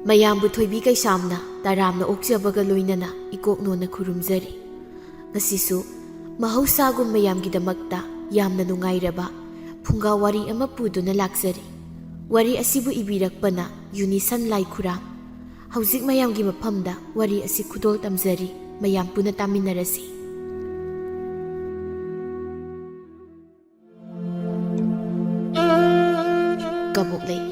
ꯃꯌꯥꯝꯕꯨ ꯊꯣꯏꯕꯤ ꯀꯩꯁꯥꯝꯅ ꯇꯔꯥꯝꯅ ꯑꯣꯛꯆꯕꯒ ꯂꯣꯏꯅꯅ ꯏꯀꯣꯛꯅꯣꯟꯅ ꯈꯨꯔꯨꯝꯖꯔꯤ꯫ ꯉꯁꯤꯁꯨ ꯃꯍꯧꯁꯥꯒꯨꯝ ꯃꯌꯥꯝꯒꯤꯗꯃꯛꯇ ꯌꯥꯝꯅ ꯅꯨꯡꯉꯥꯏꯔꯕ ꯐꯨꯡꯒꯥ ꯋꯥꯔꯤ ꯑꯃ ꯄꯨꯗꯨꯅ ꯂꯥꯛꯆꯔꯤ꯫ ꯋꯥꯔꯤ ꯑꯁꯤꯕꯨ ꯏꯕꯤꯔꯛꯄꯅ ꯌꯨꯅꯤꯁꯟ ꯂꯥꯏꯈꯨꯔꯥꯝ꯫ ꯍꯧꯖꯤꯛ ꯃꯌꯥꯝꯒꯤ ꯃꯐꯝꯗ ꯋꯥꯔꯤ ꯑꯁꯤ ꯈꯨꯗꯣꯜ ꯇꯝꯖꯔꯤ꯫ ꯃꯌꯥꯝ ꯄꯨꯟꯅ ꯇꯥꯃꯤꯟꯅꯔꯁꯤ꯫ ꯀꯕꯣꯛꯂꯩ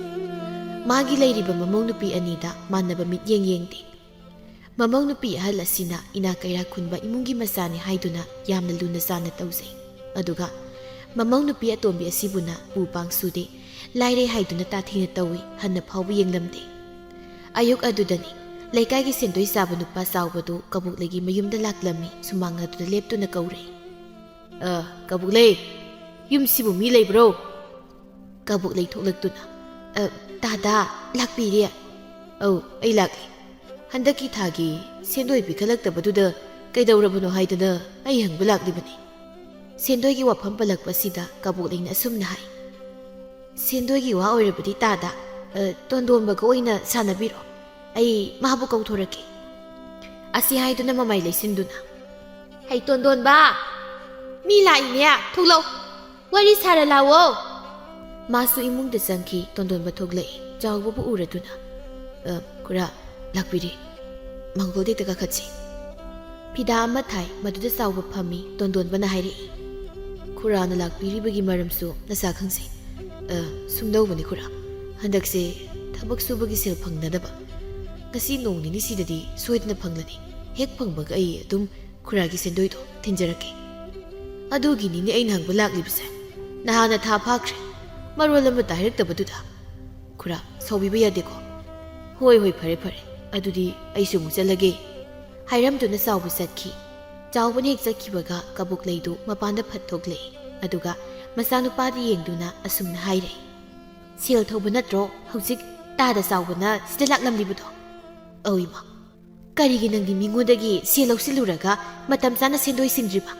ꯃꯥꯒꯤ ꯂꯩꯔꯤꯕ ꯃꯃꯧ ꯅꯨꯄꯤ ꯑꯅꯤꯗ ꯃꯥꯟꯅꯕ ꯃꯤꯠꯌꯦꯡ ꯌꯦꯡꯗꯦ꯫ ꯃꯃꯧ ꯅꯨꯄꯤ ꯑꯍꯜ ꯑꯁꯤꯅ ꯏꯅꯥꯛ ꯀꯩꯔꯥꯛ ꯈꯨꯟꯕ ꯏꯃꯨꯡꯒꯤ ꯃꯆꯥꯅꯤ ꯍꯥꯏꯗꯨꯅ ꯌꯥꯝꯅ ꯂꯨꯅ ꯆꯥꯟꯅ ꯇꯧꯖꯩ꯫ ꯑꯗꯨꯒ ꯃꯃꯧ ꯅꯨꯄꯤ ꯑꯇꯣꯝꯕꯤ ꯑꯁꯤꯕꯨꯅ ꯎ ꯄꯥꯡ ꯁꯨꯗꯦ, ꯂꯥꯏꯔꯩ ꯍꯥꯏꯗꯨꯅ ꯇꯥꯊꯤꯅ ꯇꯧꯏ, ꯍꯟꯅ ꯐꯥꯎꯕ ꯌꯦꯡꯂꯝꯗꯦ꯫ ꯑꯌꯨꯛ ꯑꯗꯨꯗꯅꯤ ꯂꯩꯀꯥꯏꯒꯤ ꯁꯦꯟꯗꯣꯏ ꯆꯥꯕ ꯅꯨꯄꯥ ꯆꯥꯎꯕꯗꯨ ꯀꯕꯣꯛꯂꯩꯒꯤ ꯃꯌꯨꯝꯗ ꯂꯥꯛꯂꯝꯃꯤ꯫ ꯁꯨꯃꯥꯡ ꯑꯗꯨꯗ ꯂꯦꯞꯇꯨꯅ ꯀꯧꯔꯛꯏ꯫ ꯀꯕꯣꯛꯂꯩ, ꯌꯨꯝꯁꯤꯕꯨ ꯃꯤ ꯂꯩꯕ꯭ꯔꯣ? ꯀꯕꯣꯛꯂꯩ ꯊꯣꯛꯂꯛꯇꯨꯅ, ꯗꯥꯗꯥ ꯂꯥꯛꯄꯤꯔꯦ꯫ ꯑꯧ, ꯑꯩ ꯂꯥꯛꯂꯤ꯫ ꯍꯟꯗꯛꯀꯤ ꯊꯥꯒꯤ ꯁꯦꯟꯗꯣꯏ ꯄꯤꯈꯠꯂꯛꯇꯕꯗꯨꯗ ꯀꯩꯗꯧꯔꯕꯅꯣ ꯍꯥꯏꯗꯅ ꯑꯩ ꯍꯪꯕ ꯂꯥꯛꯂꯤꯕꯅꯤ꯫ ꯁꯦꯟꯗꯣꯏꯒꯤ ꯋꯥꯐꯝ ꯄꯜꯂꯛꯄꯁꯤꯗ ꯀꯕꯣꯛꯂꯩꯅ ꯑꯁꯨꯝꯅ ꯍꯥꯏ, ꯁꯦꯟꯗꯣꯏꯒꯤ ꯋꯥ ꯑꯣꯏꯔꯕꯗꯤ ꯗꯥꯗꯥ, ꯇꯣꯟꯗꯣꯟꯕꯒ ꯑꯣꯏꯅ ꯁꯥꯟꯅꯕꯤꯔꯣ, ꯑꯩ ꯃꯥꯕꯨ ꯀꯧꯊꯣꯔꯛꯀꯦ꯫ ꯑꯁꯤ ꯍꯥꯏꯗꯨꯅ ꯃꯃꯥꯏ ꯂꯩꯁꯤꯟꯗꯨꯅ, ꯍꯩ ꯇꯣꯟꯗꯣꯟꯕ, ꯃꯤ ꯂꯥꯛꯏꯅꯦ, ꯊꯣꯛꯂꯛꯎ, ꯋꯥꯔꯤ ꯁꯥꯔ ꯂꯥꯛꯑꯣ꯫ ꯃꯥꯁꯨ ꯏꯃꯨꯡꯗ ꯆꯪꯈꯤ꯫ ꯇꯣꯟꯗꯣꯟꯕ ꯊꯣꯛꯂꯛꯏ꯫ ꯆꯥꯎꯕꯕꯨ ꯎꯔꯗꯨꯅ, ꯈꯨꯔꯥ ꯂꯥꯛꯄꯤꯔꯦ, ꯃꯥꯡꯒꯣꯜꯗꯩꯗ ꯀꯥꯈꯠꯁꯤ꯫ ꯐꯤꯗꯥ ꯑꯃ ꯊꯥꯏ, ꯃꯗꯨꯗ ꯆꯥꯎꯕ ꯐꯝꯃꯤ꯫ ꯇꯣꯟꯗꯣꯟꯕꯅ ꯍꯥꯏꯔꯛꯏ, ꯈꯨꯔꯥꯅ ꯂꯥꯛꯄꯤꯔꯤꯕꯒꯤ ꯃꯔꯝꯁꯨ ꯅꯆꯥ ꯈꯪꯖꯩ꯫ ꯁꯨꯝꯗꯧꯕꯅꯤ ꯈꯨꯔꯥ, ꯍꯟꯗꯛꯁꯦ ꯊꯕꯛ ꯁꯨꯕꯒꯤ ꯁꯦꯜ ꯐꯪꯅꯗꯕ꯫ ꯉꯁꯤ ꯅꯣꯡ ꯅꯤꯅꯤꯁꯤꯗꯗꯤ ꯁꯣꯏꯗꯅ ꯐꯪꯂꯅꯤ꯫ ꯍꯦꯛ ꯐꯪꯕꯒ ꯑꯩ ꯑꯗꯨꯝ ꯈꯨꯔꯥꯒꯤ ꯁꯦꯟꯗꯣꯏꯗꯣ ꯊꯤꯟꯖꯔꯛꯀꯦ꯫ ꯑꯗꯨꯒꯤꯅꯤꯅꯦ ꯑꯩꯅ ꯍꯪꯕ ꯂꯥꯛꯂꯤꯕꯁꯦ꯫ ꯅꯍꯥꯟꯅ ꯊꯥ ꯐꯥꯈ꯭ꯔꯦ, ꯃꯔꯣꯜ ꯑꯃꯇ ꯍꯥꯏꯔꯛꯇꯕꯗꯨꯗ꯫ ꯈꯨꯔꯥ ꯁꯥꯎꯕꯤꯕ ꯌꯥꯗꯦꯀꯣ꯫ ꯍꯣꯏ ꯍꯣꯏ, ꯐꯔꯦ ꯐꯔꯦ, ꯑꯗꯨꯗꯤ ꯑꯩꯁꯨ ꯑꯃꯨꯛ ꯆꯠꯂꯒꯦ ꯍꯥꯏꯔꯝꯗꯨꯅ ꯆꯥꯎꯕ ꯆꯠꯈꯤ꯫ ꯆꯥꯎꯕꯅ ꯍꯦꯛ ꯆꯠꯈꯤꯕꯒ ꯀꯕꯣꯛꯂꯩꯗꯨ ꯃꯄꯥꯟꯗ ꯐꯠ ꯊꯣꯛꯂꯛꯏ꯫ ꯑꯗꯨꯒ ꯃꯆꯥꯅꯨꯄꯥꯗ ꯌꯦꯡꯗꯨꯅ ꯑꯁꯨꯝꯅ ꯍꯥꯏꯔꯛꯏ, ꯁꯦꯜ ꯊꯧꯕ ꯅꯠꯇ꯭ꯔꯣ ꯍꯧꯖꯤꯛ ꯇꯥꯗ ꯆꯥꯎꯕꯅ ꯁꯤꯗ ꯂꯥꯛꯂꯝꯂꯤꯕꯗꯣ? ꯑꯧ ꯏꯃꯥ꯫ ꯀꯔꯤꯒꯤ ꯅꯪꯗꯤ ꯃꯤꯉꯣꯟꯗꯒꯤ ꯁꯦꯜ ꯂꯧꯁꯤꯜꯂꯨꯔꯒ ꯃꯇꯝ ꯆꯥꯅ ꯁꯦꯟꯗꯣꯏ ꯁꯤꯡꯗ꯭ꯔꯤꯕ?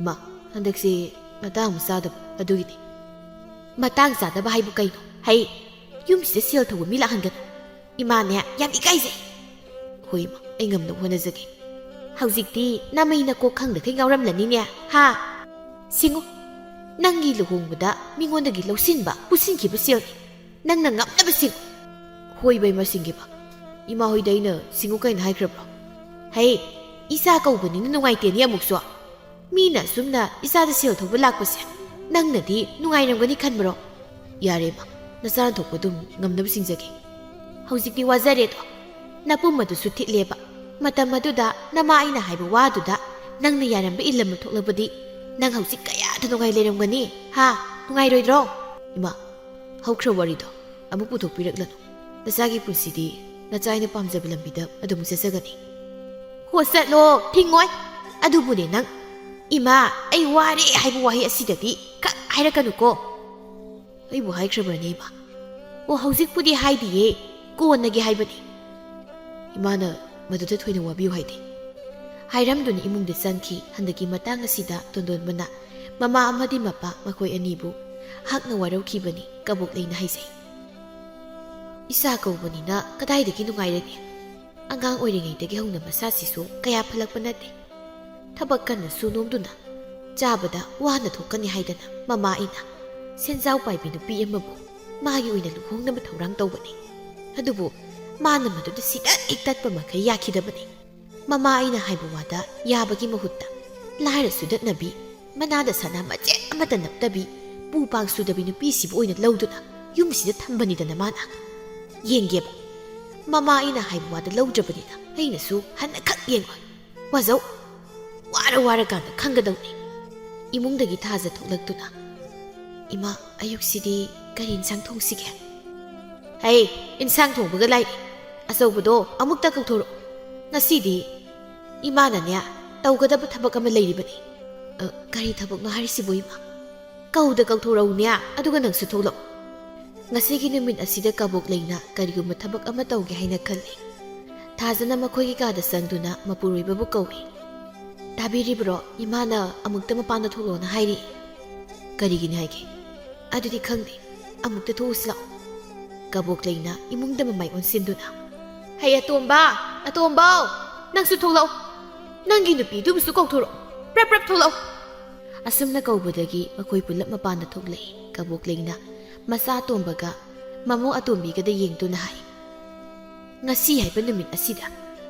ꯏꯃꯥ, ꯍꯟꯗꯛꯁꯦ ꯃꯇꯥꯡ ꯑꯃ ꯆꯥꯗꯕ, ꯑꯗꯨꯒꯤꯅꯤ꯫ ꯃꯇꯥꯡ ꯆꯥꯗꯕ ꯍꯥꯏꯕꯨ ꯀꯩꯅꯣ? ꯍꯩ, ꯌꯨꯝꯁꯤꯗ ꯁꯦꯜ ꯊꯧꯕ ꯃꯤ ꯂꯥꯛꯍꯟꯒꯅꯨ꯫ ꯏꯃꯥꯅꯦ ꯌꯥꯝ ꯏꯀꯥꯏꯖꯩ꯫ ꯍꯣꯏ ꯏꯃꯥ, ꯑꯩ ꯉꯝꯅꯕ ꯍꯣꯠꯅꯖꯒꯦ꯫ ꯍꯧꯖꯤꯛꯇꯤ ꯅꯃꯩ ꯅꯀꯣꯛ ꯈꯪꯗꯈꯩ ꯉꯥꯎꯔꯝꯂꯅꯤꯅꯦ, ꯍꯥ? ꯁꯤꯡꯉꯨ, ꯅꯪꯒꯤ ꯂꯨꯍꯣꯡꯕꯗ ꯃꯤꯉꯣꯟꯗꯒꯤ ꯂꯧꯁꯤꯟꯕ ꯄꯨꯁꯤꯟꯈꯤꯕ ꯁꯦꯜꯅꯤ, ꯅꯪꯅ ꯉꯝꯅꯕ ꯁꯤꯡꯉꯨ꯫ ꯍꯣꯏꯕ ꯏꯃꯥ, ꯁꯤꯡꯒꯦꯕ꯫ ꯏꯃꯥ ꯍꯣꯏꯗ ꯑꯩꯅ ꯁꯤꯡꯉꯨ ꯀꯩꯅ ꯍꯥꯏꯈ꯭ꯔꯕ꯭ꯔꯣ? ꯍꯩ, ꯏꯆꯥ ꯀꯧꯕꯅꯤꯅ ꯅꯨꯡꯉꯥꯏꯇꯦꯅꯦ ꯑꯃꯨꯛꯁꯨ꯫ ꯃꯤꯅ ꯑꯁꯨꯝꯅ ꯏꯆꯥꯗ ꯁꯦꯜ ꯊꯧꯕ ꯂꯥꯛꯄꯁꯦ ꯅꯪꯅꯗꯤ ꯅꯨꯡꯉꯥꯏꯔꯝꯒꯅꯤ ꯈꯟꯕ꯭ꯔꯣ? ꯌꯥꯔꯦ ꯏꯃꯥ, ꯅꯆꯥꯅ ꯊꯣꯛꯄ ꯑꯗꯨꯝ ꯉꯝꯅꯕ ꯁꯤꯡꯖꯒꯦ꯫ ꯍꯧꯖꯤꯛꯇꯤ ꯋꯥꯖꯔꯦꯗꯣ, ꯅꯄꯨꯝ ꯑꯗꯨꯁꯨ ꯊꯤꯠꯂꯦꯕ꯫ ꯃꯇꯝ ꯑꯗꯨꯗ ꯅꯃꯥ ꯑꯩꯅ ꯍꯥꯏꯕ ꯋꯥꯗꯨꯗ ꯅꯪꯅ ꯌꯥꯔꯝꯕ ꯏꯜꯂꯝꯕ ꯊꯣꯛꯂꯕꯗꯤ ꯅꯪ ꯍꯧꯖꯤꯛ ꯀꯌꯥꯗ ꯅꯨꯡꯉꯥꯏ ꯂꯩꯔꯝꯒꯅꯤ, ꯍꯥ? ꯅꯨꯡꯉꯥꯏꯔꯣꯏꯗ꯭ꯔꯣ? ꯏꯃꯥ, ꯍꯧꯈ꯭ꯔ ꯋꯥꯔꯤꯗꯣ ꯑꯃꯨꯛ ꯄꯨꯊꯣꯛꯄꯤꯔꯛꯂꯅꯨ꯫ ꯅꯆꯥꯒꯤ ꯄꯨꯟꯁꯤꯗꯤ ꯅꯆꯥ ꯑꯩꯅ ꯄꯥꯝꯖꯕ ꯂꯝꯕꯤꯗ ꯑꯗꯨꯝ ꯆꯠꯆꯒꯅꯤ꯫ ꯍꯣ, ꯆꯠꯂꯣ, ꯊꯤꯡꯉꯣꯏ꯫ ꯑꯗꯨꯕꯨꯅꯦ ꯅꯪ, ꯏꯃꯥ ꯑꯩ ꯋꯥꯔꯦ ꯍꯥꯏꯕ ꯋꯥꯍꯩ ꯑꯁꯤꯗꯗꯤ ꯈꯛ ꯍꯥꯏꯔꯛꯀꯅꯨꯀꯣ꯫ ꯑꯩꯕꯨ ꯍꯥꯏꯈ꯭ꯔꯕ꯭ꯔꯅꯦ ꯏꯃꯥ? ꯑꯣ, ꯍꯧꯖꯤꯛꯄꯨꯗꯤ ꯍꯥꯏꯗꯤꯌꯦ, ꯀꯣꯟꯅꯒꯦ ꯍꯥꯏꯕꯅꯤ꯫ ꯏꯃꯥꯅ ꯃꯗꯨꯗ ꯊꯣꯏꯅ ꯋꯥꯕꯤꯌꯨ ꯍꯥꯏꯗꯦ ꯍꯥꯏꯔꯝꯗꯨꯅ ꯏꯃꯨꯡꯗ ꯆꯪꯈꯤ꯫ ꯍꯟꯗꯛꯀꯤ ꯃꯇꯥꯡ ꯑꯁꯤꯗ ꯇꯣꯟꯗꯣꯟꯕꯅ ꯃꯃꯥ ꯑꯃꯗꯤ ꯃꯄꯥ ꯃꯈꯣꯏ ꯑꯅꯤꯕꯨ ꯍꯛꯅ ꯋꯥꯔꯧꯈꯤꯕꯅꯤ꯫ ꯀꯕꯣꯛꯂꯩꯅ ꯍꯥꯏꯖꯩ, ꯏꯆꯥ ꯀꯧꯕꯅꯤꯅ ꯀꯗꯥꯏꯗꯒꯤ ꯅꯨꯡꯉꯥꯏꯔꯅꯤ? ꯑꯉꯥꯡ ꯑꯣꯏꯔꯤꯉꯩꯗꯒꯤ ꯍꯧꯅ ꯃꯁꯥꯁꯤꯁꯨ ꯀꯌా ꯐꯠꯂꯛꯄ ꯅꯠꯇꯦ꯫ ꯊꯕꯛ ꯀꯟꯅ ꯁꯨ ꯅꯣꯝꯗꯨꯅ ꯆꯥꯕꯗ ꯋꯥꯅ ꯊꯣꯛꯀꯅꯤ ꯍꯥꯏꯗꯅ ꯃꯃꯥ ꯑꯩꯅ ꯁꯦꯟꯖꯥꯎ ꯄꯥꯏꯕꯤ ꯅꯨꯄꯤ ꯑꯃꯕꯨ ꯃꯥꯒꯤ ꯑꯣꯏꯅ ꯂꯨꯍꯣꯡꯅꯕ ꯊꯧꯔꯥꯡ ꯇꯧꯕꯅꯤ꯫ ꯑꯗꯨꯕꯨ ꯃꯥꯅ ꯃꯗꯨꯗ ꯁꯤꯗꯠ ꯍꯦꯛ ꯇꯠꯄ ꯃꯈꯩ ꯌꯥꯈꯤꯗꯕꯅꯤ꯫ ꯃꯃꯥ ꯑꯩꯅ ꯍꯥꯏꯕ ꯋꯥꯗ ꯌꯥꯕꯒꯤ ꯃꯍꯨꯠꯇ ꯂꯥꯏꯔ ꯁꯨꯗꯠꯅꯕꯤ, ꯃꯅꯥꯗ ꯁꯅꯥ ꯃꯆꯦꯠ ꯑꯃꯠꯇ ꯅꯞꯇꯕꯤ, ꯄꯨ ꯄꯥꯡ ꯁꯨꯗꯕꯤ ꯅꯨꯄꯤꯁꯤꯕꯨ ꯑꯣꯏꯅ ꯂꯧꯗꯨꯅ ꯌꯨꯝꯁꯤꯗ ꯊꯝꯕꯅꯤꯗꯅ ꯃꯥꯅ꯫ ꯌꯦꯡꯒꯦꯕ, ꯃꯃꯥ ꯑꯩꯅ ꯍꯥꯏꯕ ꯋꯥꯗ ꯂꯧꯗ꯭ꯔꯕꯅꯤꯅ ꯑꯩꯅꯁꯨ ꯍꯟꯅ ꯈꯛ ꯌꯦꯡꯂꯣꯏ꯫ ꯋꯥꯖꯧ, ꯋꯥꯔꯀꯥꯟꯗ ꯈꯪꯒꯗꯧꯅꯤ꯫ ꯏꯃꯨꯡꯗꯒꯤ ꯊꯥꯖ ꯊꯣꯛꯂꯛꯇꯨꯅ, ꯏꯃꯥ ꯑꯌꯨꯛꯁꯤꯗꯤ ꯀꯔꯤ ꯏꯟꯁꯥꯡ ꯊꯣꯡꯁꯤꯒꯦ? ꯍꯩ, ꯏꯟꯁꯥꯡ ꯊꯣꯡꯕꯒ ꯂꯥꯏꯔꯤ, ꯑꯆꯧꯕꯗꯣ ꯑꯃꯨꯛꯇ ꯀꯧꯊꯣꯔꯛꯎ꯫ ꯉꯁꯤꯗꯤ ꯏꯃꯥꯅꯅꯦ ꯇꯧꯒꯗꯕ ꯊꯕꯛ ꯑꯃ ꯂꯩꯔꯤꯕꯅꯤ꯫ ꯀꯔꯤ ꯊꯕꯛꯅꯣ ꯍꯥꯏꯔꯤꯁꯤꯕꯣ ꯏꯃꯥ? ꯀꯧꯗ ꯀꯧꯊꯣꯔꯛꯎꯅꯦ, ꯑꯗꯨꯒ ꯅꯪꯁꯨ ꯊꯣꯛꯂꯛꯎ꯫ ꯉꯁꯤꯒꯤ ꯅꯨꯃꯤꯠ ꯑꯁꯤꯗ ꯀꯕꯣꯛꯂꯩꯅ ꯀꯔꯤꯒꯨꯝꯕ ꯊꯕꯛ ꯑꯃ ꯇꯧꯒꯦ ꯍꯥꯏꯅ ꯈꯜꯂꯤ꯫ ꯊꯥꯖꯅ ꯃꯈꯣꯏꯒꯤ ꯀꯥꯗ ꯆꯪꯗꯨꯅ ꯃꯄꯨꯔꯣꯏꯕꯕꯨ ꯀꯧꯏ꯫ ꯇꯥꯕꯤꯔꯤꯕ꯭ꯔꯣ? ꯏꯃꯥꯅ ꯑꯃꯨꯛꯇ ꯃꯄꯥꯟꯗ ꯊꯣꯛꯂꯣꯅ ꯍꯥꯏꯔꯤ꯫ ꯀꯔꯤꯒꯤꯅꯤ ꯍꯥꯏꯒꯦ? ꯑꯗꯨꯗꯤ ꯈꯪꯗꯦ, ꯑꯃꯨꯛꯇ ꯊꯣꯛꯎꯁꯤ ꯂꯥꯛꯑꯣ꯫ ꯀꯕꯣꯛ ꯂꯩꯅ ꯏꯃꯨꯡꯗ ꯃꯃꯥꯏ ꯑꯣꯟꯁꯤꯟꯗꯨꯅ ꯍꯩ ꯑꯇꯣꯝꯕꯥꯎ ꯅꯪꯁꯨ ꯊꯣꯛꯂꯛꯑꯣ ꯅꯪꯒꯤ ꯅꯨꯄꯤꯗꯨꯕꯨꯁꯨ ꯀꯧꯊꯣꯔꯛꯑꯣ ꯄ꯭ꯔꯞ ꯄ꯭ꯔꯞ ꯊꯣꯛꯂꯛꯑꯣ ꯑꯁꯨꯝꯅ ꯀꯧꯕꯗꯒꯤ ꯃꯈꯣꯏ ꯄꯨꯂꯞ ꯃꯄꯥꯟꯗ ꯊꯣꯛꯂꯛꯏ ꯀꯕꯣꯛ ꯂꯩꯅ ꯃꯆꯥ ꯑꯇꯣꯝꯕꯒ ꯃꯃꯧ ꯑꯇꯣꯝꯕꯤꯒꯗ ꯌꯦꯡꯗꯨꯅ ꯍꯥꯏ ꯉꯁꯤ ꯍꯥꯏꯕ ꯅꯨꯃꯤꯠ ꯑꯁꯤꯗ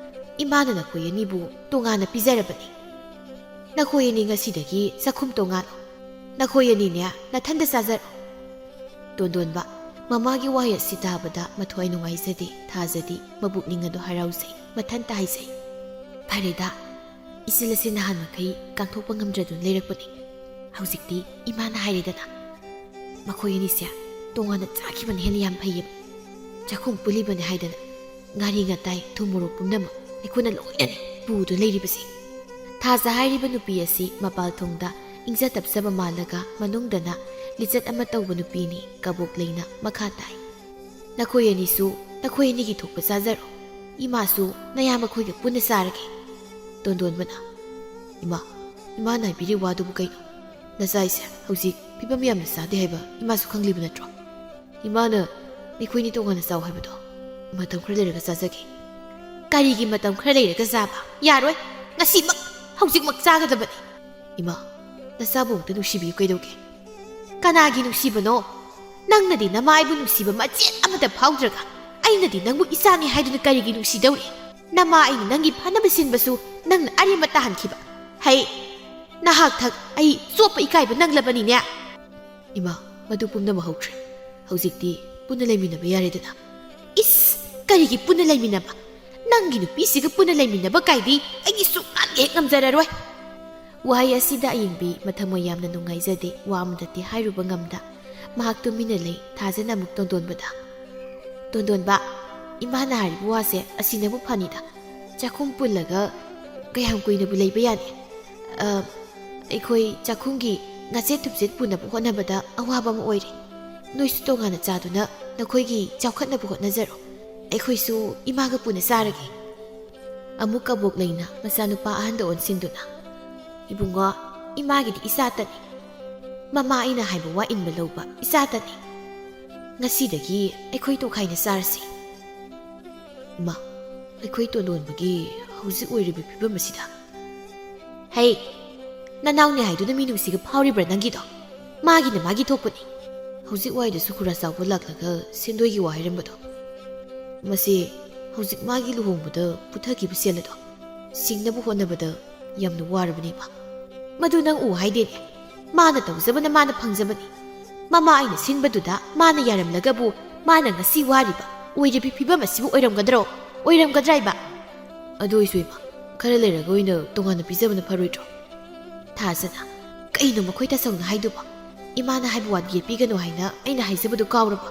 ꯏꯃꯥꯅ ꯅꯈꯣꯏ ꯑꯅꯤꯕꯨ ꯇꯣꯉꯥꯟꯅ ꯄꯤꯖꯔꯕꯅꯤ ꯅꯈꯣꯏ ꯑꯅꯤ ꯉꯁꯤꯗꯒꯤ ꯆꯥꯛꯈꯨꯝ ꯇꯣꯉꯥꯜꯂꯣ ꯅꯈꯣꯏ ꯑꯅꯤꯅꯦ ꯅꯊꯟꯗ ꯆꯥꯖꯔꯣ ꯇꯣꯟꯗꯣꯟꯕ ꯃꯃꯥꯒꯤ ꯋꯥꯍꯩ ꯑꯁꯤ ꯇꯥꯕꯗ ꯃꯊ꯭ꯋꯥꯏ ꯅꯨꯡꯉꯥꯏꯖꯗꯦ ꯊꯥꯖꯗꯦ ꯃꯕꯨꯛꯅꯤꯡ ꯑꯗꯨ ꯍꯔꯥꯎꯖꯩ ꯃꯊꯟꯇ ꯍꯥꯏꯖꯩ ꯐꯔꯦꯗ ꯏꯆꯤꯜ ꯑꯁꯤ ꯅꯍꯥꯟ ꯃꯈꯩ ꯀꯥꯡꯊꯣꯛꯄ ꯉꯝꯗ꯭ꯔꯗꯨꯅ ꯂꯩꯔꯛꯄꯅꯤ ꯍꯧꯖꯤꯛꯇꯤ ꯏꯃꯥꯅ ꯍꯥꯏꯔꯦꯗꯅ ꯃꯈꯣꯏ ꯑꯅꯤꯁꯦ ꯇꯣꯉꯥꯟꯅ ꯆꯥꯈꯤꯕꯅ ꯍꯦꯟꯅ ꯌꯥꯝ ꯐꯩꯌꯦꯕ ꯆꯥꯛꯈꯨꯝ ꯄꯨꯜꯂꯤꯕꯅꯤ ꯍꯥꯏꯗꯅ ꯉꯥꯔꯤ ꯉꯥꯇꯥꯏ ꯊꯨꯝ ꯃꯣꯔꯣꯛ ꯄꯨꯝꯅꯃꯛ ꯑꯩꯈꯣꯏꯅ ꯂꯣꯏꯅꯅꯤ ꯄꯨꯗꯨꯅ ꯂꯩꯔꯤꯕꯁꯤ ꯊꯥꯖ ꯍꯥꯏꯔꯤꯕ ꯅꯨꯄꯤ ꯑꯁꯤ ꯃꯄꯥꯜ ꯊꯣꯡꯗ ꯏꯪꯖ ꯇꯞꯆꯕ ꯃꯥꯜꯂꯒ ꯃꯅꯨꯡꯗꯅ ꯂꯤꯆꯠ ꯑꯃ ꯇꯧꯕ ꯅꯨꯄꯤꯅꯤ ꯀꯕꯣꯛ ꯂꯩꯅ ꯃꯈꯥ ꯇꯥꯏ ꯅꯈꯣꯏ ꯑꯅꯤꯁꯨ ꯅꯈꯣꯏ ꯑꯅꯤꯒꯤ ꯊꯣꯛꯄ ꯆꯥꯖꯔꯣ ꯏꯃꯥꯁꯨ ꯅꯌꯥꯝꯕꯈꯣꯏꯒ ꯄꯨꯟꯅ ꯆꯥꯔꯒꯦ ꯇꯣꯟꯗꯣꯟꯕꯅ ꯏꯃꯥꯅ ꯍꯥꯏꯕꯤꯔꯤ ꯋꯥꯗꯨꯕꯨ ꯀꯩꯅꯣ ꯅꯆꯥꯏꯁꯦ ꯍꯧꯖꯤꯛ ꯐꯤꯕꯝ ꯌꯥꯝꯅ ꯆꯥꯗꯦ ꯍꯥꯏꯕ ꯏꯃꯥꯁꯨ ꯈꯪꯂꯤꯕ ꯅꯠꯇ꯭ꯔꯣ ꯏꯃꯥꯅ ꯑꯩꯈꯣꯏꯅꯤ ꯇꯣꯉꯥꯟꯅ ꯆꯥꯎ ꯍꯥꯏꯕꯗꯣ ꯃꯇꯝ ꯈꯔ ꯂꯩꯔꯒ ꯆꯥꯖꯒꯦ ꯀꯔꯤꯒꯤ ꯃꯇꯝ ꯈꯔ ꯂꯩꯔꯒ ꯆꯥꯕ ꯌꯥꯔꯣꯏ ꯉꯁꯤꯃꯛ ꯍꯧꯖꯤꯛꯃꯛ ꯆꯥꯒꯗꯕꯅꯤ ꯏꯃꯥ ꯅꯆꯥꯕꯨ ꯑꯃꯨꯛꯇ ꯅꯨꯡꯁꯤꯕꯤꯌꯨ ꯀꯩꯗꯧꯒꯦ ꯀꯅꯥꯒꯤ ꯅꯨꯡꯁꯤꯕꯅꯣ ꯅꯪꯅꯗꯤ ꯅꯃꯥ ꯑꯩꯕꯨ ꯅꯨꯡꯁꯤꯕ ꯃꯆꯦꯠ ꯑꯃꯇ ꯐꯥꯎꯗ꯭ꯔꯒ ꯑꯩꯅꯗꯤ ꯅꯪꯕꯨ ꯏꯆꯥꯅꯤ ꯍꯥꯏꯗꯨꯅ ꯀꯔꯤꯒꯤ ꯅꯨꯡꯁꯤꯗꯧꯔꯤ ꯅꯃꯥ ꯑꯩꯅ ꯅꯪꯒꯤ ꯐꯅꯕ ꯁꯤꯟꯕꯁꯨ ꯅꯪꯅ ꯑꯔꯦꯝꯕ ꯇꯥꯍꯟꯈꯤꯕ ꯍꯩ ꯅꯍꯥꯛꯊꯛ ꯑꯩ ꯆꯣꯞꯄ ꯏꯀꯥꯏꯕ ꯅꯪꯂꯕꯅꯤꯅꯦ ꯏꯃꯥ ꯃꯗꯨ ꯄꯨꯝꯅꯃꯛ ꯍꯧꯈ꯭ꯔꯦ ꯍꯧꯖꯤꯛꯇꯤ ꯄꯨꯟꯅ ꯂꯩꯃꯤꯟꯅꯕ ꯌꯥꯔꯦꯗꯅ ꯏꯁ ꯀꯔꯤꯒꯤ ꯄꯨꯟꯅ ꯂꯩꯃꯤꯟꯅꯕ ꯅꯪꯒꯤ ꯅꯨꯄꯤꯁꯤꯒ ꯄꯨꯟꯅ ꯂꯩꯃꯤꯟꯅꯕ ꯀꯥꯏꯗꯤ ꯑꯩꯒꯤ ꯁꯨꯛꯉꯝ ꯍꯦꯛ ꯉꯝꯖꯔꯔꯣꯏ ꯋꯥꯍꯩ ꯑꯁꯤꯗ ꯑꯌꯦꯡꯕꯤ ꯃꯊꯃꯣꯏ ꯌꯥꯝꯅ ꯅꯨꯡꯉꯥꯏꯖꯗꯦ ꯋꯥ ꯑꯃꯗꯗꯤ ꯍꯥꯏꯔꯨꯕ ꯉꯝꯗ ꯃꯍꯥꯛ ꯇꯨꯃꯤꯟꯅ ꯂꯩ ꯊꯥꯖꯅ ꯑꯃꯨꯛ ꯇꯣꯟꯗꯣꯟꯕꯗ ꯇꯣꯟꯗꯣꯟꯕ ꯏꯃꯥꯅ ꯍꯥꯏꯔꯤꯕ ꯋꯥꯁꯦ ꯑꯁꯤꯅꯕꯨ ꯐꯅꯤꯗ ꯆꯥꯛꯈꯨꯝ ꯄꯨꯜꯂꯒ ꯀꯌꯥꯝ ꯀꯨꯏꯅꯕꯨ ꯂꯩꯕ ꯌꯥꯅꯤ ꯑꯩꯈꯣই ꯆꯥꯛꯈꯨꯝꯒꯤ ꯉꯥꯆꯦꯠ ꯊꯨꯞꯆꯦꯠ ꯄꯨꯅꯕ ꯍꯣꯠꯅꯕꯗ ꯑꯋꯥꯕ ꯑꯃ ꯑꯣꯏꯔꯦ ꯅꯣꯏꯁꯨ ꯇꯣꯉꯥꯟꯅ ꯆꯥꯗꯨꯅ ꯅꯈꯣꯏꯒꯤ ꯆꯥꯎꯈꯠꯅꯕ ꯍꯣꯠꯅꯖꯔꯣ ꯑꯩꯈꯣꯏꯁꯨ ꯏꯃꯥꯒ ꯄꯨꯟꯅ ꯆꯥꯔꯒꯦ ꯑꯃꯨꯛ ꯀꯕꯣꯛ ꯂꯩꯅ ꯃꯆꯥꯅꯨꯄꯥ ꯑꯍꯟꯗ ꯑꯣꯟꯁꯤꯟꯗꯨꯅ ꯏꯕꯨꯡꯉꯣ ꯏꯃꯥꯒꯤꯗꯤ ꯏꯆꯥꯇꯅꯤ ꯃꯃꯥ ꯑꯩꯅ ꯍꯥꯏꯕ ꯋꯥ ꯏꯟꯕ ꯂꯧꯕ ꯏꯆꯥꯇꯅꯤ ꯉꯁꯤꯗꯒꯤ ꯑꯩꯈꯣꯏ ꯇꯣꯈꯥꯏꯅ ꯆꯥꯔꯁꯤ ꯏꯃꯥ ꯑꯩꯈꯣꯏ ꯇꯣꯟꯗꯣꯟꯕꯒꯤ ꯍꯧꯖꯤꯛ ꯑꯣꯏꯔꯤꯕ ꯐꯤꯕꯝ ꯑꯁꯤꯗ ꯍꯩ ꯅꯅꯥꯎꯅꯦ ꯍꯥꯏꯗꯨꯅ ꯃꯤ ꯅꯨꯡꯁꯤꯒ ꯐꯥꯎꯔꯤꯕ꯭ꯔꯥ ꯅꯪꯒꯤꯗꯣ ꯃꯥꯒꯤꯅ ꯃꯥꯒꯤ ꯊꯣꯛꯄꯅꯤ ꯍꯧꯖꯤꯛ ꯋꯥꯏꯗꯁꯨ ꯈꯨꯔꯥ ꯆꯥꯎꯕ ꯂꯥꯛꯂꯒ ꯁꯦꯟꯗꯣꯏꯒꯤ ꯋꯥ ꯍꯥꯏꯔꯝꯕꯗꯣ ꯃꯁꯤ ꯍꯧꯖꯤꯛ ꯃꯥꯒꯤ ꯂꯨꯍꯣꯡꯕꯗ ꯄꯨꯊꯈꯤꯕ ꯁꯦꯜ ꯑꯗꯣ ꯁꯤꯡꯅꯕ ꯍꯣꯠꯅꯕꯗ ꯌꯥꯝꯅ ꯋꯥꯔꯕꯅꯤ ꯏꯃꯥ ꯃꯗꯨ ꯅꯪ ꯎ ꯍꯥꯏꯗꯦꯅꯦ ꯃꯥꯅ ꯇꯧꯖꯕꯅ ꯃꯥꯅ ꯐꯪꯖꯕꯅꯤ ꯃꯃꯥ ꯑꯩꯅ ꯁꯤꯟꯕꯗꯨꯗ ꯃꯥꯅ ꯌꯥꯔꯝꯂꯒꯕꯨ ꯃꯥꯅ ꯉꯁꯤ ꯋꯥꯔꯤꯕ ꯑꯣꯏꯔꯤꯕ ꯐꯤꯕꯝ ꯑꯁꯤꯕꯨ ꯑꯣꯏꯔꯝꯒꯗ꯭ꯔꯥ ꯏꯕ ꯑꯗꯨ ꯑꯣꯏꯁꯨ ꯏꯃꯥ ꯈꯔ ꯂꯩꯔꯒ ꯑꯣꯏꯅ ꯇꯣꯉꯥꯟꯅ ꯄꯤꯖꯕꯅ ꯐꯔꯣꯏꯗ꯭ꯔꯣ ꯊꯥꯖꯅ ꯀꯩꯅꯣ ꯃꯈꯣꯏ ꯇꯁꯧꯅ ꯍꯥꯏꯗꯨꯕ ꯏꯃꯥꯅ ꯍꯥꯏꯕ ꯋꯥ ꯌꯦꯠꯄꯤꯒꯅꯨ ꯍꯥꯏꯅ ꯑꯩꯅ ꯍꯥꯏꯖꯕꯗꯨ ꯀꯥꯎꯔꯕ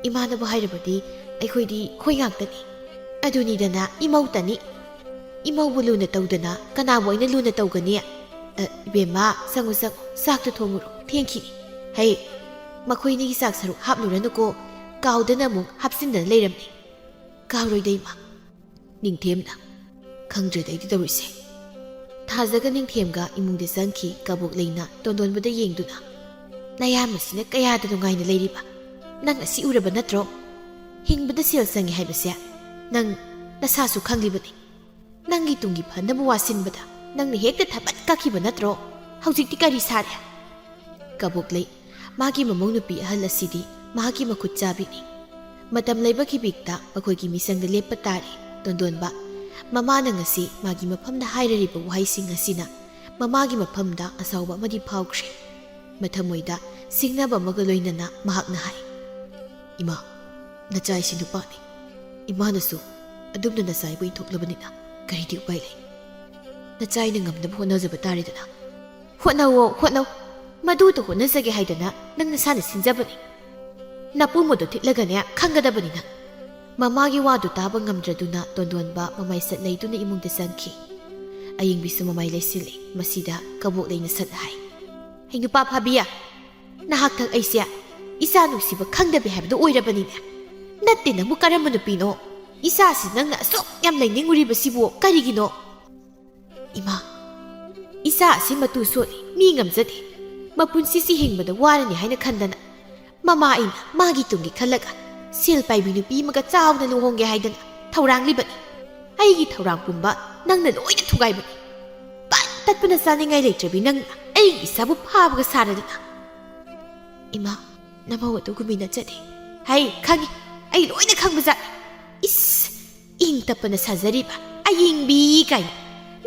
ꯏꯃꯥꯅꯕꯨ ꯍꯥꯏꯔꯕꯗꯤ ꯑꯩꯈꯣꯏꯗꯤ ꯈꯣꯏ ꯉꯥꯛꯇꯅꯤ ꯑꯗꯨꯅꯤꯗꯅ ꯏꯃꯧꯇꯅꯤ ꯏꯃꯧꯕꯨ ꯂꯨꯅ ꯇꯧꯗꯅ ꯀꯅꯥꯕꯨ ꯑꯩꯅ ꯂꯨꯅ ꯇꯧꯒꯅꯤ ꯏꯕꯦꯝꯃ ꯆꯪꯉꯨ ꯆꯥꯛꯇꯨ ꯊꯣꯡꯉꯨꯔꯣ ꯊꯦꯡꯈꯤꯅꯤ ꯍꯩ ꯃꯈꯣꯏꯅꯤꯒꯤ ꯆꯥꯛ ꯁꯔꯨꯛ ꯍꯥꯞꯂꯨꯔꯅꯨꯀꯣ ꯀꯥꯎꯗꯅ ꯑꯃꯨꯛ ꯍꯥꯞꯆꯤꯟꯗꯅ ꯂꯩꯔꯝꯅꯤ ꯀꯥꯎꯔꯣꯏꯗ ꯏꯃꯥ ꯅꯤꯡꯊꯦꯝꯅ ꯈꯪꯗ꯭ꯔꯦꯗ ꯑꯩꯗꯤ ꯇꯧꯔꯤꯁꯦ ꯊꯥꯖꯒ ꯅꯤꯡꯊꯦꯝꯒ ꯏꯃꯨꯡꯗ ꯆꯪꯈꯤ ꯀꯕꯣꯛ ꯂꯩꯅ ꯇꯣꯟꯗꯣꯟꯕꯗ ꯌꯦꯡꯗꯨꯅ ꯅꯌꯥꯝꯕꯁꯤꯅ ꯀꯌꯥꯗ ꯅꯨꯡꯉꯥꯏꯅ ꯂꯩꯔꯤꯕ ꯅꯪ ꯑꯁꯤ ꯎꯔꯕ ꯅꯠꯇ꯭ꯔꯣ ꯍꯤꯡꯕꯗ ꯁꯦꯜ ꯆꯪꯉꯤ ꯍꯥꯏꯕꯁꯦ ꯅꯪ ꯅꯁꯥꯁꯨ ꯈꯪꯂꯤꯕꯅꯤ ꯅꯪꯒꯤ ꯇꯨꯡꯒꯤ ꯐꯅꯕ ꯋꯥꯁꯤꯟꯕꯗ ꯅꯪꯅ ꯍꯦꯛꯇ ꯊꯕꯠ ꯀꯛꯈꯤꯕ ꯅꯠꯇ꯭ꯔꯣ ꯍꯧꯖꯤꯛꯇꯤ ꯀꯔꯤ ꯁꯥꯔꯦ ꯀꯕꯣꯛ ꯂꯩ ꯃꯥꯒꯤ ꯃꯃꯧ ꯅꯨꯄꯤ ꯑꯍꯜ ꯑꯁꯤꯗꯤ ꯃꯍꯥꯛꯀꯤ ꯃꯈꯨꯠ ꯆꯥꯕꯤꯅꯤ ꯃꯇꯝ ꯂꯩꯕ ꯈꯤꯕꯤꯛꯇ ꯃꯈꯣꯏꯒꯤ ꯃꯤꯆꯪꯗ ꯂꯦꯞꯄ ꯇꯥꯔꯦ ꯇꯣꯟꯗꯣꯟꯕ ꯃꯃꯥꯅ ꯉꯁꯤ ꯃꯥꯒꯤ ꯃꯐꯝꯗ ꯍꯥꯏꯔꯤꯕ ꯋꯥꯍꯩꯁꯤꯡ ꯑꯁꯤꯅ ꯃꯃꯥꯒꯤ ꯃꯐꯝꯗ ꯑꯁꯥꯎꯕ ꯑꯃꯗꯤ ꯐꯥꯎꯈ꯭ꯔꯦ ꯃꯊꯃꯣꯏꯗ ꯁꯤꯡꯅꯕ ꯑꯃꯒ ꯂꯣꯏꯅꯅ ꯃꯍꯥꯛꯅ ꯍꯥꯏ ꯏꯃꯥ ꯅꯆꯥ ꯑꯩꯁꯤ ꯅꯨꯄꯥꯅꯤ ꯏꯃꯥꯅꯁꯨ ꯑꯗꯨꯝꯅ ꯅꯆꯥꯏꯕꯨ ꯏꯟꯊꯣꯛꯂꯕꯅꯤꯅ ꯀꯔꯤꯗꯤ ꯎꯄꯥꯏ ꯂꯩ ꯅꯆꯥꯏꯅ ꯉꯝꯅꯕ ꯍꯣꯠꯅꯖꯕ ꯇꯥꯔꯦꯗꯅ ꯍꯣꯠꯅꯧ ꯃꯗꯨꯇ ꯍꯣꯠꯅꯖꯒꯦ ꯍꯥꯏꯗꯅ ꯅꯪ ꯅꯁꯥꯅ ꯁꯤꯟꯖꯕꯅꯤ ꯅꯄꯨꯃꯗꯨ ꯊꯤꯠꯂꯒꯅꯦ ꯈꯪꯒꯗꯕꯅꯤ ꯅꯪ ꯃꯃꯥꯒꯤ ꯋꯥꯗꯨ ꯇꯥꯕ ꯉꯝꯗ꯭ꯔꯗꯨꯅ ꯇꯣꯟꯗꯣꯟꯕ ꯃꯃꯥꯏ ꯁꯠ ꯂꯩꯗꯨꯅ ꯏꯃꯨꯡꯗ ꯆꯪꯈꯤ ꯑꯌꯤꯡꯕꯤꯁꯨ ꯃꯃꯥꯏ ꯂꯩꯁꯤꯜꯂꯤ ꯃꯁꯤꯗ ꯀꯕꯣꯛ ꯂꯩꯅ ꯁꯠ ꯍꯥꯏ ꯍꯩ ꯅꯨꯄꯥ ꯐꯥꯕꯤꯌꯥ ꯅꯍꯥꯛꯊꯛ ꯑꯩꯁꯦ ꯏꯆꯥ ꯅꯨꯡꯁꯤꯕ ꯈꯪꯗꯕꯤ ꯍꯥꯏꯕꯗꯨ ꯑꯣꯏꯔꯕꯅꯤꯅꯦ ꯅꯠꯇꯦ ꯅꯪꯕꯨ ꯀꯔꯝꯕ ꯅꯨꯄꯤꯅꯣ ꯏꯆꯥꯁꯤ ꯅꯪꯅ ꯑꯁꯨꯛ ꯌꯥꯝ ꯂꯩꯅꯤꯡꯉꯨꯔꯤꯕꯁꯤꯕꯨ ꯀꯔꯤꯒꯤꯅꯣ ꯏꯃꯥ ꯏꯆꯥ ꯑꯁꯤ ꯃꯇꯨ ꯁꯣꯠꯂꯤ ꯃꯤ ꯉꯝꯖꯗꯦ ꯃꯄꯨꯟꯁꯤꯁꯤ ꯍꯤꯡꯕꯗ ꯋꯥꯔꯅꯤ ꯍꯥꯏꯅ ꯈꯟꯗꯅ ꯃꯃꯥ ꯑꯩꯅ ꯃꯥꯒꯤ ꯇꯨꯡꯒꯤ ꯈꯜꯂꯒ ꯁꯦꯜ ꯄꯥꯏꯕꯤ ꯅꯨꯄꯤ ꯑꯃꯒ ꯆꯥꯎꯅ ꯂꯨꯍꯣꯡꯒꯦ ꯍꯥꯏꯗꯅ ꯊꯧꯔꯥꯡꯂꯤꯕꯅꯤ ꯑꯩꯒꯤ ꯊꯧꯔꯥꯡ ꯄꯨꯝꯕ ꯅꯪꯅ ꯂꯣꯏꯅ ꯊꯨꯒꯥꯏꯕꯅꯤ ꯄꯠ ꯇꯠꯄꯅ ꯆꯥꯅꯤꯡꯉꯥꯏ ꯂꯩꯇ꯭ꯔꯕꯤ ꯅꯪꯅ ꯑꯩꯒꯤ ꯏꯁꯥꯕꯨ ꯐꯥꯕꯒ ꯁꯥꯔꯗꯅ ꯏꯃꯥ ꯅꯃꯧ ꯑꯗꯨꯒꯨꯝꯕꯤ ꯅꯠꯆꯗꯦ ꯍꯩ ꯈꯪꯉꯤ ꯑꯩ ꯂꯣꯏꯅ ꯈꯪꯕꯖꯥꯠꯅꯤ ꯏꯁ ꯏꯪ ꯇꯞꯄꯅ ꯁꯥꯖꯔꯤꯕ ꯑꯌꯤꯡꯕꯤ ꯀꯥꯏꯅ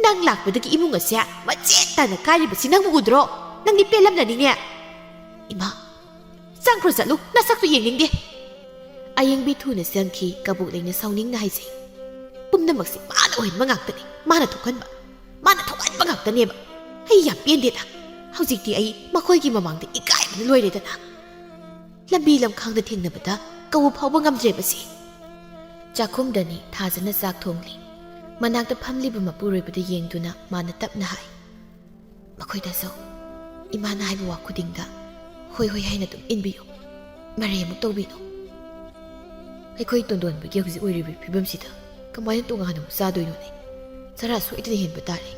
ꯅꯪ ꯂꯥꯛꯄꯗꯒꯤ ꯏꯃꯨꯡ ꯑꯁꯦ ꯃꯆꯦꯠ ꯇꯥꯅ ꯀꯥꯏꯔꯤꯕꯁꯤ ꯅꯪꯕꯨ ꯎꯗ꯭ꯔꯣ ꯅꯪꯗꯤ ꯄꯦꯜꯂꯝꯂꯅꯤꯅꯦ ꯏꯃꯥ ꯆꯪꯈ꯭ꯔꯣ ꯆꯠꯂꯨ ꯅꯁꯛꯇꯨ ꯌꯦꯡꯅꯤꯡꯗꯦ ꯑꯌꯤꯡꯕꯤ ꯊꯨꯅ ꯆꯪꯈꯤ ꯀꯕꯣꯛ ꯂꯩꯅ ꯁꯥꯎꯅꯤꯡꯅ ꯍꯥꯏꯖꯩ ꯄꯨꯝꯅꯃꯛꯁꯤ ꯃꯥꯅ ꯑꯣꯏꯍꯟꯕ ꯉꯥꯛꯇꯅꯤ ꯃꯥꯅ ꯊꯣꯛꯍꯟꯕ ꯃꯥꯅ ꯊꯣꯛꯍꯟꯕ ꯉꯥꯛꯇꯅꯦꯕ ꯑꯩ ꯌꯥꯝ ꯄꯦꯟꯗꯦꯗ ꯍꯧꯖꯤꯛꯇꯤ ꯑꯩ ꯃꯈꯣꯏꯒꯤ ꯃꯃꯥꯡꯗ ꯏꯀꯥꯏꯕꯅ ꯂꯣꯏꯔꯦꯗꯅ ꯂꯝꯕꯤ ꯂꯝꯈꯥꯡꯗ ꯊꯦꯡꯅꯕꯗ ꯀꯧꯕ ꯐꯥꯎꯕ ꯉꯝꯗ꯭ꯔꯦꯕꯁꯤ ꯆꯥꯛꯈꯨꯝꯗꯅꯤ ꯊꯥꯖꯅ ꯆꯥꯛ ꯊꯣꯡꯂꯤ ꯃꯅꯥꯛꯇ ꯐꯝꯂꯤꯕ ꯃꯄꯨꯔꯣꯏꯕꯗ ꯌꯦꯡꯗꯨꯅ ꯃꯥꯅ ꯇꯞꯅ ꯍꯥꯏ ꯃꯈꯣꯏꯗꯁꯨ ꯏꯃꯥꯅ ꯍꯥꯏꯕ ꯋꯥ ꯈꯨꯗꯤꯡꯗ ꯍꯣꯏ ꯍꯣꯏ ꯍꯥꯏꯅ ꯑꯗꯨꯝ ꯏꯟꯕꯤꯌꯨ ꯃꯔꯩ ꯑꯃꯨꯛ ꯇꯧꯕꯤꯅꯨ ꯑꯩꯈꯣꯏ ꯇꯣꯟꯗꯣꯟꯕꯒꯤ ꯍꯧꯖꯤꯛ ꯑꯣꯏꯔꯤꯕ ꯐꯤꯕꯝꯁꯤꯗ ꯀꯃꯥꯏꯅ ꯇꯣꯉꯥꯟꯅ ꯑꯃꯨꯛ ꯆꯥꯗꯣꯏꯅꯣꯅꯦ ꯆꯔꯥ ꯁꯣꯏꯗꯅ ꯍꯦꯟꯕ ꯇꯥꯔꯦ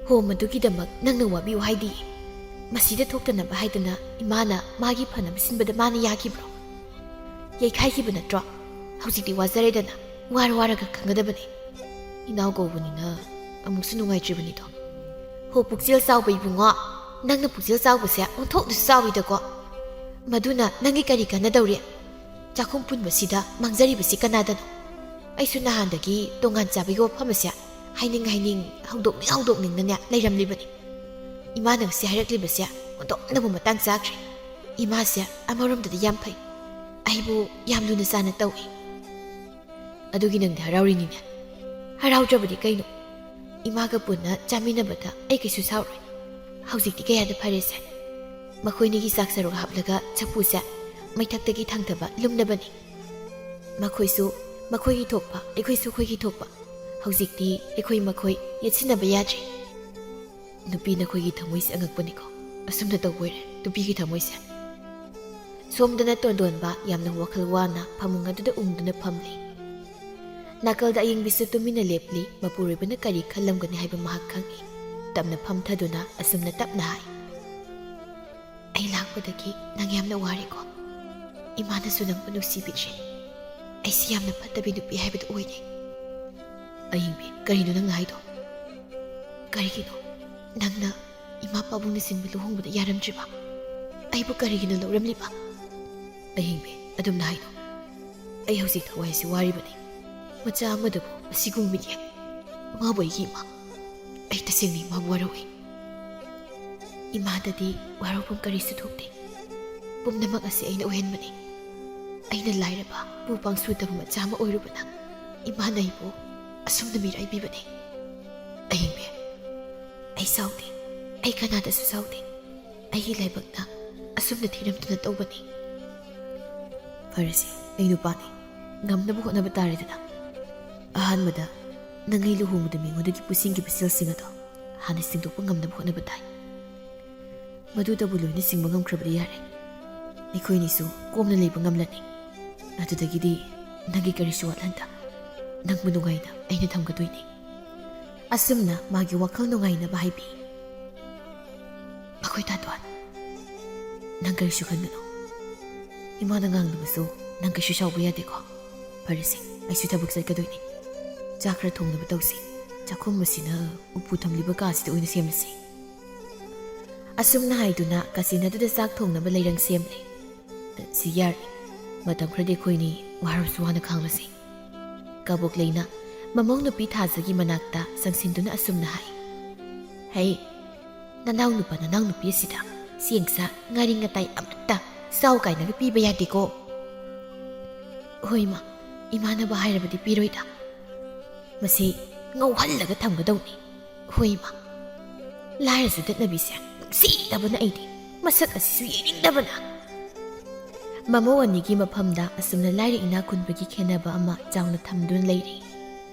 ꯍꯣ ꯃꯗꯨꯒꯤꯗꯃꯛ ꯅꯪꯅ ꯋꯥꯕꯤꯌꯨ ꯍꯥꯏꯗꯤ ꯃꯁꯤꯗ ꯊꯣꯛꯇꯅꯕ ꯍꯥꯏꯗꯅ ꯏꯃꯥꯅ ꯃꯥꯒꯤ ꯐꯅꯕ ꯁꯤꯟꯕꯗ ꯃꯥꯅ ꯌꯥꯈꯤꯕ꯭ꯔꯣ ꯌꯩꯈꯥꯏꯈꯤꯕ ꯅꯠꯇ꯭ꯔꯣ ꯍꯧꯖꯤꯛꯇꯤ ꯋꯥꯖꯔꯦꯗꯅ ꯋꯥꯔꯒ ꯈꯪꯒꯗꯕꯅꯤ ꯏꯅꯥꯎ ꯀꯧꯕꯅꯤꯅ ꯑꯃꯨꯛꯁꯨ ꯅꯨꯡꯉꯥꯏꯇ꯭ꯔꯤꯕꯅꯤꯗꯣ ꯍꯣ ꯄꯨꯛꯆꯦꯜ ꯆꯥꯎꯕ ꯏꯕꯨꯡꯉꯣ ꯅꯪꯅ ꯄꯨꯛꯆꯦꯜ ꯆꯥꯎꯕꯁꯦ ꯑꯣꯟꯊꯣꯛꯅꯁꯨ ꯆꯥꯎꯏꯗꯀꯣ ꯃꯗꯨꯅ ꯅꯪꯒꯤ ꯀꯔꯤ ꯀꯥꯟꯅꯗꯧꯔꯤ ꯆꯥꯛꯈꯨꯝ ꯄꯨꯟꯕꯁꯤꯗ ꯃꯥꯡꯖꯔꯤꯕꯁꯤ ꯀꯅꯥꯗꯅꯣ ꯑꯩꯁꯨ ꯅꯍꯥꯟꯗꯒꯤ ꯇꯣꯉꯥꯟ ꯆꯥꯕꯒꯤ ꯋꯥꯐꯝ ꯑꯁꯦ ꯍꯥꯏꯅꯤꯡ ꯍꯧꯗꯣꯛꯅꯤꯡꯅꯅꯦ ꯂꯩꯔꯝꯂꯤꯕꯅꯤ ꯏꯃꯥꯅ ꯉꯁꯤ ꯍꯥꯏꯔꯛꯂꯤꯕꯁꯦ ꯑꯣꯟꯊꯣꯛꯅꯕꯨ ꯃꯇꯥꯡ ꯆꯥꯈ꯭ꯔꯦ ꯏꯃꯥꯁꯦ ꯑꯃꯔꯣꯝꯗꯗꯤ ꯌꯥꯝ ꯐꯩ ꯑꯩꯕꯨ ꯌꯥꯝ ꯂꯨꯅ ꯆꯥꯅ ꯇꯧꯏ ꯑꯗꯨꯒꯤ ꯅꯪꯗꯤ ꯍꯔꯥꯎꯔꯤꯅꯤꯅꯦ ꯍꯔꯥꯎꯗ꯭ꯔꯕꯗꯤ ꯀꯩꯅꯣ ꯏꯃꯥꯒ ꯄꯨꯟꯅ ꯆꯥꯃꯤꯟꯅꯕꯗ ꯑꯩ ꯀꯩꯁꯨ ꯁꯥꯎꯔꯣꯏ ꯍꯧꯖꯤꯛꯇꯤ ꯀꯌꯥꯗ ꯐꯔꯦꯁꯦ ꯃꯈꯣꯏꯅꯤꯒꯤ ꯆꯥꯛ ꯁꯔꯨꯛ ꯍꯥꯞꯂꯒ ꯆꯐꯨꯁꯦ ꯃꯩꯊꯛꯇꯒꯤ ꯊꯥꯡꯊꯕ ꯂꯨꯝꯅꯕꯅꯤ ꯃꯈꯣꯏꯁꯨ ꯃꯈꯣꯏꯒꯤ ꯊꯣꯛꯄ ꯑꯩꯈꯣꯏꯁꯨ ꯑꯩꯈꯣꯏꯒꯤ ꯊꯣꯛꯄ ꯍꯧꯖꯤꯛꯇꯤ ꯑꯩꯈꯣꯏ ꯌꯦꯠꯁꯤꯟꯅꯕ ꯌꯥꯗ꯭ꯔꯦ ꯅꯨꯄꯤ ꯅꯈꯣꯏꯒꯤ ꯊꯃꯣꯏꯁꯦ ꯑꯉꯛꯄꯅꯤꯀꯣ ꯑꯁꯨꯝꯅ ꯇꯧꯕ ꯑꯣꯏꯔꯦ ꯅꯨꯄꯤꯒꯤ ꯊꯃꯣꯏꯁꯦ ꯁꯣꯝꯗꯅ ꯇꯣꯟꯗꯣꯟꯕ ꯌꯥꯝꯅ ꯋꯥꯈꯜ ꯋꯥꯅ ꯐꯃꯨꯡ ꯑꯗꯨꯗ ꯎꯪꯗꯨꯅ ꯐꯝꯂꯤ ꯅꯥꯀꯜꯗ ꯑꯌꯤꯡꯕꯤꯁꯨ ꯇꯨꯃꯤꯟꯅ ꯂꯦꯞꯂꯤ ꯃꯄꯨꯔꯣꯏꯕꯅ ꯀꯔꯤ ꯈꯜꯂꯝꯒꯅꯤ ꯍꯥꯏꯕ ꯃꯍꯥꯛ ꯈꯪꯏ ꯇꯞꯅ ꯐꯝꯊꯗꯨꯅ ꯑꯁꯨꯝꯅ ꯇꯞꯅ ꯍꯥꯏ ꯑꯩ ꯂꯥꯛꯄꯗꯒꯤ ꯅꯪ ꯌꯥꯝꯅ ꯋꯥꯔꯦꯀꯣ ꯏꯃꯥꯅꯁꯨ ꯅꯪꯕꯨ ꯅꯨꯡꯁꯤꯕꯤꯗ꯭ꯔꯦ ꯑꯩꯁꯤ ꯌꯥꯝꯅ ꯐꯠꯇꯕꯤ ꯅꯨꯄꯤ ꯍꯥꯏꯕꯗꯨ ꯑꯣꯏꯔꯦ ꯑꯌꯤꯡꯕꯤ ꯀꯔꯤꯅꯣ ꯅꯪꯅ ꯍꯥꯏꯗꯣ ꯀꯔꯤꯒꯤꯅꯣ ꯅꯪꯅ ꯏꯃꯥ ꯄꯥꯕꯨꯡꯅ ꯁꯤꯟꯕ ꯂꯨꯍꯣꯡꯕꯗ ꯌꯥꯔꯝꯗ꯭ꯔꯤꯕ ꯑꯩꯕꯨ ꯀꯔꯤꯒꯤꯅꯣ ꯂꯧꯔꯝꯂꯤꯕ ꯑꯌꯤꯡꯕꯤ ꯑꯗꯨꯝꯅ ꯍꯥꯏꯅꯣ ꯑꯩ ꯍꯧꯖꯤꯛ ꯊꯋꯥꯏꯁꯤ ꯋꯥꯔꯤꯕꯅꯤ ꯃꯆꯥ ꯑꯃꯗꯕꯨ ꯑꯁꯤꯒꯨꯝꯕ ꯃꯤꯠꯌꯦꯡ ꯃꯥꯕꯨ ꯑꯩꯒꯤ ꯏꯃꯥ ꯑꯩ ꯇꯁꯦꯡꯅ ꯏꯃꯥꯕꯨ ꯋꯥꯔꯧꯏ ꯏꯃꯥꯗꯗꯤ ꯋꯥꯔꯧꯐꯝ ꯀꯔꯤꯁꯨ ꯊꯣꯛꯇꯦ ꯄꯨꯝꯅꯃꯛ ꯑꯁꯤ ꯑꯩꯅ ꯑꯣꯏꯍꯟꯕꯅꯤ ꯑꯩꯅ ꯂꯥꯏꯔꯕ ꯄꯨ ꯄꯥꯡꯁꯨꯗꯕ ꯃꯆꯥ ꯑꯃ ꯑꯣꯏꯔꯨꯕꯅ ꯏꯃꯥꯅ ꯑꯩꯕꯨ ꯑꯁꯨꯝꯅ ꯃꯤꯔꯥꯏꯕꯤꯕꯅꯤ ꯑꯌꯤꯡꯕꯤ ꯑꯩ ꯁꯥꯎꯗꯦ ꯑꯩ ꯀꯅꯥꯗꯁꯨ ꯁꯥꯎꯗꯦ ꯑꯩꯒꯤ ꯂꯥꯏꯕꯛꯅ ꯑꯁꯨꯝꯅ ꯊꯤꯔꯝꯗꯨꯅ ꯇꯧꯕꯅꯤ ꯐꯔꯁꯦ ꯑꯩ ꯅꯨꯄꯥꯅꯤ ꯉꯝꯅꯕ ꯍꯣꯠꯅꯕ ꯇꯥꯔꯦꯗꯅ ꯑꯍꯥꯟꯕꯗ ꯅꯪꯒꯤ ꯂꯨꯍꯣꯡꯕꯗ ꯃꯤꯉꯣꯟꯗꯒꯤ ꯄꯨꯁꯤꯟꯈꯤꯕ ꯁꯦꯜꯁꯤꯡ ꯑꯗꯣ ꯍꯥꯟꯅ ꯁꯤꯡꯗꯣꯛꯄ ꯉꯝꯅꯕ ꯍꯣꯠꯅꯕ ꯇꯥꯏ ꯃꯗꯨꯗꯕꯨ ꯂꯣꯏꯅ ꯁꯤꯡꯕ ꯉꯝꯈ꯭ꯔꯕꯗꯤ ꯌꯥꯔꯦ ꯑꯩꯈꯣꯏꯅꯤꯁꯨ ꯀꯣꯝꯅ ꯂꯩꯕ ꯉꯝꯂꯅꯤ ꯑꯗꯨꯗꯒꯤꯗꯤ ꯅꯪꯒꯤ ꯀꯔꯤꯁꯨ ꯋꯥꯠꯍꯟꯗ ꯅꯪꯕꯨ ꯅꯨꯡꯉꯥꯏꯅ ꯑꯩꯅ ꯊꯝꯒꯗꯣꯏꯅꯤ ꯑꯁꯨꯝꯅ ꯃꯥꯒꯤ ꯋꯥꯈꯜ ꯅꯨꯡꯉꯥꯏꯅꯕ ꯍꯥꯏꯕꯤ ꯑꯩꯈꯣꯏ ꯇꯥꯇꯣꯟ ꯅꯪ ꯀꯔꯤꯁꯨ ꯈꯟꯒꯅꯨ ꯏꯃꯥꯅ ꯉꯥꯡꯂꯕꯁꯨ ꯅꯪ ꯀꯩꯁꯨ ꯁꯥꯎꯕ ꯌꯥꯗꯦꯀꯣ ꯐꯔꯁꯦ ꯑꯩꯁꯨ ꯊꯕꯛ ꯆꯠꯀꯗꯣꯏꯅꯤ ꯆꯥꯛ ꯈꯔ ꯊꯣꯡꯅꯕ ꯇꯧꯁꯤ ꯆꯥꯛꯈꯨꯝ ꯑꯁꯤꯅ ꯎꯄꯨ ꯊꯝꯂꯤꯕ ꯀꯥꯁꯤꯗ ꯑꯣꯏꯅ ꯁꯦꯝꯂꯁꯤ ꯑꯁꯨꯝꯅ ꯍꯥꯏꯗꯨꯅ ꯀꯥꯆꯤꯟ ꯑꯗꯨꯗ ꯆꯥꯛ ꯊꯣꯡꯅꯕ ꯂꯩꯔꯪ ꯁꯦꯝꯂꯤ ꯁꯤ ꯌꯥꯔꯦ ꯃꯇꯝ ꯈꯔꯗꯤ ꯑꯩꯈꯣꯏꯅꯤ ꯋꯥꯔꯁꯨ ꯋꯥꯅ ꯈꯥꯡꯂꯁꯤ ꯀꯕꯣꯛ ꯂꯩꯅ ꯃꯃꯧ ꯅꯨꯄꯤ ꯊꯥꯖꯒꯤ ꯃꯅꯥꯛꯇ ꯆꯪꯁꯤꯟꯗꯨꯅ ꯑꯁꯨꯝꯅ ꯍꯥꯏ ꯍꯩ ꯅꯅꯥꯎ ꯅꯨꯄꯤ ꯑꯁꯤꯗ ꯆꯦꯡꯁꯥ ꯉꯥꯔꯤ ꯉꯇꯥꯏ ꯑꯃꯠꯇ ꯆꯥꯎ ꯀꯥꯏꯅꯒ ꯄꯤꯕ ꯌꯥꯗꯦꯀꯣ ꯍꯣꯏ ꯏꯃꯥꯅꯕ ꯍꯥꯏꯔꯕꯗꯤ ꯄꯤꯔꯣꯏꯗ ꯃꯁꯤ ꯉꯧꯍꯜꯂꯒ ꯊꯝꯒꯗꯧꯅꯤ ꯍꯣꯏ ꯂꯥꯏꯔꯁꯨ ꯗꯠꯅꯕꯤꯁꯦ ꯅꯨꯡꯁꯤꯗꯕꯅ ꯑꯩꯗꯤ ꯃꯁꯛ ꯑꯁꯤꯁꯨ ꯌꯦꯡꯅꯤꯡꯗꯕꯅ ꯃꯃꯧ ꯑꯅꯤꯒꯤ ꯃꯐꯝꯗ ꯑꯁꯨꯝꯅ ꯂꯥꯏꯔ ꯏꯅꯥꯛ ꯈꯨꯟꯕꯒꯤ ꯈꯦꯟꯅꯕ ꯑꯃ ꯆꯥꯎꯅ ꯊꯝꯗꯨꯅ ꯂꯩꯔꯤ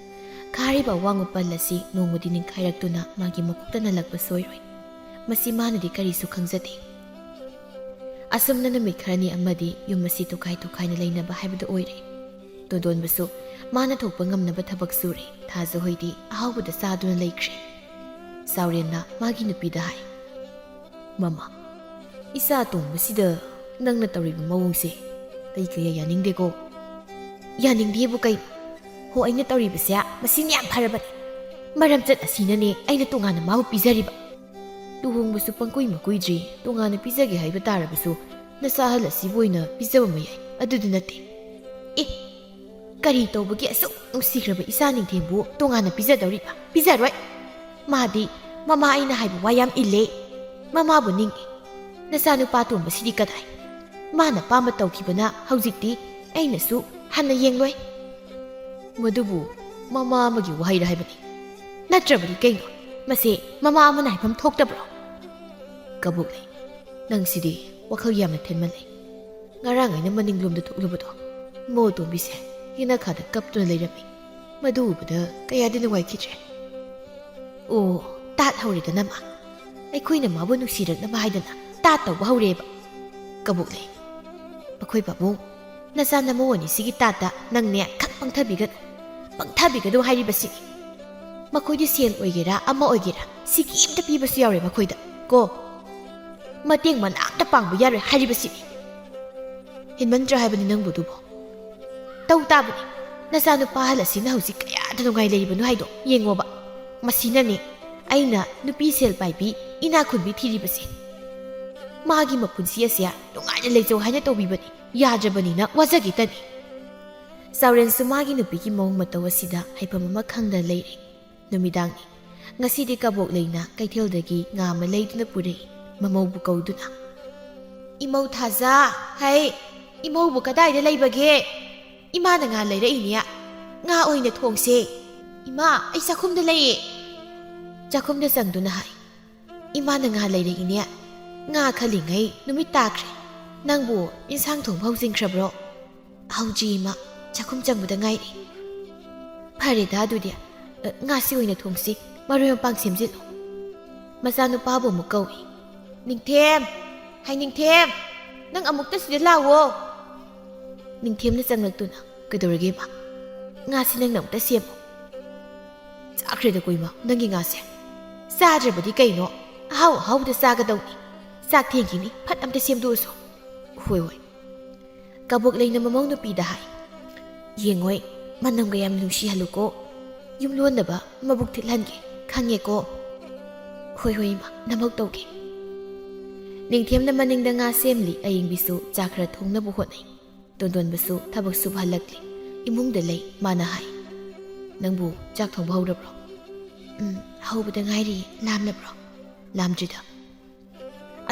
ꯈꯥꯔꯤꯕ ꯑꯋꯥꯡꯕ ꯄꯜ ꯑꯁꯤ ꯅꯣꯡꯃꯗꯤ ꯅꯤꯡꯈꯥꯏꯔꯛꯇꯨꯅ ꯃꯥꯒꯤ ꯃꯀꯣꯛꯇ ꯅꯜꯂꯛꯄ ꯁꯣꯏꯔꯣꯏ ꯃꯁꯤ ꯃꯥꯅꯗꯤ ꯀꯔꯤꯁꯨ ꯈꯪꯖꯗꯦ ꯑꯁꯨꯝꯅ ꯅꯨꯃꯤꯠ ꯈꯔꯅꯤ ꯑꯃꯗꯤ ꯌꯨꯝ ꯑꯁꯤ ꯇꯣꯈꯥꯏꯅ ꯂꯩꯅꯕ ꯍꯥꯏꯕꯗꯨ ꯑꯣꯏꯔꯦ ꯇꯣꯟꯗꯣꯟꯕꯁꯨ ꯃꯥꯅ ꯊꯣꯛꯄ ꯉꯝꯅꯕ ꯊꯕꯛ ꯁꯨꯔꯦ ꯊꯥꯖꯍꯣꯏꯗꯤ ꯑꯍꯥꯎꯕꯗ ꯆꯥꯗꯨꯅ ꯂꯩꯈ꯭ꯔꯦ ꯆꯥꯎꯔꯦꯟꯅ ꯃꯥꯒꯤ ꯅꯨꯄꯤꯗ ꯍꯥꯏ ꯃꯃꯥ ꯏꯆꯥ ꯑꯇꯣꯡꯕꯁꯤꯗ ꯅꯪꯅ ꯇꯧꯔꯤꯕ ꯃꯑꯣꯡꯁꯦ ꯑꯩ ꯀꯌꯥ ꯌꯥꯅꯤꯡꯗꯦꯀꯣ ꯌꯥꯅꯤꯡꯗꯦꯕꯨ ꯀꯩꯅꯣ ꯍꯣ ꯑꯩꯅ ꯇꯧꯔꯤꯕꯁꯦ ꯃꯁꯤꯅ ꯌꯥꯝ ꯐꯔꯕꯅꯤ ꯃꯔꯝꯆꯠ ꯑꯁꯤꯅꯅꯦ ꯑꯩꯅ ꯇꯣꯉꯥꯟꯅ ꯃꯥꯕꯨ ꯄꯤꯖꯔꯤꯕ ꯂꯨꯍꯣꯡꯕꯁꯨ ꯄꯪꯀꯨꯏ ꯃꯀꯨꯏꯗ꯭ꯔꯤ ꯇꯣꯉꯥꯟꯅ ꯄꯤꯖꯒꯦ ꯍꯥꯏꯕ ꯇꯥꯔꯕꯁꯨ ꯅꯆꯥ ꯑꯍꯜ ꯑꯁꯤꯕꯨ ꯑꯣꯏꯅ ꯄꯤꯖꯕ ꯃ ꯌꯥꯏ ꯑꯗꯨꯗꯤ ꯅꯠꯇꯦ ꯑꯦ ꯀꯔꯤ ꯇꯧꯕꯒꯤ ꯑꯁꯨꯛ ꯅꯨꯡꯁꯤꯈ꯭ꯔꯕ ꯏꯆꯥ ꯅꯤꯡꯊꯦꯝꯕꯨ ꯇꯣꯉꯥꯟꯅ ꯄꯤꯖꯗꯧꯔꯤꯕ ꯄꯤꯖꯔꯣꯏ ꯃꯥꯗꯤ ꯃꯃꯥ ꯑꯩꯅ ꯍꯥꯏꯕ ꯋꯥ ꯌꯥꯝ ꯏꯜꯂꯦ ꯃꯃꯥꯕꯨ ꯅꯤꯡꯏ ꯅꯆꯥꯅꯨꯄꯥ ꯇꯣꯝꯕꯁꯤꯗꯤ ꯀꯗꯥꯏ ꯃꯥꯅ ꯄꯥꯝꯕ ꯇꯧꯈꯤꯕꯅ ꯍꯧꯖꯤꯛꯇꯤ ꯑꯩꯅꯁꯨ ꯍꯟꯅ ꯌꯦꯡꯂꯣꯏ ꯃꯗꯨꯕꯨ ꯃꯃꯥ ꯑꯃꯒꯤ ꯋꯥꯍꯩꯔ ꯍꯥꯏꯕꯅꯤ ꯅꯠꯇ꯭ꯔꯕꯗꯤ ꯀꯩꯅꯣ ꯃꯁꯤ ꯃꯃꯥ ꯑꯃꯅ ꯍꯥꯏꯐꯝ ꯊꯣꯛꯇꯕ꯭ꯔꯣ ꯀꯕꯣꯛꯂꯩ ꯅꯪꯁꯤꯗꯤ ꯋꯥꯈꯜ ꯌꯥꯝꯅ ꯊꯤꯟꯃꯜꯂꯦ ꯉꯔꯥꯡ ꯑꯩꯅ ꯃꯅꯤꯡꯂꯣꯝꯗ ꯊꯣꯛꯂꯨꯕꯗꯣ ꯃꯣꯇꯣꯝꯕꯤꯁꯦ ꯌꯦꯅꯈꯥꯗ ꯀꯞꯇꯨꯅ ꯂꯩꯔꯝꯃꯤ ꯃꯗꯨ ꯎꯕꯗ ꯀꯌꯥꯗꯤ ꯅꯨꯡꯉꯥꯏꯈꯤꯗ꯭ꯔꯦ ꯑꯣ ꯇꯥꯠ ꯍꯧꯔꯦꯗꯅ ꯃꯥ ꯑꯩꯈꯣꯏꯅ ꯃꯥꯕꯨ ꯅꯨꯡꯁꯤꯔꯛꯅꯕ ꯍꯥꯏꯗꯅ ꯇꯥꯠ ꯇꯧꯕ ꯍꯧꯔꯦꯕ ꯀꯕꯣꯛꯂꯩ ꯃꯈꯣꯏ ꯄꯥꯕꯨꯡ ꯅꯆꯥ ꯅꯃꯧ ꯑꯅꯤꯁꯤꯒꯤ ꯇꯥꯠꯇ ꯅꯪꯅꯦ ꯈꯛ ꯄꯪꯊꯕꯤꯒꯅꯨ ꯍꯥꯏꯔꯤꯕꯁꯤꯅꯤ ꯃꯈꯣꯏꯗꯤ ꯁꯦꯜ ꯑꯣꯏꯒꯦꯔꯥ ꯑꯃ ꯑꯣꯏꯒꯦꯔꯥ ꯁꯤꯒꯤ ꯑꯝꯇ ꯄꯤꯕꯁꯨ ꯌꯥꯎꯔꯦ ꯃꯈꯣꯏꯗ ꯀꯣ ꯃꯇꯦꯡ ꯃꯅꯥꯝꯇ ꯄꯥꯡꯕ ꯌꯥꯔꯣꯏ ꯍꯥꯏꯔꯤꯕꯁꯤꯅꯤ ꯍꯦꯟꯃꯟꯗ꯭ꯔꯥ ꯍꯥꯏꯕꯅꯤ ꯅꯪꯕꯨꯗꯨꯕꯣ ꯇꯧ ꯇꯥꯕꯅꯤ ꯅꯆꯥꯅꯨꯄꯥ ꯑꯍꯜ ꯑꯁꯤꯅ ꯍꯧꯖꯤꯛ ꯀꯌꯥꯗ ꯅꯨꯡꯉꯥꯏ ꯂꯩꯔꯤꯕꯅꯣ ꯍꯥꯏꯗꯣ ꯌꯦꯡꯉꯣꯕ ꯃꯁꯤꯅꯅꯦ ꯑꯩꯅ ꯅꯨꯄꯤ ꯁꯦꯜ ꯄꯥꯏꯕꯤ ꯏꯅꯥꯈꯨꯟꯕꯤ ꯊꯤꯔꯤꯕꯁꯦ ꯃꯥꯒꯤ ꯃꯄꯨꯟꯁꯤ ꯑꯁꯤ ꯅꯨꯡꯉꯥꯏꯅ ꯂꯩꯖꯧ ꯍꯥꯏꯅ ꯇꯧꯕꯤꯕꯅꯤ ꯌꯥꯗ꯭ꯔꯕꯅꯤꯅ ꯋꯥꯖꯒꯤꯇꯅꯤ ꯆꯥꯎꯔꯦꯟꯁꯨ ꯃꯥꯒꯤ ꯅꯨꯄꯤꯒꯤ ꯃꯑꯣꯡ ꯃꯇꯧ ꯑꯁꯤꯗ ꯍꯩꯐꯝ ꯑꯃ ꯈꯪꯗ ꯂꯩꯔꯦ ꯅꯨꯃꯤꯗꯥꯡꯅꯤ ꯉꯁꯤꯗꯤ ꯀꯕꯣꯛꯂꯩꯅ ꯀꯩꯊꯦꯜꯗꯒꯤ ꯉꯥ ꯑꯃ ꯂꯩꯗꯨꯅ ꯄꯨꯔꯛꯏ ꯃꯃꯧꯕꯨ ꯀꯧꯗꯨꯅ ꯏꯃꯧ ꯊꯥꯖ ꯍꯩ ꯏꯃꯧꯕꯨ ꯀꯗꯥꯏꯗ ꯂꯩꯕꯒꯦ ꯏꯃꯥꯅ ꯉꯥ ꯂꯩꯔꯛꯏꯅꯦ ꯉꯥ ꯑꯣꯏꯅ ꯊꯣꯡꯁꯦ ꯏꯃꯥ ꯑꯩ ꯆꯥꯛꯈꯨꯝꯗ ꯂꯩꯌꯦ ꯆꯥꯛꯈꯨꯝꯗ ꯆꯪꯗꯨꯅ ꯍꯥꯏ ꯏꯃꯥꯅ ꯉꯥ ꯂꯩꯔꯛꯏꯅꯦ ꯉꯥ ꯈꯜꯂꯤꯉꯩ ꯅꯨꯃꯤꯠ ꯇꯥꯈ꯭ꯔꯦ ꯅꯪꯕꯨ ꯏꯟꯁꯥꯡ ꯊꯣꯡꯕ ꯍꯧꯖꯤꯟꯈ꯭ꯔꯕ꯭ꯔꯣ ꯍꯧꯖꯤ ꯏꯃꯥ ꯆꯥꯛꯈꯨꯝ ꯆꯪꯕꯗ ꯉꯥꯏꯔꯤ ꯐꯔꯦꯗ ꯑꯗꯨꯗꯤ ꯉꯥꯁꯤ ꯑꯣꯏꯅ ꯊꯣꯡꯁꯤ ꯃꯔꯣꯏ ꯃꯄꯥꯡ ꯁꯦꯝꯖꯤꯜꯂꯨ ꯃꯆꯥꯅꯨꯄꯥꯕꯨ ꯑꯃꯨꯛ ꯀꯧꯏ ꯅꯤꯡꯊꯦꯝ ꯍꯥꯏ ꯅꯤꯡꯊꯦꯝ ꯅꯪ ꯑꯃꯨꯛꯇ ꯁꯤꯗ ꯂꯥꯛꯋꯣ ꯅꯤꯡꯊꯦꯝꯅ ꯆꯪꯂꯛꯇꯨꯅ ꯀꯩꯗꯧꯔꯒꯦ ꯏꯃꯥ ꯉꯥꯁꯤ ꯅꯪꯅ ꯑꯃꯨꯛꯇ ꯁꯦꯝꯃꯨ ꯆꯥꯈ꯭ꯔꯦꯗ ꯀꯣꯏꯃ ꯅꯪꯒꯤ ꯉꯥꯁꯦ ꯆꯥꯗ꯭ꯔꯕꯗꯤ ꯀꯩꯅꯣ ꯑꯍꯥꯎ ꯑꯍꯥꯎꯕꯗ ꯆꯥꯒꯗꯧꯅꯤ ꯆꯥꯛ ꯊꯦꯡꯈꯤꯅꯤ ꯐꯠ ꯑꯝꯇ ꯁꯦꯝꯗꯣꯛꯑꯁꯨ ꯍꯣꯏ ꯍꯣꯏ ꯀꯕꯣꯛꯂꯩꯅ ꯃꯃꯧ ꯅꯨꯄꯤꯗ ꯍꯥꯏ ꯌꯦꯡꯉꯣꯏ ꯃꯅꯝꯒ ꯌꯥꯝ ꯅꯨꯡꯁꯤꯍꯜꯂꯨꯀꯣ ꯌꯨꯝꯂꯣꯟꯅꯕ ꯃꯕꯨꯛ ꯊꯤꯠꯍꯟꯒꯦ ꯈꯪꯉꯦꯀꯣ ꯍꯣꯏ ꯍꯣꯏ ꯏꯃꯥ ꯅꯃꯧ ꯇꯧꯒꯦ ꯅꯤꯡꯊꯦꯝꯅ ꯃꯅꯤꯡꯗ ꯉꯥ ꯁꯦꯝꯂꯤ ꯑꯌꯤꯡꯕꯤꯁꯨ ꯆꯥꯛ ꯈꯔ ꯊꯣꯡꯅꯕ ꯍꯣꯠꯅꯩ ꯇꯣꯟꯗꯣꯟꯕꯁꯨ ꯊꯕꯛ ꯁꯨꯕ ꯍꯜꯂꯛꯂꯤ ꯏꯃꯨꯡꯗ ꯂꯩ ꯃꯥꯅ ꯍꯥꯏ ꯅꯪꯕꯨ ꯆꯥꯛ ꯊꯣꯡꯕ ꯍꯧꯔꯕ꯭ꯔꯣ ꯍꯧꯕꯗ ꯉꯥꯏꯔꯤ ꯂꯥꯝꯂꯕ꯭ꯔꯣ ꯂꯥꯝꯗ꯭ꯔꯤꯗ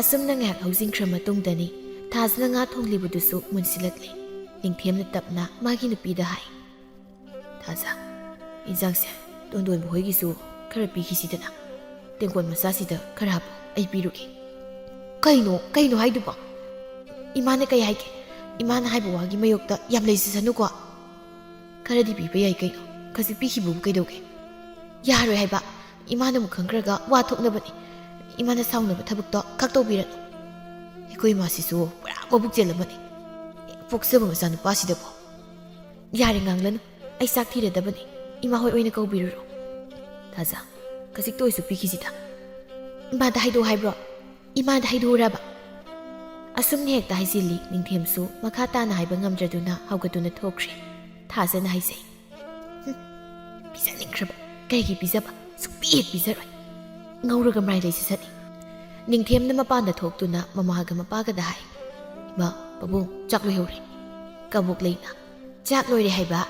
ꯑꯁꯨꯝꯅ ꯉꯥꯏꯍꯥꯛ ꯍꯧꯖꯤꯟꯈ꯭ꯔ ꯃꯇꯨꯡꯗꯅꯤ ꯊꯥꯖꯅ ꯉꯥ ꯊꯣꯡꯂꯤꯕꯗꯨꯁꯨ ꯃꯨꯟꯁꯤꯜꯂꯛꯂꯤ ꯅꯤꯡꯊꯦꯝꯅ ꯇꯞꯅ ꯃꯥꯒꯤ ꯅꯨꯄꯤꯗ ꯍꯥꯏ ꯊꯥꯖ ꯏꯟꯖꯥꯡꯁꯦ ꯇꯣꯟꯗꯣꯟꯕ ꯍꯣꯏꯒꯤꯁꯨ ꯈꯔ ꯄꯤꯈꯤꯁꯤꯗꯅ ꯇꯦꯡꯀꯣꯠ ꯃꯆꯥꯁꯤꯗ ꯈꯔ ꯍꯥꯞꯄꯨ ꯑꯩ ꯄꯤꯔꯨꯒꯦ ꯀꯩꯅꯣ ꯍꯥꯏꯗꯨꯕꯣ ꯏꯃꯥꯅ ꯀꯩ ꯍꯥꯏꯒꯦ ꯏꯃꯥꯅ ꯍꯥꯏꯕ ꯋꯥꯒꯤ ꯃꯌꯣꯛꯇ ꯌꯥꯝ ꯂꯩꯖꯁꯅꯨꯀꯣ ꯈꯔꯗꯤ ꯄꯤꯕ ꯌꯥꯏ ꯀꯩꯅꯣ ꯈꯖꯤꯛ ꯄꯤꯈꯤꯕꯕꯨ ꯀꯩꯗꯧꯒꯦ ꯌꯥꯔꯣꯏ ꯍꯥꯏꯕ ꯏꯃꯥꯅ ꯑꯃꯨꯛ ꯈꯪꯈ꯭ꯔꯒ ꯋꯥ ꯊꯣꯛꯅꯕꯅꯤ ꯏꯃꯥꯅ ꯁꯥꯎꯅꯕ ꯊꯕꯛꯇꯣ ꯈꯛ ꯇꯧꯕꯤꯔꯅꯨ ꯑꯩꯈꯣꯏ ꯏꯃꯥꯁꯤꯁꯨ ꯄꯨꯔꯥ ꯃꯕꯨꯛ ꯆꯦꯜꯂꯝꯃꯅꯤ ꯄꯣꯛꯆꯕ ꯃꯆꯥꯅꯨꯄꯥꯁꯤꯗꯕꯣ ꯌꯥꯔꯦ ꯉꯥꯡꯂꯅꯨ ꯑꯩ ꯆꯥꯛ ꯊꯤꯔꯗꯕꯅꯤ ꯏꯃꯥ ꯍꯣꯏ ꯑꯣꯏꯅ ꯀꯧꯕꯤꯔꯨꯔꯣ ꯊꯥꯖ ꯈꯖꯤꯛꯇ ꯑꯣꯏꯁꯨ ꯄꯤꯈꯤꯁꯤꯗ ꯏꯃꯥꯗ ꯍꯥꯏꯗꯣꯛꯑꯣ ꯍꯥꯏꯕ꯭ꯔꯣ ꯏꯃꯥꯗ ꯍꯥꯏꯗꯣꯛꯎꯔꯕ ꯑꯁꯨꯝꯅ ꯍꯦꯛꯇ ꯍꯥꯏꯖꯤꯜꯂꯤ ꯅꯤꯡꯊꯦꯝꯁꯨ ꯃꯈꯥ ꯇꯥꯅ ꯍꯥꯏꯕ ꯉꯝꯗ꯭ꯔꯗꯨꯅ ꯍꯧꯒꯠꯇꯨꯅ ꯊꯣꯛꯈ꯭ꯔꯦ ꯊꯥꯖꯅ ꯍꯥꯏꯖꯩ ꯄꯤꯖꯅꯤꯡꯈ꯭ꯔꯕ ꯀꯩꯒꯤ ꯄꯤꯖꯕ ꯁꯨꯛꯄꯤ ꯍꯦꯛ ꯄꯤꯖꯔꯣꯏ ꯉꯧꯔꯒ ꯃꯔꯥꯏ ꯂꯩꯖꯁꯅꯤ ꯅꯤꯡꯊꯦꯝꯅ ꯃꯄꯥꯟꯗ ꯊꯣꯛꯇꯨꯅ ꯃꯃꯥꯒ ꯃꯄꯥꯒꯗ ꯍꯥꯏ ꯏꯃꯥ ꯄꯥꯕꯨꯡ ꯆꯥꯛ ꯂꯣꯏꯍꯧꯔꯦ ꯀꯕꯣꯛꯂꯩꯅ ꯆꯥꯛ ꯂꯣꯏꯔꯦ ꯍꯥꯏꯕ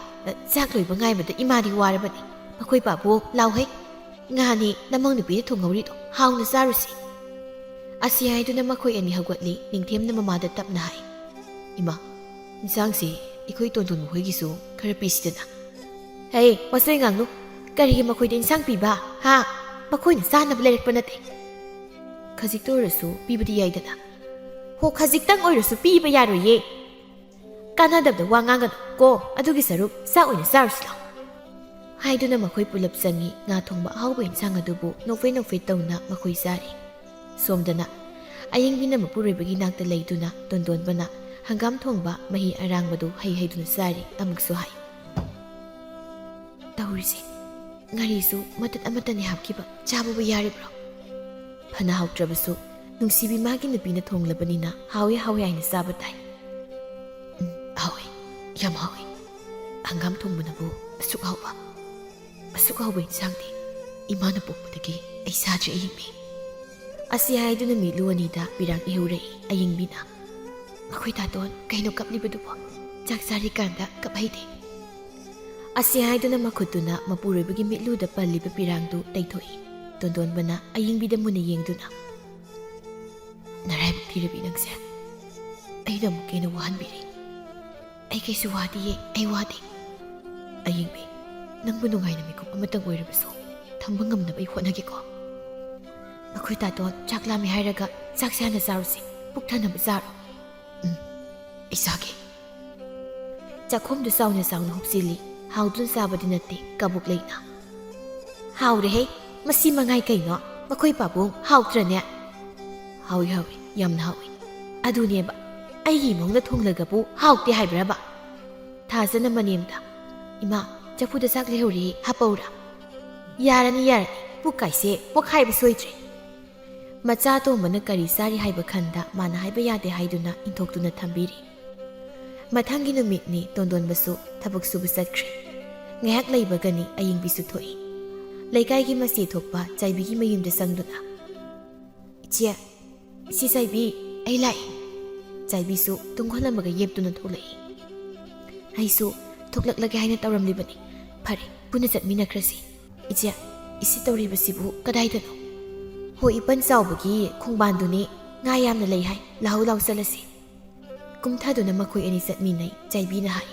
ꯆꯥꯛ ꯂꯣꯏꯕ ꯉꯥꯏꯕꯗ ꯏꯃꯥꯗꯤ ꯋꯥꯔꯕꯅꯤ ꯃꯈꯣꯏ ꯄꯥꯕꯨꯡ ꯂꯥꯎꯍꯩ ꯉꯥꯅꯤ ꯅꯃꯧ ꯅꯨꯄꯤꯅ ꯊꯣꯡꯍꯧꯔꯤꯗꯣ ꯍꯥꯎꯅ ꯆꯥꯔꯨꯁꯤ ꯑꯁꯤ ꯍꯥꯏꯗꯨꯅ ꯃꯈꯣꯏ ꯑꯅꯤ ꯍꯧꯒꯠꯂꯤ ꯅꯤꯡꯊꯦꯝꯅ ꯃꯃꯥꯗ ꯇꯞꯅ ꯍꯥꯏ ꯏꯃꯥ ꯏꯟꯁꯥꯡꯁꯤ ꯑꯩꯈꯣꯏ ꯇꯣꯟꯗꯣꯟ ꯃꯈꯣꯏꯒꯤꯁꯨ ꯈꯔ ꯄꯤꯁꯤꯗꯅ ꯍꯩ ꯋꯥꯆꯣꯏ ꯉꯥꯡꯅꯨ ꯀꯔꯤꯒꯤ ꯃꯈꯣꯏꯗ ꯏꯟꯁꯥꯡ ꯄꯤꯕ ꯍꯥ ꯃꯈꯣꯏꯅ ꯆꯥꯅꯕ ꯂꯩꯔꯛꯄ ꯅꯠꯇꯦ ꯈꯖꯤꯛꯇ ꯑꯣꯏꯔꯁꯨ ꯄꯤꯕꯗꯤ ꯌꯥꯏꯗꯅ ꯍꯣ ꯈꯖꯤꯛꯇꯪ ꯑꯣꯏꯔꯁꯨ ꯄꯤꯕ ꯌꯥꯔꯣꯏꯌꯦ ꯀꯥꯟꯅꯗꯕꯗ ꯋꯥ ꯉꯥꯡꯒꯅꯨ ꯀꯣ ꯑꯗꯨꯒꯤ ꯁꯔꯨꯛ ꯆꯥꯛ ꯑꯣꯏꯅ ꯆꯥꯔꯨꯁꯤ ꯂꯥꯎ ꯍꯥꯏꯗꯨꯅ ꯃꯈꯣꯏ ꯄꯨꯂꯞ ꯆꯪꯉꯤ ꯉꯥ ꯊꯣꯡꯕ ꯑꯍꯥꯎꯕ ꯏꯟꯁꯥꯡ ꯑꯗꯨꯕꯨ ꯅꯣꯛꯐꯦ ꯇꯧꯅ ꯃꯈꯣꯏ ꯆꯥꯔꯤ ꯁꯣꯝꯗꯅ ꯑꯌꯤꯡꯕꯤꯅ ꯃꯄꯨꯔꯣꯏꯕꯒꯤ ꯅꯥꯛꯇ ꯂꯩꯗꯨꯅ ꯇꯣꯟꯗꯣꯟꯕꯅ ꯍꯪꯒꯥꯝ ꯊꯣꯡꯕ ꯃꯍꯤ ꯑꯔꯥꯡꯕꯗꯨ ꯍꯩꯗꯨꯅ ꯆꯥꯔꯤ ꯑꯃꯨꯛꯁꯨ ꯍꯥꯏ ꯇꯧꯔꯤꯁꯦ ꯉꯥꯔꯤꯁꯨ ꯃꯇꯠ ꯑꯃꯠꯇꯅꯤ ꯍꯥꯞꯈꯤꯕ ꯆꯥꯕꯕꯨ ꯌꯥꯔꯤꯕ꯭ꯔꯣ ꯐꯅ ꯍꯥꯎꯇ꯭ꯔꯕꯁꯨ ꯅꯨꯡꯁꯤꯕꯤ ꯃꯥꯒꯤ ꯅꯨꯄꯤꯅ ꯊꯣꯡꯂꯕꯅꯤꯅ ꯍꯥꯎꯋꯦ ꯍꯥꯏꯅ ꯆꯥꯕ ꯇꯥꯏ ꯌꯥꯝ ꯍꯥꯎꯏ ꯍꯪꯒꯥꯝ ꯊꯣꯡꯕꯅꯕꯨ ꯑꯁꯨꯛ ꯍꯥꯎꯕ ꯏꯟꯁꯥꯡꯗꯤ ꯏꯃꯥꯅ ꯄꯣꯛꯄꯗꯒꯤ ꯑꯩ ꯆꯥꯗ꯭ꯔꯤ ꯑꯌꯤꯡꯕꯤ ꯑꯁꯤ ꯍꯥꯏꯗꯨꯅ ꯃꯤꯠꯂꯨ ꯑꯅꯤꯗ ꯄꯤꯔꯥꯡ ꯏꯍꯨꯔꯛꯏ ꯑꯌꯤꯡꯕꯤꯅ ꯃꯈꯣꯏ ꯇꯥꯇꯣꯟ ꯀꯩꯅꯣ ꯀꯞꯂꯤꯕꯗꯨꯕꯣ ꯆꯥꯛ ꯆꯥꯔꯤꯀꯥꯟꯗ ꯀꯞꯍꯩꯗꯦ ꯑꯁꯤ ꯍꯥꯏꯗꯨꯅ ꯃꯈꯨꯠꯇꯨꯅ ꯃꯄꯨꯔꯣꯏꯕꯒꯤ ꯃꯤꯠꯂꯨꯗ ꯄꯜꯂꯤꯕ ꯄꯤꯔꯥꯡꯗꯨ ꯇꯩꯊꯣꯛꯏ ꯇꯣꯟꯗꯣꯟꯕꯅ ꯑꯌꯤꯡꯕꯤꯗ ꯃꯨꯟꯅ ꯌꯦꯡꯗꯨꯅ ꯅꯔꯥꯏꯕꯛ ꯊꯤꯔꯕꯤ ꯅꯪꯁꯦ ꯑꯩꯅ ꯑꯃꯨꯛ ꯍꯦꯟꯅ ꯋꯥꯍꯟꯕꯤꯔꯤ ꯑꯩ ꯀꯩꯁꯨ ꯋꯥꯗꯤꯌꯦ ꯑꯩ ꯋꯥꯗꯦ ꯑꯌꯤꯡꯕꯤ ꯅꯪꯕꯨ ꯅꯨꯡꯉꯥꯏꯅ ꯃꯤꯀꯨꯞ ꯑꯃꯇꯪ ꯑꯣꯏꯔꯕꯁꯨ ꯊꯝꯕ ꯉꯝꯅꯕ ꯑꯩ ꯍꯣꯠꯅꯒꯦꯀꯣ ꯃꯈꯣꯏ ꯇꯥꯇꯣꯟ ꯆꯥꯛ ꯂꯥꯝꯃꯤ ꯍꯥꯏꯔꯒ ꯆꯥꯛ ꯁꯥꯅ ꯆꯥꯔꯨꯁꯤ ꯄꯨꯛ ꯊꯟꯅꯕ ꯆꯥꯔꯣ ꯑꯩ ꯆꯥꯒꯦ ꯆꯥꯛꯈꯣꯝꯗꯨ ꯆꯥꯎꯅ ꯍꯨꯞꯆꯤꯜꯂꯤ ꯍꯥꯎꯗꯨꯅ ꯆꯥꯕꯗꯤ ꯅꯠꯇꯦ ꯀꯕꯨꯛ ꯂꯩꯅ ꯍꯥꯎꯔꯦꯍꯦ ꯃꯁꯤ ꯃꯉꯥꯏ ꯀꯩꯅꯣ ꯃꯈꯣꯏ ꯄꯥꯕꯨꯡ ꯍꯥꯎꯇ꯭ꯔꯅꯦ ꯍꯥꯎꯏ ꯌꯥꯝꯅ ꯍꯥꯎꯏ ꯑꯗꯨꯅꯦꯕ ꯑꯩꯒꯤ ꯏꯃꯧꯅ ꯊꯣꯡꯂꯒꯕꯨ ꯍꯥꯎꯇꯦ ꯍꯥꯏꯕ꯭ꯔꯕ ꯊꯥꯖꯅ ꯃꯅꯦꯝꯗ ꯏꯃꯥ ꯆꯐꯨꯗ ꯆꯥꯛ ꯂꯩꯍꯧꯔꯤ ꯍꯥꯞꯄꯧꯔꯥ ꯌꯥꯔꯅꯤ ꯄꯨꯛꯀꯥꯏꯁꯦ ꯄꯣꯛꯈꯥꯏꯕ ꯁꯣꯏꯗ꯭ꯔꯦ ꯃꯆꯥ ꯇꯣꯝꯕꯅ ꯀꯔꯤ ꯆꯥꯔꯤ ꯍꯥꯏꯕ ꯈꯟꯗ ꯃꯥꯅ ꯍꯥꯏꯕ ꯌꯥꯗꯦ ꯍꯥꯏꯗꯨꯅ ꯏꯟꯊꯣꯛꯇꯨꯅ ꯊꯝꯕꯤꯔꯤ ꯃꯊꯪꯒꯤ ꯅꯨꯃꯤꯠꯅꯤ ꯇꯣꯟꯗꯣꯟꯕꯁꯨ ꯊꯕꯛ ꯁꯨꯕ ꯆꯠꯈ꯭ꯔꯦ ꯉꯥꯏꯍꯥꯛ ꯂꯩꯕꯒꯅꯤ ꯑꯌꯤꯡꯕꯤꯁꯨ ꯊꯣꯛꯏ ꯂꯩꯀꯥꯏꯒꯤ ꯃꯆꯦ ꯊꯣꯛꯄ ꯆꯥꯏꯕꯤꯒꯤ ꯃꯌꯨꯝꯗ ꯆꯪꯗꯨꯅ ꯏꯆꯦ ꯆꯥꯏꯕꯤ ꯑꯩ ꯂꯥꯛꯏ ꯆꯥꯏꯕꯤꯁꯨ ꯇꯨꯡꯈꯣꯜꯂꯝꯃꯒ ꯌꯦꯞꯇꯨꯅ ꯊꯣꯛꯂꯛꯏ ꯑꯩꯁꯨ ꯊꯣꯛꯂꯛꯂꯒꯦ ꯍꯥꯏꯅ ꯇꯧꯔꯝꯂꯤꯕꯅꯤ ꯐꯔꯦ ꯄꯨꯟꯅ ꯆꯠꯃꯤꯟꯅꯈ꯭ꯔꯁꯤ ꯏꯆꯦ ꯇꯧꯔꯤꯕꯁꯤꯕꯨ ꯀꯗꯥꯏꯗꯅꯣ ꯍꯣꯏ ꯏꯄꯟ ꯆꯥꯎꯕꯒꯤ ꯈꯣꯡꯕꯥꯟꯗꯨꯅꯤ ꯉꯥ ꯌꯥꯝꯅ ꯂꯩ ꯍꯥꯏ ꯂꯥꯎ ꯆꯠꯂꯁꯤ ꯀꯨꯝꯊꯗꯨꯅ ꯃꯈꯣꯏ ꯑꯅꯤ ꯆꯠꯃꯤꯟꯅꯩ ꯆꯥꯏꯕꯤꯅ ꯍꯥꯏ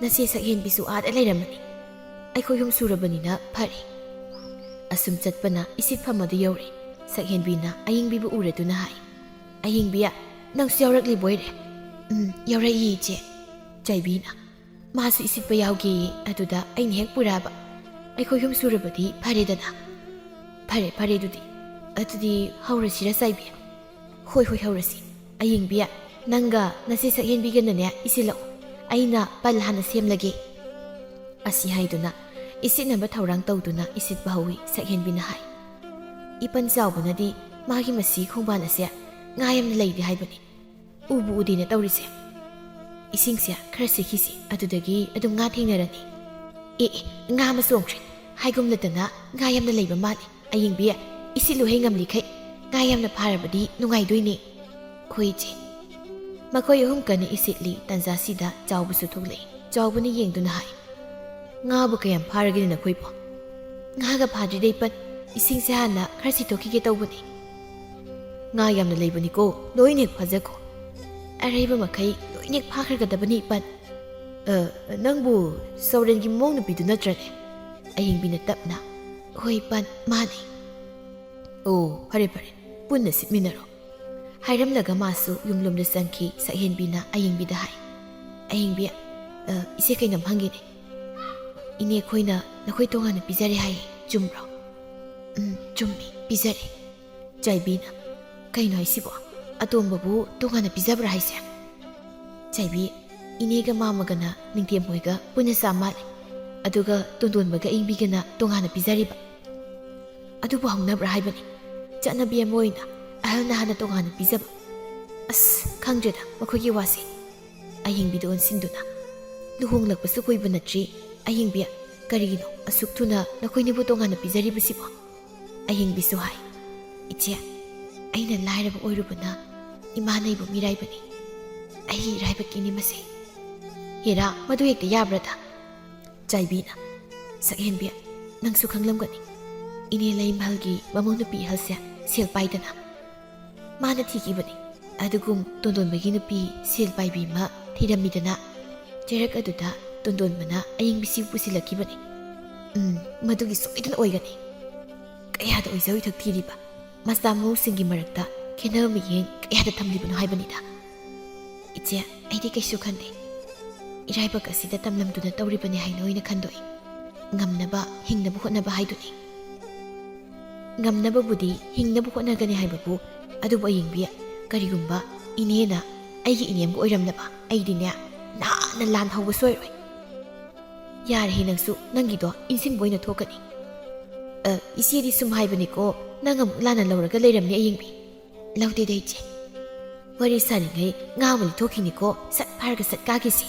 ꯅꯆꯦ ꯁꯛꯍꯦꯟꯕꯤꯁꯨ ꯑꯥꯗ ꯂꯩꯔꯝꯃꯅꯤ ꯑꯩꯈꯣꯏ ꯌꯨꯝ ꯁꯨꯔꯕꯅꯤꯅ ꯐꯔꯦ ꯑꯁꯨꯝ ꯆꯠꯄꯅ ꯏꯁꯤꯠꯐꯝ ꯑꯗꯨ ꯌꯧꯔꯦ ꯁꯛꯍꯦꯟꯕꯤꯅ ꯑꯌꯤꯡꯕꯤꯕꯨ ꯎꯔꯗꯨꯅ ꯍꯥꯏ ꯑꯌꯤꯡꯕꯤ ꯅꯪꯁꯨ ꯌꯥꯎꯔꯛꯂꯤꯕꯣꯏꯔꯦ ꯌꯥꯎꯔꯛꯏ ꯏꯆꯦ ꯆꯥꯏꯕꯤꯅ ꯃꯥꯁꯨ ꯏꯁꯤꯠꯄ ꯌꯥꯎꯒꯦꯌꯦ ꯑꯗꯨꯗ ꯑꯩꯅ ꯍꯦꯛ ꯄꯨꯔꯛꯑꯕ ꯑꯩꯈꯣꯏ ꯌꯨꯝ ꯁꯨꯔꯕꯗꯤ ꯐꯔꯦꯗꯅ ꯐꯔꯦ ꯑꯗꯨꯗꯤ ꯍꯧꯔꯁꯤꯔ ꯆꯥꯏꯕꯤ ꯍꯣꯏ ꯍꯧꯔꯁꯤ ꯑꯌꯤꯡꯕꯤ ꯅꯪꯒ ꯅꯆꯦ ꯁꯛꯍꯦꯟꯕꯤꯒꯅꯅꯦ ꯏꯁꯤꯜꯂꯛꯑꯣ ꯑꯩꯅ ꯄꯜ ꯍꯥꯟꯅ ꯁꯦꯝꯂꯒꯦ ꯑꯁꯤ ꯍꯥꯏꯗꯨꯅ ꯏꯁꯤꯠꯅꯕ ꯊꯧꯔꯥꯡ ꯇꯧꯗꯨꯅ ꯏꯁꯤꯠꯄ ꯍꯧꯏ ꯁꯛꯍꯦꯟꯕꯤꯅ ꯍꯥꯏ ꯏꯄꯟ ꯆꯥꯎꯕꯅꯗꯤ ꯃꯥꯒꯤ ꯃꯁꯤ ꯈꯣꯡꯕꯥꯟ ꯑꯁꯦ ꯉꯥ ꯌꯥꯝꯅ ꯂꯩꯗꯦ ꯍꯥꯏꯕꯅꯤ ꯎꯕꯨ ꯎꯗꯦꯅ ꯇꯧꯔꯤꯁꯦ ꯏꯁꯤꯡꯁꯦ ꯈꯔ ꯁꯤꯈꯤꯁꯤ ꯑꯗꯨꯗꯒꯤ ꯑꯗꯨꯝ ꯉꯥ ꯊꯦꯡꯅꯔꯅꯤ ꯉꯥ ꯑꯃ ꯆꯣꯡꯈ꯭ꯔꯦ ꯍꯥꯏꯒꯨꯝꯂꯗꯅ ꯉꯥ ꯌꯥꯝꯅ ꯂꯩꯕ ꯃꯥꯜꯂꯤ ꯑꯌꯤꯡꯕꯤ ꯏꯁꯤꯠꯂꯨꯍꯦ ꯉꯝꯂꯤꯈꯩ ꯉꯥ ꯌꯥꯝꯅ ꯐꯥꯔꯕꯗꯤ ꯅꯨꯡꯉꯥꯏꯗꯣꯏꯅꯦ ꯍꯣꯏ ꯏꯆꯦ ꯃꯈꯣꯏ ꯑꯍꯨꯝ ꯀꯟꯅ ꯏꯁꯤꯠꯂꯤ ꯇꯟꯖꯥꯁꯤꯗ ꯆꯥꯎꯕꯁꯨ ꯊꯣꯛꯂꯛꯏ ꯆꯥꯎꯕꯅ ꯌꯦꯡꯗꯨꯅ ꯍꯥꯏ ꯉꯥꯕꯨ ꯀꯌꯥꯝ ꯐꯥꯔꯒꯦ ꯅꯈꯣꯏꯕꯣ ꯉꯥꯒ ꯐꯥꯗ꯭ꯔꯤꯗ ꯏꯄꯟ ꯏꯁꯤꯡꯁꯦ ꯍꯥꯟꯅ ꯈꯔ ꯁꯤꯠꯇꯣꯛꯈꯤꯒꯦ ꯇꯧꯕꯅꯤ ꯉꯥ ꯌꯥꯝꯅ ꯂꯩꯕꯅꯤꯀꯣ ꯂꯣꯏꯅ ꯍꯦꯛ ꯐꯥꯖꯈꯣ ꯑꯔꯩꯕ ꯃꯈꯩ ꯂꯣꯏꯅ ꯍꯦꯛ ꯐꯥꯈ꯭ꯔꯒꯗꯕꯅꯤ ꯏꯄꯟ ꯅꯪꯕꯨ ꯁꯧꯔꯦꯟꯒꯤ ꯃꯃꯧ ꯅꯨꯄꯤꯗꯨ ꯅꯠꯇ꯭ꯔꯅꯦ ꯑꯌꯤꯡꯕꯤꯅ ꯇꯞꯅ ꯍꯣꯏ ꯏꯄꯟ ꯃꯥꯅꯤ ꯑꯣ ꯐꯔꯦ ꯄꯨꯟꯅ ꯁꯤꯠꯃꯤꯟꯅꯔꯣ ꯍꯥꯏꯔꯝꯂꯒ ꯃꯥꯁꯨ ꯌꯨꯝꯂꯣꯝꯗ ꯆꯪꯈꯤ ꯁꯛꯍꯦꯟꯕꯤꯅ ꯑꯌꯤꯡꯕꯤꯗ ꯍꯥꯏ ꯑꯌꯤꯡꯕꯤ ꯏꯆꯦ ꯀꯩꯅꯣꯝ ꯍꯪꯒꯦꯅꯦ ꯏꯅꯦ ꯈꯣꯏꯅ ꯅꯈꯣꯏ ꯇꯣꯉꯥꯟꯅ ꯄꯤꯖꯔꯦ ꯍꯥꯏꯌꯦ ꯆꯨꯝꯕ꯭ꯔꯣ ꯆꯨꯝꯃꯤ ꯄꯤꯖꯔꯦ ꯆꯥꯏꯕꯤꯅ ꯀꯩꯅꯣ ꯍꯥꯏꯁꯤꯕꯣ ꯑꯇꯣꯝꯕꯕꯨ ꯇꯣꯉꯥꯟꯅ ꯄꯤꯖꯕ꯭ꯔꯥ ꯍꯥꯏꯁꯦ ꯆꯥꯏꯕꯤ ꯏꯅꯦꯒ ꯃꯥꯃꯒꯅ ꯅꯤꯡꯊꯦꯝ ꯍꯣꯏꯒ ꯄꯨꯟꯅ ꯆꯥ ꯃꯥꯜꯂꯦ ꯑꯗꯨꯒ ꯇꯣꯟꯗꯣꯟꯕꯒ ꯑꯌꯤꯡꯕꯤꯒꯅ ꯇꯣꯉꯥꯟꯅ ꯄꯤꯖꯔꯤꯕ ꯑꯗꯨꯕꯨ ꯍꯧꯅꯕ꯭ꯔꯥ ꯍꯥꯏꯕꯅꯤ ꯆꯠꯅꯕꯤ ꯑꯃ ꯑꯣꯏꯅ ꯑꯍꯜꯅ ꯍꯥꯟꯅ ꯇꯣꯉꯥꯟꯅ ꯄꯤꯖꯕ ꯈꯪꯗ꯭ꯔꯦꯗ ꯃꯈꯣꯏꯒꯤ ꯋꯥꯁꯦ ꯑꯌꯤꯡꯕꯤꯗ ꯑꯣꯟꯁꯤꯟꯗꯨꯅ ꯂꯨꯍꯣꯡꯂꯛꯄꯁꯨ ꯀꯨꯏꯕ ꯅꯠꯇ꯭ꯔꯤ ꯑꯌꯤꯡꯕꯤ ꯀꯔꯤꯒꯤꯅꯣ ꯑꯁꯨꯛ ꯊꯨꯅ ꯅꯈꯣꯏꯅꯤꯕꯨ ꯇꯣꯉꯥꯟꯅ ꯄꯤꯖꯔꯤꯕꯁꯤꯕꯣ ꯑꯌꯤꯡꯕꯤꯁꯨ ꯍꯥꯏ ꯏꯆꯦ ꯑꯩꯅ ꯂꯥꯏꯔꯕ ꯑꯣꯏꯔꯨꯕꯅ ꯏꯃꯥꯅ ꯑꯩꯕꯨ ꯃꯤꯔꯥꯏꯕꯅꯤ ꯑꯩꯒꯤ ꯏꯔꯥꯏꯕꯛꯀꯤꯅꯤ ꯃꯁꯤ ꯍꯦꯔꯥ ꯃꯗꯨ ꯍꯦꯛꯇ ꯌꯥꯕ꯭ꯔꯗ ꯆꯥꯏꯕꯤꯅ ꯁꯛꯍꯦꯟꯕꯤ ꯅꯪꯁꯨ ꯈꯪꯂꯝꯒꯅꯤ ꯏꯅꯦ ꯂꯩꯃꯍꯜꯒꯤ ꯃꯃꯧ ꯅꯨꯄꯤ ꯑꯍꯜꯁꯦ ꯁꯦꯜ ꯄꯥꯏꯗꯅ ꯃꯥꯅ ꯊꯤꯈꯤꯕꯅꯤ ꯑꯗꯨꯒꯨꯝ ꯇꯣꯟꯗꯣꯟꯕꯒꯤ ꯅꯨꯄꯤ ꯁꯦꯜ ꯄꯥꯏꯕꯤ ꯑꯃ ꯊꯤꯔꯝꯃꯤꯗꯅ ꯆꯩꯔꯛ ꯑꯗꯨꯗ ꯇꯣꯟꯗꯣꯟꯕꯅ ꯑꯌꯤꯡꯕꯤꯁꯤꯕꯨ ꯄꯨꯁꯤꯜꯂꯛꯈꯤꯕꯅꯤ ꯃꯗꯨꯒꯤ ꯁꯣꯏꯗꯅ ꯑꯣꯏꯒꯅꯤ ꯀꯌꯥꯗ ꯑꯣꯏꯖꯧ ꯏꯊꯛ ꯊꯤꯔꯤꯕ ꯃꯆꯥ ꯃꯧꯁꯤꯡꯒꯤ ꯃꯔꯛꯇ ꯈꯦꯟꯅꯕ ꯃꯤꯠꯌꯦꯡ ꯀꯌꯥꯗ ꯊꯝꯂꯤꯕꯅꯣ ꯍꯥꯏꯕꯅꯤꯗ ꯏꯆꯦ ꯑꯩꯗꯤ ꯀꯩꯁꯨ ꯈꯟꯗꯦ ꯏꯔꯥꯏꯕꯛ ꯑꯁꯤꯗ ꯇꯝꯂꯝꯗꯨꯅ ꯇꯧꯔꯤꯕꯅꯤ ꯍꯥꯏꯅ ꯑꯣꯏꯅ ꯈꯟꯗꯣꯛꯏ ꯉꯝꯅꯕ ꯍꯤꯡꯅꯕ ꯍꯣꯠꯅꯕ ꯍꯥꯏꯗꯨꯅꯤ ꯉꯝꯅꯕꯕꯨꯗꯤ ꯍꯤꯡꯅꯕ ꯍꯣꯠꯅꯒꯅꯤ ꯍꯥꯏꯕꯕꯨ ꯑꯗꯨꯕꯨ ꯑꯌꯤꯡꯕꯤ ꯀꯔꯤꯒꯨꯝꯕ ꯏꯅꯦꯅ ꯑꯩꯒꯤ ꯏꯅꯦꯝꯒ ꯑꯣꯏꯔꯝꯂꯕ ꯑꯩꯗꯤꯅꯦ ꯅꯍꯥꯟꯅ ꯂꯥꯟ ꯍꯧꯕ ꯁꯣꯏꯔꯣꯏ ꯌꯥꯔꯦꯍꯦ ꯅꯪꯁꯨ ꯅꯪꯒꯤꯗꯣ ꯏꯟꯁꯤꯟꯕ ꯑꯣꯏꯅ ꯊꯣꯛꯀꯅꯤ ꯏꯆꯦꯗꯤ ꯁꯨꯝ ꯍꯥꯏꯕꯅꯤꯀꯣ ꯅꯪ ꯑꯃꯨꯛ ꯂꯥꯟꯅ ꯂꯧꯔꯒ ꯂꯩꯔꯝꯅꯤ ꯑꯌꯤꯡꯕꯤ ꯂꯧꯗꯦꯗ ꯏꯆꯦ ꯋꯥꯔꯤ ꯁꯥꯔꯤꯉꯩ ꯉꯥ ꯑꯃ ꯂꯤꯊꯣꯛꯈꯤꯅꯤꯀꯣ ꯁꯠ ꯐꯥꯔꯒ ꯁꯠ ꯀꯥꯈꯤꯁꯤ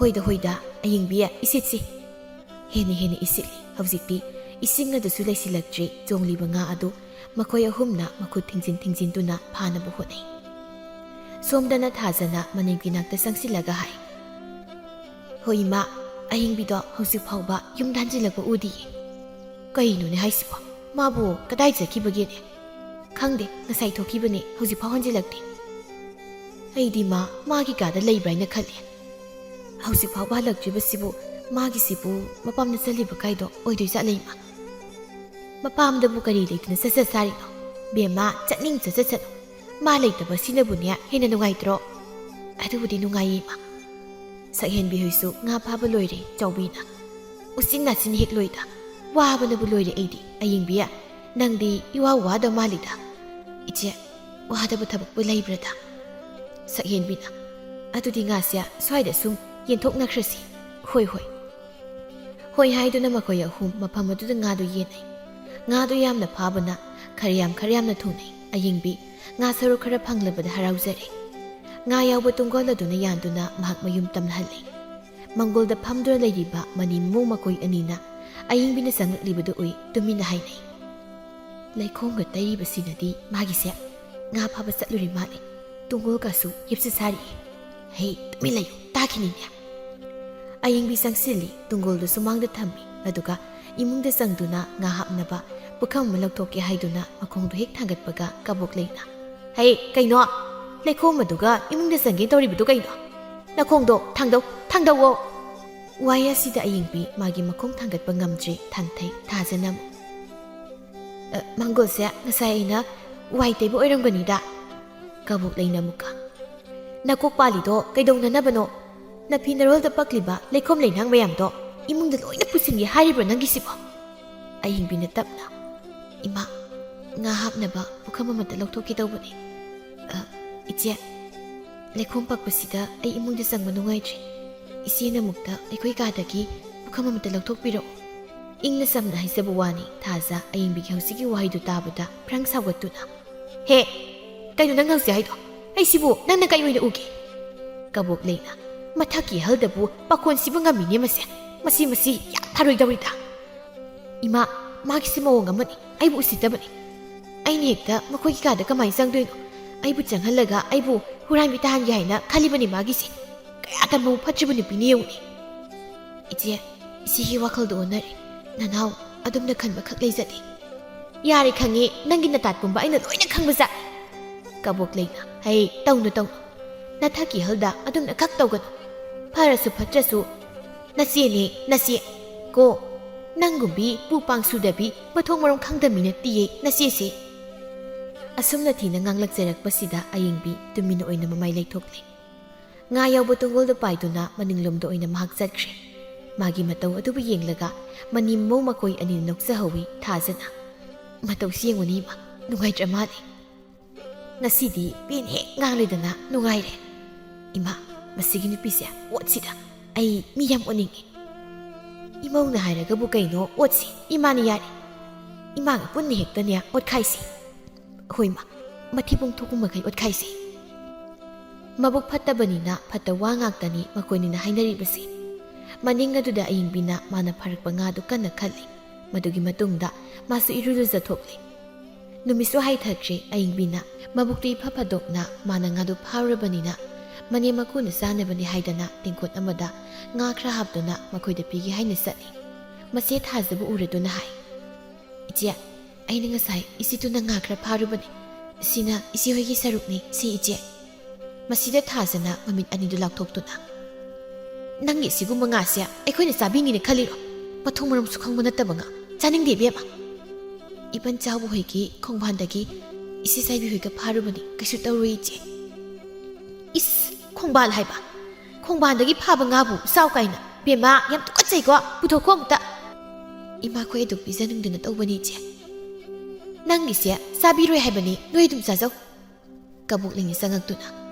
ꯍꯣꯏꯗ ꯑꯌꯤꯡꯕꯤ ꯏꯁꯤꯠꯁꯤ ꯍꯦꯟꯅ ꯏꯁꯤꯠꯂꯤ ꯍꯧꯖꯤꯛꯇꯤ ꯏꯁꯤꯡ ꯑꯗꯨꯁꯨ ꯂꯩꯁꯤꯜꯂꯛꯇ꯭ꯔꯤ ꯆꯣꯡꯂꯤꯕ ꯉꯥ ꯑꯗꯨ ꯃꯈꯣꯏ ꯑꯍꯨꯝꯅ ꯃꯈꯨꯠ ꯊꯤꯡꯖꯤꯟꯗꯨꯅ ꯐꯥꯅꯕ ꯍꯣꯠꯅꯩ ꯁꯣꯝꯗꯅ ꯊꯥꯖꯅ ꯃꯅꯤꯡꯒꯤ ꯅꯥꯛꯇ ꯆꯪꯁꯤꯜꯂꯒ ꯍꯥꯏ ꯍꯣꯏ ꯏꯃꯥ ꯑꯌꯤꯡꯕꯤꯗꯣ ꯍꯧꯖꯤꯛ ꯐꯥꯎꯕ ꯌꯨꯝꯗ ꯍꯟꯖꯤꯜꯂꯛꯄ ꯎꯗꯤꯌꯦ ꯀꯩꯅꯣꯅꯦ ꯍꯥꯏꯁꯤꯕꯣ ꯃꯥꯕꯨ ꯀꯗꯥꯏ ꯆꯠꯈꯤꯕꯒꯦꯅꯦ ꯈꯪꯗꯦ ꯉꯁꯥꯏ ꯊꯣꯛꯈꯤꯕꯅꯦ ꯍꯧꯖꯤꯛꯐꯥꯎ ꯍꯟꯖꯤꯜꯂꯛꯇꯦ ꯑꯩꯗꯤ ꯃꯥꯒꯤ ꯀꯥꯗ ꯂꯩꯕ꯭ꯔꯥ ꯍꯥꯏꯅ ꯈꯜꯂꯦ ꯍꯧꯖꯤꯛ ꯐꯥꯎꯕ ꯍꯜꯂꯛꯇ꯭ꯔꯤꯕꯁꯤꯕꯨ ꯃꯥꯒꯤꯁꯤꯕꯨ ꯃꯄꯥꯝꯗ ꯆꯠꯂꯤꯕ ꯀꯥꯏꯗꯣ ꯑꯣꯏꯗꯣꯏ ꯆꯠꯂꯦ ꯏꯃꯥ ꯃꯄꯥꯝꯗꯕꯨ ꯀꯔꯤ ꯂꯩꯇꯅ ꯆꯠ ꯁꯥꯔꯤꯅꯣ ꯕꯦꯝꯃ ꯆꯠꯅꯤꯡ ꯆꯠꯅꯨ ꯃꯥ ꯂꯩꯇꯕ ꯁꯤꯅꯕꯨꯅꯦ ꯍꯦꯟꯅ ꯅꯨꯡꯉꯥꯏꯇ꯭ꯔꯣ ꯑꯗꯨꯕꯨꯗꯤ ꯅꯨꯡꯉꯥꯏꯌꯦ ꯏꯃꯥ ꯁꯛꯍꯦꯟꯕꯤ ꯍꯣꯏꯁꯨ ꯉꯥ ꯐꯥꯕ ꯂꯣꯏꯔꯦ ꯆꯥꯎꯕꯤꯅ ꯎꯆꯤꯟ ꯅꯥꯆꯤꯟ ꯍꯦꯛ ꯂꯣꯏꯗ ꯋꯥꯕꯅꯕꯨ ꯂꯣꯏꯔꯦ ꯑꯩꯗꯤ ꯑꯌꯤꯡꯕꯤ ꯅꯪꯗꯤ ꯏꯋꯥ ꯋꯥꯗ ꯃꯥꯜꯂꯤꯗ ꯏꯆꯦ ꯋꯥꯗꯕ ꯊꯕꯛꯄꯨ ꯂꯩꯕ꯭ꯔꯗ ꯁꯛꯍꯦꯟꯕꯤꯅ ꯑꯗꯨꯗꯤ ꯉꯥꯁꯦ ꯁ꯭ꯋꯥꯏꯗ ꯁꯨꯝ ꯌꯦꯟꯊꯣꯛꯅꯈ꯭ꯔꯁꯤ ꯍꯣꯏ ꯍꯥꯏꯗꯨꯅ ꯃꯈꯣꯏ ꯑꯍꯨꯝ ꯃꯐꯝ ꯑꯗꯨꯗ ꯉꯥꯗꯨ ꯌꯦꯟꯅꯩ ꯉꯥꯗꯨ ꯌꯥꯝꯅ ꯐꯥꯕꯅ ꯈꯔ ꯌꯥꯝꯅ ꯊꯨꯡꯅꯩ ꯑꯌꯤꯡꯕꯤ ꯉꯥ ꯁꯔꯨꯛ ꯈꯔ ꯐꯪꯂꯕꯗ ꯍꯔꯥꯎꯖꯔꯦ ꯉꯥ ꯌꯥꯎꯕ ꯇꯨꯡꯒꯣꯜ ꯑꯗꯨꯅ ꯌꯥꯟꯗꯨꯅ ꯃꯍꯥꯛ ꯃꯌꯨꯝ ꯇꯝꯅꯍꯜꯂꯦ ꯃꯪꯒꯣꯜꯗ ꯐꯝꯗꯨꯅ ꯂꯩꯔꯤꯕ ꯃꯅꯤꯃꯨ ꯃꯈꯣꯏ ꯑꯅꯤꯅ ꯑꯌꯤꯡꯕꯤꯅ ꯆꯪꯂꯛꯂꯤꯕꯗꯨ ꯎꯏ ꯇꯨꯃꯤꯟꯅ ꯍꯥꯏꯅꯩ ꯂꯩꯈꯣꯝꯒ ꯇꯩꯔꯤꯕꯁꯤꯅꯗꯤ ꯃꯥꯒꯤꯁꯦ ꯉꯥ ꯐꯥꯕ ꯆꯠꯂꯨꯔꯤ ꯃꯥꯜꯂꯦ ꯇꯨꯡꯒꯣꯜꯒꯁꯨ ꯌꯦꯞꯁ ꯁꯥꯔꯤꯌꯦ ꯍꯩ ꯇꯨꯃꯤꯟ ꯂꯩꯌꯨ ꯇꯥꯈꯤꯅꯤꯅꯦ ꯑꯌꯤꯡꯕꯤ ꯆꯪꯁꯤꯜꯂꯤ ꯇꯨꯡꯒꯣꯜꯗꯨ ꯁꯨꯃꯥꯡꯗ ꯊꯝꯃꯤ ꯑꯗꯨꯒ ꯏꯃꯨꯡꯗ ꯆꯪꯗꯨꯅ ꯉꯥ ꯍꯥꯞꯅꯕ ꯄꯨꯈꯝ ꯑꯃ ꯂꯧꯊꯣꯛꯀꯦ ꯍꯥꯏꯗꯨꯅ ꯃꯈꯣꯡꯗꯨ ꯍꯦꯛ ꯊꯥꯡꯒꯠꯄꯒ ꯀꯕꯣꯛ ꯂꯩꯅ ꯍꯩ ꯀꯩꯅꯣ ꯂꯩꯈꯣꯝ ꯑꯗꯨꯒ ꯏꯃꯨꯡꯗ ꯆꯪꯒꯦ ꯇꯧꯔꯤꯕꯗꯨ ꯀꯩꯅꯣ ꯅꯈꯣꯡꯗꯣ ꯊꯥꯡꯗꯧꯋꯣ ꯋꯥꯍꯩ ꯑꯁꯤꯗ ꯑꯌꯤꯡꯕꯤ ꯃꯥꯒꯤ ꯃꯈꯣꯡ ꯊꯥꯡꯒꯠꯄ ꯉꯝꯗ꯭ꯔꯤ ꯊꯥꯡꯊꯩ ꯊꯥꯖꯅ ꯃꯪꯒꯣꯜꯁꯦ ꯉꯁꯥꯏ ꯑꯩꯅ ꯋꯥꯏ ꯇꯩꯕ ꯑꯣꯏꯔꯝꯒꯅꯤꯗ ꯀꯕꯣꯛ ꯂꯩꯅ ꯑꯃꯨꯛꯀ ꯅꯀꯣꯛ ꯄꯥꯜꯂꯤꯗꯣ ꯀꯩꯗꯧꯅꯅꯕꯅꯣ ꯅꯐꯤ ꯅꯔꯣꯜꯗ ꯄꯛꯂꯤꯕ ꯂꯩꯈꯣꯝ ꯂꯩꯅꯥꯡ ꯃꯌꯥꯝꯗꯣ ꯏꯃꯨꯡꯗ ꯂꯣꯏꯅ ꯄꯨꯁꯤꯟꯒꯦ ꯍꯥꯏꯔꯤꯕ꯭ꯔꯣ ꯅꯪꯒꯤꯁꯤꯕꯣ ꯑꯌꯤꯡꯕꯤꯅ ꯇꯞꯅ ꯏꯃꯥ ꯉꯥ ꯍꯥꯞꯅꯕ ꯄꯨꯈꯝ ꯑꯃꯗ ꯂꯧꯊꯣꯛꯀꯦ ꯇꯧꯕꯅꯤ ꯏꯆꯦ ꯂꯩꯈꯣꯝ ꯄꯛꯄꯁꯤꯗ ꯑꯩ ꯏꯃꯨꯡꯗ ꯆꯪꯕ ꯅꯨꯡꯉꯥꯏꯇ꯭ꯔꯤ ꯏꯆꯦꯅ ꯑꯃꯨꯛꯇ ꯑꯩꯈꯣꯏ ꯀꯥꯗꯒꯤ ꯄꯨꯈꯝ ꯑꯃꯗ ꯂꯧꯊꯣꯛꯄꯤꯔꯛꯑꯣ ꯏꯪꯅ ꯆꯝꯅ ꯍꯥꯏꯖꯕ ꯋꯥꯅꯤ ꯊꯥꯖ ꯑꯌꯤꯡꯕꯤꯒꯤ ꯍꯧꯖꯤꯛꯀꯤ ꯋꯥꯍꯩꯗꯨ ꯇꯥꯕꯗ ꯐ꯭ꯔꯪ ꯁꯥꯎꯒꯠꯇꯨꯅ ꯍꯦ ꯀꯩꯅꯣ ꯅꯪ ꯍꯧꯖꯤꯛ ꯍꯥꯏꯗꯣ ꯑꯩꯁꯤꯕꯨ ꯅꯪꯅ ꯀꯩ ꯑꯣꯏꯅ ꯎꯒꯦ ꯀꯕꯣꯛ ꯂꯩꯅ ꯃꯊꯛꯀꯤ ꯍꯜꯗꯕꯨ ꯄꯥꯈꯣꯟ ꯁꯤꯕ ꯉꯝꯃꯤꯅꯦ ꯃꯁꯤ ꯌꯥꯝ ꯊꯥꯔꯣꯏꯗꯧꯔꯤꯗ ꯏꯃꯥ ꯃꯥꯒꯤꯁꯤ ꯃꯑꯣꯡ ꯑꯃꯅꯤ ꯑꯩꯕꯨ ꯎꯁꯤꯠꯇꯕꯅꯤ ꯑꯩꯅ ꯍꯦꯛꯇ ꯃꯈꯣꯏꯒꯤ ꯀꯥꯗ ꯀꯃꯥꯏꯅ ꯆꯪꯗꯣꯏꯅꯣ ꯑꯩꯕꯨ ꯆꯪꯍꯜꯂꯒ ꯑꯩꯕꯨ ꯍꯨꯔꯥꯟꯕꯤ ꯇꯥꯍꯟꯒꯦ ꯍꯥꯏꯅ ꯈꯜꯂꯤꯕꯅꯤ ꯃꯥꯒꯤꯁꯤ ꯀꯌꯥꯗ ꯃꯕꯨ ꯐꯠꯇ꯭ꯔꯤꯕ ꯅꯨꯄꯤꯅꯤ ꯌꯦꯡꯉꯨꯅꯤ ꯏꯆꯦ ꯏꯆꯦꯒꯤ ꯋꯥꯈꯜꯗꯣ ꯑꯣꯟꯅꯔꯦ ꯅꯅꯥꯎ ꯑꯗꯨꯝꯅ ꯈꯟꯕ ꯈꯛ ꯂꯩꯖꯗꯦ ꯌꯥꯔꯦ ꯈꯪꯉꯤ ꯅꯪꯒꯤ ꯅꯇꯥꯠꯄꯨꯝꯕ ꯑꯩꯅ ꯂꯣꯏꯅ ꯈꯪꯕꯖꯥꯠ ꯀꯕꯣꯛ ꯂꯩꯅ ꯍꯩ ꯇꯧꯅꯨ ꯅꯊꯛꯀꯤ ꯍꯜꯗ ꯑꯗꯨꯝꯅ ꯈꯛ ꯇꯧꯒꯅꯨ ꯐꯔꯁꯨ ꯐꯠꯇ꯭ꯔꯁꯨ ꯅꯆꯦꯅꯦ ꯅꯆꯦ ꯀꯣ ꯅꯪꯒꯨꯝꯕꯤ ꯄꯨꯄꯥꯡ ꯁꯨꯗꯕꯤ ꯃꯊꯣꯡ ꯃꯔꯝ ꯈꯪꯗꯃꯤ ꯅꯠꯇꯤꯌꯦ ꯅꯆꯦꯁꯦ ꯑꯁꯨꯝꯅ ꯊꯤꯅ ꯉꯥꯡꯂꯛꯆꯔꯛꯄꯁꯤꯗ ꯑꯌꯤꯡꯕꯤ ꯇꯨꯃꯤꯟꯅ ꯑꯣꯏꯅ ꯃꯃꯥꯏ ꯂꯩꯊꯣꯛꯂꯦ ꯉꯥ ꯌꯥꯎꯕ ꯇꯨꯡꯒꯣꯜꯗ ꯄꯥꯏꯗꯨꯅ ꯃꯅꯤꯡꯂꯣꯝꯗ ꯑꯣꯏꯅ ꯃꯍꯥꯛ ꯆꯠꯈ꯭ꯔꯦ ꯃꯥꯒꯤ ꯃꯇꯧ ꯑꯗꯨꯕꯨ ꯌꯦꯡꯂꯒ ꯃꯅꯤꯃꯧ ꯃꯈꯣꯏ ꯑꯅꯤꯅ ꯅꯣꯛꯆꯍꯧꯋꯤ ꯊꯥꯖꯅ ꯃꯇꯧꯁꯤ ꯌꯦꯡꯉꯨꯅꯤ ꯏꯃꯥ ꯅꯨꯡꯉꯥꯏꯇ꯭ꯔ ꯃꯥꯜꯂꯤ ꯉꯁꯤꯗꯤ ꯄꯦꯟ ꯍꯦꯛ ꯉꯥꯡꯂꯦꯗꯅ ꯅꯨꯡꯉꯥꯏꯔꯦ ꯏꯃꯥ ꯃꯁꯤꯒꯤ ꯅꯨꯄꯤꯁꯦ ꯑꯣꯠꯁꯤꯗ ꯑꯩ ꯃꯤ ꯌꯥꯝ ꯑꯣꯠꯅꯤꯡꯉꯤ ꯏꯃꯧꯅ ꯍꯥꯏꯔꯒꯕꯨ ꯀꯩꯅꯣ ꯑꯣꯠꯁꯤ ꯏꯃꯥꯅ ꯌꯥꯔꯦ ꯏꯃꯥꯒ ꯄꯨꯟꯅ ꯍꯦꯛꯇꯅꯦ ꯑꯣꯠꯈꯥꯏꯁꯤ ꯍꯣꯏ ꯃꯥ ꯃꯊꯤꯕꯣꯡ ꯊꯣꯛꯄ ꯃꯈꯩ ꯑꯣꯠꯈꯥꯏꯁꯤ ꯃꯕꯨꯛ ꯐꯠꯇꯕꯅꯤꯅ ꯐꯠꯇ ꯋꯥ ꯉꯥꯛꯇꯅꯤ ꯃꯈꯣꯏꯅꯤꯅ ꯍꯥꯏꯅꯔꯤꯕꯁꯤ ꯃꯅꯤꯡ ꯑꯗꯨꯗ ꯑꯌꯤꯡꯕꯤꯅ ꯃꯥꯅ ꯐꯥꯔꯛꯄ ꯉꯥꯗꯨ ꯀꯟꯅ ꯈꯜꯂꯤ ꯃꯗꯨꯒꯤ ꯃꯇꯨꯡꯗ ꯃꯥꯁꯨ ꯏꯔꯨꯖꯊꯣꯛꯂꯤ ꯅꯨꯃꯤꯠꯁꯨ ꯍꯥꯏꯊꯈ꯭ꯔꯦ ꯑꯌꯤꯡꯕꯤꯅ ꯃꯕꯨꯛꯇꯨ ꯏꯐ ꯐꯗꯣꯛꯅ ꯃꯥꯅ ꯉꯥꯗꯨ ꯐꯥꯔꯨꯔꯕꯅꯤꯅ ꯃꯅꯦꯝ ꯃꯀꯨꯅ ꯆꯥꯅꯕꯅꯤ ꯍꯥꯏꯗꯅ ꯇꯦꯡꯀꯣꯠ ꯑꯃꯗ ꯉꯥ ꯈꯔ ꯍꯥꯞꯇꯨꯅ ꯃꯈꯣꯏꯗ ꯄꯤꯒꯦ ꯍꯥꯏꯅ ꯆꯠꯂꯤ ꯃꯆꯦ ꯊꯥꯖꯕ ꯎꯔꯗꯨꯅ ꯍꯥꯏ ꯏꯆꯦ ꯑꯩꯅ ꯉꯁꯥꯏ ꯏꯆꯦꯗꯨꯅ ꯉꯥ ꯈꯔ ꯐꯥꯔꯨꯕꯅꯤ ꯁꯤꯅ ꯏꯆꯦꯍꯣꯏꯒꯤ ꯁꯔꯨꯛꯅꯤ ꯁꯤ ꯏꯆꯦ ꯃꯁꯤꯗ ꯊꯥꯖꯅ ꯃꯃꯤꯠ ꯑꯅꯤꯗꯨ ꯂꯥꯎꯊꯣꯛꯇꯨꯅ ꯅꯪꯒꯤ ꯁꯤꯒꯨꯝꯕ ꯉꯥꯁꯦ ꯑꯩꯈꯣꯏꯅ ꯆꯥꯕꯤꯅꯤꯅ ꯈꯜꯂꯤꯔꯣ ꯃꯊꯣꯡ ꯃꯔꯝꯁꯨ ꯈꯪꯕ ꯅꯠꯇꯕ ꯉꯥ ꯆꯥꯅꯤꯡꯗꯦ ꯏꯕꯦꯝꯃ ꯏꯕꯟ ꯆꯥꯎꯕ ꯍꯣꯏꯒꯤ ꯈꯣꯡꯕꯥꯟꯗꯒꯤ ꯏꯆꯦ ꯆꯥꯏꯕꯤ ꯍꯣꯏꯒ ꯐꯥꯔꯨꯕꯅꯤ ꯀꯩꯁꯨ ꯇꯧꯔꯣꯏ ꯏꯆꯦ ꯏꯁ ꯈꯣꯡꯕꯥꯟ ꯍꯥꯏꯕ ꯈꯣꯡꯕꯥꯟꯗꯒꯤ ꯐꯥꯕ ꯉꯥꯕꯨ ꯆꯥꯎ ꯀꯥꯏꯅ ꯕꯦꯝꯃ ꯌꯥꯝ ꯇꯨꯀꯠꯆꯩꯀꯣ ꯄꯨꯊꯣꯛꯈꯣ ꯑꯃꯨꯛꯇ ꯏꯃꯥꯈꯣꯏ ꯑꯗꯨꯝ ꯄꯤꯖꯅꯤꯡꯗꯨꯅ ꯇꯧꯕꯅꯤ ꯏꯆꯦ ꯅꯪꯒꯤꯁꯦ ꯆꯥꯕꯤꯔꯣꯏ ꯍꯥꯏꯕꯅꯤ ꯅꯣꯏ ꯑꯗꯨꯝ ꯆꯥꯖꯧ ꯀꯕꯣꯛꯂꯤꯡꯅ ꯆꯪꯉꯛꯇꯨꯅ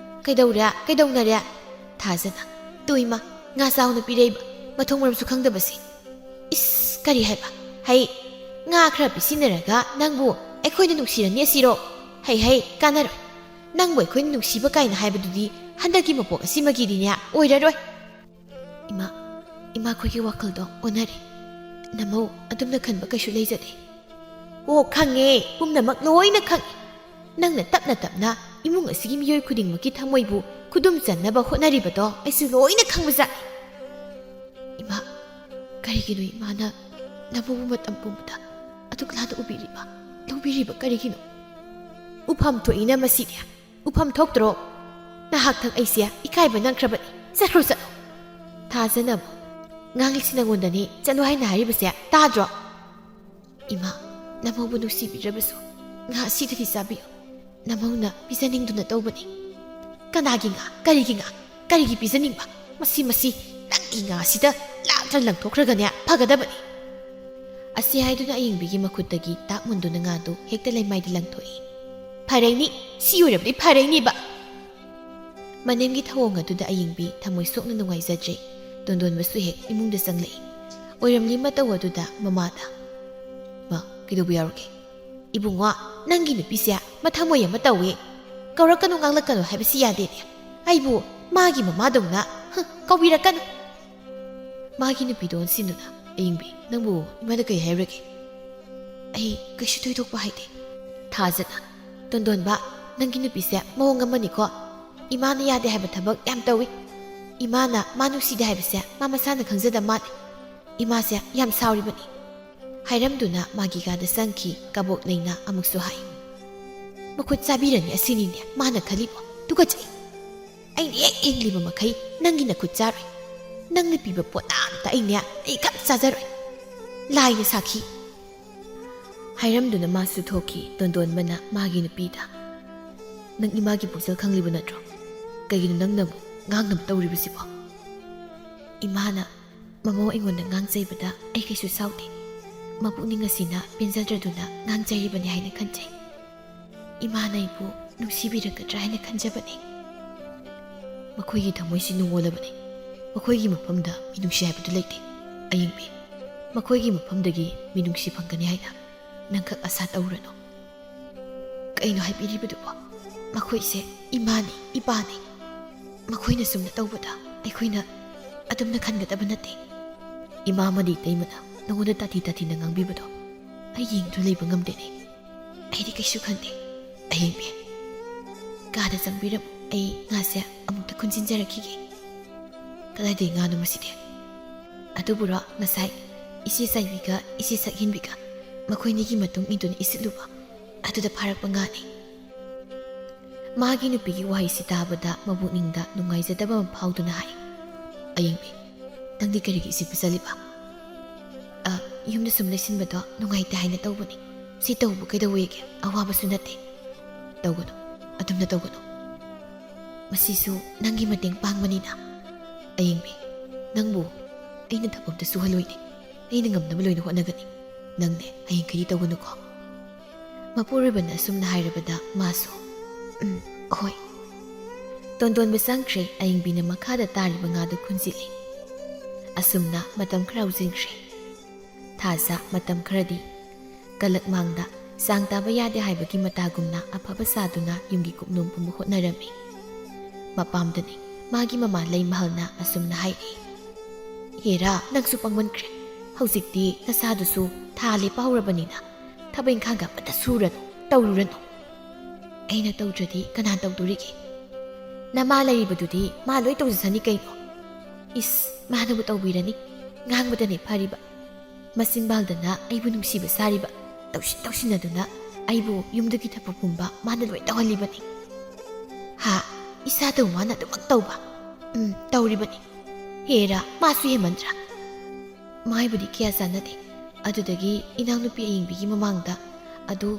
ꯀꯩꯗꯧꯅꯔꯦ ꯊꯥꯖꯅ ꯇꯨꯏꯃ ꯉꯥ ꯆꯥꯎꯅ ꯄꯤꯔꯛꯏꯕ ꯃꯊꯣꯡ ꯃꯔꯝꯁꯨ ꯈꯪꯗꯕꯁꯤ ꯏꯁ ꯀꯔꯤ ꯍꯥꯏꯕ ꯍꯩ ꯉꯥ ꯈꯔ ꯄꯤꯁꯤꯟꯅꯔꯒ ꯅꯪꯕꯨ ꯑꯩꯈꯣꯏꯅ ꯅꯨꯡꯁꯤꯔꯅꯤ ꯑꯁꯤꯔꯣ ꯍꯩ ꯀꯥꯟꯅꯔꯣꯏ ꯅꯪꯕꯨ ꯑꯩꯈꯣꯏꯅ ꯅꯨꯡꯁꯤꯕ ꯀꯥꯏꯅ ꯍꯥꯏꯕꯗꯨꯗꯤ ꯍꯟꯗꯛꯀꯤ ꯃꯄꯣꯛ ꯑꯁꯤꯃꯒꯤꯗꯤꯅꯦ ꯑꯣꯏꯔꯔꯣꯏ Ima khoi ki wakal do onare. Namau adumna khanba kaisu leijade. O khange pumnamak loina khang. Nangna tapna imung asigi miyoi khudingmaki thamoibu khudum channaba hotnaribado aisu loina khangbaja. Ima karigino imana nabu matam pumda atuklada ubiriba lubiriba karigino. Ufam thoina masidia ufam thoktro nahak thak aisia ikaiba nangkrabani sakro sa thazanab nganglisi nangondani chalo haina haribase tadro. Ima namobu nusibirabasu nga sidati sabiyo namona pisaningduna tawbani kanagi nga karigi pisaningba masi nangi nga sida laktra langthokragane phagadabani asi haiduna ayingbigi makhutagi takmunduna nga do hekta laimaidi langthoi phareini si yorabdi phareini ba manemgi thawong aduda ayingbi thamoi sokna nungai jajre dondon basu hek imungda sanglei oiramli mataw aduda mamada ma kidobu yaruke ibungwa nangi nupisia mathamoy ama tawe kawrakanu nganglakanu haibisi yade ne aibu magi mamadongna kawbirakanu magi nupidon sinuna ayingbi nangbu imada kai hairake ai kaishu toidokpa haide thajana dondon ba nangi nupisia mawong amani ko imana yade haiba thabak yam tawi imana manusida haibise mamasana khangzada mat imase yam sauribani hairamduna magi gada sangki kabok leina amuksu hai makhut sabirani asinine mana khalibo tukachai aine engliba makai nangi na khutcharoi nangni piba potam ta aine ai kap sajaroi laina sakhi hairamduna masu thoki dondon mana magi nupida nang imagi puksal khangliba natro kagino nangnamu ngangnam tawribasibo imana mamo ingonda ngangjaibada ai kaisu saude mapukning asina pinjadraduna ngangjayibani haina khanjai imana ibu nungsibiragadra haina khanjabani makhoigi thamoisi nungolabani makhoigi mafamda minungsi haibadu leite ayingbi makhoigi mafamdagi minungsi phangani haina nangkhak asa tawrano kaino haibiribadubo makhoise imani ipani makhoina sumna tawbada aikhoina adumna khangadaba nate ima madi taimana nangona tati na ngangbibado ai yingdru leiba ngamdene aidi kaisu khande ayingbi kada sangbiram ai ngase amukta khunjinjarakhige kadai nganu maside adubura ngasai isi saibiga isi sakhinbiga makhoinigi matung idun isitluba aduda pharakpa ngani magi nupigi wahai sitabada mabukningda nungaijadaba phauduna hai ayingbi tangdi karigi isi pasaliba yumda sum lesinbado nungaita haina tawbani si tawbu kaidawege awabasu nate tawgano adumna tawgano masisu nangi mateng pangmanina ayingbi nangbu aina thapamta suhaloine aina ngamnaba loina hotnagani nangne aying kari tawgano ko mapuribana sumna hairabada maso hoi tondon besangkre ayingbina makhada tariba ngada khunjili asumna matam khara ujingkre thaza matam kharadi kalak mangda sang taba yade haibagi matagumna afaba saduna yumgi kupnum pumu hotnarami mapamdani magi mama lei mahalna asumna hairi hera nangsu pangmankre hausikti nasadusu thale pahurabanina thabain khaga pata surano tawrurano aina tawdradi kana tawdurige nama lairibadudi ma loi tawjasani kaino is manabu tawbirani ngangbadane phariba masimbaldana aibu nungsiba sariba tawsinaduna aibu yumdagi thapapumba mana loi tawhalibani ha isa taw mana tumak tawba tawribani hera masu hemandra maibudi kya sanade adudagi inang nupi ayingbigi mamangda adu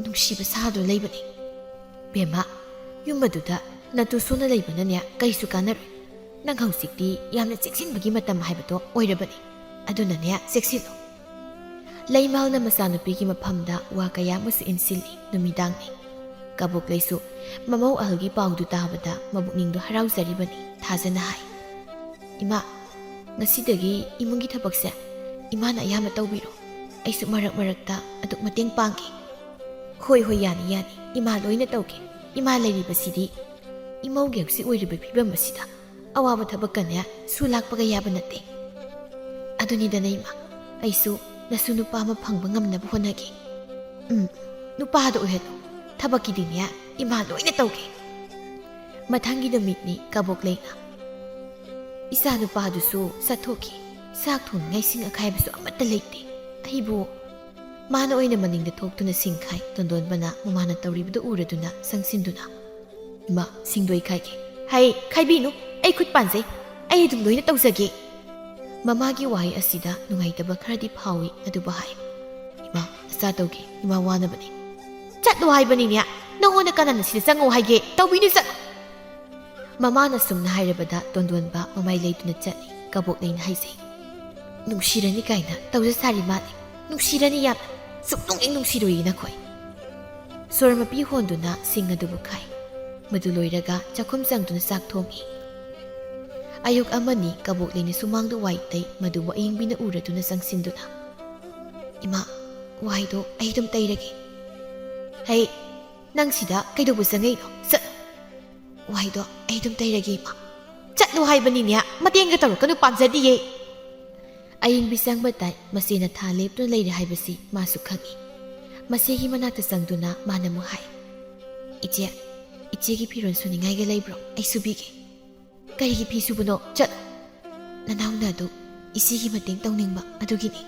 nungsiba sadro leibani bema yumaduda natu sona leibanane kaisu kanaroi nang hausikti yamna cheksinbagi matam haibado oirabani adunane seksilo leimalna masanupigi maphamda wa kaya musu insili numidangni kabuk leisu mamau ahalgi paudu tabada mabukningdo harauzaribani thajana hai ima ngasidagi imungi thapakse imana yama tawbiro aisu marakta aduk mateng pangki hoi yani ima loina tawke ima leiribasidi imaugi hausi oiriba phibam asida ꯑꯋꯥꯕ ꯊꯕꯛꯀꯅꯦ ꯁꯨ ꯂꯥꯛꯄꯒ ꯌꯥꯕ ꯅꯠꯇꯦ ꯑꯗꯨꯅꯤꯗꯅ ꯏꯃꯥ ꯑꯩꯁꯨ ꯅꯁꯨ ꯅꯨꯄꯥ ꯑꯃ ꯐꯪꯕ ꯉꯝꯅꯕ ꯍꯣꯠꯅꯒꯦ ꯅꯨꯄꯥꯗ ꯑꯣꯏꯍꯜꯂꯨ ꯊꯕꯛꯀꯤꯗꯤꯅꯦ ꯏꯃꯥ ꯂꯣꯏꯅ ꯇꯧꯒꯦ ꯃꯊꯪꯒꯤ ꯅꯨꯃꯤꯠꯅꯤ ꯀꯕꯣꯛꯂꯩꯅ ꯏꯆꯥ ꯅꯨꯄꯥꯗꯨꯁꯨ ꯆꯠꯊꯣꯛꯈꯤ ꯆꯥꯛ ꯊꯣꯡꯅꯤꯡꯉꯥꯏ ꯁꯤꯡ ꯑꯈꯥꯏꯕꯁꯨ ꯑꯃꯠꯇ ꯂꯩꯇꯦ ꯑꯩꯕꯨ ꯃꯥꯅ ꯑꯣꯏꯅ ꯃꯅꯤꯡꯗ ꯊꯣꯛꯇꯨꯅ ꯁꯤꯡꯈꯥꯏ ꯇꯣꯟꯗꯣꯟꯕꯅ ꯃꯃꯥꯅ ꯇꯧꯔꯤꯕꯗꯨ ꯎꯔꯗꯨꯅ ꯆꯪꯁꯤꯟꯗꯨꯅ ꯏꯃꯥ ꯁꯤꯡꯗꯣ ꯈꯥꯏꯒꯦ ꯍꯩ ꯈꯥꯏꯕꯤꯅꯨ ꯑꯩ ꯈꯨꯠ ꯄꯥꯟꯖꯩ ꯑꯩ ꯑꯗꯨꯝ ꯂꯣꯏꯅ ꯇꯧꯖꯒꯦ ꯃꯃꯥꯒꯤ ꯋꯥꯍꯩ ꯑꯁꯤꯗ ꯅꯨꯡꯉꯥꯏꯇꯕ ꯈꯔꯗꯤ ꯐꯥꯎꯏ ꯑꯗꯨꯕꯨ ꯍꯥꯏ ꯏꯃꯥ ꯑꯆꯥ ꯇꯧꯒꯦ ꯏꯃꯥ ꯋꯥꯅꯕꯅꯤ ꯆꯠꯂꯣ ꯍꯥꯏꯕꯅꯤꯅꯦ ꯅꯪꯉꯣꯟꯗ ꯀꯅꯥꯅ ꯁꯤꯗ ꯆꯪꯉꯣ ꯍꯥꯏꯒꯦ ꯇꯧꯕꯤꯅꯨ ꯆꯠꯂꯣ ꯃꯃꯥꯅ ꯁꯨꯝꯅ ꯍꯥꯏꯔꯕꯗ ꯇꯣꯟꯗꯣꯟꯕ ꯃꯃꯥꯏ ꯂꯩꯇꯨꯅ ꯆꯠꯂꯤ ꯀꯕꯣꯛꯂꯩꯅ ꯍꯥꯏꯖꯩ ꯅꯨꯡꯁꯤꯔꯅꯤ ꯀꯥꯏꯅ ꯇꯧꯖ ꯁꯥꯔꯤ ꯃꯥꯜꯂꯤ ꯅꯨꯡꯁꯤꯔꯅꯤ ꯌꯥꯝꯅ ꯁꯨꯛꯅꯨꯡꯍꯦꯛ ꯅꯨꯡꯁꯤꯔꯣꯏꯌꯦ ꯅꯈꯣꯏ ꯁꯣꯔ ꯃꯄꯤ ꯍꯣꯟꯗꯨꯅ ꯁꯤꯡ ꯑꯗꯨꯕꯨ ꯈꯥꯏ ꯃꯗꯨ ꯂꯣꯏꯔꯒ ꯆꯥꯛꯈꯨꯝ ꯆꯪꯗꯨꯅ ꯆꯥꯛ ꯊꯣꯡꯉꯤ ꯑꯌꯨꯛ ꯑꯃꯅꯤ ꯀꯕꯣꯛꯂꯩꯅ ꯁꯨꯃꯥꯡꯗ ꯋꯥꯏ ꯇꯩ ꯃꯗꯨꯕꯨ ꯑꯌꯤꯡꯕꯤꯅ ꯎꯔꯗꯨꯅ ꯆꯪꯁꯤꯟꯗꯨꯅ ꯏꯃꯥ ꯋꯥꯏꯗꯣ ꯑꯩ ꯑꯗꯨꯝ ꯇꯩꯔꯒꯦ ꯍꯩ ꯅꯪ ꯁꯤꯗ ꯀꯩꯗꯧꯕ ꯆꯪꯉꯛꯏꯅꯣ ꯆꯠꯂꯣ ꯋꯥꯏꯗꯣ ꯑꯩ ꯑꯗꯨꯝ ꯇꯩꯔꯒꯦ ꯏꯃꯥ ꯆꯠꯂꯣ ꯍꯥꯏꯕꯅꯤꯅꯦ ꯃꯇꯦꯡꯒ ꯇꯧꯔꯛꯀꯅꯨ ꯄꯥꯝꯖꯗꯤꯌꯦ ꯑꯌꯤꯡꯕꯤ ꯆꯪꯕ ꯇꯥꯏ ꯃꯆꯦꯅ ꯊꯥ ꯂꯦꯞꯇꯨꯅ ꯂꯩꯔꯦ ꯍꯥꯏꯕꯁꯤ ꯃꯥꯁꯨ ꯈꯪꯏ ꯃꯆꯦꯒꯤ ꯃꯅꯥꯛꯇ ꯆꯪꯗꯨꯅ ꯃꯥꯅ ꯑꯃꯨꯛ ꯍꯥꯏ ꯏꯆꯦꯒꯤ ꯐꯤꯔꯣꯜ ꯁꯨꯅꯤꯡꯉꯥꯏꯒ ꯂꯩꯕ꯭ꯔꯣ ꯑꯩ ꯁꯨꯕꯤꯒꯦ ꯀꯔꯤꯒꯤ ꯐꯤ ꯁꯨꯕꯅꯣ ꯆꯠꯂꯣ ꯅꯅꯥꯎꯅ ꯑꯗꯨ ꯏꯆꯦꯒꯤ ꯃꯇꯦꯡ ꯇꯧꯅꯤꯡꯕ ꯑꯗꯨꯒꯤꯅꯤ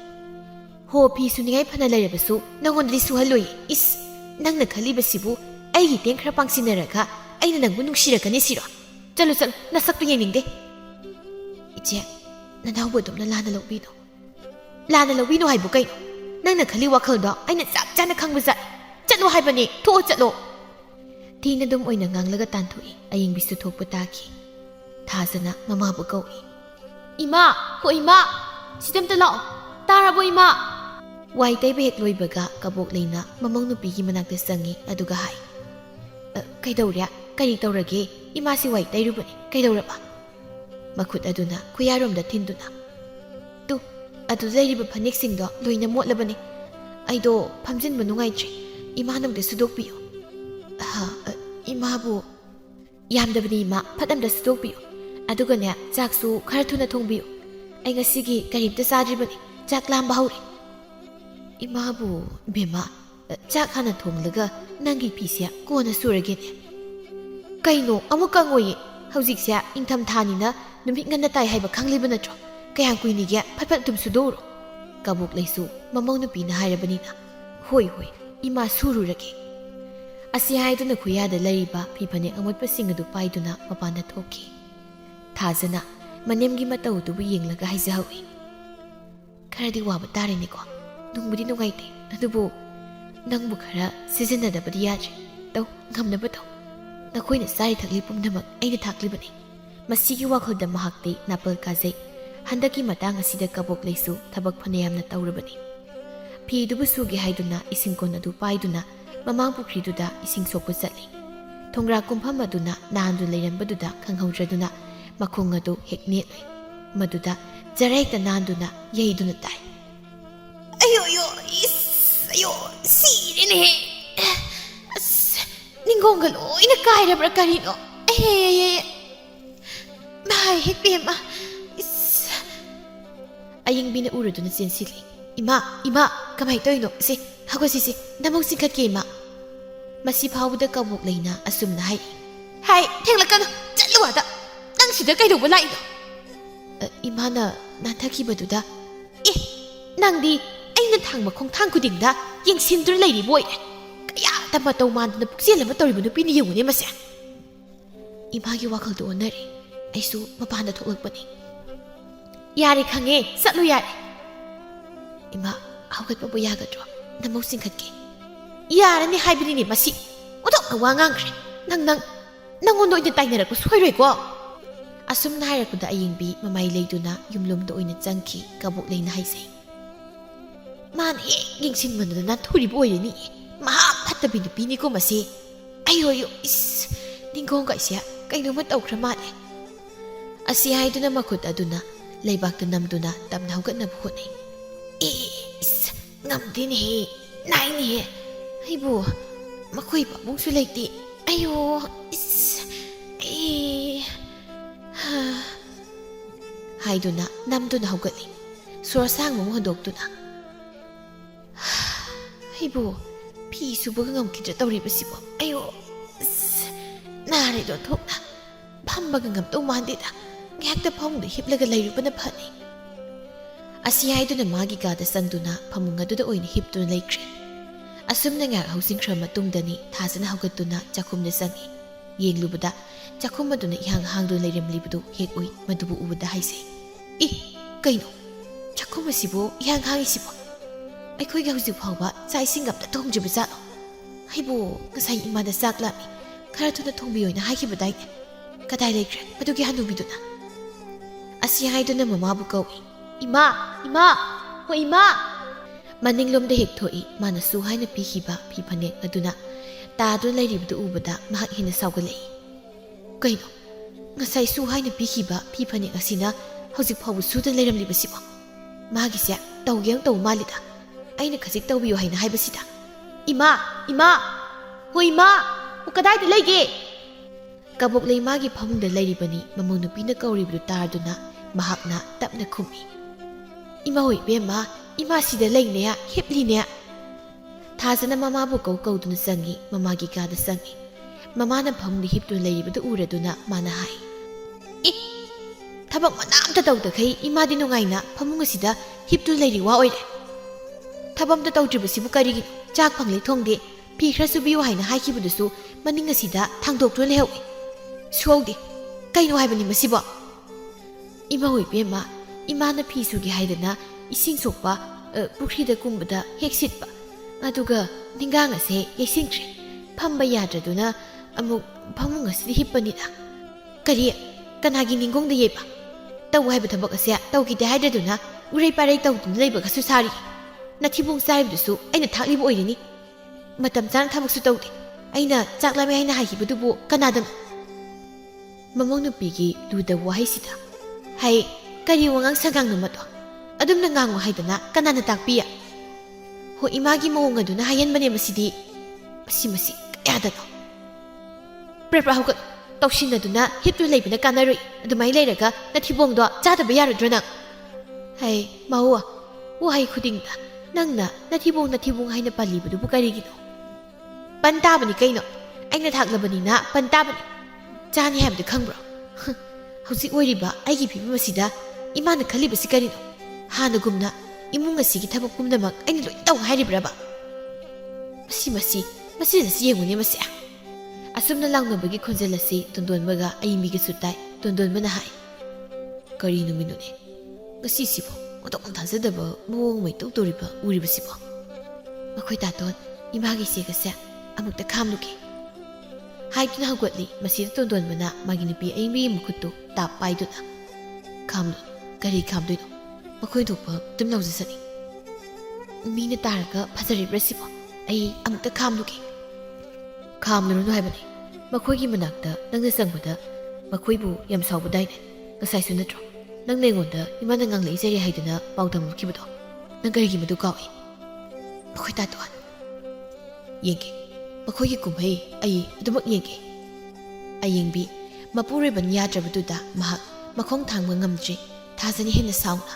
ꯍꯣ ꯐꯤ ꯁꯨꯅꯤꯡꯉꯥꯏ ꯐꯅ ꯂꯩꯔꯕꯁꯨ ꯅꯪꯉꯣꯟꯗꯗꯤ ꯁꯨꯍꯜꯂꯣꯏꯌꯦ ꯏꯁ ꯅꯪꯅ ꯈꯜꯂꯤꯕꯁꯤꯕꯨ ꯑꯩꯒꯤ ꯇꯦꯡ ꯈꯔ ꯄꯥꯡꯁꯤꯟꯅꯔꯒ ꯑꯩꯅ ꯅꯪꯕꯨ ꯅꯨꯡꯁꯤꯔꯛꯀꯅꯤ ꯁꯤꯔꯣ ꯆꯠꯂꯣ ꯅꯁꯛꯇꯨ ꯌꯦꯡꯅꯤꯡꯗꯦ ꯏꯆꯦ ꯅꯅꯥꯎꯕꯨ ꯑꯗꯨꯝꯅ ꯂꯥꯟꯅ ꯂꯧꯕꯤꯅꯣ ꯂꯥꯟꯅ ꯂꯧꯕꯤꯅꯣ ꯍꯥꯏꯕꯨ ꯀꯩꯅꯣ ꯅꯪꯅ ꯈꯜꯂꯤ ꯋꯥꯈꯜꯗꯣ ꯑꯩꯅ ꯆꯞ ꯆꯥꯅ ꯈꯪꯕꯖꯥꯠ ꯆꯠꯂꯣ ꯍꯥꯏꯕꯅꯤ ꯊꯣꯛꯑꯣ ꯆꯠꯂꯣ ꯊꯤꯅ ꯑꯗꯨꯝ ꯑꯣꯏꯅ ꯉꯥꯡꯂꯒ ꯇꯥꯟꯊꯣꯛꯏ ꯑꯌꯤꯡꯕꯤꯁꯨ ꯊꯣꯛꯄ ꯇꯥꯈꯤ ꯊꯥꯖꯅ ꯃꯃꯥꯕꯨ ꯀꯧꯏ ꯏꯃꯥ ꯍꯣ ꯏꯃꯥ ꯁꯤꯗꯝꯇ ꯂꯥꯛꯑꯣ ꯇꯥꯔꯕꯣ ꯏꯃꯥ ꯋꯥꯏ ꯇꯩꯕ ꯍꯦꯛ ꯂꯣꯏꯕꯒ ꯀꯕꯣꯛꯂꯩꯅ ꯃꯃꯧ ꯅꯨꯄꯤꯒꯤ ꯃꯅꯥꯛꯇ ꯆꯪꯉꯤ ꯑꯗꯨꯒ ꯍꯥꯏ ꯀꯩꯗꯧꯔꯦ ꯀꯔꯤ ꯇꯧꯔꯒꯦ ꯏꯃꯥꯁꯤ ꯋꯥꯏ ꯇꯩꯔꯨꯕꯅꯤ ꯀꯩꯗꯧꯔꯕ ꯃꯈꯨꯠ ꯑꯗꯨꯅ ꯈꯨꯌꯥꯔꯣꯝꯗ ꯊꯤꯟꯗꯨꯅ ꯇꯨ ꯑꯗꯨꯗ ꯂꯩꯔꯤꯕ ꯐꯅꯦꯛꯁꯤꯡꯗꯣ ꯂꯣꯏꯅ ꯃꯣꯠꯂꯕꯅꯤ ꯑꯩꯗꯣ ꯐꯝꯖꯤꯟꯕ ꯅꯨꯡꯉꯥꯏꯇ꯭ꯔꯦ ꯏꯃꯥꯅꯪꯗ ꯁꯨꯗꯣꯛꯄꯤꯌꯨ ꯏꯃꯥꯕꯨ ꯌꯥꯝꯗꯕꯅꯤ ꯏꯃꯥ ꯐꯠ ꯑꯝꯇ ꯁꯨꯗꯣꯛꯄꯤꯌꯨ ꯑꯗꯨꯒꯅꯦ ꯆꯥꯛꯁꯨ ꯈꯔ ꯊꯨꯅ ꯊꯣꯡꯕꯤꯌꯨ ꯑꯩ ꯉꯁꯤꯒꯤ ꯀꯔꯤꯝꯇ ꯆꯥꯗ꯭ꯔꯤꯕꯅꯤ ꯆꯥꯛ ꯂꯥꯝꯕ ꯍꯧꯔꯦ ꯏꯃꯥꯕꯨ ꯕꯦꯝꯃ ꯆꯥꯛ ꯍꯥꯟꯅ ꯊꯣꯡꯂꯒ ꯅꯪꯒꯤ ꯐꯤꯁꯦ ꯀꯣꯟꯅ ꯁꯨꯔꯒꯦꯅꯦ ꯀꯩꯅꯣ ꯑꯃꯨꯛ ꯀꯪꯉꯣꯏꯌꯦ ꯍꯧꯖꯤꯛꯁꯦ ꯏꯪꯊꯝꯊꯥꯅꯤꯅ ꯅꯨꯃꯤꯠ ꯉꯟꯅ ꯇꯥꯏ ꯍꯥꯏꯕ ꯈꯪꯂꯤꯕ ꯅꯠꯇ꯭ꯔꯣ ꯀꯌꯥꯝ ꯀꯨꯏꯅꯤꯒꯦ ꯐꯠ ꯑꯗꯨꯝ ꯁꯨꯗꯣꯛꯎꯔꯣ ꯀꯕꯣꯛꯂꯩꯁꯨ ꯃꯃꯧ ꯅꯨꯄꯤꯅ ꯍꯥꯏꯔꯕꯅꯤꯅ ꯍꯣꯏ ꯏꯃꯥ ꯁꯨꯔꯨꯔꯒꯦ ꯑꯁꯤ ꯍꯥꯏꯗꯨꯅ ꯈꯨꯌꯥꯗ ꯂꯩꯔꯤꯕ ꯐꯤ ꯐꯅꯦꯛ ꯑꯃꯣꯠꯄꯁꯤꯡ ꯑꯗꯨ ꯄꯥꯏꯗꯨꯅ ꯃꯄꯥꯟꯗ ꯊꯣꯛꯈꯤ ꯊꯥꯖꯅ ꯃꯅꯦꯝꯒꯤ ꯃꯇꯧꯗꯨꯕꯨ ꯌꯦꯡꯂꯒ ꯍꯥꯏꯖꯍꯧꯏ ꯈꯔꯗꯤ ꯋꯥꯕ ꯇꯥꯔꯦꯅꯦꯀꯣ ꯅꯨꯡꯕꯨꯗꯤ ꯅꯨꯡꯉꯥꯏꯇꯦ ꯑꯗꯨꯕꯨ ꯅꯪꯕꯨ ꯈꯔ ꯁꯤꯖꯤꯟꯅꯗꯕꯗꯤ ꯌꯥꯗ꯭ꯔꯦ ꯇꯧ ꯉꯝꯅꯕ ꯇꯧ ꯅꯈꯣꯏꯅ ꯆꯥꯔꯤ ꯊꯛꯂꯤ ꯄꯨꯝꯅꯃꯛ ꯑꯩꯅ ꯊꯥꯛꯂꯤꯕꯅꯤ ꯃꯁꯤꯒꯤ ꯋꯥꯈꯜꯗ ꯃꯍꯥꯛꯇꯤ ꯅꯥꯄꯜ ꯀꯥꯖꯩ ꯍꯟꯗꯛꯀꯤ ꯃꯇꯥꯡ ꯑꯁꯤꯗ ꯀꯕꯣꯛꯂꯩꯁꯨ ꯊꯕꯛ ꯐꯅꯌꯥꯝꯅ ꯇꯧꯔꯕꯅꯤ ꯐꯤꯗꯨꯕꯨ ꯁꯨꯒꯦ ꯍꯥꯏꯗꯨꯅ ꯏꯁꯤꯡ ꯀꯣꯟ ꯑꯗꯨ ꯄꯥꯏꯗꯨꯅ ꯃꯃꯥꯡ ꯄꯨꯈ꯭ꯔꯤꯗꯨꯗ ꯏꯁꯤꯡ ꯁꯣꯛꯄ ꯆꯠꯂꯤ ꯊꯣꯡꯒ꯭ꯔꯥ ꯀꯨꯝꯐꯝ ꯑꯗꯨꯅ ꯅꯥꯟꯗꯨ ꯂꯩꯔꯝꯕꯗꯨꯗ ꯈꯪꯍꯧꯗ꯭ꯔꯗꯨꯅ ꯃꯈꯣꯡ ꯑꯗꯨ ꯍꯦꯛ ꯅꯦꯠꯂꯨꯏ ꯃꯗꯨꯗ ꯖꯔꯩꯇ ꯅꯥꯟꯗꯨꯅ ꯌꯩꯗꯨꯅ ꯇꯥꯏ ꯑꯌꯣ ꯑꯌꯣ ꯁꯤꯔꯦꯅꯦꯍꯦ ꯑꯁ ꯅꯤꯡꯒꯣꯡꯒ ꯂꯣꯏꯅ ꯀꯥꯏꯔꯕ꯭ꯔꯥ ꯀꯔꯤꯅꯣ ꯚꯥꯏ ꯍꯦꯛ ꯄꯦꯝꯃ ꯑꯌꯤꯡꯕꯤꯅ ꯎꯔꯗꯨꯅ ꯆꯦꯟꯁꯤꯜꯂꯤ ꯏꯃꯥ ꯀꯃꯥꯏꯅ ꯇꯧꯔꯤꯅꯣ ꯁꯤ ꯍꯧꯒꯠꯁꯤꯁꯤ ꯅꯃꯧ ꯆꯤꯡꯈꯠꯀꯦ ꯏꯃꯥ ꯃꯁꯤ ꯐꯥꯎꯕꯗ ꯀꯕꯣꯛꯂꯩꯅ ꯑꯁꯨꯝꯅ ꯍꯥꯏ ꯊꯦꯡꯂꯛꯀꯅꯨ ꯆꯠꯂꯨ ꯑꯗ ꯅꯪ ꯁꯤꯗ ꯀꯩꯗꯧꯕ ꯂꯥꯛꯏꯅꯣ ꯏꯃꯥꯅ ꯅꯥꯟꯊꯈꯤꯕꯗꯨꯗ ꯅꯪꯗꯤ ꯑꯩꯅ ꯊꯥꯡꯕ ꯈꯣꯡꯊꯥꯡ ꯈꯨꯗꯤꯡꯗ ꯌꯦꯡꯁꯤꯟꯗꯨꯅ ꯂꯩꯔꯤꯕ ꯑꯣꯏꯔꯦ ꯀꯌꯥꯗ ꯃꯇꯧ ꯃꯥꯟꯗꯨꯅ ꯄꯨꯛꯆꯦꯜ ꯑꯃ ꯇꯧꯔꯤꯕ ꯅꯨꯄꯤꯅ ꯌꯦꯡꯉꯨꯅꯦ ꯃꯁꯦ ꯏꯃꯥꯒꯤ ꯋꯥꯈꯜꯗꯣ ꯑꯣꯟꯅꯔꯦ ꯑꯩꯁꯨ ꯃꯄꯥꯟꯗ ꯊꯣꯛꯂꯛꯄꯅꯤ ꯌꯥꯔꯦ ꯈꯪꯉꯦ ꯆꯠꯂꯨ ꯌꯥꯔꯦ ꯏꯃꯥ ꯍꯧꯒꯠꯄꯕꯨ ꯌꯥꯒꯗ꯭ꯔꯣ ꯅꯃꯧ ꯆꯤꯡꯈꯠꯀꯦ ꯌꯥꯔꯅꯤ ꯍꯥꯏꯕꯅꯤꯅꯦ ꯃꯁꯤ ꯑꯣꯟꯊꯣꯛꯅ ꯋꯥ ꯉꯥꯡꯈ꯭ꯔꯦ ꯅꯪꯉꯣꯟꯗ ꯑꯣꯏꯅ ꯇꯥꯏꯅꯔꯛꯄ ꯁꯣꯏꯔꯣꯏꯀꯣ ꯑꯁꯨꯝꯅ ꯍꯥꯏꯔꯛꯄꯗ ꯑꯌꯤꯡꯕꯤ ꯃꯃꯥꯏ ꯂꯩꯗꯨꯅ ꯌꯨꯝꯂꯣꯝꯗ ꯑꯣꯏꯅ ꯆꯪꯈꯤ ꯀꯕꯣꯛꯂꯩꯅ ꯍꯥꯏꯖꯩ ꯃꯥꯅ ꯍꯦꯛ ꯌꯦꯡꯁꯤꯟꯕꯗꯨꯗ ꯅꯥꯟꯊꯨꯔꯤꯕ ꯑꯣꯏꯔꯅꯤ ꯃꯍꯥ ꯐꯠꯇꯕꯤ ꯅꯨꯄꯤꯅꯤꯀꯣ ꯃꯁꯤ ꯑꯌꯣ ꯅꯤꯡꯒꯣꯡꯒꯥꯏꯁꯦ ꯀꯩꯅꯣꯝꯃ ꯇꯧꯈ꯭ꯔ ꯃꯥꯜꯂꯦ ꯑꯁꯤ ꯍꯥꯏꯗꯨꯅ ꯃꯈꯨꯠ ꯑꯗꯨꯅ ꯂꯩꯕꯥꯛꯇ ꯅꯝꯗꯨꯅ ꯇꯞꯅ ꯍꯧꯒꯠꯅꯕ ꯍꯣꯠꯅꯩ ꯉꯝꯗꯦꯅꯦꯍꯦ ꯅꯥꯏꯅꯦꯍꯦ ꯑꯩꯕꯨ ꯃꯈꯣꯏ ꯄꯥꯕꯨꯡꯁꯨ ꯂꯩꯇꯦ ꯑꯌꯣ haiduna namduna haugatli sura sang mo handokduna haibo pi subaga ngamkidra tawribasibo ayo nare do thokna phambaga ngamto mandida ngakta phongda hiplaga lairubana phani asi haiduna magi gada sanduna phamunga duda oina hiptuna laikre asumna ngak housing khra matungdani thasana haugatuna chakhumna sangi yenglubada chakhum aduna ihang hangdu leiramlibudu hek ui madubu ubada haise I kaino chakhum asibo ihang hangi sibo aikhoi ga huju phawba chai singapta thongjiba jalo haibo ngasai imada saklami khara thuna thongbiyoina haikibadai kadai laikre madugi hanubiduna asi haiduna mamabu kawi ima ho ima maninglomda hek thoi mana su haina pihiba phi phanek aduna taadu lairibdu ubada mahak hina saugalei kaino ngasai su haina pihiba phi phanek asina hojik phawu suda leiramlibasibo magisia tawgyang taw malida aina khajik tawbiyo haina haibasida ima ho ima ukadai de lege kabok lei magi phamungda lairibani mamunu pina kauribdu tarduna mahakna tapna khumi ima hoi bema ima sida leine hipline thazana mama bu kauduna sangi mama gi kada sangi mama na phamni hiptu leibadu uraduna mana hai I thabak manam ta tawda khai ima di nungaina phamunga sida hiptu leiri wa oire thabam ta tawtribasibu karigi chak phangle thongde pi khra subiyo haina haikibudusu maninga sida thangdoktu lehawi suodi kaino haibani masibo ima hoi bema ima na pi sugi haidana ising sokpa pukhida kumbada hek sitpa aduga ningang ase yesingtre phamba yadraduna amuk phamung asidi hippanida kari kanagi ningong da yeba taw haiba thabak ase tawkide haidraduna urei parei tawdun leiba gasu sari nathibung saribdusu aina thaklibu oirini matam chang thabaksu tawde aina chaklame aina haikibudubu kanadam mamong nupigi luda wahaisida hai kari wangang sagang numato adumna ngango haidana kanana takpiya ho imagi mawong aduna hayanbane masidi masi kayadano prepra hukat tawshinaduna hiptu leibina kanarui adumai leiraga nathibongdo chadaba yaradra nang hai mawa wahai khudingda nangna nathibong haina palibudu karigino pantabani kaino aina thaklabani na pantabani chani habdu khangbro hauzik oiriba aigi phibam asida imana khalibasi karino hanagumna imung asigi thabak pumnamak aina loi taw hairibraba masi yengune masi asumna langnabagi khonjel asi tondonbaga aimiga sutai tondonbana hai kari numinune ngasi sibo odok thazadaba mong mai tawtoriba uribasibo makhoi taton imagi segasa amukta khamluke haituna hagwatli masida tondonbana magi nupi aimi mukhutu tap paiduna khamlu kari khamduino makhoi thokpa tum laujasani mina taraga phajaribrasibo ai amukta khamluke khamlunu haibani makhoigi manakta nangna sangbada makhoibu yam saubadaine ngasai su natro nang nengonda imana ngang leijari haiduna paudam kibudo nang karigi madu kawi makhoi ta toan yenge makhoigi kumhei ai adumak yenge ayengbi mapureban yadrabaduda mahak makhong thangba ngamdri thazani henna sauna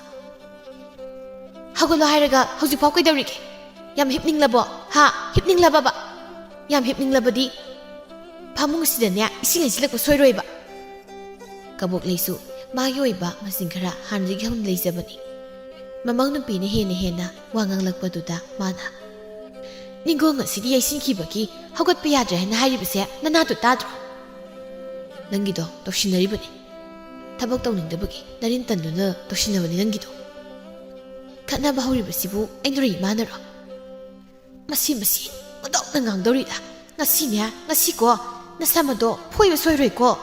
hagolo hairaga hauji pau kaidawrige yam hipninglabo ha hipninglaba yam hipninglabadi phamung sidane ising asilakko soiroiba kabok leisu magi oiba masing khara hanri gham leijabani mamang nupi ne hena wangang lakpaduda mana ningong asidi yaisin khibaki hagot pa yadra hena hairibase nana tu tadro nangido toshinaribani thabak tawningdabagi narin tanduna toshinabani nangido khatnaba hawribasibu aindori manaro masi odok nangdorida ngasi ko nasamado phoiba soiroi ko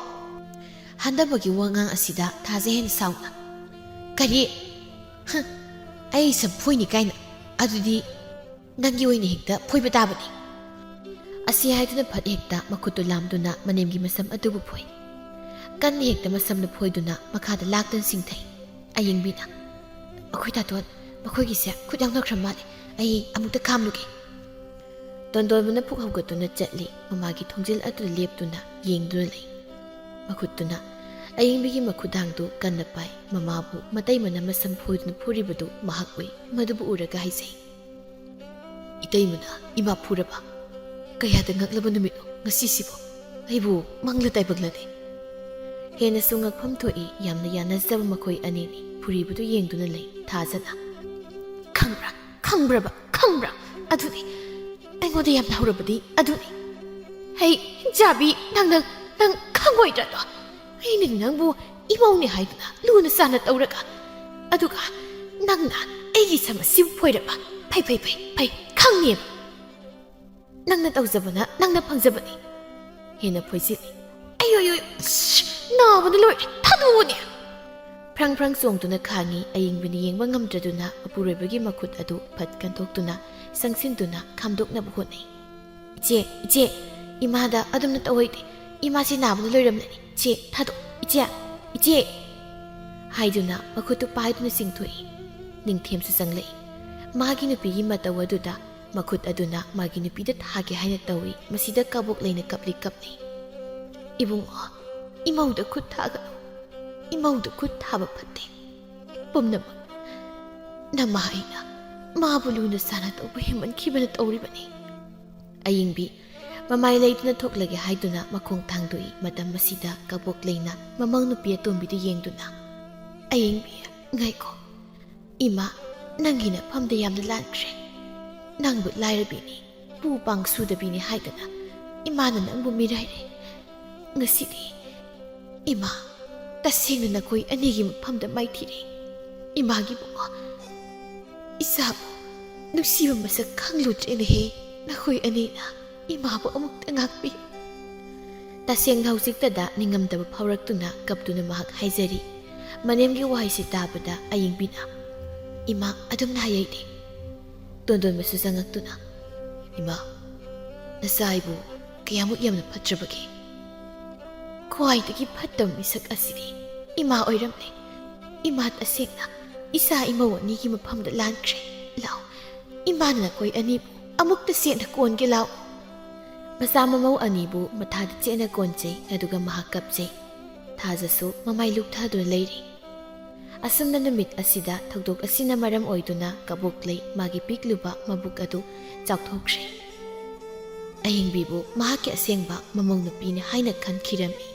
handabagi wangang asida thaje hen sauna kari ai sam phoini kaina adudi nangi oine hekta phoiba tabani asi haiduna phat hekta makutu lamduna manemgi masam adubu phoi kan hekta masamna phoiduna makhada laktan singthai ayingbina akhoi taton makhoigi se khudyang nokhram male ai amukta khamluge tondolbuna phuk hawgatuna chatli mamagi thongjil atu leptuna yengduna lei makhutuna ꯑꯌꯤꯡꯕꯤꯒꯤ ꯃꯈꯨꯗꯥꯡꯗꯨ ꯀꯟꯅ ꯄꯥꯏ ꯃꯃꯥꯕꯨ ꯃꯇꯩ ꯃꯅꯝ ꯃꯁꯝ ꯐꯣꯏꯗꯨꯅ ꯐꯨꯔꯤꯕꯗꯨ ꯃꯍꯥꯛ ꯎꯏ ꯃꯗꯨꯕꯨ ꯎꯔꯒ ꯍꯥꯏꯖꯩ ꯏꯇꯩꯃꯅ ꯏꯃꯥ ꯐꯨꯔꯕ ꯀꯌꯥꯗ ꯉꯛꯂꯕ ꯅꯨꯃꯤꯠꯅꯣ ꯉꯁꯤꯁꯤꯕꯨ ꯑꯩꯕꯨ ꯃꯪꯂ ꯇꯥꯏꯕꯛꯂꯅꯤ ꯍꯦꯟꯅꯁꯨ ꯉꯛꯐꯝ ꯊꯣꯛꯏ ꯌꯥꯝꯅ ꯌꯥꯅꯖꯕ ꯃꯈꯣꯏ ꯑꯅꯤꯅꯤ ꯐꯨꯔꯤꯕꯗꯨ ꯌꯦꯡꯗꯨꯅ ꯂꯩ ꯊꯥꯖꯅ ꯈꯪꯕ꯭ꯔꯥ ꯑꯗꯨꯅꯤ ꯑꯩꯉꯣꯟꯗ ꯌꯥꯝꯅ ꯍꯧꯔꯕꯗꯤ ꯑꯗꯨꯅꯤ ꯍꯩ ꯖꯥꯕꯤ ꯅꯪ ꯈꯪꯉꯣꯏꯗ꯭ꯔꯗꯣ ꯑꯩꯅꯗꯤ ꯅꯪꯕꯨ ꯏꯃꯧꯅꯦ ꯍꯥꯏꯗꯨꯅ ꯂꯨꯅ ꯆꯥꯅ ꯇꯧꯔꯒ ꯑꯗꯨꯒ ꯅꯪꯅ ꯑꯩꯒꯤ ꯁꯝ ꯑꯁꯤꯕꯨ ꯐꯣꯏꯔꯕ ꯐꯩ ꯈꯪꯅꯦꯕ ꯅꯪꯅ ꯇꯧꯖꯕꯅ ꯅꯪꯅ ꯐꯪꯖꯕꯅꯤ ꯍꯦꯟꯅ ꯐꯣꯏꯖꯤꯜꯂꯤ ꯑꯌꯣ ꯅꯥꯕꯅ ꯂꯣꯏꯔꯦ ꯊꯥꯗꯣꯛꯎꯅꯦ ꯐ꯭ꯔꯪ ꯆꯣꯡꯗꯨꯅ ꯈꯥꯡꯉꯤ ꯑꯌꯤꯡꯕꯅ ꯌꯦꯡꯕ ꯉꯝꯗ꯭ꯔꯗꯨꯅ ꯃꯄꯨꯔꯣꯏꯕꯒꯤ ꯃꯈꯨꯠ ꯑꯗꯨ ꯐꯠ ꯀꯟꯊꯣꯛꯇꯨꯅ ꯆꯪꯁꯤꯟꯗꯨꯅ ꯈꯥꯝꯗꯣꯛꯅꯕ ꯍꯣꯠꯅꯩ ꯏꯆꯦ ꯏꯃꯥꯗ ꯑꯗꯨꯝꯅ ꯇꯧꯍꯩꯗꯦ ꯏꯃꯥꯁꯤ ꯅꯥꯕꯅ ꯂꯣꯏꯔꯝꯂꯅꯤ ꯏꯆꯦ ꯊꯥꯗꯣꯛ ꯏꯆꯦ ꯍꯥꯏꯗꯨꯅ ꯃꯈꯨꯠꯇꯨ ꯄꯥꯏꯗꯨꯅ ꯆꯤꯡꯊꯣꯛꯏ ꯅꯤꯡꯊꯦꯝꯁꯨ ꯆꯪꯂꯛꯏ ꯃꯥꯒꯤ ꯅꯨꯄꯤꯒꯤ ꯃꯇꯧ ꯑꯗꯨꯗ ꯃꯈꯨꯠ ꯑꯗꯨꯅ ꯃꯥꯒꯤ ꯅꯨꯄꯤꯗ ꯊꯥꯒꯦ ꯍꯥꯏꯅ ꯇꯧꯏ ꯃꯁꯤꯗ ꯀꯕꯣꯛ ꯂꯩꯅ ꯀꯞꯂꯤ ꯏꯕꯨꯡꯉꯣ ꯏꯃꯧꯗ ꯈꯨꯠ ꯊꯥꯒꯅꯨ ꯏꯃꯧꯗ ꯈꯨꯠ ꯊꯥꯕ ꯐꯠꯇꯦ ꯄꯨꯝꯅꯃꯛ ꯅꯃꯥ ꯑꯩꯅ ꯃꯥꯕꯨ ꯂꯨꯅ ꯆꯥꯅ ꯇꯧꯕ ꯍꯦꯟꯃꯟꯈꯤꯕꯅ ꯇꯧꯔꯤꯕꯅꯤ ꯑꯌꯤꯡꯕꯤ ꯃꯃꯥꯏ ꯂꯩꯗꯨꯅ ꯊꯣꯛꯂꯒꯦ ꯍꯥꯏꯗꯨꯅ ꯃꯈꯣꯡ ꯊꯥꯡꯗꯣꯛꯏ ꯃꯇꯝ ꯑꯁꯤꯗ ꯀꯕꯣꯛ ꯂꯩꯅ ꯃꯃꯧ ꯅꯨꯄꯤ ꯑꯇꯣꯝꯕꯤꯗꯨ ꯌꯦꯡꯗꯨꯅ ꯑꯌꯤꯡꯕꯤ ꯉꯥꯏꯈꯣ ꯏꯃꯥ ꯅꯪꯒꯤ ꯅꯐꯝꯗ ꯌꯥꯝꯅ ꯂꯥꯟꯈ꯭ꯔꯦ ꯅꯪꯕꯨ ꯂꯥꯏꯔꯕꯤꯅꯤ ꯄꯨ ꯄꯥꯡ ꯁꯨꯗꯕꯤꯅꯤ ꯍꯥꯏꯗꯅ ꯏꯃꯥꯅ ꯅꯪꯕꯨ ꯃꯤꯔꯥꯏꯔꯦ ꯉꯁꯤꯗꯤ ꯏꯃꯥ ꯇꯁꯦꯡꯅ ꯅꯈꯣꯏ ꯑꯅꯤꯒꯤ ꯃꯐꯝꯗ ꯃꯥꯏꯊꯤꯔꯦ ꯏꯃꯥꯒꯤ ꯕꯨꯡꯉꯣ ꯏꯆꯥꯕꯨ ꯅꯨꯡꯁꯤꯕ ꯃꯁꯛ ꯈꯪꯂꯨꯗ꯭ꯔꯦꯅꯦꯍꯦ ꯅꯈꯣꯏ ꯑꯅꯤꯅ ꯏꯃꯥꯕꯨ ꯑꯃꯨꯛꯇ ꯉꯥꯛꯄꯤ ꯇꯁꯦꯡꯅ ꯍꯧꯖꯤꯛꯇꯗ ꯅꯤꯡꯉꯝꯗꯕ ꯐꯥꯎꯔꯛꯇꯨꯅ ꯀꯞꯇꯨꯅ ꯃꯍꯥꯛ ꯍꯥꯏꯖꯔꯤ ꯃꯅꯦꯝꯒꯤ ꯋꯥꯍꯩꯁꯤ ꯇꯥꯕꯗ ꯑꯌꯤꯡꯕꯤꯅ ꯏꯃꯥ ꯑꯗꯨꯝꯅ ꯍꯥꯏꯌꯩꯗꯦ ꯇꯣꯟꯗꯣꯟꯕꯁꯨ ꯆꯪꯉꯛꯇꯨꯅ ꯏꯃꯥ ꯅꯆꯥ ꯑꯩꯕꯨ ꯀꯌꯥꯃꯨꯛ ꯌꯥꯝꯅ ꯐꯠꯇ꯭ꯔꯕꯒꯦ ꯈ꯭ꯋꯥꯏꯗꯒꯤ ꯐꯠꯇꯕ ꯃꯤꯁꯛ ꯑꯁꯤꯗꯤ ꯏꯃꯥ ꯑꯣꯏꯔꯝꯂꯦ ꯏꯃꯥ ꯇꯁꯦꯡꯅ ꯏꯆꯥ ꯏꯃꯧ ꯑꯅꯤꯒꯤ ꯃꯐꯝꯗ ꯂꯥꯟꯈ꯭ꯔꯦ ꯂꯥꯎ ꯏꯃꯥꯅ ꯅꯈꯣꯏ ꯑꯅꯤꯕꯨ ꯑꯃꯨꯛꯇ ꯆꯦꯠꯅ ꯀꯣꯟꯒꯦ ꯂꯥꯎ ꯃꯆꯥ ꯃꯃꯧ ꯑꯅꯤꯕꯨ ꯃꯊꯥꯗ ꯆꯦꯠꯅ ꯀꯣꯟꯖꯩ ꯑꯗꯨꯒ ꯃꯍꯥꯛ ꯀꯞꯆꯩ ꯊꯥꯖꯁꯨ ꯃꯃꯥꯏ ꯂꯨꯞꯊꯗꯨꯅ ꯂꯩꯔꯤ ꯑꯁꯨꯝꯅ ꯅꯨꯃꯤꯠ ꯑꯁꯤꯗ ꯊꯧꯗꯣꯛ ꯑꯁꯤꯅ ꯃꯔꯝ ꯑꯣꯏꯗꯨꯅ ꯀꯕꯣꯛ ꯂꯩ ꯃꯥꯒꯤ ꯄꯤꯛꯂꯨꯕ ꯃꯕꯨꯛ ꯑꯗꯨ ꯆꯥꯎꯊꯣꯛꯈ꯭ꯔꯦ ꯑꯌꯤꯡꯕꯤꯕꯨ ꯃꯍꯥꯛꯀꯤ ꯑꯁꯦꯡꯕ ꯃꯃꯧ ꯅꯨꯄꯤꯅꯤ ꯍꯥꯏꯅ ꯈꯟꯈꯤꯔꯝꯃꯤ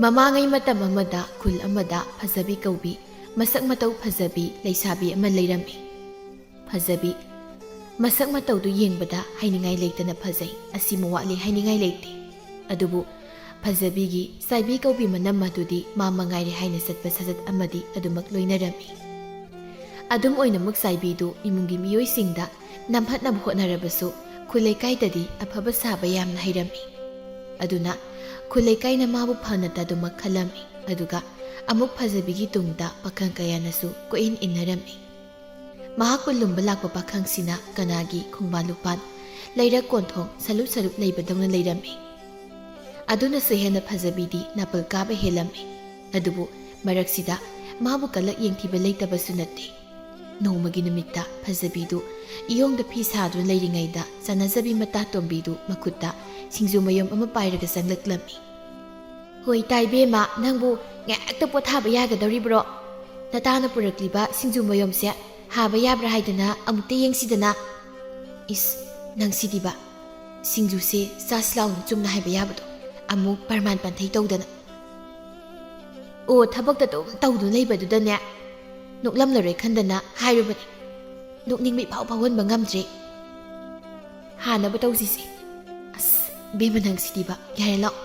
ꯃꯃꯥꯡꯉꯩ ꯃꯇꯝ ꯑꯃꯗ ꯈꯨꯜ ꯑꯃꯗ ꯐꯖꯕꯤ ꯀꯧꯕꯤ ꯃꯁꯛ ꯃꯇꯧ ꯐꯖꯕꯤ ꯂꯩꯁꯥꯕꯤ ꯑꯃ ꯂꯩꯔꯝꯃꯤ ꯐꯖꯕꯤ ꯃꯁꯛ ꯃꯇꯧꯗꯨ ꯌꯦꯡꯕꯗ ꯍꯥꯏꯅꯤꯡꯉꯥꯏ ꯂꯩꯇꯅ ꯐꯖꯩ ꯑꯁꯤꯃ ꯋꯥꯠꯂꯤ ꯍꯥꯏꯅꯤꯡꯉꯥꯏ ꯂꯩꯇꯦ ꯑꯗꯨꯕꯨ ꯐꯖꯕꯤꯒꯤ ꯆꯥꯏꯕꯤ ꯀꯧꯕꯤ ꯃꯅꯝ ꯑꯗꯨꯗꯤ ꯃꯥ ꯃꯉꯥꯏꯔꯦ ꯍꯥꯏꯅ ꯆꯠꯄ ꯁꯥꯖꯠ ꯑꯃꯗꯤ ꯑꯗꯨꯃꯛ ꯂꯣꯏꯅꯔꯝꯃꯤ ꯑꯗꯨꯝ ꯑꯣꯏꯅꯃꯛ ꯆꯥꯏꯕꯤꯗꯨ ꯏꯃꯨꯡꯒꯤ ꯃꯤꯑꯣꯏꯁꯤꯡꯗ ꯅꯝꯍꯠꯅꯕ ꯍꯣꯠꯅꯔꯕꯁꯨ ꯈꯨꯜ ꯂꯩꯀꯥꯏꯗꯗꯤ ꯑꯐꯕ ꯁꯥꯕ ꯌꯥꯝꯅ ꯍꯩꯔꯝꯃꯤ ꯑꯗꯨꯅ ꯈꯨꯜ ꯂꯩꯀꯥꯏꯅ ꯃꯥꯕꯨ ꯐꯅꯇ ꯑꯗꯨꯃꯛ ꯈꯜꯂꯝꯃꯤ ꯑꯗꯨꯒ ꯑꯃꯨꯛ ꯐꯖꯕꯤꯒꯤ ꯇꯨꯡꯗ ꯄꯥꯈꯪ ꯀꯌꯥꯅꯁꯨ ꯀꯣꯏꯏꯟ ꯏꯟꯅꯔꯝꯃꯤ ꯃꯍꯥꯛꯄꯨ ꯂꯨꯝꯕ ꯂꯥꯛꯄ ꯄꯥꯈꯪꯁꯤꯅ ꯀꯅꯥꯒꯤ ꯈꯣꯡꯕꯥꯟ ꯂꯨꯄꯥꯟ ꯂꯩꯔꯛ ꯀꯣꯟꯊꯣꯡ ꯁꯂꯨꯞ ꯂꯩꯕꯗꯧꯅ ꯂꯩꯔꯝꯃꯤ ꯑꯗꯨꯅꯁꯨ ꯍꯦꯟꯅ ꯐꯖꯕꯤꯗꯤ ꯅꯥꯄꯜ ꯀꯥꯕ ꯍꯦꯜꯂꯝꯃꯤ ꯑꯗꯨꯕꯨ ꯃꯔꯛꯁꯤꯗ ꯃꯥꯕꯨ ꯀꯂꯛ ꯌꯦꯡꯊꯤꯕ ꯂꯩꯇꯕꯁꯨ ꯅꯠꯇꯦ ꯅꯣꯡꯃꯒꯤ ꯅꯨꯃꯤꯠꯇ ꯐꯖꯕꯤꯗꯨ ꯏꯌꯣꯡꯗ ꯐꯤ ꯁꯥꯗꯨꯅ ꯂꯩꯔꯤꯉꯩꯗ ꯆꯅꯖꯕꯤ ꯃꯇꯥ ꯇꯣꯝꯕꯤꯗꯨ ꯃꯈꯨꯠꯇ ꯁꯤꯡꯖꯨ ꯃꯌꯨꯝ ꯑꯃ ꯄꯥꯏꯔꯒ ꯆꯪꯂꯛꯂꯝꯃꯤ ꯍꯣꯏ ꯇꯥꯏꯕꯦꯝꯃ ꯅꯪꯕꯨ ꯉꯥꯛꯇ ꯄꯣꯊꯥꯕ ꯌꯥꯒꯗꯧꯔꯤꯕ꯭ꯔꯣ ꯅꯇꯥꯅ ꯄꯨꯔꯛꯂꯤꯕ ꯁꯤꯡꯖꯨ ꯃꯌꯨꯝꯁꯦ ꯍꯥꯕ ꯌꯥꯕ꯭ꯔꯥ ꯍꯥꯏꯗꯅ ꯑꯃꯨꯛꯇ ꯌꯦꯡꯁꯤꯗꯅ ꯏꯁ ꯅꯪꯁꯤꯗꯤꯕ ꯁꯤꯡꯖꯨꯁꯦ ꯆꯥꯁꯤ ꯂꯥꯎꯅ ꯆꯨꯝꯅ ꯍꯥꯏꯕ ꯌꯥꯕꯗꯣ ꯑꯃꯨꯛ ꯄꯔꯃꯥꯟ ꯄꯟꯊꯩ ꯇꯧꯗꯅ ꯑꯣ ꯊꯕꯛꯇ ꯑꯗꯨꯝ ꯇꯧꯗꯨꯅ ꯂꯩꯕꯗꯨꯗꯅꯦ ꯅꯣꯛꯂꯝꯂꯔꯣꯏ ꯈꯟꯗꯅ ꯍꯥꯏꯔꯨꯕꯅꯤ ꯅꯣꯛꯅꯤꯡꯕ ꯏꯐꯥꯎ ꯐꯥꯎꯍꯟꯕ ꯉꯝꯗ꯭ꯔꯦ ꯍꯥꯟꯅꯕ ꯇꯧꯁꯤꯁꯦ ꯑꯁ ꯕꯦꯝꯃ ꯅꯪꯁꯤꯗꯤꯕ ꯌꯥꯔꯦ ꯂꯥꯎ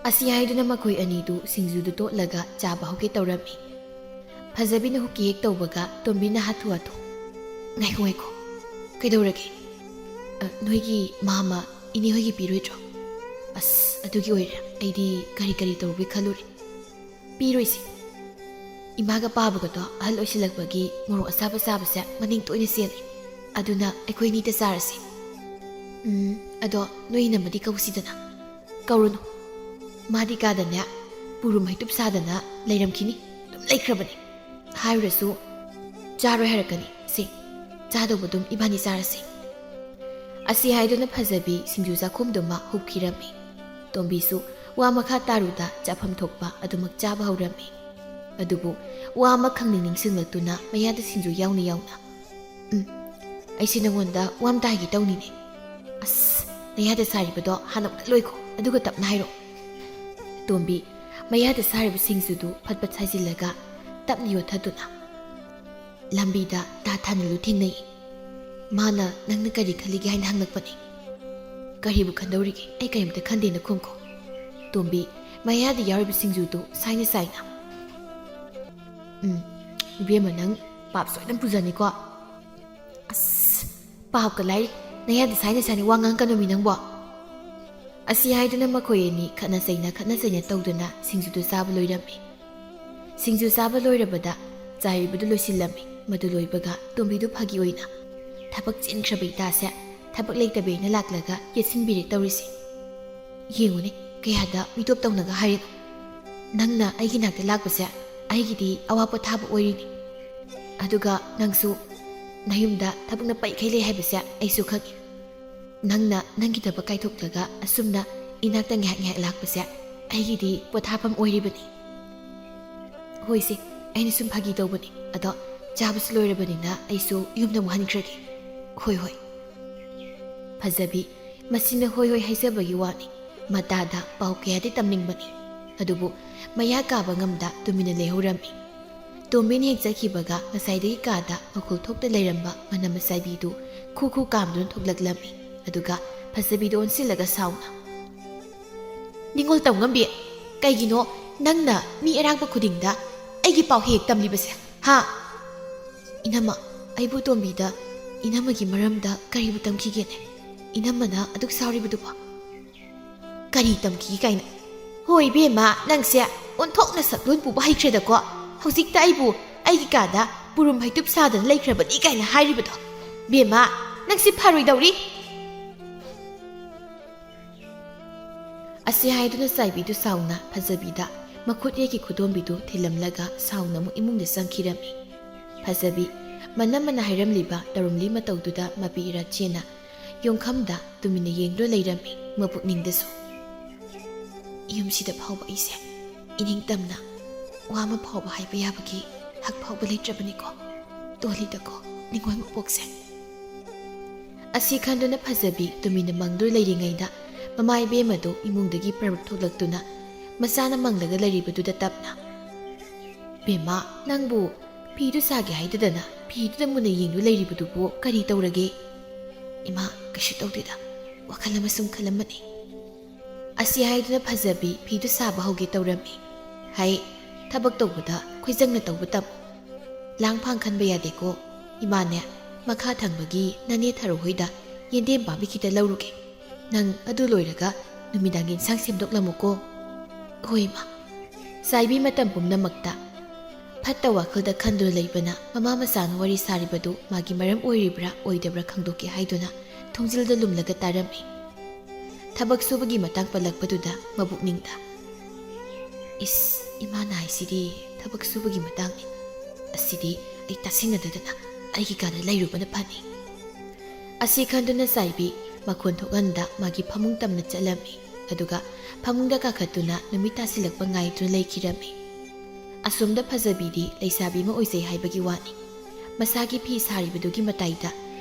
ꯑꯁꯤ ꯍꯥꯏꯗꯨꯅ ꯃꯈꯣꯏ ꯑꯅꯤꯗꯨ ꯁꯤꯡꯖꯨꯗꯨ ꯇꯣꯠꯂꯒ ꯆꯥꯕ ꯍꯧꯒꯦ ꯇꯧꯔꯝꯃꯤ ꯐꯖꯕꯤꯅ ꯍꯨꯛꯀꯤ ꯍꯦꯛ ꯇꯧꯕꯒ ꯇꯣꯝꯕꯤꯅ ꯍꯥꯊꯨ ꯉꯥꯏꯈꯣ ꯀꯩꯗꯧꯔꯒꯦ ꯅꯣꯏꯒꯤ ꯃꯥꯃ ꯏꯅꯦ ꯍꯣꯏꯒꯤ ꯄꯤꯔꯣꯏꯗ꯭ꯔꯣ ꯑꯁ ꯑꯗꯨꯒꯤ ꯑꯣꯏꯔꯦ ꯑꯩꯗꯤ ꯀꯔꯤ ꯇꯧꯔꯨꯒꯦ ꯈꯜꯂꯨꯔꯦ ꯄꯤꯔꯣꯏꯁꯤ ꯏꯃꯥꯒ ꯄꯥꯕꯒꯗꯣ ꯑꯍꯜ ꯑꯣꯏꯁꯤꯜꯂꯛꯄꯒꯤ ꯃꯣꯔꯣꯛ ꯑꯁꯥꯕ ꯆꯥꯕꯁꯦ ꯃꯅꯤꯡ ꯇꯣꯏꯅ ꯆꯦꯜꯂꯤ ꯑꯗꯨꯅ ꯑꯩꯈꯣꯏ ꯑꯅꯤꯗ ꯆꯥꯔꯁꯤ ꯑꯗꯣ ꯅꯣꯏ ꯅꯝꯃꯗꯤ ꯀꯧꯁꯤꯗꯅ ꯀꯧꯔꯨꯅꯨ ꯃꯥꯗꯤ ꯀꯥꯗꯅꯦ ꯄꯨꯔꯨꯝ ꯍꯩꯇꯨꯞ ꯁꯥꯗꯅ ꯂꯩꯔꯝꯈꯤꯅꯤ ꯑꯗꯨꯝ ꯂꯩꯈ꯭ꯔꯕꯅꯤ ꯍꯥꯏꯔꯨꯔꯁꯨ ꯆꯥꯔꯣꯏ ꯍꯥꯏꯔꯛꯀꯅꯤ ꯁꯤ ꯆꯥꯗꯧꯕ ꯑꯗꯨꯝ ꯏꯕꯥꯅꯤ ꯆꯥꯔꯁꯤ ꯑꯁꯤ ꯍꯥꯏꯗꯨꯅ ꯐꯖꯕꯤ ꯁꯤꯡꯖꯨ ꯆꯥꯛꯈꯨꯝꯗꯨꯃ ꯍꯨꯞꯈꯤꯔꯝꯃꯤ ꯇꯣꯝꯕꯤꯁꯨ ꯋꯥ ꯃꯈꯥ ꯇꯥꯔꯨꯗ ꯆꯥꯐꯝ ꯊꯣꯛꯄ ꯑꯗꯨꯃꯛ ꯆꯥꯕ ꯍꯧꯔꯝꯃꯤ꯫ ꯑꯗꯨꯕꯨ ꯋꯥ ꯑꯃ ꯈꯪꯅꯤꯡ ꯅꯤꯡꯁꯤꯡꯂꯛꯇꯨꯅ ꯃꯌꯥꯗ ꯁꯤꯡꯖꯨ ꯌꯥꯎꯅ ꯌꯥꯎꯅ ꯑꯩꯁꯤ ꯅꯉꯣꯟꯗ ꯋꯥ ꯑꯃꯇ ꯍꯥꯏꯒꯦ ꯇꯧꯅꯤꯅꯦ꯫ ꯑꯁ ꯅꯌꯥꯗ ꯁꯥꯔꯤꯕꯗꯣ ꯍꯥꯟꯅ ꯑꯃꯨꯛꯇ ꯂꯣꯏꯈꯣ ꯑꯗꯨꯒ ꯇꯞꯅ ꯍꯥꯏꯔꯛꯑꯣ꯫ ꯇꯣꯝꯕꯤ ꯃꯌꯥꯗ ꯁꯥꯔꯤꯕ ꯁꯤꯡꯖꯨꯗꯨ ꯐꯠ ꯐꯠ ꯁꯥꯏꯖꯤꯜꯂꯒ ꯇꯞꯅ ꯌꯣꯠꯊꯗꯨꯅ ꯂꯝꯕꯤꯗ ꯇꯥ ꯊꯥꯅꯂꯨ ꯊꯦꯡꯅꯩ꯫ ꯃꯥꯅ ꯅꯪꯅ ꯀꯔꯤ ꯈꯜꯂꯤꯒꯦ ꯍꯥꯏꯅ ꯍꯪꯂꯛꯄꯅꯤ꯫ ꯀꯔꯤꯕꯨ ꯈꯟꯗꯧꯔꯤꯒꯦ ꯑꯩ ꯀꯔꯤꯝꯇ ꯈꯟꯗꯦꯅ ꯈꯨꯝꯈꯣ꯫ ꯇꯣꯝꯕꯤ ꯃꯌꯥꯗ ꯌꯥꯎꯔꯤꯕ ꯁꯤꯡꯖꯨꯗꯨ ꯁꯥꯏꯅ ꯁꯥꯏꯅ ꯏꯕꯦꯝꯃ ꯅꯪ ꯄꯥꯞ ꯁꯣꯏꯗꯅ ꯄꯨꯖꯅꯤꯀꯣ꯫ ꯑꯁ ꯄꯥꯞꯀ ꯂꯥꯏꯔꯤ ꯅꯌꯥꯗ ꯁꯥꯏꯅ ꯁꯥꯏꯅ ꯋꯥ ꯉꯥꯡꯀꯅꯨꯃꯤ ꯅꯪꯕꯣ꯫ ꯑꯁꯤ ꯍꯥꯏꯗꯨꯅ ꯃꯈꯣꯏ ꯑꯅꯤ ꯈꯠꯅ ꯆꯩꯅ ꯇꯧꯗꯨꯅ ꯁꯤꯡꯖꯨꯗꯨ ꯆꯥꯕ ꯂꯣꯏꯔꯝꯃꯤ꯫ ꯁꯤꯡꯖꯨ ꯆꯥꯕ ꯂꯣꯏꯔꯕꯗ ꯆꯥꯏꯔꯤꯕꯗꯨ ꯂꯣꯏꯁꯤꯜꯂꯝꯃꯤ꯫ ꯃꯗꯨ ꯂꯣꯏꯕꯒ ꯇꯣꯝꯕꯤꯗꯨ ꯐꯥꯒꯤ ꯑꯣꯏꯅ ꯊꯕꯛ ꯆꯤꯟꯈ꯭ꯔꯕ ꯏꯇꯥꯁꯦ ꯊꯕꯛ ꯂꯩꯇꯕꯩꯅ ꯂꯥꯛꯂꯒ ꯌꯦꯠꯁꯤꯟꯕꯤꯔꯦ ꯇꯧꯔꯤꯁꯤ꯫ ꯌꯦꯡꯉꯨꯅꯦ ꯀꯌꯥꯗ ꯃꯤꯇꯣꯞ ꯇꯧꯅꯒ ꯍꯥꯏꯔꯤꯅꯣ꯫ ꯅꯪꯅ ꯑꯩꯒꯤ ꯅꯥꯛꯇ ꯂꯥꯛꯄꯁꯦ ꯑꯩꯒꯤꯗꯤ ꯑꯋꯥ ꯄꯣꯊꯥꯕ ꯑꯣꯏꯔꯤꯅꯤ꯫ ꯑꯗꯨꯒ ꯅꯪꯁꯨ ꯅꯌꯨꯝꯗ ꯊꯕꯛꯅ ꯄꯩꯈꯩ ꯂꯩ ꯍꯥꯏꯕꯁꯦ ꯑꯩꯁꯨ ꯈꯪꯏ꯫ ꯅꯪꯅ ꯅꯪꯒꯤ ꯊꯕꯛ ꯀꯥꯏꯊꯣꯛꯂꯒ ꯑꯁꯨꯝꯅ ꯏꯅꯥꯛꯇ ꯉꯥꯏꯍꯥꯛ ꯉꯥꯏꯍꯥꯛ ꯂꯥꯛꯄꯁꯦ ꯑꯩꯒꯤꯗꯤ ꯄꯣꯊꯥꯐꯝ ꯑꯣꯏꯔꯤꯕꯅꯤ꯫ ꯍꯣꯏꯁꯦ ꯑꯩꯅ ꯁꯨꯝ ꯐꯥꯒꯤ ꯇꯧꯕꯅꯤ꯫ ꯑꯗꯣ ꯆꯥꯕꯁꯨ ꯂꯣꯏꯔꯕꯅꯤꯅ ꯑꯩꯁꯨ ꯌꯨꯝꯗ ꯑꯃꯨꯛ ꯍꯟꯈ꯭ꯔꯒꯦ꯫ ꯍꯣꯏ ꯍꯣꯏ꯫ ꯐꯖꯕꯤ ꯃꯁꯤꯅ ꯍꯣꯏ ꯍꯣꯏ ꯍꯥꯏꯖꯕꯒꯤ ꯋꯥꯅꯤ꯫ ꯃꯇꯥꯗ ꯄꯥꯎ ꯀꯌꯥꯗꯤ ꯇꯝꯅꯤꯡꯕꯅꯤ꯫ ꯑꯗꯨꯕꯨ ꯃꯌꯥ ꯀꯥꯕ ꯉꯝꯗ ꯇꯨꯃꯤꯟꯅ ꯂꯩꯍꯧꯔꯝꯃꯤ꯫ ꯇꯣꯝꯕꯤꯅ ꯍꯦꯛ ꯆꯠꯈꯤꯕꯒ ꯉꯁꯥꯏꯗꯒꯤ ꯀꯥꯗ ꯃꯈꯨꯜ ꯊꯣꯛꯇ ꯂꯩꯔꯝꯕ ꯃꯅꯝ ꯃꯆꯥꯏꯕꯤꯗꯨ ꯈꯨ ꯈꯨ ꯀꯥꯝꯗꯨꯅ ꯊꯣꯛꯂꯛꯂꯝꯃꯤ꯫ ꯑꯗꯨꯒ ꯐꯖꯕꯤꯗ ꯑꯣꯟꯁꯤꯜꯂꯒ ꯁꯥꯎꯅ ꯅꯤꯡꯉꯣꯜ ꯇꯧꯉꯝꯕꯤ ꯀꯩꯒꯤꯅꯣ ꯅꯪꯅ ꯃꯤ ꯑꯔꯥꯛꯄ ꯈꯨꯗꯤꯡꯗ ꯑꯩꯒꯤ ꯄꯥꯎ ꯍꯦꯛ ꯇꯝꯂꯤꯕꯁꯦ ꯍꯥ? ꯏꯅꯝꯃ ꯑꯩꯕꯨ ꯇꯣꯝꯕꯤꯗ ꯏꯅꯝꯃꯒꯤ ꯃꯔꯝꯗ ꯀꯔꯤꯕꯨ ꯇꯝꯈꯤꯒꯦꯅꯦ? ꯏꯅꯝꯃꯅ ꯑꯗꯨꯛ ꯁꯥꯎꯔꯤꯕꯗꯨꯕꯣ? ꯀꯔꯤ ꯇꯝꯈꯤꯒꯦ ꯀꯥꯏꯅ? ꯍꯣꯏ ꯏꯕꯦꯝꯃ ꯅꯪꯁꯦ ꯑꯣꯟꯊꯣꯛꯅ ꯁꯛꯂꯣꯟ ꯄꯨꯕ ꯍꯩꯈ꯭ꯔꯦꯗꯀꯣ꯫ ꯍꯧꯖꯤꯛꯇ ꯑꯩꯕꯨ ꯑꯩꯒꯤ ꯀꯥꯗ ꯄꯨꯔꯨꯝ ꯍꯩꯇꯨꯞ ꯁꯥꯗꯅ ꯂꯩꯈ꯭ꯔꯕꯅꯤ ꯀꯥꯏꯅ ꯍꯥꯏꯔꯤꯕꯗꯣ꯫ ꯕꯦꯝꯃ ꯅꯪꯁꯤ ꯐꯔꯣꯏꯗꯧꯔꯤ꯫ ꯑꯁꯤ ꯍꯥꯏꯗꯨꯅ ꯆꯥꯏꯕꯤꯗꯨ ꯁꯥꯎꯅ ꯐꯖꯕꯤꯗ ꯃꯈꯨꯠ ꯌꯦꯛꯀꯤ ꯈꯨꯗꯣꯝꯕꯤꯗꯨ ꯊꯤꯜꯂꯝꯂꯒ ꯁꯥꯎꯅ ꯑꯃꯨꯛ ꯏꯃꯨꯡꯗ ꯆꯪꯈꯤꯔꯝꯃꯤ꯫ ꯐꯖꯕꯤ ꯃꯅꯝꯃꯅ ꯍꯥꯏꯔꯝꯂꯤꯕ ꯇꯧꯔꯝꯂꯤ ꯃꯇꯧꯗꯨꯗ ꯃꯄꯤ ꯏꯔꯥ ꯆꯦꯟꯅ ꯌꯣꯡꯈꯝꯗ ꯇꯨꯃꯤꯟꯅ ꯌꯦꯡꯗꯨꯅ ꯂꯩꯔꯝꯃꯤ꯫ ꯃꯄꯨꯛꯅꯤꯡꯗꯁꯨ ꯌꯨꯝꯁꯤꯗ ꯐꯥꯎꯕ ꯑꯩꯁꯦ ꯏꯅꯤꯡꯇꯝꯅ ꯋꯥ ꯑꯃ ꯐꯥꯎꯕ ꯍꯥꯏꯕ ꯌꯥꯕꯒꯤ ꯍꯛ ꯐꯥꯎꯕ ꯂꯩꯇ꯭ꯔꯕꯅꯤꯀꯣ ꯇꯣꯜꯂꯤꯗꯀꯣ ꯅꯤꯡꯉꯣꯜ ꯃꯄꯣꯛꯁꯦ꯫ ꯑꯁꯤ ꯈꯟꯗꯨꯅ ꯐꯖꯕꯤ ꯇꯨꯃꯤꯟꯅ ꯃꯪꯗꯨꯅ ꯂꯩꯔꯤꯉꯩꯗ ꯃꯃꯥ ꯏꯕꯦꯝꯃꯗꯨ ꯏꯃꯨꯡꯗꯒꯤ ꯄ꯭ꯔꯚꯨ ꯊꯣꯛꯂꯛꯇꯨꯅ ꯃꯆꯥꯅ ꯃꯪꯂꯒ ꯂꯩꯔꯤꯕꯗꯨꯗ ꯇꯞꯅ ꯕꯦꯝꯃ ꯅꯪꯕꯨ ꯐꯤꯗꯨ ꯁꯥꯒꯦ ꯍꯥꯏꯗꯗꯅ ꯐꯤꯗꯨꯗ ꯃꯨꯟꯅ ꯌꯦꯡꯗꯨ ꯂꯩꯔꯤꯕꯗꯨꯕꯨ ꯀꯔꯤ ꯇꯧꯔꯒꯦ? ꯏꯃꯥ ꯀꯩꯁꯨ ꯇꯧꯗꯦꯗ ꯋꯥꯈꯜ ꯑꯃ ꯁꯨꯝ ꯈꯜꯂꯝꯕꯅꯤ꯫ ꯑꯁꯤ ꯍꯥꯏꯗꯨꯅ ꯐꯖꯕꯤ ꯐꯤꯗꯨ ꯁꯥꯕ ꯍꯧꯒꯦ ꯇꯧꯔꯝꯃꯤ꯫ ꯍꯥꯏ ꯊꯕꯛ ꯇꯧꯕꯗ ꯈꯣꯏꯖꯪꯅ ꯇꯧꯕ ꯇꯝꯃꯨ꯫ ꯂꯥꯡꯐꯥꯡ ꯈꯟꯕ ꯌꯥꯗꯦꯀꯣ꯫ ꯏꯃꯥꯅꯦ ꯃꯈꯥ ꯊꯪꯕꯒꯤ ꯅꯅꯦ ꯊꯔꯣ ꯍꯣꯏꯗ ꯌꯦꯟꯗꯦꯝ ꯄꯥꯝꯕꯤ ꯈꯤꯇ ꯂꯧꯔꯨꯒꯦ꯫ ꯅꯪ ꯑꯗꯨ ꯂꯣꯏꯔꯒ ꯅꯨꯃꯤꯗꯥꯡ ꯌꯦꯟꯁꯥꯡ ꯁꯦꯝꯗꯣꯛꯂꯝꯃꯨꯀꯣ꯫ ꯍꯣꯏ ꯏꯃꯥ꯫ ꯆꯥꯏꯕꯤ ꯃꯇꯝ ꯄꯨꯝꯅꯃꯛꯇ ꯐꯠꯇ ꯋꯥꯈꯜꯗ ꯈꯟꯗꯨꯅ ꯂꯩꯕꯅ ꯃꯃꯥ ꯃꯆꯥꯅ ꯋꯥꯔꯤ ꯁꯥꯔꯤꯕꯗꯨ ꯃꯥꯒꯤ ꯃꯔꯝ ꯑꯣꯏꯔꯤꯕ꯭ꯔꯥ ꯑꯣꯏꯗꯕ꯭ꯔꯥ ꯈꯪꯗꯣꯛꯀꯦ ꯍꯥꯏꯗꯨꯅ ꯊꯣꯡꯖꯤꯜꯗ ꯂꯨꯝꯂꯒ ꯇꯥꯔꯝꯃꯤ꯫ ꯊꯕꯛ ꯁꯨꯕꯒꯤ ꯃꯇꯥꯡ ꯄꯜꯂꯛꯄꯗꯨꯗ ꯃꯕꯨꯛꯅꯤꯡꯗ ꯏꯁ ꯏꯃꯥꯅ ꯍꯥꯏꯁꯤꯗꯤ ꯊꯕꯛ ꯁꯨꯕꯒꯤ ꯃꯇꯥꯡꯅꯤ꯫ ꯑꯁꯤꯗꯤ ꯑꯩ ꯇꯥꯁꯤꯟꯅꯗꯗꯅ ꯑꯩꯒꯤ ꯀꯥꯗ ꯂꯩꯔꯨꯕꯅ ꯐꯅꯤ꯫ ꯑꯁꯤ ꯈꯟꯗꯨꯅ ꯆꯥꯏꯕꯤ ꯃꯈꯣꯟ ꯊꯣꯛꯍꯟꯗ ꯃꯥꯒꯤ ꯐꯃꯨꯡ ꯇꯝꯅ ꯆꯠꯂꯝꯃꯤ꯫ ꯑꯗꯨꯒ ꯐꯃꯨꯡꯗ ꯀꯥꯈꯠꯇꯨꯅ ꯅꯨꯃꯤꯠ ꯇꯥꯁꯤꯜꯂꯛꯄ ꯉꯥꯏꯗꯨꯅ ꯂꯩꯈꯤꯔꯝꯃꯤ꯫ ꯑꯁꯣꯝꯗ ꯐꯖꯕꯤꯗꯤ ꯂꯩꯁꯥꯕꯤ ꯑꯃ ꯑꯣꯏꯖꯩ ꯍꯥꯏꯕꯒꯤ ꯋꯥꯅꯤ꯫ ꯃꯁꯥꯒꯤ ꯐꯤ ꯁꯥꯔꯤꯕꯗꯨꯒꯤ ꯃꯇꯥꯏꯗ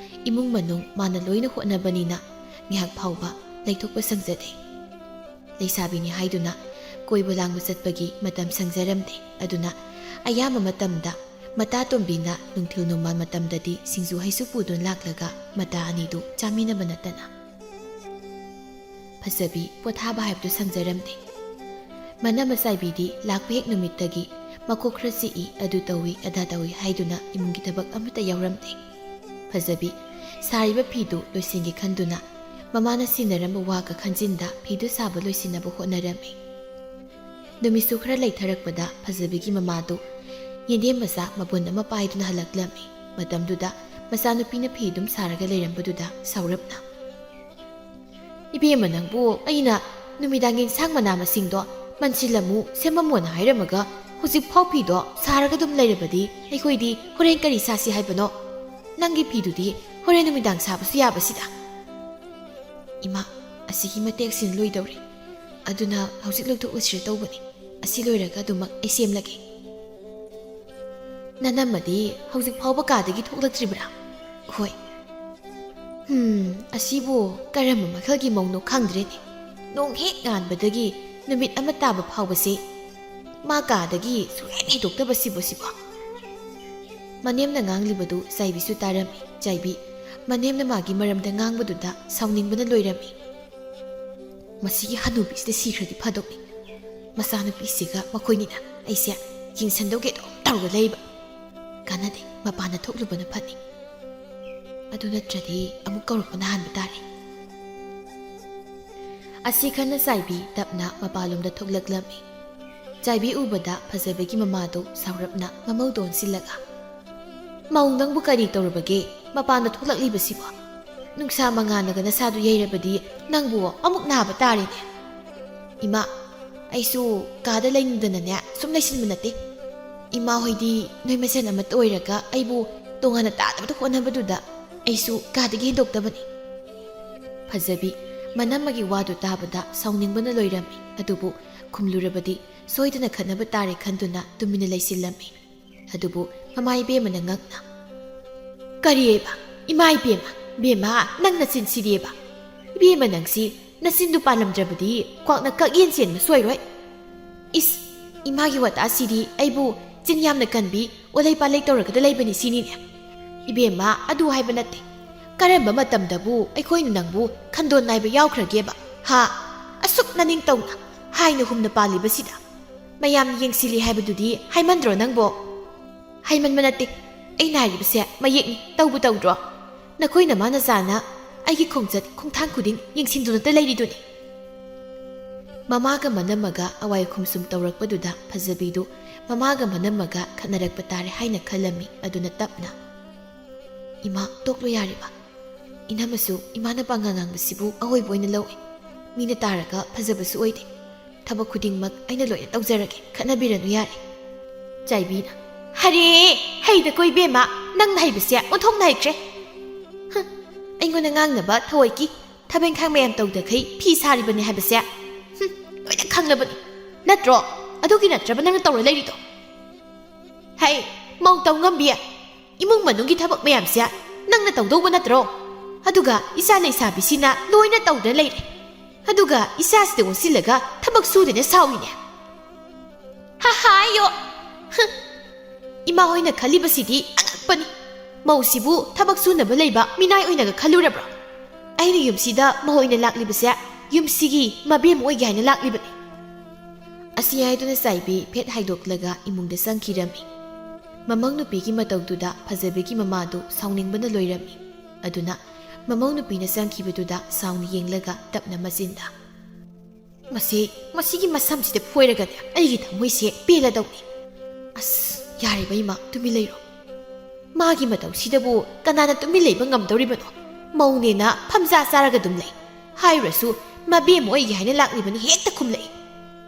ꯏꯃꯨꯡ ꯃꯅꯨꯡ ꯃꯥꯅ ꯂꯣꯏꯅ ꯍꯣꯠꯅꯕꯅꯤꯅ ꯉꯥꯏꯍꯥꯛ ꯐꯥꯎꯕ ꯂꯩꯊꯣꯛꯄ ꯁꯪꯖꯗꯦ꯫ ꯂꯩꯁꯥꯕꯤꯅꯤ ꯍꯥꯏꯗꯨꯅ ꯀꯣꯏꯕ ꯂꯥꯡꯕ ꯆꯠꯄꯒꯤ ꯃꯇꯝ ꯁꯪꯖꯔꯝꯗꯦ꯫ ꯑꯗꯨꯅ ꯑꯌꯥꯝꯕ ꯃꯇꯝꯗ ꯃꯇꯥ ꯇꯣꯝꯕꯤꯅ ꯅꯨꯡꯊꯤꯜ ꯅꯣꯡꯃꯥꯜ ꯃꯇꯝꯗꯗꯤ ꯁꯤꯡꯖꯨ ꯍꯩꯁꯨ ꯄꯨꯗꯨꯅ ꯂꯥꯛꯂꯒ ꯃꯇꯥ ꯑꯅꯤꯗꯨ ꯆꯥꯃꯤꯟꯅꯕ ꯅꯠꯇꯅ ꯐꯖꯕꯤ ꯄꯣꯊꯥꯕ ꯍꯥꯏꯕꯗꯨ ꯁꯪꯖꯔꯝꯗꯦ꯫ ꯃꯅꯝ ꯃꯆꯥꯏꯕꯤꯗꯤ ꯂꯥꯛꯄ ꯍꯦꯛ ꯅꯨꯃꯤꯠꯇꯒꯤ ꯃꯀꯣꯛ ꯈꯔ ꯆꯤꯛꯏ ꯑꯗꯨ ꯇꯧꯏ ꯑꯗꯥ ꯇꯧꯏ ꯍꯥꯏꯗꯨꯅ ꯏꯃꯨꯡꯒꯤ ꯊꯕꯛ ꯑꯃꯠꯇ ꯌꯥꯎꯔꯝꯗꯦ꯫ ꯐꯖꯕꯤ ꯁꯥꯔꯤꯕ ꯐꯤꯗꯨ ꯂꯣꯏꯁꯤꯟꯒꯦ ꯈꯟꯗꯨꯅ ꯃꯃꯥꯅ ꯁꯤꯟꯅꯔꯝꯕ ꯋꯥꯒ ꯈꯟꯖꯤꯟꯗ ꯐꯤꯗꯨ ꯁꯥꯕ ꯂꯣꯏꯁꯤꯟꯅꯕ ꯍꯣꯠꯅꯔꯝꯃꯤ꯫ ꯅꯨꯃꯤꯠꯁꯨ ꯈꯔ ꯂꯩꯊꯔꯛꯄꯗ ꯐꯖꯕꯤꯒꯤ ꯃꯃꯥꯗꯨ ꯌꯦꯟꯗꯦꯝ ꯃꯆꯥ ꯃꯄꯨꯟ ꯑꯃ ꯄꯥꯏꯗꯨꯅ ꯍꯜꯂꯛꯂꯝꯃꯤ꯫ ꯃꯇꯝꯗꯨꯗ ꯃꯆꯥꯅꯨꯄꯤꯅ ꯐꯤ ꯑꯗꯨꯝ ꯁꯥꯔꯒ ꯂꯩꯔꯝꯕꯗꯨꯗ ꯁꯥꯎꯔꯞꯅ ꯏꯕꯦꯝꯃ ꯅꯪꯕꯨ ꯑꯩꯅ ꯅꯨꯃꯤꯗꯥꯡ ꯌꯦꯟꯁꯥꯡ ꯃꯅꯥ ꯃꯁꯤꯡꯗꯣ ꯃꯟꯁꯤꯜꯂꯝꯃꯨ ꯁꯦꯝꯃꯝꯃꯣꯅ ꯍꯥꯏꯔꯝꯃꯒ ꯍꯧꯖꯤꯛ ꯐꯥꯎ ꯐꯤꯗꯣ ꯁꯥꯔꯒ ꯑꯗꯨꯝ ꯂꯩꯔꯕꯗꯤ ꯑꯩꯈꯣꯏꯗꯤ ꯍꯣꯔꯦꯟ ꯀꯔꯤ ꯁꯥꯁꯤ ꯍꯥꯏꯕꯅꯣ? ꯅꯪꯒꯤ ꯐꯤꯗꯨꯗꯤ ꯍꯣꯔꯦꯟ ꯅꯨꯃꯤꯗꯥꯡ ꯁꯥꯕꯁꯨ ꯌꯥꯕꯁꯤꯗ꯫ ꯏꯃꯥ ꯑꯁꯤꯒꯤ ꯃꯇꯦꯛꯁꯤꯅ ꯂꯣꯏꯗꯧꯔꯤ꯫ ꯑꯗꯨꯅ ꯍꯧꯖꯤꯛ ꯂꯧꯊꯣꯛꯎꯁꯤꯔ ꯇꯧꯕꯅꯤ ꯑꯁꯤ ꯂꯣꯏꯔꯒ ꯑꯗꯨꯃꯛ ꯑꯩ ꯁꯦꯝꯂꯒꯦ ꯅꯅꯝꯃꯗꯤ ꯍꯧꯖꯤꯛ ꯐꯥꯎꯕ ꯀꯥꯗꯒꯤ ꯊꯣꯛꯂꯛꯇ꯭ꯔꯤꯕ꯭ꯔꯥ ꯍꯣꯏ ꯑꯁꯤꯕꯨ ꯀꯔꯝꯕ ꯃꯈꯜꯒꯤ ꯃꯧꯅꯣ ꯈꯪꯗ꯭ꯔꯦꯅꯦ ꯅꯣꯡ ꯍꯦꯛ ꯉꯥꯟꯕꯗꯒꯤ ꯅꯨꯃꯤꯠ ꯑꯃ ꯇꯥꯕ ꯐꯥꯎꯕꯁꯦ ꯃꯥ ꯀꯥꯗꯒꯤ ꯁꯨꯡꯍꯦꯛ ꯍꯦꯛꯇꯣꯛꯇꯕꯁꯤꯕꯨ ꯃꯅꯦꯝꯅ ꯉꯥꯡꯂꯤꯕꯗꯨ ꯆꯥꯏꯕꯤꯁꯨ ꯇꯥꯔꯝꯃꯤ ꯆꯥꯏꯕꯤ ꯃꯅꯦꯝꯅ ꯃꯥꯒꯤ ꯃꯔꯝꯗ ꯉꯥꯡꯕꯗꯨꯗ ꯁꯥꯎꯅꯤꯡꯕꯅ ꯂꯣꯏꯔꯝꯃꯤ ꯃꯁꯤꯒꯤ ꯍꯅꯨꯕꯤꯁꯤꯗ ꯁꯤꯈ꯭ꯔꯗꯤ ꯐꯗꯧꯅꯤ ꯃꯆꯥꯅꯨꯄꯤꯁꯤꯒ ꯃꯈꯣꯏꯅꯤꯅ ꯑꯩꯁꯦ ꯌꯦꯡꯁꯟꯗꯧꯒꯦ ꯑꯗꯨꯝ ꯇꯧꯔꯒ ꯂꯩꯕ ꯀꯥꯟꯅꯗꯦ ꯃꯄꯥꯟꯗ ꯊꯣꯛꯂꯨꯕꯅ ꯐꯅꯤ ꯑꯗꯨ ꯅꯠꯇ꯭ꯔꯗꯤ ꯑꯃꯨꯛ ꯀꯧꯔꯛꯄꯅ ꯍꯥꯟꯕ ꯇꯥꯔꯦ ꯑꯁꯤ ꯈꯟꯅ ꯆꯥꯏꯕꯤ ꯇꯞꯅ ꯃꯄꯥꯟꯂꯣꯝꯗ ꯊꯣꯛꯂꯛꯂꯝꯃꯤ ꯆꯥꯏꯕꯤ ꯎꯕꯗ ꯐꯖꯕꯒꯤ ꯃꯃꯥꯗꯣ ꯁꯥꯎꯔꯞꯅ ꯃꯃꯧꯗ ꯑꯣꯟꯁꯤꯜꯂꯒ ꯃꯧ ꯅꯪꯕꯨ ꯀꯔꯤ ꯇꯧꯔꯕꯒꯦ ꯃꯄꯥꯟꯗ ꯊꯣꯛꯂꯛꯂꯤꯕꯁꯤꯕꯣ ꯅꯨꯡꯁꯥ ꯃꯉꯥꯜꯅꯒ ꯅꯁꯥꯗꯨ ꯌꯩꯔꯕꯗꯤ ꯅꯪꯕꯨ ꯑꯃꯨꯛ ꯅꯥꯕ ꯇꯥꯔꯦꯅꯦ ꯏꯃꯥ ꯑꯩꯁꯨ ꯀꯥꯗ ꯂꯩꯅꯤꯡꯗꯅꯅꯦ ꯁꯨꯝ ꯂꯩꯁꯤꯟꯕ ꯅꯠꯇꯦ ꯏꯃꯥ ꯍꯣꯏꯗꯤ ꯅꯣꯏ ꯃꯁꯦꯟ ꯑꯃꯠꯇ ꯑꯣꯏꯔꯒ ꯑꯩꯕꯨ ꯇꯣꯉꯥꯟꯅ ꯇꯥꯗꯕꯗ ꯍꯣꯠꯅꯕꯗꯨꯗ ꯑꯩꯁꯨ ꯀꯥꯗꯒꯤ ꯍꯦꯟꯗꯣꯛꯇꯕꯅꯤ ꯐꯖꯕꯤ ꯃꯅꯝꯃꯒꯤ ꯋꯥꯗꯨ ꯇꯥꯕꯗ ꯁꯥꯎꯅꯤꯡꯕꯅ ꯂꯣꯏꯔꯝꯃꯤ ꯑꯗꯨꯕꯨ ꯈꯨꯝꯂꯨꯔꯕꯗꯤ ꯁꯣꯏꯗꯅ ꯈꯠꯅꯕ ꯇꯥꯔꯦ ꯈꯟꯗꯨꯅ ꯇꯨꯃꯤꯟꯅ ꯂꯩꯁꯤꯜꯂꯝꯃꯤ ꯑꯗꯨꯕꯨ ꯃꯃꯥ ꯏꯕꯦꯝꯃꯅ ꯉꯛꯅ ꯀꯔꯤꯑꯕ ꯏꯃꯥ ꯏꯕꯦꯝꯃ ꯅꯪ ꯅꯆꯤꯟꯁꯤꯗꯤꯑꯕ ꯏꯕꯦꯝꯃ ꯅꯪꯁꯤ ꯅꯆꯤꯟꯗꯨ ꯄꯥꯜꯂꯝꯗ꯭ꯔꯕꯗꯤ ꯀ꯭ꯋꯥꯛꯅ ꯀꯛꯌꯦꯟ ꯆꯦꯟꯕ ꯁꯣꯏꯔꯣꯏ ꯏꯁ ꯏꯃꯥꯒꯤ ꯋꯥꯇꯥꯁꯤꯗꯤ ꯑꯩꯕꯨ ꯆꯤꯟ ꯌꯥꯝꯅ ꯀꯟꯕꯤ ꯑꯣꯂꯩ ꯄꯥꯂꯩ ꯇꯧꯔꯒꯗ ꯂꯩꯕꯅꯤ ꯁꯤꯅꯤꯅꯦ ꯏꯕꯦꯝꯃ ꯑꯗꯨ ꯍꯥꯏꯕ ꯅꯠꯇꯦ ꯀꯔꯝꯕ ꯃꯇꯝꯗꯕꯨ ꯑꯩꯈꯣꯏꯅ ꯅꯪꯕꯨ ꯈꯟꯗꯣꯟ ナꯏꯕ ꯌꯥꯎꯈ꯭ꯔꯒꯦꯕ ꯍꯥ ꯑꯁꯨꯛ ꯅꯅꯤꯡꯇꯧꯅ ꯍꯥꯏꯅ ꯍꯨꯝꯅ ꯄꯥꯜꯂꯤꯕꯁꯤꯗ ꯃꯌꯥꯝꯅ ꯌꯦꯡꯁꯤꯜꯂꯤ ꯍꯥꯏꯕꯗꯨꯗꯤ ꯍꯥꯏꯃꯟꯗ꯭ꯔꯣ ꯅꯪꯕꯣ ꯍꯥꯏꯃꯟꯕ ꯅꯠꯇꯦ ꯑꯩꯅ ꯍꯥꯏꯔꯤꯕꯁꯦ ꯃꯌꯦꯛꯅꯤ ꯇꯧꯕ ꯇꯧꯗ꯭ꯔꯣ ꯅꯈꯣꯏꯅ ꯃꯥꯅ ꯆꯥꯅ ꯑꯩꯒꯤ ꯈꯣꯡꯆꯠ ꯈꯣꯡꯊꯥꯡ ꯈꯨꯗꯤꯡ ꯌꯦꯡꯁꯤꯟꯗꯨꯅꯇ ꯂꯩꯔꯤꯗꯨꯅꯤ ꯃꯃꯥꯒ ꯃꯅꯝꯃꯒ ꯑꯋꯥꯏ ꯈꯨꯝꯁꯨꯝ ꯇꯧꯔꯛꯄꯗꯨꯗ ꯐꯖꯕꯤꯗꯨ ꯃꯃꯥꯒ ꯃꯅꯝꯃꯒ ꯈꯠꯅꯔꯛꯄ ꯇꯥꯔꯦ ꯍꯥꯏꯅ ꯈꯜꯂꯝꯃꯤ ꯑꯗꯨꯅ ꯇꯞꯅ ꯏꯃꯥ ꯇꯣꯛꯂꯣ ꯌꯥꯔꯤꯕ ꯏꯅꯝꯃꯁꯨ ꯏꯃꯥꯅ ꯄꯥꯉꯥ ꯉꯥꯡꯕꯁꯤꯕꯨ ꯑꯍꯣꯏꯕ ꯑꯣꯏꯅ ꯂꯧꯏ ꯃꯤꯅ ꯇꯥꯔꯒ ꯐꯖꯕꯁꯨ ꯑꯣꯏꯗꯦ ꯊꯕꯛ ꯈꯨꯗꯤꯡꯃꯛ ꯑꯩꯅ ꯂꯣꯏꯅ ꯇꯧꯖꯔꯒꯦ ꯈꯠꯅꯕꯤꯔꯅꯨ ꯌꯥꯔꯦ ꯆꯥꯏꯕꯤꯅ ꯍꯔꯦ ꯍꯩꯗꯀꯣ ꯏꯕꯦꯝꯃ ꯅꯪꯅ ꯍꯩꯕꯁꯦ ꯑꯣꯟꯊꯣꯛꯅ ꯍꯩꯈ꯭ꯔꯦ ꯑꯩꯉꯣꯟꯗ ꯉꯥꯡꯅꯕ ꯊꯑꯣꯏꯀꯤ ꯊꯕꯛ ꯏꯪꯈꯥꯡ ꯃꯌꯥꯝ ꯇꯧꯗꯈꯩ ꯐꯤ ꯁꯥꯔꯤꯕꯅꯤ ꯍꯥꯏꯕꯁꯦ ꯂꯣꯏꯅ ꯈꯪꯂꯕꯅꯤ ꯅꯠꯇ꯭ꯔꯣ ꯑꯗꯨꯒꯤ ꯅꯠꯇ꯭ꯔꯕ ꯅꯪꯅ ꯇꯧꯔ ꯂꯩꯔꯤꯗꯣ ꯍꯩ ꯃꯧ ꯇꯧ ꯉꯝꯕꯤ 이몽 만ung기 타박 mayamsia 낭나 tawdauba natro aduga isa leisabisina loina tawdra leire aduga isaside onsilaga tabak sudene sawine ha hayo ima hoina khalibasidi anakpani mausibu tabak sunaba leiba minai oinaga khalurabra aina yumsida mahoina laklibase yumsigi mabem oige haina laklibani asi haiduna saibi phet haidoklaga imungda sangkirami mamang nupigi matawduda phajabegi mamadu saunningbana loirami aduna mamang nupina sangkibaduda sauni yenglaga tapna masinda masigi masamside phoiraga aigi thamoise pela dawni as yari bai ma tumi leiro magi mataw sidabu kanana tumi leiba ngamdoribano maune na phamja saraga dum lei hairasu mabe moi gi haina laklibani hekta khumlei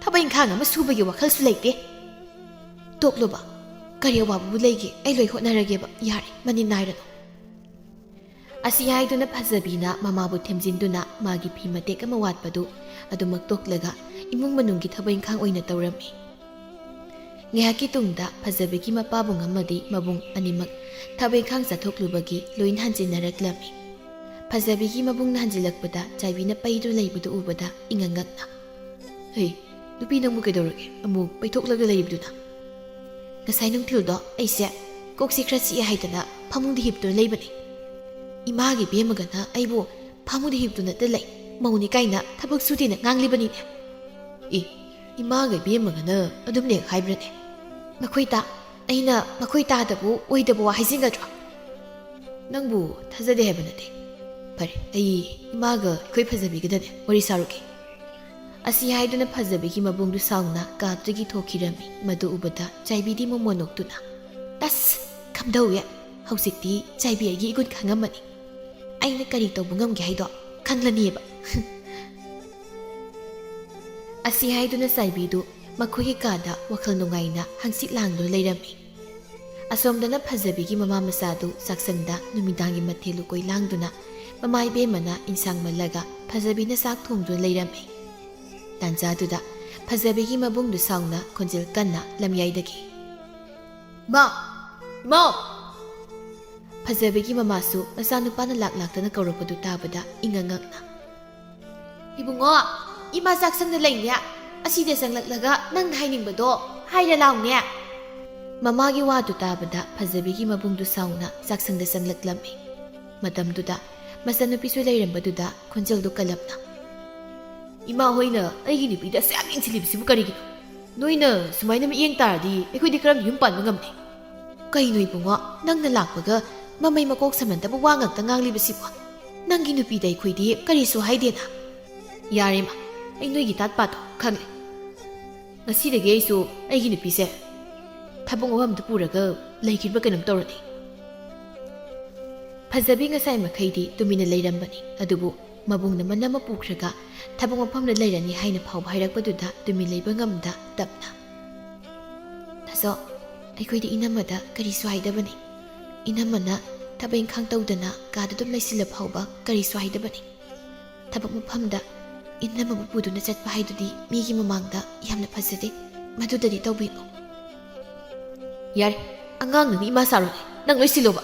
thabain khang ama subagi wakhal su leite tokloba kariya wabu leige ai loi hotnarage ba yari mani nairano asi haiduna phajabina mamabu themjinduna magi phi matek ama watpadu adumak toklaga imung manunggi thabain khang oina tawrami ngehaki tungda phajabegi mapabu ngamadi mabung animak thabai khang chathoklubagi loin hanjinaraklami phajabegi mabung hanjilakpada chaibina paidu leibudu ubada ingangakna hey nupi nangmu kedorage amuk paithoklaga leibduna ngasai nungthildo aise koksi khrachi haidana phamungdi hiptu leibani imagi bemagana aibu phamungdi hiptuna te lei mauni kaina thabak sudina nganglibani ne e imaga bemagana adum le haibrane makoita aina makoita dabu oidabu haijingadro nangbu thajade hebanate pare ai imaga koi phajabigidane wari saruke asi haiduna phajabegi mabungdu sauna kaatigi thokirami madu ubada chaibidi momonoktuna tas kamdauya hausikti chaibi agi igun khangamani aina kari tobungam ge haido khanglaniba asi haiduna chaibidu makhogi kada wakhal nungaina hangsit langdo leirami asomdana phajabegi mama masadu saksangda numidangi mathelu koi langduna mamai be mana insang malaga phajabina sak thongdu leirami ꯇꯥꯟꯖꯥꯗꯨꯗ ꯐꯖꯕꯤꯒꯤ ꯃꯕꯨꯡꯗꯨ ꯁꯥꯎꯅ ꯈꯣꯟꯖꯦꯜ ꯀꯟꯅ ꯂꯝꯌꯥꯏꯗꯒꯤ "ꯏꯃꯥ! ꯏꯃꯥ!" ꯐꯖꯕꯤꯒꯤ ꯃꯃꯥꯁꯨ ꯃꯆꯥꯅꯨꯄꯥꯅ ꯂꯥꯛꯇꯅ ꯀꯧꯔꯛꯄꯗꯨ ꯇꯥꯕꯗ ꯏꯉꯛꯉꯛꯅ "ꯏꯕꯨꯡꯉꯣ, ꯏꯃꯥ ꯆꯥꯛꯁꯪꯗ ꯂꯩꯅꯦ. ꯑꯁꯤꯗ ꯆꯪꯂꯛꯂꯒ ꯅꯪꯅ ꯍꯥꯏꯅꯤꯡꯕꯗꯣ ꯍꯥꯏꯔ ꯂꯥꯎꯅꯦ." ꯃꯃꯥꯒꯤ ꯋꯥꯗꯨ ꯇꯥꯕꯗ ꯐꯖꯕꯤꯒꯤ ꯃꯕꯨꯡꯗꯨ ꯁꯥꯎꯅ ꯆꯥꯛꯁꯪꯗ ꯆꯪꯂꯛꯂꯝꯃꯤ꯫ ꯃꯇꯝꯗꯨꯗ ꯃꯆꯟꯅꯨꯄꯤꯁꯨ ꯂꯩꯔꯝꯕꯗꯨꯗ ꯈꯣꯟꯖꯦꯜꯗꯨ ꯀꯜꯂꯞꯅ "ꯏꯃꯥ ꯍꯣꯏꯅ ꯑꯩꯒꯤ ꯅꯨꯄꯤꯗ ꯑꯁꯨꯛ ꯌꯥꯝ ꯌꯦꯡꯁꯤꯜꯂꯤꯕꯁꯤꯕꯨ ꯀꯔꯤꯒꯤꯅꯣ? ꯅꯣꯏꯅ ꯁꯨꯃꯥꯏꯅ ꯃꯤꯠꯌꯦꯡ ꯇꯥꯔꯗꯤ ꯑꯩꯈꯣꯏꯗꯤ ꯀꯔꯝꯅ ꯌꯨꯝ ꯄꯥꯟꯕ ꯉꯝꯅꯤ? ꯀꯩꯅꯣ ꯏꯕꯨꯡꯉꯣ, ꯅꯪꯅ ꯂꯥꯛꯄꯒ ꯃꯃꯩ ꯃꯀꯣꯛ ꯁꯝꯅꯗꯕ ꯋꯥ ꯉꯥꯛꯇ ꯉꯥꯡꯂꯤꯕꯁꯤꯕꯨ? ꯅꯪꯒꯤ ꯅꯨꯄꯤꯗ ꯑꯩꯈꯣꯏꯗꯤ ꯀꯔꯤꯁꯨ ꯍꯥꯏꯗꯦꯅ." "ꯌꯥꯔꯦ ꯃꯥ, ꯑꯩ ꯅꯣꯏꯒꯤ ꯇꯥꯠꯄꯥꯗꯣ ꯈꯪꯂꯦ. ꯉꯁꯤꯗꯒꯤ ꯑꯩꯁꯨ ꯑꯩꯒꯤ ꯅꯨꯄꯤꯁꯦ ꯊꯕꯛ ꯃꯐꯝꯗ ꯄꯨꯔꯒ ꯂꯩꯈꯤꯕ ꯀꯩꯅꯣꯝ ꯇꯧꯔꯅꯤ." ꯐꯖꯕꯤ ꯉꯁꯥꯏ ꯃꯈꯩꯗꯤ ꯇꯨꯃꯤꯟꯅ ꯂꯩꯔꯝꯕꯅꯤ, ꯑꯗꯨꯕꯨ ꯃꯕꯨꯡꯅ ꯃꯅꯝ ꯑꯃ ꯄꯨꯈ꯭ꯔꯒ ꯊꯕꯛ ꯃꯐꯝꯗ ꯂꯩꯔꯅꯤ ꯍꯥꯏꯅ ꯐꯥꯎꯕ ꯍꯥꯏꯔꯛꯄꯗꯨꯗ ꯇꯨꯃꯤꯟ ꯂꯩꯕ ꯉꯝꯗ ꯇꯞꯅ "ꯇꯥꯆꯧ, ꯑꯩꯈꯣꯏꯗꯤ ꯏꯅꯝꯃꯗ ꯀꯔꯤꯁꯨ ꯍꯥꯏꯗꯕꯅꯤ. ꯏꯅꯝꯃꯅ ꯊꯕꯛ ꯏꯪꯈꯥꯡ ꯇꯧꯗꯅ ꯀꯥꯗ ꯑꯗꯨꯝ ꯂꯩꯁꯤꯜꯂ ꯐꯥꯎꯕ ꯀꯔꯤꯁꯨ ꯍꯥꯏꯗꯕꯅꯤ. ꯊꯕꯛ ꯃꯐꯝꯗ ꯏꯅꯝꯃꯕꯨ ꯄꯨꯗꯨꯅ ꯆꯠꯄ ꯍꯥꯏꯗꯨꯗꯤ ꯃꯤꯒꯤ ꯃꯃꯥꯡꯗ ꯌꯥꯝꯅ ꯐꯖꯗꯦ. ꯃꯗꯨꯗꯗꯤ ꯇꯧꯕꯤꯅꯨ." "ꯌꯥꯔꯦ, ꯑꯉꯥꯡ ꯅꯪ ꯏꯃꯥ ꯁꯥꯔꯣꯅꯦ. ꯅꯪ ꯂꯣꯏ ꯁꯤꯜꯂꯣꯕ.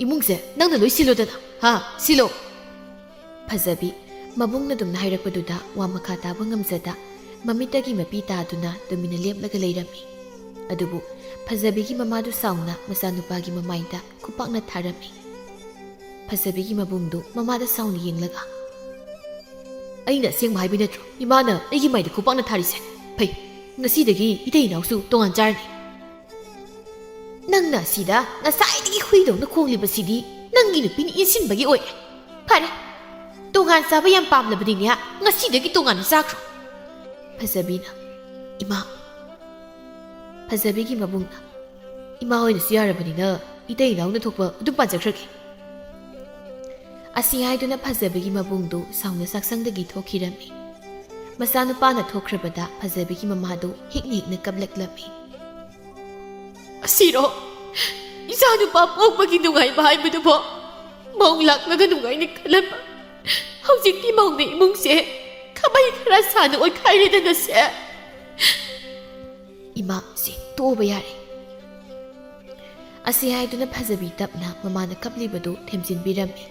ꯏꯃꯨꯡꯁꯦ ꯅꯪꯅ ꯂꯣꯏ ꯁꯤꯜꯂꯣꯗꯅ. ꯁꯤꯜꯂꯣ." ꯐꯖꯕꯤ ꯃꯕꯨꯡꯅ ꯑꯗꯨꯝꯅ ꯍꯥꯏꯔꯛꯄꯗꯨꯗ ꯋꯥ ꯃꯈꯥ ꯇꯥꯕ ꯉꯝꯖꯗ ꯃꯃꯤꯠꯇꯒꯤ ꯃꯄꯤ ꯇꯥꯗꯨꯅ ꯇꯨꯃꯤꯟꯅ ꯂꯦꯞꯂꯒ ꯂꯩꯔꯝꯃꯤ꯫ ꯑꯗꯨꯕꯨ ꯐꯖꯕꯤꯒꯤ ꯃꯃꯥꯗꯨ ꯁꯥꯎꯅ ꯃꯆꯥꯅꯨꯄꯥꯒꯤ ꯃꯃꯥꯏꯗ ꯈꯨꯄꯥꯛꯅ ꯊꯥꯔꯝꯃꯤ꯫ ꯐꯖꯕꯤꯒꯤ ꯃꯕꯨꯡꯗꯨ ꯃꯃꯥꯗ ꯁꯥꯎꯅ ꯌꯦꯡꯂꯒ "ꯑꯩꯅ ꯑꯁꯦꯡꯕ ꯍꯥꯏꯕ ꯅꯠꯇ꯭ꯔꯣ ꯏꯃꯥꯅ ꯑꯩꯒꯤ ꯃꯥꯏꯗ ꯈꯨꯄꯥꯛꯅ ꯊꯥꯔꯤꯁꯦ? ꯐꯩ, ꯉꯁꯤꯗꯒꯤ ꯏꯇꯩ ꯏꯅꯥꯎꯁꯨ ꯇꯣꯉꯥꯟ ꯆꯥꯔꯅꯤ." "ꯅꯪꯅ ꯑꯁꯤꯗ ꯉꯁꯥꯏꯗꯒꯤ ꯍꯨꯏꯗꯧꯅ ꯈꯣꯡꯂꯤꯕꯁꯤꯗꯤ ꯅꯪꯒꯤ ꯅꯨꯄꯤꯅ ꯏꯟꯁꯤꯟꯕꯒꯤ ꯑꯣꯏꯔꯦ. ꯐꯔꯦ, ꯇꯣꯉꯥꯟ ꯆꯥꯕ ꯌꯥꯝ ꯄꯥꯝꯂꯕꯅꯤꯅꯦ. ꯉꯁꯤꯗꯒꯤ ꯇꯣꯉꯥꯟꯅ ꯆꯥꯈ꯭ꯔꯣ." ꯐꯖꯕꯤꯅ "ꯏꯃꯥ." ꯐꯖꯕꯤꯒꯤ ꯃꯕꯨꯡꯅ "ꯏꯃꯥ ꯍꯣꯏꯅꯁꯨ ꯌꯥꯔꯕꯅꯤꯅ ꯏꯇꯩ ꯏꯅꯥꯎꯅ ꯊꯣꯛꯄ ꯑꯗꯨꯝ ꯄꯥꯟꯖꯈ꯭ꯔꯒꯦ." ꯑꯁꯤ ꯍꯥꯏꯗꯨꯅ ꯐꯖꯕꯤꯒꯤ ꯃꯕꯨꯡꯗꯨ ꯁꯥꯎꯅ ꯆꯥꯛꯁꯪꯗꯒꯤ ꯊꯣꯛꯈꯤꯔꯝꯃꯤ꯫ ꯃꯆꯥꯅꯨꯄꯥꯅ ꯊꯣꯛꯈ꯭ꯔꯕꯗ ꯐꯖꯕꯤꯒꯤ ꯃꯃꯥꯗꯨ ꯍꯤꯛꯅ ꯍꯤꯛꯅ ꯀꯞꯂꯛꯂꯝꯃꯤ꯫ "ꯑꯁꯤꯔꯣ ꯏꯆꯥꯅꯨꯄꯥ ꯄꯣꯛꯄꯒꯤ ꯅꯨꯡꯉꯥꯏꯕ ꯍꯥꯏꯕꯗꯨꯕꯣ? ꯃꯧ ꯂꯥꯛꯂꯒ ꯅꯨꯡꯉꯥꯏꯅ ꯈꯜꯂꯝꯕ ꯍꯧꯖꯤꯛꯇꯤ ꯃꯧꯅ ꯏꯃꯨꯡꯁꯦ ꯈꯥꯕꯩ ꯈꯔ ꯁꯥꯅ ꯑꯣꯏꯈꯥꯏꯔꯦꯗꯅ ꯁꯦ." "ꯏꯃꯥ, ꯁꯤ ꯇꯣꯛꯑꯕ ꯌꯥꯔꯦ." ꯑꯁꯤ ꯍꯥꯏꯗꯨꯅ ꯐꯖꯕꯤ ꯇꯞꯅ ꯃꯃꯥꯅ ꯀꯞꯂꯤꯕꯗꯨ ꯊꯦꯝꯖꯤꯟꯕꯤꯔꯝꯃꯤ꯫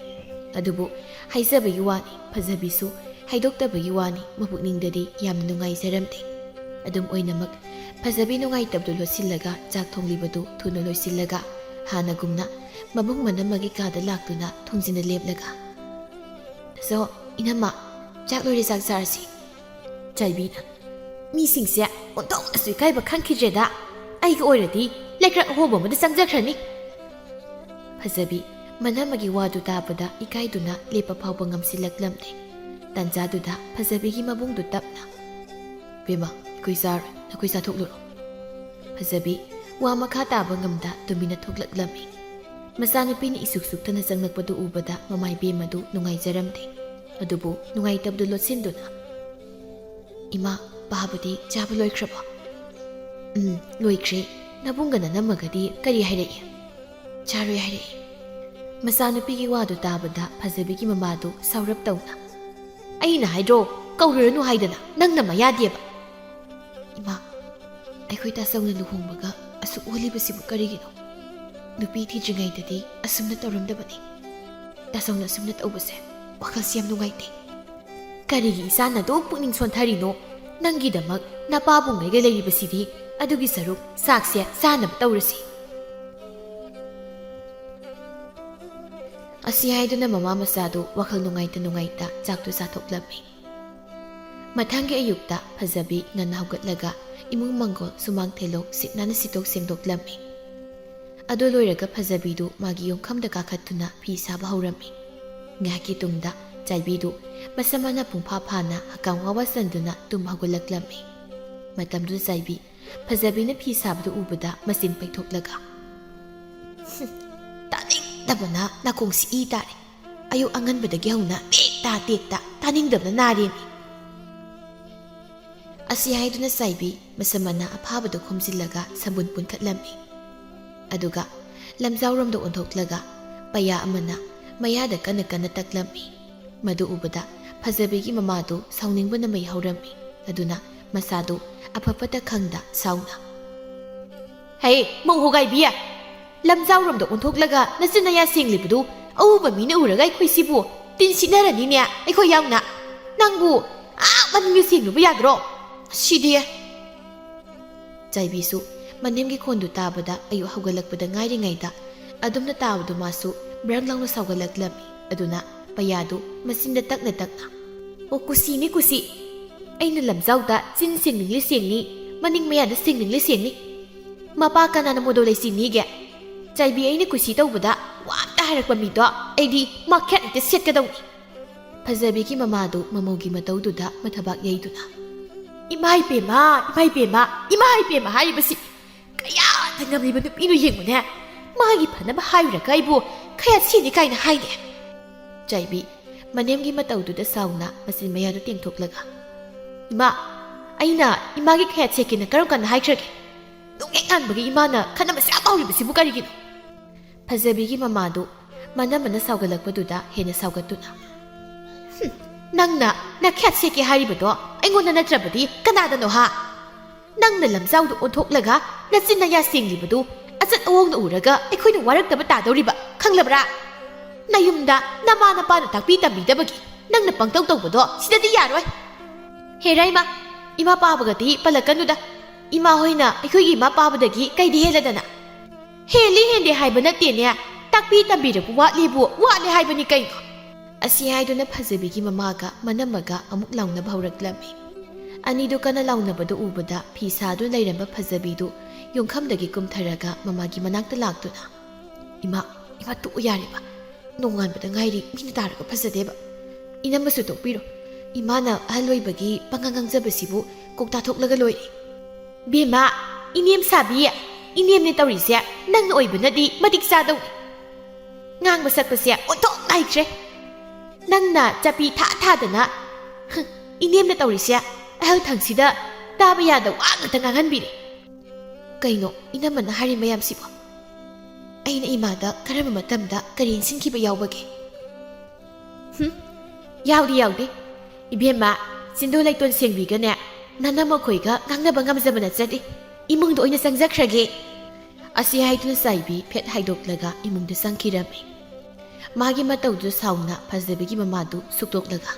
ꯑꯗꯨꯕꯨ ꯍꯥꯏꯖꯕꯒꯤ ꯋꯥꯅꯤ, ꯐꯖꯕꯤꯁꯨ ꯍꯥꯏꯗꯣꯛꯇꯕꯒꯤ ꯋꯥꯅꯤ, ꯃꯄꯨꯛꯅꯤꯡꯗꯗꯤ ꯌꯥꯝꯅ ꯅꯨꯡꯉꯥꯏꯖꯔꯝꯗꯦ꯫ ꯑꯗꯨꯝ ꯑꯣꯏꯅꯃꯛ ꯐꯖꯕꯤ ꯅꯨꯡꯉꯥꯏꯇꯕꯗꯨ ꯂꯣꯠꯁꯤꯜꯂꯒ ꯆꯥꯛ ꯊꯣꯡꯂꯤꯕꯗꯨ ꯊꯨꯅ ꯂꯣꯏꯁꯤꯜꯂꯒ ꯍꯥꯟꯅꯒꯨꯝꯅ ꯃꯕꯨꯡ ꯃꯅꯝꯃꯒꯤ ꯀꯥꯗ ꯂꯥꯛꯇꯨꯅ ꯊꯣꯡꯖꯤꯟꯅ ꯂꯦꯞꯂꯒ "ꯇꯥꯆꯧ, ꯏꯅꯝꯃ, ꯆꯥꯛ ꯂꯣꯏꯔꯦ, ꯆꯥꯛ ꯆꯥꯔꯁꯤ." ꯆꯥꯏꯕꯤꯅ "ꯃꯤꯁꯤꯡꯁꯦ ꯑꯣꯟꯊꯣꯛꯅꯁꯨ ꯏꯀꯥꯏꯕ ꯈꯪꯈꯤꯗ꯭ꯔꯦꯗ. ꯑꯩꯒ ꯑꯣꯏꯔꯗꯤ ꯂꯩꯀ꯭ꯔꯛ ꯑꯍꯣꯕ ꯑꯃꯗ ꯆꯪꯖꯈ꯭ꯔꯅꯤ." ꯐꯖꯕꯤ ꯃꯅꯝꯃꯒꯤ ꯋꯥꯗꯨ ꯇꯥꯕꯗ ꯏꯀꯥꯏꯗꯨꯅ ꯂꯦꯞꯄ ꯐꯥꯎꯕ ꯉꯝꯁꯤꯜꯂꯛꯂꯝꯗꯦ꯫ ꯇꯥꯟꯖꯥꯗꯨꯗ ꯐꯖꯕꯤꯒꯤ ꯃꯕꯨꯡꯗꯨ ꯇꯞꯅ "ꯕꯦꯝꯃ, ꯑꯩꯈꯣꯏ ꯆꯥꯔꯣꯏ. ꯅꯈꯣꯏ ꯆꯥꯊꯣꯛꯂꯨꯔꯣ." ꯐꯖꯕꯤ ꯋꯥ ꯃꯈꯥ ꯇꯥꯕ ꯉꯝꯗ ꯇꯨꯃꯤꯟꯅ ꯊꯣꯛꯂꯛꯂꯝꯃꯤ꯫ ꯃꯆꯥꯅꯨꯄꯤꯅ ꯏꯁꯨꯛ ꯁꯨꯛꯇꯅ ꯆꯪꯂꯛꯄꯗꯨ ꯎꯕꯗ ꯃꯃꯥꯏ ꯕꯦꯝꯃꯗꯨ ꯅꯨꯡꯉꯥꯏꯖꯔꯝꯗꯦ꯫ ꯑꯗꯨꯕꯨ ꯅꯨꯡꯉꯥꯏꯇꯕꯗꯨ ꯂꯣꯠꯁꯤꯟꯗꯨꯅ "ꯏꯃꯥ, ꯄꯥꯕꯗꯤ ꯆꯥꯕ ꯂꯣꯏꯈ꯭ꯔꯕꯣ?" "ꯂꯣꯏꯈ꯭ꯔꯦ. ꯅꯕꯨꯡꯒ ꯅꯅꯝꯃꯒꯗꯤ ꯀꯔꯤ ꯍꯥꯏꯔꯛꯏ?" "ꯆꯥꯔꯣꯏ ꯍꯥꯏꯔꯛꯏ." ꯃꯆꯥꯅꯨꯄꯤꯒꯤ ꯋꯥꯗꯨ ꯇꯥꯕꯗ ꯐꯖꯕꯤꯒꯤ ꯃꯃꯥꯗꯨ ꯁꯥꯎꯔꯞ ꯇꯧꯅ "ꯑꯩꯅ ꯍꯥꯏꯗ꯭ꯔꯣ ꯀꯧꯔꯨꯔꯅꯨ ꯍꯥꯏꯗꯅ, ꯅꯪꯅ ꯃꯌꯥꯗꯦꯕ." "ꯏꯃꯥ, ꯑꯩꯈꯣꯏ ꯇꯥꯆꯧꯅ ꯂꯨꯍꯣꯡꯕꯒ ꯑꯁꯨꯛ ꯑꯣꯜꯂꯤꯕꯁꯤꯕꯨ ꯀꯔꯤꯒꯤꯅꯣ? ꯅꯨꯄꯤ ꯊꯤꯗ꯭ꯔꯤꯉꯩꯗꯗꯤ ꯑꯁꯨꯝꯅ ꯇꯧꯔꯝꯗꯕꯅꯤ. ꯇꯥꯆꯧꯅ ꯑꯁꯨꯝꯅ ꯇꯧꯕꯁꯦ ꯋꯥꯈꯜꯁꯤ ꯌꯥꯝ ꯅꯨꯡꯉꯥꯏꯇꯦ. ꯀꯔꯤꯒꯤ ꯏꯆꯥꯅ ꯑꯗꯨꯝ ꯄꯨꯛꯅꯤꯡ ꯁꯣꯟꯊꯔꯤꯅꯣ? ꯅꯪꯒꯤꯗꯃꯛ ꯅꯄꯥꯕꯨꯡꯉꯩꯒ ꯂꯩꯔꯤꯕꯁꯤꯗꯤ, ꯑꯗꯨꯒꯤ ꯁꯔꯨꯛ ꯆꯥꯛꯁꯦ ꯆꯥꯅꯕ ꯇꯧꯔꯁꯤ." ꯑꯁꯤ ꯍꯥꯏꯗꯨꯅ ꯃꯃꯥ ꯃꯆꯥꯗꯨ ꯋꯥꯈꯜ ꯅꯨꯡꯉꯥꯏꯇ ꯆꯥꯛꯇꯨ ꯆꯥꯊꯣꯛꯂꯝꯃꯤ꯫ ꯃꯊꯪꯒꯤ ꯑꯌꯨꯛꯇ ꯐꯖꯕꯤ ꯉꯟꯅ ꯍꯧꯒꯠꯂꯒ ꯏꯃꯨꯡ ꯃꯪꯒꯣꯜ ꯁꯨꯃꯥꯡ ꯊꯦꯂꯣꯛ ꯁꯤꯠ ꯅꯥꯟꯅ ꯁꯤꯠꯇꯣꯛ ꯁꯦꯡꯗꯣꯛꯂꯝꯃꯤ꯫ ꯑꯗꯨ ꯂꯣꯏꯔꯒ ꯐꯖꯕꯤꯗꯨ ꯃꯥꯒꯤ ꯌꯣꯡꯈꯝꯗ ꯀꯥꯈꯠꯇꯨꯅ ꯐꯤ ꯁꯥꯕ ꯍꯧꯔꯝꯃꯤ꯫ ꯉꯥꯏꯍꯥꯛꯀꯤ ꯇꯨꯡꯗ ꯆꯥꯏꯕꯤꯗꯨ ꯃꯁꯝ ꯄꯨꯡꯐꯥ ꯐꯥꯅ ꯍꯀꯥꯝ ꯋꯥꯋꯥ ꯆꯟꯗꯨꯅ ꯇꯨꯝ ꯍꯧꯒꯠꯂꯛꯂꯝꯃꯤ꯫ ꯃꯇꯝꯗꯨꯗ ꯆꯥꯏꯕꯤ ꯐꯖꯕꯤꯅ ꯐꯤ ꯁꯥꯕꯗꯨ ꯎꯕꯗ ꯃꯆꯤꯟ ꯄꯩꯊꯣꯛꯂꯒ "ꯇꯥꯅꯤꯡꯗꯕꯅ ꯅꯥꯀꯣꯡꯁꯤ ꯏ ꯇꯥꯔꯦ. ꯑꯌꯨꯛ ꯑꯉꯟꯕꯗꯒꯤ ꯍꯧꯅ ꯇꯦꯛꯇ ꯇꯥꯅꯤꯡꯗꯕꯅ ꯅꯥꯔꯦꯃꯤ." ꯑꯁꯤ ꯍꯥꯏꯗꯨꯅ ꯆꯥꯏꯕꯤ ꯃꯁꯝ ꯃꯅꯥ ꯑꯐꯥꯕꯗꯨ ꯈꯣꯝꯖꯤꯜꯂꯒ ꯁꯝꯕꯨꯟ ꯄꯨꯟꯈꯠꯂꯝꯃꯤ꯫ ꯑꯗꯨꯒ ꯂꯝꯖꯥꯎꯔꯣꯝꯗ ꯑꯣꯟꯊꯣꯛꯂꯒ ꯄꯩꯌꯥ ꯑꯃꯅ ꯃꯌꯥꯗ ꯀꯟꯅ ꯀꯟꯅ ꯇꯛꯂꯝꯃꯤ꯫ ꯃꯗꯨ ꯎꯕꯗ ꯐꯖꯕꯤꯒꯤ ꯃꯃꯥꯗꯨ ꯁꯥꯎꯅꯤꯡꯕꯅ ꯃꯩ ꯍꯧꯔꯝꯃꯤ꯫ ꯑꯗꯨꯅ ꯃꯁꯥꯗꯨ ꯑꯐ-ꯐꯠꯇ ꯈꯪꯗ ꯁꯥꯎꯅ "ꯍꯩ ꯃꯧꯍꯣꯒꯥꯏꯕꯤ, ꯂꯝꯖꯥꯎꯔꯣꯝꯗ ꯑꯣꯟꯊꯣꯛꯂꯒ ꯅꯆꯤꯟ ꯅꯌꯥ ꯁꯦꯡꯂꯤꯕꯗꯨ ꯑꯎꯕ ꯃꯤꯅ ꯎꯔꯒ ꯑꯩꯈꯣꯏꯁꯤꯕꯨ ꯇꯤꯟ ꯁꯤꯠꯅꯔꯅꯤꯅꯦ ꯑꯩꯈꯣꯏ ꯌꯥꯎꯅ꯫ ꯅꯪꯕꯨ ꯃꯅꯤꯡꯗ ꯁꯦꯡꯂꯨꯕ ꯌꯥꯗ꯭ꯔꯣ? ꯁꯤꯗꯤ!" ꯆꯥꯏꯕꯤꯁꯨ ꯃꯅꯦꯝꯒꯤ ꯈꯣꯟꯗꯨ ꯇꯥꯕꯗ ꯑꯌꯨꯛ ꯍꯧꯒꯠꯂꯛꯄꯗ ꯉꯥꯏꯔꯤꯉꯩꯗ ꯑꯗꯨꯝꯅ ꯇꯥꯕꯗꯨ ꯃꯥꯁꯨ ꯕ꯭ꯔꯪ ꯂꯥꯎꯅ ꯁꯥꯎꯒꯠꯂꯛꯂꯝꯃꯤ꯫ ꯑꯗꯨꯅ ꯄꯩꯌꯥꯗꯨ ꯃꯆꯤꯟꯗ ꯇꯛꯅ ꯇꯛꯅ "ꯑꯣ ꯀꯨꯁꯤꯅꯤ ꯀꯨꯁꯤ, ꯑꯩꯅ ꯂꯝꯖꯥꯎꯗ ꯆꯤꯟ ꯁꯦꯡꯅꯤꯡꯂꯤ ꯁꯦꯡꯅꯤ, ꯃꯅꯤꯡ ꯃꯌꯥꯗ ꯁꯦꯡꯅꯤꯡꯂꯤ ꯁꯦꯡꯅꯤ꯫ ꯃꯄꯥ ꯀꯅꯥꯅ ꯃꯣꯗꯣ ꯂꯩꯁꯤꯅꯤꯒꯦ? ꯆꯥꯏꯕꯤ ꯑꯩꯅ ꯀꯨꯁꯤ ꯇꯧꯕꯗ ꯋꯥ ꯑꯝꯇ ꯍꯥꯏꯔꯛꯄ ꯃꯤꯗꯣ ꯑꯩꯗꯤ ꯃꯈꯦꯠ ꯍꯦꯛꯇ ꯁꯦꯠꯀꯗꯧꯅꯤ." ꯐꯖꯕꯤꯒꯤ ꯃꯃꯥꯗꯨ ꯃꯃꯧꯒꯤ ꯃꯇꯧꯗꯨꯗ ꯃꯊꯕꯥꯛ ꯌꯩꯗꯨꯅ "ꯏꯃꯥ ꯏꯄꯦꯝꯃ, ꯏꯃꯥ ꯏꯄꯦꯝꯃ, ꯏꯃꯥ ꯏꯄꯦꯝꯃ ꯍꯥꯏꯔꯤꯕꯁꯤ ꯀꯌꯥꯗ ꯉꯝꯂꯤꯕ ꯅꯨꯄꯤꯅꯣ ꯌꯦꯡꯉꯨꯅꯦ, ꯃꯥꯒꯤ ꯐꯅꯕ ꯍꯥꯏꯔꯨꯔꯒ ꯑꯩꯕꯨ ꯈꯌꯥꯠ ꯁꯤꯅꯤ ꯀꯥꯏꯅ ꯍꯥꯏꯅꯦ." ꯆꯥꯏꯕꯤ ꯃꯅꯦꯝꯒꯤ ꯃꯇꯧꯗꯨꯗ ꯁꯥꯎꯅ ꯃꯆꯤꯟ ꯃꯌꯥꯗꯨ ꯇꯦꯡꯊꯣꯛꯂꯒ "ꯏꯃꯥ, ꯑꯩꯅ ꯏꯃꯥꯒꯤ ꯈꯌꯥꯠ ꯁꯦꯠꯀꯦꯅ ꯀꯔꯝ ꯀꯥꯟꯗ ꯍꯥꯏꯈ꯭ꯔꯒꯦ? ꯅꯨꯡꯍꯦꯛ ꯉꯥꯟꯕꯒꯤ ꯏꯃꯥꯅ ꯈꯟꯅꯕꯁꯦ ꯌꯥꯝ ꯍꯧꯔꯤꯕꯁꯤꯕꯨ ꯀꯔꯤꯒꯤꯅꯣ?" ꯐꯖꯕꯤꯒꯤ ꯃꯃꯥꯗꯨ ꯃꯅꯝꯃꯅ ꯁꯥꯎꯒꯠꯂꯛꯄꯗꯨꯗ ꯍꯦꯟꯅ ꯁꯥꯎꯒꯠꯇꯨꯅ "ꯅꯪꯅ ꯅꯈꯌꯥꯠ ꯁꯦꯠꯀꯦ ꯍꯥꯏꯔꯤꯕꯗꯣ ꯑꯩꯉꯣꯟꯗ ꯅꯠꯇ꯭ꯔꯕꯗꯤ ꯀꯅꯥꯗꯅꯣ ꯍꯥ? ꯅꯪꯅ ꯂꯝꯖꯥꯎꯗ ꯑꯣꯟꯊꯣꯛꯂꯒ ꯅꯆꯤꯟ ꯅꯌꯥ ꯁꯦꯡꯂꯤꯕꯗꯨ ꯑꯆꯠ ꯑꯋꯣꯡꯅ ꯎꯔꯒ ꯑꯩꯈꯣꯏꯅ ꯋꯥꯔꯛꯇꯕ ꯇꯥꯗꯧꯔꯤꯕ ꯈꯪꯂꯕ꯭ꯔꯥ? ꯅꯌꯨꯝꯗ ꯅꯃꯥ ꯅꯄꯥꯅ ꯇꯥꯛꯄꯤ ꯇꯝꯕꯤꯗꯕꯒꯤ ꯅꯪꯅ ꯄꯪꯇꯧ ꯇꯧꯕꯗꯣ ꯁꯤꯗꯗꯤ ꯌꯥꯔꯣꯏ." "ꯍꯦꯔꯥ ꯏꯃꯥ ꯄꯥꯕꯒꯗꯤ ꯄꯜꯂꯛꯀꯅꯨꯗ, ꯏꯃꯥ ꯍꯣꯏꯅ ꯑꯩꯈꯣꯏꯒꯤ ꯏꯃꯥ ꯄꯥꯕꯗꯒꯤ ꯀꯩꯗꯤ ꯍꯦꯜꯂꯗꯅ? ꯍꯦꯜꯂꯤ ꯍꯦꯟꯗꯦ ꯍꯥꯏꯕ ꯅꯠꯇꯦꯅꯦ, ꯇꯥꯛꯄꯤ ꯇꯝꯕꯤꯔꯛꯄ ꯋꯥꯠꯂꯦꯕꯨ ꯋꯥꯠꯂꯦ ꯍꯥꯏꯕꯅꯤ ꯀꯩꯅꯣ." ꯑꯁꯤ ꯍꯥꯏꯗꯨꯅ ꯐꯖꯕꯤꯒꯤ ꯃꯃꯥꯒ ꯃꯅꯝꯃꯒ ꯑꯃꯨꯛ ꯂꯥꯎꯅꯕ ꯍꯧꯔꯛꯂꯝꯃꯤ꯫ ꯑꯅꯤꯗꯨ ꯀꯟꯅ ꯂꯥꯎꯅꯕꯗꯨ ꯎꯕꯗ ꯐꯤ ꯁꯥꯗꯨꯅ ꯂꯩꯔꯝꯕ ꯐꯖꯕꯤꯗꯨ ꯌꯨꯝꯈꯝꯗꯒꯤ ꯀꯨꯝꯊꯔꯒ ꯃꯃꯥꯒꯤ ꯃꯅꯥꯛꯇ ꯂꯥꯛꯇꯨꯅ "ꯏꯃꯥ ꯇꯣꯛꯎ ꯌꯥꯔꯦꯕ, ꯅꯣꯡꯉꯥꯟꯕꯗ ꯉꯥꯏꯔꯤ, ꯃꯤꯅ ꯇꯥꯔꯒ ꯐꯖꯗꯦꯕ. ꯏꯅꯝꯃꯁꯨ ꯇꯣꯛꯄꯤꯔꯣ, ꯏꯃꯥꯅ ꯑꯍꯜ ꯑꯣꯏꯕꯒꯤ ꯄꯪꯉꯥꯡ ꯉꯥꯡꯖꯕꯁꯤꯕꯨ ꯀꯣꯛ ꯇꯥꯊꯣꯛꯂꯒ ꯂꯣꯏꯔꯦ." "ꯕꯦꯝꯃ, ꯏꯅꯦꯝ ꯁꯥꯕꯤ, ꯏꯅꯦꯝꯅꯦ ꯇꯧꯔꯤꯁꯦ ꯅꯪꯅ ꯑꯣꯏꯕꯅꯗꯤ ꯃꯇꯤꯛ ꯆꯥꯗꯧꯅꯤ. ꯉꯥꯡꯕ ꯁꯛꯄꯁꯦ ꯑꯣꯟꯊꯣꯛ ꯅꯥꯏꯈ꯭ꯔꯦ. ꯅꯪꯅ ꯆꯄꯤ ꯊꯥꯗꯅ ꯏꯅꯦꯝꯅ ꯇꯧꯔꯤꯁꯦ ꯑꯍꯜ ꯊꯪꯁꯤꯗ ꯇꯥꯕ ꯌꯥꯗ ꯋꯥ ꯉꯥꯛꯇ ꯉꯥꯡꯍꯟꯕꯤꯔꯦ." "ꯀꯩꯅꯣ ꯏꯅꯝꯃꯅ ꯍꯥꯏꯔꯤ ꯃꯌꯥꯝꯁꯤꯕꯣ? ꯑꯩꯅ ꯏꯃꯥꯗ ꯀꯔꯝꯕ ꯃꯇꯝꯗ ꯀꯔꯤ ꯏꯟꯁꯤꯟꯈꯤꯕ ꯌꯥꯎꯕꯒꯦ?" "ꯌꯥꯎꯗꯦ. ꯏꯕꯦꯝꯃ, ꯆꯤꯟꯗꯣ ꯂꯩꯇꯣꯟ ꯁꯦꯡꯕꯤꯒꯅꯦ ꯅꯅꯝꯃꯈꯣꯏꯒ ꯉꯥꯡꯅꯕ ꯉꯝꯖꯕ ꯅꯠꯆꯗꯦ. ꯏꯃꯨꯡꯗ ꯑꯣꯏꯅ ꯆꯪꯖꯈ꯭ꯔꯒꯦ." ꯑꯁꯤ ꯍꯥꯏꯗꯨꯅ ꯆꯥꯏꯕꯤ ꯐꯦꯠ ꯍꯥꯏꯗꯣꯛꯂꯒ ꯏꯃꯨꯡꯗ ꯆꯪꯈꯤꯔꯝꯃꯤ꯫ ꯃꯥꯒꯤ ꯃꯇꯧꯗꯨ ꯁꯥꯎꯅ ꯐꯖꯕꯤꯒꯤ ꯃꯃꯥꯗꯨ ꯁꯨꯛꯇꯣꯛꯂꯒ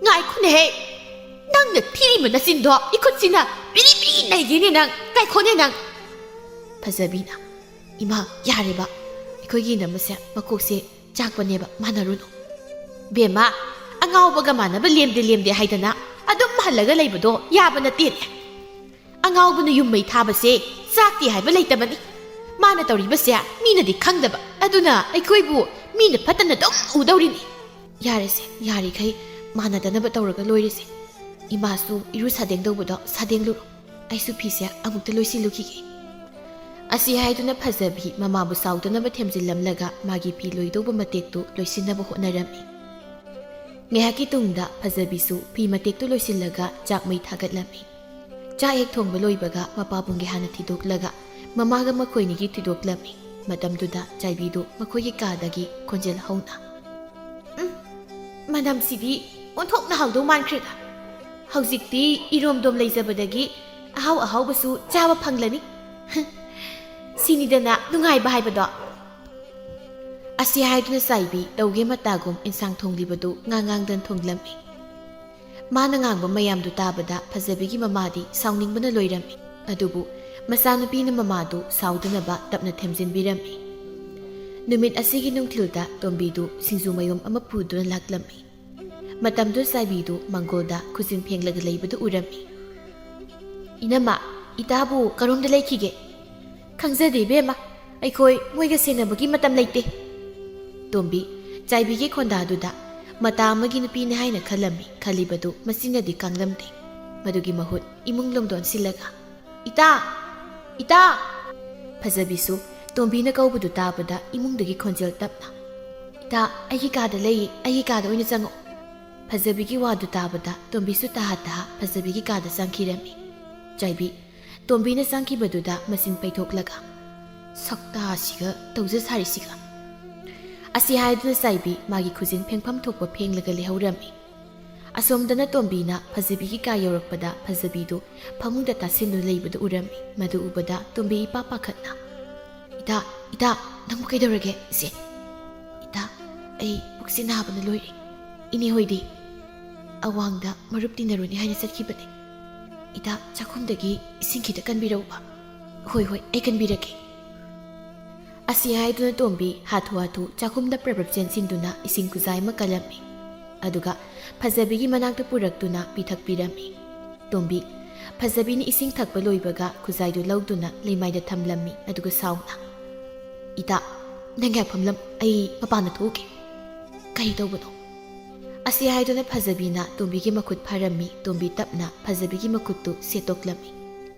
"ꯉꯥꯏꯈꯣꯅꯦꯍꯦ, ꯅꯪꯅ ꯊꯤꯔꯤꯕ ꯅꯆꯤꯟꯗꯣ ꯏꯈꯨꯠꯁꯤꯅ ꯄꯤꯔꯤ ꯄꯤꯔꯤ ꯅꯩꯒꯦꯅꯦ ꯅꯪ, ꯀꯥꯏꯈꯣꯅꯦ ꯅꯪ." ꯐꯖꯕꯤꯅ "ꯏꯃꯥ ꯌꯥꯔꯦꯕ, ꯑꯩꯈꯣꯏꯒꯤ ꯏꯅꯝꯃꯁꯦ ꯃꯀꯣꯛꯁꯦ ꯆꯥꯛꯄꯅꯦꯕ, ꯃꯥꯟꯅꯔꯨꯅꯨ." "ꯕꯦꯝꯃ, ꯑꯉꯥꯎꯕꯒ ꯃꯥꯟꯅꯕ ꯂꯦꯝꯗꯦ ꯍꯥꯏꯗꯅ ꯑꯗꯨꯝ ꯍꯜꯂꯒ ꯂꯩꯕꯗꯣ ꯌꯥꯕ ꯅꯠꯇꯦꯅꯦ. ꯑꯉꯥꯎꯕꯅ ꯌꯨꯝꯃꯩ ꯊꯥꯕꯁꯦ ꯆꯥꯛꯇꯦ ꯍꯥꯏꯕ ꯂꯩꯇꯕꯅꯤ. ꯃꯥꯅ ꯇꯧꯔꯤꯕꯁꯦ ꯃꯤꯅꯗꯤ ꯈꯪꯗꯕ, ꯑꯗꯨꯅ ꯑꯩꯈꯣꯏꯕꯨ ꯃꯤꯅ ꯐꯠꯇꯅ ꯑꯗꯨꯝ ꯎꯗꯧꯔꯤꯅꯤ. ꯌꯥꯔꯦꯁꯦ, ꯌꯥꯔꯤꯈꯩ ꯃꯥꯟꯅꯗꯅꯕ ꯇꯧꯔꯒ ꯂꯣꯏꯔꯁꯦ. ꯏꯃꯥꯁꯨ ꯏꯔꯨ ꯁꯥꯗꯦꯡꯗꯧꯕꯗꯣ ꯁꯥꯗꯦꯡꯂꯨꯔꯣ, ꯑꯩꯁꯨ ꯐꯤꯁꯦ ꯑꯃꯨꯛꯇ ꯂꯣꯏꯁꯤꯜꯂꯨꯈꯤꯒꯦ." ꯑꯁꯤ ꯍꯥꯏꯗꯨꯅ ꯐꯖꯕꯤ ꯃꯃꯥꯕꯨ ꯁꯥꯎꯗꯅꯕ ꯊꯦꯝꯖꯤꯜꯂꯝꯂꯒ ꯃꯥꯒꯤ ꯐꯤ ꯂꯣꯏꯗꯧꯕ ꯃꯇꯦꯛꯇꯨ ꯂꯣꯏꯁꯤꯟꯅꯕ ꯍꯣꯠꯅꯔꯝꯃꯤ꯫ ꯉꯥꯏꯍꯥꯛꯀꯤ ꯇꯨꯡꯗ ꯐꯖꯕꯤꯁꯨ ꯐꯤ ꯃꯇꯦꯛꯇꯨ ꯂꯣꯏꯁꯤꯜꯂꯒ ꯆꯥꯛ ꯃꯩ ꯊꯥꯒꯠꯂꯝꯃꯤ꯫ ꯆꯥꯛ ꯍꯦꯛ ꯊꯣꯡꯕ ꯂꯣꯏꯕꯒ ꯃꯄꯥꯕꯨꯡꯒꯤ ꯍꯥꯟꯅ ꯊꯤꯗꯣꯛꯂꯒ ꯃꯃꯥꯒ ꯃꯈꯣꯏꯅꯤꯒꯤ ꯊꯤꯗꯣꯛꯂꯝꯃꯤ꯫ ꯃꯇꯝꯗꯨꯗ ꯆꯥꯏꯕꯤꯗꯨ ꯃꯈꯣꯏꯒꯤ ꯀꯥꯗꯒꯤ ꯈꯣꯟꯖꯦꯜ ꯍꯧꯅ "ꯃꯅꯝꯁꯤꯗꯤ ꯑꯣꯟꯊꯣꯛꯅ ꯍꯥꯎꯗꯧ ꯃꯥꯟꯈ꯭ꯔꯦꯗ. ꯍꯧꯖꯤꯛꯇꯤ ꯏꯔꯣꯝꯗꯣꯝ ꯂꯩꯖꯕꯗꯒꯤ ꯑꯍꯥꯎꯕꯁꯨ ꯆꯥꯕ ꯐꯪꯂꯅꯤ. ꯁꯤꯅꯤꯗꯅ ꯅꯨꯡꯉꯥꯏꯕ ꯍꯥꯏꯕꯗꯣ." ꯑꯁꯤ ꯍꯥꯏꯗꯨꯅ ꯆꯥꯏꯕꯤ ꯇꯧꯒꯦ ꯃꯇꯥꯒꯨꯝ ꯏꯟꯁꯥꯡ ꯊꯣꯡꯂꯤꯕꯗꯨ ꯉꯥꯡꯗꯅ ꯊꯣꯡꯂꯝꯃꯤ꯫ ꯃꯥꯅ ꯉꯥꯡꯕ ꯃꯌꯥꯝꯗꯨ ꯇꯥꯕꯗ ꯐꯖꯕꯤꯒꯤ ꯃꯃꯥꯗꯤ ꯁꯥꯎꯅꯤꯡꯕꯅ ꯂꯣꯏꯔꯝꯃꯤ꯫ ꯑꯗꯨꯕꯨ ꯃꯆꯥꯅꯨꯄꯤꯅ ꯃꯃꯥꯗꯨ ꯁꯥꯎꯗꯅꯕ ꯇꯞꯅ ꯊꯦꯝꯖꯤꯟꯕꯤꯔꯝꯃꯤ꯫ ꯅꯨꯃꯤꯠ ꯑꯁꯤꯒꯤ ꯅꯨꯡꯊꯤꯜꯗ ꯇꯣꯝꯕꯤꯗꯨ ꯁꯤꯡꯖꯨ ꯃꯌꯨꯝ ꯑꯃ ꯄꯨꯗꯨꯅ ꯂꯥꯛꯂꯝꯃꯤ꯫ ꯃꯇꯝꯗꯨ ꯆꯥꯏꯕꯤꯗꯨ ꯃꯥꯡꯒꯣꯜꯗ ꯈꯨꯖꯤꯟ ꯐꯦꯡꯂꯒ ꯂꯩꯕꯗꯨ ꯎꯔꯝꯃꯤ꯫ "ꯏꯅꯝꯃ, ꯏꯇꯥꯕꯨ ꯀꯔꯣꯝꯗ ꯂꯩꯈꯤꯒꯦ?" "ꯈꯪꯖꯗꯦ ꯏꯕꯦꯝꯃ, ꯑꯩꯈꯣꯏ ꯃꯣꯏꯒ ꯁꯦꯟꯅꯕꯒꯤ ꯃꯇꯝ ꯂꯩꯇꯦ." ꯇꯣꯝꯕꯤ ꯆꯥꯏꯕꯤꯒꯤ ꯈꯣꯟꯗꯥꯗꯨꯗ ꯃꯇꯥ ꯑꯃꯒꯤ ꯅꯨꯄꯤꯅꯤ ꯍꯥꯏꯅ ꯈꯜꯂꯤꯕꯗꯨ ꯃꯁꯤꯅꯗꯤ ꯀꯥꯡꯂꯝꯗꯦ꯫ ꯃꯗꯨꯒꯤ ꯃꯍꯨꯠ ꯏꯃꯨꯡ ꯂꯣꯝꯗ ꯑꯣꯟꯁꯤꯜꯂꯒ "ꯏꯇꯥ!" ꯐꯖꯕꯤꯁꯨ ꯇꯣꯝꯕꯤꯅ ꯀꯧꯕꯗꯨ ꯇꯥꯕꯗ ꯏꯃꯨꯡꯗꯒꯤ ꯈꯣꯟꯖꯦꯜ ꯇꯞꯅ "ꯏꯇꯥ, ꯑꯩꯒꯤ ꯀꯥꯗ ꯂꯩꯌꯦ, ꯑꯩꯒꯤ ꯀꯥꯗ ꯑꯣꯏꯅ ꯆꯪꯉꯛꯑꯣ." ꯐꯖꯕꯤꯒꯤ ꯋꯥꯗꯨ ꯇꯥꯕꯗ ꯇꯣꯝꯕꯤꯁꯨ ꯇꯍꯥ ꯐꯖꯕꯤꯒꯤ ꯀꯥꯗ ꯆꯪꯈꯤꯔꯝꯃꯤ꯫ ꯆꯥꯏꯕꯤ ꯇꯣꯝꯕꯤꯅ ꯆꯪꯈꯤꯕꯗꯨꯗ ꯃꯆꯤꯟ ꯄꯩꯊꯣꯛꯂꯒ "ꯁꯛꯇꯥꯁꯤꯒ ꯇꯧꯖ ꯁꯥꯔꯤꯁꯤꯒ." ꯑꯁꯤ ꯍꯥꯏꯗꯨꯅ ꯆꯥꯏꯕꯤ ꯃꯥꯒꯤ ꯈꯨꯖꯤꯟ ꯐꯦꯡꯐꯝ ꯊꯣꯛꯄ ꯐꯦꯡꯂꯒ ꯂꯩꯍꯧꯔꯝꯃꯤ꯫ ꯑꯁꯣꯝꯗꯅ ꯇꯣꯝꯕꯤꯅ ꯐꯖꯕꯤꯒꯤ ꯀꯥ ꯌꯧꯔꯛꯄꯗ ꯐꯖꯕꯤꯗꯨ ꯐꯃꯨꯡꯗ ꯇꯥꯁꯤꯟꯗꯨꯅ ꯂꯩꯕꯗꯨ ꯎꯔꯝꯃꯤ꯫ ꯃꯗꯨ ꯎꯕꯗ ꯇꯣꯝꯕꯤ ꯏꯄꯥ ꯄꯥꯈꯠꯅ ꯏꯇꯥ ꯅꯪꯕꯨ ꯀꯩꯗꯧꯔꯒꯦ ꯏꯆꯦ? ꯏꯇꯥ ꯑꯩ ꯄꯨꯛꯁꯤ ꯅꯥꯕꯅ ꯂꯣꯏꯔꯦ꯫ ꯏꯅꯦ ꯍꯣꯏꯗꯤ? ꯑꯋꯥꯡꯗ ꯃꯔꯨꯞ ꯇꯤꯟꯅꯔꯨꯅꯤ ꯍꯥꯏꯅ ꯆꯠꯈꯤꯕꯅꯤ꯫ ꯏꯇꯥ ꯆꯥꯛꯈꯨꯝꯗꯒꯤ ꯏꯁꯤꯡ ꯈꯤꯇ ꯀꯟꯕꯤꯔꯛꯎꯕ꯫ ꯍꯣꯏ ꯑꯩ ꯀꯟꯕꯤꯔꯛꯀꯦ꯫ ꯑꯁꯤ ꯍꯥꯏꯗꯨꯅ ꯇꯣꯝꯕꯤ ꯍꯥꯊꯨ ꯆꯥꯛꯈꯨꯝꯗ ꯄ꯭ꯔꯕ ꯆꯦꯟꯁꯤꯟꯗꯨꯅ ꯏꯁꯤꯡ ꯈꯨꯖꯥꯏ ꯑꯃ ꯀꯜꯂꯝꯃꯤ꯫ ꯑꯗꯨꯒ ꯐꯖꯕꯤꯒꯤ ꯃꯅꯥꯛꯇ ꯄꯨꯔꯛꯇꯨꯅ ꯄꯤꯊꯛꯄꯤꯔꯝꯃꯤ꯫ ꯇꯣꯝꯕꯤ ꯐꯖꯕꯤꯅ ꯏꯁꯤꯡ ꯊꯛꯄ ꯂꯣꯏꯕꯒ ꯈꯨꯖꯥꯏꯗꯨ ꯂꯧꯗꯨꯅ ꯂꯩꯃꯥꯏꯗ ꯊꯝꯂꯝꯃꯤ꯫ ꯑꯗꯨꯒ ꯁꯥꯎꯅ ꯏꯇꯥ ꯅꯪ ꯉꯥꯏꯍꯥꯛ ꯐꯝꯂꯝ, ꯑꯩ ꯃꯄꯥꯟꯗ ꯊꯣꯛꯎꯒꯦ꯫ ꯀꯔꯤ ꯇꯧꯕꯅꯣ? ꯑꯁꯤ ꯍꯥꯏꯗꯨꯅ ꯐꯖꯕꯤꯅ ꯇꯣꯝꯕꯤꯒꯤ ꯃꯈꯨꯠ ꯐꯥꯔꯝꯃꯤ꯫ ꯇꯣꯝꯕꯤ ꯇꯞꯅ ꯐꯖꯕꯤꯒꯤ ꯃꯈꯨꯠꯇꯨ ꯁꯦꯠꯇꯣꯛꯂꯝꯃꯤ꯫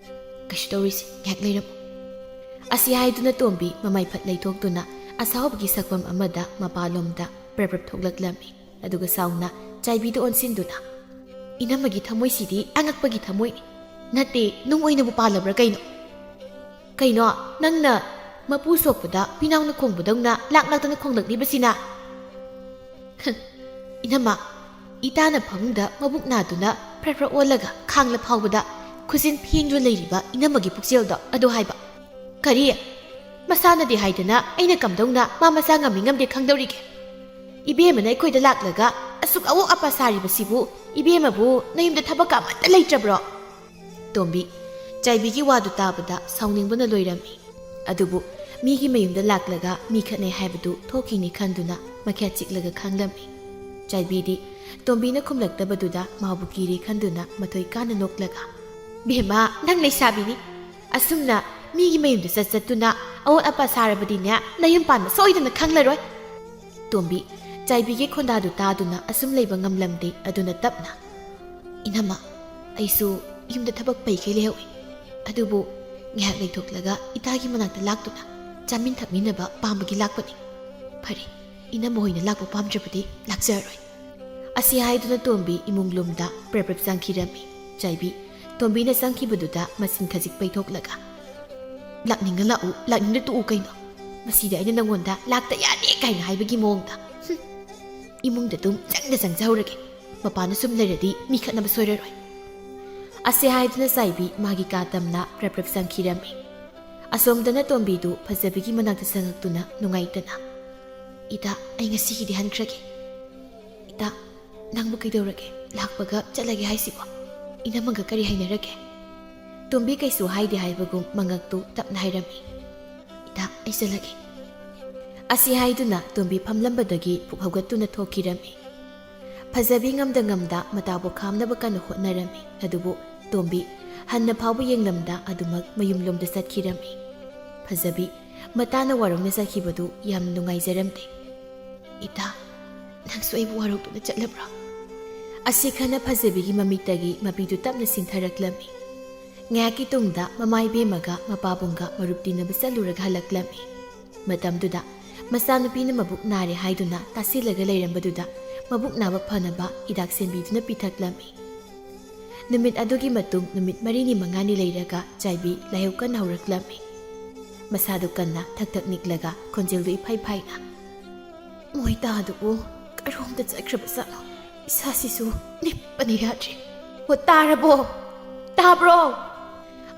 ꯀꯩꯁꯨ ꯇꯧꯔꯤꯁꯤ, ꯉꯥꯏꯍꯥꯛ ꯂꯩꯔꯝꯃꯨ꯫ ꯑꯁꯤ ꯍꯥꯏꯗꯨꯅ ꯇꯣꯝꯕꯤ ꯃꯃꯥꯏ ꯐꯠ ꯂꯩꯊꯣꯛꯇꯨꯅ ꯑꯁꯥꯎꯕꯒꯤ ꯁꯛꯐꯝ ꯑꯃꯗ ꯃꯄꯥꯟꯂꯣꯝꯗ ꯄ꯭ꯔꯞ ꯊꯣꯛꯂꯛꯂꯝꯃꯤ꯫ ꯑꯗꯨꯒ ꯁꯥꯎꯅ ꯆꯥꯏꯕꯤꯗ ꯑꯣꯟꯁꯤꯟꯗꯨꯅ ꯏꯅꯝꯃꯒꯤ ꯊꯃꯣꯏꯁꯤꯗꯤ ꯑꯉꯛꯄꯒꯤ ꯊꯃꯣꯏꯅꯤ꯫ ꯅꯠꯇꯦ ꯅꯨꯡ ꯑꯣꯏꯅꯕꯨ ꯄꯥꯜꯂꯕ꯭ꯔꯥ ꯀꯩꯅꯣ? ꯀꯩꯅꯣ ꯅꯪꯅ ꯃꯄꯨ ꯁꯣꯛꯄꯗ ꯄꯤꯅꯥꯎꯅ ꯈꯣꯡꯕꯗꯧꯅ ꯂꯥꯛꯇꯅ ꯈꯣꯡꯂꯛꯂꯤꯕꯁꯤꯅ? ꯏꯅꯝꯃ, ꯏꯇꯥꯅ ꯐꯃꯨꯡꯗ ꯃꯕꯨꯛ ꯅꯥꯗꯨꯅ ꯐ꯭ꯔ ꯑꯣꯜꯂꯒ ꯈꯥꯡꯂ ꯐꯥꯎꯕꯗ ꯈꯨꯖꯤꯟ ꯐꯦꯡꯗꯨꯅ ꯂꯩꯔꯤꯕ ꯏꯅꯝꯃꯒꯤ ꯄꯨꯛꯆꯦꯜꯗꯣ ꯑꯗꯨ ꯍꯥꯏꯕ꯫ ꯀꯔꯤ? ꯃꯁꯥꯅꯗꯤ ꯍꯥꯏꯗꯅ ꯑꯩꯅ ꯀꯝꯗꯧꯅ ꯃꯥ ꯃꯁꯥ ꯉꯝꯃꯤ ꯉꯝꯗꯦ ꯈꯪꯗꯧꯔꯤꯒꯦ? ꯏꯕꯦꯝꯃꯅ ꯑꯩꯈꯣꯏꯗ ꯂꯥꯛꯂꯒ ꯑꯁꯨꯛ ꯑꯋꯣꯛ ꯑꯄꯥ ꯁꯥꯔꯤꯕꯁꯤꯕꯨ ꯏꯕꯦꯝꯃꯕꯨ ꯅꯌꯨꯝꯗ ꯊꯕꯛꯀ ꯑꯃꯠꯇ ꯂꯩꯇ꯭ꯔꯕ꯭ꯔꯣ? ꯇꯣꯝꯕꯤ ꯆꯥꯏꯕꯤꯒꯤ ꯋꯥꯗꯨ ꯇꯥꯕꯗ ꯁꯥꯎꯅꯤꯡꯕꯅ ꯂꯣꯏꯔꯝꯃꯤ꯫ ꯑꯗꯨꯕꯨ ꯃꯤꯒꯤ ꯃꯌꯨꯝꯗ ꯂꯥꯛꯂꯒ ꯃꯤ ꯈꯠꯅꯩ ꯍꯥꯏꯕꯗꯨ ꯊꯣꯛꯈꯤꯅꯤ ꯈꯟꯗꯨꯅ ꯃꯈ꯭ꯌꯥꯠ ꯆꯤꯛꯂꯒ ꯈꯥꯡꯂꯝꯃꯤ꯫ ꯆꯥꯏꯕꯤꯗꯤ ꯇꯣꯝꯕꯤꯅ ꯈꯨꯝꯂꯛꯇꯕꯗꯨꯗ ꯃꯥꯕꯨ ꯀꯤꯔꯦ ꯈꯟꯗꯨꯅ ꯃꯊꯣꯏ ꯀꯥꯅ ꯅꯣꯛꯂꯒ ꯕꯦꯝꯃ ꯅꯪ ꯂꯩꯁꯥꯕꯤꯅꯤ, ꯑꯁꯨꯝꯅ ꯃꯤꯒꯤ ꯃꯌꯨꯝꯗ ꯆꯠꯇꯨꯅ ꯑꯋꯣꯠ ꯑꯄꯥ ꯁꯥꯔꯕꯗꯤꯅꯦ ꯅꯌꯨꯝ ꯄꯥꯟꯕ ꯁꯣꯏꯗꯅ ꯈꯪꯂꯔꯣꯏ꯫ ꯇꯣꯝꯕꯤ ꯆꯥꯏꯕꯤꯒꯤ ꯈꯣꯟꯗꯥꯗꯨ ꯇꯥꯗꯨꯅ ꯑꯁꯨꯝ ꯂꯩꯕ ꯉꯝꯂꯝꯗꯦ꯫ ꯑꯗꯨꯅ ꯇꯞꯅ ꯏꯅꯝꯃ, ꯑꯩꯁꯨ ꯌꯨꯝꯗ ꯊꯕꯛ ꯄꯩꯈꯩ ꯂꯩꯍꯧꯏ, ꯑꯗꯨꯕꯨ ꯉꯥꯏꯍꯥꯛ ꯂꯩꯊꯣꯛꯂꯒ ꯏꯇꯥꯒꯤ ꯃꯅꯥꯛꯇ ꯂꯥꯛꯇꯨꯅ ꯆꯥꯃꯤꯟ ꯊꯛꯃꯤꯟꯅꯕ ꯄꯥꯝꯕꯒꯤ ꯂꯥꯛꯄꯅꯤ꯫ ꯐꯔꯦ, ꯏꯅꯝꯃ ꯍꯣꯏꯅ ꯂꯥꯛꯄ ꯄꯥꯝꯗ꯭ꯔꯕꯗꯤ ꯂꯥꯛꯆꯔꯣꯏ꯫ ꯑꯁꯤ ꯍꯥꯏꯗꯨꯅ ꯇꯣꯝꯕꯤ ꯏꯃꯨꯡꯂꯣꯝꯗ ꯄ꯭ꯔꯞ ꯆꯪꯈꯤꯔꯝꯃꯤ꯫ ꯆꯥꯏꯕꯤ ꯇꯣꯝꯕꯤꯅ ꯆꯪꯈꯤꯕꯗꯨꯗ ꯃꯆꯤꯟ ꯈꯖꯤꯛ ꯄꯩꯊꯣꯛꯂꯒ ꯂꯥꯛꯅꯤꯡꯉ ꯂꯥꯛꯎ, ꯂꯥꯛꯅꯤꯡꯗ ꯇꯣꯛꯎ ꯀꯩꯅꯣ? ꯃꯁꯤꯗꯤ ꯑꯩꯅ ꯅꯪꯉꯣꯟꯗ ꯂꯥꯛꯇ ꯌꯥꯗꯦ ꯀꯥꯏꯅ ꯍꯥꯏꯕꯒꯤ ꯃꯑꯣꯡꯗ ꯏꯃꯨꯡꯗ ꯑꯗꯨꯝ ꯆꯪꯖꯍꯧꯔꯒꯦ꯫ ꯃꯄꯥꯟꯗ ꯁꯨꯝ ꯂꯩꯔꯗꯤ ꯃꯤ ꯈꯠꯅꯕ ꯁꯣꯏꯔꯔꯣꯏ꯫ ꯑꯁꯤ ꯍꯥꯏꯗꯨꯅ ꯆꯥꯏꯕꯤ ꯃꯥꯒꯤ ꯀꯥ ꯇꯝꯅ ꯄ꯭ꯔꯞ ꯆꯪꯈꯤꯔꯝꯃꯤ꯫ ꯑꯁꯣꯝꯗꯅ ꯇꯣꯝꯕꯤꯗꯨ ꯐꯖꯕꯤꯒꯤ ꯃꯅꯥꯛꯇ ꯆꯪꯉꯛꯇꯨꯅ ꯅꯨꯡꯉꯥꯏꯇꯅ ꯏꯇꯥ ꯑꯩ ꯉꯁꯤꯒꯤꯗꯤ ꯍꯟꯈ꯭ꯔꯒꯦ꯫ ꯏꯇꯥ ꯅꯪꯕꯨ ꯀꯩꯗꯧꯔꯒꯦ? ꯂꯥꯛꯄꯒ ꯆꯠꯂꯒꯦ ꯍꯥꯏꯁꯤꯕꯣ? ꯏꯅꯝꯃꯒ ꯀꯔꯤ ꯍꯥꯏꯅꯔꯒꯦ? ꯇꯣꯝꯕꯤ ꯀꯩꯁꯨ ꯍꯥꯏꯗꯦ ꯍꯥꯏꯕꯒꯨꯝ ꯃꯉꯛꯇꯨ ꯇꯞꯅ ꯍꯥꯏꯔꯝꯃꯤ꯫ ꯏꯇꯥ ꯑꯩ ꯆꯠꯂꯒꯦ꯫ ꯑꯁꯤ ꯍꯥꯏꯗꯨꯅ ꯇꯣꯝꯕꯤ ꯐꯝꯂꯝꯕꯗꯒꯤ ꯄꯨꯛ ꯍꯧꯒꯠꯇꯨꯅ ꯊꯣꯛꯈꯤꯔꯝꯃꯤ꯫ ꯐꯖꯕꯤ ꯉꯝꯗ ꯃꯇꯥꯕꯨ ꯈꯥꯝꯅꯕ ꯀꯟꯅ ꯍꯣꯠꯅꯔꯝꯃꯤ꯫ ꯑꯗꯨꯕꯨ ꯇꯣꯝꯕꯤ ꯍꯟꯅ ꯐꯥꯎꯕ ꯌꯦꯡꯂꯝꯗ ꯑꯗꯨꯃꯛ ꯃꯌꯨꯝꯂꯣꯝꯗ ꯆꯠꯈꯤꯔꯝꯃꯤ꯫ ꯐꯖꯕꯤ ꯃꯇꯥꯅ ꯋꯥꯔꯧꯅ ꯆꯠꯈꯤꯕꯗꯨ ꯌꯥꯝꯅ ꯅꯨꯡꯉꯥꯏꯖꯔꯝꯗꯦ꯫ ꯏꯇꯥ ꯅꯪꯁꯨ ꯑꯩꯕꯨ ꯋꯥꯔꯧꯗꯨꯅ ꯆꯠꯂꯕ꯭ꯔꯥ? ꯑꯁꯤ ꯈꯟꯅ ꯐꯖꯕꯤꯒꯤ ꯃꯃꯤꯠꯇꯒꯤ ꯃꯄꯤꯗꯨ ꯇꯞꯅ ꯆꯤꯡꯊꯔꯛꯂꯝꯃꯤ꯫ ꯉꯥꯏꯍꯥꯛꯀꯤ ꯇꯨꯡꯗ ꯃꯃꯥ ꯏꯕꯦꯝꯃꯒ ꯃꯄꯥꯕꯨꯡꯒ ꯃꯔꯨꯞ ꯇꯤꯟꯅꯕ ꯆꯠꯂꯨꯔꯒ ꯍꯜꯂꯛꯂꯝꯃꯤ꯫ ꯃꯇꯝꯗꯨꯗ ꯃꯆꯥꯅꯨꯄꯤꯅ ꯃꯕꯨꯛ ꯅꯥꯔꯦ ꯍꯥꯏꯗꯨꯅ ꯇꯥꯁꯤꯜꯂꯒ ꯂꯩꯔꯝꯕꯗꯨꯗ ꯃꯕꯨꯛ ꯅꯥꯕ ꯐꯅꯕ ꯍꯤꯗꯥꯛ ꯁꯦꯝꯕꯤꯗꯨꯅ ꯄꯤꯊꯛꯂꯝꯃꯤ꯫ ꯅꯨꯃꯤꯠ ꯑꯗꯨꯒꯤ ꯃꯇꯨꯡ ꯅꯨꯃꯤꯠ 4-5 ꯂꯩꯔꯒ ꯆꯥꯏꯕꯤ ꯂꯥꯏꯍꯧ ꯀꯟꯅ ꯍꯧꯔꯛꯂꯝꯃꯤ꯫ ꯃꯁꯥꯗꯨ ꯀꯟꯅ ꯊꯛ ꯅꯤꯛꯂꯒ ꯈꯣꯟꯖꯦꯜꯗꯨ ꯏꯐꯥꯏ ꯐꯥꯏꯅ ꯃꯣꯏ ꯇꯥꯗꯨꯕꯨ ꯀꯔꯣꯝꯗ ꯆꯠꯈ꯭ꯔꯕꯖꯥꯠꯅꯣ? ꯏꯁꯥꯁꯤꯁꯨ ꯅꯤꯞꯄꯅ ꯌꯥꯗ꯭ꯔꯦ꯫ ꯍꯣ ꯇꯥꯔꯕꯣ? ꯇꯥꯕ꯭ꯔꯣ?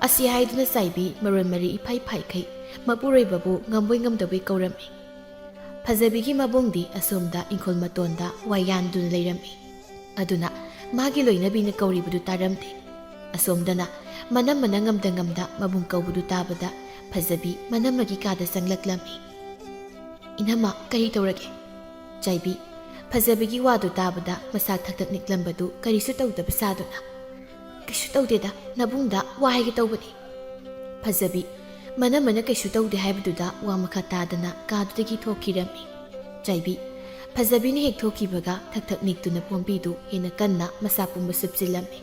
ꯑꯁꯤ ꯍꯥꯏꯗꯨꯅ ꯆꯥꯏꯕꯤ ꯃꯔꯣꯟ ꯃꯔꯤ ꯏꯐꯥꯏ ꯐꯥꯏꯈꯩ ꯃꯄꯨꯔꯣꯏꯕꯕꯨ ꯉꯝꯕꯣꯏ ꯉꯝꯗꯕꯣꯏ ꯀꯧꯔꯝꯃꯤ꯫ ꯐꯖꯕꯤꯒꯤ ꯃꯕꯨꯡꯗꯤ ꯑꯁꯣꯝꯗ ꯏꯪꯈꯣꯜ ꯃꯇꯣꯟꯗ ꯋꯥꯏ ꯌꯥꯟꯗꯨꯅ ꯂꯩꯔꯝꯃꯤ꯫ ꯑꯗꯨꯅ ꯃꯥꯒꯤ ꯂꯣꯏꯅꯕꯤꯅ ꯀꯧꯔꯤꯕꯗꯨ ꯇꯥꯔꯝꯗꯦ꯫ ꯑꯁꯣꯝꯗꯅ ꯃꯅꯝꯃꯅ ꯉꯝꯗ ꯃꯕꯨꯡ ꯀꯧꯕꯗꯨ ꯇꯥꯕꯗ ꯐꯖꯕꯤ ꯃꯅꯝꯃꯒꯤ ꯀꯥꯗ ꯆꯪꯂꯛꯂꯝꯃꯤ꯫ ꯏꯅꯝꯃ ꯀꯔꯤ ꯇꯧꯔꯒꯦ? ꯆꯥꯏꯕꯤ ꯐꯖꯕꯤꯒꯤ ꯋꯥꯗꯨ ꯇꯥꯕꯗ ꯃꯁꯥ ꯊꯛ ꯅꯤꯛꯂꯝꯕꯗꯨ ꯀꯔꯤꯁꯨ ꯇꯧꯗꯕ ꯁꯥꯗꯨꯅ ꯀꯩꯁꯨ ꯇꯧꯗꯦꯗ, ꯅꯕꯨꯡꯗ ꯋꯥ ꯍꯥꯏꯒꯦ ꯇꯧꯕꯅꯤ꯫ ꯐꯖꯕꯤ ꯃꯅꯝꯃꯅ ꯀꯩꯁꯨ ꯇꯧꯗꯦ ꯍꯥꯏꯕꯗꯨꯗ ꯋꯥ ꯃꯈꯥ ꯇꯥꯗꯅ ꯀꯥꯗꯨꯗꯒꯤ ꯊꯣꯛꯈꯤꯔꯝꯃꯤ꯫ ꯆꯥꯏꯕꯤ ꯐꯖꯕꯤꯅ ꯍꯦꯛ ꯊꯣꯛꯈꯤꯕꯒ ꯊꯛ ꯅꯤꯛꯇꯨꯅ ꯄꯣꯝꯕꯤꯗꯨ ꯍꯦꯟꯅ ꯀꯟꯅ ꯃꯁꯥ ꯄꯨꯝꯕ ꯁꯨꯞꯆꯤꯜꯂꯝꯃꯤ꯫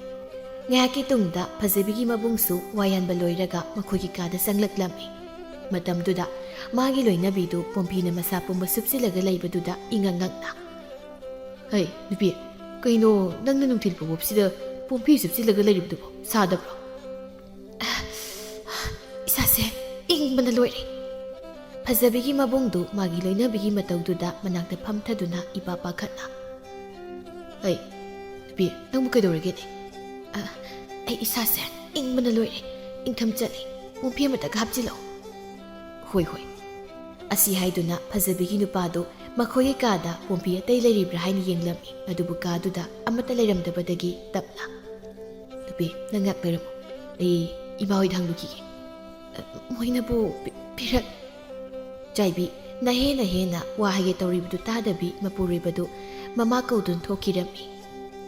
ꯉꯥꯏꯍꯥꯛꯀꯤ ꯇꯨꯡꯗ ꯐꯖꯕꯤꯒꯤ ꯃꯕꯨꯡꯁꯨ ꯋꯥ ꯌꯥꯟꯕ ꯂꯣꯏꯔꯒ ꯃꯈꯣꯏꯒꯤ ꯀꯥꯗ ꯆꯪꯂꯛꯂꯝꯃꯤ꯫ ꯃꯇꯝꯗꯨꯗ ꯃꯥꯒꯤ ꯂꯣꯏꯅꯕꯤꯗꯨ ꯄꯣꯝꯕꯤꯅ ꯃꯁꯥ ꯄꯨꯝꯕ ꯁꯨꯞꯆꯤꯜꯂꯒ ꯂꯩꯕꯗꯨꯗ ꯏꯉꯛ ꯉꯛꯅ ꯍꯩ ꯅꯨꯄꯤ, ꯀꯩꯅꯣ ꯅꯪꯅ ꯅꯨꯡꯊꯤꯜ ꯄꯨꯡꯕꯁꯤꯗ ꯄꯣꯝꯕꯤ ꯁꯨꯞꯆꯤꯜꯂꯒ ꯂꯩꯔꯤꯕꯗꯨꯕꯣ? ꯁꯥꯗꯕ꯭ꯔꯣ? ꯏꯁꯥꯁꯦ ꯏꯪꯕꯅ ꯂꯣꯏꯔꯦ꯫ ꯐꯖꯕꯤꯒꯤ ꯃꯕꯨꯡꯗꯨ ꯃꯥꯒꯤ ꯂꯣꯏꯅꯕꯤꯒꯤ ꯃꯇꯧꯗꯨꯗ ꯃꯅꯥꯛꯇ ꯐꯝꯊꯗꯨꯅ ꯏꯄꯥ ꯄꯥꯈꯠꯅ ꯍꯩ ꯅꯨꯄꯤ ꯅꯪꯕꯨ ꯀꯩꯗꯧꯔꯒꯦꯅꯦ? ꯑꯩ ꯏꯁꯥꯁꯦ ꯏꯪꯕꯅ ꯂꯣꯏꯔꯦ, ꯏꯪꯊꯝ ꯆꯠꯂꯤ, ꯃꯣꯝꯐꯤ ꯑꯃꯇꯒ ꯍꯥꯞꯆꯤꯜꯂꯛꯑꯣ꯫ ꯍꯣꯏ ꯍꯣꯏ꯫ ꯑꯁꯤ ꯍꯥꯏꯗꯨꯅ ꯐꯖꯕꯤꯒꯤ ꯅꯨꯄꯥꯗꯨ ꯃꯈꯣꯏꯒꯤ ꯀꯥꯗ ꯄꯣꯝꯐꯤ ꯑꯇꯩ ꯂꯩꯔꯤꯕ꯭ꯔꯥ ꯍꯥꯏꯅ ꯌꯦꯡꯂꯝꯃꯤ, ꯑꯗꯨꯕꯨ ꯀꯥꯗꯨꯗ ꯑꯃꯠꯇ ꯂꯩꯔꯝꯗꯕꯗꯒꯤ ꯇꯞꯅ ꯅꯨꯄꯤ ꯅꯪ ꯉꯥꯛ ꯂꯩꯔꯝꯃꯣ, ꯑꯩ ꯏꯃꯥ ꯍꯣꯏꯗ ꯍꯪꯂꯨꯈꯤꯒꯦ꯫ ꯃꯣꯏꯅꯕꯨ ꯄꯤꯔꯛ ꯆꯥꯏꯕꯤ ꯅꯍꯦꯅ ꯋꯥ ꯍꯥꯏꯒꯦ ꯇꯧꯔꯤꯕꯗꯨ ꯇꯥꯗꯕꯤ ꯃꯄꯨꯔꯣꯏꯕꯗꯨ ꯃꯃꯥ ꯀꯧꯗꯨꯅ ꯊꯣꯛꯈꯤꯔꯝꯃꯤ꯫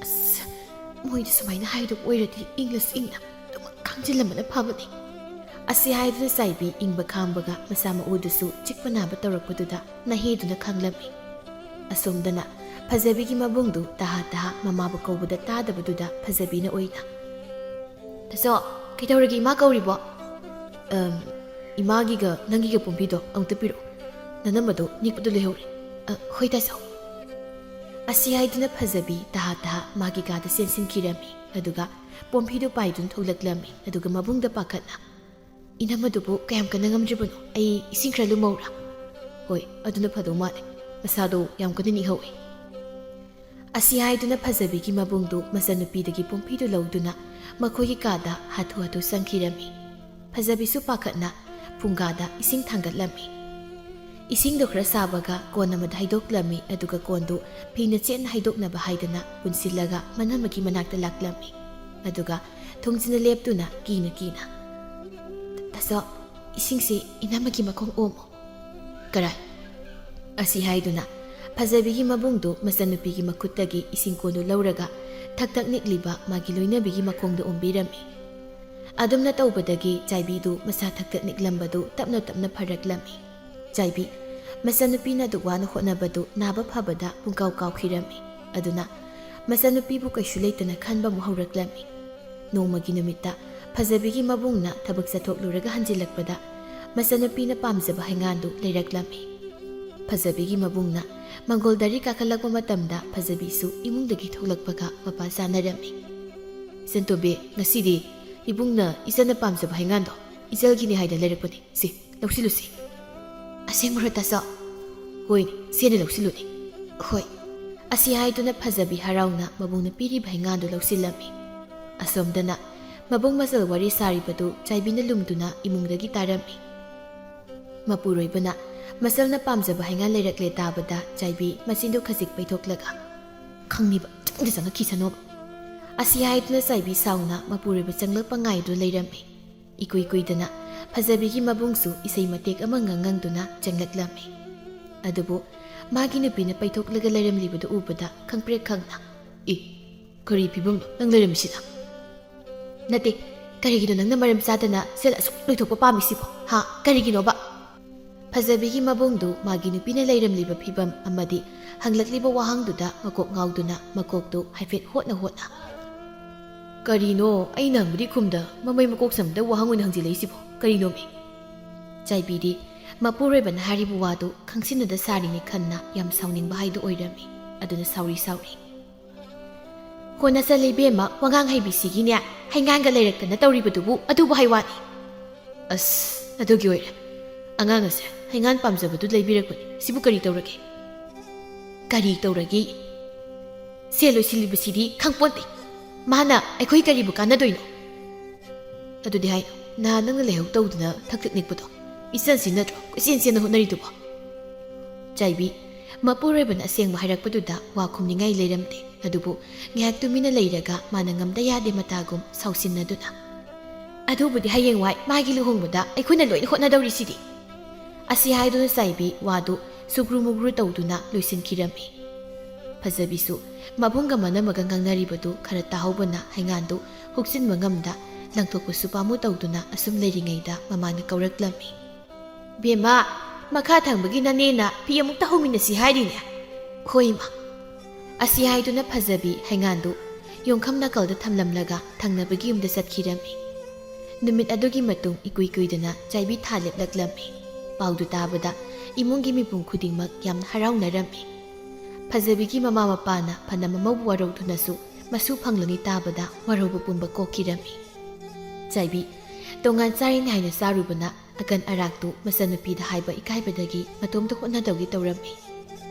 ꯑꯁ ꯃꯣꯏꯗ ꯁꯨꯃꯥꯏꯅ ꯍꯥꯏꯗꯕ ꯑꯣꯏꯔꯗꯤ ꯏꯪꯂꯁꯨ ꯏꯪꯅ ꯑꯗꯨꯃꯛ ꯈꯥꯡꯖꯤꯜꯂꯝꯕꯅ ꯐꯕꯅꯤ꯫ ꯑꯁꯤ ꯍꯥꯏꯗꯨꯅ ꯆꯥꯏꯕꯤ ꯏꯪꯕ ꯈꯥꯡꯕꯒ ꯃꯁꯥ ꯃꯎꯗꯨꯁꯨ ꯆꯤꯛꯄ ꯅꯥꯕ ꯇꯧꯔꯛꯄꯗꯨꯗ ꯅꯍꯦꯗꯨꯅ ꯈꯪꯂꯝꯃꯤ꯫ ꯑꯁꯣꯝꯗꯅ ꯐꯖꯕꯤꯒꯤ ꯃꯕꯨꯡꯗꯨ ꯇꯍꯥ ꯃꯃꯥꯕꯨ ꯀꯧꯕꯗ ꯇꯥꯗꯕꯗꯨꯗ ꯐꯖꯕꯤꯅ ꯑꯣꯏꯅ ꯇꯥꯆꯧ ꯀꯩꯗꯧꯔꯒꯦ ꯏꯃꯥ ꯀꯧꯔꯤꯕꯣ? ꯏꯃꯥꯒꯤꯒ ꯅꯪꯒꯤꯒ ꯄꯣꯝꯐꯤꯗꯣ ꯑꯃꯨꯛꯇ ꯄꯤꯔꯛꯑꯣ, ꯅꯅꯝꯕꯗꯣ ꯅꯤꯛꯄꯗꯨ ꯂꯩꯍꯧꯔꯦ꯫ ꯍꯣꯏ ꯇꯥꯆꯧ꯫ ꯑꯁꯤ ꯍꯥꯏꯗꯨꯅ ꯐꯖꯕꯤ ꯇꯍꯥ ꯃꯥꯒꯤ ꯀꯥꯗ ꯆꯦꯟꯁꯤꯟꯈꯤꯔꯝꯃꯤ, ꯑꯗꯨꯒ ꯄꯣꯝꯐꯤꯗꯨ ꯄꯥꯏꯗꯨꯅ ꯊꯣꯛꯂꯛꯂꯝꯃꯤ, ꯑꯗꯨꯒ ꯃꯕꯨꯡꯗ ꯄꯥꯈꯠꯅ ꯏꯅꯝꯃꯗꯨꯕꯨ ꯀꯌꯥꯝ ꯀꯟꯅ ꯉꯝꯗ꯭ꯔꯤꯕꯅꯣ? ꯑꯩ ꯏꯁꯤꯡ ꯈꯔ ꯂꯨꯝꯃꯧꯔꯥ? ꯍꯣꯏ ꯑꯗꯨꯅ ꯐꯗꯧ ꯃꯥꯜꯂꯦ, ꯃꯁꯥꯗꯣ ꯌꯥꯝ ꯀꯟꯅ ꯅꯤꯛꯍꯧꯏ꯫ ꯑꯁꯤ ꯍꯥꯏꯗꯨꯅ ꯐꯖꯕꯤꯒꯤ ꯃꯕꯨꯡꯗꯨ ꯃꯆꯟꯅꯨꯄꯤꯗꯒꯤ ꯄꯣꯝꯐꯤꯗꯨ ꯂꯧꯗꯨꯅ ꯃꯈꯣꯏꯒꯤ ꯀꯥꯗ ꯍꯥꯊꯨ ꯆꯪꯈꯤꯔꯝꯃꯤ꯫ ꯐꯖꯕꯤꯁꯨ ꯄꯥꯈꯠꯅ ꯐꯨꯡꯒꯥꯗ ꯏꯁꯤꯡ ꯊꯥꯡꯒꯠꯂꯝꯃꯤ꯫ ꯏꯁꯤꯡꯗꯣ ꯈꯔ ꯁꯥꯕꯒ ꯀꯣꯟ ꯑꯃꯗ ꯍꯩꯗꯣꯛꯂꯝꯃꯤ, ꯑꯗꯨꯒ ꯀꯣꯟꯗꯨ ꯐꯤꯅ ꯆꯦꯠꯅ ꯍꯩꯗꯣꯛꯅꯕ ꯍꯥꯏꯗꯅ ꯄꯨꯟꯁꯤꯜꯂꯒ ꯃꯅꯝꯃꯒꯤ ꯃꯅꯥꯛꯇ ꯂꯥꯛꯂꯝꯃꯤ, ꯑꯗꯨꯒ ꯊꯣꯡꯖꯤꯟꯅ ꯂꯦꯞꯇꯨꯅ ꯀꯤꯅ ꯇꯥꯆꯧ ꯏꯁꯤꯡꯁꯤ ꯏꯅꯝꯃꯒꯤ ꯃꯈꯣꯡ ꯑꯣꯝꯃꯣ꯫ ꯀꯔꯥꯏ? ꯑꯁꯤ ꯍꯥꯏꯗꯨꯅ ꯐꯖꯕꯤꯒꯤ ꯃꯕꯨꯡꯗꯨ ꯃꯆꯟꯅꯨꯄꯤꯒꯤ ꯃꯈꯨꯠꯇꯒꯤ ꯏꯁꯤꯡ ꯀꯣꯟꯗꯨ ꯂꯧꯔꯒ ꯊꯛ ꯅꯤꯛꯂꯤꯕ ꯃꯥꯒꯤ ꯂꯣꯏꯅꯕꯤꯒꯤ ꯃꯈꯣꯡꯗ ꯑꯣꯝꯕꯤꯔꯝꯃꯤ꯫ ꯑꯗꯨꯝꯅ ꯇꯧꯕꯗꯒꯤ ꯆꯥꯏꯕꯤꯗꯨ ꯃꯁꯥ ꯊꯛ ꯅꯤꯛꯂꯝꯕꯗꯨ ꯇꯞꯅ ꯐꯔꯛꯂꯝꯃꯤ꯫ ꯆꯥꯏꯕꯤ ꯃꯆꯟꯅꯨꯄꯤꯅ ꯑꯗꯨꯛ ꯋꯥꯅ ꯍꯣꯠꯅꯕꯗꯨ ꯅꯥꯕ ꯐꯕꯗ ꯄꯨꯡꯀꯥꯎ ꯀꯥꯎꯈꯤꯔꯝꯃꯤ, ꯑꯗꯨꯅ ꯃꯆꯟꯅꯨꯄꯤꯕꯨ ꯀꯩꯁꯨ ꯂꯩꯇꯅ ꯈꯟꯕ ꯑꯃꯨꯛ ꯍꯧꯔꯛꯂꯝꯃꯤ꯫ ꯅꯣꯡꯃꯒꯤ ꯅꯨꯃꯤꯠꯇ ꯐꯖꯕꯤꯒꯤ ꯃꯕꯨꯡꯅ ꯊꯕꯛ ꯆꯠꯊꯣꯛꯂꯨꯔꯒ ꯍꯟꯖꯤꯜꯂꯛꯄꯗ ꯃꯆꯟꯅꯨꯄꯤꯅ ꯄꯥꯝꯖꯕ ꯍꯩꯉꯥꯟꯗꯨ ꯂꯩꯔꯛꯂꯝꯃꯤ꯫ ꯐꯖꯕꯤꯒꯤ ꯃꯕꯨꯡꯅ ꯃꯪꯒꯣꯜꯗꯥꯔꯤ ꯀꯥꯈꯠꯂꯛꯄ ꯃꯇꯝꯗ ꯐꯖꯕꯤꯁꯨ ꯏꯃꯨꯡꯗꯒꯤ ꯊꯣꯛꯂꯛꯄꯒ ꯃꯄꯥ ꯆꯥꯅꯔꯝꯃꯤ꯫ ꯏꯆꯟꯇꯣꯝꯕꯤ, ꯉꯁꯤꯗꯤ ꯏꯕꯨꯡꯅ ꯏꯆꯟꯅ ꯄꯥꯝꯖꯕ ꯍꯩꯉꯥꯟꯗꯣ ꯏꯆꯜꯒꯤꯅꯤ ꯍꯥꯏꯅ ꯂꯩꯔꯛꯄꯅꯤ, ꯁꯤ ꯂꯧꯁꯤꯜꯂꯨꯁꯤ꯫ ꯑꯁꯦꯡꯕꯔꯣ ꯇꯥꯆꯧ? ꯍꯣꯏꯅꯦ, ꯁꯦꯅ ꯂꯧꯁꯤꯜꯂꯨꯅꯦ꯫ ꯍꯣꯏ꯫ ꯑꯁꯤ ꯍꯥꯏꯗꯨꯅ ꯐꯖꯕꯤ ꯍꯔꯥꯎꯅ ꯃꯕꯨꯡꯅ ꯄꯤꯔꯤꯕ ꯍꯩꯉꯥꯟꯗꯨ ꯂꯧꯁꯤꯜꯂꯝꯃꯤ꯫ ꯑꯁꯣꯝꯗꯅ ꯃꯕꯨꯡ ꯃꯆꯜ ꯋꯥꯔꯤ ꯁꯥꯔꯤꯕꯗꯨ ꯆꯥꯏꯕꯤꯅ ꯂꯨꯝꯗꯨꯅ ꯏꯃꯨꯡꯗꯒꯤ ꯇꯥꯔꯝꯃꯤ꯫ ꯃꯄꯨꯔꯣꯏꯕꯅ ꯃꯆꯜꯅ ꯄꯥꯝꯖꯕ ꯍꯩꯉꯥꯟ ꯂꯩꯔꯛꯂꯦ ꯇꯥꯕꯗ ꯆꯥꯏꯕꯤ ꯃꯆꯤꯟꯗꯨ ꯈꯖꯤꯛ ꯄꯩꯊꯣꯛꯂꯒ ꯈꯪꯅꯤꯕ ꯆꯪꯗ ꯆꯪꯉꯛꯈꯤꯁꯅꯣꯕ꯫ ꯑꯁꯤ ꯍꯥꯏꯗꯨꯅ ꯆꯥꯏꯕꯤ ꯁꯥꯎꯅ ꯃꯄꯨꯔꯣꯏꯕ ꯆꯪꯂꯛꯄ ꯉꯥꯏꯗꯨꯅ ꯂꯩꯔꯝꯃꯤ꯫ ꯏꯀꯨꯏ ꯀꯨꯏꯗꯅ ꯐꯖꯕꯤꯒꯤ ꯃꯕꯨꯡꯁꯨ ꯏꯁꯩ ꯃꯇꯦꯛ ꯑꯃ ꯉꯪꯗꯨꯅ ꯆꯪꯂꯛꯂꯝꯃꯤ, ꯑꯗꯨꯕꯨ ꯃꯥꯒꯤ ꯅꯨꯄꯤꯅ ꯄꯩꯊꯣꯛꯂꯒ ꯂꯩꯔꯝꯂꯤꯕꯗꯨ ꯎꯕꯗ ꯈꯪꯄ꯭ꯔꯦꯛ ꯈꯪꯅ ꯀꯔꯤ ꯐꯤꯕꯝꯅꯣ ꯅꯪ ꯂꯩꯔꯝꯃꯤꯁꯤꯅ? ꯅꯠꯇꯦ, ꯀꯔꯤꯒꯤꯅꯣ ꯅꯪꯅ ꯃꯔꯝ ꯆꯥꯗꯅ ꯁꯦꯜ ꯑꯁꯨꯛ ꯂꯣꯏꯊꯣꯛꯄ ꯄꯥꯝꯃꯤꯁꯤꯕꯣ? ꯀꯔꯤꯒꯤꯅꯣꯕ? ꯐꯖꯕꯤꯒꯤ ꯃꯕꯨꯡꯗꯨ ꯃꯥꯒꯤ ꯅꯨꯄꯤꯅ ꯂꯩꯔꯝꯂꯤꯕ ꯐꯤꯕꯝ ꯑꯃꯗꯤ ꯍꯪꯂꯛꯂꯤꯕ ꯋꯥꯍꯪꯗꯨꯗ ꯃꯀꯣꯛ ꯉꯥꯎꯗꯨꯅ ꯃꯀꯣꯛꯇꯨ ꯍꯥꯏꯐꯦꯠ ꯍꯣꯠꯅ ꯀꯔꯤꯅꯣ ꯑꯩꯅ ꯍꯪꯕꯗꯤ ꯈꯨꯝꯗ ꯃꯃꯩ ꯃꯀꯣꯛ ꯁꯝꯗ ꯋꯥꯍꯪ ꯑꯣꯏꯅ ꯍꯪꯖꯤꯜꯂꯛꯏꯁꯤꯕꯣ ꯀꯔꯤꯅꯣꯃꯤ? ꯆꯥꯏꯕꯤꯗꯤ ꯃꯄꯨꯔꯣꯏꯕꯅ ꯍꯥꯏꯔꯤꯕ ꯋꯥꯗꯨ ꯈꯪꯁꯤꯟꯅꯗ ꯁꯥꯔꯤꯅꯤ ꯈꯟꯅ ꯌꯥꯝ ꯁꯥꯎꯅꯤꯡꯕ ꯍꯥꯏꯗꯨ ꯑꯣꯏꯔꯝꯃꯤ, ꯑꯗꯨꯅ ꯁꯥꯎꯔꯤ ꯍꯣꯟꯅ ꯆꯠꯂꯤ ꯏꯕꯦꯝꯃ, ꯋꯥꯉꯥꯡ ꯍꯩꯕꯤꯁꯤꯒꯤꯅꯦ ꯍꯩꯉꯥꯟꯒ ꯂꯩꯔꯛꯇꯅ ꯇꯧꯔꯤꯕꯗꯨꯕꯨ ꯑꯗꯨꯕꯨ ꯍꯩꯋꯥꯅꯤ꯫ ꯑꯁ ꯑꯗꯨꯒꯤ ꯑꯣꯏꯔꯦ, ꯑꯉꯥꯡ ꯑꯁꯦ ꯍꯩꯉꯥꯟ ꯄꯥꯝꯖꯕꯗꯨ ꯂꯩꯕꯤꯔꯛꯄꯅꯤ, ꯁꯤꯕꯨ ꯀꯔꯤ ꯇꯧꯔꯒꯦ? ꯀꯔꯤ ꯇꯧꯔꯒꯦ? ꯁꯦꯜ ꯂꯣꯏꯁꯤꯜꯂꯤꯕꯁꯤꯗꯤ ꯈꯪꯄꯣꯟꯇꯦ, ꯃꯥꯅ ꯑꯩꯈꯣꯏ ꯀꯔꯤꯕꯨ ꯀꯥꯟꯅꯗꯣꯏꯅꯣ? ꯑꯗꯨꯗꯤ ꯍꯥꯏꯅꯣ, ꯅꯍꯥꯟ ꯅꯪꯅ ꯂꯩꯍꯧ ꯇꯧꯗꯨꯅ ꯊꯛ ꯅꯤꯛꯄꯗꯣ ꯏꯆꯟꯁꯤ ꯅꯠꯇ꯭ꯔꯣ ꯀꯣꯏꯆꯦꯟ ꯆꯦꯟꯅ ꯍꯣꯠꯅꯔꯤꯗꯨꯕꯣ? ꯆꯥꯏꯕꯤ ꯃꯄꯨꯔꯣꯏꯕꯅ ꯑꯁꯦꯡꯕ ꯍꯥꯏꯔꯛꯄꯗꯨꯗ ꯋꯥ ꯈꯨꯝꯅꯤꯡꯉꯥꯏ ꯂꯩꯔꯝꯗꯦ, ꯑꯗꯨꯕꯨ ꯉꯥꯏꯍꯥꯛ ꯇꯨꯃꯤꯟꯅ ꯂꯩꯔꯒ ꯃꯥꯅ ꯉꯝꯗ ꯌꯥꯗꯦ ꯃꯇꯥꯒꯨꯝ ꯁꯥꯎꯁꯤꯟꯅꯗꯨꯅ ꯑꯗꯨꯕꯨꯗꯤ ꯍꯌꯦꯡꯋꯥꯏ ꯃꯥꯒꯤ ꯂꯨꯍꯣꯡꯕꯗ ꯑꯩꯈꯣꯏꯅ ꯂꯣꯏꯅ ꯍꯣꯠꯅꯗꯧꯔꯤꯁꯤꯗꯤ꯫ ꯑꯁꯤ ꯍꯥꯏꯗꯨꯅ ꯆꯥꯏꯕꯤ ꯋꯥꯗꯨ ꯁꯨꯒ꯭ꯔꯨ ꯃꯨꯒ꯭ꯔꯨ ꯇꯧꯗꯨꯅ ꯂꯣꯏꯁꯤꯟꯈꯤꯔꯝꯃꯤ꯫ ꯐꯖꯕꯤꯁꯨ ꯃꯕꯨꯡꯒ ꯃꯅꯝꯃꯒ ꯉꯥꯡꯅꯔꯤꯕꯗꯨ ꯈꯔ ꯇꯥꯍꯧꯕꯅ ꯍꯩꯉꯥꯟꯗꯨ ꯍꯨꯛꯆꯤꯟꯕ ꯉꯝꯗ ꯂꯪꯊꯣꯛꯄꯁꯨ ꯄꯥꯝꯃꯨ ꯇꯧꯗꯨꯅ ꯑꯁꯨꯝ ꯂꯩꯔꯤꯉꯩꯗ ꯃꯃꯥꯅ ꯀꯧꯔꯛꯂꯝꯃꯤ꯫ ꯕꯦꯝꯃ, ꯃꯈꯥ ꯊꯪꯕꯒꯤ ꯅꯅꯦꯅ ꯐꯤ ꯑꯃꯨꯛꯇ ꯍꯧꯃꯤꯟꯅꯁꯤ ꯍꯥꯏꯔꯤꯅꯦ꯫ ꯍꯣꯏ ꯏꯃꯥ꯫ ꯑꯁꯤ ꯍꯥꯏꯗꯨꯅ ꯐꯖꯕꯤ ꯍꯩꯉꯥꯟꯗꯨ ꯌꯣꯡꯈꯝ ꯅꯥꯀꯜꯗ ꯊꯝꯂꯝꯂꯒ ꯊꯪꯅꯕꯒꯤ ꯌꯨꯝꯗ ꯆꯠꯈꯤꯔꯝꯃꯤ꯫ ꯅꯨꯃꯤꯠ ꯑꯗꯨꯒꯤ ꯃꯇꯨꯡ ꯏꯀꯨꯏ ꯀꯨꯏꯗꯅ ꯆꯥꯏꯕꯤ ꯊꯥ ꯂꯦꯞꯂꯛꯂꯝꯃꯤ꯫ ꯄꯥꯎꯗꯨ ꯇꯥꯕꯗ ꯏꯃꯨꯡꯒꯤ ꯃꯤꯄꯨꯝ ꯈꯨꯗꯤꯡꯃꯛ ꯌꯥꯝꯅ ꯍꯔꯥꯎꯅꯔꯝꯃꯤ꯫ ꯐꯖꯕꯤꯒꯤ ꯃꯃꯥ ꯃꯄꯥꯅ ꯐꯅ ꯃꯃꯧꯕꯨ ꯋꯥꯔꯧꯗꯨꯅꯁꯨ ꯃꯁꯨ ꯐꯪꯂꯅꯤ ꯇꯥꯕꯗ ꯋꯥꯔꯧꯕ ꯄꯨꯝꯕ ꯀꯣꯛꯈꯤꯔꯝꯃꯤ꯫ ꯆꯥꯏꯕꯤ ꯇꯣꯉꯥꯟ ꯆꯥꯔꯤꯅꯤ ꯍꯥꯏꯅ ꯆꯥꯔꯨꯕꯅ ꯑꯀꯟ ꯑꯔꯥꯛꯇꯨ ꯃꯆꯟꯅꯨꯄꯤꯗ ꯍꯥꯏꯕ ꯏꯀꯥꯏꯕꯗꯒꯤ ꯃꯇꯣꯝꯇ ꯍꯣꯠꯅꯗꯧꯒꯤ ꯇꯧꯔꯝꯃꯤ꯫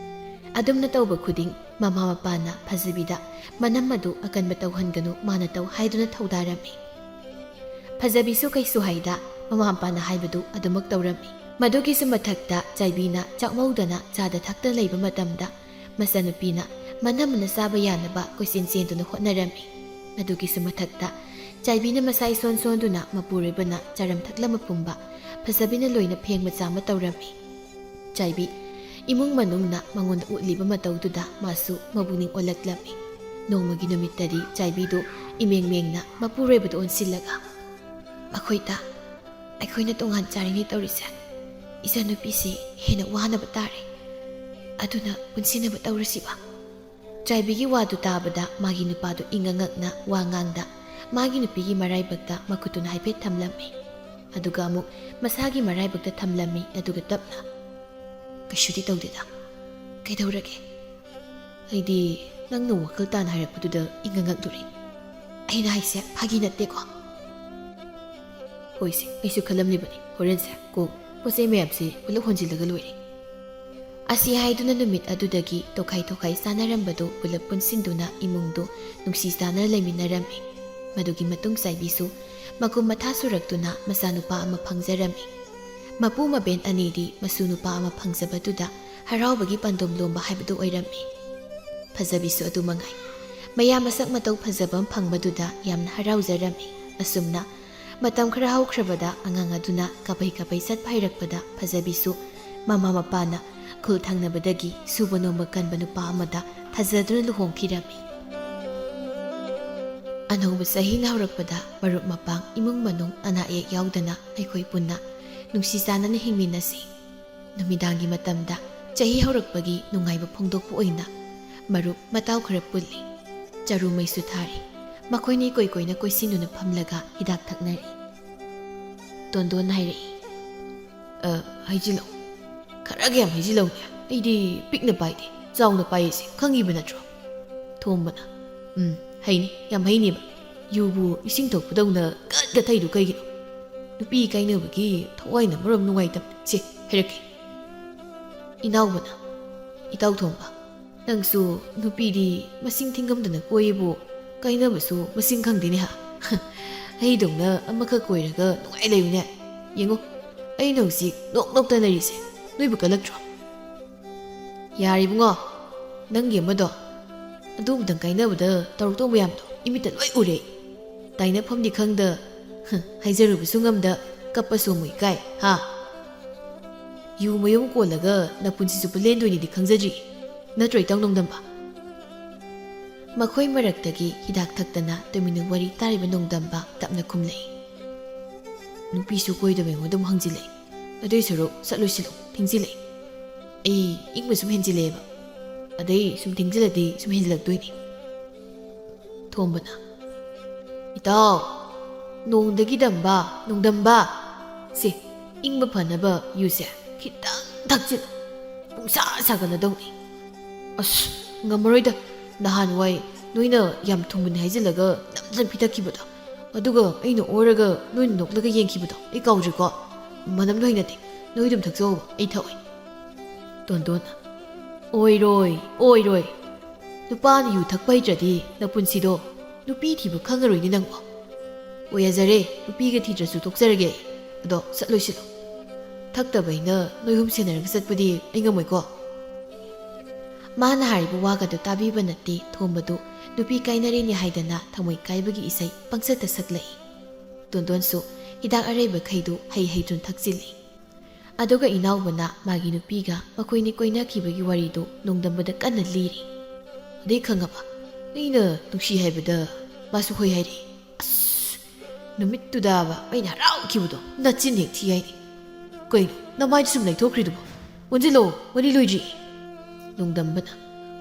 ꯑꯗꯨꯝꯅ ꯇꯧꯕ ꯈꯨꯗꯤꯡ ꯃꯃꯥ ꯃꯄꯥꯅ ꯐꯖꯕꯤꯗ ꯃꯅꯝ ꯑꯗꯨ ꯑꯀꯟꯕ ꯇꯧꯍꯟꯒꯅꯨ ꯃꯥꯅ ꯇꯧ ꯍꯥꯏꯗꯨꯅ ꯊꯧꯗꯥꯔꯝꯃꯤ꯫ ꯐꯖꯕꯤꯁꯨ ꯀꯩꯁꯨ ꯍꯥꯏꯗ ꯃꯃꯥ ꯃꯄꯥꯅ ꯍꯥꯏꯕꯗꯨ ꯑꯗꯨꯃꯛ ꯇꯧꯔꯝꯃꯤ꯫ ꯃꯗꯨꯒꯤꯁꯨ ꯃꯊꯛꯇ ꯆꯥꯏꯕꯤꯅ ꯆꯥꯛꯃꯧꯗꯅ ꯆꯥꯗ ꯊꯛꯇ ꯂꯩꯕ ꯃꯇꯝꯗ ꯃꯆꯥꯅꯨꯄꯤꯅ ꯃꯅꯝꯅ ꯆꯥꯕ ꯌꯥꯅꯕ ꯀꯣꯏꯆꯦꯟ ꯆꯦꯟꯗꯨꯅ ꯍꯣꯠꯅꯔꯝꯃꯤ꯫ ꯑꯗꯨꯒꯤꯁꯨ ꯃꯊꯛꯇ ꯆꯥꯏꯕꯤꯅ ꯃꯁꯥ ꯏꯁꯣꯟ ꯁꯣꯟꯗꯨꯅ ꯃꯄꯨꯔꯣꯏꯕꯅ ꯆꯥꯔꯝ ꯊꯛꯂꯝꯕ ꯄꯨꯝꯕ ꯐꯖꯕꯤꯅ ꯂꯣꯏꯅ ꯐꯦꯡꯕ ꯆꯥꯝꯕ ꯇꯧꯔꯝꯃꯤ꯫ ꯆꯥꯏꯕꯤ ꯏꯃꯨꯡ ꯃꯅꯨꯡꯅ ꯃꯉꯣꯟꯗ ꯎꯠꯂꯤꯕ ꯃꯇꯧꯗꯨꯗ ꯃꯥꯁꯨ ꯃꯕꯨꯛꯅꯤꯡ ꯑꯣꯜꯂꯛꯂꯝꯃꯤ꯫ ꯅꯣꯡꯃꯒꯤ ꯅꯨꯃꯤꯠꯇꯗꯤ ꯆꯥꯏꯕꯤꯗꯨ ꯏꯃꯦꯡ ꯃꯦꯡꯅ ꯃꯄꯨꯔꯣꯏꯕꯗ ꯑꯣꯟꯁꯤꯜꯂꯒ "ꯃꯈꯣꯏꯗ ꯑꯩꯈꯣꯏꯅ ꯇꯣꯉꯥꯟ ꯆꯥꯔꯤꯉꯩ ꯇꯧꯔꯤꯁꯦ ꯏꯆꯥꯅꯨꯄꯤꯁꯤ ꯍꯦꯟꯅ ꯋꯥꯅꯕ ꯇꯥꯔꯦ, ꯑꯗꯨꯅ ꯄꯨꯟꯁꯤꯟꯅꯕ ꯇꯧꯔꯁꯤꯕ?" ꯆꯥꯏꯕꯤꯒꯤ ꯋꯥꯗꯨ ꯇꯥꯕꯗ ꯃꯥꯒꯤ ꯅꯨꯄꯥꯗꯨ ꯏꯉꯉꯛꯅ ꯋꯥ ꯉꯥꯡꯗ ꯃꯥꯒꯤ ꯅꯨꯄꯤꯒꯤ ꯃꯔꯥꯏꯕꯛꯇ ꯃꯈꯨꯠꯇꯨꯅ ꯍꯥꯏꯐꯦꯠ ꯊꯝꯂꯝꯃꯤ꯫ ꯑꯗꯨꯒ ꯑꯃꯨꯛ ꯃꯁꯥꯒꯤ ꯃꯔꯥꯏꯕꯛꯇ ꯊꯝꯂꯝꯃꯤ꯫ ꯑꯗꯨꯒ ꯇꯞꯅ "ꯀꯩꯁꯨꯗꯤ ꯇꯧꯗꯦꯗ, ꯀꯩꯗꯧꯔꯒꯦ? ꯑꯩꯗꯤ ꯅꯪꯅ ꯋꯥꯈꯜ ꯇꯥꯅ ꯍꯥꯏꯔꯛꯄꯗꯨꯗ ꯏꯉꯉꯛꯂꯨꯔꯦ꯫ ꯑꯩꯅ ꯍꯥꯏꯁꯦ ꯐꯥꯒꯤ ꯅꯠꯇꯦꯀꯣ?" "ꯍꯣꯏꯁꯦ, ꯑꯩꯁꯨ ꯈꯜꯂꯝꯂꯤꯕꯅꯤ ꯍꯣꯔꯦꯟꯁꯦ ꯀꯣꯛ ꯄꯣꯠꯆꯩ ꯃꯌꯥꯝꯁꯤ ꯄꯨꯂꯞ ꯍꯣꯟꯖꯤꯜꯂꯒ ꯂꯣꯏꯔꯦ." ꯑꯁꯤ ꯍꯥꯏꯗꯨꯅ ꯅꯨꯃꯤꯠ ꯑꯗꯨꯗꯒꯤ ꯇꯣꯈꯥꯏ ꯇꯣꯈꯥꯏ ꯆꯥꯅꯔꯝꯕꯗꯨ ꯄꯨꯂꯞ ꯄꯨꯟꯁꯤꯟꯗꯨꯅ ꯏꯃꯨꯡꯗꯨ ꯅꯨꯡꯁꯤ ꯆꯥꯟꯅꯅ ꯂꯩꯃꯤꯟꯅꯔꯝꯃꯤ꯫ ꯃꯗꯨꯒꯤ ꯃꯇꯨꯡ ꯆꯥꯏꯕꯤꯁꯨ ꯃꯀꯨꯝ ꯃꯊꯥ ꯁꯨꯔꯛꯇꯨꯅ ꯃꯆꯥꯅꯨꯄꯥ ꯑꯃ ꯐꯪꯖꯔꯝꯃꯤ꯫ ꯃꯄꯨ ꯃꯕꯦꯟ ꯑꯅꯤꯗꯤ ꯃꯁꯨ ꯅꯨꯄꯥ ꯑꯃ ꯐꯪꯖꯕꯗꯨꯗ ꯍꯔꯥꯎꯕꯒꯤ ꯄꯥꯟꯗꯣꯝ ꯂꯣꯝꯕ ꯍꯥꯏꯕꯗꯨ ꯑꯣꯏꯔꯝꯃꯤ꯫ ꯐꯖꯕꯤꯁꯨ ꯑꯗꯨ ꯃꯉꯥꯏ, ꯃꯌꯥꯝ ꯃꯁꯛ ꯃꯇꯧ ꯐꯖꯕ ꯐꯪꯕꯗꯨꯗ ꯌꯥꯝꯅ ꯍꯔꯥꯎꯖꯔꯝꯃꯤ꯫ ꯑꯁꯨꯝꯅ ꯃꯇꯝ ꯈꯔ ꯍꯧꯈ꯭ꯔꯕꯗ ꯑꯉꯥꯡ ꯑꯗꯨꯅ ꯀꯥꯄꯩ ꯀꯥꯄꯩ ꯆꯠꯄ ꯍꯩꯔꯛꯄꯗ ꯐꯖꯕꯤꯁꯨ ꯃꯃꯥ ꯃꯄꯥꯅ ꯈꯨꯜ ꯊꯪꯅꯕꯗꯒꯤ ꯁꯨꯕ ꯅꯣꯝꯕ ꯀꯟꯕ ꯅꯨꯄꯥ ꯑꯃꯗ ꯊꯥꯖꯗꯨꯅ ꯂꯨꯍꯣꯡꯈꯤꯔꯝꯃꯤ꯫ ꯑꯅꯧꯕ ꯆꯍꯤꯅ ꯍꯧꯔꯛꯄꯗ ꯃꯔꯨꯞ ꯃꯄꯥꯡ ꯏꯃꯨꯡ ꯃꯅꯨꯡ ꯑꯅꯥ ꯑꯌꯦꯛ ꯌꯥꯎꯗꯅ ꯑꯩꯈꯣꯏ ꯄꯨꯟꯅ ꯅꯨꯡꯁꯤ ꯆꯥꯟꯅꯅ ꯍꯤꯡꯃꯤꯟꯅꯁꯤ꯫ ꯅꯨꯃꯤꯗꯥꯡꯒꯤ ꯃꯇꯝꯗ ꯆꯍꯤ ꯍꯧꯔꯛꯄꯒꯤ ꯅꯨꯡꯉꯥꯏꯕ ꯐꯣꯡꯗꯣꯛꯄ ꯑꯣꯏꯅ ꯃꯔꯨꯞ ꯃꯇꯥꯎ ꯈꯔ ꯄꯨꯜꯂꯤ꯫ ꯆꯔꯨ ꯃꯩꯁꯨ ꯊꯥꯔꯤ꯫ ꯃꯈꯣꯏꯅ ꯏꯀꯣꯏ ꯀꯣꯏꯅ ꯀꯣꯏꯁꯤꯟꯗꯨꯅ ꯐꯝꯂꯒ ꯍꯤꯗꯥꯛ ꯊꯛꯅꯔꯤ꯫ ꯇꯣꯟꯗꯣꯟ ꯍꯥꯏꯔꯛꯏ, "ꯍꯩꯖꯤꯜꯂꯧ, ꯈꯔꯒ ꯌꯥꯝ ꯍꯩꯖꯤꯜꯂꯧꯅꯦ, ꯑꯩꯗꯤ ꯄꯤꯛꯅ ꯄꯥꯏꯗꯦ, ꯆꯥꯎꯅ ꯄꯥꯏꯌꯦꯁꯦ ꯈꯪꯉꯤꯕ ꯅꯠꯇ꯭ꯔꯣ?" ꯊꯣꯝꯕꯅ, ꯍꯩꯅꯤ, ꯌꯥꯝ ꯍꯩꯅꯦꯕ, ꯌꯨꯕꯨ ꯏꯁꯤꯡ ꯊꯣꯛꯄꯗꯧꯅ ꯀꯟꯒ ꯊꯩꯗꯨ ꯀꯩꯒꯤꯅꯣ? ꯅꯨꯄꯤ ꯀꯥꯏꯅꯕꯒꯤ ꯊꯋꯥꯏꯅ ꯃꯔꯣꯝ ꯅꯨꯡꯉꯥꯏꯇꯕ, ꯁꯦ ꯍꯥꯏꯔꯛꯀꯦ." ꯏꯅꯥꯎꯕꯅ, "ꯏꯇꯥꯎ ꯊꯣꯝꯕ, ꯅꯪꯁꯨ ꯅꯨꯄꯤꯗꯤ ꯃꯁꯤꯡ ꯊꯤꯡꯉꯝꯗꯅ ꯀꯣꯏꯌꯦꯕꯨ ꯀꯥꯏꯅꯕꯁꯨ ꯃꯁꯤꯡ ꯈꯪꯗꯦꯅꯦ ꯍꯥ? ꯑꯩꯗꯧꯅ ꯑꯃꯈꯛ ꯀꯣꯏꯔꯒ ꯅꯨꯡꯉꯥꯏ ꯂꯩꯌꯨꯅꯦ꯫ ꯌꯦꯡꯉꯣ, ꯑꯩꯅ ꯍꯧꯖꯤꯛ ꯅꯣꯛ ꯅꯣꯛꯇ ꯂꯩꯔꯤꯁꯦ ꯅꯣꯏꯕꯨ ꯀꯜꯂꯛꯇ꯭ꯔꯣ?" "ꯌꯥꯔꯤꯕꯨꯡꯉꯣ, ꯅꯪꯒꯤ ꯑꯃꯗꯣ ꯑꯗꯨꯝꯇꯪ ꯀꯥꯏꯅꯕꯗ ꯇꯧꯔꯛꯇꯧ ꯃꯌꯥꯝꯗꯣ ꯏꯃꯤꯠꯇ ꯂꯣꯏ ꯎꯔꯦ꯫ ꯇꯥꯏꯅꯐꯝꯗꯤ ꯈꯪꯗ, ꯍꯥꯏꯖꯔꯨꯕꯁꯨ ꯉꯝꯗ, ꯀꯞꯄꯁꯨ ꯑꯃꯨꯛ ꯏꯀꯥꯏ, ꯍꯥ? ꯌꯨ ꯃꯌꯨꯝ ꯀꯣꯜꯂꯒ ꯅꯄꯨꯟꯁꯤ ꯆꯨꯞꯄ ꯂꯦꯟꯗꯣꯏꯅꯤꯗꯤ ꯈꯪꯖꯗ꯭ꯔꯤ, ꯅꯠꯇ꯭ꯔꯣ ꯏꯇꯥꯎ ꯅꯣꯡꯗꯝꯕ?" ꯃꯈꯣꯏ ꯃꯔꯛꯇꯒꯤ ꯍꯤꯗꯥꯛ ꯊꯛꯇꯅ ꯇꯨꯃꯤꯟꯅ ꯋꯥꯔꯤ ꯇꯥꯔꯤꯕ ꯅꯣꯡꯗꯝꯕ ꯇꯞꯅ ꯈꯨꯝꯂꯛꯏ, "ꯅꯨꯄꯤꯁꯨ ꯀꯣꯏꯗꯕ ꯑꯩꯉꯣꯟꯗ ꯑꯃꯨꯛ ꯍꯪꯖꯤꯜꯂꯛꯏ, ꯑꯗꯨꯏ ꯁꯔꯨꯛ ꯆꯠꯂꯣꯏꯁꯤꯜꯂꯨ, ꯊꯦꯡꯖꯤꯜꯂꯛꯏ꯫ ꯑꯩ ꯏꯪꯕ ꯁꯨꯝ ꯍꯦꯟꯖꯤꯜꯂꯛꯑꯦꯕ, ꯑꯗꯩ ꯁꯨꯝ ꯊꯦꯡꯖꯤꯜꯂꯗꯤ ꯁꯨꯝ ꯍꯦꯟꯖꯤꯜꯂꯛꯇꯣꯏꯅꯤ." ꯊꯣꯝꯕꯅ, "ꯏꯇꯥꯎ, ꯅꯣꯡꯗꯒꯤꯗꯝꯕ, ꯅꯣꯡꯗꯝꯕ, ꯁꯦ ꯏꯪꯕ ꯐꯅꯕ ꯌꯨꯁꯦ ꯈꯤꯇꯪ ꯊꯛꯆꯤꯜꯂꯨ, ꯄꯨꯡꯁꯥ ꯁꯥꯒꯠꯂꯗꯧꯅꯤ." "ꯑꯁ ꯉꯝꯃꯔꯣꯏꯗ, ꯅꯍꯥꯟꯋꯥꯏ ꯅꯣꯏꯅ ꯌꯥꯝ ꯊꯨꯝꯕꯅꯤ ꯍꯥꯏꯖꯤꯜꯂꯒ ꯅꯝꯗꯅ ꯄꯤꯊꯛꯈꯤꯕꯗꯣ, ꯑꯗꯨꯒ ꯑꯩꯅ ꯑꯣꯔꯒ ꯅꯣꯏꯅ ꯅꯣꯛꯂꯒ ꯌꯦꯡꯈꯤꯕꯗꯣ ꯑꯩ ꯀꯥꯎꯗ꯭ꯔꯤꯀꯣ, ꯃꯅꯝꯗꯣ ꯍꯩꯅꯗꯦ, ꯅꯣꯏ ꯑꯗꯨꯝ ꯊꯛꯆꯧꯕ, ꯑꯩ ꯊꯛꯑꯣꯏ." ꯇꯣꯟꯗꯣꯟꯅ, "ꯑꯣꯏꯔꯣꯏ, ꯑꯣꯏꯔꯣꯏ, ꯅꯨꯄꯥꯅ ꯌꯨ ꯊꯛꯄ ꯍꯩꯇ꯭ꯔꯗꯤ ꯅꯄꯨꯟꯁꯤꯗꯣ ꯅꯨꯄꯤ ꯊꯤꯕ ꯈꯪꯉꯔꯣꯏꯅꯦ ꯅꯪꯕꯣ꯫ ꯑꯣꯏꯖꯔꯦ, ꯅꯨꯄꯤꯒ ꯊꯤꯗ꯭ꯔꯁꯨ ꯇꯣꯛꯆꯔꯒꯦ, ꯑꯗꯣ ꯆꯠꯂꯣꯏꯁꯤꯜꯂꯨ, ꯊꯛꯇꯕ ꯑꯩꯅ ꯅꯣꯏꯍꯨꯝ ꯁꯦꯟꯅꯔꯒ ꯆꯠꯄꯗꯤ ꯑꯩ ꯉꯝꯃꯣꯏꯀꯣ." ꯃꯥꯅ ꯍꯥꯏꯔꯤꯕ ꯋꯥꯒꯗꯨ ꯇꯥꯕꯤꯕ ꯅꯠꯇꯦ ꯊꯣꯝꯕꯗꯨ ꯅꯨꯄꯤ ꯀꯥꯏꯅꯔꯦꯅꯤ ꯍꯥꯏꯗꯅ ꯊꯃꯣꯏ ꯀꯥꯏꯕꯒꯤ ꯏꯁꯩ ꯄꯪꯁꯛꯇ ꯁꯛꯂꯛꯏ꯫ ꯇꯣꯟꯗꯣꯟꯁꯨ ꯍꯤꯗꯥꯛ ꯑꯔꯩꯕꯈꯩꯗꯨ ꯍꯩ ꯍꯩꯗꯨꯅ ꯊꯛꯆꯤꯜꯂꯤ꯫ ꯑꯗꯨꯒ ꯏꯅꯥꯎꯕꯅ ꯃꯥꯒꯤ ꯅꯨꯄꯤꯒ ꯃꯈꯣꯏꯅꯤ ꯀꯣꯏꯅꯈꯤꯕꯒꯤ ꯋꯥꯔꯤꯗꯨ ꯅꯣꯡꯗꯝꯕꯗ ꯀꯟꯅ ꯂꯤꯔꯤ꯫ "ꯑꯗꯩ ꯈꯪꯉꯕ, ꯑꯩꯅ ꯅꯨꯡꯁꯤ ꯍꯥꯏꯕꯗ ꯃꯥꯁꯨ ꯍꯣꯏ ꯍꯥꯏꯔꯛꯏ꯫ ꯑꯁ, ꯅꯨꯃꯤꯠꯇꯨꯗꯕ ꯑꯩꯅ ꯍꯔꯥꯎꯈꯤꯕꯗꯣ ꯅꯆꯤꯟ ꯍꯦꯛ ꯊꯤ ꯍꯥꯏꯅꯤ꯫ ꯀꯩꯅꯣ ꯅꯃꯥꯏꯗ ꯁꯨꯝ ꯂꯩꯊꯣꯛꯈ꯭ꯔꯤꯗꯨꯕꯣ? ꯑꯣꯟꯁꯤꯜꯂꯛꯑꯣ, ꯋꯥꯔꯤ ꯂꯣꯏꯗ꯭ꯔꯤ." ꯅꯣꯡꯗꯝꯕꯅ,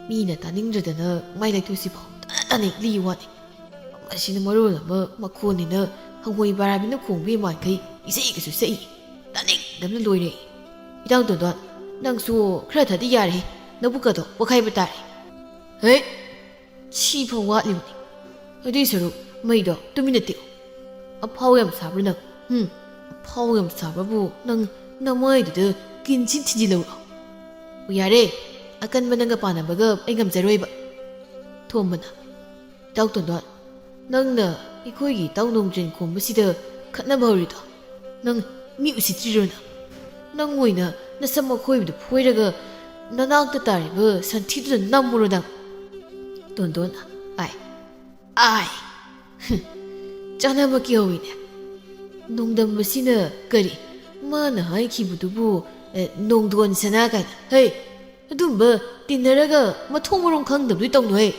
"ꯃꯤꯅ ꯇꯥꯅꯤꯡꯗ꯭ꯔꯗꯅ ꯃꯥꯏ ꯂꯩꯊꯣꯛꯁꯤꯐꯥꯎ ꯇꯅ ꯂꯤꯌꯨ ꯋꯥꯅꯤ, ꯃꯁꯤꯅ ꯃꯔꯣꯜ ꯑꯃ ꯃꯈꯣꯟꯅꯤꯅ ꯍꯪꯉꯣꯏ ꯕꯥꯔꯥꯕꯤꯅ ꯈꯣꯡꯕ ꯃꯥꯟꯈꯩ ꯏꯁꯩꯒꯁꯨ ꯁꯛꯏ, ꯇꯥꯅꯤꯡꯗꯕꯅ ꯂꯣꯏꯔꯦ꯫ ꯏꯇꯥꯎ ꯇꯣꯟꯗꯣꯟ, ꯅꯪꯁꯨ ꯈꯔ ꯊꯗꯤ ꯌꯥꯔꯦ, ꯅꯕꯨꯛꯀꯗꯣ ꯄꯣꯈꯥꯏꯕ ꯇꯥꯔꯦ." "ꯍꯦ, ꯁꯤꯐꯥꯎ ꯋꯥꯠꯂꯤꯕꯅꯤ, ꯑꯗꯨꯏ ꯁꯔꯨꯛ ꯃꯩꯗꯣ ꯇꯨꯃꯤꯟꯅ ꯇꯦꯛꯎ꯫ ꯑꯐꯥꯎ ꯌꯥꯝ ꯁꯥꯕ꯭ꯔꯥ ꯅꯪ? ꯑꯐꯥꯎ ꯌꯥꯝ ꯁꯥꯕ꯭ꯔꯕꯨ ꯅꯪ ꯅꯃꯥꯏꯗꯨꯗ ꯀꯤꯟꯁꯤ ꯊꯤꯟꯖꯤꯜꯂꯧꯔꯣ? ꯌꯥꯔꯦ, ꯑꯀꯟꯕ ꯅꯪꯒ ꯄꯥꯟꯅꯕꯒ ꯑꯩ ꯉꯝꯖꯔꯣꯏꯕ ꯊꯣꯝꯕꯅ ꯏꯇꯥꯎ ꯇꯣꯟꯗꯣꯟ ꯅꯪꯅ ꯑꯩꯈꯣꯏꯒꯤ ꯏꯇꯥꯎ ꯅꯣꯡꯗ꯭ꯔꯦꯟ ꯈꯣꯝꯕꯁꯤꯗ ꯈꯠꯅꯕ ꯍꯧꯔꯤꯗꯣ ꯅꯪ ꯃꯤ ꯎꯁꯤꯠꯇ꯭ꯔꯤꯔꯣꯅ ꯅꯪ ꯑꯣꯏꯅ ꯅꯁꯝ ꯑꯈꯣꯏꯕꯗꯨ ꯐꯣꯏꯔꯒ ꯅꯅꯥꯛꯇ ꯇꯥꯔꯤꯕ ꯁꯟꯊꯤꯗꯨꯗ ꯅꯝꯃꯨꯔꯣ ꯅꯪ ꯇꯣꯟꯗꯣꯟꯅ ꯑꯥꯏ ꯆꯥꯅꯕ ꯀꯤꯍꯧꯏꯅꯦ ꯅꯣꯡꯗꯝꯕꯁꯤꯅ ꯀꯔꯤ ꯃꯥꯅ ꯍꯥꯏꯈꯤꯕꯗꯨꯕꯨ ꯅꯣꯡꯗꯣꯟ ꯁꯅꯥ ꯀꯥꯏꯅ ꯍꯩ ꯑꯗꯨꯝꯕ ꯇꯤꯟꯅꯔꯒ ꯃꯊꯣꯡ ꯃꯔꯣꯡ ꯈꯪꯗꯕꯗꯨ ꯇꯧꯅꯨꯍꯦ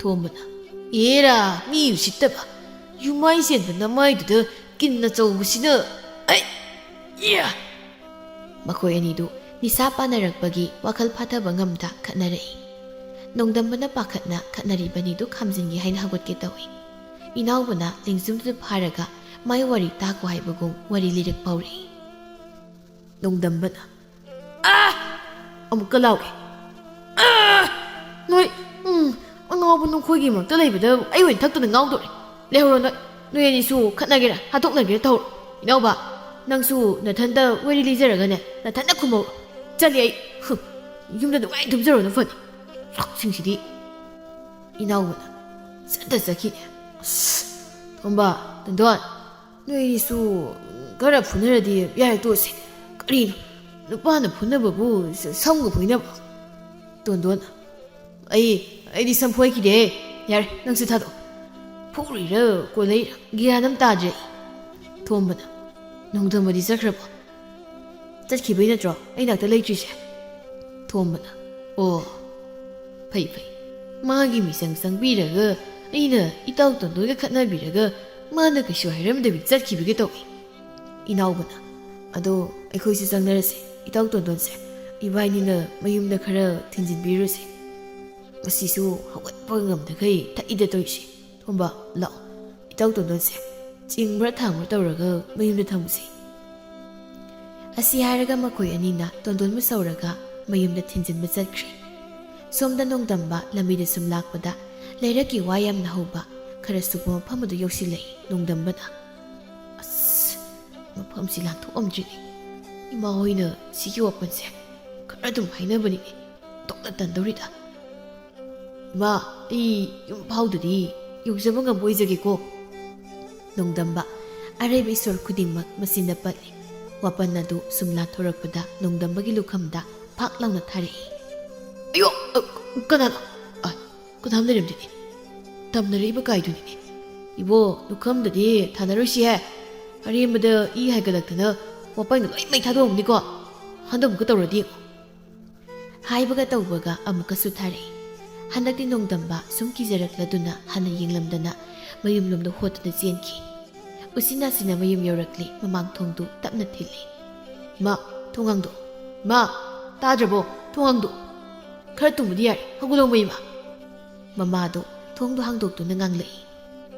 ꯊꯣꯝꯕꯅ ꯑꯦꯔꯥ ꯃꯤ ꯎꯁꯤꯠꯇꯕ ꯌꯨꯃꯥꯏ ꯆꯦꯟꯕ ꯅꯃꯥꯏꯗꯨꯗ ꯀꯤꯟ ꯑꯆꯧꯕꯁꯤꯅ ꯃꯈꯣꯏ ꯑꯅꯤꯗꯨ ꯅꯤꯁꯥ ꯄꯥꯟꯅꯔꯛꯄꯒꯤ ꯋꯥꯈꯜ ꯐꯥꯊꯕ ꯉꯝꯗ ꯈꯠꯅꯔꯛꯏ ꯅꯣꯡꯗꯝꯕꯅ ꯄꯥꯈꯠꯅ ꯈꯠꯅꯔꯤꯕꯅꯤꯗꯨ ꯈꯥꯝꯖꯤꯟꯒꯦ ꯍꯥꯏꯅ ꯍꯧꯒꯠꯀꯦ ꯇꯧꯏ ꯏꯅꯥꯎꯕꯅ ꯂꯦꯡꯖꯨꯝꯗꯨꯗ ꯐꯥꯔꯒ ꯃꯥꯏ ꯋꯥꯔꯤ ꯇꯥꯀꯣ ꯍꯥꯏꯕꯒꯨꯝ ꯋꯥꯔꯤ ꯂꯤꯔꯛꯄ ꯍꯧꯔꯛꯏ ꯅꯣꯡꯗꯝꯕꯅ ꯑꯃꯨꯛꯀ ꯂꯥꯎꯒꯦ ꯅꯣꯏ ꯑꯉꯥꯎꯕ ꯅꯈꯣꯏꯒꯤ ꯃꯔꯛꯇ ꯂꯩꯕꯗ ꯑꯩ ꯑꯣꯏꯅ ꯊꯛꯇꯨꯅ ꯉꯥꯎꯗꯣꯔꯦ ꯂꯩꯍꯧꯔꯣ ꯅꯣꯏ ꯑꯅꯤꯁꯨ ꯈꯠꯅꯒꯦꯔꯥ ꯍꯥꯠꯇꯣꯛꯅꯒꯦꯔꯥ ꯇꯧꯔꯣ ꯏꯅꯥꯎꯕ ꯅꯪꯁꯨ ꯅꯊꯟꯇ ꯋꯥꯔꯤ ꯂꯤꯖꯔꯒꯅꯦ ꯅꯊꯟꯇ ꯈꯨꯝꯍꯧꯔꯣ ꯆꯠꯂꯤ ꯑꯩ ꯌꯨꯝꯗ ꯅꯨꯡꯉꯥꯏꯅ ꯇꯨꯝꯖꯔꯣꯅ ꯐꯅꯤ ꯁꯤꯡꯁꯤꯗꯤ 이나오나 싼다 싸기네 톰바 돈 너희수 가라 보내라디 야이 또세 그리 누빠는 보내보고 성거 보이나 봐 돈돈 아이디 선포했기래 야 능수 타도 포리라 꼬레이라 기아남 따지 톰바나 농담어디 sakhraba ꯆꯠꯈꯤꯕꯩ ꯅꯠꯇ꯭ꯔꯣ ꯑꯩ ꯅꯥꯛꯇ ꯂꯩꯇ꯭ꯔꯤꯁꯦ ꯊꯣꯝꯕꯅ ꯑꯣ ꯐꯩ ꯃꯥꯒꯤ ꯃꯤꯆꯪ ꯆꯪꯕꯤꯔꯒ ꯑꯩꯅ ꯏꯇꯥꯎ ꯇꯣꯟꯗꯣꯏꯒ ꯈꯠꯅꯕꯤꯔꯒ ꯃꯥꯅ ꯀꯩꯁꯨ ꯍꯥꯏꯔꯝꯗꯕꯤ ꯆꯠꯈꯤꯕꯒꯤ ꯇꯧꯏ ꯏꯅꯥꯎꯕꯅ ꯑꯗꯣ ꯑꯩꯈꯣꯏꯁꯨ ꯆꯪꯅꯔꯁꯦ ꯏꯇꯥꯎ ꯇꯣꯟꯗꯣꯟꯁꯦ ꯏꯕꯥꯏꯅꯤꯅ ꯃꯌꯨꯝꯗ ꯈꯔ ꯊꯤꯟꯖꯤꯟꯕꯤꯔꯨꯁꯦ ꯉꯁꯤꯁꯨ ꯍꯧꯒꯠꯄ ꯉꯝꯗꯈꯩ ꯊꯛꯏꯗ ꯇꯧꯏꯁꯦ ꯊꯣꯝꯕ ꯂꯥꯛꯑꯣ ꯏꯇꯥꯎ ꯇꯣꯟꯗꯣꯟꯁꯦ ꯆꯤꯡꯕ꯭ꯔꯥ ꯊꯥꯡꯕ꯭ꯔꯥ ꯇꯧꯔꯒ ꯃꯌꯨꯝꯗ ꯊꯝꯃꯨꯁꯦ ꯑꯁꯤ ꯍꯥꯏꯔꯒ ꯃꯈꯣꯏ ꯑꯅꯤꯅ ꯇꯣꯟꯗꯣꯟꯕꯨ ꯁꯧꯔꯒ ꯃꯌꯨꯝꯗ ꯊꯤꯟꯖꯤꯟꯕ ꯆꯠꯈ꯭ꯔꯦ ꯁꯣꯝꯗ ꯅꯣꯡꯗꯝꯕ ꯂꯝꯕꯤꯗ ꯁꯨꯝ ꯂꯥꯛꯄꯗ ꯂꯩꯔꯛꯀꯤ ꯋꯥ ꯌꯥꯝꯅ ꯍꯧꯕ ꯈꯔ ꯁꯨꯕ ꯃꯐꯝ ꯑꯗꯨ ꯌꯧꯁꯤꯜꯂꯛꯏ ꯅꯣꯡꯗꯝꯕꯅ ꯑꯁ ꯃꯐꯝꯁꯤ ꯂꯥꯟꯊꯣꯛꯑꯝꯗ꯭ꯔꯤꯅꯦ ꯏꯃꯥ ꯍꯣꯏꯅ ꯁꯤꯒꯤ ꯋꯥꯄꯟꯁꯦ ꯈꯔ ꯑꯗꯨꯝ ꯍꯥꯏꯅꯕꯅꯤꯅꯦ ꯇꯣꯛꯅ ꯇꯟꯗꯧꯔꯤꯗ ꯏꯃꯥ ꯑꯩ ꯌꯨꯝ ꯐꯥꯎꯗꯗꯤ ꯌꯧꯖꯕ ꯉꯝꯕ ꯑꯣꯏꯖꯒꯦꯀꯣ ꯅꯣꯡꯗꯝꯕ ꯑꯔꯩꯕ ꯏꯁꯣꯔ ꯈꯨꯗꯤꯡꯃꯛ ꯃꯆꯤꯟꯗ ꯄꯠꯂꯤ ꯋꯥꯄꯟ ꯑꯗꯨ ꯁꯨꯝ ꯂꯥꯟꯊꯣꯔꯛꯄꯗ ꯅꯣꯡꯗꯝꯕꯒꯤ ꯂꯨꯈꯝꯗ ꯐꯥꯛ ꯂꯥꯎꯅ ꯊꯥꯔꯛꯏ ꯑꯌꯣ ꯀꯅꯥꯅꯣ ꯀꯅꯥꯝ ꯂꯩꯔꯝꯗꯦꯅꯦ ꯇꯝꯅꯔꯛꯏꯕ ꯀꯥꯏꯗꯨꯅꯤꯅꯦ 이보 ꯂꯨꯈꯝꯗꯗꯤ ꯊꯥꯅꯔꯣꯏꯁꯤꯍꯦ ꯑꯔꯦꯝꯕꯗ ꯏ ꯍꯥꯏꯒꯠꯂꯛꯇꯅ ꯋꯥꯄꯟꯒ ꯂꯣꯏ ꯃꯩ ꯊꯥꯗꯣꯛꯑꯝꯅꯤꯀꯣ ꯍꯟꯗꯛ ꯑꯃꯨꯛꯀ ꯇꯧꯔꯗꯤ ꯍꯥꯏꯕꯒ ꯇꯧꯕꯒ ꯑꯃꯨꯛꯀꯁꯨ ꯊꯥꯔꯛꯏ ꯍꯟꯗꯛꯇꯤ ꯅꯣꯡꯗꯝꯕ ꯁꯨꯝ ꯀꯤꯖꯔꯛꯂꯗꯨꯅ ꯍꯟꯅ ꯌꯦꯡꯂꯝꯗꯅ ꯃꯌꯨꯝꯂꯣꯝꯗ ꯍꯣꯠꯇꯨꯅ ꯆꯦꯟꯈꯤ ꯎꯁꯤꯟꯅꯁꯤꯅ ꯃꯌꯨꯝ ꯌꯧꯔꯛꯂꯤ ꯃꯃꯥꯡ ꯊꯣꯡꯗꯨ ꯇꯞꯅ ꯊꯤꯜꯂꯤ ꯃꯥ ꯊꯣꯡꯍꯥꯡꯗꯣ ꯃꯥ ꯇꯥꯗ꯭ꯔꯕꯣ ꯊꯣꯡꯍꯥꯡꯗꯣ खर तुमदी यार हगुलो मईमा ममादो थोंदो हांदोक्तुना nganglei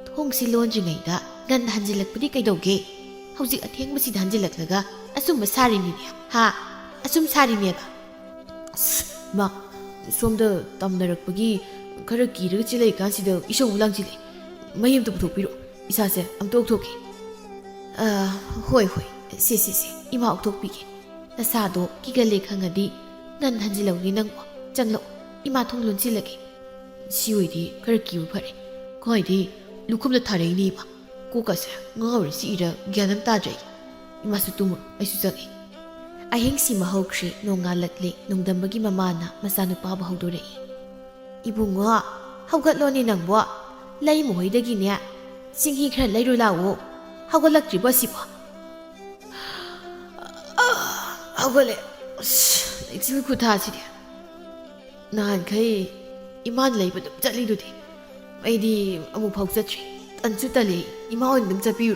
थोंगसि लोंज्रिङैदा गन हंजिलकपदि कैदौगे हौजिक अथेंबसि हंजिलकलगा असुम सारिनिने हा असुम सारिनेबा मा सोमदा तमनरकपगि खर किरग चिलै कासिदा इसौ लांजिले मयमतो पुथोकपिरो इसासे अमतो थोके होय से इमा अक्तोकपिगे नसादो किगले खंगदि गन हंजिलौनि नंगो चंगलो इमा थोंग लोंसिलगे सिओइदि खर किउ फरे कोइदि लुखुमदा थारैनि इमा कोकासे ngawri si ira gyanam tajai imasu tumu aisu jagi ahengsi mahokri nongalakle nongdambagi mamana masanu pa bahudore ibungo haugatloni nangbo lei mohoidagi ne singhi khra leiru lawo haugalakri basiba haugale exil kuthasidi नानखै इमान लेबदु चलिदुदि मैदि अमु फाउ चत्रि तन्सु तले इमा own दम चपिरु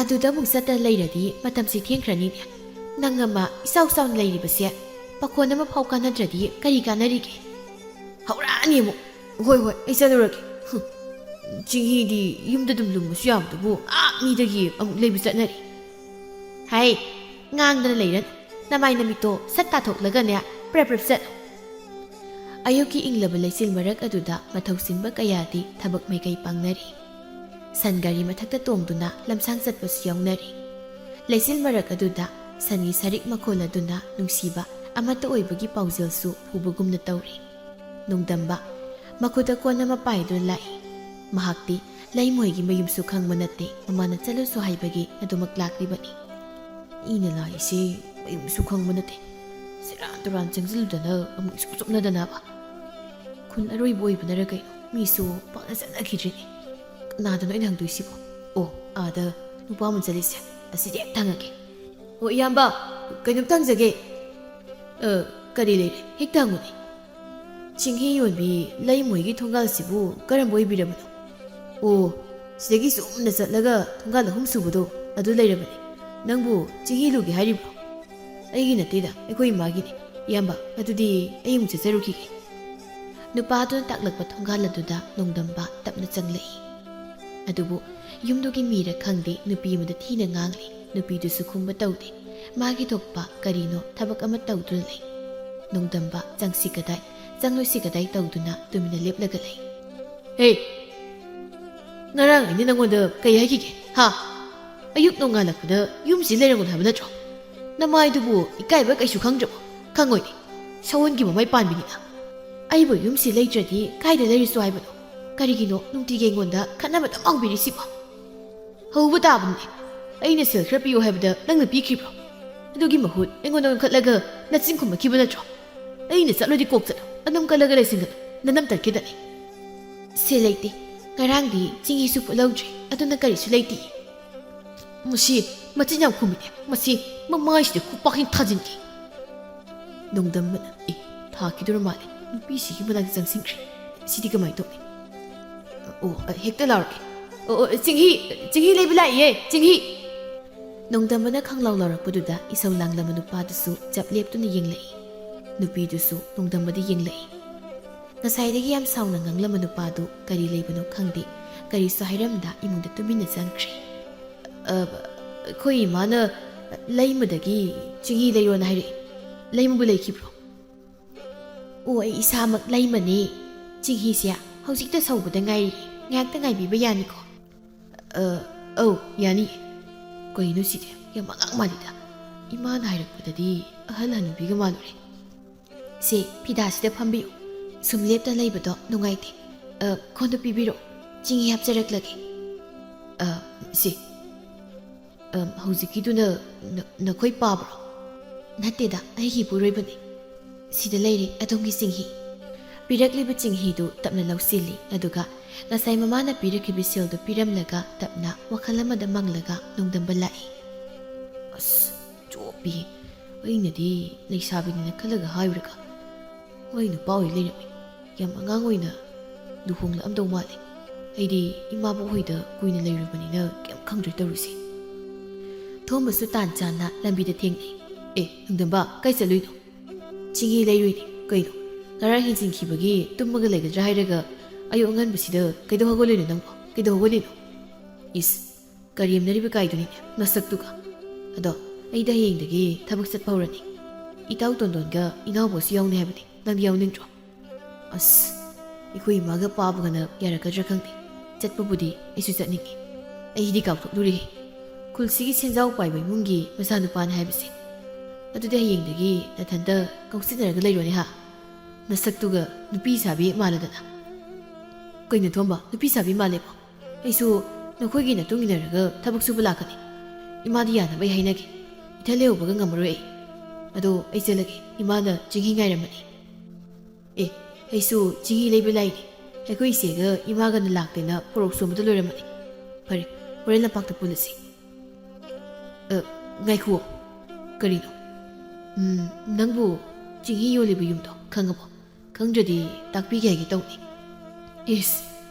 अदुदा मु सता लेरदि मतमसि थेंख्रनि नंगमा इसाउ साउन लेरिबसे पखोन अमा फाउ कानद्रदि करि कानरिगे हौरानि मु होय ऐ चलुरगे चिंहिदि युमदा दुम लुमसु यामदुबु मीदगी अमु लेबु चतनरि हाय ngang लेरन नमाय नमितो सत्ता थोकलगने प्रेप चत अयुकी इंग्लब लैसिल मरक अदुदा मथौ सिंबा कयादी थबक मैकै पांगनरी सनगारी मथक्ता तोंगदुना लमसांग चतपसु यावनरी लैसिल मरक अदुदा सनगी सरिक मखोल अदुना नुंसीबा ꯑꯃꯠꯇ ꯑꯣꯏꯕꯒꯤ ꯄꯥꯎꯖꯦꯜꯁꯨ ꯄꯨꯕꯒꯨꯝꯅ ꯇꯧꯔꯤ꯫ ꯅꯣꯡꯗꯝꯕ ꯃꯈꯨꯠꯇ ꯀꯣꯟ ꯑꯃ ꯄꯥꯏꯗꯨꯅ ꯂꯥꯛꯏ꯫ ꯃꯍꯥꯛꯇꯤ ꯂꯩꯃꯣꯏꯒꯤ ꯃꯌꯨꯝꯁꯨ ꯈꯪꯕ ꯅꯠꯇꯦ, ꯃꯃꯥꯅ ꯆꯠꯂꯨꯁꯨ ꯍꯥꯏꯕꯒꯤ ꯑꯗꯨꯃꯛ ꯂꯥꯛꯂꯤꯕꯅꯤ꯫ ꯑꯩꯅ ꯂꯥꯛꯏꯁꯦ ꯃꯌꯨꯝꯁꯨ ꯈꯪꯕ ꯅꯠꯇꯦ, ꯁꯦꯔꯥꯟ ꯇꯨꯔꯥꯟ ꯆꯪꯁꯤꯜꯂꯨꯗꯅ ꯑꯃꯨꯛ ꯏꯁꯨ ꯆꯨꯞꯅꯗꯅꯕ꯫ ꯈꯨꯟ ꯑꯔꯣꯏꯕ ꯑꯣꯏꯕꯅꯔ ꯀꯩꯅꯣ ꯃꯤꯁꯨ ꯄꯥꯛꯅ ꯆꯠꯅꯈꯤꯗ꯭ꯔꯤꯅꯤ꯫ ꯀꯅꯥꯗꯅꯣ ꯑꯩꯅ ꯍꯪꯗꯣꯏꯁꯤꯕꯣ? ꯑꯣ, ꯑꯥꯗ ꯅꯨꯄꯥ ꯑꯃ ꯆꯠꯂꯤꯁꯦ, ꯑꯁꯤꯗꯤ ꯍꯦꯛ ꯊꯪꯉꯒꯦ꯫ ꯑꯣ ꯏꯌꯥꯝꯕ, ꯀꯩꯅꯣꯝꯇ ꯍꯪꯖꯒꯦ꯫ ꯀꯔꯤ ꯂꯩꯔꯦ? ꯍꯦꯛꯇ ꯍꯪꯉꯨꯅꯦ꯫ ꯆꯤꯡꯍꯤ ꯌꯣꯟꯕꯤ ꯂꯩꯃꯣꯏꯒꯤ ꯊꯣꯡꯒꯥꯜꯁꯤꯕꯨ ꯀꯔꯝꯕ ꯑꯣꯏꯕꯤꯔꯕꯅꯣ? ꯑꯣ, ꯁꯤꯗꯒꯤ ꯆꯨꯝꯅ ꯆꯠꯂꯒ ꯊꯣꯡꯒꯥꯜ 3 ꯁꯨꯕꯗꯣ ꯑꯗꯨ ꯂꯩꯔꯕꯅꯤ꯫ ꯅꯪꯕꯨ ꯆꯤꯡꯍꯤ ꯂꯨꯒꯦ ꯍꯥꯏꯔꯤꯕ꯭ꯔꯣ? ꯑꯩꯒꯤ ꯅꯠꯇꯦꯗ, ꯑꯩꯈꯣꯏ ꯏꯃꯥꯒꯤꯅꯤ꯫ ꯏꯌꯥꯝꯕ, ꯑꯗꯨꯗꯤ ꯑꯩ ꯑꯃꯨꯛ ꯆꯠꯆꯔꯨꯈꯤꯒꯦ꯫ ꯅꯨꯄꯥꯗꯨꯅ ꯇꯥꯛꯂꯛꯄ ꯊꯣꯡꯒꯥꯜ ꯑꯗꯨꯗ ꯅꯣꯡꯗꯝꯕ ꯇꯞꯅ ꯆꯪꯂꯛꯏ꯫ ꯑꯗꯨꯕꯨ ꯌꯨꯝꯗꯨꯒꯤ ꯃꯤꯔ ꯈꯪꯗꯦ ꯅꯨꯄꯤ ꯑꯃꯗ ꯊꯤꯅ ꯉꯥꯡꯂꯤ꯫ ꯅꯨꯄꯤꯗꯨꯁꯨ ꯈꯨꯝꯕ ꯇꯧꯗꯦ, ꯃꯥꯒꯤ ꯊꯣꯛꯄ ꯀꯔꯤꯅꯣ ꯊꯕꯛ ꯑꯃ ꯇꯧꯗꯨꯅ ꯂꯩ꯫ ꯅꯣꯡꯗꯝꯕ ꯆꯪꯁꯤ ꯀꯗꯥꯏ ꯆꯪꯂꯣꯏꯁꯤ ꯀꯗꯥꯏ ꯇꯧꯗꯨꯅ ꯇꯨꯃꯤꯟꯅ ꯂꯦꯞꯂꯒ ꯂꯩ꯫ ꯍꯦ, ꯉꯔꯥꯡ ꯑꯩꯅ ꯅꯪꯉꯣꯟꯗ ꯀꯩ ꯍꯥꯏꯈꯤꯒꯦ? ꯍꯥ? ꯑꯌꯨꯛ ꯅꯣꯡꯉꯥꯜꯂꯛꯄꯗ ꯌꯨꯝꯁꯤ ꯂꯩꯔꯝꯒꯅꯨ ꯍꯥꯏꯕ ꯅꯠꯇ꯭ꯔꯣ? ꯅꯃꯥꯏꯗꯨꯕꯨ ꯏꯀꯥꯏꯕ ꯀꯩꯁꯨ ꯈꯪꯗ꯭ꯔꯕꯣ? ꯈꯪꯉꯣꯏꯅꯦ, ꯁꯑꯣꯟꯒꯤ ꯃꯃꯥꯏ ꯄꯥꯟꯕꯤꯅꯤꯅ꯫ ꯑꯩꯕꯨ ꯌꯨꯝꯁꯤ ꯂꯩꯇ꯭ꯔꯗꯤ ꯀꯥꯏꯗ ꯂꯩꯔꯁꯨ ꯍꯥꯏꯕꯅꯣ? ꯀꯔꯤꯒꯤꯅꯣ ꯅꯨꯡꯇꯤꯒꯤ ꯑꯩꯉꯣꯟꯗ ꯈꯠꯅꯕꯗ ꯍꯧꯕꯤꯔꯤꯁꯤꯕꯣ? ꯍꯧꯕ ꯇꯥꯕꯅꯦ꯫ ꯑꯩꯅ ꯁꯦꯜ ꯈꯔ ꯄꯤꯌꯨ ꯍꯥꯏꯕꯗ ꯅꯪꯅ ꯄꯤꯈꯤꯕ꯭ꯔꯣ? ꯑꯗꯨꯒꯤ ꯃꯍꯨꯠ ꯑꯩꯉꯣꯟꯗ ꯉꯟꯈꯠꯂꯒ ꯅꯆꯤꯟ ꯈꯨꯝꯃꯛꯈꯤꯕ ꯅꯠꯇ꯭ꯔꯣ? ꯑꯩꯅ ꯆꯠꯂꯣꯏꯗꯤ ꯀꯣꯛ ꯆꯠꯂꯣ, ꯑꯗꯨꯝ ꯀꯜꯂꯒ ꯂꯩꯁꯤꯟꯒꯅꯨ, ꯅꯅꯝ ꯇꯠꯈꯤꯗꯅꯤ꯫ ꯁꯦꯜ ꯂꯩꯇꯦ, ꯉꯔꯥꯡꯗꯤ ꯆꯤꯡꯍꯤꯁꯨ ꯐꯨꯠꯍꯧꯗ꯭ꯔꯤ, ꯑꯗꯨꯅ ꯀꯔꯤꯁꯨ ꯂꯩꯇꯦ꯫ ꯃꯁꯤ ꯃꯆꯤꯟ ꯌꯥꯝ ꯈꯨꯝꯃꯤꯅꯦ, ꯃꯁꯤ ꯃꯃꯥꯏꯁꯤꯗ ꯈꯨꯄꯥꯛ ꯊꯥꯖꯤꯟꯈꯤ꯫ ꯅꯣꯡꯗꯝꯕꯅ ꯊꯥꯈꯤꯗꯨꯔ ꯃꯥꯜꯂꯦ, ꯅꯨꯄꯤꯁꯤꯒꯤ ꯃꯅꯥꯛꯇ ꯆꯪꯁꯤꯟꯈ꯭ꯔꯦ꯫ ꯁꯤꯗꯤ ꯀꯃꯥꯏꯅ ꯇꯧꯅꯤ? ꯑꯣ, ꯍꯦꯛꯇ ꯂꯥꯎꯔꯒꯦ꯫ ꯑꯣ, ꯆꯤꯡꯍꯤ ꯂꯩꯕ ꯂꯥꯛꯏꯌꯦ, ꯆꯤꯡꯍꯤ꯫ ꯅꯣꯡꯗꯝꯕꯅ ꯈꯪꯂꯥꯎ ꯂꯥꯎꯔꯛꯄꯗꯨꯗ ꯏꯁꯧ ꯂꯥꯡꯂꯕ ꯅꯨꯄꯥꯗꯨꯁꯨ ꯆꯞ ꯂꯦꯞꯇꯨꯅ ꯌꯦꯡꯂꯛꯏ꯫ ꯅꯨꯄꯤꯗꯨꯁꯨ ꯅꯣꯡꯗꯝꯕꯗ ꯌꯦꯡꯂꯛꯏ꯫ ꯉꯁꯥꯏꯗꯒꯤ ꯌꯥꯝ ꯁꯥꯎꯅ ꯉꯥꯡꯂꯝꯕ ꯅꯨꯄꯥꯗꯨ ꯀꯔꯤ ꯂꯩꯕꯅꯣ ꯈꯪꯗꯦ, ꯀꯔꯤꯁꯨ ꯍꯥꯏꯔꯝꯗ ꯏꯃꯨꯡꯗ ꯇꯨꯃꯤꯟꯅ ꯆꯪꯈ꯭ꯔꯦ꯫ ꯑꯩꯈꯣꯏ ꯏꯃꯥꯅ ꯂꯩꯃꯗꯒꯤ ꯆꯤꯡꯍꯤ ꯂꯩꯔꯣꯅ ꯍꯥꯏꯔꯛꯏ꯫ ꯂꯩꯃꯕꯨ ꯂꯩꯈꯤꯕ꯭ꯔꯣ? ꯑꯣ, ꯑꯩ ꯏꯁꯥꯃꯛ ꯂꯩꯃꯅꯦ꯫ ꯆꯤꯡꯍꯤꯁꯦ ꯍꯧꯖꯤꯛꯇ ꯁꯧꯕꯗ ꯉꯥꯏꯔꯤ, ꯉꯥꯏꯍꯥꯛꯇ ꯉꯥꯏꯕꯤꯕ ꯌꯥꯅꯤꯀꯣ? ꯑꯧ, ꯌꯥꯅꯤꯌꯦ꯫ ꯀꯩꯅꯣ ꯁꯤꯗꯤ ꯌꯥꯝ ꯑꯉꯥꯡ ꯃꯥꯜꯂꯤꯗ, ꯏꯃꯥꯅ ꯍꯥꯏꯔꯛꯄꯗꯗꯤ ꯑꯍꯜ ꯍꯅꯨꯕꯤꯒ ꯃꯥꯜꯂꯨꯔꯦ꯫ ꯁꯦ, ꯐꯤꯗꯥꯁꯤꯗ ꯐꯝꯕꯤꯌꯨ, ꯁꯨꯝ ꯂꯦꯞꯇ ꯂꯩꯕꯗꯣ ꯅꯨꯡꯉꯥꯏꯇꯦ꯫ ꯈꯣꯟꯗꯣ ꯄꯤꯕꯤꯔꯛꯑꯣ, ꯆꯤꯡꯍꯤ ꯍꯥꯞꯆꯔꯛꯂꯒꯦ꯫ ꯁꯤ ꯍꯧꯖꯤꯛꯀꯤꯗꯨꯅ ꯅꯈꯣꯏ ꯄꯥꯕ꯭ꯔꯣ? ꯅꯠꯇꯦꯗ, ꯑꯩꯒꯤ ꯏꯄꯨꯔꯣꯏꯕꯅꯤ꯫ ꯁꯤꯗ ꯂꯩꯔꯦ ꯑꯗꯣꯝꯒꯤ ꯆꯤꯡꯍꯤ꯫ ꯄꯤꯔꯛꯂꯤꯕ ꯆꯤꯡꯍꯤꯗꯨ ꯇꯞꯅ ꯂꯧꯁꯤꯜꯂꯤ, ꯑꯗꯨꯒ ꯉꯁꯥꯏ ꯃꯃꯥꯅ ꯄꯤꯔꯛꯈꯤꯕ ꯁꯦꯜꯗꯨ ꯄꯤꯔꯝꯂꯒ ꯇꯞꯅ ꯋꯥꯈꯜ ꯑꯃꯗ ꯃꯪꯂꯒ ꯅꯣꯡꯗꯝꯕ ꯂꯥꯛꯏ꯫ ꯑꯁ, ꯆꯣꯞꯄꯤ! ꯑꯩꯅꯗꯤ ꯂꯩꯁꯥꯕꯤꯅꯤꯅ ꯈꯜꯂꯒ ꯍꯥꯏꯔꯨꯔꯒ ꯃꯣꯏ ꯅꯨꯄꯥ ꯑꯣꯏ ꯂꯩꯔꯝꯃꯤ꯫ ꯌꯥꯝ ꯑꯉꯥꯡ ꯑꯣꯏꯅ ꯂꯨꯍꯣꯡꯂꯛꯑꯝꯗꯧ ꯃꯥꯜꯂꯤ꯫ ꯑꯩꯗꯤ ꯏꯃꯥꯕꯣꯛ ꯍꯣꯏꯗ ꯀꯨꯏꯅ ꯂꯩꯔꯨꯕꯅꯤꯅ ꯀꯩꯝ ꯈꯪꯗ꯭ꯔꯦ ꯇꯧꯔꯤꯁꯦ꯫ ꯊꯣꯝꯕꯁꯨ ꯇꯥꯟ ꯆꯥꯅ ꯂꯝꯕꯤꯗ ꯊꯦꯡꯅꯩ꯫ ꯅꯣꯡꯗꯝꯕ, ꯀꯥꯏ ꯆꯠꯂꯨꯏꯅꯣ? ꯆꯤꯡꯍꯤ ꯂꯩꯔꯨꯏꯅꯤ꯫ ꯀꯩꯅꯣ, ꯉꯔꯥꯡ ꯍꯦꯟꯖꯤꯟꯈꯤꯕꯒꯤ ꯇꯨꯝꯃꯒ ꯂꯩꯒꯗ꯭ꯔꯥ ꯍꯥꯏꯔꯒ ꯑꯌꯨꯛ ꯑꯉꯟꯕꯁꯤꯗ ꯀꯩꯗꯧ ꯍꯧꯒꯠꯂꯤꯅꯣ ꯅꯪꯕꯣ? ꯀꯩꯗꯧ ꯍꯧꯒꯠꯂꯤꯅꯣ? ꯏꯁ, ꯀꯔꯦꯝꯅꯔꯤꯕ ꯀꯥꯏꯗꯨꯅꯤꯅꯦ ꯅꯁꯛꯇꯨꯒ꯫ ꯑꯗꯣ ꯑꯩꯗꯤ ꯍꯌꯦꯡꯗꯒꯤ ꯊꯕꯛ ꯆꯠꯄ ꯍꯧꯔꯅꯤ꯫ ꯏꯇꯥꯎ ꯇꯣꯟꯗꯣꯟꯒ ꯏꯅꯥꯎꯕꯁꯨ ꯌꯥꯎꯅꯤ ꯍꯥꯏꯕꯅꯤ, ꯅꯪꯗꯤ ꯌꯥꯎꯅꯤꯡꯗ꯭ꯔꯣ? ꯑꯁ, ꯑꯩꯈꯣꯏ ꯏꯃꯥꯒ ꯄꯥꯕꯒꯅ ꯌꯥꯔꯛꯀꯗ꯭ꯔꯥ ꯈꯪꯗꯦ꯫ ꯆꯠꯄꯕꯨꯗꯤ ꯑꯩꯁꯨ ꯆꯠꯅꯤꯡꯉꯤ꯫ ꯑꯩꯗꯤ ꯀꯥꯎꯊꯣꯛꯂꯨꯔꯦ, ꯈꯨꯜꯁꯤꯒꯤ ꯁꯦꯟꯖꯥꯎ ꯄꯥꯏꯕ ꯏꯃꯨꯡꯒꯤ ꯃꯆꯥꯅꯨꯄꯥꯅꯤ ꯍꯥꯏꯕꯁꯦ꯫ ꯑꯗꯨꯗꯤ ꯍꯌꯦꯡꯗꯒꯤ ꯅꯊꯟꯇ ꯀꯧꯁꯤꯟꯅꯔꯒ ꯂꯩꯔꯣꯅꯦ ꯍꯥ? ꯅꯁꯛꯇꯨꯒ ꯅꯨꯄꯤ ꯁꯥꯕꯤ ꯃꯥꯜꯂꯗꯅ꯫ ꯀꯩꯅꯣ ꯊꯣꯝꯕ, ꯅꯨꯄꯤ ꯁꯥꯕꯤ ꯃꯥꯜꯂꯦꯕꯣ? ꯑꯩꯁꯨ ꯅꯈꯣꯏꯒꯤ ꯃꯇꯨꯡ ꯏꯟꯅꯔꯒ ꯊꯕꯛ ꯁꯨꯕ ꯂꯥꯛꯀꯅꯤ꯫ ꯏꯃꯥꯗꯤ ꯌꯥꯅꯕ ꯑꯩ ꯍꯥꯏꯅꯒꯦ, ꯏꯊꯟ ꯂꯩꯍꯧꯕꯒ ꯉꯝꯃꯔꯣꯏ ꯑꯩ꯫ ꯑꯗꯣ ꯑꯩ ꯆꯠꯂꯒꯦ, ꯏꯃꯥꯅ ꯆꯤꯡꯍꯤ ꯉꯥꯏꯔꯝꯃꯅꯤ꯫ ꯑꯩꯁꯨ ꯆꯤꯡꯍꯤ ꯂꯩꯕ ꯂꯥꯛꯏꯅꯤ꯫ ꯑꯩꯈꯣꯏ ꯏꯆꯦꯒ ꯏꯃꯥꯒꯅ ꯂꯥꯛꯇꯦꯅ ꯄꯣꯔꯣꯛ ꯁꯣꯝꯕꯗ ꯂꯣꯏꯔꯝꯃꯅꯤ꯫ ꯐꯔꯦ, ꯍꯣꯔꯦꯟ ꯂꯝꯄꯥꯛꯇ ꯄꯨꯜꯂꯁꯤ꯫ ꯉꯥꯏꯈꯨꯑꯣ꯫ ꯀꯔꯤꯅꯣ? ꯅꯪꯕꯨ ꯆꯤꯡꯍꯤ ꯌꯣꯜꯂꯤꯕ ꯌꯨꯝꯗꯣ ꯈꯪꯉꯕꯣ? ꯈꯪꯗ꯭ꯔꯗꯤ ꯇꯥꯛꯄꯤꯒꯦ ꯍꯥꯏꯒꯦ ꯇꯧꯅꯤ꯫ ꯏꯁ,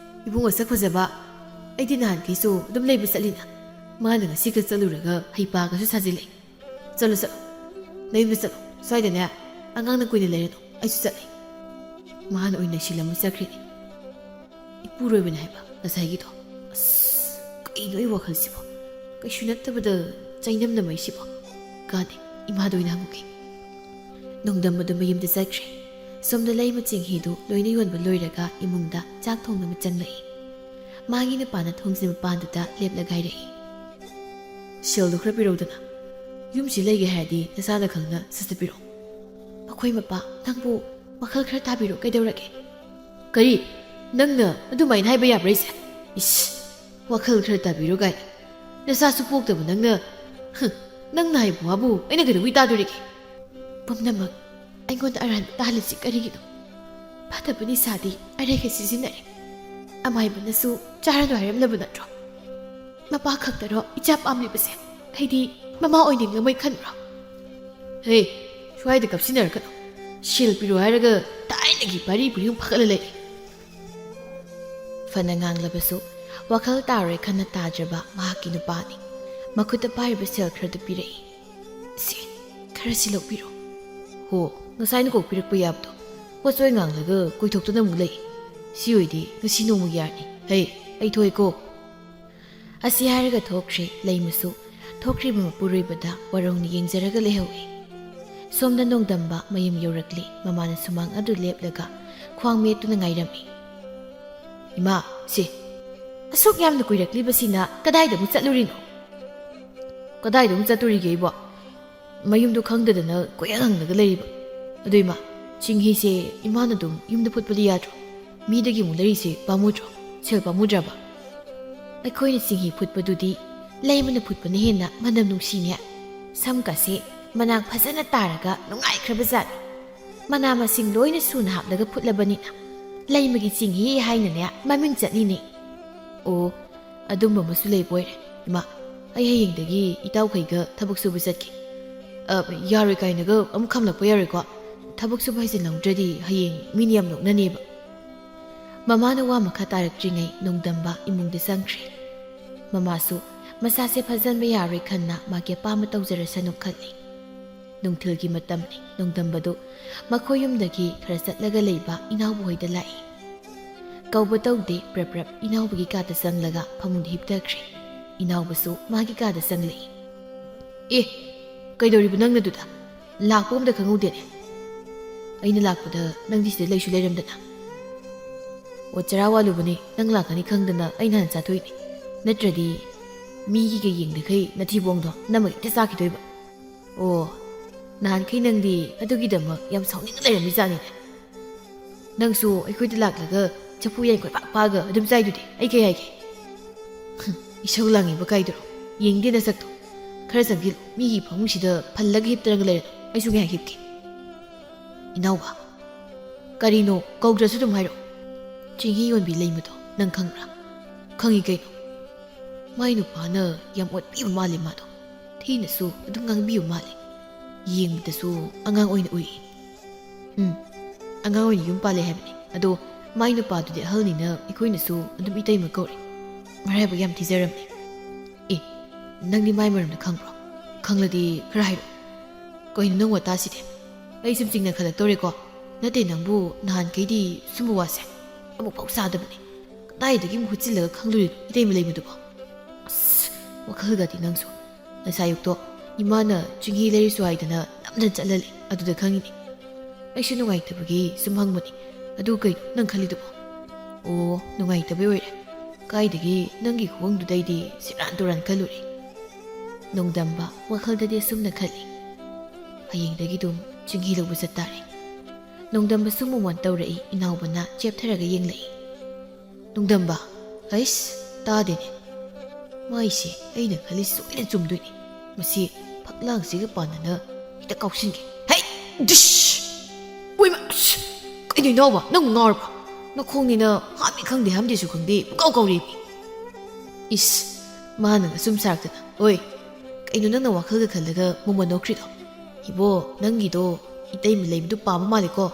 ꯏꯕꯨꯡ ꯃꯁꯛ ꯐꯖꯕ, ꯑꯩꯗꯤ ꯅꯍꯥꯟꯈꯩꯁꯨ ꯑꯗꯨꯝ ꯂꯩꯕ ꯆꯠꯂꯤꯅ꯫ ꯃꯥꯅ ꯉꯁꯤꯈꯛ ꯆꯠꯂꯨꯔꯒ ꯍꯩꯄꯥꯒꯁꯨ ꯁꯥꯖꯤꯜꯂꯛꯏ꯫ ꯆꯠꯂꯣ, ꯅꯌꯨꯝꯗ ꯆꯠꯂꯣ, ꯁ꯭ꯋꯥꯏꯗꯅꯦ ꯑꯉꯥꯡꯅ ꯀꯨꯏꯅ ꯂꯩꯔꯅꯨ, ꯑꯩꯁꯨ ꯆꯠꯂꯤ꯫ ꯃꯥꯅ ꯑꯣꯏꯅ ꯁꯤꯜꯂꯝꯃ ꯆꯠꯈ꯭ꯔꯤꯅꯤ꯫ ꯏꯄꯨꯔꯣꯏꯕꯅꯤ ꯍꯥꯏꯕ ꯉꯁꯥꯏꯒꯤꯗꯣ꯫ ꯑꯁ, ꯀꯩꯅꯣ ꯑꯩ ꯋꯥꯈꯜꯁꯤꯕꯣ? ꯀꯩꯁꯨ ꯅꯠꯇꯕꯗ ꯆꯩꯅꯝꯅꯃꯩꯁꯤꯕꯣ? ꯀꯥꯟꯗꯦ, ꯏꯃꯥꯗ ꯑꯣꯏꯅ ꯍꯪꯉꯨꯒꯦ꯫ ꯅꯣꯡꯗꯝꯕꯗꯨ ꯃꯌꯨꯝꯗ ꯆꯠꯈ꯭ꯔꯦ꯫ ꯁꯣꯝꯗ ꯂꯩꯃ ꯆꯤꯡꯍꯤꯗꯨ ꯂꯣꯏꯅ ꯌꯣꯟꯕ ꯂꯣꯏꯔꯒ ꯏꯃꯨꯡꯗ ꯆꯥꯛ ꯊꯣꯡꯅꯕ ꯆꯪꯂꯛꯏ꯫ ꯃꯥꯒꯤ ꯅꯨꯄꯥꯅ ꯊꯣꯡꯁꯤ ꯃꯄꯥꯟꯗꯨꯗ ꯂꯦꯞꯂꯒ ꯍꯥꯏꯔꯛꯏ꯫ ꯁꯦꯜꯗꯨ ꯈꯔ ꯄꯤꯔꯧꯗꯅ꯫ ꯌꯨꯝꯁꯤ ꯂꯩꯒꯦ ꯍꯥꯏꯔꯗꯤ ꯅꯁꯥꯅ ꯈꯪꯅ ꯁꯠ ꯄꯤꯔꯛꯑꯣ꯫ ꯃꯈꯣꯏ ꯃꯄꯥ ꯅꯪꯕꯨ ꯋꯥꯈꯜ ꯈꯔ ꯇꯥꯕꯤꯔꯣ ꯀꯩꯗꯧꯔꯒꯦ ꯀꯔꯤ ꯅꯪꯅ ꯑꯗꯨꯃꯥꯏꯅ ꯍꯥꯏꯕ ꯌꯥꯕ꯭ꯔꯥ ꯏꯁꯦ ꯏꯁ ꯋꯥꯈꯜ ꯈꯔ ꯇꯥꯕꯤꯔꯣ ꯀꯥꯏꯅ ꯅꯆꯥꯁꯨ ꯄꯣꯛꯇꯕ ꯅꯪꯅ ꯍꯥꯏꯕ ꯋꯥꯕꯨ ꯑꯩꯅ ꯀꯩꯗꯧꯕꯩ ꯇꯥꯗꯣꯔꯤꯒꯦ ꯄꯨꯝꯅꯃꯛ ꯑꯩꯉꯣꯟꯗ ꯑꯔꯥꯟꯕ ꯇꯥꯍꯜꯂꯤꯁꯤ ꯀꯔꯤꯒꯤꯅꯣ ꯐꯠꯇꯕ ꯅꯤꯁꯥꯗꯤ ꯑꯔꯦꯝꯕ ꯁꯤꯖꯤꯟꯅꯔꯦ ꯑꯃꯥꯏꯕꯅꯁꯨ ꯆꯥꯔꯅꯨ ꯍꯥꯏꯔꯝꯂꯕ ꯅꯠꯇ꯭ꯔꯣ ꯃꯄꯥ ꯈꯛꯇꯔꯣ ꯏꯆꯥ ꯄꯥꯝꯂꯤꯕꯁꯦ ꯑꯩꯗꯤ ꯃꯃꯥ ꯑꯣꯏꯅꯤꯡꯂꯝꯃꯣꯏ ꯈꯟꯕ꯭ꯔꯣ ꯍꯦ ꯁ꯭ꯋꯥꯏꯗ ꯀꯞꯁꯤꯟꯅꯔꯛꯀꯅꯣ ꯁꯦꯜ ꯄꯤꯔꯣ ꯍꯥꯏꯔꯒ ꯊꯥꯏꯅꯒꯤ ꯄꯥꯔꯤ ꯄꯨꯔꯤꯡ ꯐꯒꯠꯂ ꯂꯩꯔꯤ ꯐꯅ ꯉꯥꯡꯂꯕꯁꯨ ꯋꯥꯈꯜ ꯇꯥꯔꯣꯏ ꯈꯟꯅ ꯇꯥꯗ꯭ꯔꯕ ꯃꯍꯥꯛꯀꯤ ꯅꯨꯄꯥꯅꯤ ꯃꯈꯨꯠꯇ ꯄꯥꯏꯔꯤꯕ ꯁꯦꯜ ꯈꯔꯗꯨ ꯄꯤꯔꯛꯏ ꯁꯤ ꯈꯔ ꯁꯤ ꯂꯧꯕꯤꯔꯣ ꯍꯣ ꯉꯁꯥꯏꯅ ꯀꯣꯛꯄꯤꯔꯛꯄ ꯌꯥꯕꯗꯣ ꯄꯣꯠꯆꯣꯏ ꯉꯥꯡꯂꯒ ꯀꯣꯏꯊꯣꯛꯇꯨꯅ ꯑꯃꯨꯛ ꯂꯩ ꯁꯤ ꯑꯣꯏꯗꯤ ꯉꯁꯤ ꯅꯣꯡꯃꯒꯤ ꯌꯥꯔꯅꯤ ꯍꯩ ꯑꯩ ꯊꯣꯛꯑꯦꯀꯣ ꯑꯁꯤ ꯍꯥꯏꯔꯒ ꯊꯣꯛꯈ꯭ꯔꯦ ꯂꯩꯃꯁꯨ ꯊꯣꯛꯈ꯭ꯔꯤꯕ ꯃꯄꯨꯔꯣꯏꯕꯗ ꯋꯥꯔꯧꯅ ꯌꯦꯡꯖꯔꯒ ꯂꯩꯍꯧꯏ ꯁꯣꯝꯗ ꯅꯣꯡꯗꯝꯕ ꯃꯌꯨꯝ ꯌꯧꯔꯛꯂꯤ ꯃꯃꯥꯅ ꯁꯨꯃꯥꯡ ꯑꯗꯨ ꯂꯦꯞꯂꯒ ꯈ꯭ꯋꯥꯡ ꯃꯦꯠꯇꯨꯅ ꯉꯥꯏꯔꯝꯃꯤ ꯏꯃꯥ ꯁꯤ ꯑꯁꯨꯛ ꯌꯥꯝꯅ ꯀꯨꯏꯔꯛꯂꯤꯕꯁꯤꯅ ꯀꯗꯥꯏꯗ ꯑꯃꯨꯛ ꯆꯠꯂꯨꯔꯤꯅꯣ ꯀꯗꯥꯏꯗ ꯑꯃꯨꯛ ꯆꯠꯇꯣꯔꯤꯒꯦ ꯑꯩꯕꯣ ꯃꯌꯨꯝꯗꯣ ꯈꯪꯗꯗꯅ ꯀꯣꯏꯍꯪ ꯍꯪꯂꯒ ꯂꯩꯔꯤꯕ ꯑꯗꯨ ꯏꯃꯥ ꯆꯤꯡꯍꯤꯁꯦ ꯏꯃꯥꯅ ꯑꯗꯨꯝ ꯌꯨꯝꯗ ꯐꯨꯠꯄꯗꯤ ꯌꯥꯗ꯭ꯔꯣ ꯃꯤꯗꯒꯤ ꯑꯃꯨꯛ ꯂꯩꯔꯤꯁꯦ ꯄꯥꯝꯃꯨꯗ꯭ꯔꯣ ꯁꯦꯜ ꯄꯥꯝꯃꯨꯗ꯭ꯔꯕ ꯑꯩꯈꯣꯏꯅ ꯆꯤꯡꯍꯤ ꯐꯨꯠꯄꯗꯨꯗꯤ ꯂꯩꯕꯅ ꯐꯨꯠꯄꯅ ꯍꯦꯟꯅ ꯃꯅꯝ ꯅꯨꯡꯁꯤꯅꯦ ꯁꯝꯀꯁꯦ ꯃꯅꯥꯛ ꯐꯖꯅ ꯇꯥꯔꯒ ꯅꯨꯡꯉꯥꯏꯈ꯭ꯔꯕꯖꯥꯠꯅꯤ ꯃꯅꯥ ꯃꯁꯤꯡ ꯂꯣꯏꯅ ꯁꯨꯅ ꯍꯥꯞꯂꯒ ꯐꯨꯠꯂꯕꯅꯤꯅ ꯂꯩꯃꯒꯤ ꯆꯤꯡꯍꯤ ꯍꯥꯏꯅꯅꯦ ꯃꯃꯤꯡ ꯆꯠꯂꯤꯅꯦ ꯑꯣ ꯑꯗꯨꯝꯕ ꯑꯃꯁꯨ ꯂꯩꯕ ꯑꯣꯏꯔꯦ ꯏꯃꯥ ꯑꯩ ꯍꯌꯦꯡꯗꯒꯤ ꯏꯇꯥꯎꯈꯩꯒ ꯊꯕꯛ ꯁꯨꯕ ꯆꯠꯀꯦ ꯌꯥꯔꯣꯏ ꯀꯥꯏꯅꯒ ꯑꯃꯨꯛ ꯈꯝꯂꯛꯄ ꯌꯥꯔꯣꯏꯀꯣ ꯊꯕꯛ ꯁꯨꯕ ꯍꯩꯖꯤꯜꯍꯧꯗ꯭ꯔꯗꯤ ꯍꯌꯦꯡ ꯃꯤꯅ ꯌꯥꯝ ꯅꯣꯛꯅꯅꯦꯕ ꯃꯃꯥꯅ ꯋꯥ ꯃꯈꯥ ꯇꯥꯔꯛꯇ꯭ꯔꯤꯉꯩ ꯅꯣꯡꯗꯝꯕ ꯏꯃꯨꯡꯗ ꯆꯪꯈ꯭ꯔꯦ ꯃꯃꯥꯁꯨ ꯃꯁꯥꯁꯦ ꯐꯖꯟꯕ ꯌꯥꯔꯣꯏ ꯈꯟꯅ ꯃꯥꯒꯤ ꯑꯄꯥꯝꯕ ꯇꯧꯖꯔꯁꯅꯨ ꯈꯜꯂꯤ ꯅꯨꯡꯊꯤꯜꯒꯤ ꯃꯇꯝꯅꯤ ꯅꯣꯡꯗꯝꯕꯗꯨ ꯃꯈꯣꯏ ꯌꯨꯝꯗꯒꯤ ꯈꯔ ꯆꯠꯂꯒ ꯂꯩꯕ ꯏꯅꯥꯎꯕ ꯍꯣꯏꯗ ꯂꯥꯛꯏ ꯀꯧꯕ ꯇꯧꯗꯦ ꯄ꯭ꯔꯞ ꯄ꯭ꯔꯞ ꯏꯅꯥꯎꯕꯒꯤ ꯀꯥꯗ ꯆꯪꯂꯒ ꯐꯃꯨꯡꯗ ꯍꯤꯞꯊꯈ꯭ꯔꯦ ꯏꯅꯥꯎꯕꯁꯨ ꯃꯥꯒꯤ ꯀꯥꯗ ꯆꯪꯂꯛꯏ ꯑꯦ ꯀꯩꯗꯧꯔꯤꯕ ꯅꯪꯅꯗꯨꯗ ꯂꯥꯛꯄ ꯑꯝꯇ ꯈꯪꯍꯧꯗꯦꯅꯦ ꯑꯩꯅ ꯂꯥꯛꯄꯗ ꯅꯪꯗꯤ ꯁꯤꯗ ꯂꯩꯁꯨ ꯂꯩꯔꯝꯗꯅ ꯑꯣ ꯆꯔꯥ ꯋꯥꯂꯨꯕꯅꯤ ꯅꯪ ꯂꯥꯛꯀꯅꯤ ꯈꯪꯗꯅ ꯑꯩꯅ ꯍꯥꯟꯅ ꯆꯥꯊꯣꯛꯏꯅꯤ ꯅꯠꯇ꯭ꯔꯗꯤ ꯃꯤꯒꯤꯒ ꯌꯦꯡꯗꯈꯩ ꯅꯊꯤꯕꯣꯡꯗꯣ ꯅꯃꯛ ꯍꯦꯛꯇ ꯆꯥꯈꯤꯗꯣꯏꯕ ꯑꯣ ꯅꯍꯥꯟꯈꯩ ꯅꯪꯗꯤ ꯑꯗꯨꯒꯤꯗꯃꯛ ꯌꯥꯝ ꯁꯥꯎꯅꯤꯡꯅ ꯂꯩꯔꯝꯃꯤ ꯖꯥꯠꯅꯤꯅꯦ ꯅꯪꯁꯨ ꯑꯩꯈꯣꯏꯗ ꯂꯥꯛꯂꯒ ꯆꯐꯨ ꯌꯥꯏꯈꯣꯏ ꯄꯥꯛ ꯄꯥꯛꯑꯒ ꯑꯗꯨꯝ ꯆꯥꯏꯗꯨꯗꯤ ꯑꯩ ꯀꯩ ꯍꯥꯏꯒꯦ ꯏꯁꯧ ꯂꯥꯡꯉꯤꯕ ꯀꯥꯏꯗꯨꯔꯣ ꯌꯦꯡꯗꯦ ꯅꯁꯛꯇꯣ ꯈꯔ ꯆꯪꯁꯤꯜꯂꯨ ꯃꯤꯒꯤ ꯐꯃꯨꯡꯁꯤꯗ ꯐꯜꯂꯒ ꯍꯤꯞꯇꯔꯒ ꯂꯩꯔꯅꯨ ꯑꯩꯁꯨ ꯉꯥꯏꯍꯥꯛ ꯍꯤꯞꯀꯦ ꯏꯅꯥꯎꯕ ꯀꯔꯤꯅꯣ ꯀꯧꯗ꯭ꯔꯁꯨ ꯑꯗꯨꯝ ꯍꯥꯏꯔꯛꯑꯣ ꯆꯤꯡꯍꯤ ꯌꯣꯟꯕꯤ ꯂꯩꯃꯗꯣ ꯅꯪ ꯈꯪꯕ꯭ꯔꯥ ꯈꯪꯉꯤ ꯀꯩꯅꯣ ꯃꯥꯏ ꯅꯨꯄꯥꯅ ꯌꯥꯝ ꯑꯣꯠꯄꯤꯕ ꯃꯥꯜꯂꯤ ꯃꯥꯗꯣ ꯊꯤꯅꯁꯨ ꯑꯗꯨꯝ ꯉꯥꯡꯕꯤꯕ ꯃꯥꯜꯂꯤ ꯌꯦꯡꯕꯗꯁꯨ ꯑꯉꯥꯡ ꯑꯣꯏꯅ ꯎꯏ ꯑꯉꯥꯡ ꯑꯣꯏꯅ ꯌꯨꯝ ꯄꯥꯜꯂꯦ ꯍꯥꯏꯕꯅꯤ ꯑꯗꯣ ꯃꯥꯏ ꯅꯨꯄꯥꯗꯨꯗꯤ ꯑꯍꯜꯅꯤꯅ ꯑꯩꯈꯣꯏꯅꯁꯨ ꯑꯗꯨꯝ ꯏꯇꯩꯃ ꯀꯧꯔꯤ ꯃꯔꯥꯏꯕꯛ ꯌꯥꯝ ꯊꯤꯖꯔꯝꯃꯤ ꯑꯦ ꯅꯪꯗꯤ ꯃꯥꯏ ꯃꯔꯝꯗ ꯈꯪꯕ꯭ꯔꯣ ꯈꯪꯂꯗꯤ ꯈꯔ ꯍꯥꯏꯔꯛꯑꯣ ꯀꯩꯅꯣ ꯅꯪ ꯋꯥꯇꯥꯁꯤꯗꯤ ꯑꯩ ꯁꯨꯝ ꯆꯤꯡꯅ ꯈꯜꯂꯛꯇꯧꯔꯦꯀꯣ ꯅꯠꯇꯦ ꯅꯪꯕꯨ ꯅꯍꯥꯟꯈꯩꯗꯤ ꯁꯨꯝꯕ ꯋꯥꯁꯦ ꯑꯃꯨꯛꯐꯥꯎ ꯆꯥꯗꯕꯅꯤ ꯀꯗꯥꯏꯗꯒꯤ ꯑꯃꯨꯛ ꯍꯨꯠꯆꯤꯜꯂꯒ ꯈꯪꯂꯨꯔꯤꯅꯣ ꯏꯇꯩꯃ ꯂꯩꯕꯗꯨꯕꯣ ꯑꯁ ꯋꯥꯈꯜꯒꯗꯤ ꯅꯪꯁꯨ ꯉꯁꯥꯏ ꯑꯌꯨꯛꯇꯣ ꯏꯃꯥꯅ ꯆꯤꯡꯍꯤ ꯂꯩꯔꯁꯨ ꯍꯥꯏꯗꯅ ꯅꯝꯗꯅ ꯆꯠꯍꯜꯂꯤ ꯑꯗꯨꯗ ꯈꯪꯉꯤꯅꯤ ꯑꯩꯁꯨ ꯅꯨꯡꯉꯥꯏꯇꯕꯒꯤ ꯁꯨꯝ ꯍꯪꯕꯅꯤ ꯑꯗꯨ ꯀꯩꯅꯣ ꯅꯪ ꯈꯜꯂꯤꯗꯨꯕꯣ ꯑꯣ ꯅꯨꯡꯉꯥꯏꯇꯕꯩ ꯑꯣꯏꯔꯦ ꯀꯥꯏꯗꯒꯤ ꯅꯪꯒꯤ ꯈꯨꯋꯪꯗꯨꯗꯩꯗꯤ ꯁꯤꯔꯥꯟ ꯇꯨꯔꯥꯟ ꯈꯜꯂꯨꯔꯦ ꯅꯣꯡꯗꯝꯕ ꯋꯥꯈꯜꯗꯗꯤ ꯑꯁꯨꯝꯅ ꯈꯜꯂꯤ ꯍꯌꯦꯡꯗꯒꯤ ꯑꯗꯨꯝ ꯆꯤꯡꯍꯤ ꯂꯧꯕ ꯆꯠꯇꯥꯔꯦ ꯅꯣꯡꯗꯝꯕꯁꯨ ꯃꯣꯃꯣꯟ ꯇꯧꯔꯛꯏ ꯏꯅꯥꯎꯕꯅ ꯆꯦꯞꯊꯔꯒ ꯌꯦꯡꯂꯛꯏ ꯅꯣꯡꯗꯝꯕ ꯑꯩꯁ ꯇꯥꯗꯦꯅꯦ ꯃꯥꯏꯁꯦ ꯑꯩꯅ ꯈꯜꯂꯤ ꯁꯣꯏꯅ ꯆꯨꯝꯗꯣꯏꯅꯤ ꯃꯁꯤ ꯐꯛꯂꯥꯡꯁꯤꯒ ꯄꯥꯟꯅꯅ ꯍꯦꯛꯇ ꯀꯥꯎꯁꯤꯟꯒꯦ ꯍꯩ ꯗꯤꯁ ꯎꯏꯃ ꯀꯩꯅꯣ ꯏꯅꯥꯎꯕ ꯅꯪ ꯉꯥꯎꯔꯕ꯭ꯔꯣ ꯅꯈꯣꯡꯅꯤꯅ ꯍꯥꯝꯃꯤ ꯈꯪꯗꯦ ꯍꯥꯝꯗꯦꯁꯨ ꯈꯪꯗꯦ ꯄꯨꯡꯀꯥꯎ ꯀꯥꯎꯔꯦꯃꯤ ꯏꯁ ꯃꯥꯅꯒ ꯁꯨꯝ ꯁꯥꯔꯛꯇꯅ ꯑꯣꯏ ꯀꯩꯅꯣ ꯅꯪꯅ ꯋꯥꯈꯜꯒ ꯈꯜꯂꯒ ꯃꯣꯃꯣꯟ ꯅꯣꯛꯈ꯭ꯔꯤꯗꯣ ꯏꯕꯣ ꯅꯪꯒꯤꯗꯣ ꯏꯇꯩꯃ ꯂꯩꯕꯗꯨ ꯄꯥꯝꯕ ꯃꯥꯜꯂꯦꯀꯣ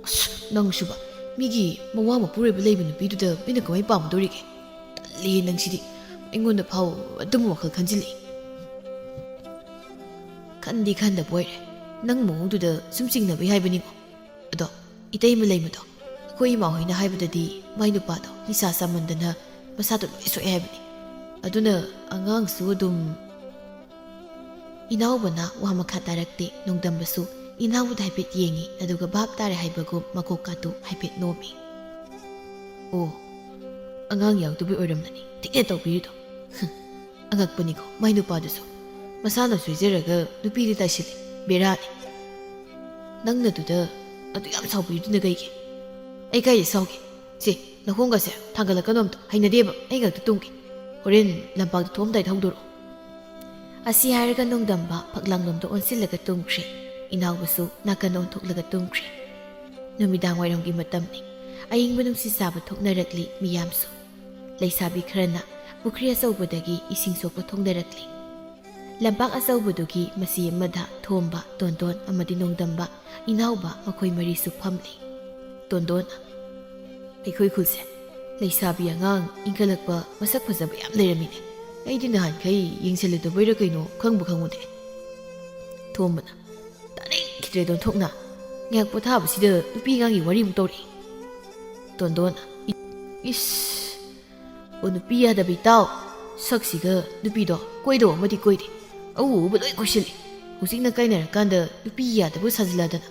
ꯑꯁ ꯅꯪꯁꯨꯕ ꯃꯤꯒꯤ ꯃꯋꯥ ꯃꯄꯨꯔꯣꯏꯕ ꯂꯩꯕ ꯅꯨꯄꯤꯗꯨꯗ ꯃꯤꯅ ꯀꯃꯥꯏꯅ ꯄꯥꯝꯃꯗꯣꯔꯤꯒꯦ ꯇꯜꯂꯦ ꯅꯪꯁꯤꯗꯤ ꯑꯩꯉꯣꯟꯗ ꯐꯥꯎ ꯑꯗꯨꯝ ꯋꯥꯈꯜ ꯈꯟꯖꯤꯜꯂꯛꯏ ꯈꯟꯗꯤ ꯈꯟꯗꯕ ꯑꯣꯏꯔꯦ ꯅꯪ ꯃꯑꯣꯡꯗꯨꯗ ꯁꯨꯝ ꯆꯤꯡꯅꯕꯩ ꯍꯥꯏꯕꯅꯤꯀꯣ ꯑꯗꯣ ꯏꯇꯩꯃ ꯂꯩꯃꯗꯣ ꯑꯩꯈꯣꯏ ꯏꯃꯥ ꯍꯣꯏꯅ ꯍꯥꯏꯕꯗꯗꯤ ꯃꯥꯏ ꯅꯨꯄꯥꯗꯣ ꯅꯤꯁꯥ ꯆꯥꯃꯟꯗꯅ ꯃꯁꯥꯗꯣ ꯂꯣꯏ ꯁꯣꯛꯑꯦ ꯍꯥꯏꯕꯅꯤ ꯑꯗꯨꯅ ꯑꯉꯥꯡꯁꯨ ꯑꯗꯨꯝ ꯏꯅꯥꯎꯕꯅ ꯋꯥ ꯃꯈꯥ ꯇꯥꯔꯛꯇꯦ ꯅꯣꯡꯗꯝꯕꯁꯨ ꯏꯅꯥꯎꯕꯗ ꯍꯥꯏꯐꯦꯠ ꯌꯦꯡꯉꯤ ꯑꯗꯨꯒ ꯚꯥꯞ ꯇꯥꯔꯦ ꯍꯥꯏꯕꯒꯨꯝ ꯃꯀꯣꯛꯀꯥꯗꯨ ꯍꯥꯏꯐꯦꯠ ꯅꯣꯝꯃꯤ ꯑꯣ ꯑꯉꯥꯡ ꯌꯥꯎꯗꯕꯩ ꯑꯣꯏꯔꯝꯂꯅꯤ ꯊꯤꯛꯅ ꯇꯧꯕꯤꯔꯤꯗꯣ ꯑꯉꯛꯄꯅꯤꯀꯣ ꯃꯥꯏ ꯅꯨꯄꯥꯗꯨꯁꯨ ꯃꯁꯥꯅ ꯁꯣꯏꯖꯔꯒ ꯅꯨꯄꯤꯗꯤ ꯇꯥꯏꯁꯤꯜꯂꯤ ꯕꯦꯔꯥꯅꯤ ꯅꯪꯅꯗꯨꯗ ꯑꯗꯨ ꯌꯥꯝ ꯁꯥꯎꯕꯤꯗꯨꯅ ꯀꯩꯒꯤ? ꯑꯩ ꯀꯥꯏꯗ ꯁꯥꯎꯒꯦ? ꯁꯤ ꯅꯈꯣꯡꯒꯁꯦ ꯊꯥꯡꯒꯠꯂꯛꯀꯅꯣ ꯑꯝꯇ ꯍꯩꯅꯗꯦꯕ ꯑꯩ ꯈꯛꯇ ꯇꯨꯝꯒꯦ. ꯍꯣꯔꯦꯟ ꯂꯝꯄꯥꯛꯇ ꯊꯣꯛꯑꯝꯗꯥꯏꯗ ꯍꯧꯗꯣꯔꯛꯑꯣ. ꯑꯁꯤ ꯍꯥꯏꯔꯒ ꯅꯣꯡꯗꯝꯕ ꯐꯛꯂꯥꯡꯂꯣꯝꯗ ꯑꯣꯟꯁꯤꯜꯂꯒ ꯇꯨꯝꯈ꯭ꯔꯦ. ꯏꯅꯥꯎꯕꯁꯨ ꯅꯥꯀꯟ ꯑꯣꯟꯊꯣꯛꯂꯒ ꯇꯨꯝꯈ꯭ꯔꯦ. ꯅꯨꯃꯤꯗꯥꯡ ꯋꯥꯏꯔꯝꯒꯤ ꯃꯇꯝꯅꯤ. ꯑꯏꯪꯕ ꯅꯨꯡꯁꯤꯠ ꯆꯥꯕ ꯊꯣꯛꯅꯔꯛꯂꯤ ꯃꯤꯌꯥꯝꯁꯨ. ꯂꯩꯁꯥꯕꯤ ꯈꯔꯅ ꯄꯨꯈ꯭ꯔꯤ ꯑꯆꯧꯕꯗꯒꯤ ꯏꯁꯤꯡ ꯁꯣꯛꯄ ꯊꯣꯡꯅꯔꯛꯂꯤ. ꯂꯝꯄꯥꯛ ꯑꯆꯧꯕꯗꯨꯒꯤ ꯃꯁꯤ ꯑꯃꯗ ꯊꯣꯝꯕ, ꯇꯣꯟꯗꯣꯟ ꯑꯃꯗꯤ ꯅꯣꯡꯗꯝꯕ, ꯏꯅꯥꯎꯕ ꯃꯈꯣꯏ ꯃꯔꯤꯁꯨ ꯐꯝꯂꯤ. ꯇꯣꯟꯗꯣꯟꯅ, ꯑꯩꯈꯣꯏ ꯈꯨꯜꯁꯦ ꯂꯩꯁꯥꯕꯤ ꯑꯉꯥꯡ ꯏꯟꯈꯠꯂꯛꯄ ꯃꯁꯛ ꯐꯖꯕ ꯌꯥꯝ ꯂꯩꯔꯝꯃꯤꯅꯦ. ꯑꯩꯗꯤ ꯅꯍꯥꯟꯈꯩ ꯌꯦꯡꯁꯤꯜꯂꯨꯗꯕꯩꯔ ꯀꯩꯅꯣ ꯈꯪꯕꯨ ꯈꯪꯉꯨꯗꯦ. ꯊꯣꯝꯕꯅ, ꯇꯥꯅꯤꯡꯈꯤꯗ꯭ꯔꯦ ꯗꯣꯟꯊꯣꯛꯅ. ꯉꯥꯏꯍꯥꯛ ꯄꯣꯊꯥꯕꯁꯤꯗ ꯅꯨꯄꯤ ꯑꯉꯥꯡꯒꯤ ꯋꯥꯔꯤꯃꯨꯛ ꯇꯧꯔꯛꯏ. ꯇꯣꯟꯗꯣꯟꯅ, ꯏꯁ, ꯑꯣ ꯅꯨꯄꯤ ꯌꯥꯗꯕ ꯏꯇꯥꯎ. ꯁꯛꯁꯤꯒ ꯅꯨꯄꯤꯗꯣ ꯀꯣꯏꯗꯧ ꯑꯃꯗꯤ ꯀꯣꯏꯗꯦ. ꯑꯎ ꯂꯣꯏ ꯀꯣꯏꯁꯤꯜꯂꯤ. ꯍꯧꯖꯤꯛꯅ ꯀꯥꯏꯅꯔꯀꯥꯟꯗ ꯅꯨꯄꯤ ꯌꯥꯗꯕ ꯁꯥꯖꯤꯜꯂꯗꯅ.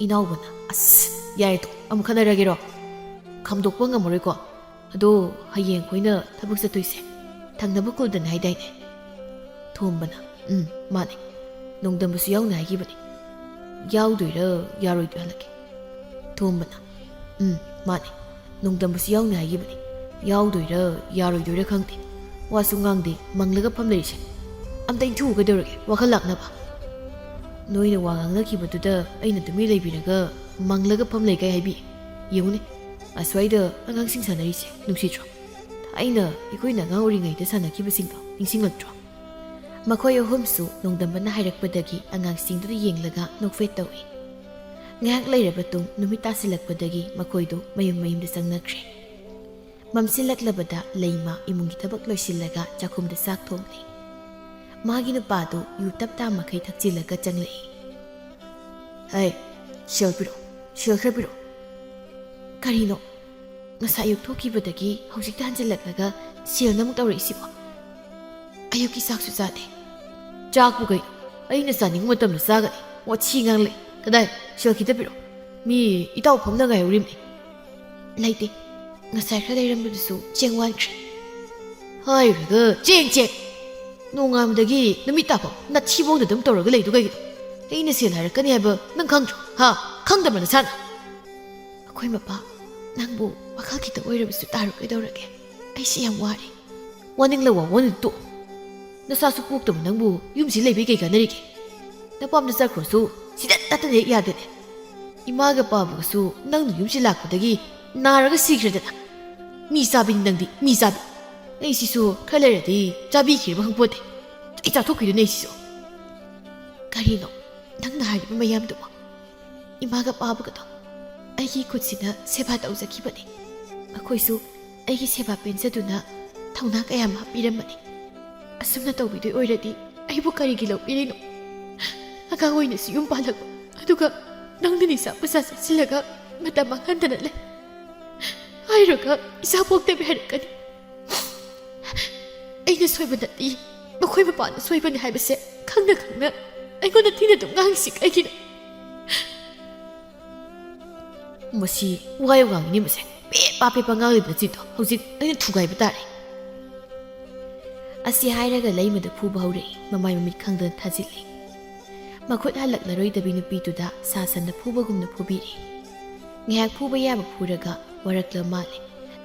ꯏꯅꯥꯎꯕꯅ, ꯑꯁ ꯌꯥꯔꯦ ꯇꯣ, ꯑꯃꯨꯛ ꯈꯠꯅꯔꯒꯦꯔꯣ? ꯈꯥꯝꯗꯣꯛꯄ ꯉꯝꯃꯔꯣꯏꯀꯣ. ꯑꯗꯣ ꯍꯌꯦꯡ ꯑꯩꯈꯣꯏꯅ ꯊꯕꯛ ꯆꯠꯇꯣꯏꯁꯦ ꯊꯪꯅꯕ ꯈꯨꯜꯗꯅꯤ ꯍꯥꯏꯗꯥꯏꯅꯦ? ꯊꯣꯝꯕꯅ, ꯃꯥꯅꯦ. ꯅꯣꯡꯗꯝꯕꯁꯨ ꯌꯥꯎꯅ ꯍꯥꯏꯈꯤꯕꯅꯤ. ꯌꯥꯎꯗꯣꯏꯔ ꯌꯥꯔꯣꯏꯗꯣꯏ ꯍꯜꯂꯛꯀꯦ. ꯊꯣꯝꯕꯅ, ꯃꯥꯅꯦ. ꯅꯣꯡꯗꯝꯕꯁꯨ ꯌꯥꯎꯅ ꯍꯥꯏꯈꯤꯕꯅꯤ. ꯌꯥꯎꯗꯣꯏꯔ ꯌꯥꯔꯣꯏꯗꯣꯏꯔ ꯈꯪꯗꯦ. ꯋꯥꯁꯨ ꯉꯥꯡꯗꯦ, ꯃꯪꯂꯒ ꯐꯝ ꯂꯩꯔꯤꯁꯦ. ꯑꯝꯇ ꯏꯟꯊꯨ ꯀꯩꯗꯧꯔꯒꯦ ꯋꯥꯈꯜ ꯂꯥꯛꯅꯕ. ꯅꯣꯏꯅ ꯋꯥ ꯉꯥꯡꯅꯈꯤꯕꯗꯨꯗ ꯑꯩꯅ ꯇꯨꯃꯤꯟ ꯂꯩꯕꯤꯔꯒ ꯃꯪꯂꯒ ꯐꯝ ꯂꯩ ꯀꯥꯏ ꯍꯥꯏꯕꯤ. ꯌꯦꯡꯉꯨꯅꯦ, ꯑꯁ꯭ꯋꯥꯏꯗ ꯑꯉꯥꯡꯁꯤꯡ ꯁꯥꯟꯅꯔꯤꯁꯦ ꯅꯨꯡꯁꯤꯠꯇ꯭ꯔꯣ? ꯊꯥꯏꯅ ꯑꯩꯈꯣꯏꯅ ꯑꯉꯥꯡ ꯑꯣꯏꯔꯤꯉꯩꯗ ꯁꯥꯟꯅꯈꯤꯕꯁꯤꯡꯗꯣ ꯅꯤꯡꯁꯤꯡꯂꯛꯇ꯭ꯔꯣ? ꯃꯈꯣꯏ ꯑꯍꯨꯝꯁꯨ ꯅꯣꯡꯗꯝꯕꯅ ꯍꯥꯏꯔꯛꯄꯗꯒꯤ ꯑꯉꯥꯡꯁꯤꯡꯗꯨꯗ ꯌꯦꯡꯂꯒ ꯅꯣꯛꯐꯦꯠ ꯇꯧꯏ. ꯉꯥꯏꯍꯥꯛ ꯂꯩꯔꯕ ꯇꯨꯡ ꯅꯨꯃꯤꯠ ꯇꯥꯁꯤꯜꯂꯛꯄꯗꯒꯤ ꯃꯈꯣꯏꯗꯨ ꯃꯌꯨꯝ ꯃꯌꯨꯝꯗ ꯆꯪꯅꯈ꯭ꯔꯦ. ꯃꯝꯁꯤꯜꯂꯛꯂꯕꯗ ꯂꯩꯃ ꯏꯃꯨꯡꯒꯤ ꯊꯕꯛ ꯂꯣꯏꯁꯤꯜꯂꯒ ꯆꯥꯛꯈꯨꯝꯗ ꯆꯥꯛ ꯊꯣꯡꯂꯤ. ꯃꯥꯒꯤ ꯅꯨꯄꯥꯗꯨ ꯌꯨ ꯇꯞꯇꯥ ꯃꯈꯩ ꯊꯛꯆꯤꯜꯂꯒ ꯆꯪꯂꯛꯏ. ꯍꯩ, ꯁꯦꯜ ꯄꯤꯔꯛꯑꯣ, ꯁꯦꯜ ꯈꯔ ꯄꯤꯔꯛꯑꯣ. ꯀꯔꯤꯅꯣ? ꯉꯁꯥꯏ ꯑꯌꯨꯛ ꯊꯣꯛꯈꯤꯕꯗꯒꯤ ꯍꯧꯖꯤꯛꯇ ꯍꯟꯖꯤꯜꯂꯛꯂꯒ ꯁꯦꯜꯅ ꯑꯃꯨꯛ ꯇꯧꯔꯛꯏꯁꯤꯕꯣ? ꯑꯌꯨꯛꯀꯤ ꯆꯥꯛꯁꯨ ꯆꯥꯗꯦ. ꯆꯥꯛꯄꯨ ꯀꯩꯅꯣ? ꯑꯩꯅ ꯆꯥꯅꯤꯡꯕ ꯃꯇꯝꯗ ꯆꯥꯒꯅꯤ. ꯋꯥꯊꯤ ꯉꯥꯡꯂꯛꯏ. ꯀꯗꯥꯏ? ꯁꯦꯜ ꯈꯤꯇ ꯄꯤꯔꯛꯑꯣ. ꯃꯤ ꯏꯇꯥꯎ ꯐꯝꯅ ꯉꯥꯏꯍꯧꯔꯤꯕꯅꯤ. ꯂꯩꯇꯦ. ꯉꯁꯥꯏ ꯈꯔ ꯂꯩꯔꯝꯕꯗꯨꯁꯨ ꯆꯦꯡ ꯋꯥꯟꯈ꯭ꯔꯦ. ꯍꯥꯏꯔꯒ ꯆꯦꯡ! ꯅꯣꯡꯉꯥꯟꯕꯗꯒꯤ ꯅꯨꯃꯤꯠ ꯇꯥꯐꯥꯎ ꯅꯊꯤꯕꯣꯡꯗ ꯑꯗꯨꯝ ꯇꯧꯔꯒ ꯂꯩꯗꯨ ꯀꯩꯒꯤꯅꯣ? ꯑꯩꯅ ꯁꯦꯜ ꯍꯥꯏꯔꯛꯀꯅꯤ ꯍꯥꯏꯕ ꯅꯪ ꯈꯪꯗ꯭ꯔꯣ? ꯈꯪꯗꯕ ꯅꯁꯥꯅ? ꯑꯩꯈꯣꯏ ꯃꯄꯥ, ꯅꯪꯕꯨ ꯋꯥꯈꯜ ꯈꯤꯇ ꯑꯣꯏꯔꯕꯁꯨ ꯇꯥꯔꯣ ꯀꯩꯗꯧꯔꯒꯦ? ꯑꯩꯁꯤ ꯌꯥꯝ ꯋꯥꯔꯦ. ꯋꯥꯅꯤꯡꯂ ꯋꯥꯅ ꯇꯣꯛꯑꯣ. ꯅꯁꯥꯁꯨ ꯄꯣꯛꯇꯕ ꯅꯪꯕꯨ ꯌꯨꯝꯁꯤ ꯂꯩꯕꯩ ꯀꯩ ꯀꯥꯟꯅꯔꯤꯒꯦ? ꯅꯄꯥꯝꯗ ꯆꯠꯈ꯭ꯔꯁꯨ ꯁꯤꯗ ꯇꯠꯇꯅ ꯍꯦꯛ ꯌꯥꯗꯦꯅꯦ. ꯏꯃꯥꯒ ꯄꯥꯕꯒꯁꯨ ꯅꯪꯅ ꯌꯨꯝꯁꯤ ꯂꯥꯛꯄꯗꯒꯤ ꯅꯥꯔꯒ ꯁꯤꯈ꯭ꯔꯦꯗꯅ. ꯃꯤ ꯆꯥꯕꯤꯅꯤ ꯅꯪꯗꯤ, ꯃꯤ ꯆꯥꯕꯤ. ꯑꯩꯁꯤꯁꯨ ꯈꯔ ꯂꯩꯔꯗꯤ ꯆꯥꯕꯤꯈꯤꯔꯕ ꯈꯪꯄꯣꯠꯇꯦ. ꯑꯩ ꯆꯥꯊꯣꯛꯈꯤꯗꯣꯏꯅꯦ ꯑꯩꯁꯤꯁꯨ. ꯀꯔꯤꯅꯣ ꯅꯪꯅ ꯍꯥꯏꯔꯤꯕ ꯃꯌꯥꯝꯗꯨꯕꯣ? ꯏꯃꯥꯒ ꯄꯥꯕꯒꯗꯣ ꯑꯩꯒꯤ ꯈꯨꯠꯁꯤꯅ ꯁꯦꯕꯥ ꯇꯧꯖꯈꯤꯕꯅꯤ. ꯃꯈꯣꯏꯁꯨ ꯑꯩꯒꯤ ꯁꯦꯕꯥ ꯄꯦꯟꯖꯗꯨꯅ ꯊꯧꯅꯥ ꯀꯌꯥ ꯍꯥꯞꯄꯤꯔꯝꯕꯅꯤ. ꯑꯁꯨꯝꯅ ꯇꯧꯕꯤꯗꯣꯏ ꯑꯣꯏꯔꯗꯤ ꯑꯩꯕꯨ ꯀꯔꯤꯒꯤ ꯂꯧꯕꯤꯔꯤꯅꯣ? ꯑꯉꯥꯡ ꯑꯣꯏꯅꯁꯨ ꯌꯨꯝ ꯄꯥꯜꯂꯛꯄ, ꯑꯗꯨꯒ ꯅꯪꯅ ꯅꯤꯁꯥ ꯄꯨꯁꯥ ꯆꯠꯁꯤꯜꯂꯒ ꯃꯇꯝ ꯃꯥꯡꯍꯟꯗꯅ ꯂꯩ. ꯍꯥꯏꯔꯒ ꯏꯆꯥ ꯄꯣꯛꯇꯕꯤ ꯍꯥꯏꯔꯛꯀꯅꯤ. ꯑꯩꯅ ꯁꯣꯏꯕ ꯅꯠꯇꯦ, ꯃꯈꯣꯏ ꯃꯄꯥꯅ ꯁꯣꯏꯕꯅꯤ ꯍꯥꯏꯕꯁꯦ ꯈꯪꯅ ꯈꯪꯅ ꯑꯩꯉꯣꯟꯗ ꯊꯤꯅ ꯑꯗꯨꯝ ꯉꯥꯡꯁꯤ ꯀꯩꯒꯤꯅꯣ? ꯃꯁꯤ ꯋꯥ ꯌꯥꯝ ꯉꯥꯡꯉꯤꯅꯤ ꯃꯁꯦ. ꯄꯦꯄꯥ ꯉꯥꯡꯂꯤꯕ ꯅꯆꯤꯟꯗꯣ ꯍꯧꯖꯤꯛ ꯑꯩꯅ ꯊꯨꯒꯥꯏꯕ ꯇꯥꯔꯦ. ꯑꯁꯤ ꯍꯥꯏꯔꯒ ꯂꯩꯃꯗ ꯐꯨꯕ ꯍꯧꯔꯛꯏ. ꯃꯃꯥꯏ ꯃꯃꯤꯠ ꯈꯪꯗꯅ ꯊꯥꯖꯤꯜꯂꯤ. ꯃꯈꯨꯠ ꯍꯜꯂꯛꯂꯔꯣꯏꯗꯕꯤ ꯅꯨꯄꯤꯗꯨꯗ ꯁꯥ ꯁꯟꯅ ꯐꯨꯕꯒꯨꯝꯅ ꯐꯨꯕꯤꯔꯤ. ꯉꯥꯏꯍꯥꯛ ꯐꯨꯕ ꯌꯥꯕ ꯐꯨꯔꯒ ꯋꯥꯔꯛꯂ ꯃꯥꯜꯂꯦ.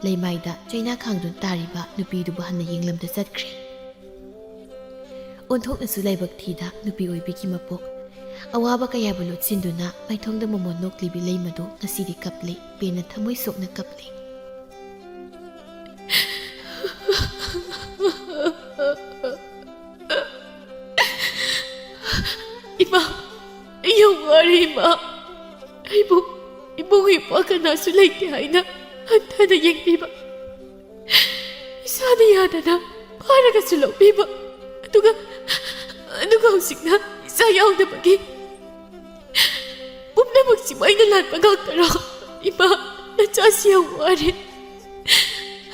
ꯂꯩꯃꯥꯏꯗ ꯆꯩꯅꯥ ꯈꯥꯡꯗꯨꯅ ꯇꯥꯔꯤꯕ ꯅꯨꯄꯤꯗꯨꯕꯨ ꯍꯟꯅ ꯌꯦꯡꯂꯝꯗ ꯆꯠꯈ꯭ꯔꯦ. ꯑꯣꯟꯊꯣꯛꯅꯁꯨ ꯂꯥꯏꯕꯛ ꯊꯤꯗ ꯅꯨꯄꯤ ꯑꯣꯏꯕꯤꯒꯤ ꯃꯄꯣꯛ. ꯑꯋꯥꯕ ꯀꯌꯥꯕꯨ ꯂꯣꯠꯁꯤꯟꯗꯨꯅ ꯃꯥꯏꯊꯣꯡꯗ ꯃꯃꯣꯟ ꯅꯣꯛꯂꯤꯕꯤ ꯂꯩꯃꯗꯨ ꯉꯁꯤꯗꯤ ꯀꯞꯂꯤ. ꯄꯦꯟꯅ ꯊꯃꯣꯏ ꯁꯣꯛꯅ ꯀꯞꯂꯤ. ꯏꯃꯥ, ꯑꯩ ꯌꯥꯝ ꯋꯥꯔꯦ ꯏꯃꯥ. ꯑꯩꯕꯨ ꯏꯕꯨꯡ ꯏꯄ꯭ꯋꯥ ꯀꯅꯥꯁꯨ ꯂꯩꯇꯦ ꯍꯥꯏꯅ ꯍꯟꯊꯅ ꯌꯦꯡꯕꯤꯕ, ꯏꯁꯥꯅ ꯌꯥꯗꯅ ꯐꯥꯔꯒꯁꯨ ꯂꯧꯕꯤꯕ, ꯑꯗꯨꯒ ꯍꯧꯖꯤꯛꯅ ꯏꯆꯥ ꯌꯥꯎꯗꯕꯒꯤ ꯄꯨꯝꯅꯃꯛꯁꯤꯕꯨ ꯑꯩꯅ ꯂꯥꯟꯕ ꯉꯥꯛꯇꯔꯣ? ꯏꯃꯥ, ꯅꯆꯥꯁꯤ ꯌꯥꯝ ꯋꯥꯔꯦ.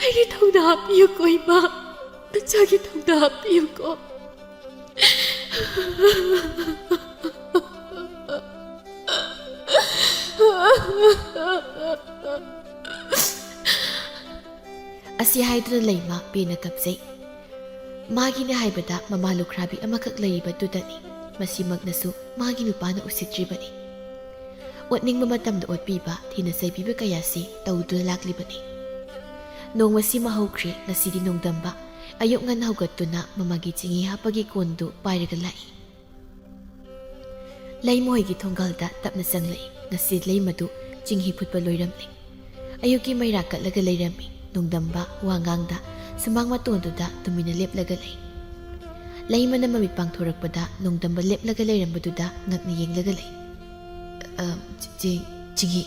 ꯑꯩꯒꯤ ꯊꯧꯅꯥ ꯍꯥꯞꯄꯤꯌꯨꯀꯣ ꯏꯃꯥ. ꯅꯆꯥꯒꯤ ꯊꯧꯅꯥ ꯍꯥꯞꯄꯤꯌꯨꯀꯣ. ꯑꯁꯤ ꯍꯥꯏꯗꯨꯅ ꯂꯩꯃ ꯄꯦꯟꯅ ꯀꯞꯆꯩ. ꯃꯥꯒꯤꯅ ꯍꯥꯏꯕꯗ ꯃꯃꯥ ꯂꯨꯈ꯭ꯔꯥꯕꯤ ꯑꯃꯈꯛ ꯂꯩꯔꯤꯕꯗꯨꯗꯅꯤ. ꯃꯁꯤꯃꯛꯅꯁꯨ ꯃꯥꯒꯤ ꯅꯨꯄꯥꯅ ꯎꯁꯤꯠꯇ꯭ꯔꯤꯕꯅꯤ. ꯑꯣꯠꯅꯤꯡꯕ ꯃꯇꯝꯗ ꯑꯣꯠꯄꯤꯕ ꯊꯤꯅ ꯆꯩꯕꯤꯕ ꯀꯌꯥꯁꯤ ꯇꯧꯗꯨꯅ ꯂꯥꯛꯂꯤꯕꯅꯤ꯫ ꯅꯣꯡꯃꯁꯤꯃ ꯍꯧꯈ꯭ꯔꯦ꯫ ꯉꯁꯤꯗꯤ ꯅꯣꯡꯗꯝꯕ ꯑꯌꯨꯛ ꯉꯟꯅ ꯍꯧꯒꯠꯇꯨꯅ ꯃꯃꯥꯒꯤ ꯆꯤꯡꯍꯤ ꯍꯥꯞꯄꯒꯤ ꯀꯣꯟꯗꯨ ꯄꯥꯏꯔꯒ ꯂꯥꯛꯏ꯫ ꯂꯩꯃꯍꯣꯏꯒꯤ ꯊꯣꯡꯒꯥꯜꯗ ꯇꯞꯅ ꯆꯪꯂꯛꯏ꯫ ꯉꯁꯤ ꯂꯩꯃꯗꯨ ꯆꯤꯡꯍꯤ ꯐꯨꯠꯄ ꯂꯣꯏꯔꯝꯂꯦ꯫ ꯑꯌꯨꯛꯀꯤ ꯃꯩꯔꯥ ꯀꯠꯂꯒ ꯂꯩꯔꯝꯃꯤ꯫ ꯅꯣꯡꯗꯝꯕ ꯋꯥꯉꯥꯡꯗ ꯁꯨꯃꯥꯡ ꯃꯇꯣꯟꯗꯨꯗ ꯇꯨꯃꯤꯟꯅ ꯂꯦꯞꯂꯒ ꯂꯩ꯫ ꯂꯩꯃꯅ ꯃꯃꯤꯠ ꯄꯥꯡꯊꯣꯔꯛꯄꯗ ꯅꯣꯡꯗꯝꯕ ꯂꯦꯞꯂꯒ ꯂꯩꯔꯝꯕꯗꯨꯗ ꯉꯛꯅ ꯌꯦꯡꯂꯒ ꯂꯩ꯫ ꯆꯤꯡꯍꯤ?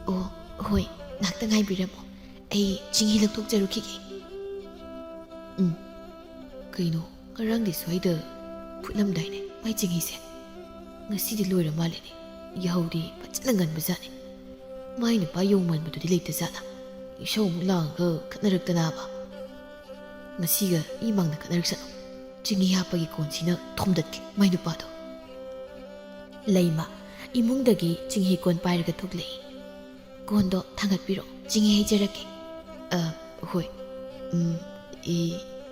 ꯑꯣ ꯍꯣꯏ, ꯉꯥꯛꯇ ꯉꯥꯏꯕꯤꯔꯝꯃꯣ, ꯑꯩ ꯆꯤꯡꯍꯤ ꯂꯧꯊꯣꯛꯆꯔꯨꯈꯤꯒꯦ꯫ ꯀꯩꯅꯣ, ꯉꯔꯥꯡꯗꯤ ꯁ꯭ꯋꯥꯏꯗ ꯐꯨꯠꯂꯝꯗꯥꯏꯅꯦ ꯃꯥꯏ ꯆꯤꯡꯍꯤꯁꯦ? ꯉꯁꯤꯗꯤ ꯂꯣꯏꯔ ꯃꯥꯜꯂꯦꯅꯦ꯫ ꯌꯥꯍꯧꯗꯤ ꯐꯖꯅ ꯉꯟꯕꯖꯥꯠꯅꯤ꯫ ꯃꯥꯏ ꯅꯨꯄꯥ ꯌꯣꯡꯃꯟꯕꯗꯨꯗꯤ ꯂꯩꯇꯖꯥꯠꯂꯥ? ꯏꯁꯧ ꯑꯃꯨꯛ ꯂꯥꯡꯉꯒ ꯈꯠꯅꯔꯛꯇꯅꯕ? ꯉꯁꯤꯒ ꯏ ꯃꯥꯡꯗ ꯈꯠꯅꯔꯛꯁꯅꯨ꯫ ꯆꯤꯡꯍꯤ ꯍꯥꯞꯄꯒꯤ ꯀꯣꯟꯁꯤꯅ ꯊꯣꯝꯗꯠꯀꯦ ꯃꯥꯏ ꯅꯨꯄꯥꯗꯣ꯫ ꯂꯩꯃ ꯏꯃꯨꯡꯗꯒꯤ ꯆꯤꯡꯍꯤ ꯀꯣꯟ ꯄꯥꯏꯔꯒ ꯊꯣꯛꯂꯛꯏ꯫ ꯀꯣꯟꯗꯣ ꯊꯥꯡꯒꯠꯄꯤꯔꯣ, ꯆꯤꯡꯍꯤ ꯍꯩꯖꯔꯛꯀꯦ꯫ ꯍꯣꯏ,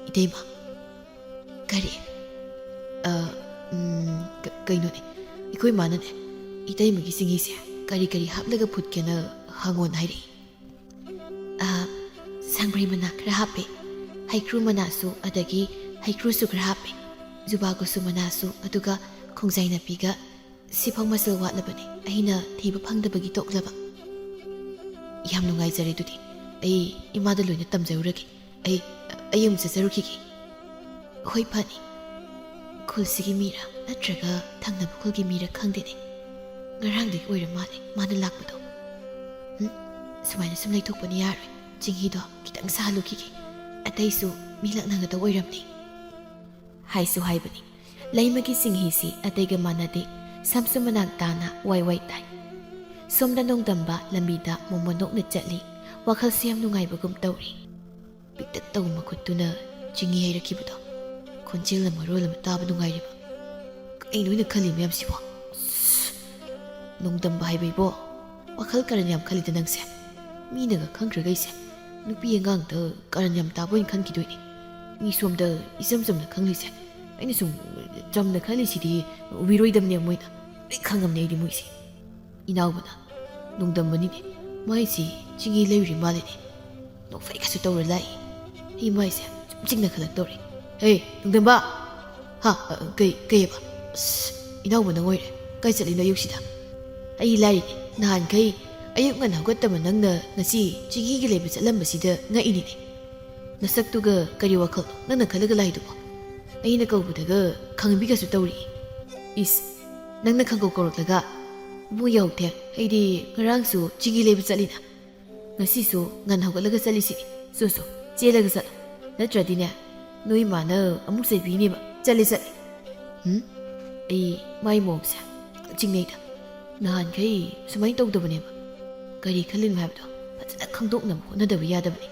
ꯏꯇꯩꯃ꯫ ꯀꯔꯤ? ꯀꯩꯅꯣꯅꯦ, ꯑꯩꯈꯣꯏ ꯃꯥꯅꯅꯦ ꯏꯇꯩꯃꯒꯤ ꯆꯤꯡꯍꯤꯁꯦ ꯀꯔꯤ ꯀꯔꯤ ꯍꯥꯞꯂꯒ ꯐꯨꯠꯀꯦꯅ ꯍꯪꯉꯣꯅ ꯍꯥꯏꯔꯛꯏ꯫ ꯁꯪꯕ꯭ꯔꯩ ꯃꯅꯥ ꯈꯔ ꯍꯥꯞꯄꯦ, ꯍꯩꯀ꯭ꯔꯨ ꯃꯅꯥꯁꯨ, ꯑꯗꯒꯤ ꯍꯩꯀ꯭ꯔꯨꯁꯨ ꯈꯔ ꯍꯥꯞꯄꯦ, ꯖꯨꯕꯥꯀꯨꯁꯨ ꯃꯅꯥꯁꯨ, ꯑꯗꯨꯒ ꯈꯣꯡꯖꯥꯏ ꯅꯥꯄꯤꯒ꯫ ꯁꯤꯐꯥꯎ ꯃꯆꯜ ꯋꯥꯠꯂꯕꯅꯦ, ꯑꯩꯅ ꯊꯤꯕ ꯐꯪꯗꯕꯒꯤ ꯇꯣꯛꯂꯕ꯫ ꯌꯥꯝ ꯅꯨꯡꯉꯥꯏꯖꯔꯦ ꯑꯗꯨꯗꯤ ꯑꯩ ꯏꯃꯥꯗ ꯂꯣꯏꯅ ꯇꯝꯖꯔꯨꯔꯒꯦ꯫ ꯑꯩ ꯑꯃꯨꯛ ꯆꯠꯆꯔꯨꯈꯤꯒꯦ꯫ ꯍꯣꯏ, ꯐꯅꯤ꯫ ꯈꯨꯜꯁꯤꯒꯤ ꯃꯤꯔꯥ ꯅꯠꯇ꯭ꯔꯒ ꯊꯪꯅꯕ ꯈꯨꯜꯒꯤ ꯃꯤꯔꯥ ꯈꯪꯗꯦꯅꯦ꯫ ꯉꯔꯥꯡꯗꯒꯤ ꯑꯣꯏꯔ ꯃꯥꯜꯂꯦ ꯃꯥꯅ ꯂꯥꯛꯄꯗꯣ꯫ ꯁꯨꯃꯥꯏꯅ ꯁꯨꯝ ꯂꯩꯊꯣꯛꯄꯅꯤ ꯌꯥꯔꯣꯏ꯫ ꯆꯤꯡꯍꯤꯗꯣ ꯈꯤꯇꯪ ꯁꯥꯍꯜꯂꯨꯈꯤꯒꯦ, ꯑꯇꯩꯁꯨ ꯃꯤ ꯂꯛꯅꯒꯗꯧ ꯑꯣꯏꯔꯝꯅꯤ꯫ ꯍꯥꯏꯁꯨ ꯍꯥꯏꯕꯅꯤ꯫ ꯂꯩꯃꯒꯤ ꯆꯤꯡꯍꯤꯁꯤ ꯑꯇꯩꯒ ꯃꯥꯟꯅꯗꯦ꯫ ꯁꯝꯁꯨ ꯃꯅꯥꯛ ꯇꯥꯅ ꯋꯥꯏ ꯋꯥꯏ ꯇꯥꯏ꯫ ꯁꯣꯝꯗ ꯅꯣꯡꯗꯝꯕ ꯂꯝꯕꯤꯗ ꯃꯣꯃꯣꯟꯗꯣꯛꯅ ꯆꯠꯂꯤ꯫ ꯋꯥꯈꯜꯁꯤ ꯌꯥꯝ ꯅꯨꯡꯉꯥꯏꯕꯒꯨꯝ ꯇꯧꯔꯤ꯫ ꯄꯤꯛꯇꯛ ꯇꯧꯕ ꯃꯈꯨꯠꯇꯨꯅ ꯆꯤꯡꯍꯤ ꯍꯩꯔꯛꯈꯤꯕꯗꯣ ꯈꯣꯟꯖꯦꯜꯅ ꯃꯔꯣꯜ ꯑꯃ ꯇꯥꯕ ꯅꯨꯡꯉꯥꯏꯔꯤꯕ꯫ ꯀꯩꯅꯣ ꯑꯣꯏꯅ ꯈꯜꯂꯤ ꯃꯌꯥꯝꯁꯤꯕꯣ? ꯅꯣꯡꯗꯝꯕ ꯍꯥꯏꯕꯩꯕꯣ, ꯋꯥꯈꯜ ꯀꯔꯟ ꯌꯥꯝ ꯈꯜꯂꯤꯗ ꯅꯪꯁꯦ꯫ ꯃꯤꯅꯒ ꯈꯪꯈ꯭ꯔꯒꯩꯁꯦ ꯅꯨꯄꯤ ꯑꯉꯥꯡꯗ ꯀꯔꯟ ꯌꯥꯝ ꯇꯥꯕ ꯑꯣꯏꯅ ꯈꯟꯈꯤꯗꯣꯏꯅꯤ꯫ ꯃꯤ ꯁꯣꯝꯗ ꯏꯆꯝ ꯆꯝꯅ ꯈꯪꯂꯤꯁꯦ, ꯑꯩꯅ ꯁꯨꯝ ꯆꯝꯅ ꯈꯜꯂꯤꯁꯤꯗꯤ ꯎꯕꯤꯔꯣꯏꯗꯕꯅꯦ ꯃꯣꯏꯅ꯫ ꯂꯣꯏ ꯈꯪꯉꯝꯅꯦ ꯑꯩꯗꯤ ꯃꯣꯏꯁꯤ꯫ ꯏꯅꯥꯎꯕꯅ ꯅꯣꯡꯗꯝꯕꯅꯤꯅꯦ, ꯃꯥꯏꯁꯤ ꯆꯤꯡꯍꯤ ꯂꯩꯔꯨꯔꯤ ꯃꯥꯜꯂꯤꯅꯦ꯫ ꯅꯣꯛꯐꯩꯒꯁꯨ ꯇꯧꯔ ꯂꯥꯛꯏ꯫ ꯑꯩ ꯃꯥꯏꯁꯦ ꯁꯨꯝ ꯆꯤꯡꯅ ꯈꯜꯂꯛꯇꯧꯔꯤ꯫ ꯍꯦ ꯅꯣꯡꯗꯝꯕ! ꯀꯩꯑꯕ? ꯏꯅꯥꯎꯕ ꯅꯪ ꯑꯣꯏꯔꯦ꯫ ꯀꯥꯏ ꯆꯠꯂꯤꯅꯣ ꯑꯌꯨꯛꯁꯤꯗ? ꯑꯩ ꯂꯥꯏꯔꯤꯅꯦ, ꯅꯍꯥꯟꯈꯩ ꯑꯌꯨꯛ ꯉꯟꯅ ꯍꯧꯒꯠꯇꯕ ꯅꯪꯅ ꯉꯁꯤ ꯆꯤꯡꯍꯤꯒꯤ ꯂꯩꯕ ꯆꯠꯂꯝꯕꯁꯤꯗ ꯉꯛꯏꯅꯤꯅꯦ꯫ ꯅꯁꯛꯇꯨꯒ ꯀꯔꯤ ꯋꯥꯈꯜꯅꯣ ꯅꯪꯅ ꯈꯜꯂꯒ ꯂꯥꯛꯏꯗꯨꯕꯣ? ꯑꯩꯅ ꯀꯧꯕꯗꯒ ꯈꯪꯕꯤꯒꯁꯨ ꯇꯧꯔꯤꯌꯦ꯫ ꯏꯁ, ꯅꯪꯅ ꯈꯪꯀꯧ ꯀꯧꯔꯛꯂꯒ ꯏꯕꯨꯡ ꯌꯥꯍꯧꯊꯦꯡ, ꯑꯩꯗꯤ ꯉꯔꯥꯡꯁꯨ ꯆꯤꯡꯍꯤ ꯂꯩꯕ ꯆꯠꯂꯤꯅ꯫ ꯉꯁꯤꯁꯨ ꯉꯟꯅ ꯍꯧꯒꯠꯂꯒ ꯆꯠꯂꯤꯁꯤꯅꯤ꯫ ꯁꯨ ꯆꯦꯜꯂꯒ ꯆꯠꯂꯣ, ꯅꯠꯇ꯭ꯔꯗꯤꯅꯦ ꯅꯣꯏ ꯃꯥꯅ ꯑꯃꯨꯛ ꯆꯩꯕꯤꯅꯦꯕ꯫ ꯆꯠꯂꯤ꯫ ꯑꯩ ꯃꯥꯏ ꯃꯑꯣꯡꯁꯦ ꯌꯥꯝ ꯆꯤꯡꯅꯩꯗ꯫ ꯅꯍꯥꯟꯈꯩ ꯁꯨꯃꯥꯏꯅ ꯇꯧꯗꯕꯅꯦꯕ꯫ ꯀꯔꯤ ꯈꯜꯂꯤꯅꯣ ꯍꯥꯏꯕꯗꯣ ꯐꯖꯅ ꯈꯪꯗꯣꯛꯅꯕ ꯍꯣꯠꯅꯗꯕ ꯌꯥꯗꯕꯅꯤ꯫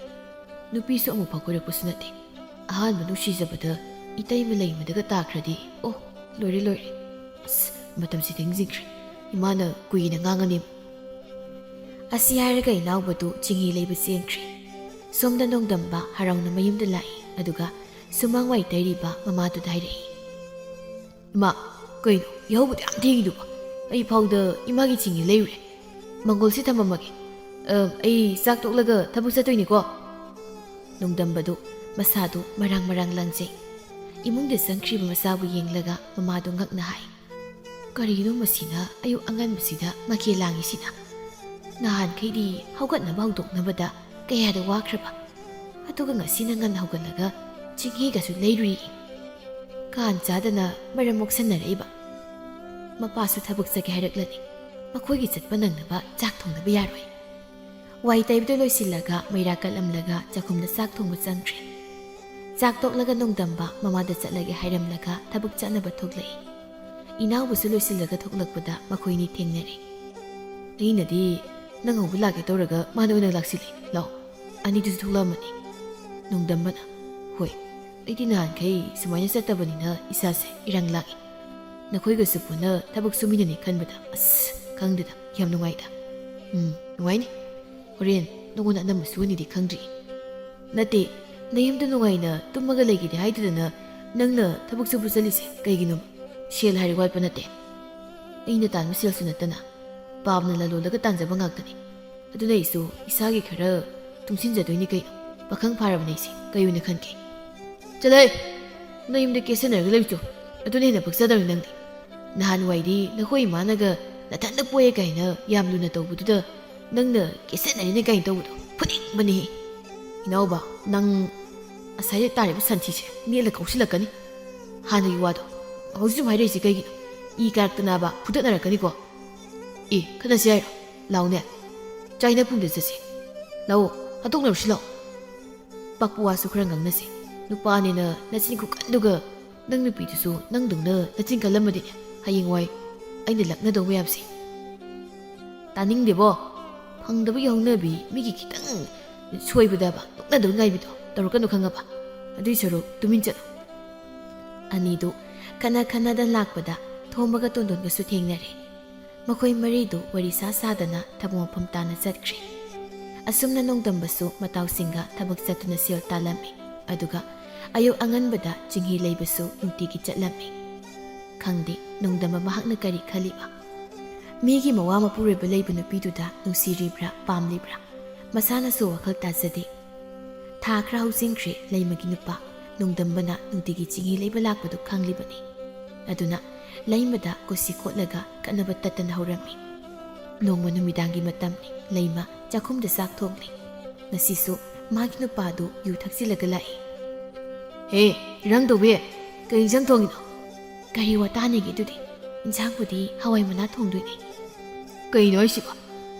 ꯅꯨꯄꯤꯁꯨ ꯑꯃꯨꯛꯐꯥꯎ ꯀꯣꯏꯔꯛꯄꯁꯨ ꯅꯠꯇꯦ꯫ ꯑꯍꯥꯟꯕ ꯅꯨꯡꯁꯤꯖꯕꯗ ꯏꯇꯩꯃ ꯂꯩꯃꯗꯒ ꯇꯥꯈ꯭ꯔꯗꯤ ꯑꯣ ꯂꯣꯏꯔꯦ꯫ ꯃꯇꯝꯁꯤꯗ ꯅꯤꯡꯁꯤꯡꯈ꯭ꯔꯦ, ꯏꯃꯥꯅ ꯀꯨꯏꯅ ꯉꯥꯡꯉꯅꯦꯕ꯫ ꯑꯁꯤ ꯍꯥꯏꯔꯒ ꯏꯅꯥꯎꯕꯗꯨ ꯆꯤꯡꯍꯤ ꯂꯩꯕ ꯆꯦꯟꯈ꯭ꯔꯦ꯫ ꯁꯣꯝꯗ ꯅꯣꯡꯗꯝꯕ ꯍꯔꯥꯎꯅ ꯃꯌꯨꯝꯗ ꯂꯥꯛꯏ꯫ ꯑꯗꯨꯒ ꯁꯨꯃꯥꯡ ꯋꯥꯏ ꯇꯩꯔꯤꯕ ꯃꯃꯥꯗꯨꯗ ꯍꯥꯏꯔꯛꯏ꯫ ꯏꯃꯥ, ꯀꯩꯅꯣ ꯌꯥꯍꯧꯕꯗ ꯌꯥꯝ ꯊꯦꯡꯉꯤꯗꯨꯕꯣ? ꯑꯩ ꯐꯥꯎꯗ ꯏꯃꯥꯒꯤ ꯆꯤꯡꯍꯤ ꯂꯩꯔꯨꯔꯦ꯫ ꯃꯪꯒꯣꯜꯁꯤ ꯊꯝꯃꯝꯃꯒꯦ, ꯑꯩ ꯆꯥꯛ ꯇꯣꯛꯂꯒ ꯊꯕꯛ ꯆꯠꯇꯣꯏꯅꯤꯀꯣ꯫ ꯅꯣꯡꯗꯝꯕꯗꯨ ꯃꯁꯥꯗꯨ ꯃꯔꯥꯡ ꯂꯪꯖꯩ꯫ ꯏꯃꯨꯡꯗ ꯆꯪꯈ꯭ꯔꯤꯕ ꯃꯆꯥꯕꯨ ꯌꯦꯡꯂꯒ ꯃꯃꯥꯗꯨ ꯉꯛꯅ ꯍꯥꯏ꯫ ꯀꯔꯤꯒꯤꯅꯣ ꯃꯁꯤꯅ ꯑꯌꯨꯛ ꯑꯉꯟꯕꯁꯤꯗ ꯃꯈꯦ ꯂꯥꯡꯉꯤꯁꯤꯅ? ꯅꯍꯥꯟꯈꯩꯗꯤ ꯍꯧꯒꯠꯅꯕ ꯍꯧꯗꯣꯛꯅꯕꯗ ꯀꯌꯥꯗ ꯋꯥꯈ꯭ꯔꯕ, ꯑꯗꯨꯒ ꯉꯁꯤꯅ ꯉꯟꯅ ꯍꯧꯒꯠꯂꯒ ꯆꯤꯡꯍꯤꯒꯁꯨ ꯂꯩꯔꯨꯔꯤ꯫ ꯀꯥꯟ ꯆꯥꯗꯅ ꯃꯔꯝ ꯃꯣꯛꯁꯟꯅꯔꯛꯏꯕ꯫ ꯃꯄꯥꯁꯨ ꯊꯕꯛ ꯆꯠꯀꯦ ꯍꯥꯏꯔꯛꯂꯅꯤ, ꯃꯈꯣꯏꯒꯤ ꯆꯠꯄ ꯅꯪꯅꯕ ꯆꯥꯛ ꯊꯣꯡꯅꯕ ꯌꯥꯔꯣꯏ꯫ ꯋꯥꯏ ꯇꯩꯕꯗ ꯂꯣꯏꯁꯤꯜꯂꯒ ꯃꯩꯔꯥ ꯀꯠꯂꯝꯂꯒ ꯆꯥꯛꯈꯨꯝꯗ ꯆꯥꯛ ꯊꯣꯡꯕ ꯆꯪꯈ꯭ꯔꯦ꯫ ꯆꯥꯛ ꯇꯣꯛꯂꯒ ꯅꯣꯡꯗꯝꯕ ꯃꯃꯥꯗ ꯆꯠꯂꯒꯦ ꯍꯥꯏꯔꯝꯂꯒ ꯊꯕꯛ ꯆꯠꯅꯕ ꯊꯣꯛꯂꯛꯏ꯫ ꯏꯅꯥꯎꯕꯁꯨ ꯂꯣꯏꯁꯤꯜꯂꯒ ꯊꯣꯛꯂꯛꯄꯗ ꯃꯈꯣꯏꯅꯤ ꯊꯦꯡꯅꯔꯦ꯫ ꯑꯩꯅꯗꯤ ꯅꯪ ꯍꯧꯕ ꯂꯥꯛꯀꯦ ꯇꯧꯔꯒ ꯃꯥꯅ ꯑꯣꯏꯅ ꯂꯥꯛꯁꯤꯜꯂꯦ꯫ ꯂꯥꯛꯑꯣ, ꯑꯅꯤꯗꯨꯁꯨ ꯊꯣꯛꯂꯛꯑꯝꯃꯅꯤ꯫ ꯅꯣꯡꯗꯝꯕꯅ ꯍꯣꯏ, ꯑꯩꯗꯤ ꯅꯍꯥꯟꯈꯩ ꯁꯨꯃꯥꯏꯅ ꯆꯠꯇꯕꯅꯤꯅ ꯏꯁꯥꯁꯦ ꯏꯔꯥꯡ ꯂꯥꯛꯏ꯫ ꯅꯈꯣꯏꯒꯁꯨ ꯄꯨꯟꯅ ꯊꯕꯛ ꯁꯨꯃꯤꯟꯅꯅꯤ ꯈꯟꯕꯗ ꯈꯪꯗꯦꯗ, ꯌꯥꯝ ꯅꯨꯡꯉꯥꯏꯗ꯫ ꯅꯨꯡꯉꯥꯏꯅꯤ꯫ ꯍꯣꯔꯦꯟ ꯅꯉꯣꯟꯗ ꯑꯅꯝꯕ ꯁꯨꯒꯅꯤꯗꯤ ꯈꯪꯗ꯭ꯔꯤ꯫ ꯅꯠꯇꯦ, ꯅꯌꯨꯝꯗ ꯅꯨꯡꯉꯥꯏꯅ ꯇꯨꯝꯃꯒ ꯂꯩꯒꯦꯗꯤ ꯍꯥꯏꯗꯗꯅ ꯅꯪꯅ ꯊꯕꯛ ꯁꯨꯕ ꯆꯠꯂꯤꯁꯦ ꯀꯩꯒꯤꯅꯣ? ꯁꯦꯜ ꯍꯥꯏꯔ ꯋꯥꯠꯄ ꯅꯠꯇꯦ꯫ ꯑꯩꯅ ꯇꯥꯟꯕ ꯁꯦꯜꯁꯨ ꯅꯠꯇꯅ ꯄꯥꯝꯅ ꯂꯂꯣꯜꯂꯒ ꯇꯥꯟꯖꯕ ꯉꯥꯛꯇꯅꯤ ꯑꯗꯨꯅ ꯑꯩꯁꯨ ꯏꯁꯥꯒꯤ ꯈꯔ ꯇꯨꯡꯁꯤꯟꯖꯗꯣꯏꯅꯤ ꯀꯩꯅꯣ ꯄꯥꯈꯪ ꯐꯥꯔꯕꯅꯦ ꯑꯩꯁꯦ ꯀꯩ ꯑꯣꯏꯅ ꯈꯟꯒꯦ ꯆꯠꯂꯍꯦ ꯅꯌꯨꯝꯗ ꯀꯦꯁꯟꯅꯔꯒ ꯂꯩꯕꯗꯣ ꯑꯗꯨꯅ ꯍꯦꯟꯅ ꯄꯛꯆꯗꯕꯅꯤ ꯅꯪꯗꯤ ꯅꯍꯥꯟꯋꯥꯏꯗꯤ ꯅꯈꯣꯏ ꯏꯃꯥꯅꯒ ꯅꯊꯟꯗ ꯄꯣꯛꯑꯦ ꯀꯥꯏꯅ ꯌꯥꯝ ꯂꯨꯅ ꯇꯧꯕꯗꯨꯗ ꯅꯪꯅ ꯀꯦꯁꯟꯅꯔꯤꯅꯦ ꯀꯥꯏꯅ ꯇꯧꯕꯗꯣ ꯐꯨꯅꯤꯡꯕꯅꯦꯍꯦ ꯏꯅꯥꯎꯕ ꯅꯪ ꯑꯁꯥꯏꯗ ꯇꯥꯔꯤꯕ ꯁꯟꯊꯤꯁꯦ ꯅꯦꯠꯂ ꯀꯧꯁꯤꯜꯂꯛꯀꯅꯤ ꯍꯥꯟꯅꯒꯤ ꯋꯥꯗꯣ ꯍꯧꯖꯤꯛ ꯁꯨꯝ ꯍꯥꯏꯔꯛꯏꯁꯤ ꯀꯩꯒꯤꯅꯣ ꯏ ꯀꯥꯔꯛꯇꯅꯕ ꯐꯨꯗꯠꯅꯔꯛꯀꯅꯤꯀꯣ ꯑꯦ ꯈꯠꯅꯁꯤ ꯍꯥꯏꯔꯣ ꯂꯥꯎꯅꯦ ꯆꯥꯏꯅ ꯄꯨꯡꯗ ꯆꯠꯁꯤ ꯂꯥꯛꯑꯣ ꯍꯥꯠꯇꯣꯛꯅꯔꯨꯁꯤ ꯂꯥꯛꯑꯣ ꯄꯥꯛꯄ ꯋꯥꯁꯨ ꯈꯔ ꯉꯥꯡꯅꯁꯤ ꯅꯨꯄꯥꯅꯤꯅ ꯅꯆꯤꯟ ꯈꯨꯀꯟꯗꯨꯒ ꯅꯪ ꯅꯨꯄꯤꯗꯨꯁꯨ ꯅꯪꯗꯧꯅ ꯅꯆꯤꯟ ꯀꯜꯂꯝꯃꯗꯤꯅꯦ ꯍꯌꯦꯡꯋꯥꯏ ꯑꯩꯅ ꯂꯛꯅꯗꯧ ꯃꯌꯥꯝꯁꯦ ꯇꯥꯅꯤꯡꯗꯦꯕꯣ ꯐꯪꯗꯕꯒꯤ ꯍꯧꯅꯕꯤ ꯃꯤꯒꯤ ꯈꯤꯇꯪ ꯁꯣꯏꯕꯗꯕ ꯅꯣꯛꯅꯗꯧ ꯉꯥꯏꯕꯤꯗꯣ ꯇꯧꯔꯛꯀꯅꯨ ꯈꯪꯉꯕ ꯑꯗꯨꯏ ꯁꯔꯨꯛ ꯇꯨꯃꯤꯟ ꯆꯠꯂꯣ ꯑꯅꯤꯗꯨ ꯈꯟꯅ ꯈꯟꯅꯗꯅ ꯂꯥꯛꯄꯗ ꯊꯣꯝꯕꯒ ꯇꯣꯟꯗꯣꯟꯒꯁꯨ ꯊꯦꯡꯅꯔꯦ ꯃꯈꯣꯏ ꯃꯔꯤꯗꯨ ꯋꯥꯔꯤ ꯁꯥꯗꯅ ꯊꯕꯛ ꯃꯐꯝ ꯇꯥꯅ ꯆꯠꯈ꯭ꯔꯦ ꯑꯁꯨꯝꯅ ꯅꯣꯡꯗꯝꯕꯁꯨ ꯃꯇꯥꯎꯁꯤꯡꯒ ꯊꯕꯛ ꯆꯠꯇꯨꯅ ꯁꯦꯜ ꯇꯥꯜꯂꯝꯃꯤ ꯑꯗꯨꯒ ꯑꯌꯨꯛ ꯑꯉꯟꯕꯗ ꯆꯤꯡꯍꯤ ꯂꯩꯕꯁꯨ ꯅꯨꯡꯇꯤꯒꯤ ꯆꯠꯂꯝꯃꯤ ꯈꯪꯗꯦ ꯅꯣꯡꯗꯝꯕ ꯃꯍꯥꯛꯅ ꯀꯔꯤ ꯈꯜꯂꯤꯕ ꯃꯤꯒꯤ ꯃꯋꯥ ꯃꯄꯨꯔꯣꯏꯕ ꯂꯩꯕ ꯅꯨꯄꯤꯗꯨꯗ ꯅꯨꯡꯁꯤꯔꯤꯕ꯭ꯔꯥ ꯄꯥꯝꯂꯤꯕ꯭ꯔꯥ ꯃꯁꯥꯅꯁꯨ ꯋꯥꯈꯜ ꯇꯥꯖꯗꯦ ꯊꯥ ꯈꯔ ꯍꯧꯖꯤꯟꯈ꯭ꯔꯦ ꯂꯩꯃꯒꯤ ꯅꯨꯄꯥ ꯅꯣꯡꯗꯝꯕꯅ ꯅꯨꯡꯇꯤꯒꯤ ꯆꯤꯡꯍꯤ ꯂꯩꯕ ꯂꯥꯛꯄꯗꯨ ꯈꯪꯂꯤꯕꯅꯤ ꯑꯗꯨꯅ ꯂꯩꯃꯗ ꯀꯣꯁꯤ ꯈꯣꯠꯂꯒ ꯀꯠꯅꯕ ꯇꯠꯇꯅ ꯍꯧꯔꯝꯃꯤ ꯅꯣꯡꯃ ꯅꯨꯃꯤꯗꯥꯡꯒꯤ ꯃꯇꯝꯅꯤ ꯂꯩꯃ ꯆꯥꯛꯈꯨꯝꯗ ꯆꯥꯛ ꯊꯣꯡꯂꯤ ꯉꯁꯤꯁꯨ ꯃꯥꯒꯤ ꯅꯨꯄꯥꯗꯨ ꯌꯨ ꯊꯛꯆꯤꯜꯂꯒ ꯂꯥꯛꯏ ꯍꯦ ꯏꯔꯪ ꯇꯧꯕꯤ ꯀꯔꯤ ꯏꯟꯁꯥꯡ ꯊꯣꯡꯉꯤꯅꯣ ꯀꯔꯤ ꯋꯥꯇꯥꯅꯤꯒꯦ ꯑꯗꯨꯗꯤ ꯏꯟꯁꯥꯡꯕꯨꯗꯤ ꯍꯋꯥꯏ ꯃꯅꯥ ꯊꯣꯡꯗꯣꯏꯅꯤ ꯀꯩꯅꯣ ꯍꯥꯏꯁꯤꯕꯣ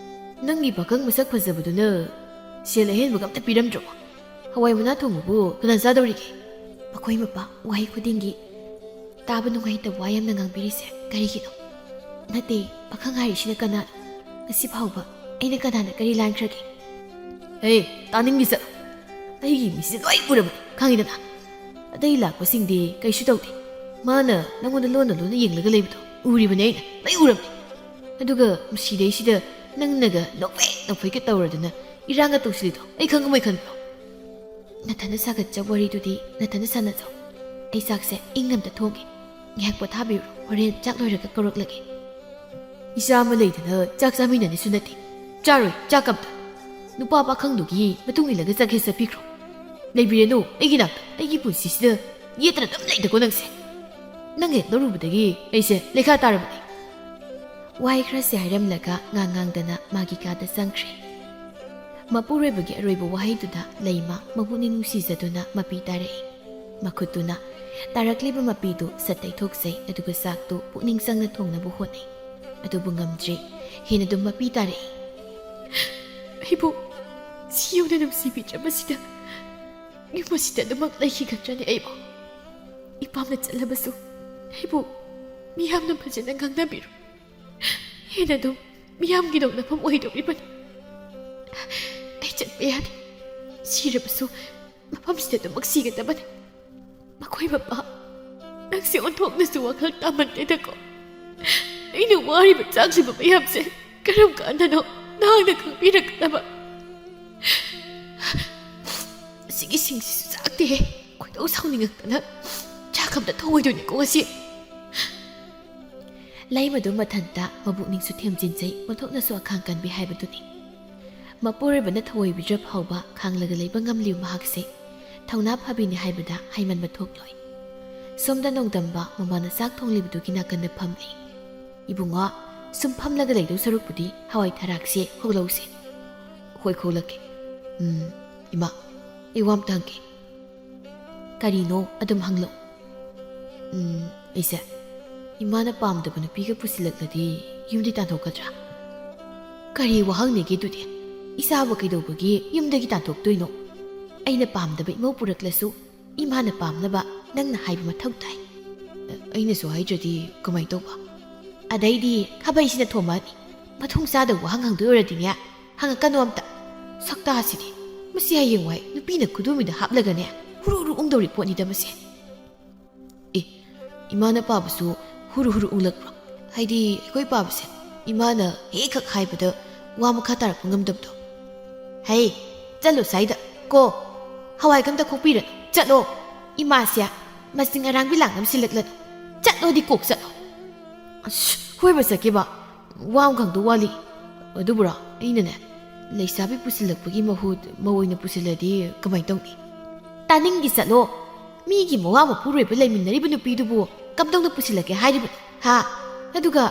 ꯅꯪꯒꯤ ꯄꯥꯈꯪ ꯃꯁꯛ ꯐꯖꯕꯗꯨꯅ ꯁꯦꯜ ꯑꯍꯦꯟꯕꯒ ꯑꯝꯇ ꯄꯤꯔꯝꯗ꯭ꯔꯕꯣ ꯍꯋꯥꯏ ꯃꯅꯥ ꯊꯣꯡꯕꯕꯨ ꯀꯅꯥ ꯆꯥꯗꯧꯔꯤꯒꯦ ꯃꯈꯣꯏ ꯃꯄꯥ ꯋꯥꯍꯩ ꯈꯨꯗꯤꯡꯒꯤ ꯇꯥꯕ ꯅꯨꯡꯉꯥꯏꯇꯕ ꯋꯥ ꯌꯥꯝꯅ ꯉꯥꯡꯕꯤꯔꯤꯁꯦ ꯀꯔꯤꯒꯤꯅꯣ ꯅꯠꯇꯦ ꯄꯥꯈꯪ ꯍꯥꯏꯔꯤꯁꯤꯅ ꯀꯅꯥꯅꯣ ꯉꯁꯤ ꯐꯥꯎꯕ ꯑꯩꯅ ꯀꯅꯥꯅ ꯀꯔꯤ ꯂꯥꯟꯈ꯭ꯔꯒꯦ ꯍꯦ ꯇꯥꯅꯤꯡꯕꯤ ꯆꯠꯂꯣ ꯑꯩꯒꯤ ꯃꯤꯁꯤꯗ ꯂꯣꯏ ꯎꯔꯕꯅꯤ ꯈꯪꯉꯤꯗꯅ ꯑꯇꯩ ꯂꯥꯛꯄꯁꯤꯡꯗꯤ ꯀꯩꯁꯨ ꯇꯧꯗꯦ ꯃꯥꯅ ꯅꯪꯉꯣꯟꯗ ꯂꯣꯟꯅ ꯂꯣꯟꯅ ꯌꯦꯡꯂꯒ ꯂꯩꯕꯗꯣ ꯎꯔꯤꯕꯅꯤ ꯑꯩꯅ ꯂꯣꯏ ꯎꯔꯕꯅꯤ ꯑꯗꯨꯒ ꯃꯁꯤꯗꯩꯁꯤꯗ ꯅꯪꯅꯒ ꯅꯣꯛꯐꯦꯠ ꯅꯣꯛꯐꯦꯠꯀ ꯇꯧꯔꯗꯅ ꯏꯔꯥꯡꯒ ꯇꯧꯁꯤꯜꯂꯤꯗꯣ ꯑꯩ ꯈꯪꯉꯝꯃꯣꯏ ꯈꯟꯕ꯭ꯔꯣ ꯅꯊꯟꯗ ꯁꯥꯒꯠꯆ ꯋꯥꯔꯤꯗꯨꯗꯤ ꯅꯊꯟꯗ ꯁꯥꯟꯅꯖꯧ ꯑꯩ ꯆꯥꯛꯁꯦ ꯏꯪꯅ ꯑꯝꯇ ꯊꯣꯡꯒꯦ ꯉꯥꯏꯍꯥꯛ ꯄꯣꯊꯥꯕꯤꯔꯣ ꯍꯣꯔꯦꯟ ꯆꯥꯛ ꯂꯣꯏꯔꯒ ꯀꯧꯔꯛꯂꯒꯦ ꯏꯆꯥ ꯑꯃ ꯂꯩꯗꯅ ꯆꯥꯛ ꯆꯥꯃꯤꯟꯅꯅꯤꯁꯨ ꯅꯠꯇꯦ ꯆꯥꯔꯣꯏ ꯆꯥꯛ ꯑꯝꯇ ꯅꯨꯄꯥ ꯄꯥꯈꯪꯗꯨꯒꯤ ꯃꯇꯨꯡ ꯏꯜꯂꯒ ꯆꯠꯀꯦ ꯆꯠꯄꯤꯈ꯭ꯔꯣ ꯂꯩꯕꯤꯔꯅꯨ ꯑꯩꯒꯤ ꯅꯥꯛꯇ ꯑꯩꯒꯤ ꯄꯨꯟꯁꯤꯁꯤꯗ ꯌꯦꯠꯇꯅ ꯑꯗꯨꯝ ꯂꯩꯗꯀꯣ ꯅꯪꯁꯦ ꯅꯪ ꯍꯦꯛ ꯂꯧꯔꯨꯕꯗꯒꯤ ꯑꯩꯁꯦ ꯂꯩꯈꯥ ꯇꯥꯔꯕꯅꯤ ꯋꯥꯍꯩ ꯈꯔꯁꯦ ꯍꯥꯏꯔꯝꯂꯒ ꯉꯥꯡꯗꯅ ꯃꯥꯒꯤ ꯀꯥꯗ ꯆꯪꯈ꯭ꯔꯦ ꯃꯄꯨꯔꯣꯏꯕꯒꯤ ꯑꯔꯣꯏꯕ ꯋꯥꯍꯩꯗꯨꯗ ꯂꯩꯃ ꯃꯄꯨꯛꯅꯤꯡ ꯅꯨꯡꯁꯤꯖꯗꯨꯅ ꯃꯄꯤ ꯇꯥꯔꯛꯏ ꯃꯈꯨꯠꯇꯨꯅ ꯇꯥꯔꯛꯂꯤꯕ ꯃꯄꯤꯗꯨ ꯁꯠ ꯇꯩꯊꯣꯛꯆꯩ ꯑꯗꯨꯒ ꯆꯥꯛꯇꯨ ꯄꯨꯛꯅꯤꯡ ꯆꯪꯅ ꯊꯣꯡꯅꯕ ꯍꯣꯠꯅꯩ ꯑꯗꯨꯕꯨ ꯉꯝꯗ꯭ꯔꯦ ꯍꯦꯟꯅ ꯑꯗꯨꯝ ꯃꯄꯤ ꯇꯥꯔꯛꯏ ꯑꯩꯕꯨ ꯁꯤ ꯌꯧꯅ ꯅꯨꯡꯁꯤꯕꯤꯗ꯭ꯔꯕꯁꯤꯗ ꯌꯨꯝ ꯑꯁꯤꯗ ꯑꯗꯨꯃꯛ ꯂꯩꯈꯤꯒꯗ꯭ꯔꯅꯤ ꯑꯩꯕꯨ ꯏꯄꯥꯝꯅ ꯆꯠꯂꯕꯁꯨ ꯑꯩꯕꯨ ꯃꯤꯌꯥꯝꯅ ꯐꯖꯅ ꯉꯥꯡꯅꯕꯤꯔꯨ ꯍꯦꯟꯅ ꯑꯗꯨꯝ ꯃꯤꯌꯥꯝꯒꯤ ꯅꯣꯛꯅꯐꯝ ꯑꯣꯏꯗꯧꯔꯤꯕꯅꯤ ꯑꯩ ꯆꯠꯄ ꯌꯥꯗꯦ ꯁꯤꯔꯕꯁꯨ ꯃꯐꯝꯁꯤꯗ ꯑꯗꯨꯃꯛ ꯁꯤꯒꯗꯕꯅꯤ ꯃꯈꯣꯏ ꯃꯄꯥ ꯅꯪꯁꯦ ꯑꯣꯟꯊꯣꯛꯅꯁꯨ ꯋꯥꯈꯜ ꯇꯥꯃꯟꯗꯦꯗꯀꯣ ꯑꯩꯅ ꯋꯥꯔꯤꯕ ꯆꯥꯛꯂꯤꯕ ꯃꯌꯥꯝꯁꯦ ꯀꯔꯝ ꯀꯥꯟꯗꯅꯣ ꯅꯍꯥꯛꯅ ꯈꯪꯕꯤꯔꯛꯀꯗꯕ ꯑꯁꯤꯒꯤꯁꯤꯡꯁꯤꯁꯨ ꯆꯥꯛꯇꯦꯍꯦ ꯈꯣꯏꯗꯧ ꯁꯥꯎꯅꯤꯡꯉꯛꯇꯅ ꯆꯥꯛ ꯑꯝꯇ ꯊꯣꯡꯉꯣꯏꯗꯣꯏꯅꯤꯀꯣ ꯉꯁꯤ ꯂꯩꯃꯗꯨ ꯃꯊꯟꯇ ꯃꯕꯨꯛꯅꯤꯡꯁꯨ ꯊꯦꯝꯖꯤꯟꯖꯩ ꯑꯣꯟꯊꯣꯛꯅꯁꯨ ꯑꯈꯥꯡ ꯀꯟꯕꯤ ꯍꯥꯏꯕꯗꯨꯅꯤ ꯃꯄꯨꯔꯣꯏꯕꯅ ꯊꯑꯣꯏꯕꯤꯗ꯭ꯔ ꯐꯥꯎꯕ ꯈꯥꯡꯂꯒ ꯂꯩꯕ ꯉꯝꯂꯤꯕ ꯃꯍꯥꯛꯁꯦ ꯊꯧꯅꯥ ꯐꯕꯤꯅꯤ ꯍꯥꯏꯕꯗ ꯍꯥꯏꯃꯟꯕ ꯊꯣꯛꯂꯣꯏ ꯁꯣꯝꯗ ꯅꯣꯡꯗꯝꯕ ꯃꯃꯥꯅ ꯆꯥꯛ ꯊꯣꯡꯂꯤꯕꯗꯨꯒꯤ ꯅꯥꯀꯟꯗ ꯐꯝꯂꯤ ꯏꯕꯨꯡꯉꯣ ꯁꯨꯝ ꯐꯝꯂꯒ ꯂꯩꯗꯧ ꯁꯔꯨꯛꯄꯨꯗꯤ ꯍꯋꯥꯏ ꯊꯔꯥꯛꯁꯦ ꯈꯣꯛꯂꯧꯁꯦ ꯍꯣꯏ ꯈꯣꯛꯂꯛꯀꯦ ꯏꯃꯥ ꯑꯩ ꯋꯥ ꯑꯝꯇ ꯍꯪꯒꯦ ꯀꯔꯤꯅꯣ ꯑꯗꯨꯝ ꯍꯪꯂꯛꯎ ꯑꯩꯁꯦ ꯏꯃꯥꯅ ꯄꯥꯝꯗꯕ ꯅꯨꯄꯤꯒ ꯄꯨꯁꯤꯜꯂꯛꯂꯗꯤ ꯌꯨꯝꯗꯤ ꯇꯥꯟꯊꯣꯛꯀꯗ꯭ꯔꯥ ꯀꯔꯤ ꯋꯥꯍꯪꯅꯤꯒꯦ ꯑꯗꯨꯗꯤ ꯏꯆꯥꯕꯨ ꯀꯩꯗꯧꯕꯒꯤ ꯌꯨꯝꯗꯒꯤ ꯇꯥꯟꯊꯣꯛꯇꯣꯏꯅꯣ ꯑꯩꯅ ꯄꯥꯝꯗꯕ ꯏꯃꯧ ꯄꯨꯔꯛꯂꯁꯨ ꯏꯃꯥꯅ ꯄꯥꯝꯅꯕ ꯅꯪꯅ ꯍꯥꯏꯕ ꯃꯊꯧ ꯇꯥꯏ ꯑꯩꯅꯁꯨ ꯍꯥꯏꯗ꯭ꯔꯗꯤ ꯀꯃꯥꯏꯅ ꯇꯧꯕ ꯑꯗꯩꯗꯤ ꯈꯥꯕꯩꯁꯤꯅ ꯊꯣꯝꯃꯛꯑꯅꯤ ꯃꯊꯣꯡ ꯆꯥꯗꯕ ꯋꯥꯍꯪ ꯍꯪꯗꯣꯏ ꯑꯣꯏꯔꯗꯤꯅꯦ ꯍꯪꯉꯛꯀꯅꯣ ꯑꯝꯇ ꯁꯛꯇꯥꯁꯤꯗꯤ ꯃꯁꯤ ꯍꯌꯦꯡꯋꯥꯏ ꯅꯨꯄꯤꯅ ꯈꯨꯗꯨꯃꯤꯗ ꯍꯥꯞꯂꯒꯅꯦ ꯍꯨꯔꯨ ꯍꯨꯔꯨ ꯎꯪꯗꯧꯔꯤ ꯄꯣꯠꯅꯤꯗ ꯃꯁꯦ ꯑꯦ ꯏꯃꯥꯅ ꯄꯥꯕꯁꯨ ꯍꯨꯔꯨ ꯍꯨꯔꯨ ꯎꯪꯂꯛꯄ꯭ꯔꯣ ꯍꯥꯏꯗꯤ ꯑꯩꯈꯣꯏ ꯄꯥꯕꯁꯦ ꯏꯃꯥꯅ ꯍꯦꯛ ꯈꯛ ꯍꯥꯏꯕꯗ ꯋꯥ ꯃꯈꯥ ꯇꯥꯔꯛꯄ ꯉꯝꯗꯕꯗꯣ ꯍꯩ ꯆꯠꯂꯣ ꯁꯥꯏꯗ ꯀꯣ ꯍꯋꯥꯏ ꯀꯝꯇ ꯈꯣꯛꯄꯤꯔꯅꯨ ꯆꯠꯂꯣ ꯏꯃꯥꯁꯦ ꯃꯁꯤꯡ ꯑꯔꯥꯡꯕꯤ ꯂꯥꯡꯅ ꯁꯤꯜꯂꯛꯂꯅꯨ ꯆꯠꯂꯣꯗꯤ ꯀꯣꯛ ꯆꯠꯂꯣ ꯑꯁ ꯀꯣꯏꯕ ꯆꯠꯀꯦꯕ ꯋꯥ ꯑꯃꯈꯛꯇ ꯋꯥꯠꯂꯤ ꯑꯗꯨꯕꯨꯔꯣ ꯑꯩꯅꯅꯦ ꯂꯩꯁꯥꯕꯤ ꯄꯨꯁꯤꯜꯂꯛꯄꯒꯤ ꯃꯍꯨꯠ ꯃꯧ ꯑꯣꯏꯅ ꯄꯨꯁꯤꯜꯂꯗꯤ ꯀꯃꯥꯏꯅ ꯇꯧꯅꯤ ꯇꯥꯅꯤꯡꯒꯤ ꯆꯠꯂꯣ ꯃꯤꯒꯤ ꯃꯋꯥ ꯃꯄꯨꯔꯣꯏꯕ ꯂꯩꯃꯤꯟꯅꯔꯤꯕ ꯅꯨꯄꯤꯗꯨꯕꯨ ꯀꯝꯗꯧꯅ ꯄꯨꯁꯤꯜꯂꯛꯀꯦ ꯍꯥꯏꯔꯤꯕꯅꯣ ꯍꯥ ꯑꯗꯨꯒ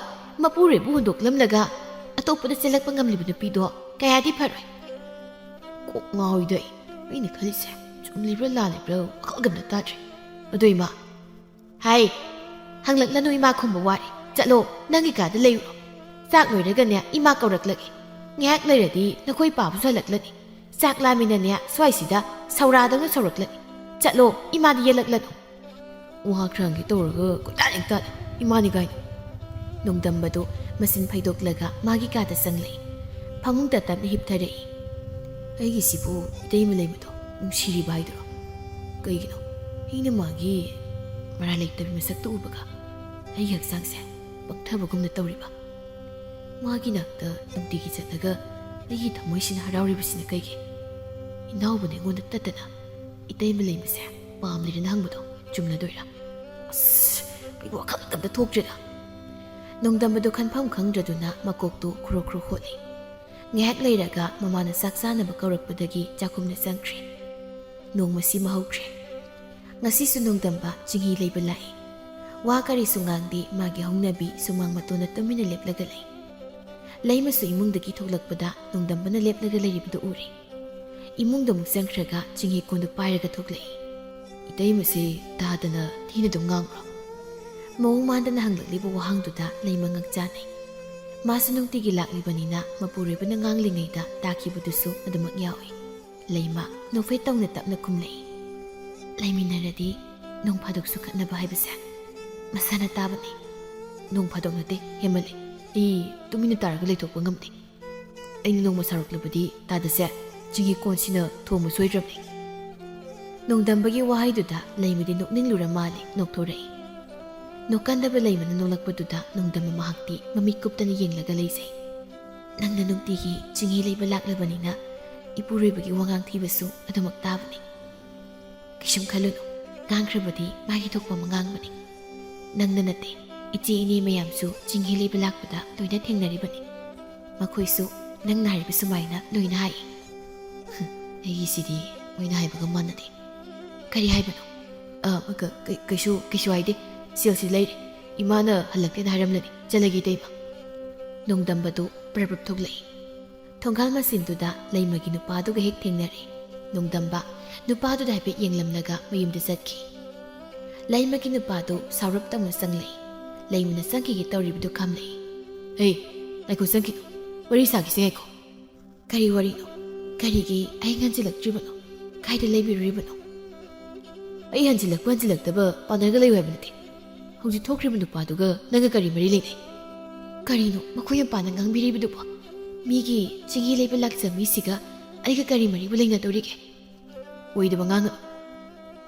ꯃꯄꯨꯔꯣꯏꯕꯨ ꯍꯨꯟꯗꯣꯛꯂꯝꯂꯒ ꯑꯇꯣꯞꯄꯗ ꯆꯦꯜꯂꯛꯄ ꯉꯝꯂꯤꯕ ꯅꯨꯄꯤꯗꯣ ꯀꯌꯥꯗꯤ ꯐꯔꯣꯏ ꯀꯣꯛ ꯉꯥꯎꯏꯗ ꯑꯩꯅ ꯈꯜꯂꯤꯁꯦ ꯆꯨꯝꯂꯤꯕ꯭ꯔꯥ ꯂꯥꯜꯂꯤꯕ꯭ꯔꯥ ꯋꯥꯈꯜꯒꯝꯅ ꯇꯥꯗ꯭ꯔꯦ ꯑꯗꯣ ꯏꯃꯥ ꯍꯥꯏ ꯍꯪꯂꯛꯂꯅꯨ ꯏꯃꯥ ꯈꯨꯝꯕ ꯋꯥꯔꯦ ꯆꯠꯂꯣ ꯅꯪꯒꯤ ꯀꯥꯗ ꯂꯩꯔꯨꯔꯣ ꯆꯥꯛ ꯂꯣꯏꯔꯒꯅꯦ ꯏꯃꯥ ꯀꯧꯔꯛꯂꯒꯦ ꯉꯥꯏꯍꯥꯛ ꯂꯩꯔꯗꯤ ꯅꯈꯣꯏ ꯄꯥꯕꯁꯨ ꯍꯜꯂꯛꯂꯅꯤ ꯆꯥꯛ ꯂꯥꯝꯃꯤꯅꯅꯦ ꯁ꯭ꯋꯥꯏꯁꯤꯗ ꯁꯧꯔꯥꯗꯧꯅ ꯁꯧꯔꯛꯂꯅꯤ ꯆꯠꯂꯣ ꯏꯃꯥꯗꯤ ꯌꯦꯜꯂꯛꯂꯅꯨ ꯋꯥ ꯈꯔꯪꯒꯤ ꯇꯧꯔꯒ ꯀꯣꯏꯇꯥꯟ ꯍꯦꯛ ꯇꯥꯜꯂꯦ ꯏꯃꯥꯅꯤ ꯀꯥꯏꯅ ꯅꯣꯡꯗꯝꯕꯗꯣ ꯃꯆꯤꯟ ꯐꯩꯗꯣꯛꯂꯒ ꯃꯥꯒꯤ ꯀꯥꯗ ꯆꯪꯂꯛꯏ ꯐꯃꯨꯡꯗ ꯇꯞꯅ ꯍꯤꯞꯊꯔꯛꯏ ꯑꯩꯒꯤꯁꯤꯕꯨ ꯏꯇꯩꯃ ꯂꯩꯕꯗꯣ ꯅꯨꯡꯁꯤꯔꯤꯕ ꯍꯥꯏꯗꯨꯔꯣ ꯀꯩꯒꯤꯅꯣ ꯑꯩꯅ ꯃꯥꯒꯤ ꯃꯔꯥ ꯂꯩꯇꯕꯤ ꯃꯁꯛꯇ ꯎꯕꯒ ꯑꯩꯒꯤ ꯍꯛꯆꯥꯡꯁꯦ ꯄꯛꯊꯕꯒꯨꯝꯅ ꯇꯧꯔꯤꯕ ꯃꯥꯒꯤ ꯅꯥꯛꯇ ꯅꯨꯡꯇꯤꯒꯤ ꯆꯠꯂꯒ ꯑꯩꯒꯤ ꯊꯃꯣꯏꯁꯤꯅ ꯍꯔꯥꯎꯔꯤꯕꯁꯤꯅ ꯀꯩꯒꯤ ꯏꯅꯥꯎꯕꯅ ꯑꯩꯉꯣꯟꯗ ꯇꯠꯇꯅ ꯏꯇꯩꯃ ꯂꯩꯕꯁꯦ ꯄꯥꯝꯂꯤꯔꯅ ꯍꯪꯕꯗꯣ ꯆꯨꯝꯂꯗꯣꯏꯔꯥ ꯑꯁ ꯑꯩ ꯋꯥꯈꯜ ꯑꯝꯇ ꯊꯣꯛꯇ꯭ꯔꯦꯗ ꯅꯣꯡꯗꯝꯕꯗꯣ ꯈꯟꯐꯝ ꯈꯪꯗ꯭ꯔꯗꯨꯅ ꯃꯀꯣꯛꯇꯨ ꯈꯨꯔꯣ ꯈꯨꯔꯣ ꯍꯣꯠꯂꯤ ꯉꯥꯏꯍꯥꯛ ꯂꯩꯔꯒ ꯃꯃꯥꯅ ꯆꯥꯛ ꯆꯥꯅꯕ ꯀꯧꯔꯛꯄꯗꯒꯤ ꯆꯥꯛꯈꯨꯝꯗ ꯆꯪꯈ꯭ꯔꯦ ꯅꯣꯡꯃꯁꯤꯃ ꯍꯧꯈ꯭ꯔꯦ ꯉꯁꯤꯁꯨ ꯅꯣꯡꯗꯝꯕ ꯆꯤꯡꯍꯤ ꯂꯩꯕ ꯂꯥꯛꯏ ꯋꯥ ꯀꯔꯤꯁꯨ ꯉꯥꯡꯗꯦ ꯃꯥꯒꯤ ꯍꯧꯅꯕꯤ ꯁꯨꯃꯥꯡ ꯃꯇꯣꯟꯗ ꯇꯨꯃꯤꯟꯅ ꯂꯦꯞꯂꯒ ꯂꯩ ꯂꯩꯃꯁꯨ ꯏꯃꯨꯡꯗꯒꯤ ꯊꯣꯛꯂꯛꯄꯗ ꯅꯣꯡꯗꯝꯕꯅ ꯂꯦꯞꯂꯒ ꯂꯩꯔꯤꯕꯗꯨ ꯎꯔꯦ ꯏꯃꯨꯡꯗ ꯑꯃꯨꯛ ꯆꯪꯈ꯭ꯔꯒ ꯆꯤꯡꯍꯤ ꯀꯣꯟꯗꯨ ꯄꯥꯏꯔꯒ ꯊꯣꯛꯂꯛꯏ ꯏꯇꯩꯃꯁꯤ ꯇꯥꯗꯅ ꯊꯤꯅ ꯑꯗꯨꯝ ꯉꯥꯡꯕ꯭ꯔꯣ ꯃꯑꯣꯡ ꯃꯥꯟꯗꯅ ꯍꯪꯂꯛꯂꯤꯕ ꯋꯥꯍꯪꯗꯨꯗ ꯂꯩꯃ ꯉꯛ ꯆꯥꯅꯩ ꯃꯥꯁꯨ ꯅꯨꯡꯇꯤꯒꯤ ꯂꯥꯛꯂꯤꯕꯅꯤꯅ ꯃꯄꯨꯔꯣꯏꯕꯅ ꯉꯥꯡꯂꯤꯉꯩꯗ ꯇꯥꯈꯤꯕꯗꯨꯁꯨ ꯑꯗꯨꯃꯛ ꯌꯥꯎꯏ ꯂꯩꯃ ꯅꯣꯛꯐꯦꯠ ꯇꯧꯅ ꯇꯞꯅ ꯈꯨꯝꯂꯛꯏ ꯂꯩꯃꯤꯟꯅꯔꯗꯤ ꯅꯣꯡ ꯐꯥꯗꯣꯛꯁꯨ ꯈꯠꯅꯕ ꯍꯥꯏꯕꯁꯦ ꯃꯁꯥꯅ ꯇꯥꯕꯅꯤ ꯅꯣꯡ ꯐꯥꯗꯣꯛ ꯅꯠꯇꯦ ꯍꯦꯃꯜꯂꯤ ꯑꯩ ꯇꯨꯃꯤꯟꯅ ꯇꯥꯔꯒ ꯂꯩꯊꯣꯛꯄ ꯉꯝꯗꯦ ꯑꯩꯅ ꯅꯣꯡꯃ ꯁꯥꯎꯔꯛꯂꯕꯗꯤ ꯇꯥꯗꯁꯦ ꯆꯤꯡꯍꯤ ꯀꯣꯟꯁꯤꯅ ꯊꯣꯡꯕ ꯁꯣꯏꯗ꯭ꯔꯕꯅꯤ ꯅꯣꯡꯗꯝꯕꯒꯤ ꯋꯥꯍꯩꯗꯨꯗ ꯂꯩꯃꯗꯤ ꯅꯣꯛꯅꯤꯡꯂꯨꯔ ꯃꯥꯜꯂꯤ ꯅꯣꯛꯊꯣꯔꯛꯏ ꯅꯣꯛꯀꯟꯗꯕ ꯂꯩꯃꯅ ꯅꯣꯛꯂꯛꯄꯗꯨꯗ ꯅꯣꯡꯗꯝꯕ ꯃꯍꯥꯛꯇꯤ ꯃꯃꯤꯠ ꯀꯨꯞꯇꯅ ꯌꯦꯡꯂꯒ ꯂꯩꯖꯩ ꯅꯪꯅ ꯅꯨꯡꯇꯤꯒꯤ ꯆꯤꯡꯍꯤ ꯂꯩꯕ ꯂꯥꯛꯂꯕꯅꯤꯅ ꯏꯄꯨꯔꯣꯏꯕꯒꯤ ꯋꯥꯉꯥꯡ ꯊꯤꯕꯁꯨ ꯑꯗꯨꯃꯛ ꯇꯥꯕꯅꯤ ꯀꯩꯁꯨꯝ ꯈꯜꯂꯨꯅꯨ ꯉꯥꯡꯈ꯭ꯔꯕꯗꯤ ꯃꯥꯒꯤ ꯊꯣꯛꯄ ꯑꯃ ꯉꯥꯡꯕꯅꯤ ꯅꯪꯅ ꯅꯠꯇꯦ ꯏꯆꯦ ꯏꯅꯦ ꯃꯌꯥꯝꯁꯨ ꯆꯤꯡꯍꯤ ꯂꯩꯕ ꯂꯥꯛꯄꯗ ꯂꯣꯏꯅ ꯊꯦꯡꯅꯔꯤꯕꯅꯤ ꯃꯈꯣꯏꯁꯨ ꯅꯪꯅ ꯍꯥꯏꯔꯤꯕ ꯁꯨꯃꯥꯏꯅ ꯂꯣꯏꯅ ꯍꯥꯏ ꯑꯩꯒꯤꯁꯤꯗꯤ ꯃꯣꯏꯅ ꯍꯥꯏꯕꯒ ꯃꯥꯟꯅꯗꯦ ꯀꯔꯤ ꯍꯥꯏꯕꯅꯣ ꯀꯩꯁꯨ ꯍꯥꯏꯗꯦ ꯁꯦꯜꯁꯤ ꯂꯩꯔꯦ ꯏꯃꯥꯅ ꯍꯜꯂꯛꯇꯦꯅ ꯍꯥꯏꯔꯝꯂꯅꯤ ꯆꯠꯂꯒꯦ ꯏꯇꯩꯃ ꯅꯣꯡꯗꯝꯕꯗꯨ ꯄ꯭ꯔꯞ ꯊꯣꯛꯂꯛꯏ ꯊꯣꯡꯒꯥꯜ ꯃꯆꯤꯟꯗꯨꯗ ꯂꯩꯃꯒꯤ ꯅꯨꯄꯥꯗꯨꯒ ꯍꯦꯛ ꯊꯦꯡꯅꯔꯦ ꯅꯣꯡꯗꯝꯕ ꯅꯨꯄꯥꯗꯨꯗ ꯍꯥꯏꯐꯦꯠ ꯌꯦꯡꯂꯝꯂꯒ ꯃꯌꯨꯝꯗ ꯆꯠꯈꯤ ꯂꯩꯃꯒꯤ ꯅꯨꯄꯥꯗꯨ ꯁꯥꯎꯔꯞ ꯇꯧꯅ ꯆꯪꯂꯛꯏ ꯂꯩꯃꯅ ꯆꯪꯈꯤꯒꯦ ꯇꯧꯔꯤꯕꯗꯨ ꯈꯝꯂꯛꯏ ꯉꯥꯏꯈꯣ ꯆꯪꯈꯤꯅꯨ ꯋꯥꯔꯤ ꯁꯥꯈꯤꯁꯦ ꯉꯥꯏꯈꯣ ꯀꯔꯤ ꯋꯥꯔꯤꯅꯣ ꯀꯔꯤꯒꯤ ꯑꯩ ꯍꯟꯖꯤꯜꯂꯛꯇ꯭ꯔꯤꯕꯅꯣ ꯀꯥꯏꯗ ꯂꯩꯕꯤꯔꯨꯔꯤꯕꯅꯣ ꯑꯩ ꯍꯟꯖꯤꯜꯂꯛꯇꯕ ꯄꯥꯅꯔꯒ ꯂꯩꯌꯨ ꯍꯥꯏꯕ ꯅꯠꯇꯦ ꯍꯧꯖꯤꯛ ꯊꯣꯛꯈ꯭ꯔꯤꯕ ꯅꯨꯄꯥꯗꯨꯒ ꯅꯪꯒ ꯀꯔꯤ ꯃꯔꯤ ꯂꯩꯅꯩ ꯀꯔꯤꯅꯣ ꯃꯈꯣꯏ ꯃꯄꯥꯅ ꯉꯥꯡꯕꯤꯔꯤꯕꯗꯨꯕꯣ ꯃꯤꯒꯤ ꯆꯤꯡꯍꯤ ꯂꯩꯕ ꯂꯥꯛꯆ ꯃꯤꯁꯤꯒ ꯑꯩꯒ ꯀꯔꯤ ꯃꯔꯤꯕꯨ ꯂꯩꯅꯗꯧꯔꯤꯒꯦ ꯑꯣꯏꯗꯕ ꯉꯥꯡꯒꯅꯨ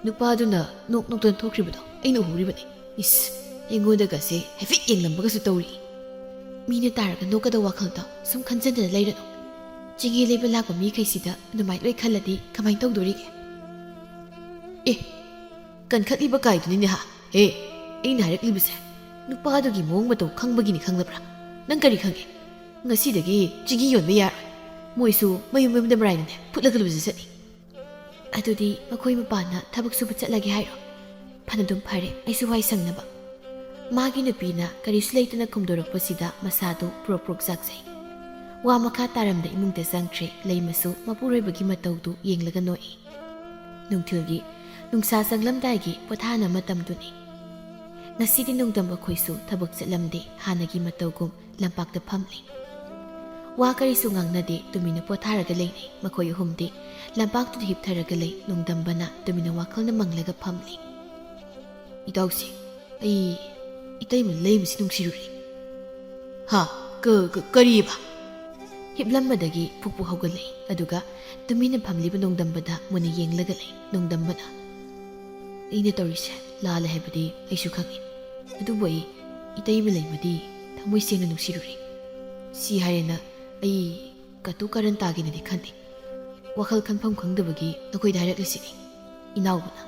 ꯅꯨꯄꯥꯗꯨꯅ ꯅꯣꯛꯇꯅ ꯊꯣꯛꯈ꯭ꯔꯤꯕꯗꯣ ꯑꯩꯅ ꯎꯍꯧꯔꯤꯕꯅꯤ ꯏꯁ ꯑꯩꯉꯣꯟꯗꯒꯁꯦ ꯍꯥꯏꯐꯦꯠ ꯌꯦꯡꯂꯝꯕꯒꯁꯨ ꯇꯧꯔꯤ ꯃꯤꯅ ꯇꯥꯔꯒ ꯅꯣꯛꯀꯗꯕ ꯋꯥꯈꯜꯗꯣ ꯁꯨꯝ ꯈꯟꯖꯗꯅ ꯂꯩꯔꯅꯨ ꯆꯤꯡꯍꯤ ꯂꯩꯕ ꯂꯥꯛꯄ ꯃꯤꯈꯩꯁꯤꯗ ꯑꯗꯨꯃꯥꯏꯅ ꯂꯣꯏ ꯈꯜꯂꯗꯤ ꯀꯃꯥꯏꯅ ꯇꯧꯗꯣꯔꯤꯒꯦ ꯀꯟꯈꯠꯂꯤꯕ ꯀꯥꯏꯗꯨꯅꯤꯅꯦ ꯑꯩꯅ ꯍꯥꯏꯔꯛꯂꯤꯕꯁꯦ ꯅꯨꯄꯥꯗꯨꯒꯤ ꯃꯑꯣꯡ ꯃꯇꯧ ꯈꯪꯕꯒꯤꯅꯤ ꯈꯪꯂꯕ꯭ꯔꯥ ꯅꯪ ꯀꯔꯤ ꯈꯪꯒꯦ ꯉꯁꯤꯗꯒꯤ ꯆꯤꯡꯍꯤ ꯌꯣꯟꯕ ꯌꯥꯔꯣꯏ ꯃꯣꯏꯁꯨ ꯃꯌꯨꯝꯗ ꯃꯔꯥꯏꯅꯅꯦ ꯐꯨꯠꯂꯒ ꯂꯨꯖꯁꯅꯤ ꯑꯗꯨꯗꯤ ꯃꯈꯣꯏ ꯃꯄꯥꯅ ꯊꯕꯛ ꯁꯨꯕ ꯆꯠꯂꯒꯦ ꯍꯥꯏꯔꯣ ꯐꯅꯗꯨꯝ ꯐꯔꯦ ꯑꯩꯁꯨ ꯋꯥꯏ ꯁꯪꯅꯕ ꯃꯥꯒꯤ ꯅꯨꯄꯤꯅ ꯀꯔꯤꯁꯨ ꯂꯩꯇꯅ ꯈꯨꯝꯗꯣꯔꯛꯄꯁꯤꯗ ꯃꯁꯥꯗꯨ ꯄ꯭ꯔꯣꯛ ꯆꯥꯛꯆꯩ ꯋꯥ ꯃꯈꯥ ꯇꯥꯔꯝꯗ ꯏꯃꯨꯡꯗ ꯆꯪꯈ꯭ꯔꯦ ꯂꯩꯃꯁꯨ ꯃꯄꯨꯔꯣꯏꯕꯒꯤ ꯃꯇꯧꯗꯨ ꯌꯦꯡꯂꯒ ꯅꯣꯛꯏ ꯅꯨꯡꯊꯤꯜꯒꯤ ꯅꯨꯡꯁꯥ ꯆꯪꯂꯝꯗꯥꯏꯒꯤ ꯄꯣꯊꯥꯅ ꯃꯇꯝꯗꯨꯅꯤ ꯉꯁꯤꯗꯤ ꯅꯣꯡꯗꯝꯕ ꯈꯣꯏꯁꯨ ꯊꯕꯛ ꯆꯠꯂꯝꯗꯦ ꯍꯥꯟꯅꯒꯤ ꯃꯇꯧꯒꯨꯝ ꯂꯝꯄꯥꯛꯇ ꯐꯝꯂꯤ ꯋꯥ ꯀꯔꯤꯁꯨ ꯉꯥꯡꯅꯗꯦ ꯇꯨꯃꯤꯟꯅ ꯄꯣꯊꯥꯔꯒ ꯂꯩꯅꯩ ꯃꯈꯣꯏ ꯑꯍꯨꯝꯗꯤ ꯂꯝꯄꯥꯛꯇꯨꯗ ꯍꯤꯞꯊꯔꯒ ꯂꯩ ꯅꯣꯡꯗꯝꯕꯅ ꯇꯨꯃꯤꯟꯅ ꯋꯥꯈꯜꯅ ꯃꯪꯂꯒ ꯐꯝꯂꯤ ꯏꯇꯥꯎꯁꯤ ꯑꯩ ꯏꯇꯩꯃ ꯂꯩꯕꯁꯤ ꯅꯨꯡꯁꯤꯔꯨꯔꯤ ꯀꯔꯤꯕ ꯍꯤꯞꯂꯝꯕꯗꯒꯤ ꯄꯨꯛꯄꯨ ꯍꯧꯒꯠꯂꯛꯏ ꯑꯗꯨꯒ ꯇꯨꯃꯤꯟꯅ ꯐꯝꯂꯤꯕ ꯅꯣꯡꯗꯝꯕꯗ ꯃꯨꯟꯅ ꯌꯦꯡꯂꯒ ꯂꯩ ꯅꯣꯡꯗꯝꯕꯅ ꯑꯩꯅ ꯇꯧꯔꯤꯁꯦ ꯂꯥꯜꯂꯦ ꯍꯥꯏꯕꯗꯤ ꯑꯩꯁꯨ ꯈꯪꯉꯤ ꯑꯗꯨꯕꯨ ꯑꯩ ꯏꯇꯩꯃ ꯂꯩꯕꯗꯤ ꯊꯃꯣꯏ ꯁꯦꯡꯅ ꯅꯨꯡꯁꯤꯔꯨꯔꯤ ꯁꯤ ꯍꯥꯏꯔꯦꯅ ꯑꯩ ꯀꯇꯨ ꯀꯔꯟ ꯇꯥꯒꯦꯅꯗꯤ ꯈꯟꯗꯦ ꯋꯥꯈꯜ ꯈꯟꯐꯝ ꯈꯪꯗꯕꯒꯤ ꯅꯈꯣꯏꯗ ꯍꯥꯏꯔꯛꯂꯤꯁꯤꯅꯤ ꯏꯅꯥꯎꯕꯅ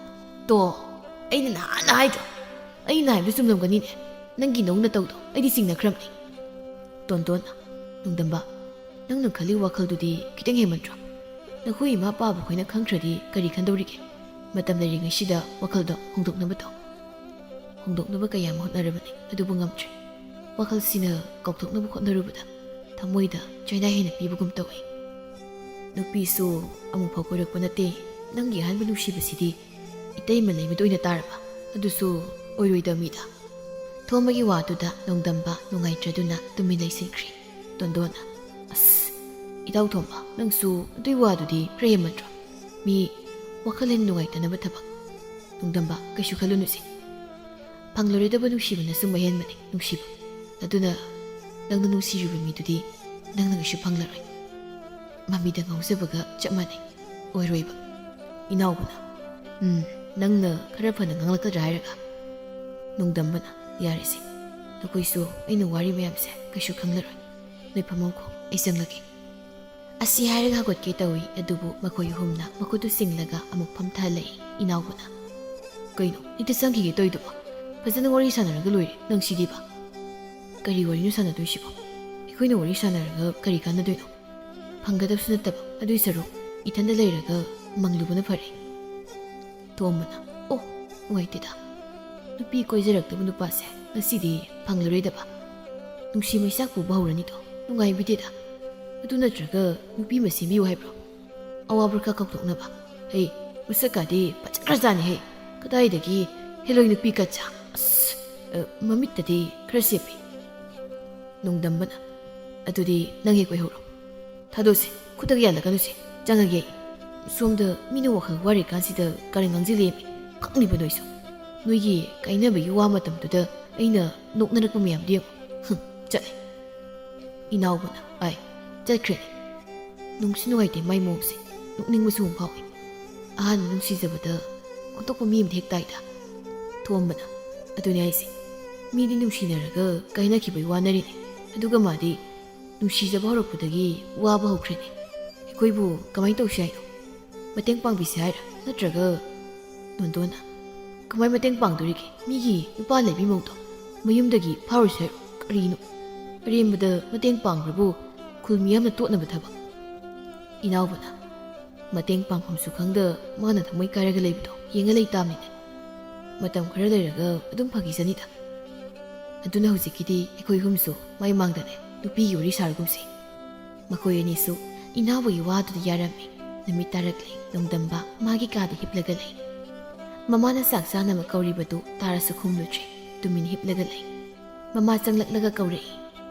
ꯑꯩꯅ ꯅꯍꯥꯟꯅ ꯍꯥꯏꯗ꯭ꯔꯣ ꯑꯩꯅ ꯍꯥꯏꯕꯗꯨ ꯆꯨꯝꯂꯝꯒꯅꯤꯅꯦ ꯅꯪꯒꯤ ꯅꯧꯅ ꯇꯧꯗꯣ ꯑꯩꯗꯤ ꯆꯤꯡꯅꯈ꯭ꯔꯕꯅꯤ ꯇꯣꯟꯇꯣꯟ ꯅꯣꯡꯗꯝꯕ ꯅꯪꯅ ꯈꯜꯂꯤ ꯋꯥꯈꯜꯗꯨꯗꯤ ꯈꯤꯇꯪ ꯍꯦꯟꯃꯟꯗ꯭ꯔꯣ ꯅꯈꯣꯏ ꯏꯃꯥ ꯄꯥꯕ ꯈꯣꯏꯅ ꯈꯪꯈ꯭ꯔꯗꯤ ꯀꯔꯤ ꯈꯟꯗꯧꯔꯤꯒꯦ ꯃꯇꯝ ꯂꯩꯔꯤꯉꯩꯁꯤꯗ ꯋꯥꯈꯜꯗꯣ ꯍꯣꯡꯗꯣꯛꯅꯕ ꯇꯧ ꯍꯣꯡꯗꯣꯛꯅꯕ ꯀꯌꯥ ꯑꯃ ꯍꯣꯠꯅꯔꯕꯅꯤ ꯑꯗꯨꯕꯨ ꯉꯝꯗ꯭ꯔꯦ ꯋꯥꯈꯜꯁꯤꯅ ꯀꯥꯎꯊꯣꯛꯅꯕ ꯍꯣꯠꯅꯔꯨꯕꯗ ꯊꯃꯣꯏꯗ ꯆꯩꯅꯥ ꯍꯦꯟꯅ ꯄꯤꯕꯒꯨꯝ ꯇꯧꯏ ꯅꯨꯄꯤꯁꯨ ꯑꯃꯨꯛꯐꯥꯎ ꯀꯣꯏꯔꯛꯄ ꯅꯠꯇꯦ ꯅꯪꯒꯤ ꯑꯍꯥꯟꯕ ꯅꯨꯡꯁꯤꯕꯁꯤꯗꯤ ꯏꯇꯩꯃ ꯂꯩꯃꯗ ꯑꯣꯏꯅ ꯇꯥꯔꯕ ꯑꯗꯨꯁꯨ ꯑꯣꯏꯔꯣꯏꯗꯕ ꯃꯤꯗ ꯊꯣꯝꯕꯒꯤ ꯋꯥꯗꯨꯗ ꯅꯣꯡꯗꯝꯕ ꯅꯨꯡꯉꯥꯏꯇ꯭ꯔꯗꯨꯅ ꯇꯨꯃꯤꯟ ꯂꯩꯁꯤꯟꯈ꯭ꯔꯦ ꯇꯣꯟꯗꯣꯟꯅ ꯑꯁ ꯏꯇꯥꯎ ꯊꯣꯝꯕ ꯅꯪꯁꯨ ꯑꯗꯨꯏ ꯋꯥꯗꯨꯗꯤ ꯈꯔ ꯍꯦꯟꯃꯟꯗ꯭ꯔꯣ ꯃꯤ ꯋꯥꯈꯜ ꯍꯦꯟꯅ ꯅꯨꯡꯉꯥꯏꯇꯅꯕ ꯊꯕꯛ ꯅꯣꯡꯗꯝꯕ ꯀꯩꯁꯨ ꯈꯜꯂꯨꯅꯨꯁꯤ ꯐꯪꯂꯔꯣꯏꯗꯕ ꯅꯨꯡꯁꯤꯕꯅꯁꯨ ꯃꯍꯦꯟꯕꯅꯤ ꯅꯨꯡꯁꯤꯕ ꯑꯗꯨꯅ ꯅꯪꯅ ꯅꯨꯡꯁꯤꯔꯤꯕ ꯃꯤꯗꯨꯗꯤ ꯅꯪꯅ ꯀꯩꯁꯨ ꯐꯪꯂꯔꯣꯏ ꯃꯃꯤꯗ ꯉꯥꯎꯖꯕꯒ ꯆꯞ ꯃꯥꯟꯅꯩ ꯑꯣꯏꯔꯣꯏꯕ ꯏꯅꯥꯎꯕꯅ ꯅꯪꯅ ꯈꯔ ꯐꯅ ꯉꯥꯡꯂꯛꯀꯗ꯭ꯔꯥ ꯍꯥꯏꯔꯒ ꯅꯣꯡꯗꯝꯕꯅ ꯌꯥꯔꯤꯁꯦ ꯅꯈꯣꯏꯁꯨ ꯑꯩꯅ ꯋꯥꯔꯤ ꯃꯌꯥꯝꯁꯦ ꯀꯩꯁꯨ ꯈꯪꯂꯔꯣꯏ ꯅꯣꯏ ꯐꯝꯃꯧꯈꯣ ꯑꯩ ꯆꯪꯂꯒꯦ ꯑꯁꯤ ꯍꯥꯏꯔꯒ ꯍꯧꯒꯠꯀꯦ ꯇꯧꯏ ꯑꯗꯨꯕꯨ ꯃꯈꯣꯏ ꯑꯍꯨꯝꯅ ꯃꯈꯨꯠꯇꯨ ꯆꯤꯡꯂꯒ ꯑꯃꯨꯛ ꯐꯝꯊꯍꯜꯂꯛꯏ ꯏꯅꯥꯎꯕꯅ ꯀꯩꯅꯣ ꯍꯦꯛꯇ ꯆꯪꯈꯤꯒꯦ ꯇꯧꯏꯗꯨꯕꯣ ꯐꯖꯅ ꯋꯥꯔꯤ ꯁꯥꯟꯅꯔꯒ ꯂꯣꯏꯔꯦ ꯅꯪ ꯁꯤꯗꯤꯕ ꯀꯔꯤ ꯋꯥꯔꯤꯅꯣ ꯁꯥꯟꯅꯗꯣꯏꯁꯤꯕꯣ ꯑꯩꯈꯣꯏꯅ ꯋꯥꯔꯤ ꯁꯥꯟꯅꯔꯒ ꯀꯔꯤ ꯀꯥꯟꯅꯗꯣꯏꯅꯣ ꯐꯪꯒꯗꯕꯁꯨ ꯅꯠꯇꯕ ꯑꯗꯨꯏ ꯁꯔꯨꯛ ꯏꯊꯟꯗ ꯂꯩꯔꯒ ꯃꯪꯂꯨꯕꯅ ꯐꯔꯦ ꯊꯣꯝꯕꯅ ꯑꯣ ꯅꯨꯡꯉꯥꯏꯇꯦꯗ ꯅꯨꯄꯤ ꯀꯣꯏꯖꯔꯛꯇꯕ ꯅꯨꯄꯥꯁꯦ ꯉꯁꯤꯗꯤ ꯐꯪꯂꯔꯣꯏꯗꯕ ꯅꯨꯡꯁꯤ ꯃꯩꯆꯥꯛ ꯄꯨꯕ ꯍꯧꯔꯅꯤꯗꯣ ꯅꯨꯡꯉꯥꯏꯕꯤꯗꯦꯗ ꯑꯗꯨ ꯅꯠꯇ꯭ꯔꯒ ꯅꯨꯄꯤ ꯑꯃ ꯁꯦꯝꯕꯤꯌꯨ ꯍꯥꯏꯕ꯭ꯔꯣ ꯑꯋꯥꯕ ꯈꯔ ꯀꯥꯎꯊꯣꯛꯅꯕ ꯍꯩ ꯃꯁꯛꯀꯥꯗꯤ ꯐꯖꯈ꯭ꯔꯖꯥꯠꯅꯤ ꯀꯗꯥꯏꯗꯒꯤ ꯍꯦꯂꯣꯏ ꯅꯨꯄꯤ ꯀꯠꯆꯥ ꯑꯁ ꯃꯃꯤꯠꯇꯗꯤ ꯈꯔ ꯆꯦꯞꯄꯤ ꯅꯣꯡꯗꯝꯕꯅ ꯑꯗꯨꯗꯤ ꯅꯪ ꯍꯦꯛ ꯀꯣꯏꯍꯧꯔꯣ ꯊꯥꯗꯣꯛꯁꯤ ꯈꯨꯠꯇꯒ ꯌꯥꯜꯂꯛꯀꯅꯨꯁꯤ ꯆꯪꯉꯒꯦ ꯑꯩ ꯁꯣꯝꯗ ꯃꯤꯅ ꯋꯥꯈꯜ ꯋꯥꯔꯤꯀꯥꯟꯁꯤꯗ ꯀꯔꯤ ꯉꯥꯡꯁꯤꯜꯂꯦꯃꯤ ꯈꯪꯂꯤꯕ ꯅꯣꯏꯁꯨ ꯅꯣꯏꯒꯤ ꯀꯥꯏꯅꯕꯒꯤ ꯋꯥ ꯃꯇꯝꯗꯨꯗ ꯑꯩꯅ ꯅꯣꯛꯅꯔꯛꯄ ꯃꯌꯥꯝꯗꯨ ꯌꯦꯡꯉꯨ ꯆꯠꯂꯦ ꯏꯅꯥꯎꯕꯅ ꯑꯥꯏ ꯆꯠꯈ꯭ꯔꯦꯅꯦ ꯅꯨꯡꯁꯨ ꯅꯨꯡꯉꯥꯏꯇꯦ ꯃꯥꯏ ꯃꯑꯣꯡꯁꯦ ꯅꯣꯛꯅꯤꯡꯕꯁꯨ ꯑꯃꯨꯛ ꯐꯥꯎꯏ ꯑꯍꯥꯟꯕ ꯅꯨꯡꯁꯤꯖꯕꯗ ꯑꯇꯣꯞꯄ ꯃꯤ ꯑꯃꯗ ꯍꯦꯛ ꯇꯥꯏꯗ ꯊꯣꯝꯕꯅ ꯑꯗꯨꯅꯦ ꯍꯥꯏꯁꯦ ꯃꯤꯗꯤ ꯅꯨꯡꯁꯤꯅꯔꯒ ꯀꯥꯏꯅꯈꯤꯕꯩ ꯋꯥꯅꯔꯤꯅꯦ ꯑꯗꯨꯒ ꯃꯥꯗꯤ ꯅꯨꯡꯁꯤꯖꯕ ꯍꯧꯔꯛꯄꯗꯒꯤ ꯋꯥꯕ ꯍꯧꯈ꯭ꯔꯦꯅꯦ ꯑꯩꯈꯣꯏꯕꯨ ꯀꯃꯥꯏꯅ ꯇꯧꯁꯤ ꯍꯥꯏꯅꯣ ꯃꯇꯦꯡ ꯄꯥꯡꯕꯤꯁꯤ ꯍꯥꯏꯔ ꯅꯠꯇ꯭ꯔꯒ ꯅꯣꯟꯗꯣꯟꯅ ꯀꯃꯥꯏꯅ ꯃꯇꯦꯡ ꯄꯥꯡꯗꯣꯔꯤꯒꯦ ꯃꯤꯒꯤ ꯅꯨꯄꯥ ꯂꯩꯕꯤ ꯃꯧꯗꯣ ꯃꯌꯨꯝꯗꯒꯤ ꯐꯥꯎꯔꯁꯤ ꯍꯥꯏꯔꯣ ꯀꯔꯤꯅꯣ ꯑꯔꯦꯝꯕꯗ ꯃꯇꯦꯡ ꯄꯥꯡꯈ꯭ꯔꯕꯨ ꯈꯨꯜ ꯃꯤꯌꯥꯝꯅ ꯇꯣꯠꯅꯕ ꯊꯕꯛ ꯏꯅꯥꯎꯕꯅ ꯃꯇꯦꯡ ꯄꯥꯡꯐꯝꯁꯨ ꯈꯪꯗ ꯃꯥꯅ ꯊꯃꯣꯏ ꯀꯥꯏꯔꯒ ꯂꯩꯕꯗꯣ ꯌꯦꯡꯉ ꯂꯩ ꯇꯥꯕꯅꯤꯅꯦ ꯃꯇꯝ ꯈꯔ ꯂꯩꯔꯒ ꯑꯗꯨꯝ ꯐꯈꯤꯁꯅꯤꯗ ꯑꯗꯨꯅ ꯍꯧꯖꯤꯛꯀꯤꯗꯤ ꯑꯩꯈꯣꯏ ꯑꯍꯨꯝꯁꯨ ꯃꯥꯏ ꯃꯥꯡꯗꯅꯦ ꯅꯨꯄꯤꯒꯤ ꯋꯥꯔꯤ ꯁꯥꯔꯒꯨꯝꯁꯤ ꯃꯈꯣꯏ ꯑꯅꯤꯁꯨ ꯏꯅꯥꯎꯕꯒꯤ ꯋꯥꯗꯨꯗ ꯌꯥꯔꯝꯃꯤ ꯅꯨꯃꯤꯠ ꯇꯥꯔꯛꯂꯤ ꯅꯣꯡꯗꯝꯕ ꯃꯥꯒꯤ ꯀꯥꯗ ꯍꯤꯞꯂꯒ ꯂꯩ ꯃꯃꯥꯅ ꯆꯥꯛ ꯆꯥꯅꯕ ꯀꯧꯔꯤꯕꯗꯨ ꯇꯥꯔꯁꯨ ꯈꯨꯝꯂꯨꯗ꯭ꯔꯦ ꯇꯨꯃꯤꯟ ꯍꯤꯞꯂꯒ ꯂꯩ ꯃꯃꯥ ꯆꯪꯂꯛꯂꯒ ꯀꯧꯔꯛꯏ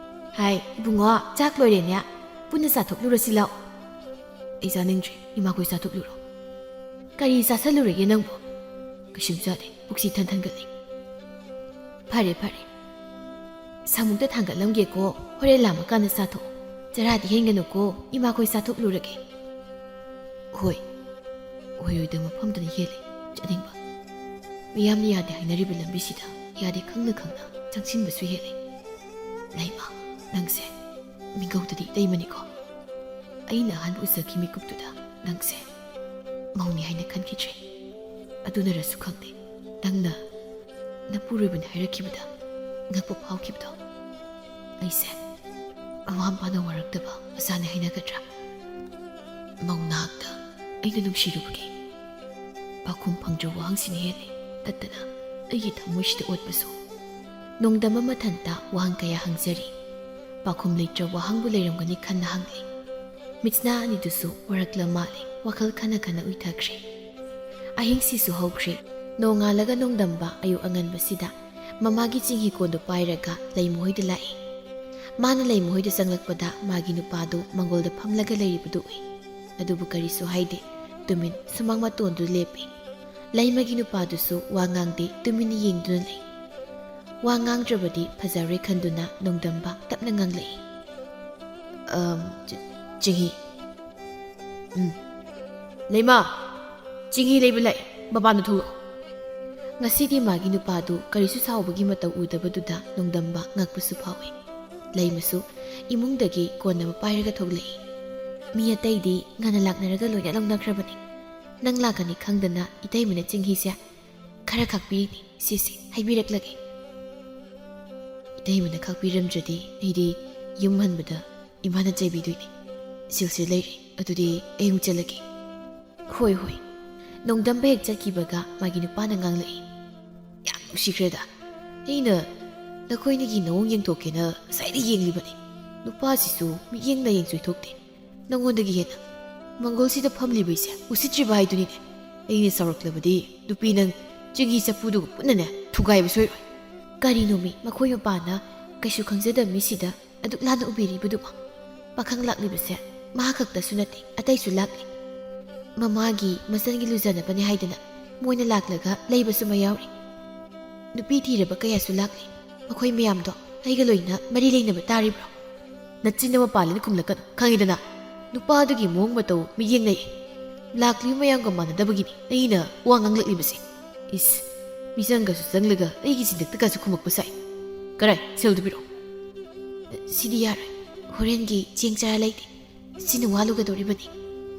ꯍꯥꯏ ꯏꯕꯨꯡꯉꯣ ꯆꯥꯛ ꯂꯣꯏꯔꯦꯅꯦ ꯄꯨꯟꯅ ꯆꯥꯊꯣꯛꯂꯨꯔꯁꯤ ꯂꯥꯛꯑꯣ ꯑꯩ ꯆꯥꯅꯤꯡꯗ꯭ꯔꯦ ꯏꯃꯥꯈꯣꯏ ꯆꯥꯊꯣꯛꯂꯨꯔꯣ ꯀꯔꯤ ꯆꯥꯁꯜꯂꯨꯔꯒꯦ ꯅꯪꯕꯨ ꯀꯩꯁꯨꯝ ꯆꯥꯗꯦ ꯄꯨꯛꯁꯤ ꯊꯟꯒꯠꯂꯤ ꯐꯔꯦ ꯐꯔꯦ ꯁꯥꯃꯨꯛꯇ ꯊꯥꯡꯒꯠꯂꯝꯒꯦꯀꯣ ꯍꯣꯔꯦꯟ ꯂꯥꯝꯃꯀꯥꯟꯗ ꯆꯥꯊꯣꯛꯑꯣ ꯆꯔꯥꯗꯤ ꯍꯦꯟꯒꯅꯨꯀꯣ ꯏꯃꯥꯈꯣꯏ ꯆꯥꯊꯣꯛꯂꯨꯔꯒꯦ ꯍꯣꯏ ꯑꯣꯏꯔꯣꯏꯗꯕ ꯃꯐꯝꯗꯅ ꯍꯦꯜꯂꯤ ꯆꯠꯅꯤꯡꯕ ꯃꯤꯌꯥꯝꯅ ꯌꯥꯗꯦ ꯍꯥꯏꯅꯔꯤꯕ ꯂꯝꯕꯤꯁꯤꯗ ꯌꯥꯗꯦ ꯈꯪꯅ ꯈꯪꯅ ꯆꯪꯁꯤꯟꯕꯁꯨ ꯍꯦꯜꯂꯤ ꯂꯩꯃ ꯅꯪꯁꯦ ꯃꯤꯡꯒꯧꯗꯗꯤ ꯏꯇꯩꯃꯅꯤꯀꯣ ꯑꯩꯅ ꯑꯍꯥꯟꯕ ꯎꯖꯈꯤ ꯃꯤꯀꯨꯞꯇꯨꯗ ꯅꯪꯁꯦ ꯃꯧꯅꯤ ꯍꯥꯏꯅ ꯈꯟꯈꯤꯗ꯭ꯔꯦ ꯑꯗꯨꯅꯔꯁꯨ ꯈꯪꯗꯦ ꯅꯪꯅ ꯅꯄꯨꯔꯣꯏꯕꯅꯤ ꯍꯥꯏꯔꯛꯈꯤꯕꯗ ꯉꯛꯄ ꯐꯥꯎꯈꯤꯕꯗꯣ ꯑꯩꯁꯦ ꯃꯃꯥ ꯃꯄꯥꯅ ꯋꯥꯔꯛꯇꯕ ꯃꯆꯥꯅꯤ ꯍꯥꯏꯅꯒꯗ꯭ꯔꯥ ꯃꯧꯅꯥꯛꯇ ꯑꯩꯅ ꯅꯨꯡꯁꯤꯔꯨꯕꯒꯤ ꯄꯥꯎꯈꯨꯝ ꯐꯪꯗ꯭ꯔ ꯋꯥꯍꯪꯁꯤꯅ ꯍꯦꯜꯂꯤ ꯇꯠꯇꯅ ꯑꯩꯒꯤ ꯊꯃꯣꯏꯁꯤꯗ ꯑꯣꯠꯄꯁꯨ ꯅꯣꯡꯗꯝꯕ ꯃꯊꯟꯇ ꯋꯥꯍꯪ ꯀꯌꯥ ꯍꯪꯖꯔꯤ ꯄꯥꯎꯈꯨꯝ ꯂꯩꯇ꯭ꯔ ꯋꯥꯍꯪꯕꯨ ꯂꯩꯔꯝꯒꯅꯤ ꯈꯟꯅ ꯍꯪꯂꯤ ꯃꯤꯠꯁꯅꯥ ꯑꯅꯤꯗꯨꯁꯨ ꯋꯥꯔꯛꯂ ꯃꯥꯜꯂꯤ ꯋꯥꯈꯜ ꯈꯟꯅ ꯈꯟꯅ ꯎꯏꯊꯈ꯭ꯔꯦ ꯑꯍꯤꯡꯁꯤꯁꯨ ꯍꯧꯈ꯭ꯔꯦ ꯅꯣꯡꯉꯥꯜꯂꯒ ꯅꯣꯡꯗꯝꯕ ꯑꯌꯨꯛ ꯑꯉꯟꯕꯁꯤꯗ ꯃꯃꯥꯒꯤ ꯆꯤꯡꯍꯤꯀꯣꯟꯗꯨ ꯄꯥꯏꯔꯒ ꯂꯩꯃꯍꯣꯏꯗ ꯂꯥꯛꯏ ꯃꯥꯅ ꯂꯩꯃꯍꯣꯏꯗ ꯆꯪꯂꯛꯄꯗ ꯃꯥꯒꯤ ꯅꯨꯄꯥꯗꯨ ꯃꯪꯒꯣꯜꯗ ꯐꯝꯂꯒ ꯂꯩꯔꯤꯕꯗꯨ ꯎꯏ ꯑꯗꯨꯕꯨ ꯀꯔꯤꯁꯨ ꯍꯥꯏꯗꯦ ꯇꯨꯃꯤꯟ ꯁꯨꯃꯥꯡ ꯃꯇꯣꯟꯗꯨ ꯂꯦꯞꯄꯤ ꯂꯩꯃꯒꯤ ꯅꯨꯄꯥꯗꯨꯁꯨ ꯋꯥ ꯉꯥꯡꯗꯦ ꯇꯨꯃꯤꯟꯅ ꯌꯦꯡꯗꯨꯅ ꯂꯩ ꯋꯥ ꯉꯥꯡꯗ꯭ꯔꯕꯗꯤ ꯐꯖꯔꯣꯏ ꯈꯟꯗꯨꯅ ꯅꯣꯡꯗꯝꯕ ꯇꯞꯅ ꯉꯥꯡꯂꯛꯏ ꯆꯤꯡꯍꯤ ꯂꯩꯃ ꯆꯤꯡꯍꯤ ꯂꯩꯕ ꯂꯥꯛꯑꯦ ꯃꯄꯥꯟꯗ ꯊꯣꯛꯂꯛꯑꯣ ꯉꯁꯤꯗꯤ ꯃꯥꯒꯤ ꯅꯨꯄꯥꯗꯨ ꯀꯔꯤꯁꯨ ꯁꯥꯎꯕꯒꯤ ꯃꯇꯧ ꯎꯗꯕꯗꯨꯗ ꯅꯣꯡꯗꯝꯕ ꯉꯛꯄꯁꯨ ꯐꯥꯎꯏ ꯂꯩꯃꯁꯨ ꯏꯃꯨꯡꯗꯒꯤ ꯀꯣꯟ ꯑꯃ ꯄꯥꯏꯔꯒ ꯊꯣꯛꯂꯛꯏ ꯃꯤ ꯑꯇꯩꯗꯤ ꯉꯟꯅ ꯂꯥꯛꯅꯔꯒ ꯂꯣꯏꯅ ꯂꯧꯅꯈ꯭ꯔꯕꯅꯤ ꯅꯪ ꯂꯥꯛꯀꯅꯤ ꯈꯪꯗꯅ ꯏꯇꯩꯃꯅ ꯆꯤꯡꯍꯤꯁꯦ ꯈꯔ ꯈꯥꯛꯄꯤꯔꯤꯅꯤ ꯁꯤꯁꯦ ꯍꯥꯏꯕꯤꯔꯛꯂꯒꯦ ꯏꯇꯩꯃꯅ ꯈꯥꯛꯄꯤꯔꯝꯗ꯭ꯔꯗꯤ ꯑꯩꯗꯤ ꯌꯨꯝ ꯍꯟꯕꯗ ꯏꯃꯥꯅ ꯆꯩꯕꯤꯗꯣꯏꯅꯤ ꯁꯤꯜꯁꯦ ꯂꯩꯔꯦ ꯑꯗꯨꯗꯤ ꯑꯩ ꯑꯃꯨꯛ ꯆꯠꯂꯒꯦ ꯍꯣꯏ ꯍꯣꯏ ꯅꯣꯡꯗꯝꯕ ꯍꯦꯛ ꯆꯠꯈꯤꯕꯒ ꯃꯥꯒꯤ ꯅꯨꯄꯥꯅ ꯉꯥꯡꯂꯛꯏ ꯌꯥꯝ ꯅꯨꯡꯁꯤꯈ꯭ꯔꯦꯗ ꯑꯩꯅ ꯅꯈꯣꯏꯅꯤꯒꯤ ꯅꯑꯣꯡ ꯌꯦꯡꯊꯣꯛꯀꯦꯅ ꯉꯁꯥꯏꯗ ꯌꯦꯡꯂꯤꯕꯅꯤ ꯅꯨꯄꯥꯁꯤꯁꯨ ꯃꯤꯠꯌꯦꯡ ꯅꯥꯌꯦꯡ ꯆꯣꯏꯊꯣꯛꯇꯦ ꯅꯪꯉꯣꯟꯗꯒꯤ ꯍꯦꯟꯅ ꯃꯪꯒꯣꯜꯁꯤꯗ ꯐꯝꯂꯤꯕꯩꯁꯦ ꯎꯁꯤꯠꯇ꯭ꯔꯤꯕ ꯍꯥꯏꯗꯨꯅꯤꯅꯦ ꯑꯩꯅ ꯁꯥꯎꯔꯛꯂꯕꯗꯤ ꯅꯨꯄꯤ ꯅꯪ ꯆꯤꯡꯍꯤ ꯆꯐꯨꯗꯨꯒ ꯄꯨꯟꯅꯅꯦ ꯊꯨꯒꯥꯏꯕ ꯁꯣꯏꯔꯣꯏ ꯀꯔꯤꯅꯣ ꯃꯤ ꯃꯈꯣꯏ ꯃꯄꯥꯅ ꯀꯩꯁꯨ ꯈꯪꯖꯗꯕ ꯃꯤꯁꯤꯗ ꯑꯗꯨꯛ ꯂꯥꯟꯅ ꯎꯕꯤꯔꯤꯕꯗꯨꯕꯣ ꯄꯥꯈꯪ ꯂꯥꯛꯂꯤꯕꯁꯦ ꯃꯍꯥꯛ ꯈꯛꯇꯁꯨ ꯅꯠꯇꯦ ꯑꯇꯩꯁꯨ ꯂꯥꯛꯂꯤ ꯃꯃꯥꯒꯤ ꯃꯆꯟꯒꯤ ꯂꯨꯖꯅꯕꯅꯤ ꯍꯥꯏꯗꯅ ꯃꯣꯏꯅ ꯂꯥꯛꯂꯒ ꯂꯩꯕꯁꯨ ꯃꯌꯥꯎꯔꯤ ꯅꯨꯄꯤ ꯊꯤꯔꯕ ꯀꯌꯥꯁꯨ ꯂꯥꯛꯂꯤ ꯃꯈꯣꯏ ꯃꯌꯥꯝꯗꯣ ꯑꯩꯒ ꯂꯣꯏꯅ ꯃꯔꯤ ꯂꯩꯅꯕ ꯇꯥꯔꯤꯕ꯭ꯔꯣ ꯅꯆꯤꯟ ꯑꯃ ꯄꯥꯜꯂꯦꯅ ꯈꯨꯝꯂꯛꯀꯅꯨ ꯈꯪꯉꯤꯗꯅ ꯅꯨꯄꯥꯗꯨꯒꯤ ꯃꯑꯣꯡ ꯃꯇꯧ ꯃꯤꯠꯌꯦꯡꯅꯩ ꯂꯥꯛꯂꯤꯕ ꯃꯌꯥꯝꯒ ꯃꯥꯟꯅꯗꯕꯒꯤꯅꯤ ꯑꯩꯅ ꯋꯥ ꯉꯥꯡꯂꯛꯂꯤꯕꯁꯦ ꯏꯁ ꯃꯤꯆꯪꯒꯁꯨ ꯆꯪꯂꯒ ꯑꯩꯒꯤ ꯆꯤꯟꯗꯛꯇꯒꯁꯨ ꯈꯨꯝꯃꯛꯄ ꯁꯥꯏ ꯀꯔꯥꯏ ꯁꯦꯜꯗꯨ ꯄꯤꯔꯛꯑꯣ ꯁꯤꯗꯤ ꯌꯥꯔꯣꯏ ꯍꯣꯔꯦꯟꯒꯤ ꯆꯦꯡ ꯆꯔꯥ ꯂꯩꯇꯦ ꯁꯤꯅ ꯋꯥꯂꯨꯒꯗꯧꯔꯤꯕꯅꯤ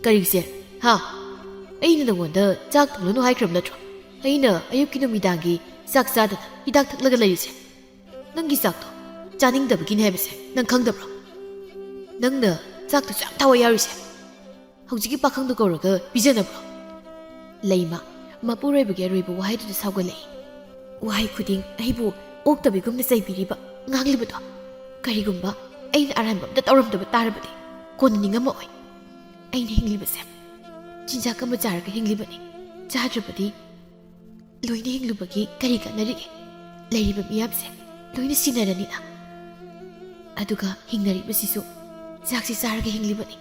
ꯀꯔꯤꯒꯤꯁꯦ ꯍꯥ ꯑꯩꯅ ꯅꯉꯣꯟꯗ ꯆꯥꯛ ꯊꯣꯡꯂꯅꯨ ꯍꯥꯏꯈ꯭ꯔꯕ ꯅꯠꯇ꯭ꯔꯣ ꯑꯩꯅ ꯑꯌꯨꯛꯀꯤ ꯅꯨꯃꯤꯗꯥꯡꯒꯤ ꯆꯥꯛ ꯆꯥꯗꯅ ꯍꯤꯗꯥꯛ ꯊꯛꯂꯒ ꯂꯩꯔꯤꯁꯦ ꯅꯪꯒꯤ ꯆꯥꯛꯇꯣ ꯆꯥꯅꯤꯡꯗꯕꯒꯤꯅꯤ ꯍꯥꯏꯕꯁꯦ ꯅꯪ ꯈꯪꯗꯕ꯭ꯔꯣ ꯅꯪꯅ ꯆꯥꯛꯇꯁꯨ ꯌꯥꯝ ꯊꯋꯥꯏ ꯌꯥꯎꯔꯤꯁꯦ ꯍꯧꯖꯤꯛꯀꯤ ꯄꯥꯈꯪꯗꯣ ꯀꯧꯔꯒ ꯄꯤꯖꯅꯕ꯭ꯔꯣ ꯂꯩꯃ ꯃꯄꯨꯔꯣꯏꯕꯒꯤ ꯑꯔꯣꯏꯕ ꯋꯥꯍꯩꯗꯨꯗ ꯁꯥꯎꯒꯠꯂꯛꯏ ꯋꯥꯍꯩ ꯈꯨꯗꯤꯡ ꯑꯩꯕꯨ ꯑꯣꯛꯇꯕꯤꯒꯨꯝꯅ ꯆꯩꯕꯤꯔꯤꯕ ꯉꯥꯡꯂꯤꯕꯗꯣ ꯀꯔꯤꯒꯨꯝꯕ ꯑꯩꯅ ꯑꯔꯥꯟꯕ ꯑꯝꯇ ꯇꯧꯔꯝꯗꯕ ꯇꯥꯔꯕꯗꯤ ꯀꯣꯟꯅ ꯅꯤꯡꯉꯝꯃꯛꯑꯣꯏ ꯑꯩꯅ ꯍꯤꯡꯂꯤꯕꯁꯦ ꯆꯤꯟꯖꯥꯛ ꯑꯃ ꯆꯥꯔꯒ ꯍꯤꯡꯂꯤꯕꯅꯤ ꯆꯥꯗ꯭ꯔꯕꯗꯤ ꯂꯣꯏꯅ ꯍꯤꯡꯂꯨꯕꯒꯤ ꯀꯔꯤ ꯀꯥꯟꯅꯔꯤꯒꯦ ꯂꯩꯔꯤꯕ ꯃꯤꯌꯥꯝꯁꯦ ꯂꯣꯏꯅ ꯁꯤꯟꯅꯔꯅꯤꯅ ꯑꯗꯨꯒ ꯍꯤꯡꯅꯔꯤꯕꯁꯤꯁꯨ ꯆꯥꯛꯁꯤ ꯆꯥꯔꯒ ꯍꯤꯡꯂꯤꯕꯅꯤ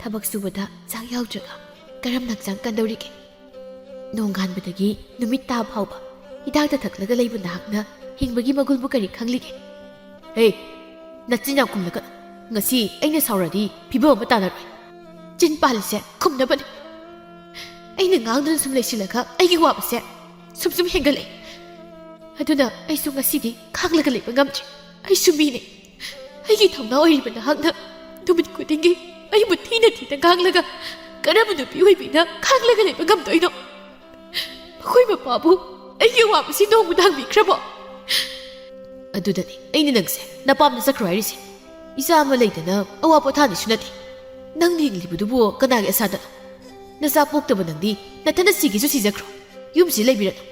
ꯊꯕꯛ ꯁꯨꯕꯗ ꯆꯥꯛ ꯌꯥꯎꯗ꯭ꯔꯒ ꯀꯔꯝꯅ ꯍꯛꯆꯥꯡ ꯀꯟꯗꯧꯔꯤꯒꯦ ꯅꯣꯡꯉꯥꯟꯕꯗꯒꯤ ꯅꯨꯃꯤꯠ ꯇꯥ ꯐꯥꯎꯕ ꯍꯤꯗꯥꯛꯇ ꯊꯛꯂꯒ ꯂꯩꯕ ꯅꯍꯥꯛꯅ ꯍꯤꯡꯕꯒꯤ ꯃꯒꯨꯟꯕꯨ ꯀꯔꯤ ꯈꯪꯂꯤꯒꯦ ꯍꯦ ꯅꯆꯤꯟ ꯌꯥꯝ ꯈꯨꯝꯂꯛꯀꯅꯨ ꯉꯁꯤ ꯑꯩꯅ ꯁꯥꯎꯔꯗꯤ ꯐꯤꯕꯝ ꯑꯃ ꯇꯥꯟꯅꯔꯣꯏ ꯆꯤꯟ ꯄꯥꯜꯂꯤꯁꯦ ꯈꯨꯝꯅꯕꯅꯤ ꯑꯩꯅ ꯉꯥꯡꯗꯨꯅ ꯁꯨꯝ ꯂꯩꯁꯤꯜꯂꯒ ꯑꯩꯒꯤ ꯋꯥꯕꯁꯦ ꯁꯨꯝ ꯍꯦꯟꯒꯠꯂꯛꯏ ꯑꯗꯨꯅ ꯑꯩꯁꯨ ꯉꯁꯤꯗꯤ ꯈꯥꯡꯂꯒ ꯂꯩꯕ ꯉꯝꯗ꯭ꯔꯤ ꯑꯩꯁꯨ ꯃꯤꯅꯤ ꯑꯩꯒꯤ ꯊꯧꯅꯥ ꯑꯣꯏꯔꯤꯕ ꯅꯍꯥꯛꯅ ꯅꯨꯃꯤꯠ ꯈꯨꯗꯤꯡꯒꯤ ꯑꯩꯕꯨ ꯊꯤꯅ ꯉꯥꯡꯂꯒ ꯀꯔꯝꯕ ꯅꯨꯄꯤ ꯑꯣꯏꯕꯤꯅ ꯈꯥꯡꯂꯒ ꯂꯩꯕ ꯉꯝꯗꯣꯏꯅꯣ ꯃꯈꯣꯏ ꯃꯄꯥꯕꯨ ꯑꯩꯒꯤ ꯋꯥꯕꯁꯤ ꯅꯣꯡꯕꯨ ꯊꯥꯡꯕꯤꯈ꯭ꯔꯕꯣ ꯑꯗꯨꯗꯅꯤ ꯑꯩꯅ ꯅꯪꯁꯦ ꯅꯄꯥꯝꯅ ꯆꯠꯈ꯭ꯔꯣ ꯍꯥꯏꯔꯤꯁꯦ ꯏꯆꯥ ꯑꯃ ꯂꯩꯗꯅ ꯑꯋꯥ ꯄꯣꯊꯥꯅꯤꯁꯨ ꯅꯠꯇꯦ ꯅꯪꯅ ꯍꯤꯡꯂꯤꯕꯗꯨꯕꯨ ꯀꯅꯥꯒꯤ ꯑꯁꯥꯗꯅꯣ ꯅꯆꯥ ꯄꯣꯛꯇꯕ ꯅꯪꯗꯤ ꯅꯊꯟꯅ ꯁꯤꯒꯦꯁꯨ ꯁꯤꯖꯈ꯭ꯔꯣ ꯌꯨꯝꯁꯤ ꯂꯩꯕꯤꯔꯅꯨ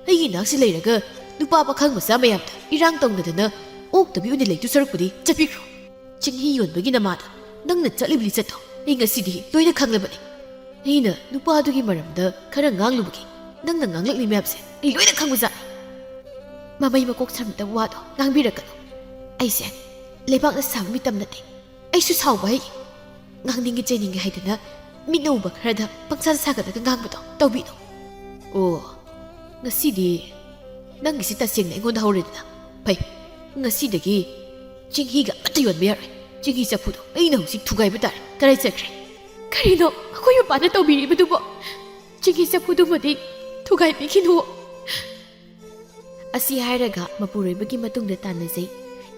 ꯑꯩꯒꯤ ꯅꯥꯛꯁꯤ ꯂꯩꯔꯒ ꯅꯨꯄꯥ ꯄꯥꯈꯪ ꯃꯆꯥ ꯃꯌꯥꯝꯗ ꯏꯔꯥꯡ ꯇꯧꯅꯗꯅ ꯑꯣꯛꯇꯕꯤ ꯑꯣꯏꯅ ꯂꯩꯗꯨ ꯁꯔꯨꯛꯄꯨꯗꯤ ꯆꯠꯄꯤꯈ꯭ꯔꯣ ꯆꯤꯡꯍꯤ ꯌꯣꯟꯕꯒꯤ ꯅꯃꯥꯗ ꯅꯪꯅ ꯆꯠꯂꯤꯕꯅꯤ ꯆꯠꯊꯣ ꯑꯩ ꯉꯁꯤꯗꯤ ꯂꯣꯏꯅ ꯈꯪꯂꯕꯅꯤ ꯑꯩꯅ ꯅꯨꯄꯥꯗꯨꯒꯤ ꯃꯔꯝꯗ ꯈꯔ ꯉꯥꯡꯂꯨꯕꯒꯤ ꯅꯪꯅ ꯉꯥꯡꯂꯛꯂꯤ ꯃꯌꯥꯝꯁꯦ ꯑꯩ ꯂꯣꯏꯅ ꯈꯪꯕꯖꯥꯠꯅꯤ ꯃꯃꯩ ꯃꯀꯣꯛ ꯁꯝꯗꯕ ꯋꯥꯗꯣ ꯉꯥꯡꯕꯤꯔꯛꯀꯅꯨ ꯑꯩꯁꯦ ꯂꯩꯕꯥꯛꯅ ꯁꯥꯕ ꯃꯤꯇꯝ ꯅꯠꯇꯦ ꯑꯩꯁꯨ ꯁꯥꯎꯕ ꯍꯩ ꯉꯥꯡꯅꯤꯡꯒꯦ ꯆꯩꯅꯤꯡꯒꯦ ꯍꯥꯏꯗꯅ ꯃꯤꯠꯅ ꯎꯕ ꯈꯔꯗ ꯄꯪꯁꯥ ꯁꯥꯒꯠꯂꯒ ꯉꯥꯡꯕꯗꯣ ꯇꯧꯕꯤꯅꯣ ꯑꯣ ꯉꯁꯤꯗꯤ ꯅꯪꯒꯤꯁꯤ ꯇꯁꯦꯡꯅ ꯑꯩꯉꯣꯟꯗ ꯍꯧꯔꯦꯗꯅ ꯐꯩ ꯉꯁꯤꯗꯒꯤ ꯆꯤꯡꯍꯤꯒ ꯑꯃꯠꯇ ꯌꯣꯟꯕ ꯌꯥꯔꯣꯏ ꯆꯤꯡꯍꯤ ꯆꯐꯨꯗꯣ ꯑꯩꯅ ꯍꯧꯖꯤꯛ ꯊꯨꯒꯥꯏꯕ ꯇꯥꯔꯦ ꯀꯔꯥꯏ ꯆꯠꯈ꯭ꯔꯦ ꯀꯔꯤꯅꯣ ꯑꯩꯈꯣꯏ ꯃꯄꯥꯅ ꯇꯧꯕꯤꯔꯤꯕꯗꯨꯕꯣ ꯆꯤꯡꯍꯤ ꯆꯐꯨꯗꯨꯃꯗꯤ ꯊꯨꯒꯥꯏꯕꯤꯈꯤꯅꯨ ꯑꯁꯤ ꯍꯥꯏꯔꯒ ꯃꯄꯨꯔꯣꯏꯕꯒꯤ ꯃꯇꯨꯡꯗ ꯇꯥꯟꯅꯖꯩ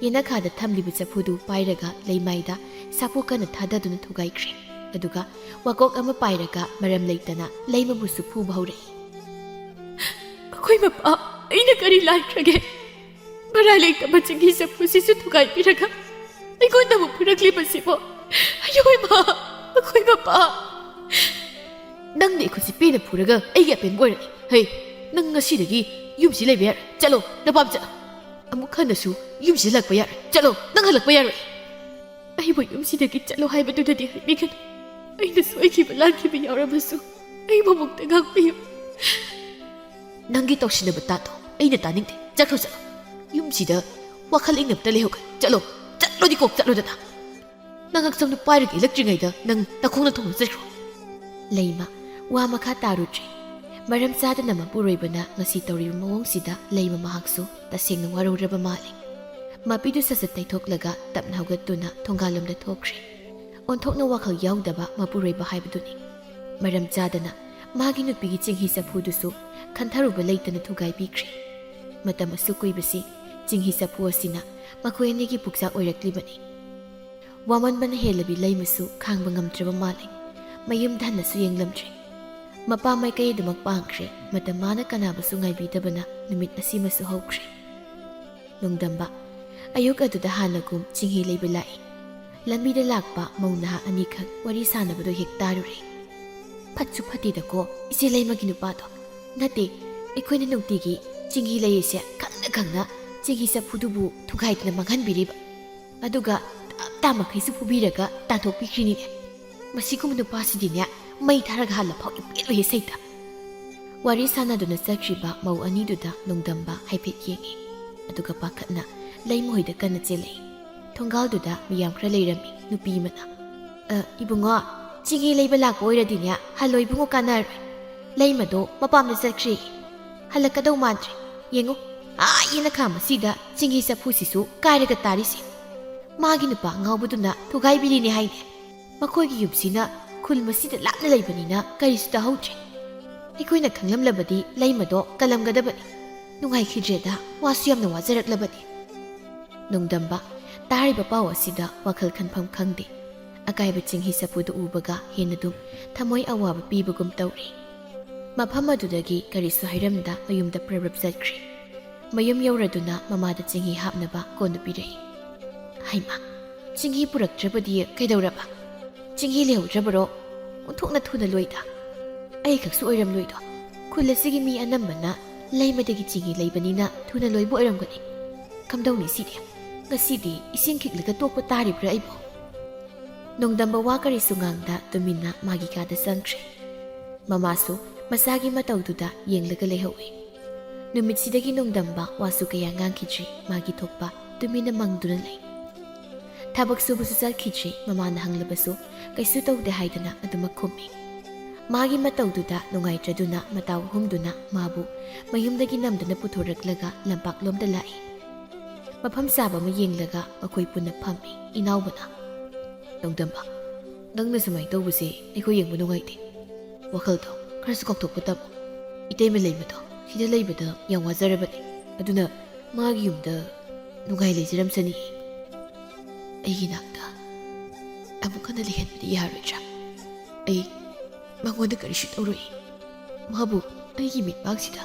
ꯌꯦꯅꯈꯥꯗ ꯊꯝꯂꯤꯕ ꯆꯐꯨꯗꯨ ꯄꯥꯏꯔꯒ ꯂꯩꯃꯥꯏꯗ ꯁꯥꯄꯣ ꯀꯟꯅ ꯊꯥꯗꯗꯨꯅ ꯊꯨꯒꯥꯏꯈ꯭ꯔꯦ ꯑꯗꯨꯒ ꯋꯥꯀꯣꯛ ꯑꯃ ꯄꯥꯏꯔꯒ ꯃꯔꯝ ꯂꯩꯇꯅ ꯂꯩꯃꯕꯨꯁꯨ ꯐꯨꯕ ꯍꯧꯔꯛꯏ ꯑꯩꯈꯣꯏ ꯃꯄꯥ ꯑꯩꯅ ꯀꯔꯤ ꯂꯥꯟꯈ꯭ꯔꯒꯦ ꯃꯔꯥꯏ ꯂꯩꯇꯕ ꯆꯤꯡꯍꯤ ꯆꯐꯨꯁꯤꯁꯨ ꯊꯨꯒꯥꯏꯕꯤꯔꯒ ꯑꯩꯉꯣꯟꯗ ꯑꯃꯨꯛ ꯐꯨꯔꯛꯂꯤꯕꯁꯤꯕꯣ ꯑꯩꯈꯣꯏ ꯃꯥ ꯑꯩꯈꯣꯏ ꯃꯄꯥ ꯅꯪꯅ ꯑꯩꯈꯣꯏꯁꯤ ꯄꯦꯅ ꯐꯨꯔꯒ ꯑꯩꯒꯤ ꯑꯄꯦꯟꯕ ꯑꯣꯏꯔꯅꯤ ꯍꯩ ꯅꯪ ꯉꯁꯤꯗꯒꯤ ꯌꯨꯝꯁꯤ ꯂꯩꯕ ꯌꯥꯔꯣꯏ ꯆꯠꯂꯣ ꯅꯄꯥꯝ ꯆꯠꯂꯣ ꯑꯃꯨꯛ ꯍꯟꯅꯁꯨ ꯌꯨꯝꯁꯤ ꯍꯜꯂꯛꯄ ꯌꯥꯔꯣꯏ ꯆꯠꯂꯣ ꯅꯪ ꯍꯜꯂꯛꯄ ꯌꯥꯔꯣꯏ ꯑꯩꯕꯨ ꯌꯨꯝꯁꯤꯗꯒꯤ ꯆꯠꯂꯣ ꯍꯥꯏꯕꯗꯨꯗꯗꯤ ꯍꯥꯏꯕꯤꯒꯅꯨ ꯑꯩꯅ ꯁꯣꯏꯈꯤꯕ ꯂꯥꯟꯈꯤꯕ ꯌꯥꯎꯔꯕꯁꯨ ꯑꯩꯕꯨ ꯑꯃꯨꯛꯇ ꯉꯥꯛꯄꯤꯌꯨ ꯅꯪꯒꯤ ꯇꯧꯁꯤꯟꯅꯕ ꯇꯥꯗꯣ ꯑꯩꯅ ꯇꯥꯅꯤꯡꯗꯦ ꯆꯠꯈ꯭ꯔꯣ ꯆꯠꯂꯣ ꯌꯨꯝꯁꯤꯗ ꯋꯥꯈꯜ ꯏꯪꯅꯕꯇ ꯂꯩꯍꯧꯒ ꯆꯠꯂꯣ ꯆꯠꯂꯣꯗꯤ ꯀꯣꯛ ꯆꯠꯂꯣꯗꯅ ꯅꯪ ꯍꯛꯆꯥꯡꯗꯨ ꯄꯥꯏꯔꯒ ꯏꯜꯂꯛꯇ꯭ꯔꯤꯉꯩꯗ ꯅꯪ ꯇꯈꯣꯡꯅ ꯊꯣꯡꯅ ꯆꯠꯈ꯭ꯔꯣ ꯂꯩꯃ ꯋꯥ ꯃꯈꯥ ꯇꯥꯔꯨꯗ꯭ꯔꯦ ꯃꯔꯝ ꯆꯥꯗꯅ ꯃꯄꯨꯔꯣꯏꯕꯅ ꯉꯁꯤ ꯇꯧꯔꯤꯕ ꯃꯑꯣꯡꯁꯤꯗ ꯂꯩꯃ ꯃꯍꯥꯛꯁꯨ ꯇꯁꯦꯡꯅ ꯋꯥꯔꯧꯔꯕ ꯃꯥꯜꯂꯤ ꯃꯄꯤꯗꯨ ꯁꯠ ꯇꯩꯊꯣꯛꯂꯒ ꯇꯞꯅ ꯍꯧꯒꯠꯇꯨꯅ ꯊꯣꯡꯒꯥꯜꯂꯣꯝꯗ ꯊꯣꯛꯈ꯭ꯔꯦ ꯑꯣꯟꯊꯣꯛꯅ ꯋꯥꯈꯜ ꯌꯥꯎꯗꯕ ꯃꯄꯨꯔꯣꯏꯕ ꯍꯥꯏꯕꯗꯨꯅꯤ ꯃꯔꯝ ꯆꯥꯗꯅ ꯃꯥꯒꯤ ꯅꯨꯄꯤꯒꯤ ꯆꯤꯡꯍꯤ ꯆꯐꯨꯗꯨꯁꯨ ꯈꯟꯊꯔꯨꯕ ꯂꯩꯇꯅ ꯊꯨꯒꯥꯏꯕꯤꯈ꯭ꯔꯦ ꯃꯇꯝ ꯑꯁꯨꯛ ꯀꯨꯏꯕꯁꯤ ꯆꯤꯡꯍꯤ ꯆꯐꯨ ꯑꯁꯤꯅ ꯃꯈꯣꯏ ꯑꯅꯤꯒꯤ ꯄꯨꯛꯆꯥꯛ ꯑꯣꯏꯔꯛꯂꯤꯕꯅꯤ ꯋꯥꯃꯟꯕꯅ ꯍꯦꯜꯂꯕꯤ ꯂꯩꯃꯁꯨ ꯈꯥꯡꯕ ꯉꯝꯗ꯭ꯔꯕ ꯃꯥꯜꯂꯤ ꯃꯌꯨꯝꯗ ꯍꯟꯅꯁꯨ ꯌꯦꯡꯂꯝꯗ꯭ꯔꯦ ꯃꯄꯥ ꯃꯥꯏꯀꯩ ꯑꯗꯨꯃꯛ ꯄꯥꯡꯈ꯭ꯔꯦ ꯃꯇꯝ ꯃꯥꯅ ꯀꯅꯥꯕꯨꯁꯨ ꯉꯥꯏꯕꯤꯗꯕꯅ ꯅꯨꯃꯤꯠ ꯑꯁꯤꯃꯁꯨ ꯍꯧꯈ꯭ꯔꯦ ꯅꯣꯡꯗꯝꯕ ꯑꯌꯨꯛ ꯑꯗꯨꯗ ꯍꯥꯟꯅꯒꯨꯝ ꯆꯤꯡꯍꯤ ꯂꯩꯕ ꯂꯥꯛꯏ꯫ ꯂꯝꯕꯤꯗ ꯂꯥꯛꯄ ꯃꯧ ꯅꯍꯥ ꯑꯅꯤꯈꯛ ꯋꯥꯔꯤ ꯁꯥꯟꯅꯕꯗꯣ ꯍꯦꯛ ꯇꯥꯔꯨꯔꯦ꯫ ꯐꯠꯁꯨ ꯐꯠꯇꯦꯗꯀꯣ ꯏꯆꯦ ꯂꯩꯃꯒꯤ ꯅꯨꯄꯥꯗꯣ꯫ ꯅꯠꯇꯦ, ꯑꯩꯈꯣꯏꯅ ꯅꯨꯡꯇꯤꯒꯤ ꯆꯤꯡꯍꯤ ꯂꯩꯔꯤꯁꯦ ꯈꯪꯅ ꯈꯪꯅ ꯆꯤꯡꯍꯤ ꯆꯐꯨꯗꯨꯕꯨ ꯊꯨꯒꯥꯏꯗꯅ ꯃꯥꯡꯍꯟꯕꯤꯔꯤꯕ, ꯑꯗꯨꯒ ꯇꯞ ꯃꯈꯩꯁꯨ ꯐꯨꯕꯤꯔꯒ ꯇꯥꯟꯊꯣꯛꯄꯤꯈ꯭ꯔꯤꯅꯤꯅꯦ꯫ ꯃꯁꯤꯒꯨꯝꯕ ꯅꯨꯄꯥꯁꯤꯗꯤꯅꯦ ꯃꯩ ꯊꯥꯔꯒ ꯍꯥꯜꯂ ꯐꯥꯎ ꯄꯦꯠꯂꯣꯏꯌꯦ ꯁꯩꯇ꯫ ꯋꯥꯔꯤ ꯁꯥꯟꯅꯗꯨꯅ ꯆꯠꯈ꯭ꯔꯤꯕ ꯃꯧ ꯑꯅꯤꯗꯨꯗ ꯅꯣꯡꯗꯝꯕ ꯍꯥꯏꯐꯦꯠ ꯌꯦꯡꯉꯤ, ꯑꯗꯨꯒ ꯄꯥꯈꯠꯅ ꯂꯩꯃꯍꯣꯏꯗ ꯀꯟꯅ ꯆꯦꯜꯂꯛꯏ꯫ ꯊꯣꯡꯒꯥꯜꯗꯨꯗ ꯃꯤꯌꯥꯝ ꯈꯔ ꯂꯩꯔꯝꯃꯤ꯫ ꯅꯨꯄꯤ ꯑꯃꯅ, ꯏꯕꯨꯡꯉꯣ, ꯆꯤꯡꯍꯤ ꯂꯩꯕ ꯂꯥꯛꯄ ꯑꯣꯏꯔꯗꯤꯅꯦ ꯍꯜꯂꯣ ꯏꯕꯨꯡꯉꯣ, ꯀꯥꯟꯅꯔꯣꯏ꯫ ꯂꯩꯃꯗꯣ ꯃꯄꯥꯝꯗ ꯆꯠꯈ꯭ꯔꯦ, ꯍꯜꯂꯛꯀꯗꯧ ꯃꯥꯟꯗ꯭ꯔꯦ꯫ ꯌꯦꯡꯉꯨ, ꯌꯦꯅꯈꯥ ꯃꯁꯤꯗ ꯆꯤꯡꯍꯤ ꯆꯐꯨꯁꯤꯁꯨ ꯀꯥꯏꯔꯒ ꯇꯥꯔꯤꯁꯦ꯫ ꯃꯥꯒꯤ ꯅꯨꯄꯥ ꯑꯉꯥꯎꯕꯗꯨꯅ ꯊꯨꯒꯥꯏꯕꯤꯔꯤꯅꯦ ꯍꯥꯏꯅꯦ꯫ ꯃꯈꯣꯏꯒꯤ ꯌꯨꯝꯁꯤꯅ ꯈꯨꯜ ꯃꯁꯤꯗ ꯂꯥꯞꯅ ꯂꯩꯕꯅꯤꯅ ꯀꯔꯤꯁꯨ ꯇꯥꯍꯧꯗ꯭ꯔꯦ꯫ ꯑꯩꯈꯣꯏꯅ ꯈꯪꯂꯝꯂꯕꯗꯤ ꯂꯩꯃꯗꯣ ꯀꯜꯂꯝꯒꯗꯕꯅꯤ꯫ ꯅꯨꯡꯉꯥꯏꯈꯤꯗ꯭ꯔꯦꯗ, ꯋꯥꯁꯨ ꯌꯥꯝꯅ ꯋꯥꯖꯔꯛꯂꯕꯅꯤ꯫ ꯅꯣꯡꯗꯝꯕ ꯇꯥꯔꯤꯕ ꯄꯥꯎ ꯑꯁꯤꯗ ꯋꯥꯈꯜ ꯈꯟꯐꯝ ꯈꯪꯗꯦ꯫ ꯑꯀꯥꯏꯕ ꯆꯤꯡꯍꯤ ꯆꯐꯨꯗꯨ ꯎꯕꯒ ꯍꯦꯟꯅꯗꯨꯝ ꯊꯃꯣꯏ ꯑꯋꯥꯕ ꯄꯤꯕꯒꯨꯝ ꯇꯧꯔꯤ꯫ ꯃꯐꯝ ꯑꯗꯨꯗꯒꯤ ꯀꯔꯤꯁꯨ ꯍꯥꯏꯔꯝꯗ ꯃꯌꯨꯝꯗ ꯄ꯭ꯔꯕ꯭ꯔꯞ ꯆꯠꯈ꯭ꯔꯤ꯫ ꯃꯌꯨꯝ ꯌꯧꯔꯗꯨꯅ ꯃꯃꯥꯗ ꯆꯤꯡꯍꯤ ꯍꯥꯞꯅꯕ ꯀꯣꯟꯗꯨ ꯄꯤꯔꯛꯏ꯫ ꯍꯩꯃꯥ, ꯆꯤꯡꯍꯤ ꯄꯨꯔꯛꯇ꯭ꯔꯕꯗꯤ ꯀꯩꯗꯧꯔꯕ? ꯆꯤꯡꯍꯤ ꯂꯩꯍꯧꯗ꯭ꯔꯕꯔꯣ? ꯑꯣꯟꯊꯣꯛꯅ ꯊꯨꯅ ꯂꯣꯏꯗ꯫ ꯑꯩ ꯈꯛꯁꯨ ꯑꯣꯏꯔꯝꯂꯣꯏꯗꯣ꯫ ꯈꯨꯜ ꯑꯁꯤꯒꯤ ꯃꯤ ꯑꯅꯝꯕꯅ ꯂꯩꯃꯗꯒꯤ ꯆꯤꯡꯍꯤ ꯂꯩꯕꯅꯤꯅ ꯊꯨꯅ ꯂꯣꯏꯕ ꯑꯣꯏꯔꯝꯒꯅꯤ꯫ ꯀꯝꯗꯧꯅꯤ ꯁꯤꯗꯤ? ꯉꯁꯤꯗꯤ ꯏꯁꯤꯡ ꯈꯤꯛꯂꯒ ꯇꯣꯛꯄ ꯇꯥꯔꯤꯕ꯭ꯔꯥ ꯑꯩꯕꯨ? ꯅꯣꯡꯗꯝꯕ ꯋꯥ ꯀꯔꯤꯁꯨ ꯉꯥꯡꯗ ꯇꯨꯃꯤꯟꯅ ꯃꯥꯒꯤ ꯀꯥꯗ ꯆꯪꯈ꯭ꯔꯦ꯫ ꯃꯃꯥꯁꯨ ꯃꯁꯥꯒꯤ ꯃꯇꯧꯗꯨꯗ ꯌꯦꯡꯂꯒ ꯂꯩꯍꯧꯏ꯫ ꯅꯨꯃꯤꯠꯁꯤꯗꯒꯤ ꯅꯣꯡꯗꯝꯕ ꯋꯥꯁꯨ ꯀꯌꯥ ꯉꯥꯡꯈꯤꯗ꯭ꯔꯤ꯫ ꯃꯥꯒꯤ ꯊꯣꯛꯄ ꯇꯨꯃꯤꯟꯅ ꯃꯪꯗꯨꯅ ꯂꯩ꯫ ꯊꯕꯛ ꯁꯨꯕꯁꯨ ꯆꯠꯈꯤꯗ꯭ꯔꯤ꯫ ꯃꯃꯥꯅ ꯍꯪꯂꯕꯁꯨ ꯀꯩꯁꯨ ꯇꯧꯗꯦ ꯍꯥꯏꯗꯅ ꯑꯗꯨꯃꯛ ꯈꯨꯝꯃꯤ꯫ ꯃꯥꯒꯤ ꯃꯇꯧꯗꯨꯗ ꯅꯨꯡꯉꯥꯏꯇ꯭ꯔꯗꯨꯅ ꯃꯇꯥꯎ ꯍꯨꯝꯗꯨꯅ ꯃꯥꯕꯨ ꯃꯌꯨꯝꯗꯒꯤ ꯅꯝꯗꯨꯅ ꯄꯨꯊꯣꯔꯛꯂꯒ ꯂꯝꯄꯥꯛꯂꯣꯝꯗ ꯂꯥꯛꯏ꯫ ꯃꯐꯝ ꯆꯥꯕ ꯑꯃ ꯌꯦꯡꯂꯒ ꯃꯈꯣꯏ ꯄꯨꯟꯅ ꯐꯝꯃꯤ꯫ ꯏꯅꯥꯎꯕꯅ, ꯅꯣꯡꯗꯝꯕ, ꯅꯪꯅ ꯁꯨꯃꯥꯏꯅ ꯇꯧꯕꯁꯦ ꯑꯩꯈꯣꯏ ꯌꯦꯡꯕ ꯅꯨꯡꯉꯥꯏꯇꯦ꯫ ꯋꯥꯈꯜꯗꯣ ꯈꯔꯁꯨ ꯀꯥꯎꯊꯣꯛꯄ ꯇꯝꯃꯨ꯫ ꯏꯇꯩꯃ ꯂꯩꯕꯗꯣ ꯁꯤꯗ ꯂꯩꯕꯗ ꯌꯥꯝ ꯋꯥꯖꯔꯕꯅꯤ, ꯑꯗꯨꯅ ꯃꯥꯒꯤ ꯌꯨꯝꯗ ꯅꯨꯡꯉꯥꯏ ꯂꯩꯖꯔꯝꯁꯅꯤ꯫ ꯑꯩꯒꯤ ꯅꯥꯛꯇ ꯑꯃꯨꯛ ꯍꯟꯅ ꯂꯩꯍꯟꯕꯗꯤ ꯌꯥꯔꯣꯏꯗ꯭ꯔꯥ? ꯑꯩ ꯃꯉꯣꯟꯗ ꯀꯔꯤꯁꯨ ꯇꯧꯔꯣꯏ꯫ ꯃꯥꯕꯨ ꯑꯩꯒꯤ ꯃꯤꯠꯃꯥꯡꯁꯤꯗ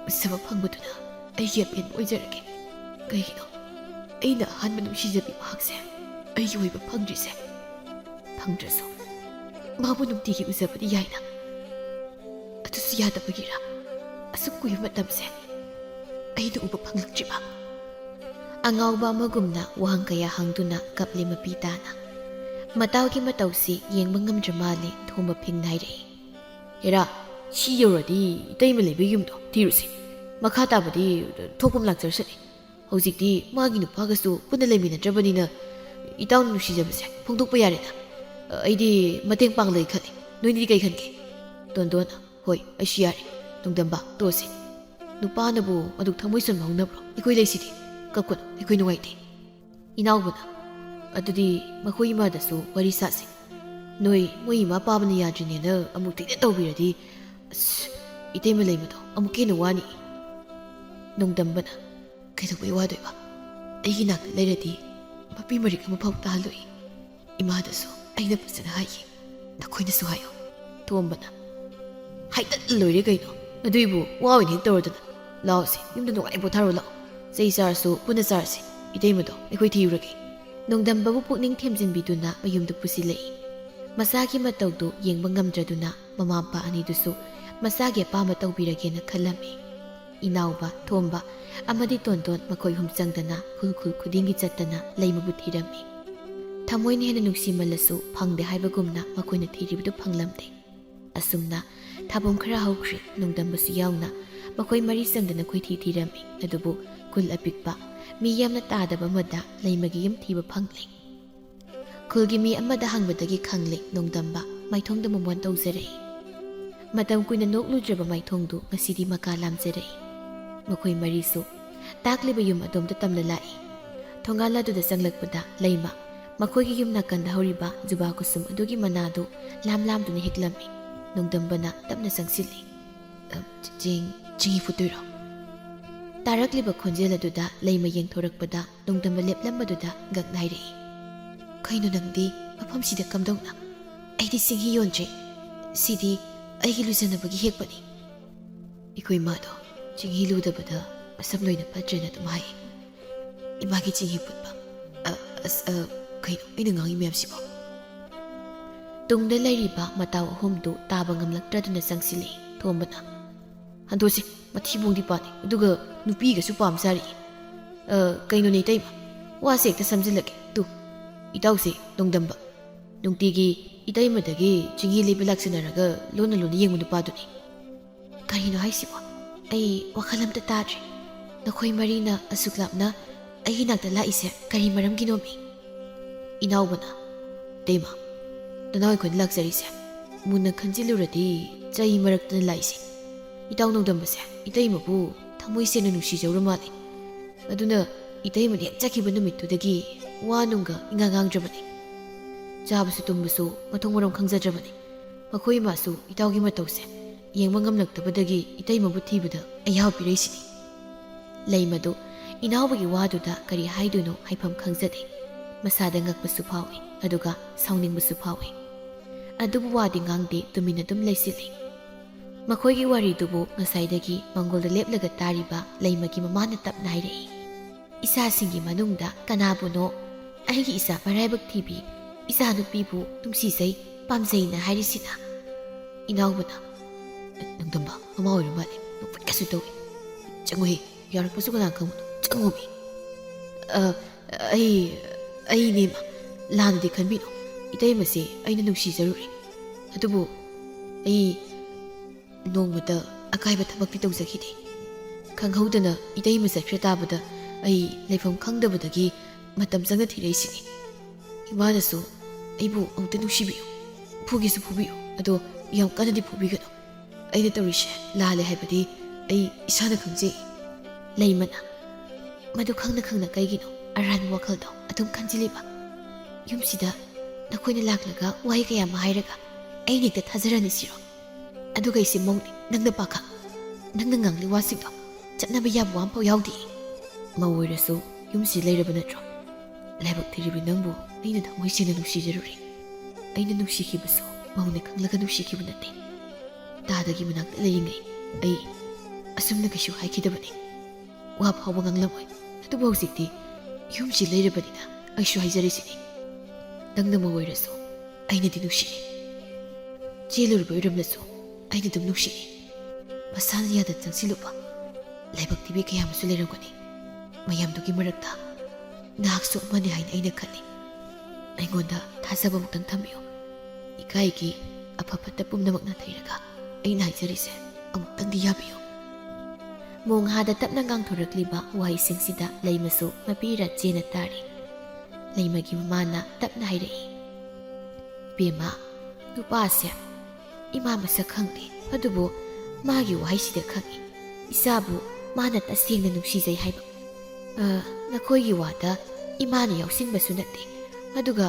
ꯎꯠꯆꯕ ꯐꯪꯕꯗꯨꯅ ꯑꯩꯒꯤ ꯑꯄꯦꯟꯕ ꯑꯣꯏꯖꯔꯒꯦ꯫ ꯀꯩꯒꯤꯅꯣ ꯑꯩꯅ ꯑꯍꯥꯟꯕ ꯅꯨꯡꯁꯤꯖꯕꯤ ꯃꯍꯥꯛꯁꯦ ꯑꯩꯒꯤ ꯑꯣꯏꯕ ꯐꯪꯗ꯭ꯔꯤꯁꯦ? ꯐꯪꯗ꯭ꯔꯁꯨ ꯃꯥꯕꯨ ꯅꯨꯡꯇꯤꯒꯤ ꯎꯖꯕꯗꯤ ꯌꯥꯏꯅ꯫ ꯑꯗꯨꯁꯨ ꯌꯥꯗꯕꯒꯤꯔꯥ ꯑꯁꯨꯛ ꯀꯨꯏꯕ ꯃꯇꯝꯁꯦ ꯑꯩꯅ ꯎꯕ ꯐꯪꯂꯛꯇ꯭ꯔꯤꯕ? ꯑꯉꯥꯎꯕ ꯑꯃꯒꯨꯝꯅ ꯋꯥꯍꯪ ꯀꯌꯥ ꯍꯪꯗꯨꯅ ꯀꯞꯂꯤ ꯃꯄꯤ ꯇꯥꯅ꯫ ꯃꯇꯥꯎꯒꯤ ꯃꯇꯧꯁꯤ ꯌꯦꯡꯕ ꯉꯝꯗ꯭ꯔ ꯃꯥꯜꯂꯦ ꯊꯣꯝꯕ ꯐꯤꯡꯅꯥꯏꯔꯛꯏ꯫ ꯍꯦꯔꯥ, ꯁꯤ ꯌꯧꯔꯗꯤ ꯏꯇꯩꯃ ꯂꯩꯕ ꯌꯨꯝꯗꯣ ꯊꯤꯔꯨꯁꯤ꯫ ꯃꯈꯥ ꯇꯥꯕꯗꯤ ꯊꯣꯛꯐꯝ ꯂꯥꯛꯆꯔꯁꯅꯤ꯫ ꯍꯧꯖꯤꯛꯇꯤ ꯃꯥꯒꯤ ꯅꯨꯄꯥꯒꯁꯨ ꯄꯨꯟꯅ ꯂꯩꯃꯤꯟꯅꯗ꯭ꯔꯕꯅꯤꯅ ꯏꯇꯥꯎꯅ ꯅꯨꯡꯁꯤꯖꯕꯁꯦ ꯐꯣꯡꯗꯣꯛꯄ ꯌꯥꯔꯦꯅ꯫ ꯑꯩꯗꯤ ꯃꯇꯦꯡ ꯄꯥꯡꯂꯒꯦ ꯈꯜꯂꯤ꯫ ꯅꯣꯏꯅꯗꯤ ꯀꯩ ꯈꯟꯒꯦ? ꯇꯣꯟꯗꯣꯟ, ꯍꯣꯏ ꯑꯩꯁꯨ ꯌꯥꯔꯦ꯫ ꯅꯣꯡꯗꯝꯕ, ꯇꯣꯛꯑꯁꯤ꯫ ꯅꯨꯄꯥꯅꯕꯨ ꯑꯗꯨꯛ ꯊꯃꯣꯏ ꯆꯟꯕ ꯍꯧꯅꯕ꯭ꯔꯣ? ꯑꯩꯈꯣꯏ ꯂꯩꯁꯤꯗꯤ꯫ ꯀꯞꯀꯅꯨ, ꯑꯩꯈꯣꯏ ꯅꯨꯡꯉꯥꯏꯇꯦ꯫ ꯏꯅꯥꯎꯕꯅ, ꯑꯗꯨꯗꯤ ꯃꯈꯣꯏ ꯏꯃꯥꯗꯁꯨ ꯋꯥꯔꯤ ꯁꯥꯁꯤ꯫ ꯅꯣꯏ ꯃꯣꯏ ꯏꯃꯥ ꯄꯥꯕꯅ ꯌꯥꯗ꯭ꯔꯤꯅꯦꯅ ꯑꯃꯨꯛ ꯊꯤꯅ ꯇꯧꯕꯤꯔꯗꯤ ꯑꯁ ꯏꯇꯩꯃ ꯂꯩꯕꯗꯣ ꯑꯃꯨꯛ ꯍꯦꯟꯅ ꯋꯥꯅꯤ꯫ ꯅꯣꯡꯗꯝꯕꯅ, ꯀꯩꯗꯧꯕꯩ ꯋꯥꯗꯣꯏꯕ? ꯑꯩꯒꯤ ꯅꯥꯛꯇ ꯂꯩꯔꯗꯤ ꯃꯄꯤ ꯃꯔꯤꯛ ꯑꯃꯐꯥꯎ ꯇꯥꯍꯜꯂꯣꯏ꯫ ꯏꯃꯥꯗꯁꯨ ꯑꯩꯅ ꯐꯖꯅ ꯍꯥꯏꯒꯦ, ꯅꯈꯣꯏꯅꯁꯨ ꯍꯥꯏꯌꯣ꯫ ꯊꯣꯝꯕꯅ, ꯍꯥꯏꯇꯠ ꯂꯣꯏꯔꯦ ꯀꯩꯅꯣ, ꯑꯗꯨꯏꯕꯨ ꯋꯥ ꯑꯣꯏꯅ ꯍꯦꯛ ꯇꯧꯔꯗꯅ꯫ ꯂꯥꯛꯑꯣꯁꯤ, ꯌꯨꯝꯗ ꯅꯨꯡꯉꯥꯏ ꯄꯣꯊꯥꯔꯣ ꯂꯥꯛꯑꯣ꯫ ꯆꯩ ꯆꯥꯔꯁꯨ ꯄꯨꯟꯅ ꯆꯥꯔꯁꯤ꯫ ꯏꯇꯩꯃꯗꯣ ꯑꯩꯈꯣꯏ ꯊꯤꯔꯨꯔꯒꯦ꯫ ꯅꯣꯡꯗꯝꯕꯕꯨ ꯄꯨꯛꯅꯤꯡ ꯊꯦꯝꯖꯤꯟꯕꯤꯗꯨꯅ ꯃꯌꯨꯝꯗ ꯄꯨꯁꯤꯜꯂꯛꯏ꯫ ꯃꯁꯥꯒꯤ ꯃꯇꯧꯗꯨ ꯌꯦꯡꯕ ꯉꯝꯗ꯭ꯔꯗꯨꯅ ꯃꯃꯥ ꯃꯄꯥ ꯑꯅꯤꯗꯨꯁꯨ ꯃꯁꯥꯒꯤ ꯑꯄꯥꯝꯕ ꯇꯧꯕꯤꯔꯒꯦꯅ ꯈꯜꯂꯝꯃꯤ꯫ ꯏꯅꯥꯎꯕ, ꯊꯣꯝꯕ ꯑꯃꯗꯤ ꯇꯣꯟꯗꯣꯟ ꯃꯈꯣꯏ ꯍꯨꯝ ꯆꯪꯗꯅ ꯈꯨꯜ ꯈꯨꯗꯤꯡꯒꯤ ꯆꯠꯇꯅ ꯂꯩꯃꯕꯨ ꯊꯤꯔꯝꯃꯤ꯫ ꯊꯃꯣꯏꯅ ꯍꯦꯟꯅ ꯅꯨꯡꯁꯤꯃꯜꯂꯁꯨ ꯐꯪꯗꯦ ꯍꯥꯏꯕꯒꯨꯝꯅ ꯃꯈꯣꯏꯅ ꯊꯤꯔꯤꯕꯗꯨ ꯐꯪꯂꯝꯗꯦ꯫ ꯑꯁꯨꯝꯅ ꯊꯥꯕꯝ ꯈꯔ ꯍꯧꯈ꯭ꯔꯤ꯫ ꯅꯣꯡꯗꯝꯕꯁꯨ ꯌꯥꯎꯅ ꯃꯈꯣꯏ ꯃꯔꯤ ꯆꯪꯗꯅ ꯀꯣꯏꯊꯤ ꯊꯤꯔꯝꯃꯤ꯫ ꯑꯗꯨꯕꯨ ꯈꯨꯜ ꯑꯄꯤꯛꯄ, ꯃꯤ ꯌꯥꯝꯅ ꯇꯥꯗꯕ ꯑꯃꯗ ꯂꯩꯃꯒꯤ ꯌꯨꯝ ꯊꯤꯕ ꯐꯪꯂꯦ꯫ ꯈꯨꯜꯒꯤ ꯃꯤ ꯑꯃꯗ ꯍꯪꯕꯗꯒꯤ ꯈꯪꯂꯦ ꯅꯣꯡꯗꯝꯕ ꯃꯥꯏꯊꯣꯡꯗ ꯃꯣꯃꯣꯟ ꯇꯧꯖꯔꯛꯏ꯫ ꯃꯇꯝ ꯀꯨꯏꯅ ꯅꯣꯛꯂꯨꯗ꯭ꯔꯕ ꯃꯥꯏꯊꯣꯡꯗꯨ ꯉꯁꯤꯗꯤ ꯃꯀꯥ ꯂꯥꯝꯖꯔꯛꯏ꯫ ꯃꯈꯣꯏ ꯃꯔꯤꯁꯨ ꯇꯥꯛꯂꯤꯕ ꯌꯨꯝ ꯑꯗꯣꯝꯗ ꯇꯝꯅ ꯂꯥꯛꯏ꯫ ꯊꯣꯡꯒꯥꯜ ꯑꯗꯨꯗ ꯆꯪꯂꯛꯄꯗ ꯂꯩꯃ ꯃꯈꯣꯏꯒꯤ ꯌꯨꯝ ꯅꯥꯀꯟꯗ ꯍꯧꯔꯤꯕ ꯖꯨꯕꯥ ꯀꯨꯁꯨꯝ ꯑꯗꯨꯒꯤ ꯃꯅꯥꯗꯨ ꯂꯥꯝꯗꯨꯅ ꯍꯦꯛꯂꯝꯃꯤ꯫ ꯅꯣꯡꯗꯝꯕꯅ ꯇꯞꯅ ꯆꯪꯁꯤꯜꯂꯤ꯫ ꯆꯤꯡꯍꯤ ꯐꯨꯠꯇꯣꯏꯔꯣ? ꯇꯥꯔꯛꯂꯤꯕ ꯈꯣꯟꯖꯦꯜ ꯑꯗꯨꯗ ꯂꯩꯃ ꯌꯦꯡꯊꯣꯔꯛꯄꯗ ꯅꯣꯡꯗꯝꯕ ꯂꯦꯞꯂꯝꯕꯗꯨꯗ ꯉꯛ ꯅꯥꯏꯔꯛꯏ꯫ ꯀꯩꯅꯣ ꯅꯪꯗꯤ ꯃꯐꯝꯁꯤꯗ ꯀꯝꯗꯧꯅ? ꯑꯩꯗꯤ ꯆꯤꯡꯍꯤ ꯌꯣꯟꯗ꯭ꯔꯦ, ꯁꯤꯗꯤ ꯑꯩꯒꯤ ꯂꯨꯖꯅꯕꯒꯤ ꯍꯦꯛꯄꯅꯤ꯫ ꯑꯩꯈꯣꯏ ꯃꯥꯗꯣ ꯆꯤꯡꯍꯤ ꯂꯨꯗꯕꯗ ꯃꯁꯝ ꯂꯣꯏꯅ ꯐꯠꯇ꯭ꯔꯦꯅ ꯑꯗꯨꯝ ꯍꯥꯏ꯫ ꯏꯃꯥꯒꯤ ꯆꯤꯡꯍꯤ ꯐꯨꯠꯄ ꯀꯩꯅꯣ ꯑꯩꯅ ꯉꯥꯡꯉꯤ ꯃꯌꯥꯝꯁꯤꯕꯣ ꯇꯨꯡꯗ ꯂꯩꯔꯤꯕ ꯃꯇꯥꯎ ꯑꯍꯨꯝꯗꯨ ꯇꯥꯕ ꯉꯝꯂꯛꯇ꯭ꯔꯗꯨꯅ ꯆꯪꯁꯤꯜꯂꯛꯏ ꯊꯣꯝꯕꯅ ꯍꯟꯗꯣꯛꯁꯤ ꯃꯊꯤꯕꯣꯡꯗꯤ ꯄꯥꯅꯤ ꯑꯗꯨꯒ ꯅꯨꯄꯤꯒꯁꯨ ꯄꯥꯝꯖꯥꯔꯤ ꯀꯩꯅꯣꯅꯦ ꯏꯇꯩꯃ ꯋꯥꯁꯦ ꯍꯦꯛꯇ ꯁꯝꯖꯤꯜꯂꯒꯦ ꯇꯨ ꯏꯇꯥꯎꯁꯦ ꯅꯣꯡꯗꯝꯕ ꯅꯨꯡꯇꯤꯒꯤ ꯏꯇꯩꯃꯗꯒꯤ ꯆꯤꯡꯍꯤ ꯂꯩꯕ ꯂꯥꯛꯁꯤꯟꯅꯔꯒ ꯂꯣꯟꯅ ꯌꯦꯡꯕ ꯅꯨꯄꯥꯗꯨꯅꯤ ꯀꯔꯤꯅꯣ ꯍꯥꯏꯁꯤꯕꯣ ꯑꯩ ꯋꯥꯈꯜ ꯑꯝꯇ ꯇꯥꯗ꯭ꯔꯤ ꯅꯈꯣꯏ ꯃꯔꯤꯅ ꯑꯁꯨꯛ ꯂꯥꯞꯅ ꯑꯩꯒꯤ ꯅꯥꯛꯇ ꯂꯥꯛꯏꯁꯦ ꯀꯔꯤ ꯃꯔꯝꯒꯤꯅꯣꯃꯤ ꯏꯅꯥꯎꯕꯅ ꯏꯇꯩꯃ ꯅꯅꯥꯎ ꯑꯩꯈꯣꯏꯅ ꯂꯥꯛꯆꯔꯤꯁꯦ ꯃꯨꯟꯅ ꯈꯟꯖꯤꯜꯂꯨꯔꯗꯤ ꯆꯩ ꯃꯔꯛꯇꯅ ꯂꯥꯛꯏꯁꯦ ꯏꯇꯥꯎ ꯅꯣꯡꯗꯝꯕꯁꯦ ꯏꯇꯩꯃꯕꯨ ꯊꯃꯣꯏ ꯁꯦꯡꯅ ꯅꯨꯡꯁꯤꯖꯧꯔ ꯃꯥꯜꯂꯤ ꯑꯗꯨꯅ ꯏꯇꯩꯃꯅ ꯍꯦꯛ ꯆꯠꯈꯤꯕ ꯅꯨꯃꯤꯠꯇꯨꯗꯒꯤ ꯋꯥ ꯅꯨꯡꯒ ꯉꯥꯡꯗ꯭ꯔꯕꯅꯤ ꯆꯥꯕꯁꯨ ꯇꯨꯝꯕꯁꯨ ꯃꯊꯣꯡ ꯃꯔꯝ ꯈꯪꯖꯗ꯭ꯔꯕꯅꯤ ꯃꯈꯣꯏ ꯏꯃꯥꯁꯨ ꯏꯇꯥꯎꯒꯤ ꯃꯇꯧꯁꯦ ꯌꯦꯡꯕ ꯉꯝꯂꯛꯇꯕꯗꯒꯤ ꯏꯇꯩꯃꯕꯨ ꯊꯤꯕꯗ ꯑꯩꯍꯥꯎ ꯄꯤꯔꯛꯏꯁꯤꯅꯤ ꯂꯩꯃꯗꯨ ꯏꯅꯥꯎꯕꯒꯤ ꯋꯥꯗꯨꯗ ꯀꯔꯤ ꯍꯥꯏꯗꯣꯏꯅꯣ ꯍꯥꯏꯐꯝ ꯈꯪꯖꯗꯦ ꯃꯁꯥꯗ ꯉꯛꯄꯁꯨ ꯐꯥꯎꯏ ꯑꯗꯨꯒ ꯁꯥꯎꯅꯤꯡꯕꯁꯨ ꯐꯥꯎꯏ ꯑꯗꯨꯕꯨ ꯋꯥꯗꯤ ꯉꯥꯡꯗꯦ ꯇꯨꯃꯤꯟꯅ ꯑꯗꯨꯝ ꯂꯩꯁꯤꯜꯂꯤ ꯃꯈꯣꯏꯒꯤ ꯋꯥꯔꯤꯗꯨꯕꯨ ꯉꯁꯥꯏꯗꯒꯤ ꯃꯪꯒꯣꯜꯗ ꯂꯦꯞꯂꯒ ꯇꯥꯔꯤꯕ ꯂꯩꯃꯒꯤ ꯃꯃꯥꯅ ꯇꯞꯅ ꯍꯥꯏꯔꯛꯏ ꯏꯆꯥꯁꯤꯡꯒꯤ ꯃꯅꯨꯡꯗ ꯀꯅꯥꯕꯨꯅꯣ ꯑꯩꯒꯤ ꯏꯆꯥ ꯃꯔꯥꯏꯕꯛ ꯊꯤꯕꯤ ꯏꯆꯥꯅꯨꯄꯤꯕꯨ ꯅꯨꯡꯁꯤꯖꯩ ꯄꯥꯝꯖꯩꯅ ꯍꯥꯏꯔꯤꯁꯤꯅ ꯏꯅꯥꯎꯕꯅ ꯅꯣꯡꯗꯝꯕ ꯃꯃꯥ ꯑꯣꯏꯔ ꯃꯥꯜꯂꯦ ꯅꯣꯛꯐꯠꯀꯁꯨ ꯇꯧꯏ ꯆꯪꯉꯨꯍꯦ ꯌꯥꯎꯔꯛꯄꯁꯨ ꯀꯅꯥ ꯈꯪꯕꯅꯣ ꯆꯪꯉꯨꯃꯤ ꯑꯩꯅꯦ ꯂꯥꯟꯅꯗꯤ ꯈꯟꯕꯤꯅꯣ ꯏꯇꯩꯃꯁꯦ ꯑꯩꯅ ꯅꯨꯡꯁꯤꯖꯔꯨꯔꯦ ꯑꯗꯨꯕꯨ ꯑꯩ ꯅꯣꯡꯃꯇ ꯑꯀꯥꯏꯕ ꯊꯕꯛꯇꯤ ꯇꯧꯖꯈꯤꯗꯦ ꯈꯪꯍꯧꯗꯅ ꯏꯇꯩꯃ ꯆꯠꯈ꯭ꯔ ꯇꯥꯕꯗ ꯑꯩ ꯂꯩꯐꯝ ꯈꯪꯗꯕꯗꯒꯤ ꯃꯇꯝ ꯆꯪꯅ ꯊꯤꯔꯛꯏꯁꯤꯅꯤ ꯏꯃꯥꯅꯁꯨ ꯑꯩꯕꯨ ꯑꯃꯨꯛꯇ ꯅꯨꯡꯁꯤꯕꯤꯌꯨ ꯐꯨꯒꯦꯁꯨ ꯐꯨꯕꯤꯌꯨ ꯑꯗꯣ ꯌꯥꯝ ꯀꯟꯅꯗꯤ ꯐꯨꯕꯤꯒꯅꯨ ꯑꯩꯅ ꯇꯧꯔꯤꯁꯦ ꯂꯥꯜꯂꯦ ꯍꯥꯏꯕꯗꯤ ꯑꯩ ꯏꯁꯥꯅ ꯈꯪꯖꯩ ꯂꯩꯃꯅ ꯃꯗꯨ ꯈꯪꯅ ꯈꯪꯅ ꯀꯩꯒꯤꯅꯣ ꯑꯔꯥꯟꯕ ꯋꯥꯈꯜꯗꯣ ꯑꯗꯨꯝ ꯈꯟꯖꯤꯜꯂꯤꯕ ꯌꯨꯝꯁꯤꯗ ꯅꯈꯣꯏꯅ ꯂꯥꯛꯂꯒ ꯋꯥꯍꯩ ꯀꯌꯥ ꯑꯃ ꯍꯥꯏꯔꯒ ꯑꯩꯅ ꯍꯦꯛꯇ ꯊꯥꯖꯔꯅꯤ ꯁꯤꯔꯣ ꯑꯗꯨꯒ ꯑꯩꯁꯦ ꯃꯧꯅꯤ ꯅꯪꯅ ꯄꯥꯈꯪ ꯅꯪꯅ ꯉꯥꯡꯂꯤ ꯋꯥꯁꯤꯡꯗꯣ ꯆꯠꯅꯕ ꯌꯥꯕ ꯋꯥ ꯑꯃꯐꯥꯎ ꯌꯥꯎꯗꯦ ꯃꯧ ꯑꯣꯏꯔꯁꯨ ꯌꯨꯝꯁꯤ ꯂꯩꯔꯕ ꯅꯠꯇ꯭ꯔꯣ ꯂꯥꯏꯕꯛ ꯊꯤꯔꯤꯕꯤ ꯅꯪꯕꯨ ꯑꯩꯅ ꯊꯃꯣꯏ ꯁꯦꯡꯅ ꯅꯨꯡꯁꯤꯖꯔꯨꯔꯦ ꯑꯩꯅ ꯅꯨꯡꯁꯤꯈꯤꯕꯁꯨ ꯃꯧꯅ ꯈꯪꯂꯒ ꯅꯨꯡꯁꯤꯈꯤꯕ ꯅꯠꯇꯦ ꯇꯥꯗꯒꯤ ꯃꯅꯥꯛꯇ ꯂꯩꯔꯤꯉꯩ ꯑꯩ ꯑꯁꯨꯝꯅ ꯀꯩꯁꯨ ꯍꯥꯏꯈꯤꯗꯕꯅꯤ ꯋꯥ ꯐꯥꯎꯕ ꯉꯥꯡꯂꯝꯃꯣꯏ ꯑꯗꯨꯕꯨ ꯍꯧꯖꯤꯛꯇꯤ ꯌꯨꯝꯁꯤ ꯂꯩꯔꯕꯅꯤꯅ ꯑꯩꯁꯨ ꯍꯥꯏꯖꯔꯤꯁꯤꯅꯤ ꯅꯪꯅ ꯃꯧ ꯑꯣꯏꯔꯁꯨ ꯑꯩꯅꯗꯤ ꯅꯨꯡꯁꯤꯔꯤ ꯆꯦꯜꯂꯨꯔꯕ ꯑꯣꯏꯔꯝꯂꯁꯨ ꯑꯩꯅ ꯑꯗꯨꯝ ꯅꯨꯡꯁꯤꯔꯤ ꯃꯁꯥꯅ ꯌꯥꯗ ꯆꯪꯁꯤꯜꯂꯨꯕ ꯂꯥꯏꯕꯛ ꯊꯤꯕꯤ ꯀꯌꯥ ꯑꯃꯁꯨ ꯂꯩꯔꯝꯒꯅꯤ ꯃꯌꯥꯝꯗꯨꯒꯤ ꯃꯔꯛꯇ ꯅꯍꯥꯛꯁꯨ ꯑꯃꯅꯤ ꯍꯥꯏꯅ ꯑꯩꯅ ꯈꯜꯂꯤ ꯑꯩꯉꯣꯟꯗ ꯊꯥꯖꯕ ꯑꯃꯨꯛꯇꯪ ꯊꯝꯕꯤꯌꯨ ꯏꯀꯥꯏꯒꯤ ꯑꯐ ꯐꯠꯇ ꯄꯨꯝꯅꯃꯛꯅ ꯊꯩꯔꯒ ꯑꯩꯅ ꯍꯥꯏꯖꯔꯤꯁꯦ ꯑꯃꯨꯛꯇꯪꯗꯤ ꯌꯥꯕꯤꯌꯨ ꯃꯣꯡꯍꯥꯗ ꯇꯞꯅ ꯉꯥꯡꯊꯣꯔꯛꯂꯤꯕ ꯋꯥꯍꯩꯁꯤꯡꯁꯤꯗ ꯂꯩꯃꯁꯨ ꯃꯄꯤꯔ ꯆꯦꯅ ꯇꯥꯔꯤ ꯂꯩꯃꯒꯤ ꯃꯃꯥꯅ ꯇꯞꯅ ꯍꯥꯏꯔꯛꯏ ꯏꯕꯦꯝꯃ ꯅꯨꯄꯥꯁꯦ ꯏꯃꯥ ꯃꯁꯛ ꯈꯪꯗꯦ ꯑꯗꯨꯕꯨ ꯃꯥꯒꯤ ꯋꯥꯍꯩꯁꯤꯗ ꯈꯪꯏ ꯏꯆꯥꯕꯨ ꯃꯥꯅ ꯇꯁꯦꯡꯅ ꯅꯨꯡꯁꯤꯖꯩ ꯍꯥꯏꯕ ꯅꯈꯣꯏꯒꯤ ꯋꯥꯗ ꯏꯃꯥꯅ ꯌꯥꯎꯁꯤꯟꯕꯁꯨ ꯅꯠꯇꯦ ꯑꯗꯨꯒ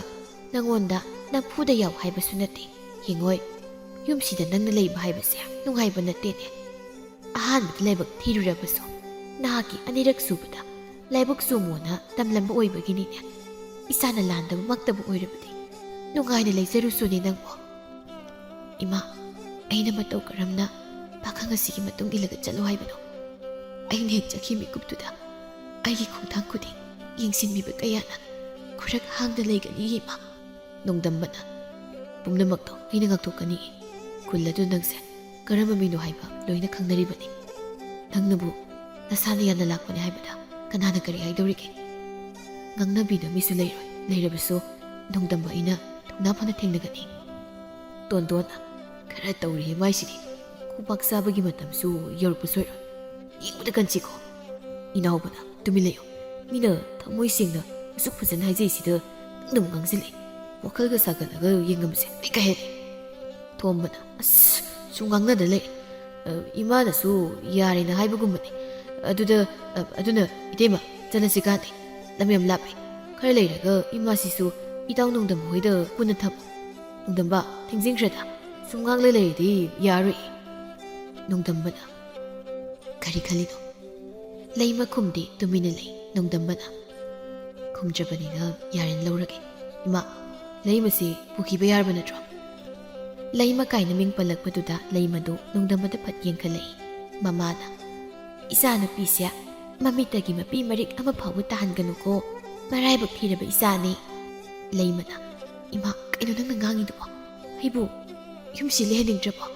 ꯅꯪꯉꯣꯟꯗ ꯅꯝꯐꯨꯗ ꯌꯥꯎ ꯍꯥꯏꯕꯁꯨ ꯅꯠꯇꯦ ꯌꯦꯡꯉꯣꯏ ꯌꯨꯝꯁꯤꯗ ꯅꯪꯅ ꯂꯩꯕ ꯍꯥꯏꯕꯁꯦ ꯅꯨꯡꯉꯥꯏꯕ ꯅꯠꯇꯦꯅꯦ ꯑꯍꯥꯟꯕꯗ ꯂꯥꯏꯕꯛ ꯊꯤꯔꯨꯔꯕꯁꯨ ꯅꯍꯥꯛꯀꯤ ꯑꯅꯤꯔꯛ ꯁꯨꯕꯗ ꯂꯥꯏꯕꯛ ꯆꯨꯝꯃꯣꯅ ꯇꯝꯂꯝꯕ ꯑꯣꯏꯕꯒꯤꯅꯤꯅꯦ ꯏꯁꯥꯅ ꯂꯥꯟꯗꯕꯃꯛꯇꯕꯨ ꯑꯣꯏꯔꯕꯗꯤ ꯅꯨꯡꯉꯥꯏꯅ ꯂꯩꯖꯔꯨꯁꯨꯅꯦ ꯅꯪꯕꯨ ꯏꯃꯥ ꯑꯩꯅ ꯃꯇꯧ ꯀꯔꯝꯅ ꯄꯥꯈꯪ ꯑꯁꯤꯒꯤ ꯃꯇꯨꯡ ꯏꯜꯂꯒ ꯆꯠꯂꯨ ꯍꯥꯏꯕꯅꯣ ꯑꯩꯅ ꯍꯦꯛ ꯆꯠꯈꯤ ꯃꯤꯀꯨꯞꯇꯨꯗ ꯑꯩꯒꯤ ꯈꯣꯡꯊꯥꯡ ꯈꯨꯗꯤꯡ ꯌꯦꯡꯁꯤꯟꯕꯤꯕ ꯀꯌꯥꯅ ꯈꯨꯔꯛ ꯍꯥꯡꯗ ꯂꯩꯒꯅꯤ ꯏꯃꯥ ꯅꯣꯡꯗꯝꯕꯅ ꯄꯨꯝꯅꯃꯛꯇꯣ ꯑꯩꯅ ꯉꯥꯛꯊꯣꯛꯀꯅꯤ ꯈꯨꯜ ꯑꯗꯨ ꯅꯪꯁꯦ ꯀꯔꯝꯕ ꯃꯤꯅꯣ ꯍꯥꯏꯕ ꯂꯣꯏꯅ ꯈꯪꯅꯔꯤꯕꯅꯤ ꯅꯪꯅꯕꯨ ꯅꯁꯥꯅ ꯌꯥꯝꯅ ꯂꯥꯛꯄꯅꯤ ꯍꯥꯏꯕꯗ ꯀꯅꯥꯅ ꯀꯔꯤ ꯍꯥꯏꯗꯧꯔꯤꯒꯦ ꯉꯥꯡꯅꯕꯤꯅ ꯃꯤꯁꯨ ꯂꯩꯔꯣꯏ ꯂꯩꯔꯕꯁꯨ ꯅꯣꯡꯗꯝꯕ ꯑꯩꯅ ꯊꯧꯅꯥ ꯐꯅ ꯊꯦꯡꯅꯒꯅꯤ ꯇꯣꯟꯗꯣꯟꯅ ꯈꯔ ꯇꯧꯔꯤꯌꯦ ꯃꯥꯏꯁꯤꯗꯤ ꯈꯨꯄꯥꯛ ꯆꯥꯕꯒꯤ ꯃꯇꯝꯁꯨ ꯌꯧꯔꯛꯄꯁꯨ ꯑꯣꯏꯔꯣꯏ ꯌꯦꯡꯕꯗ ꯀꯟꯁꯤꯀꯣ ꯏꯅꯥꯎꯕꯅ ꯇꯨꯃꯤꯟ ꯂꯩꯌꯨ ꯃꯤꯅ ꯊꯃꯣꯏ ꯁꯦꯡꯅ ꯑꯁꯨꯛ ꯐꯖꯅ ꯍꯥꯏꯖꯩꯁꯤꯗ ꯅꯪꯅ ꯉꯥꯡꯁꯤꯜꯂꯛꯏ ꯋꯥꯈꯜꯒ ꯁꯥꯒꯠꯂꯒ ꯌꯦꯡꯉꯝꯕꯁꯦ ꯑꯩ ꯀꯥꯏꯍꯜꯂꯤ ꯊꯣꯝꯕꯅ ꯑꯁ ꯁꯨꯝ ꯉꯥꯡꯅꯗ ꯂꯩ ꯏꯃꯥꯅꯁꯨ ꯌꯥꯔꯦꯅ ꯍꯥꯏꯕꯒꯨꯝꯕꯅꯤ ꯑꯗꯨꯅ ꯏꯇꯩꯃ ꯆꯠꯂꯁꯤ ꯀꯥꯟꯗꯦ ꯂꯝ ꯌꯥꯝ ꯂꯥꯞꯄꯦ ꯈꯔ ꯂꯩꯔꯒ ꯏꯃꯥꯁꯤꯁꯨ ꯏꯇꯥꯎ ꯅꯣꯡꯗꯝꯕ ꯍꯣꯏꯗ ꯄꯨꯟꯅ ꯊꯝꯃꯨ ꯅꯣꯡꯗꯝꯕ ꯊꯦꯡꯖꯤꯟꯈ꯭ꯔꯗ ꯁꯨꯝ ꯉꯥꯡꯂ ꯂꯩꯔꯗꯤ ꯌꯥꯔꯣꯏ ꯅꯣꯡꯗꯝꯕꯅ ꯀꯔꯤ ꯈꯜꯂꯤꯅꯣ ꯂꯩꯃ ꯈꯨꯝꯗꯤ ꯇꯨꯃꯤꯟꯅ ꯂꯩ ꯅꯣꯡꯗꯝꯕꯅ ꯈꯨꯝꯗ꯭ꯔꯕꯅꯤꯅ ꯌꯥꯔꯦꯅ ꯂꯧꯔꯒꯦ ꯏꯃꯥ ꯂꯩꯃꯁꯤ ꯄꯨꯈꯤꯕ ꯌꯥꯔꯕ ꯅꯠꯇ꯭ꯔꯣ ꯂꯩꯃ ꯀꯥꯏꯅ ꯃꯤꯡ ꯄꯜꯂꯛꯄꯗꯨꯗ ꯂꯩꯃꯗꯨ ꯅꯣꯡꯗꯝꯕꯗ ꯐꯠ ꯌꯦꯡꯈꯠꯂꯛꯏ ꯃꯃꯥꯅ ꯏꯆꯥ ꯅꯨꯄꯤꯁꯦ ꯃꯃꯤꯠꯇꯒꯤ ꯃꯄꯤ ꯃꯔꯤꯛ ꯑꯃ ꯐꯥꯎꯕ ꯇꯥꯍꯟꯒꯅꯨꯀꯣ, ꯃꯔꯥꯏꯕꯛ ꯊꯤꯔꯕ ꯏꯆꯥꯅꯤ꯫ ꯂꯩꯃꯅ, ꯏꯃꯥ ꯀꯩꯅꯣ ꯅꯪꯅ ꯉꯥꯡꯉꯤꯗꯨꯕꯣ? ꯑꯩꯕꯨ ꯌꯨꯝꯁꯤ ꯂꯩꯍꯟꯅꯤꯡꯗ꯭ꯔꯕꯣ?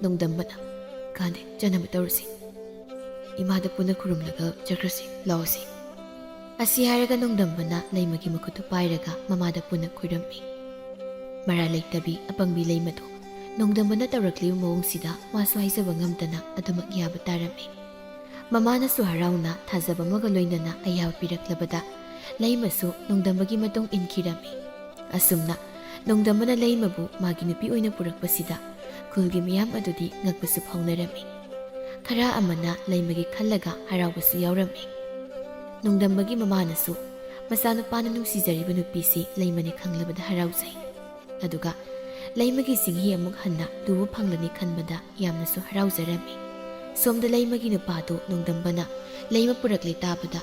ꯅꯣꯡꯗꯝꯕꯅ, ꯀꯥꯟꯗꯦ ꯆꯠꯅꯕ ꯇꯧꯔꯁꯤ, ꯏꯃꯥꯗ ꯄꯨꯟꯅ ꯈꯨꯔꯨꯝꯂꯒ ꯆꯠꯈ꯭ꯔꯁꯤ, ꯂꯥꯛꯑꯣꯁꯤ꯫ ꯑꯁꯤ ꯍꯥꯏꯔꯒ ꯅꯣꯡꯗꯝꯕꯅ ꯂꯩꯃꯒꯤ ꯃꯈꯨꯠꯇꯨ ꯄꯥꯏꯔꯒ ꯃꯃꯥꯗ ꯄꯨꯟꯅ ꯈꯨꯔꯝꯃꯤ꯫ ꯃꯔꯥ ꯂꯩꯇꯕꯤ ꯑꯄꯪꯕꯤ ꯂꯩꯃꯗꯣ ꯅꯣꯡꯗꯝꯕꯅ ꯇꯧꯔꯛꯂꯤꯕ ꯃꯑꯣꯡꯁꯤꯗ ꯃꯥꯁꯨ ꯍꯥꯏꯖꯕ ꯉꯝꯗꯅ ꯑꯗꯨꯃꯛ ꯌꯥꯕ ꯇꯥꯔꯝꯃꯤ꯫ ꯃꯃꯥꯅꯁꯨ ꯍꯔꯥꯎꯅ ꯊꯥꯖꯕ ꯑꯃꯒ ꯂꯣꯏꯅꯅ ꯑꯌꯥꯕ ꯄꯤꯔꯛꯂꯕꯗ ꯂꯩꯃꯁꯨ ꯅꯣꯡꯗꯝꯕꯒꯤ ꯃꯇꯨꯡ ꯏꯟꯈꯤꯔꯝꯃꯤ꯫ ꯑꯁꯨꯝꯅ ꯅꯣꯡꯗꯝꯕꯅ ꯂꯩꯃꯕꯨ ꯃꯥꯒꯤ ꯅꯨꯄꯤ ꯑꯣꯏꯅ ꯄꯨꯔꯛꯄꯁꯤꯗ ꯈꯨꯜꯒꯤ ꯃꯤꯌꯥꯝ ꯑꯗꯨꯗꯤ ꯉꯛꯄꯁꯨ ꯐꯥꯎꯅꯔꯝꯃꯤ꯫ ꯈꯔ ꯑꯃꯅ ꯂꯩꯃꯒꯤ ꯈꯜꯂꯒ ꯍꯔꯥꯎꯕꯁꯨ ꯌꯥꯎꯔꯝꯃꯤ꯫ ꯅꯣꯡꯗꯝꯕꯒꯤ ꯃꯃꯥꯅꯁꯨ ꯃꯆꯥꯅꯨꯄꯥꯅ ꯅꯨꯡꯁꯤꯖꯔꯤꯕ ꯅꯨꯄꯤꯁꯤ ꯂꯩꯃꯅꯤ ꯈꯪꯂꯕꯗ ꯍꯔꯥꯎꯖꯩ꯫ ꯑꯗꯨꯒ ꯂꯩꯃꯒꯤ ꯆꯤꯡꯍꯤ ꯑꯃꯨꯛ ꯍꯟꯅ ꯇꯨꯕ ꯐꯪꯂꯅꯤ ꯈꯟꯕꯗ ꯌꯥꯝꯅꯁꯨ ꯍꯔꯥꯎꯖꯔꯝꯃꯤ꯫ ꯁꯣꯝꯗ ꯂꯩꯃꯒꯤ ꯅꯨꯄꯥꯗꯨ ꯅꯣꯡꯗꯝꯕꯅ ꯂꯩꯃ ꯄꯨꯔꯛꯂꯦ ꯇꯥꯕꯗ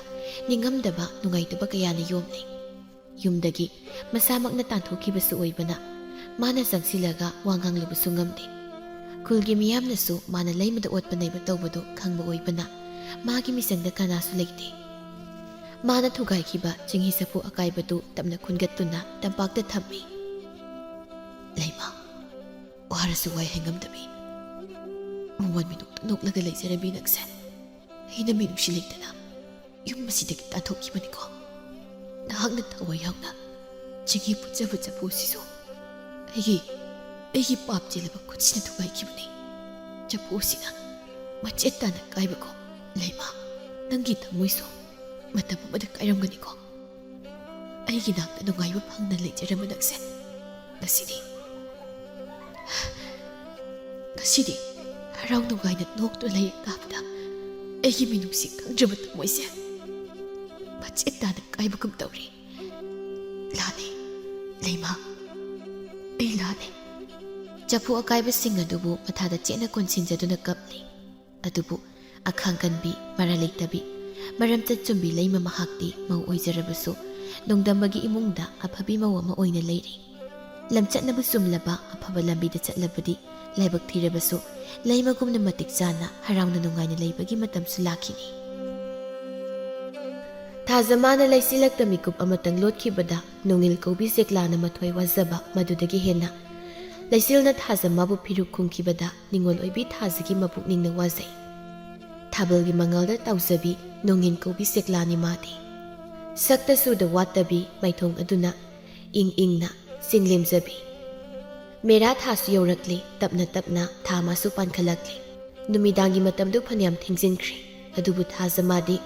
ꯅꯤꯡꯉꯝꯗꯕ ꯅꯨꯡꯉꯥꯏꯇꯕ ꯀꯌꯥꯅ ꯌꯣꯝꯂꯤ꯫ ꯌꯨꯝꯗꯒꯤ ꯃꯁꯥꯃꯛꯅ ꯇꯥꯟꯊꯣꯛꯈꯤꯕꯁꯨ ꯑꯣꯏꯕꯅ ꯃꯥꯅ ꯆꯪꯁꯤꯜꯂꯒ ꯋꯥ ꯉꯥꯡꯂꯨꯕꯁꯨ ꯉꯝꯗꯦ꯫ ꯈꯨꯜꯒꯤ ꯃꯤꯌꯥꯝꯅꯁꯨ ꯃꯥꯅ ꯂꯩꯃꯗ ꯑꯣꯠꯄ ꯅꯩꯕ ꯇꯧꯕꯗꯨ ꯈꯪꯕ ꯑꯣꯏꯕꯅ ꯃꯥꯒꯤ ꯃꯤꯆꯪꯗ ꯀꯅꯥꯁꯨ ꯂꯩꯇꯦ꯫ ꯃꯥꯅ ꯊꯨꯒꯥꯏꯈꯤꯕ ꯆꯤꯡꯍꯤ ꯆꯐꯨ ꯑꯀꯥꯏꯕꯗꯨ ꯇꯞꯅ ꯈꯨꯟꯒꯠꯇꯨꯅ ꯇꯝꯄꯥꯛꯇ ꯊꯝꯃꯤ꯫ ꯂꯩꯃ, ꯋꯥꯔꯁꯨ ꯋꯥꯏ ꯍꯥꯏꯉꯝꯗꯕꯤ ꯃꯃꯣꯟ ꯃꯤꯅꯣꯛꯇ ꯅꯣꯛꯂꯒ ꯂꯩꯖꯔꯝꯃꯤ ꯅꯪꯁꯦ ꯑꯩꯅ ꯃꯤꯅꯨꯡꯁꯤ ꯂꯩꯇꯅ ꯌꯨꯝ ꯑꯁꯤꯗꯒꯤ ꯇꯥꯟꯊꯣꯛꯈꯤꯕꯅꯤꯀꯣ꯫ ꯅꯍꯥꯛꯅ ꯊꯋꯥꯏ ꯌꯥꯎꯅ ꯆꯤꯡꯍꯤ ꯄꯨꯠꯆꯕ ꯆꯐꯨꯁꯤꯁꯨ ꯑꯩꯒꯤ ꯄꯥꯞ ꯆꯦꯜꯂꯕ ꯈꯨꯠꯁꯤꯅ ꯊꯨꯒꯥꯏꯈꯤꯕꯅꯤ꯫ ꯆꯐꯨꯁꯤꯅ ꯃꯆꯦꯠ ꯇꯥꯅ ꯀꯥꯏꯕꯀꯣ ꯂꯩꯃ, ꯅꯪꯒꯤ ꯊꯃꯣꯏꯁꯨ ꯃꯇꯝ ꯑꯃꯗ ꯀꯥꯏꯔꯝꯒꯅꯤꯀꯣ꯫ ꯑꯩꯒꯤ ꯅꯥꯛꯇ ꯅꯨꯡꯉꯥꯏꯕ ꯐꯪꯅ ꯂꯩꯖꯔꯝꯕ ꯅꯪꯁꯦ ꯉꯁꯤꯗꯤ ꯍꯔꯥꯎ ꯅꯨꯡꯉꯥꯏꯅ ꯅꯣꯛꯇꯨꯅ ꯂꯩꯔꯦ ꯇꯥꯕꯗ ꯑꯩꯒꯤ ꯃꯤꯅꯨꯡꯁꯤ ꯈꯪꯗ꯭ꯔꯕ ꯊꯃꯣꯏꯁꯦ ꯃꯆꯦꯠ ꯇꯥꯅ ꯀꯥꯏꯕꯒꯨꯝ ꯇꯧꯔꯤ꯫ ꯂꯥꯟꯅꯤ ꯂꯩꯃ, ꯑꯩ ꯂꯥꯟꯅꯤ꯫ ꯆꯐꯨ ꯑꯀꯥꯏꯕꯁꯤꯡ ꯑꯗꯨꯕꯨ ꯃꯊꯥꯗ ꯆꯦꯠꯅ ꯀꯣꯟꯁꯤꯟꯖꯗꯨꯅ ꯀꯞꯂꯤ꯫ ꯑꯗꯨꯕꯨ ꯑꯈꯥꯡ ꯀꯟꯕꯤ, ꯃꯔꯥ ꯂꯩꯇꯕꯤ, ꯃꯔꯝꯆꯠ ꯆꯨꯝꯕꯤ ꯂꯩꯃ ꯃꯍꯥꯛꯇꯤ ꯃꯧ ꯑꯣꯏꯖꯔꯕꯁꯨ ꯅꯣꯡꯗꯝꯕꯒꯤ ꯏꯃꯨꯡꯗ ꯑꯐꯕꯤ ꯃꯧ ꯑꯃ ꯑꯣꯏꯅ ꯂꯩꯔꯤ꯫ ꯂꯝꯆꯠꯅꯕꯨ ꯆꯨꯝꯂꯕ ꯑꯐꯕ ꯂꯝꯕꯤꯗ ꯆꯠꯂꯕꯗꯤ ꯂꯥꯏꯕꯛ ꯊꯤꯔꯕꯁꯨ ꯂꯩꯃꯒꯨꯝꯅ ꯃꯇꯤꯛ ꯆꯥꯅ ꯍꯔꯥꯎꯅ ꯅꯨꯡꯉꯥꯏꯅ ꯂꯩꯕꯒꯤ ꯃꯇꯝꯁꯨ ꯂꯥꯛꯈꯤꯅꯤ꯫ ꯊꯥꯖꯃꯥꯅ ꯂꯩꯆꯤꯜꯂꯛꯇ ꯃꯤꯀꯨꯞ ꯑꯃꯇꯪ ꯂꯣꯠꯈꯤꯕꯗ ꯅꯣꯡꯏꯜ ꯀꯧꯕꯤ ꯆꯦꯛꯂꯥꯅ ꯃꯊꯣꯏ ꯋꯥꯖꯕ ꯃꯗꯨꯗꯒꯤ ꯍꯦꯟꯅ ꯂꯩꯆꯤꯜꯅ ꯊꯥꯖꯃꯥꯕꯨ ꯐꯤꯔꯨꯛ ꯈꯨꯝꯈꯤꯕꯗ ꯅꯤꯡꯉꯣꯜ ꯑꯣꯏꯕꯤ ꯊꯥꯖꯒꯤ ꯃꯄꯨꯛꯅꯤꯡꯅ ꯋꯥꯖꯩ꯫ ꯊꯥꯕꯜꯒꯤ ꯃꯉꯥꯜꯗ ꯇꯥꯎꯖꯕꯤ ꯅꯣꯡꯏꯜ ꯀꯧꯕꯤ ꯆꯦꯛꯂꯥꯅꯤ ꯃꯥꯗꯤ꯫ ꯁꯛꯇ ꯆꯨꯗ ꯋꯥꯠꯇꯕꯤ ꯃꯩꯊꯣꯡ ꯑꯗꯨꯅ ꯏꯪ ꯏꯪꯅ ꯆꯤꯡꯂꯦꯝꯖꯕꯤ꯫ ꯃꯦꯔꯥ ꯊꯥꯁꯨ ꯌꯧꯔꯛꯂꯤ, ꯇꯞꯅ ꯇꯞꯅ ꯊꯥ ꯃꯥꯁꯨ ꯄꯥꯟꯈꯠꯂꯛꯂꯤ꯫ ꯅꯨꯃꯤꯗꯥꯡꯒꯤ ꯃꯇꯝꯗꯨ ꯐꯅꯌꯥꯝ ꯊꯦꯡꯖꯤꯟꯈ꯭ꯔꯤ꯫ ꯑꯗꯨꯕꯨ ꯊꯥꯖꯃꯥꯗꯤ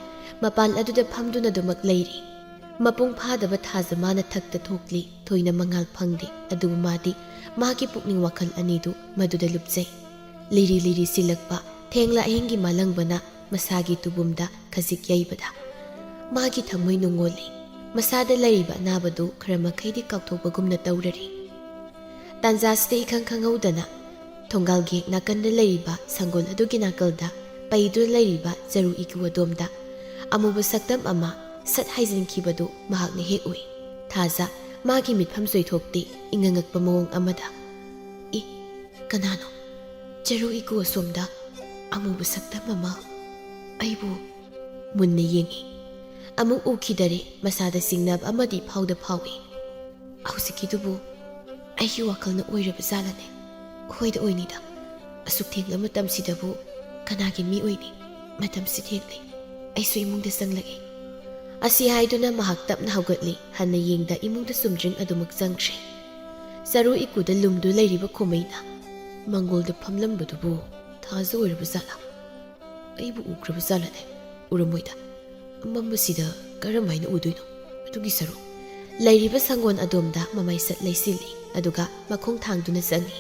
ꯃꯄꯥꯟ ꯑꯗꯨꯗ ꯐꯝꯗꯨꯅ ꯑꯗꯨꯃꯛ ꯂꯩꯔꯤ꯫ ꯃꯄꯨꯡ ꯐꯥꯗꯕ ꯊꯥꯖꯃꯥꯅ ꯊꯛꯇ ꯊꯣꯛꯂꯤ, ꯊꯣꯏꯅ ꯃꯉꯥꯜ ꯐꯪꯗꯦ꯫ ꯑꯗꯨꯕꯨ ꯃꯥꯗꯤ ꯃꯥꯒꯤ ꯄꯨꯛꯅꯤꯡ ꯋꯥꯈꯜ ꯑꯅꯤꯗꯨ ꯃꯗꯨꯗ ꯂꯨꯞꯆꯩ꯫ ꯂꯤꯔꯤ ꯂꯤꯔꯤ ꯁꯤꯜꯂꯛꯄ ꯊꯦꯡꯂ ꯑꯍꯤꯡꯒꯤ ꯃꯥꯂꯪꯕꯅ ꯃꯁꯥꯒꯤ ꯇꯨꯕꯨꯝꯗ ꯈꯖꯤꯛ ꯌꯩꯕꯗ ꯃꯥꯒꯤ ꯊꯃꯣꯏ ꯅꯨꯡꯉꯣꯜꯂꯤ꯫ ꯃꯁꯥꯗ ꯂꯩꯔꯤꯕ ꯑꯅꯥꯕꯗꯨ ꯈꯔ ꯃꯈꯩꯗꯤ ꯀꯥꯎꯊꯣꯛꯄꯒꯨꯝꯅ ꯇꯧꯔꯔꯤ꯫ ꯇꯥꯟꯖꯥꯁꯤꯗ ꯏꯈꯪ ꯈꯪꯍꯧꯗꯅ ꯊꯣꯡꯒꯥꯜꯒꯤ ꯍꯦꯛ ꯅꯥꯀꯟꯗ ꯂꯩꯔꯤꯕ ꯁꯪꯒꯣꯜ ꯑꯗꯨꯒꯤ ꯅꯥꯀꯜꯗ ꯄꯩꯗꯨꯅ ꯂꯩꯔꯤꯕ ꯆꯔꯨ ꯏꯀꯨ ꯑꯗꯣꯝꯗ ꯑꯃꯨꯕ ꯁꯛꯇꯝ ꯑꯃ ꯁꯠ ꯍꯥꯏꯖꯤꯟꯈꯤꯕꯗꯨ ꯃꯍꯥꯛꯅ ꯍꯦꯛ ꯎꯏ꯫ ꯊꯥꯖ ꯃꯥꯒꯤ ꯃꯤꯠꯐꯝ ꯆꯣꯏꯊꯣꯛꯇꯦ ꯏꯉꯉꯛꯄ ꯃꯑꯣꯡ ꯑꯃꯗ꯫ ꯀꯅꯥꯅꯣ? ꯆꯔꯨ ꯏꯀꯨ ꯑꯁꯣꯝꯗ ꯑꯃꯨꯕ ꯁꯛꯇꯝ ꯑꯃ ꯑꯩꯕꯨ ꯃꯨꯟꯅ ꯌꯦꯡꯏ꯫ ꯑꯃꯨꯛ ꯎꯈꯤꯗꯔꯦ, ꯃꯁꯥꯗ ꯆꯤꯡꯅꯕ ꯑꯃꯗꯤ ꯐꯥꯎꯏ꯫ ꯍꯧꯖꯤꯛꯀꯤꯗꯨꯕꯨ ꯑꯩꯒꯤ ꯋꯥꯈꯜꯅ ꯑꯣꯏꯔꯕ ꯖꯥꯠꯂꯅꯦ? ꯍꯣꯏꯗ ꯑꯣꯏꯅꯤꯗ, ꯑꯁꯨꯛ ꯊꯦꯡꯂ ꯃꯇꯝꯁꯤꯗꯕꯨ ꯀꯅꯥꯒꯤ ꯃꯤ ꯑꯣꯏꯅꯤ? ꯃꯇꯝꯁꯤ ꯊꯦꯡꯂꯤ, ꯑꯩꯁꯨ ꯏꯃꯨꯡꯗ ꯆꯪꯂꯒꯦ꯫ ꯑꯁꯤ ꯍꯥꯏꯗꯨꯅ ꯃꯍꯥꯛ ꯇꯞꯅ ꯍꯧꯒꯠꯂꯤ꯫ ꯍꯟꯅ ꯌꯦꯡꯗ ꯏꯃꯨꯡꯗ ꯆꯨꯝꯗ꯭ꯔꯤꯡ ꯑꯗꯨꯃꯛ ꯆꯪꯈ꯭ꯔꯦ꯫ ꯆꯔꯨ ꯏꯀꯨꯗ ꯂꯨꯝꯗꯨ ꯂꯩꯔꯤꯕ ꯈꯨꯃꯩꯅ ꯃꯪꯒꯣꯜꯗ ꯐꯝꯂꯝꯕꯗꯨꯕꯨ ꯊꯥꯖ ꯑꯣꯏꯔꯕ ꯖꯥꯠꯂꯥ? ꯑꯩꯕꯨ ꯎꯈ꯭ꯔꯕ ꯖꯥꯠꯂꯅꯦ? ꯎꯔꯝꯃꯣꯏꯗ, ꯑꯃꯝꯕꯁꯤꯗ ꯀꯔꯝꯍꯥꯏꯅ ꯎꯗꯣꯏꯅꯣ? ꯑꯗꯨꯒꯤ ꯁꯔꯨꯛ ꯂꯩꯔꯤꯕ ꯁꯪꯒꯣꯜ ꯑꯗꯣꯝꯗ ꯃꯃꯥꯏꯁꯠ ꯂꯩꯁꯤꯜꯂꯤ, ꯑꯗꯨꯒ ꯃꯈꯣꯡ ꯊꯥꯡꯗꯨꯅ ꯆꯪꯏ꯫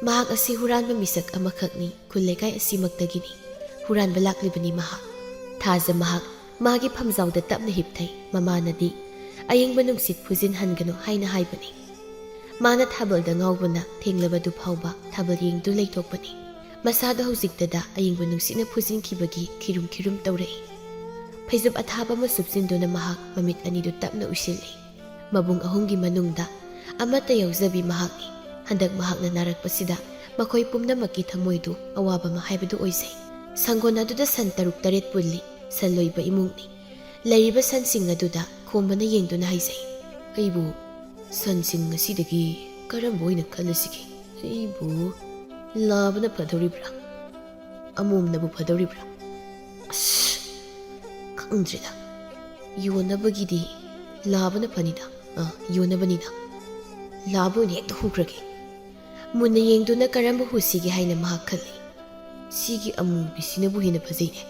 ꯃꯍꯥꯛ ꯑꯁꯤ ꯍꯨꯔꯥꯟꯕ ꯃꯤꯁꯛ ꯑꯃꯈꯛꯅꯤ, ꯈꯨꯜ ꯂꯩꯀꯥꯏ ꯑꯁꯤꯃꯛꯇꯒꯤꯅꯤ꯫ ꯍꯨꯔꯥꯟꯕ ꯂꯥꯛꯂꯤꯕꯅꯤ ꯃꯍꯥꯛ꯫ ꯊꯥꯖ ꯃꯍꯥꯛ ꯃꯥꯒꯤ ꯐꯝꯖꯥꯎꯗ ꯇꯞꯅ ꯍꯤꯞꯊꯩ꯫ ꯃꯃꯥꯅꯗꯤ ꯑꯌꯤꯡꯕ ꯅꯨꯡꯁꯤꯠ ꯐꯨꯖꯤꯟꯍꯟꯒꯅꯨ ꯍꯥꯏꯅ ꯍꯥꯏꯕꯅꯤ꯫ ꯃꯥꯅ ꯊꯥꯕꯜꯗ ꯉꯥꯎꯕꯅ ꯊꯦꯡꯂꯕꯗꯨ ꯐꯥꯎꯕ ꯊꯥꯕꯜ ꯌꯦꯡꯗꯨ ꯂꯩꯊꯣꯛꯄꯅꯤ꯫ ꯃꯁꯥꯗ ꯍꯧꯖꯤꯛꯇꯗ ꯑꯌꯤꯡꯕ ꯅꯨꯡꯁꯤꯠꯅ ꯐꯨꯖꯤꯟꯈꯤꯕꯒꯤ ꯈꯤꯔꯨꯝ ꯈꯤꯔꯨꯝ ꯇꯧꯔꯛꯏ꯫ ꯐꯩꯖꯨꯞ ꯑꯊꯥꯕ ꯑꯃ ꯁꯨꯞꯆꯤꯟꯗꯨꯅ ꯃꯍꯥꯛ ꯃꯃꯤꯠ ꯑꯅꯤꯗꯨ ꯇꯞꯅ ꯎꯏꯁꯤꯜꯂꯤ꯫ ꯃꯕꯨꯡ ꯑꯍꯨꯝꯒꯤ ꯃꯅꯨꯡꯗ ꯑꯃꯠꯇ ꯌꯥꯎꯖꯕꯤ ꯃꯍꯥꯛꯅꯤ꯫ ꯍꯟꯗꯛ ꯃꯍꯥꯛꯅ ꯅꯥꯔꯛꯄꯁꯤꯗ ꯃꯈꯣꯏ ꯄꯨꯝꯅꯃꯛꯀꯤ ꯊꯃꯣꯏꯗꯨ ꯑꯋꯥꯕ ꯑꯃ ꯍꯥꯏꯕꯗꯨ ꯑꯣꯏꯖꯩ꯫ ꯁꯪꯒꯣꯜ ꯑꯗꯨꯗ ꯁꯟ 6-7 ꯄꯨꯜꯂꯤ꯫ ꯁꯟ ꯂꯣꯏꯕ ꯏꯃꯨꯡꯅꯤ꯫ ꯂꯩꯔꯤꯕ ꯁꯟꯁꯤꯡ ꯑꯗꯨꯗ ꯈꯣꯝꯕꯅ ꯌꯦꯡꯗꯨꯅ ꯍꯥꯏꯖꯩ, ꯑꯩꯕꯨ ꯁꯟꯁꯤꯡ ꯑꯁꯤꯗꯒꯤ ꯀꯔꯝꯕ ꯑꯣꯏꯅ ꯈꯜꯂꯁꯤꯒꯦ? ꯑꯩꯕꯨ ꯂꯥꯕꯅ ꯐꯗꯧꯔꯤꯕ꯭ꯔꯥ, ꯑꯃꯣꯝꯅꯕꯨ ꯐꯗꯧꯔꯤꯕ꯭ꯔꯥ? ꯑꯁ ꯈꯪꯗ꯭ꯔꯦꯗ, ꯌꯣꯟꯅꯕꯒꯤꯗꯤ ꯂꯥꯕꯅ ꯐꯅꯤꯗ, ꯌꯣꯟꯅꯕꯅꯤꯅ ꯂꯥꯕ ꯑꯣꯏꯅ ꯍꯦꯛꯇ ꯍꯨꯈ꯭ꯔꯒꯦ꯫ ꯃꯨꯟꯅ ꯌꯦꯡꯗꯨꯅ ꯀꯔꯝꯕ ꯍꯨꯁꯤꯒꯦ ꯍꯥꯏꯅ ꯃꯍꯥꯛ ꯈꯜꯂꯤ꯫ ꯁꯤꯒꯤ ꯑꯃꯨꯕꯤꯁꯤꯅꯕꯨ ꯍꯦꯟꯅ ꯐꯖꯩꯅꯦ,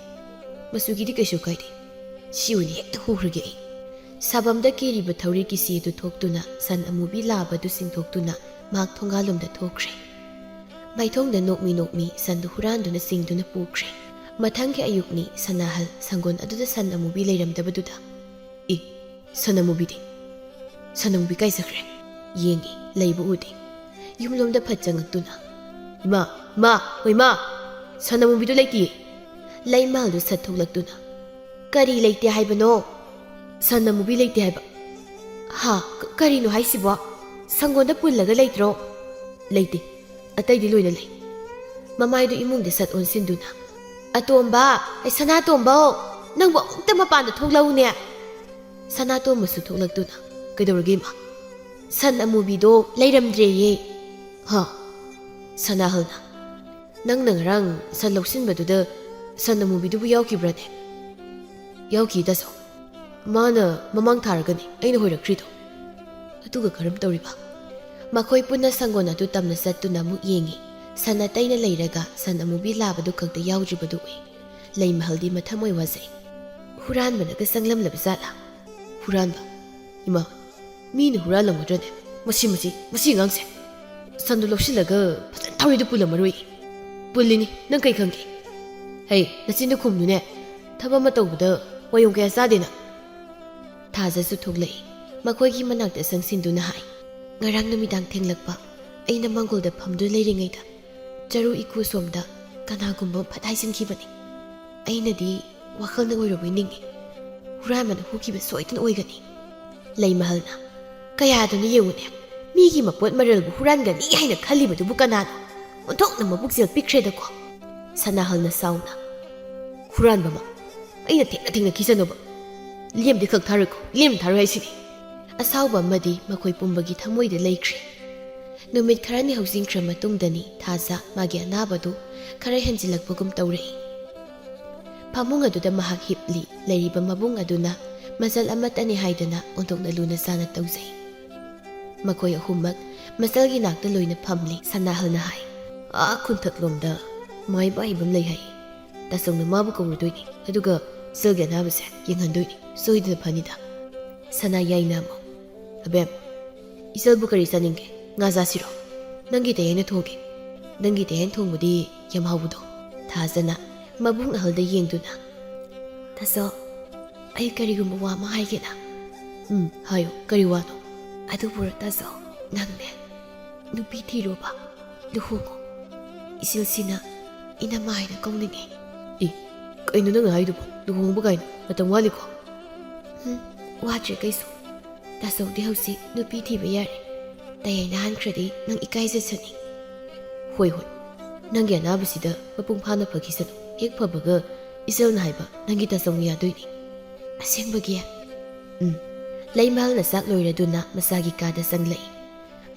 ꯃꯆꯨꯒꯤꯗꯤ ꯀꯩꯁꯨ ꯀꯥꯏꯗꯦ, ꯁꯤ ꯑꯣꯏꯅ ꯍꯦꯛꯇ ꯍꯨꯈ꯭ꯔꯒꯦ ꯑꯩ꯫ ꯁꯥꯕꯝꯗ ꯀꯦꯔꯤꯕ ꯊꯧꯔꯤ ꯀꯤꯁꯤ ꯑꯗꯨ ꯊꯣꯛꯇꯨꯅ ꯁꯟ ꯑꯃꯨꯕꯤ ꯂꯥꯕ ꯑꯗꯨ ꯆꯤꯡꯊꯣꯛꯇꯨꯅ ꯃꯍꯥꯛ ꯊꯣꯡꯒꯥꯜꯂꯣꯝꯗ ꯊꯣꯛꯈ꯭ꯔꯦ꯫ ꯃꯥꯏꯊꯣꯡꯗ ꯅꯣꯛꯃꯤ ꯅꯣꯛꯃꯤ ꯁꯟꯗꯨ ꯍꯨꯔꯥꯟꯗꯨꯅ ꯆꯤꯡꯗꯨꯅ ꯄꯨꯈ꯭ꯔꯦ꯫ ꯃꯊꯪꯒꯤ ꯑꯌꯨꯛꯅꯤ ꯁꯅꯥꯍꯜ ꯁꯪꯒꯣꯜ ꯑꯗꯨꯗ ꯁꯟ ꯑꯃꯨꯕꯤ ꯂꯩꯔꯝꯗꯕꯗꯨꯗ, ꯁꯟ ꯑꯃꯨꯕꯤꯗꯤ? ꯁꯟ ꯑꯃꯨꯕꯤ ꯀꯥꯏ ꯆꯠꯈ꯭ꯔꯦ? ꯌꯦꯡꯉꯤ, ꯂꯩꯕ ꯎꯗꯦ꯫ ꯌꯨꯝꯂꯣꯝꯗ ꯐꯠ ꯆꯪꯉꯛꯇꯨꯅ, ꯏꯃꯥ, ꯍꯣꯏ ꯏꯃꯥ, ꯁꯟ ꯑꯃꯨꯕꯤꯗꯨ ꯂꯩꯇꯤꯌꯦ꯫ ꯂꯩꯃꯥꯜꯗꯨ ꯁꯠ ꯊꯣꯛꯂꯛꯇꯨꯅ, ꯀꯔꯤ ꯂꯩꯇꯦ ꯍꯥꯏꯕꯅꯣ? ꯁꯟ ꯑꯃꯨꯕꯤ ꯂꯩꯇꯦ ꯍꯥꯏꯕ꯫ ꯍꯥ, ꯀꯔꯤꯅꯣ ꯍꯥꯏꯁꯤꯕꯣ? ꯁꯪꯒꯣꯜꯗ ꯄꯨꯜꯂꯒ ꯂꯩꯇ꯭ꯔꯣ? ꯂꯩꯇꯦ, ꯑꯇꯩꯗꯤ ꯂꯣꯏꯅ ꯂꯩ꯫ ꯃꯃꯥꯏꯗꯨ ꯏꯃꯨꯡꯗ ꯁꯠ ꯑꯣꯟꯁꯤꯟꯗꯨꯅ, ꯑꯇꯣꯝꯕ, ꯁꯅꯥꯇꯣꯝꯕꯧ, ꯅꯪꯕꯨ ꯑꯃꯨꯛꯇ ꯃꯄꯥꯟꯗ ꯊꯣꯛꯂꯛꯎꯅꯦ꯫ ꯁꯅꯥꯇꯣꯝꯕꯁꯨ ꯊꯣꯛꯂꯛꯇꯨꯅ, ꯀꯩꯗꯧꯔꯒꯦ ꯏꯃꯥ? ꯁꯟ ꯑꯃꯨꯕꯤꯗꯣ ꯂꯩꯔꯝꯗ꯭ꯔꯦꯌꯦ꯫ ꯍꯥ? ꯁꯅꯥꯍꯜꯅ, ꯅꯪꯅ ꯉꯔꯥꯡ ꯁꯟ ꯂꯧꯁꯤꯟꯕꯗꯨꯗ ꯁꯟ ꯑꯃꯨꯕꯤꯗꯨꯕꯨ ꯌꯥꯎꯈꯤꯕ꯭ꯔꯥꯅꯦ? ꯌꯥꯎꯈꯤ ꯇꯥꯆꯧ, ꯃꯥꯅ ꯃꯃꯥꯡ ꯊꯥꯔꯒꯅꯤ ꯑꯩꯅ ꯍꯣꯏꯔꯛꯈ꯭ꯔꯤꯗꯣ꯫ ꯑꯗꯨꯒ ꯀꯔꯝ ꯇꯧꯔꯤꯕ? ꯃꯈꯣꯏ ꯄꯨꯟꯅ ꯁꯪꯒꯣꯜ ꯑꯗꯨ ꯇꯝꯅ ꯆꯠꯇꯨꯅ ꯑꯃꯨꯛ ꯌꯦꯡꯉꯤ꯫ ꯁꯟ ꯑꯇꯩꯅ ꯂꯩꯔꯒ ꯁꯟ ꯑꯃꯨꯕꯤ ꯂꯥꯕꯗꯨ ꯈꯛꯇ ꯌꯥꯎꯗ꯭ꯔꯤꯕꯗꯨ ꯎꯏ꯫ ꯂꯩꯃꯍꯜꯗꯤ ꯃꯊꯃꯣꯏ ꯋꯥꯖꯩ꯫ ꯍꯨꯔꯥꯟꯕꯅꯒ ꯆꯪꯂꯝꯂꯕ ꯖꯥꯠꯂꯥ? ꯍꯨꯔꯥꯟꯕ? ꯏꯃꯥ, ꯃꯤꯅ ꯍꯨꯔꯥꯜꯂꯝꯒꯗ꯭ꯔꯅꯦ? ꯃꯁꯤ ꯑꯉꯥꯡꯁꯦ ꯁꯟꯗꯨ ꯂꯧꯁꯤꯜꯂꯒ ꯐꯖꯅ ꯊꯧꯔꯤꯗꯨ ꯄꯨꯜꯂꯝꯃꯔꯣꯏ꯫ ꯄꯨꯜꯂꯤꯅꯤ, ꯅꯪ ꯀꯩ ꯈꯪꯒꯦ? ꯍꯩ, ꯅꯆꯤꯟꯗ ꯈꯨꯝꯅꯨꯅꯦ, ꯊꯕꯛ ꯑꯃ ꯇꯧꯕꯗ ꯋꯥꯌꯣꯡ ꯀꯌꯥ ꯆꯥꯗꯦꯅ꯫ ꯊꯥꯖꯁꯨ ꯊꯣꯛꯂꯛꯏ꯫ ꯃꯈꯣꯏꯒꯤ ꯃꯅꯥꯛꯇ ꯆꯪꯁꯤꯟꯗꯨꯅ ꯍꯥꯏ, ꯉꯔꯥꯡ ꯅꯨꯃꯤꯗꯥꯡ ꯊꯦꯡꯂꯛꯄ ꯑꯩꯅ ꯃꯥꯡꯒꯣꯜꯗ ꯐꯝꯗꯨꯅ ꯂꯩꯔꯤꯉꯩꯗ ꯆꯔꯨ ꯏꯀꯨ ꯁꯣꯝꯗ ꯀꯅꯥꯒꯨꯝꯕ ꯐꯠ ꯍꯥꯏꯖꯤꯟꯈꯤꯕꯅꯤ꯫ ꯑꯩꯅꯗꯤ ꯋꯥꯈꯜꯅ ꯑꯣꯏꯔꯕꯣꯏ ꯅꯤꯡꯉꯤ, ꯍꯨꯔꯥꯟꯕꯅ ꯍꯨꯈꯤꯕ ꯁꯣꯏꯗꯅ ꯑꯣꯏꯒꯅꯤ꯫ ꯂꯩꯃꯍꯜꯅ, ꯀꯌꯥꯗꯨꯅ ꯌꯦꯡꯉꯨꯅꯦ, ꯃꯤꯒꯤ ꯃꯄꯣꯠ ꯃꯔꯜꯕꯨ ꯍꯨꯔꯥꯟꯒꯅꯤ ꯍꯥꯏꯅ ꯈꯜꯂꯤꯕꯗꯨꯕꯨ ꯀꯅꯥꯅꯣ? ꯑꯣꯟꯊꯣꯛꯅ ꯃꯕꯨꯛꯆꯦꯜ ꯄꯤꯛꯈ꯭ꯔꯦꯗꯀꯣ꯫ ꯁꯅꯥꯍꯜꯅ ꯁꯥꯎꯅ, ꯍꯨꯔꯥꯟꯕꯃ ꯑꯩꯅ ꯊꯦꯡꯅ ꯀꯤꯖꯅꯕ, ꯂꯦꯝꯗꯤ ꯈꯛ ꯊꯥꯔꯣꯏꯀꯣ, ꯂꯦꯝ ꯊꯥꯔꯣꯏ ꯍꯥꯏꯁꯤꯅꯤ꯫ ꯑꯁꯥꯎꯕ ꯑꯃꯗꯤ ꯃꯈꯣꯏ ꯄꯨꯝꯕꯒꯤ ꯊꯃꯣꯏꯗ ꯂꯩꯈ꯭ꯔꯦ꯫ ꯅꯨꯃꯤꯠ ꯈꯔꯅꯤ ꯍꯧꯖꯤꯟꯈ꯭ꯔ ꯃꯇꯨꯡꯗꯅꯤ ꯊꯥꯖ ꯃꯥꯒꯤ ꯑꯅꯥꯕꯗꯨ ꯈꯔ ꯍꯦꯟꯖꯤꯜꯂꯛꯄꯒꯨꯝ ꯇꯧꯔꯛꯏ꯫ ꯐꯃꯨꯡ ꯑꯗꯨꯗ ꯃꯍꯥꯛ ꯍꯤꯞꯂꯤ꯫ ꯂꯩꯔꯤꯕ ꯃꯕꯨꯡ ꯑꯗꯨꯅ ꯃꯆꯜ ꯑꯃꯠꯇꯅꯤ ꯍꯥꯏꯗꯨꯅ ꯑꯣꯟꯊꯣꯛꯅ ꯂꯨꯅ ꯆꯥꯅ ꯇꯧꯖꯩ꯫ ꯃꯈꯣꯏ ꯑꯍꯨꯝꯃꯛ ꯃꯆꯜꯒꯤ ꯅꯥꯛꯇ ꯂꯣꯏꯅ ꯐꯝꯂꯤ꯫ ꯁꯅꯥꯍꯜꯅ ꯍꯥꯏ, ꯈꯨꯟꯊꯛꯂꯣꯝꯗ ꯃꯥꯏꯕ ꯍꯩꯕ ꯑꯃ ꯂꯩ ꯍꯥꯏ, ꯇꯥꯆꯧꯅ ꯃꯥꯕꯨ ꯀꯧꯔꯨꯗꯣꯏꯅꯤ, ꯑꯗꯨꯒ ꯏꯆꯜꯒꯤ ꯑꯅꯥꯕꯁꯦ ꯌꯦꯡꯍꯟꯗꯣꯏꯅꯤ, ꯁꯣꯏꯗꯅ ꯐꯅꯤꯗ꯫ ꯁꯅꯥ ꯌꯥꯏꯅ ꯑꯃꯨꯛ, ꯑꯕꯦꯝ, ꯏꯆꯜꯕꯨ ꯀꯔꯤ ꯆꯥꯅꯤꯡꯒꯦ? ꯉꯥ ꯆꯥꯁꯤꯔꯣ? ꯅꯪꯒꯤꯗꯤ ꯑꯩꯅ ꯊꯣꯡꯒꯦ, ꯅꯪꯒꯤꯗꯤ ꯑꯩꯅ ꯊꯣꯡꯕꯗꯤ ꯌꯥꯝ ꯍꯥꯎꯕꯗꯣ꯫ ꯊꯥꯖꯅ ꯃꯕꯨꯡ ꯑꯍꯜꯗ ꯌꯦꯡꯗꯨꯅ, ꯇꯥꯆꯧ, ꯑꯩ ꯀꯔꯤꯒꯨꯝꯕ ꯋꯥ ꯑꯃ ꯍꯥꯏꯒꯦꯅ꯫ ꯍꯥꯏꯌꯨ, ꯀꯔꯤ ꯋꯥꯅꯣ? ꯑꯗꯨꯕꯨꯔꯣ ꯇꯥꯆꯧ, ꯅꯪꯅꯦ ꯅꯨꯄꯤ ꯊꯤꯔꯣꯕ, ꯂꯨꯍꯣꯡꯉꯣ, ꯏꯆꯦꯜꯁꯤꯅ ꯏꯅꯝꯃ ꯍꯥꯏꯅ ꯀꯧꯅꯤꯡꯉꯤ꯫ ꯀꯩꯅꯣ ꯅꯪꯅ ꯍꯥꯏꯗꯨꯕꯣ? ꯂꯨꯍꯣꯡꯕ ꯀꯥꯏꯅ, ꯃꯇꯝ ꯋꯥꯠꯂꯤꯀꯣ? ꯋꯥꯠꯇ꯭ꯔꯦ ꯀꯩꯁꯨ, ꯇꯥꯆꯧꯗꯤ ꯍꯧꯖꯤꯛ ꯅꯨꯄꯤ ꯊꯤꯕ ꯌꯥꯔꯦ, ꯇꯌꯥꯏꯅ ꯍꯟꯈ꯭ꯔꯗꯤ ꯅꯪ ꯏꯀꯥꯏꯖꯁꯅꯤ꯫ ꯍꯣꯏ, ꯅꯪꯒꯤ ꯑꯅꯥꯕꯁꯤꯗ ꯃꯄꯨꯡ ꯐꯥꯅ ꯐꯈꯤꯁꯅꯨ, ꯍꯦꯛ ꯐꯕꯒ ꯏꯆꯜꯅ ꯍꯥꯏꯕ ꯅꯪꯒꯤ ꯇꯥꯆꯧꯅ ꯌꯥꯗꯣꯏꯅꯤ꯫ ꯑꯁꯦꯡꯕꯒꯤ? ꯂꯩꯃꯍꯜꯅ ꯆꯥꯛ ꯂꯣꯏꯔꯗꯨꯅ ꯃꯆꯥꯒꯤ ꯀꯥꯗ ꯆꯪꯂꯛꯏ꯫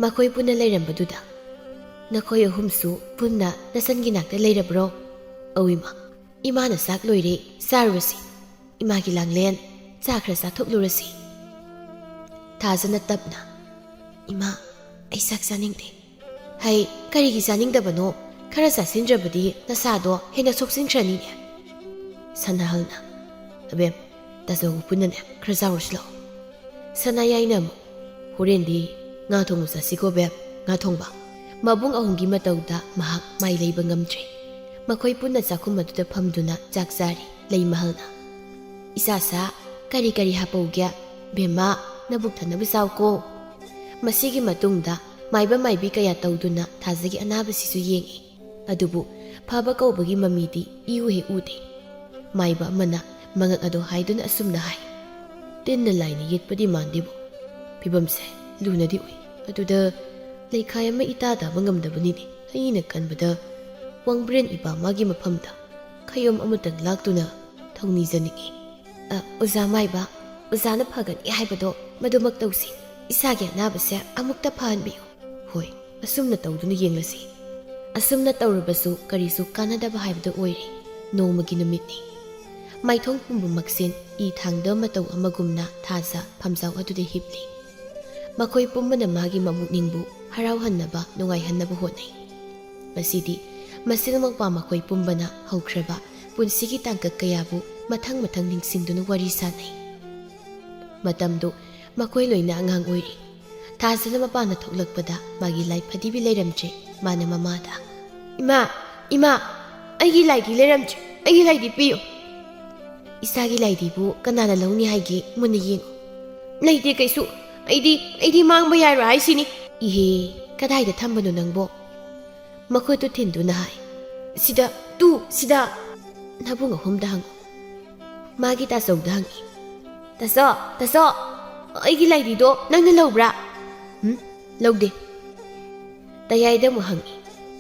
ꯃꯈꯣꯏ ꯄꯨꯟꯅ ꯂꯩꯔꯝꯕꯗꯨꯗ, ꯅꯈꯣꯏ ꯑꯍꯨꯝꯁꯨ ꯄꯨꯟꯅ ꯅꯆꯟꯒꯤ ꯅꯥꯛꯇ ꯂꯩꯔꯕ꯭ꯔꯣ? ꯏꯃꯥ, ꯏꯃꯥꯅ ꯆꯥꯛ ꯂꯣꯏꯔꯦ, ꯆꯥꯔꯨꯔꯁꯤ, ꯏꯃꯥꯒꯤ ꯂꯥꯡꯂꯦꯟ ꯆꯥ ꯈꯔ ꯆꯥꯊꯣꯛꯂꯨꯔꯁꯤ꯫ ꯊꯥꯖꯅ ꯇꯞꯅ, ꯏꯃꯥ, ꯑꯩ ꯆꯥꯛ ꯆꯥꯅꯤꯡꯗꯦ꯫ ꯍꯩ, ꯀꯔꯤꯒꯤ ꯆꯥꯅꯤꯡꯗꯕꯅꯣ? ꯈꯔ ꯆꯥꯁꯤꯟꯗ꯭ꯔꯕꯗꯤ ꯅꯁꯥꯗꯣ ꯍꯦꯟꯅ ꯁꯣꯛꯆꯤꯟꯈ꯭ꯔꯅꯤꯅꯦ꯫ ꯁꯅꯥꯍꯜꯅ, ꯑꯕꯦꯝ, ꯇꯥꯆꯧꯒ ꯄꯨꯟꯅꯅꯦ ꯈꯔ ꯆꯥꯎꯔꯁꯤ ꯂꯥꯛꯑꯣ꯫ ꯁꯅꯥꯌꯥꯏꯅ ꯑꯃꯨꯛ, ꯍꯣꯔꯦꯟꯗꯤ ꯉꯥ ꯊꯣꯡꯕ ꯆꯠꯁꯤꯀꯣ ꯕꯦꯝ, ꯉꯥ ꯊꯣꯡꯕ꯫ ꯃꯕꯨꯡ ꯑꯍꯨꯝꯒꯤ ꯃꯇꯧꯗ ꯃꯍꯥꯛ ꯃꯥꯏ ꯂꯩꯕ ꯉꯝꯗ꯭ꯔꯦ꯫ ꯃꯈꯣꯏ ꯄꯨꯟꯅ ꯆꯥꯛꯈꯨꯝ ꯑꯗꯨꯗ ꯐꯝꯗꯨꯅ ꯆꯥꯛ ꯆꯥꯔꯤ꯫ ꯂꯩꯃꯍꯜꯅ, ꯏꯆꯥꯆꯥ, ꯀꯔꯤ ꯍꯥꯞꯄꯧꯒꯦ? ꯕꯦꯝꯃ, ꯅꯕꯨꯛ ꯊꯟꯅꯕ ꯆꯥꯎꯀꯣ꯫ ꯃꯁꯤꯒꯤ ꯃꯇꯨꯡꯗ ꯃꯥꯏꯕ ꯃꯥꯏꯕꯤ ꯀꯌꯥ ꯇꯧꯗꯨꯅ ꯊꯥꯖꯒꯤ ꯑꯅꯥꯕꯁꯤꯁꯨ ꯌꯦꯡꯉꯤ꯫ ꯑꯗꯨꯕꯨ ꯐꯕ ꯀꯧꯕꯒꯤ ꯃꯃꯤꯗꯤ ꯏꯎ ꯍꯦꯛ ꯎꯗꯦ꯫ ꯃꯥꯏꯕ ꯑꯃꯅ ꯃꯉꯛ ꯑꯗꯨ ꯍꯥꯏꯗꯨꯅ ꯑꯁꯨꯝꯅ ꯍꯥꯏ, ꯇꯤꯟꯅ ꯂꯥꯏꯅ ꯌꯦꯠꯄꯗꯤ ꯃꯥꯟꯗꯦꯕꯣ, ꯐꯤꯕꯝꯁꯦ ꯂꯨꯅꯗꯤ ꯎꯏ, ꯑꯗꯨꯗ ꯂꯩꯈꯥꯏ ꯑꯃ ꯏꯇꯥ ꯇꯥꯕ ꯉꯝꯗꯕꯅꯤꯅꯦ꯫ ꯑꯩꯅ ꯈꯟꯕꯗ ꯋꯥꯡꯕ꯭ꯔꯦꯟ ꯏꯄꯥ ꯃꯥꯒꯤ ꯃꯐꯝꯗ ꯈꯌꯣꯝ ꯑꯃꯇꯪ ꯂꯥꯛꯇꯨꯅ ꯊꯧꯅꯤꯖꯅꯤꯡꯉꯤ꯫ ꯑꯣꯖꯥ ꯃꯥꯏꯕ, ꯑꯣꯖꯥꯅ ꯐꯒꯅꯤ ꯍꯥꯏꯕꯗꯣ ꯃꯗꯨꯃꯛ ꯇꯧꯁꯤ꯫ ꯏꯁꯥꯒꯤ ꯑꯅꯥꯕꯁꯦ ꯑꯃꯨꯛꯇ ꯐꯍꯟꯕꯤꯌꯨ꯫ ꯍꯣꯏ, ꯑꯁꯨꯝꯅ ꯇꯧꯗꯨꯅ ꯌꯦꯡꯂꯁꯤ꯫ ꯑꯁꯨꯝꯅ ꯇꯧꯔꯕꯁꯨ ꯀꯔꯤꯁꯨ ꯀꯥꯟꯅꯗꯕ ꯍꯥꯏꯕꯗꯨ ꯑꯣꯏꯔꯦ꯫ ꯅꯣꯡꯃꯒꯤ ꯅꯨꯃꯤꯠꯅꯤ꯫ ꯃꯥꯏꯊꯣꯡ ꯄꯨꯝꯕꯃꯛꯁꯦꯟ ꯏ ꯊꯥꯡꯗ ꯃꯇꯧ ꯑꯃꯒꯨꯝꯅ ꯊꯥꯖ ꯐꯝꯖꯥꯎ ꯑꯗꯨꯗ ꯍꯤꯞꯂꯤ꯫ ꯃꯈꯣꯏ ꯄꯨꯝꯕꯅ ꯃꯥꯒꯤ ꯃꯕꯨꯛꯅꯤꯡꯕꯨ ꯍꯔꯥꯎꯍꯟꯅꯕ ꯅꯨꯡꯉꯥꯏꯍꯟꯅꯕ ꯍꯣꯠꯅꯩ꯫ ꯃꯁꯤꯗꯤ ꯃꯁꯦꯜ ꯃꯧꯄ꯭ꯋꯥ ꯃꯈꯣꯏ ꯄꯨꯝꯕꯅ ꯍꯧꯈ꯭ꯔꯕ ꯄꯨꯟꯁꯤꯒꯤ ꯇꯥꯡꯀꯛ ꯀꯌꯥꯕꯨ ꯃꯊꯪ ꯃꯊꯪ ꯅꯤꯡꯁꯤꯡꯗꯨꯅ ꯋꯥꯔꯤ ꯁꯥꯅꯩ꯫ ꯃꯇꯝꯗꯨ ꯃꯈꯣꯏ ꯂꯣꯏꯅ ꯑꯉꯥꯡ ꯑꯣꯏꯔꯤ꯫ ꯊꯥꯖꯅ ꯃꯄꯥꯟꯗ ꯊꯣꯛꯂꯛꯄꯗ ꯃꯥꯒꯤ ꯂꯥꯏꯐꯗꯤꯕꯤ ꯂꯩꯔꯝꯗ꯭ꯔꯦ꯫ ꯃꯥꯅ ꯃꯃꯥꯗ, ꯏꯃꯥ, ꯑꯩꯒꯤ ꯂꯥꯏꯗꯤ ꯂꯩꯔꯝꯗ꯭ꯔꯦ, ꯑꯩꯒꯤ ꯂꯥꯏꯗꯤ ꯄꯤꯌꯨ꯫ ꯏꯁꯥꯒꯤ ꯂꯥꯏꯗꯤꯕꯨ ꯀꯅꯥꯅ ꯂꯧꯅꯤ ꯍꯥꯏꯒꯦ, ꯃꯨꯟꯅ ꯌꯦꯡꯉꯨ꯫ ꯂꯩꯇꯦ ꯀꯩꯁꯨ, ꯑꯩꯗꯤ ꯃꯥꯡꯕ ꯌꯥꯔꯣꯏ ꯍꯥꯏꯁꯤꯅꯤ꯫ ꯏꯍꯦ, ꯀꯗꯥꯏꯗ ꯊꯝꯕꯅꯣ ꯅꯪꯕꯣ? ꯃꯈꯨꯠꯇꯨ ꯊꯤꯟꯗꯨꯅ ꯍꯥꯏ꯫ ꯁꯤꯗ ꯅꯕꯨꯡ ꯑꯍꯨꯝꯗ ꯍꯪꯉꯨ꯫ ꯃꯥꯒꯤ ꯇꯥꯆꯧꯗ ꯍꯪꯉꯤ꯫ ꯇꯥꯆꯧ, ꯑꯩꯒꯤ ꯂꯥꯏꯗꯤꯗꯣ ꯅꯪꯅ ꯂꯧꯕ꯭ꯔꯥ? ꯂꯧꯗꯦ꯫ ꯇꯌꯥꯏꯗ ꯑꯃꯨꯛ ꯍꯪꯉꯤ꯫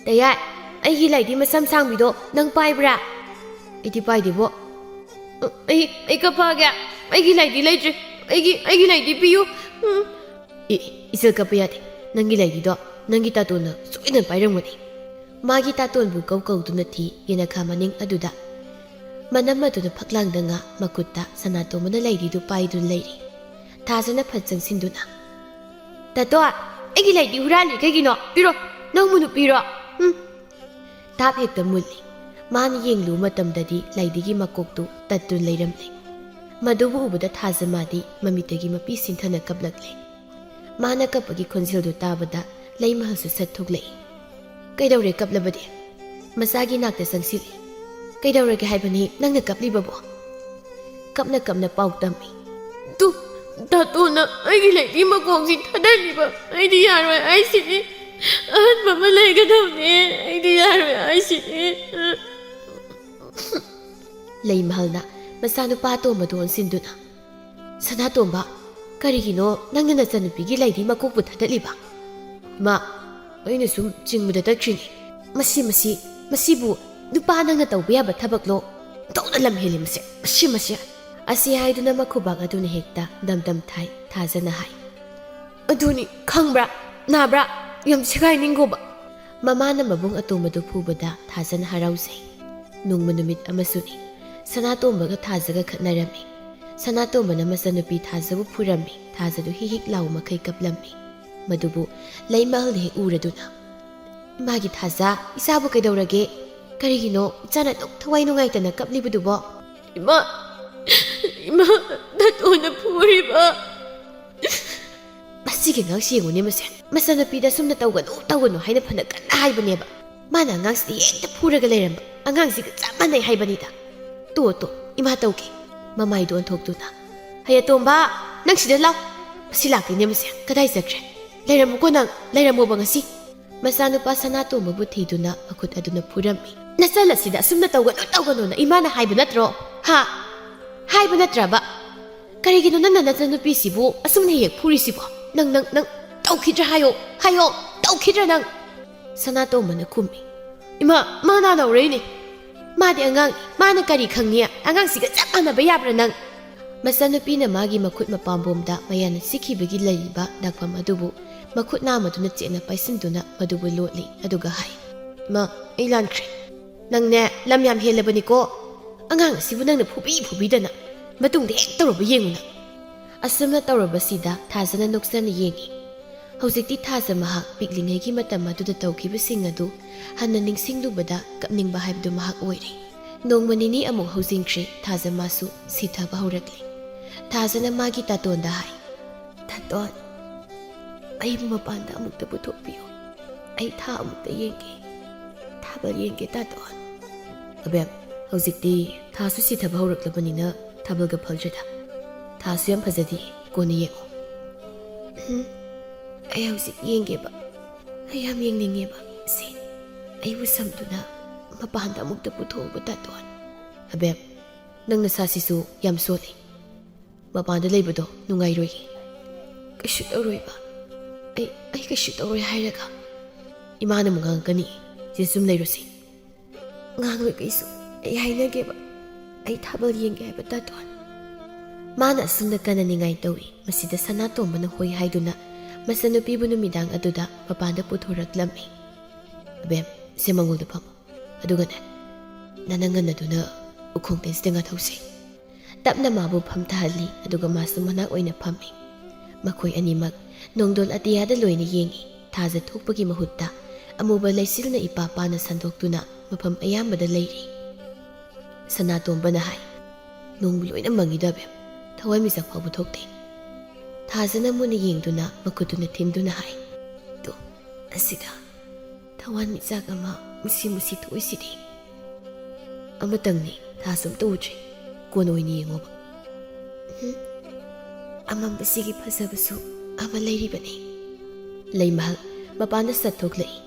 ꯇꯌꯥꯏ, ꯑꯩꯒꯤ ꯂꯥꯏꯗꯤ ꯃꯁꯝ ꯁꯥꯡꯕꯤꯗꯣ ꯅꯪ ꯄꯥꯏꯕ꯭ꯔꯥ? ꯑꯩꯗꯤ ꯄꯥꯏꯗꯦꯕꯣ꯫ ꯑꯩ ꯀꯞꯄꯛꯑꯒꯦ, ꯑꯩꯒꯤ ꯂꯥꯏꯗꯤ ꯂꯩꯇ꯭ꯔꯦ, ꯑꯩꯒꯤ ꯂꯥꯏꯗꯤ ꯄꯤꯌꯨ꯫ ꯏꯆꯜ ꯀꯞꯄ ꯌꯥꯗꯦ꯫ ꯅꯪꯒꯤ ꯂꯥꯏꯗꯤꯗꯣ ꯅꯪꯒꯤ ꯇꯥꯇꯣꯟꯅ ꯁꯣꯏꯗꯅ ꯄꯥꯏꯔꯝꯒꯅꯤ꯫ ꯃꯥꯒꯤ ꯇꯥꯇꯣꯟꯕꯨ ꯀꯧꯗꯨꯅ ꯊꯤ ꯌꯦꯅꯈꯥ ꯃꯅꯤꯡ ꯑꯗꯨꯗ꯫ ꯃꯅꯝ ꯑꯗꯨꯅ ꯐꯛꯂꯥꯡꯗ ꯉꯥ ꯃꯈꯨꯠꯇ ꯁꯅꯥꯇꯣꯝꯕꯅ ꯂꯥꯏꯗꯤꯗꯨ ꯄꯥꯏꯗꯨꯅ ꯂꯩꯔꯤ꯫ ꯊꯥꯖꯅ ꯐꯠ ꯆꯪꯁꯤꯟꯗꯨꯅ, ꯇꯥꯇꯣꯟ, ꯑꯩꯒꯤ ꯂꯥꯏꯗꯤ ꯍꯨꯔꯥꯟꯂꯤ ꯀꯩꯒꯤꯅꯣ? ꯄꯤꯔꯣ, ꯅꯪꯕꯨ ꯅꯨꯄꯤꯔꯣ? ꯇꯥꯞ ꯍꯦꯛꯇ ꯃꯨꯜꯂꯤ꯫ ꯃꯥꯅ ꯌꯦꯡꯂꯨꯕ ꯃꯇꯝꯗꯗꯤ ꯂꯥꯏꯗꯤꯒꯤ ꯃꯀꯣꯛꯇꯨ ꯇꯠꯇꯨꯅ ꯂꯩꯔꯝꯂꯦ꯫ ꯃꯗꯨꯕꯨ ꯎꯕꯗ ꯊꯥꯖꯃꯥꯗꯤ ꯃꯃꯤꯠꯇꯒꯤ ꯃꯄꯤ ꯁꯤꯟꯊꯅ ꯀꯞꯂꯛꯂꯦ꯫ ꯃꯥꯅ ꯀꯞꯄꯒꯤ ꯈꯣꯟꯖꯦꯜꯗꯨ ꯇꯥꯕꯗ ꯂꯩꯃꯍꯜꯁꯨ ꯁꯠ ꯊꯣꯛꯂꯛꯏ꯫ ꯀꯩꯗꯧꯔꯦ ꯀꯞꯂꯕꯗꯤ? ꯃꯆꯥꯒꯤ ꯅꯥꯛꯇ ꯆꯪꯁꯤꯜꯂꯤ꯫ ꯀꯩꯗꯧꯔꯒꯦ ꯍꯥꯏꯕꯅꯤ ꯅꯪꯅ ꯀꯞꯂꯤꯕꯕꯣ? ꯀꯞꯅ ꯄꯥꯎ ꯇꯝꯃꯤ꯫ ꯇꯥꯇꯣꯟꯅ ꯑꯩꯒꯤ ꯂꯥꯏꯗꯤ ꯃꯀꯣꯛꯁꯤ ꯊꯗꯠꯂꯤꯕ, ꯑꯩꯗꯤ ꯌꯥꯔꯣꯏ ꯍꯥꯏꯁꯤꯅꯤ꯫ ꯑꯍꯟꯕ ꯑꯃ ꯂꯩꯒꯗꯕꯅꯦ, ꯑꯩꯗꯤ ꯌꯥꯔꯣꯏ ꯍꯥꯏꯁꯤꯅꯤ꯫ ꯂꯩꯃꯍꯜꯅ ꯃꯆꯥꯅꯨꯄꯥ ꯑꯇꯣꯝꯕꯗꯨ ꯑꯣꯟꯁꯤꯟꯗꯨꯅ, ꯁꯅꯥꯇꯣꯝꯕ, ꯀꯔꯤꯒꯤꯅꯣ ꯅꯪꯅ ꯅꯆꯟꯅꯨꯄꯤꯒꯤ ꯂꯥꯏꯗꯤ ꯃꯀꯣꯛꯄꯨ ꯊꯗꯠꯂꯤꯕ? ꯏꯃꯥ, ꯑꯩꯅ ꯁꯨꯝ ꯆꯤꯡꯕꯗ ꯇꯠꯈ꯭ꯔꯤꯅꯤ꯫ ꯃꯁꯤꯕꯨ ꯅꯨꯄꯥ ꯅꯪꯅ ꯇꯧꯕ ꯌꯥꯕ ꯊꯕꯛꯂꯣ? ꯇꯧꯅ ꯂꯝ ꯍꯦꯜꯂꯤ ꯃꯁꯤ꯫ ꯑꯁꯤ ꯍꯥꯏꯗꯨꯅ ꯃꯈꯨꯕꯥꯛ ꯑꯗꯨꯅ ꯍꯦꯛꯇ ꯗꯝꯗꯝ ꯊꯥꯏ꯫ ꯊꯥꯖꯅ ꯍꯥꯏ, ꯑꯗꯨꯅꯤ ꯈꯪꯕ꯭ꯔꯥ, ꯅꯥꯕ꯭ꯔꯥ, ꯌꯥꯝ ꯁꯦꯒꯥꯏꯅꯤꯡꯒꯣꯕ꯫ ꯃꯃꯥꯅ ꯃꯕꯨꯡ ꯑꯇꯣꯝꯕꯗꯨ ꯐꯨꯕꯗ ꯊꯥꯖꯅ ꯍꯔꯥꯎꯖꯩ꯫ ꯅꯣꯡꯃ ꯅꯨꯃꯤꯠ ꯑꯃꯁꯨꯅꯤ꯫ ꯁꯅꯥꯇꯣꯝꯕꯒ ꯊꯥꯖꯒ ꯈꯠꯅꯔꯝꯃꯤ꯫ ꯁꯅꯥꯇꯣꯝꯕꯅ ꯃꯆꯟꯅꯨꯄꯤ ꯊꯥꯖꯕꯨ ꯐꯨꯔꯝꯃꯤ꯫ ꯊꯥꯖꯗꯨ ꯍꯤꯛ ꯂꯥꯎ ꯃꯈꯩ ꯀꯞꯂꯝꯃꯤ꯫ ꯃꯗꯨꯕꯨ ꯂꯩꯃꯍꯜꯅ ꯍꯦꯛ ꯎꯔꯗꯨꯅ, ꯏꯃꯥꯒꯤ ꯊꯥꯖ, ꯏꯆꯥꯕꯨ ꯀꯩꯗꯧꯔꯒꯦ? ꯀꯔꯤꯒꯤꯅꯣ ꯏꯆꯥꯅ ꯑꯗꯨꯛ ꯊꯋꯥꯏ ꯅꯨꯡꯉꯥꯏꯇꯅ ꯀꯞꯂꯤꯕꯗꯨꯕꯣ? ꯏꯃꯥ, ꯇꯥꯇꯣꯟꯅ ꯐꯨꯔꯤꯕ꯫ ꯃꯁꯤꯒꯤ ꯑꯉꯥꯡꯁꯤ ꯌꯦꯡꯉꯨꯅꯦ ꯃꯆꯟꯅꯨꯄꯤꯗ ꯁꯨꯝꯅ ꯇꯧꯒꯅꯨ ꯍꯥꯏꯅ ꯐꯅ ꯀꯟꯅ ꯍꯥꯏꯕꯅꯦꯕ꯫ ꯃꯥꯅ ꯑꯉꯥꯡꯁꯤꯗꯤ ꯍꯦꯛꯇ ꯐꯨꯔꯒ ꯂꯩꯔꯝꯕ, ꯑꯉꯥꯡꯁꯤꯒ ꯆꯞ ꯃꯥꯟꯅꯩ ꯍꯥꯏꯕꯅꯤꯗ꯫ ꯇꯣ ꯏꯃꯥ ꯇꯧꯒꯦ꯫ ꯃꯃꯥꯏꯗꯣ ꯑꯣꯟꯊꯣꯛꯇꯨꯅ, ꯍꯌꯦꯇꯣꯝꯕ, ꯅꯪ ꯁꯤꯗ ꯂꯥꯎ꯫ ꯃꯁꯤ ꯂꯥꯛꯇꯦꯅꯦ ꯀꯗꯥꯏ ꯆꯠꯈ꯭ꯔꯦ? ꯂꯩꯔꯝꯃꯨꯀꯣ ꯅꯪ, ꯂꯩꯔꯝꯃꯣꯕ ꯉꯁꯤ꯫ ꯃꯆꯥꯅꯨꯄꯥ ꯁꯅꯥꯇꯣꯝꯕꯕꯨ ꯊꯤꯗꯨꯅ ꯃꯈꯨꯠ ꯑꯗꯨꯅ ꯐꯨꯔꯝꯃꯤ꯫ ꯅꯆꯜ ꯑꯁꯤꯗ ꯑꯁꯨꯝꯅ ꯇꯧꯒꯅꯨꯅ ꯏꯃꯥꯅ ꯍꯥꯏꯕ ꯅꯠꯇ꯭ꯔꯣ? ꯍꯥꯏꯕ ꯅꯠꯇ꯭ꯔꯕ? ꯀꯔꯤꯒꯤꯅꯣ ꯅꯪꯅ ꯅꯆꯟꯅꯨꯄꯤꯁꯤꯕꯨ ꯑꯁꯨꯝꯅ ꯍꯦꯛ ꯐꯨꯔꯤꯁꯤꯕꯣ? ꯅꯪ ꯇꯧꯈꯤꯗ꯭ꯔꯥ ꯍꯥꯏꯌꯣ, ꯇꯧꯈꯤꯗ꯭ꯔꯥ ꯅꯪ? ꯁꯅꯥꯇꯣꯝꯕꯅ ꯈꯨꯝꯃꯤ꯫ ꯏꯃꯥ, ꯃꯥꯅ ꯂꯧꯔꯛꯏꯅꯤ꯫ ꯃꯥꯗꯤ ꯑꯉꯥꯡꯅꯤ, ꯃꯥꯅ ꯀꯔꯤ ꯈꯪꯅꯤ? ꯑꯉꯥꯡꯁꯤꯒ ꯆꯞ ꯃꯥꯟꯅꯕ ꯌꯥꯕ꯭ꯔꯥ ꯅꯪ? ꯃꯆꯟꯅꯨꯄꯤꯅ ꯃꯥꯒꯤ ꯃꯈꯨꯠ ꯃꯄꯥꯝꯕꯣꯝꯗ ꯃꯌꯥꯅ ꯆꯤꯛꯈꯤꯕꯒꯤ ꯂꯩꯔꯤꯕ ꯗꯥꯛꯐꯝ ꯑꯗꯨꯕꯨ ꯃꯈꯨꯠ ꯅꯥꯝꯃꯗꯨꯅ ꯆꯦꯠꯅ ꯄꯥꯏꯁꯤꯟꯗꯨꯅ ꯃꯗꯨꯕꯨ ꯂꯣꯠꯂꯤ꯫ ꯑꯗꯨꯒ ꯍꯥꯏ, ꯏꯃꯥ, ꯑꯩ ꯂꯥꯟꯈ꯭ꯔꯦ꯫ ꯅꯪꯅꯦ ꯂꯝ ꯌꯥꯝ ꯍꯦꯜꯂꯕꯅꯤꯀꯣ꯫ ꯑꯉꯥꯡ ꯑꯁꯤꯕꯨ ꯅꯪꯅ ꯐꯨꯕꯤꯗꯅ ꯃꯇꯨꯡꯗ ꯍꯦꯛ ꯇꯧꯔꯕ ꯌꯦꯡꯉꯨꯅ꯫ ꯑꯁꯨꯝꯅ ꯇꯧꯔꯕꯁꯤꯗ ꯊꯥꯖꯅ ꯅꯣꯛꯆꯅ ꯌꯦꯡꯉꯤ꯫ ꯍꯧꯖꯤꯛꯇꯤ ꯊꯥꯖ ꯃꯍꯥꯛ ꯄꯤꯛꯂꯤꯉꯩꯒꯤ ꯃꯇꯝ ꯑꯗꯨꯗ ꯇꯧꯈꯤꯕꯁꯤꯡ ꯑꯗꯨ ꯍꯟꯅ ꯅꯤꯡꯁꯤꯡꯂꯨꯕꯗ ꯀꯞꯅꯤꯡꯕ ꯍꯥꯏꯕꯗꯨ ꯃꯍꯥꯛ ꯑꯣꯏꯔꯦ꯫ ꯅꯣꯡꯃ ꯅꯤꯅꯤ ꯑꯃꯨꯛ ꯍꯧꯖꯤꯟꯈ꯭ꯔꯦ꯫ ꯊꯥꯖ ꯃꯥꯁꯨ ꯁꯤꯊꯕ ꯍꯧꯔꯛꯂꯤ꯫ ꯊꯥꯖꯅ ꯃꯥꯒꯤ ꯇꯥꯇꯣꯟꯗ ꯍꯥꯏ, ꯇꯥꯇꯣꯟ, ꯑꯩꯕꯨ ꯃꯄꯥꯟꯗ ꯑꯃꯨꯛꯇ ꯄꯨꯊꯣꯛꯄꯤꯌꯨ꯫ ꯑꯩ ꯊꯥ ꯑꯃꯨꯛꯇ ꯌꯦꯡꯒꯦ, ꯊꯥꯕꯜ ꯌꯦꯡꯒꯦ ꯇꯥꯇꯣꯟ꯫ ꯑꯕꯦꯝ, ꯍꯧꯖꯤꯛꯇꯤ ꯊꯥꯁꯨ ꯁꯤꯊꯕ ꯍꯧꯔꯛꯂꯕꯅꯤꯅ ꯊꯥꯕꯜꯒ ꯐꯪꯗ꯭ꯔꯦꯗ꯫ ꯊꯥꯁꯨ ꯌꯥꯝ ꯐꯖꯗꯦ, ꯀꯣꯟꯅ ꯌꯦꯡꯉꯨ꯫ ꯑꯩ ꯍꯧꯖꯤꯛ ꯌꯦꯡꯒꯦꯕ, ꯑꯩ ꯌꯥꯝ ꯌꯦꯡꯅꯤꯡꯉꯦꯕ꯫ ꯑꯩꯕꯨ ꯁꯝꯗꯨꯅ ꯃꯄꯥꯟꯗ ꯑꯃꯨꯛꯇ ꯄꯨꯊꯣꯛꯎꯕ ꯇꯥꯇꯣꯟ꯫ ꯑꯕꯦꯝ, ꯅꯪ ꯅꯁꯥꯁꯤꯁꯨ ꯌꯥꯝ ꯁꯣꯜꯂꯤ, ꯃꯄꯥꯟꯗ ꯂꯩꯕꯗꯣ ꯅꯨꯡꯉꯥꯏꯔꯣꯏ꯫ ꯀꯩꯁꯨ ꯇꯧꯔꯣꯏꯕ, ꯑꯩ ꯀꯩꯁꯨ ꯇꯧꯔꯣꯏ ꯍꯥꯏꯔꯒ ꯏꯃꯥꯅ ꯑꯃꯨꯛ ꯉꯥꯡꯉꯛꯀꯅꯤ꯫ ꯁꯤ ꯁꯨꯝ ꯂꯩꯔꯨꯁꯤ꯫ ꯉꯥꯡꯂꯣꯏ ꯀꯩꯁꯨ, ꯑꯩ ꯍꯥꯏꯅꯒꯦꯕ, ꯑꯩ ꯊꯥꯕꯜ ꯌꯦꯡꯒꯦ ꯍꯥꯏꯕ ꯇꯥꯇꯣꯟ ꯃꯥꯅ ꯑꯁꯨꯝꯅ ꯀꯟꯅꯅꯤꯡꯉꯥꯏ ꯇꯧꯏ ꯃꯁꯤꯗ ꯁꯅꯥꯇꯣꯝꯕꯅ ꯍꯣꯏ ꯍꯥꯏꯗꯨꯅ ꯃꯆꯟꯅꯨꯄꯤꯕꯨ ꯅꯨꯃꯤꯗꯥꯡ ꯑꯗꯨꯗ ꯃꯄꯥꯟꯗ ꯄꯨꯊꯣꯔꯛꯂꯝꯃꯤ ꯑꯕꯦꯝ ꯁꯦ ꯃꯪꯒꯣꯜꯗ ꯐꯝꯃꯨ ꯑꯗꯨꯒꯅꯦ ꯅꯅ ꯉꯟꯅꯗꯨꯅ ꯎꯈꯣꯡ ꯇꯦꯟꯁꯤꯗ ꯉꯥꯊꯧꯁꯤ ꯇꯞꯅ ꯃꯥꯕꯨ ꯐꯝꯊꯍꯜꯂꯤ ꯑꯗꯨꯒ ꯃꯥꯁꯨ ꯃꯅꯥꯛ ꯑꯣꯏꯅ ꯐꯝꯃꯤ ꯃꯈꯣꯏ ꯑꯅꯤꯃꯛ ꯅꯣꯡꯗꯣꯜ ꯑꯇꯤꯌꯥꯗ ꯂꯣꯏꯅ ꯌꯦꯡꯉꯤ ꯊꯥꯖ ꯊꯣꯛꯄꯒꯤ ꯃꯍꯨꯠꯇ ꯑꯃꯨꯕ ꯂꯩꯆꯤꯜꯅ ꯏꯄꯥ ꯄꯥꯅ ꯁꯟꯗꯣꯛꯇꯨꯅ ꯃꯐꯝ ꯑꯌꯥꯝꯕꯗ ꯂꯩꯔꯤ ꯁꯅꯥꯇꯣꯝꯕꯅ ꯍꯥꯏ ꯅꯣꯡꯕꯨ ꯂꯣꯏꯅ ꯃꯪꯉꯤꯗ ꯑꯕꯦꯝ ꯊꯋꯥꯟꯃꯤꯆꯥꯛ ꯐꯥꯎꯕ ꯊꯣꯛꯇꯦ ꯊꯥꯖꯅ ꯃꯨꯟꯅ ꯌꯦꯡꯗꯨꯅ ꯃꯈꯨꯠꯇꯨꯅ ꯊꯤꯟꯗꯨꯅ ꯍꯥꯏ ꯇꯣ ꯑꯁꯤꯗ ꯊꯋꯥꯟꯃꯤꯆꯥꯛ ꯑꯃ ꯃꯨꯁꯤ ꯃꯨꯁꯤ ꯊꯣꯛꯏꯁꯤꯗꯤ ꯑꯃꯇꯪꯅꯤ ꯊꯥꯁꯨ ꯑꯝꯇ ꯎꯗ꯭ꯔꯤ ꯀꯣꯟꯅ ꯑꯣꯏꯅ ꯌꯦꯡꯉꯣꯕ ꯑꯃꯝꯕꯁꯤꯒꯤ ꯐꯖꯕꯁꯨ ꯑꯃ ꯂꯩꯔꯤꯕꯅꯤ ꯂꯩꯃꯍꯜ ꯃꯄꯥꯟꯗ ꯆꯠꯊꯣꯛꯂꯛꯏ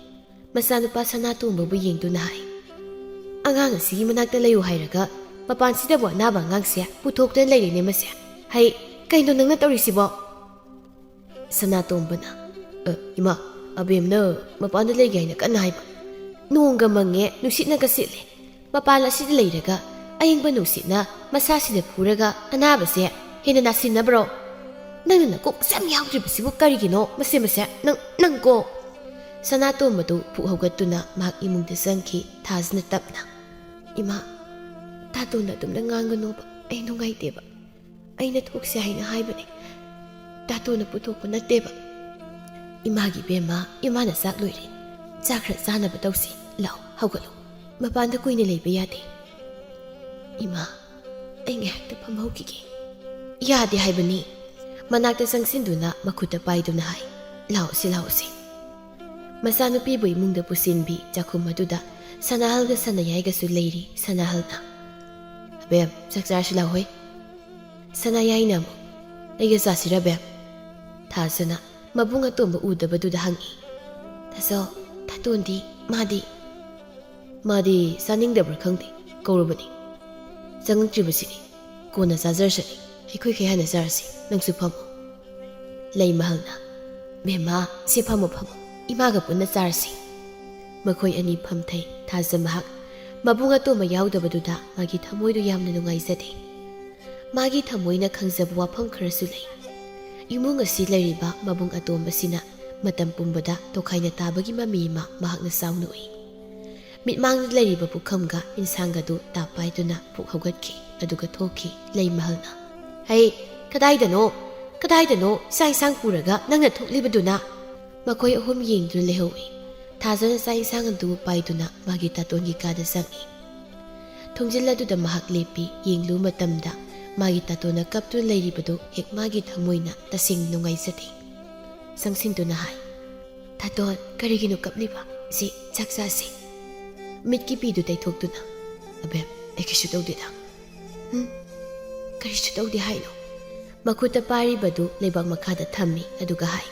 ꯃꯆꯥꯅꯨꯄꯥ ꯁꯅꯥꯇꯣꯝꯕꯕꯨ ꯌꯦꯡꯗꯨꯅ ꯍꯥꯏ ꯑꯉꯥꯡ ꯑꯁꯤꯒꯤ ꯃꯅꯥꯛꯇ ꯂꯩꯌꯨ ꯍꯥꯏꯔꯒ ꯃꯄꯥꯟꯁꯤꯗꯕꯨ ꯑꯅꯥꯕ ꯑꯉꯥꯡꯁꯦ ꯄꯨꯊꯣꯛꯇꯨꯅ ꯂꯩꯔꯤꯅꯦ ꯃꯁꯦ ꯍꯩ ꯀꯩꯅꯣ ꯅꯪꯅ ꯇꯧꯔꯤꯁꯤꯕꯣ ꯁꯅꯥꯇꯣꯝꯕꯅ ꯏꯃꯥ ꯑꯕꯦꯝꯅ ꯃꯄꯥꯟꯗ ꯂꯩꯒꯦ ꯍꯥꯏꯅ ꯀꯟꯅ ꯍꯥꯏꯕ ꯅꯣꯡꯒ ꯃꯪꯉꯦ ꯅꯨꯡꯁꯤꯠꯅꯒ ꯁꯤꯠꯂꯦ ꯃꯄꯥꯟ ꯑꯁꯤꯗ ꯂꯩꯔꯒ ꯑꯌꯤꯡꯕ ꯅꯨꯡꯁꯤꯠꯅ ꯃꯁꯥꯁꯤꯗ ꯐꯨꯔꯒ ꯑꯅꯥꯕꯁꯦ ꯍꯦꯟꯅ ꯅꯥꯁꯤꯟꯅꯕ꯭ꯔꯣ ꯅꯪꯅ ꯅꯀꯣꯛ ꯃꯁꯥ ꯌꯥꯝ ꯌꯥꯎꯗ꯭ꯔꯤꯕꯁꯤꯕꯨ ꯀꯔꯤꯒꯤꯅꯣ ꯃꯁꯦ ꯅꯪꯀꯣ ꯁꯅꯥꯇꯣꯝꯕꯗꯨ ꯄꯨꯛ ꯍꯧꯒꯠꯇꯨꯅ ꯃꯍꯥꯛ ꯏꯃꯨꯡꯗ ꯆꯪꯈꯤ ꯊꯥꯖꯅ ꯇꯞꯅ ꯏꯃꯥ ꯇꯥꯇꯣꯟꯅ ꯑꯗꯨꯝꯅ ꯉꯥꯡꯒꯅꯣꯕ ꯑꯩ ꯅꯨꯡꯉꯥꯏꯇꯦꯕ ꯑꯩꯅ ꯊꯣꯛꯁꯦ ꯍꯥꯏꯅ ꯍꯥꯏꯕꯅꯦ ꯇꯥꯇꯣꯟꯅ ꯄꯨꯊꯣꯛꯄ ꯅꯠꯇꯦꯕ ꯏꯃꯥꯒꯤ ꯕꯦꯝꯃ ꯏꯃꯥꯅ ꯆꯥꯛ ꯂꯣꯏꯔꯦ ꯆꯥꯛ ꯈꯔ ꯆꯥꯅꯕ ꯇꯧꯁꯤ ꯂꯥꯛꯑꯣ ꯍꯧꯒꯠꯂꯣ ꯃꯄꯥꯟꯗ ꯀꯨꯏꯅ ꯂꯩꯕ ꯌꯥꯗꯦ ꯏꯃꯥ ꯑꯩ ꯉꯥꯏꯍꯥꯛꯇ ꯐꯝꯍꯧꯈꯤꯒꯦ ꯌꯥꯗꯦ ꯍꯥꯏꯕꯅꯤ ꯃꯅꯥꯛꯇ ꯆꯪꯁꯤꯟꯗꯨꯅ ꯃꯈꯨꯠꯇ ꯄꯥꯏꯗꯨꯅ ꯍꯥꯏ ꯂꯥꯛꯑꯣꯁꯤ ꯃꯆꯥꯅꯨꯄꯤꯕꯨ ꯏꯃꯨꯡꯗ ꯄꯨꯁꯤꯟꯕꯤ ꯆꯥꯛꯈꯨꯝ ꯑꯗꯨꯗ ꯁꯅꯥꯍꯜꯒ ꯁꯅꯥꯌꯥꯏꯒꯁꯨ ꯂꯩꯔꯤ ꯁꯅꯥꯍꯜꯅ ꯑꯕꯦꯝ ꯆꯥꯛ ꯆꯥꯔꯁꯤ ꯂꯥꯛꯍꯣꯏ ꯁꯅꯥꯌꯥꯏꯅ ꯑꯃꯨꯛ ꯑꯩꯒ ꯆꯥꯁꯤꯔ ꯕꯦꯝ ꯊꯥꯖꯅ ꯃꯕꯨꯡ ꯑꯇꯣꯝꯕ ꯎꯗꯕꯗꯨꯗ ꯍꯪꯉꯤ ꯇꯥꯆꯧ ꯇꯥꯇꯣꯟꯗꯤ ꯃꯥꯗꯤ ꯆꯥꯅꯤꯡꯗꯕ꯭ꯔꯥ ꯈꯪꯗꯦ ꯀꯧꯔꯕꯅꯤ ꯆꯪꯉꯛꯇ꯭ꯔꯤꯕꯁꯤꯅꯤ ꯀꯣꯟꯅ ꯆꯥꯖꯔꯁꯅꯤ ꯑꯩꯈꯣꯏꯈꯩ ꯍꯥꯟꯅ ꯆꯥꯔꯁꯤ ꯅꯪꯁꯨ ꯐꯝꯃꯨ ꯂꯩꯃꯍꯜꯅ ꯕꯦꯝꯃ ꯁꯤ ꯐꯝꯃꯨ ꯏꯃꯥꯒ ꯄꯨꯟꯅ ꯆꯥꯔꯁꯤ ꯃꯈꯣꯏ ꯑꯅꯤ ꯐꯝꯊꯩ ꯊꯥꯖ ꯃꯍꯥꯛ ꯃꯕꯨꯡ ꯑꯇꯣꯝꯕ ꯌꯥꯎꯗꯕꯗꯨꯗ ꯃꯥꯒꯤ ꯊꯃꯣꯏꯗꯨ ꯌꯥꯝꯅ ꯅꯨꯡꯉꯥꯏꯖꯗꯦ ꯃꯥꯒꯤ ꯊꯃꯣꯏꯅ ꯈꯪꯖꯕ ꯋꯥꯐꯝ ꯈꯔꯁꯨ ꯂꯩ ꯏꯃꯨꯡ ꯑꯁꯤ ꯂꯩꯔꯤꯕ ꯃꯕꯨꯡ ꯑꯇꯣꯝꯕꯁꯤꯅ ꯃꯇꯝ ꯄꯨꯝꯕꯗ ꯇꯣꯈꯥꯏꯅ ꯇꯥꯕꯒꯤ ꯃꯃꯤ ꯑꯃ ꯃꯍꯥꯛꯅ ꯆꯥꯎꯅ ꯎꯏ ꯃꯤꯠꯃꯥꯡꯗ ꯂꯩꯔꯤꯕ ꯄꯨꯈꯝꯒ ꯏꯟꯁꯥꯡꯒꯗꯨ ꯇꯥꯞ ꯄꯥꯏꯗꯨꯅ ꯄꯨꯛ ꯍꯧꯒꯠꯈꯤ ꯑꯗꯨꯒ ꯊꯣꯛꯈꯤ ꯂꯩꯃꯍꯜꯅ ꯍꯩ ꯀꯗꯥꯏꯗꯅꯣ ꯆꯥꯛ ꯏꯟꯁꯥꯡ ꯄꯨꯔꯒ ꯅꯪꯅ ꯊꯣꯛꯂꯤꯕꯗꯨꯅ ꯃꯈꯣꯏ ꯑꯍꯨꯝ ꯌꯦꯡꯗꯨꯅ ꯂꯩꯍꯧꯏ ꯊꯥꯖꯅ ꯆꯥꯛ ꯏꯟꯁꯥꯡ ꯑꯗꯨ ꯄꯥꯏꯗꯨꯅ ꯃꯥꯒꯤ ꯇꯥꯇꯣꯟꯒꯤ ꯀꯥꯗ ꯆꯪꯏ ꯊꯣꯡꯖꯤꯜ ꯑꯗꯨꯗ ꯃꯍꯥꯛ ꯂꯦꯞꯄꯤ ꯌꯦꯡꯂꯨ ꯃꯇꯝꯗ ꯃꯥꯒꯤ ꯇꯥꯇꯣꯟꯅ ꯀꯞꯇꯨꯅ ꯂꯩꯔꯤꯕꯗꯨ ꯍꯦꯛ ꯃꯥꯒꯤ ꯊꯃꯣꯏꯅ ꯇꯁꯦꯡꯅ ꯅꯨꯡꯉꯥꯏꯖꯗꯦ ꯆꯪꯁꯤꯟꯗꯨꯅ ꯍꯥꯏ ꯇꯥꯇꯣꯟ ꯀꯔꯤꯒꯤꯅꯣ ꯀꯞꯂꯤꯕ ꯁꯤ ꯆꯥꯛ ꯆꯥꯁꯤ ꯃꯤꯠꯀꯤ ꯄꯤꯗꯨ ꯇꯩꯊꯣꯛꯇꯨꯅ ꯑꯕꯦꯝ ꯑꯩ ꯀꯩꯁꯨ ꯇꯧꯗꯦꯗ ꯀꯔꯤꯁꯨ ꯇꯧꯗꯦ ꯍꯥꯏꯅꯣ ꯃꯈꯨꯠꯇ ꯄꯥꯏꯔꯤꯕꯗꯨ ꯂꯩꯕꯥꯛ ꯃꯈꯥꯗ ꯊꯝꯃꯤ ꯑꯗꯨꯒ ꯍꯥꯏ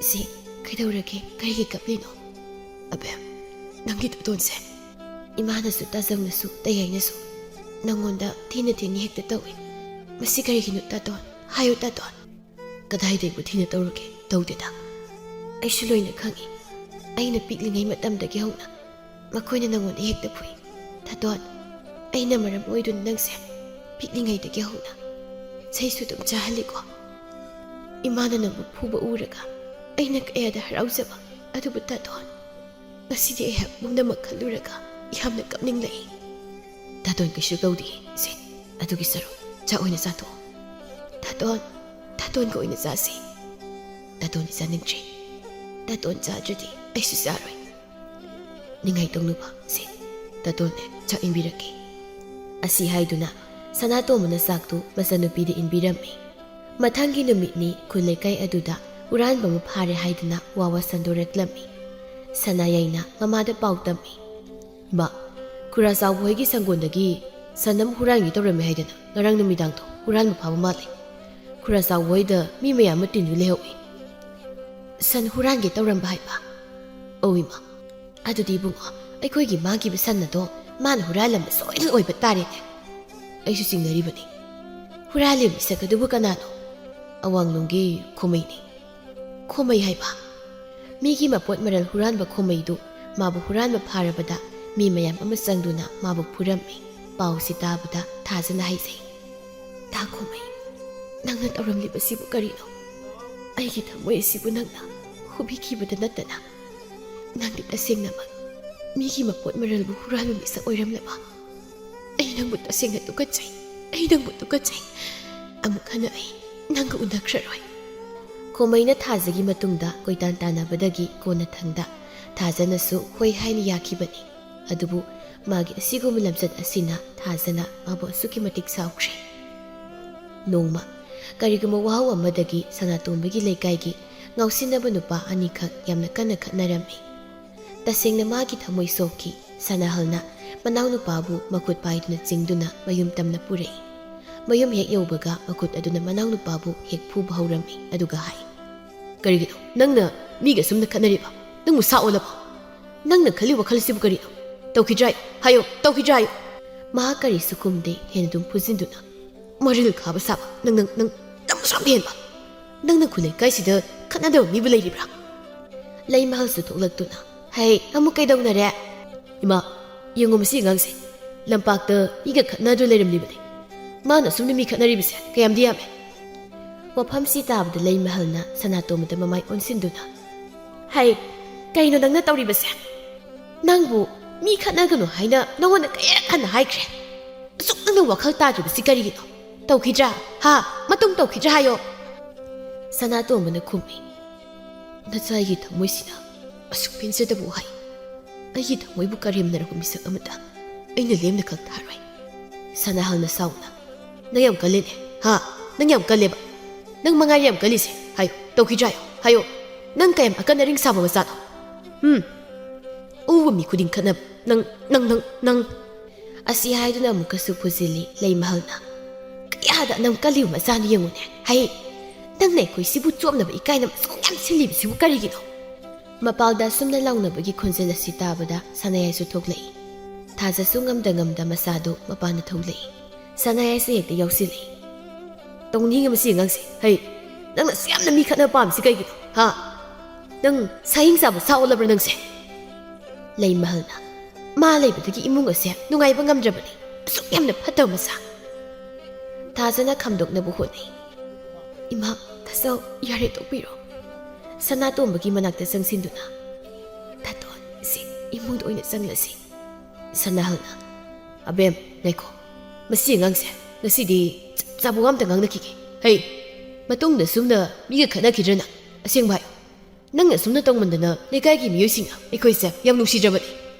ꯁꯤ ꯀꯩꯗꯧꯔꯒꯦ ꯀꯔꯤꯒꯤ ꯀꯞꯂꯤꯅꯣ ꯑꯕꯦꯝ ꯅꯪꯒꯤ ꯇꯥꯇꯣꯟꯁꯦ ꯏꯃꯥꯅꯁꯨ ꯇꯥꯖꯧꯅꯁꯨ ꯇꯌꯥꯏꯅꯁꯨ ꯅꯪꯉꯣꯟꯗ ꯊꯤꯅ ꯍꯦꯛꯇ ꯇꯧꯏ ꯃꯁꯤ ꯀꯔꯤꯒꯤꯅꯣ ꯇꯥꯇꯣꯟ ꯍꯥꯏꯌꯨ ꯇꯥꯇꯣꯟ ꯀꯗꯥꯏꯗꯩꯕꯨ ꯊꯤꯅ ꯇꯧꯔꯒꯦ ꯇꯧꯗꯦꯗ ꯑꯩꯁꯨ ꯂꯣꯏꯅ ꯈꯪꯏ ꯑꯩꯅ ꯄꯤꯛꯂꯤꯉꯩ ꯃꯇꯝꯗꯒꯤ ꯍꯧꯅ ꯃꯈꯣꯏꯅ ꯅꯪꯉꯣꯟꯗ ꯍꯦꯛꯇ ꯐꯨꯏ ꯇꯥꯇꯣꯟ ꯑꯩꯅ ꯃꯔꯝ ꯑꯣꯏꯗꯨꯅ ꯅꯪꯁꯦ ꯄꯤꯛꯂꯤꯉꯩꯗꯒꯤ ꯍꯧꯅ ꯆꯩꯁꯨ ꯑꯗꯨꯝ ꯆꯥꯍꯜꯂꯤꯀꯣ ꯏꯃꯥꯅ ꯅꯪꯕꯨ ꯐꯨꯕ ꯎꯔꯒ ꯑꯩꯅ ꯀꯌꯥꯗ ꯍꯔꯥꯎꯖꯕ ꯑꯗꯨꯕꯨ ꯇꯥꯇꯣꯟ ꯉꯁꯤꯗꯤ ꯑꯩꯍꯥꯛ ꯄꯨꯝꯅꯃꯛ ꯈꯜꯂꯨꯔꯒ ꯌꯥꯝꯅ ꯀꯞꯅꯤꯡꯂꯛꯏ ꯇꯥꯇꯣꯟ ꯀꯩꯁꯨ ꯇꯧꯗꯦ ꯁꯦ ꯑꯗꯨꯒꯤ ꯁꯔꯨꯛ ꯆꯥꯛ ꯑꯣꯏꯅ ꯆꯥꯊꯣꯛꯑꯣ ꯇꯥꯇꯣꯟꯒ ꯑꯣꯏꯅ ꯆꯥꯁꯤ ꯇꯥꯇꯣꯟꯗꯤ ꯆꯥꯅꯤꯡꯗ꯭ꯔꯤ ꯇꯥꯇꯣꯟ ꯆꯥꯗ꯭ꯔꯗꯤ ꯑꯩꯁꯨ ꯆꯥꯔꯣꯏ ꯅꯤꯡꯉꯥꯏ ꯇꯧꯅꯨꯕ ꯁꯦ ꯇꯥꯇꯣꯟꯅꯦ ꯆꯥꯛ ꯏꯟꯕꯤꯔꯛꯀꯦ ꯑꯁꯤ ꯍꯥꯏꯗꯨꯅ ꯁꯅꯥꯇꯣꯝꯕꯅ ꯆꯥꯛꯇꯨ ꯃꯆꯟꯅꯨꯄꯤꯗ ꯏꯟꯕꯤꯔꯝꯃꯤ ꯃꯊꯪꯒꯤ ꯅꯨꯃꯤꯠꯅꯤ ꯈꯨꯜ ꯂꯩꯀꯥꯏ ꯑꯗꯨꯗ ꯍꯨꯔꯥꯟꯕ ꯑꯃ ꯐꯥꯔꯦ ꯍꯥꯏꯗꯨꯅ ꯋꯥ ꯁꯟꯗꯣꯔꯛꯂꯝꯃꯤ ꯁꯅꯥꯌꯥꯏꯅ ꯃꯃꯥꯗ ꯄꯥꯎ ꯇꯝꯃꯤ ꯃꯥ ꯈꯨꯔꯥ ꯆꯥꯎꯕ ꯍꯣꯏꯒꯤ ꯁꯪꯒꯣꯟꯗꯒꯤ ꯁꯟ ꯑꯃ ꯍꯨꯔꯥꯟꯒꯦ ꯇꯧꯔꯝꯃꯦ ꯍꯥꯏꯗꯅ ꯉꯔꯥꯡ ꯅꯨꯃꯤꯗꯥꯡꯗꯣ ꯍꯨꯔꯥꯟꯕ ꯐꯥꯕ ꯃꯥꯜꯂꯦ ꯈꯨꯔꯥ ꯆꯥꯎꯕ ꯍꯣꯏꯗ ꯃꯤ ꯃꯌꯥꯝ ꯑꯃ ꯇꯤꯟꯗꯨ ꯂꯩꯍꯧꯏ ꯁꯟ ꯍꯨꯔꯥꯟꯒꯦ ꯇꯧꯔꯝꯕ ꯍꯥꯏꯕ ꯑꯧ ꯏꯃꯥ ꯑꯗꯨꯗꯤ ꯏꯕꯨꯡꯉꯣ ꯑꯩꯈꯣꯏꯒꯤ ꯃꯥꯡꯈꯤꯕ ꯁꯟ ꯑꯗꯣ ꯃꯥꯅ ꯍꯨꯔꯥꯜꯂꯝꯕ ꯁꯣꯏꯗꯅ ꯑꯣꯏꯕ ꯇꯥꯔꯦꯅꯦ ꯑꯩꯁꯨ ꯆꯤꯡꯅꯔꯤꯕꯅꯤ ꯍꯨꯔꯥꯜꯂꯤꯕ ꯃꯤꯁꯛ ꯑꯗꯨꯕꯨ ꯀꯅꯥꯅꯣ ꯑꯋꯥꯡꯂꯣꯝꯒꯤ ꯈꯣꯃꯩꯅꯤ ꯈꯣꯃꯩ ꯍꯥꯏꯕ ꯃꯤꯒꯤ ꯃꯄꯣꯠ ꯃꯔꯜ ꯍꯨꯔꯥꯟꯕ ꯈꯣꯃꯩꯗꯨ ꯃꯥꯕꯨ ꯍꯨꯔꯥꯟꯕ ꯐꯥꯔꯕꯗ ꯃꯤ ꯃꯌꯥꯝ ꯑꯃ ꯆꯪꯗꯨꯅ ꯃꯥꯕꯨ ꯐꯨꯔꯝꯃꯤ ꯄꯥꯎꯁꯤ ꯇꯥꯕꯗ ꯊꯥꯖꯅ ꯍꯥꯏꯖꯩ, ꯇꯥ ꯈꯣꯃꯩ, ꯅꯪꯅ ꯇꯧꯔꯝꯂꯤꯕꯁꯤꯕꯨ ꯀꯔꯤꯅꯣ? ꯑꯩꯒꯤ ꯊꯃꯣꯏ ꯑꯁꯤꯕꯨ ꯅꯪꯅ ꯍꯨꯕꯤꯈꯤꯕꯗ ꯅꯠꯇꯅ ꯅꯪꯗꯤ ꯇꯁꯦꯡꯅꯃꯛ ꯃꯤꯒꯤ ꯃꯄꯣꯠ ꯃꯔꯜꯕꯨ ꯍꯨꯔꯥꯟꯕ ꯃꯤꯁꯛ ꯑꯣꯏꯔꯝꯂꯕ? ꯑꯩ ꯅꯪꯕꯨ ꯇꯁꯦꯡꯅ ꯇꯨꯀꯠꯆꯩ, ꯑꯩ ꯅꯪꯕꯨ ꯇꯨꯀꯠꯆꯩ. ꯑꯃꯨꯛ ꯍꯟꯅ ꯑꯩ ꯅꯪꯒ ꯎꯅꯈ꯭ꯔꯔꯣꯏ. ꯈꯣꯃꯩꯅ ꯊꯥꯖꯒꯤ ꯃꯇꯨꯡꯗ ꯀꯣꯏꯇꯥꯟ ꯇꯥꯟꯅꯕꯗꯒꯤ ꯀꯣꯟꯅꯊꯪꯗ ꯊꯥꯖꯅꯁꯨ ꯍꯣꯏ ꯍꯥꯏꯅ ꯌꯥꯈꯤꯕꯅꯤ. ꯑꯗꯨꯕꯨ ꯃꯥꯒꯤ ꯑꯁꯤꯒꯨꯝꯕ ꯂꯝꯆꯠ ꯑꯁꯤꯅ ꯊꯥꯖꯅ ꯃꯥꯕꯨ ꯑꯁꯨꯛꯀꯤ ꯃꯇꯤꯛ ꯁꯥꯎꯈ꯭ꯔꯦ. ꯅꯣꯡꯃ ꯀꯔꯤꯒꯨꯝꯕ ꯋꯥꯍꯧ ꯑꯃꯗꯒꯤ ꯁꯅꯥꯇꯣꯝꯕꯒꯤ ꯂꯩꯀꯥꯏꯒꯤ ꯉꯥꯎꯁꯤꯟꯅꯕ ꯅꯨꯄꯥ ꯑꯅꯤꯈꯛ ꯌꯥꯝꯅ ꯀꯟꯅ ꯈꯠꯅꯔꯝꯃꯤ. ꯇꯁꯦꯡꯅ ꯃꯥꯒꯤ ꯊꯃꯣꯏ ꯁꯣꯛꯈꯤ. ꯁꯅꯥꯍꯜꯅ ꯃꯅꯥꯎꯅꯨꯄꯥꯕꯨ ꯃꯈꯨꯠ ꯄꯥꯏꯗꯨꯅ ꯆꯤꯡꯗꯨꯅ ꯃꯌꯨꯝ ꯇꯝꯅ ꯄꯨꯔꯛꯏ. ꯃꯌꯨꯝ ꯍꯦꯛ ꯌꯧꯕꯒ ꯃꯈꯨꯠ ꯑꯗꯨꯅ ꯃꯅꯥꯎꯅꯨꯄꯥꯕꯨ ꯍꯦꯛ ꯐꯨꯕ ꯍꯧꯔꯝꯃꯤ. ꯑꯗꯨꯒ ꯍꯥꯏ, ꯀꯔꯤꯒꯤꯅꯣ ꯅꯪꯅ ꯃꯤꯒ ꯁꯨꯝꯅ ꯈꯠꯅꯔꯤꯕ? ꯅꯪꯕꯨ ꯁꯥ ꯑꯣꯜꯂꯕꯣ? ꯅꯪꯅ ꯈꯜꯂꯤ ꯋꯥꯈꯜꯁꯤꯕꯨ ꯀꯔꯤꯅꯣ? ꯇꯧꯈꯤꯗ꯭ꯔꯥ ꯍꯥꯏꯌꯣ, ꯇꯧꯈꯤꯗ꯭ꯔꯥ ꯍꯥꯏꯌꯣ. ꯃꯍꯥꯛ ꯀꯔꯤꯁꯨ ꯈꯨꯝꯗꯦ. ꯍꯦꯟꯅ ꯑꯗꯨꯝ ꯐꯨꯖꯤꯟꯗꯨꯅ, ꯃꯔꯤꯜ ꯈꯥꯕ ꯁꯥꯕ, ꯅꯪꯕꯨꯁꯨ ꯌꯥꯝ ꯍꯦꯟꯕ. ꯅꯪꯅ ꯈꯨꯂꯩꯀꯥꯏꯁꯤꯗ ꯈꯠꯅꯗꯕ ꯃꯤꯕꯨ ꯂꯩꯔꯤꯕ꯭ꯔꯥ? ꯂꯩꯃꯍꯜꯁꯨ ꯊꯣꯛꯂꯛꯇꯨꯅ, ꯍꯩ, ꯑꯃꯨꯛ ꯀꯩꯗꯧꯅꯔꯦ? ꯏꯃꯥ, ꯌꯦꯡꯉꯣ ꯃꯁꯤ ꯑꯉꯥꯡꯁꯦ, ꯂꯝꯄꯥꯛꯇ ꯃꯤꯒ ꯈꯠꯅꯗꯨꯅ ꯂꯩꯔꯝꯂꯤꯕꯅꯤ. ꯃꯥꯅ ꯑꯁꯨꯝꯅ ꯃꯤ ꯈꯠꯅꯔꯤꯕꯁꯦ ꯀꯌꯥꯝꯗꯤ ꯌꯥꯝꯃꯦ. ꯋꯥꯐꯝꯁꯤ ꯇꯥꯕꯗ ꯂꯩꯃꯍꯜꯅ ꯁꯅꯥꯇꯣꯝꯕꯗ ꯃꯃꯥꯏ ꯑꯣꯟꯁꯤꯟꯗꯨꯅ, ꯍꯩ, ꯀꯩꯅꯣ ꯅꯪꯅ ꯇꯧꯔꯤꯕꯁꯦ? ꯅꯪꯕꯨ ꯃꯤ ꯈꯠꯅꯒꯅꯨ ꯍꯥꯏꯅ ꯅꯉꯣꯟꯗ ꯀꯌꯥꯔꯛ ꯍꯟꯅ ꯍꯥꯏꯈ꯭ꯔꯦ. ꯑꯁꯨꯛ ꯅꯪꯅ ꯋꯥꯈꯜ ꯇꯥꯗ꯭ꯔꯤꯕꯁꯤ ꯀꯔꯤꯒꯤꯅꯣ? ꯇꯧꯈꯤꯗ꯭ꯔꯥ? ꯍꯥ, ꯃꯇꯨꯡ ꯇꯧꯈꯤꯗ꯭ꯔꯥ ꯍꯥꯏꯌꯣ. ꯁꯅꯥꯇꯣꯝꯕꯅ ꯈꯨꯝꯃꯤ, ꯅꯆꯥꯏꯒꯤ ꯊꯃꯣꯏꯁꯤꯅ ꯑꯁꯨꯛ ꯄꯦꯟꯖꯗꯕ ꯋꯥꯍꯩ, ꯑꯩꯒꯤ ꯊꯃꯣꯏꯕꯨ ꯀꯔꯦꯝꯅꯔꯕ ꯃꯤꯁꯛ ꯑꯃꯗ ꯑꯩꯅ ꯂꯦꯝꯅ ꯈꯛ ꯊꯥꯔꯣꯏ. ꯁꯅꯥꯍꯜꯅ ꯁꯥꯎꯅ, ꯅꯪ ꯌꯥꯝ ꯀꯜꯂꯦꯅꯦ. ꯍꯥ, ꯅꯪ ꯌꯥꯝ ꯀꯜꯂꯦꯕ. ꯅꯪ ꯃꯉꯥꯏ ꯌꯥꯝ ꯀꯜꯂꯤꯁꯦ. ꯍꯥꯏꯌꯣ, ꯇꯧꯈꯤꯗ꯭ꯔꯥ ꯍꯥꯏꯌꯣ. ꯅꯪ ꯀꯌꯥꯝ ꯑꯀꯟ ꯑꯔꯤꯡ ꯁꯥꯕ ꯃꯆꯥꯅꯣ? ꯎꯕ ꯃꯤ ꯈꯨꯗꯤꯡ ꯈꯠꯅꯕ ꯅꯪ. ꯑꯁꯤ ꯍꯥꯏꯗꯨꯅ ꯑꯃꯨꯛꯀꯁꯨ ꯐꯨꯖꯤꯜꯂꯤ. ꯂꯩꯃꯍꯜꯅ, ꯀꯌꯥꯗ ꯅꯪ ꯀꯜꯂꯤꯕ ꯃꯆꯥꯅ ꯌꯦꯡꯉꯨꯅꯦ. ꯍꯩ, ꯅꯪꯅ ꯑꯩꯈꯣꯏꯁꯤꯕꯨ ꯆꯣꯞꯅꯕ ꯏꯀꯥꯏꯅꯕ ꯁꯨꯝ ꯌꯥꯝ ꯁꯤꯜꯂꯤꯕꯁꯤꯕꯨ ꯀꯔꯤꯒꯤꯅꯣ? ꯃꯄꯥꯜꯗ ꯑꯁꯨꯝꯅ ꯂꯥꯎꯅꯕꯒꯤ ꯈꯣꯟꯖꯦꯜ ꯑꯁꯤ ꯇꯥꯕꯗ ꯁꯅꯥꯌꯥꯏꯁꯨ ꯊꯣꯛꯂꯛꯏ. ꯊꯥꯖꯁꯨ ꯉꯝꯗ ꯃꯁꯥꯗꯨ ꯃꯄꯥꯟꯗ ꯊꯣꯛꯂꯛꯏ. ꯁꯅꯥꯌꯥꯏꯁꯨ ꯍꯦꯛꯇ ꯌꯥꯎꯁꯤꯜꯂꯛꯏ. ꯇꯧꯅꯤꯡꯉꯤ ꯃꯁꯤ ꯑꯉꯥꯡꯁꯦ. ꯍꯩ, ꯅꯪꯅ ꯑꯁꯨꯛ ꯌꯥꯝꯅ ꯃꯤ ꯈꯠꯅꯕ ꯄꯥꯝꯃꯤꯁꯤ ꯀꯩꯒꯤꯅꯣ? ꯍꯥ, ꯅꯪ ꯁꯥꯍꯤꯡ ꯆꯥꯕ ꯁꯥ ꯑꯣꯜꯂꯕ꯭ꯔꯥ ꯅꯪꯁꯦ? ꯂꯩꯃꯍꯜꯅ, ꯃꯥ ꯂꯩꯕꯗꯒꯤ ꯏꯃꯨꯡ ꯑꯁꯦ ꯅꯨꯡꯉꯥꯏꯕ ꯉꯝꯗ꯭ꯔꯕꯅꯤ. ꯑꯁꯨꯛ ꯌꯥꯝꯅ ꯐꯠꯇꯕ ꯃꯁꯥ. ꯊꯥꯖꯅ ꯈꯥꯝꯗꯣꯛꯅꯕ ꯍꯣꯠꯅꯩ. ꯏꯃꯥ, ꯇꯥꯆꯧ, ꯌꯥꯔꯦ ꯇꯣꯛꯄꯤꯔꯣ. ꯁꯅꯥꯇꯣꯝꯕꯒꯤ ꯃꯅꯥꯛꯇ ꯆꯪꯁꯤꯟꯗꯨꯅ, ꯇꯥꯇꯣꯟ, ꯁꯤ ꯏꯃꯨꯡꯗ ꯑꯣꯏꯅ ꯆꯪꯂꯁꯤ. ꯁꯅꯥꯍꯜꯅ, ꯑꯕꯦꯝ, ꯉꯥꯏꯈꯣ, ꯃꯁꯤ ꯑꯉꯥꯡꯁꯦ ꯉꯁꯤꯗꯤ ꯆꯞ ꯆꯥꯕ ꯋꯥ ꯑꯝꯇ ꯉꯥꯡꯅꯈꯤꯒꯦ. ꯍꯩ, ꯃꯇꯨꯡꯗ ꯁꯨꯝꯅ ꯃꯤꯒ ꯈꯠꯅꯈꯤꯗ꯭ꯔꯅ? ꯑꯁꯦꯡꯕ ꯍꯥꯏꯌꯣ. ꯅꯪꯅ ꯁꯨꯝꯅ ꯇꯧꯃꯟꯗꯅ ꯂꯩꯀꯥꯏꯒꯤ ꯃꯤꯑꯣꯏꯁꯤꯡꯅ ꯑꯩꯈꯣꯏꯁꯦ ꯌꯥꯝ ꯅꯨꯡꯁꯤꯗ꯭ꯔꯕꯅꯤ.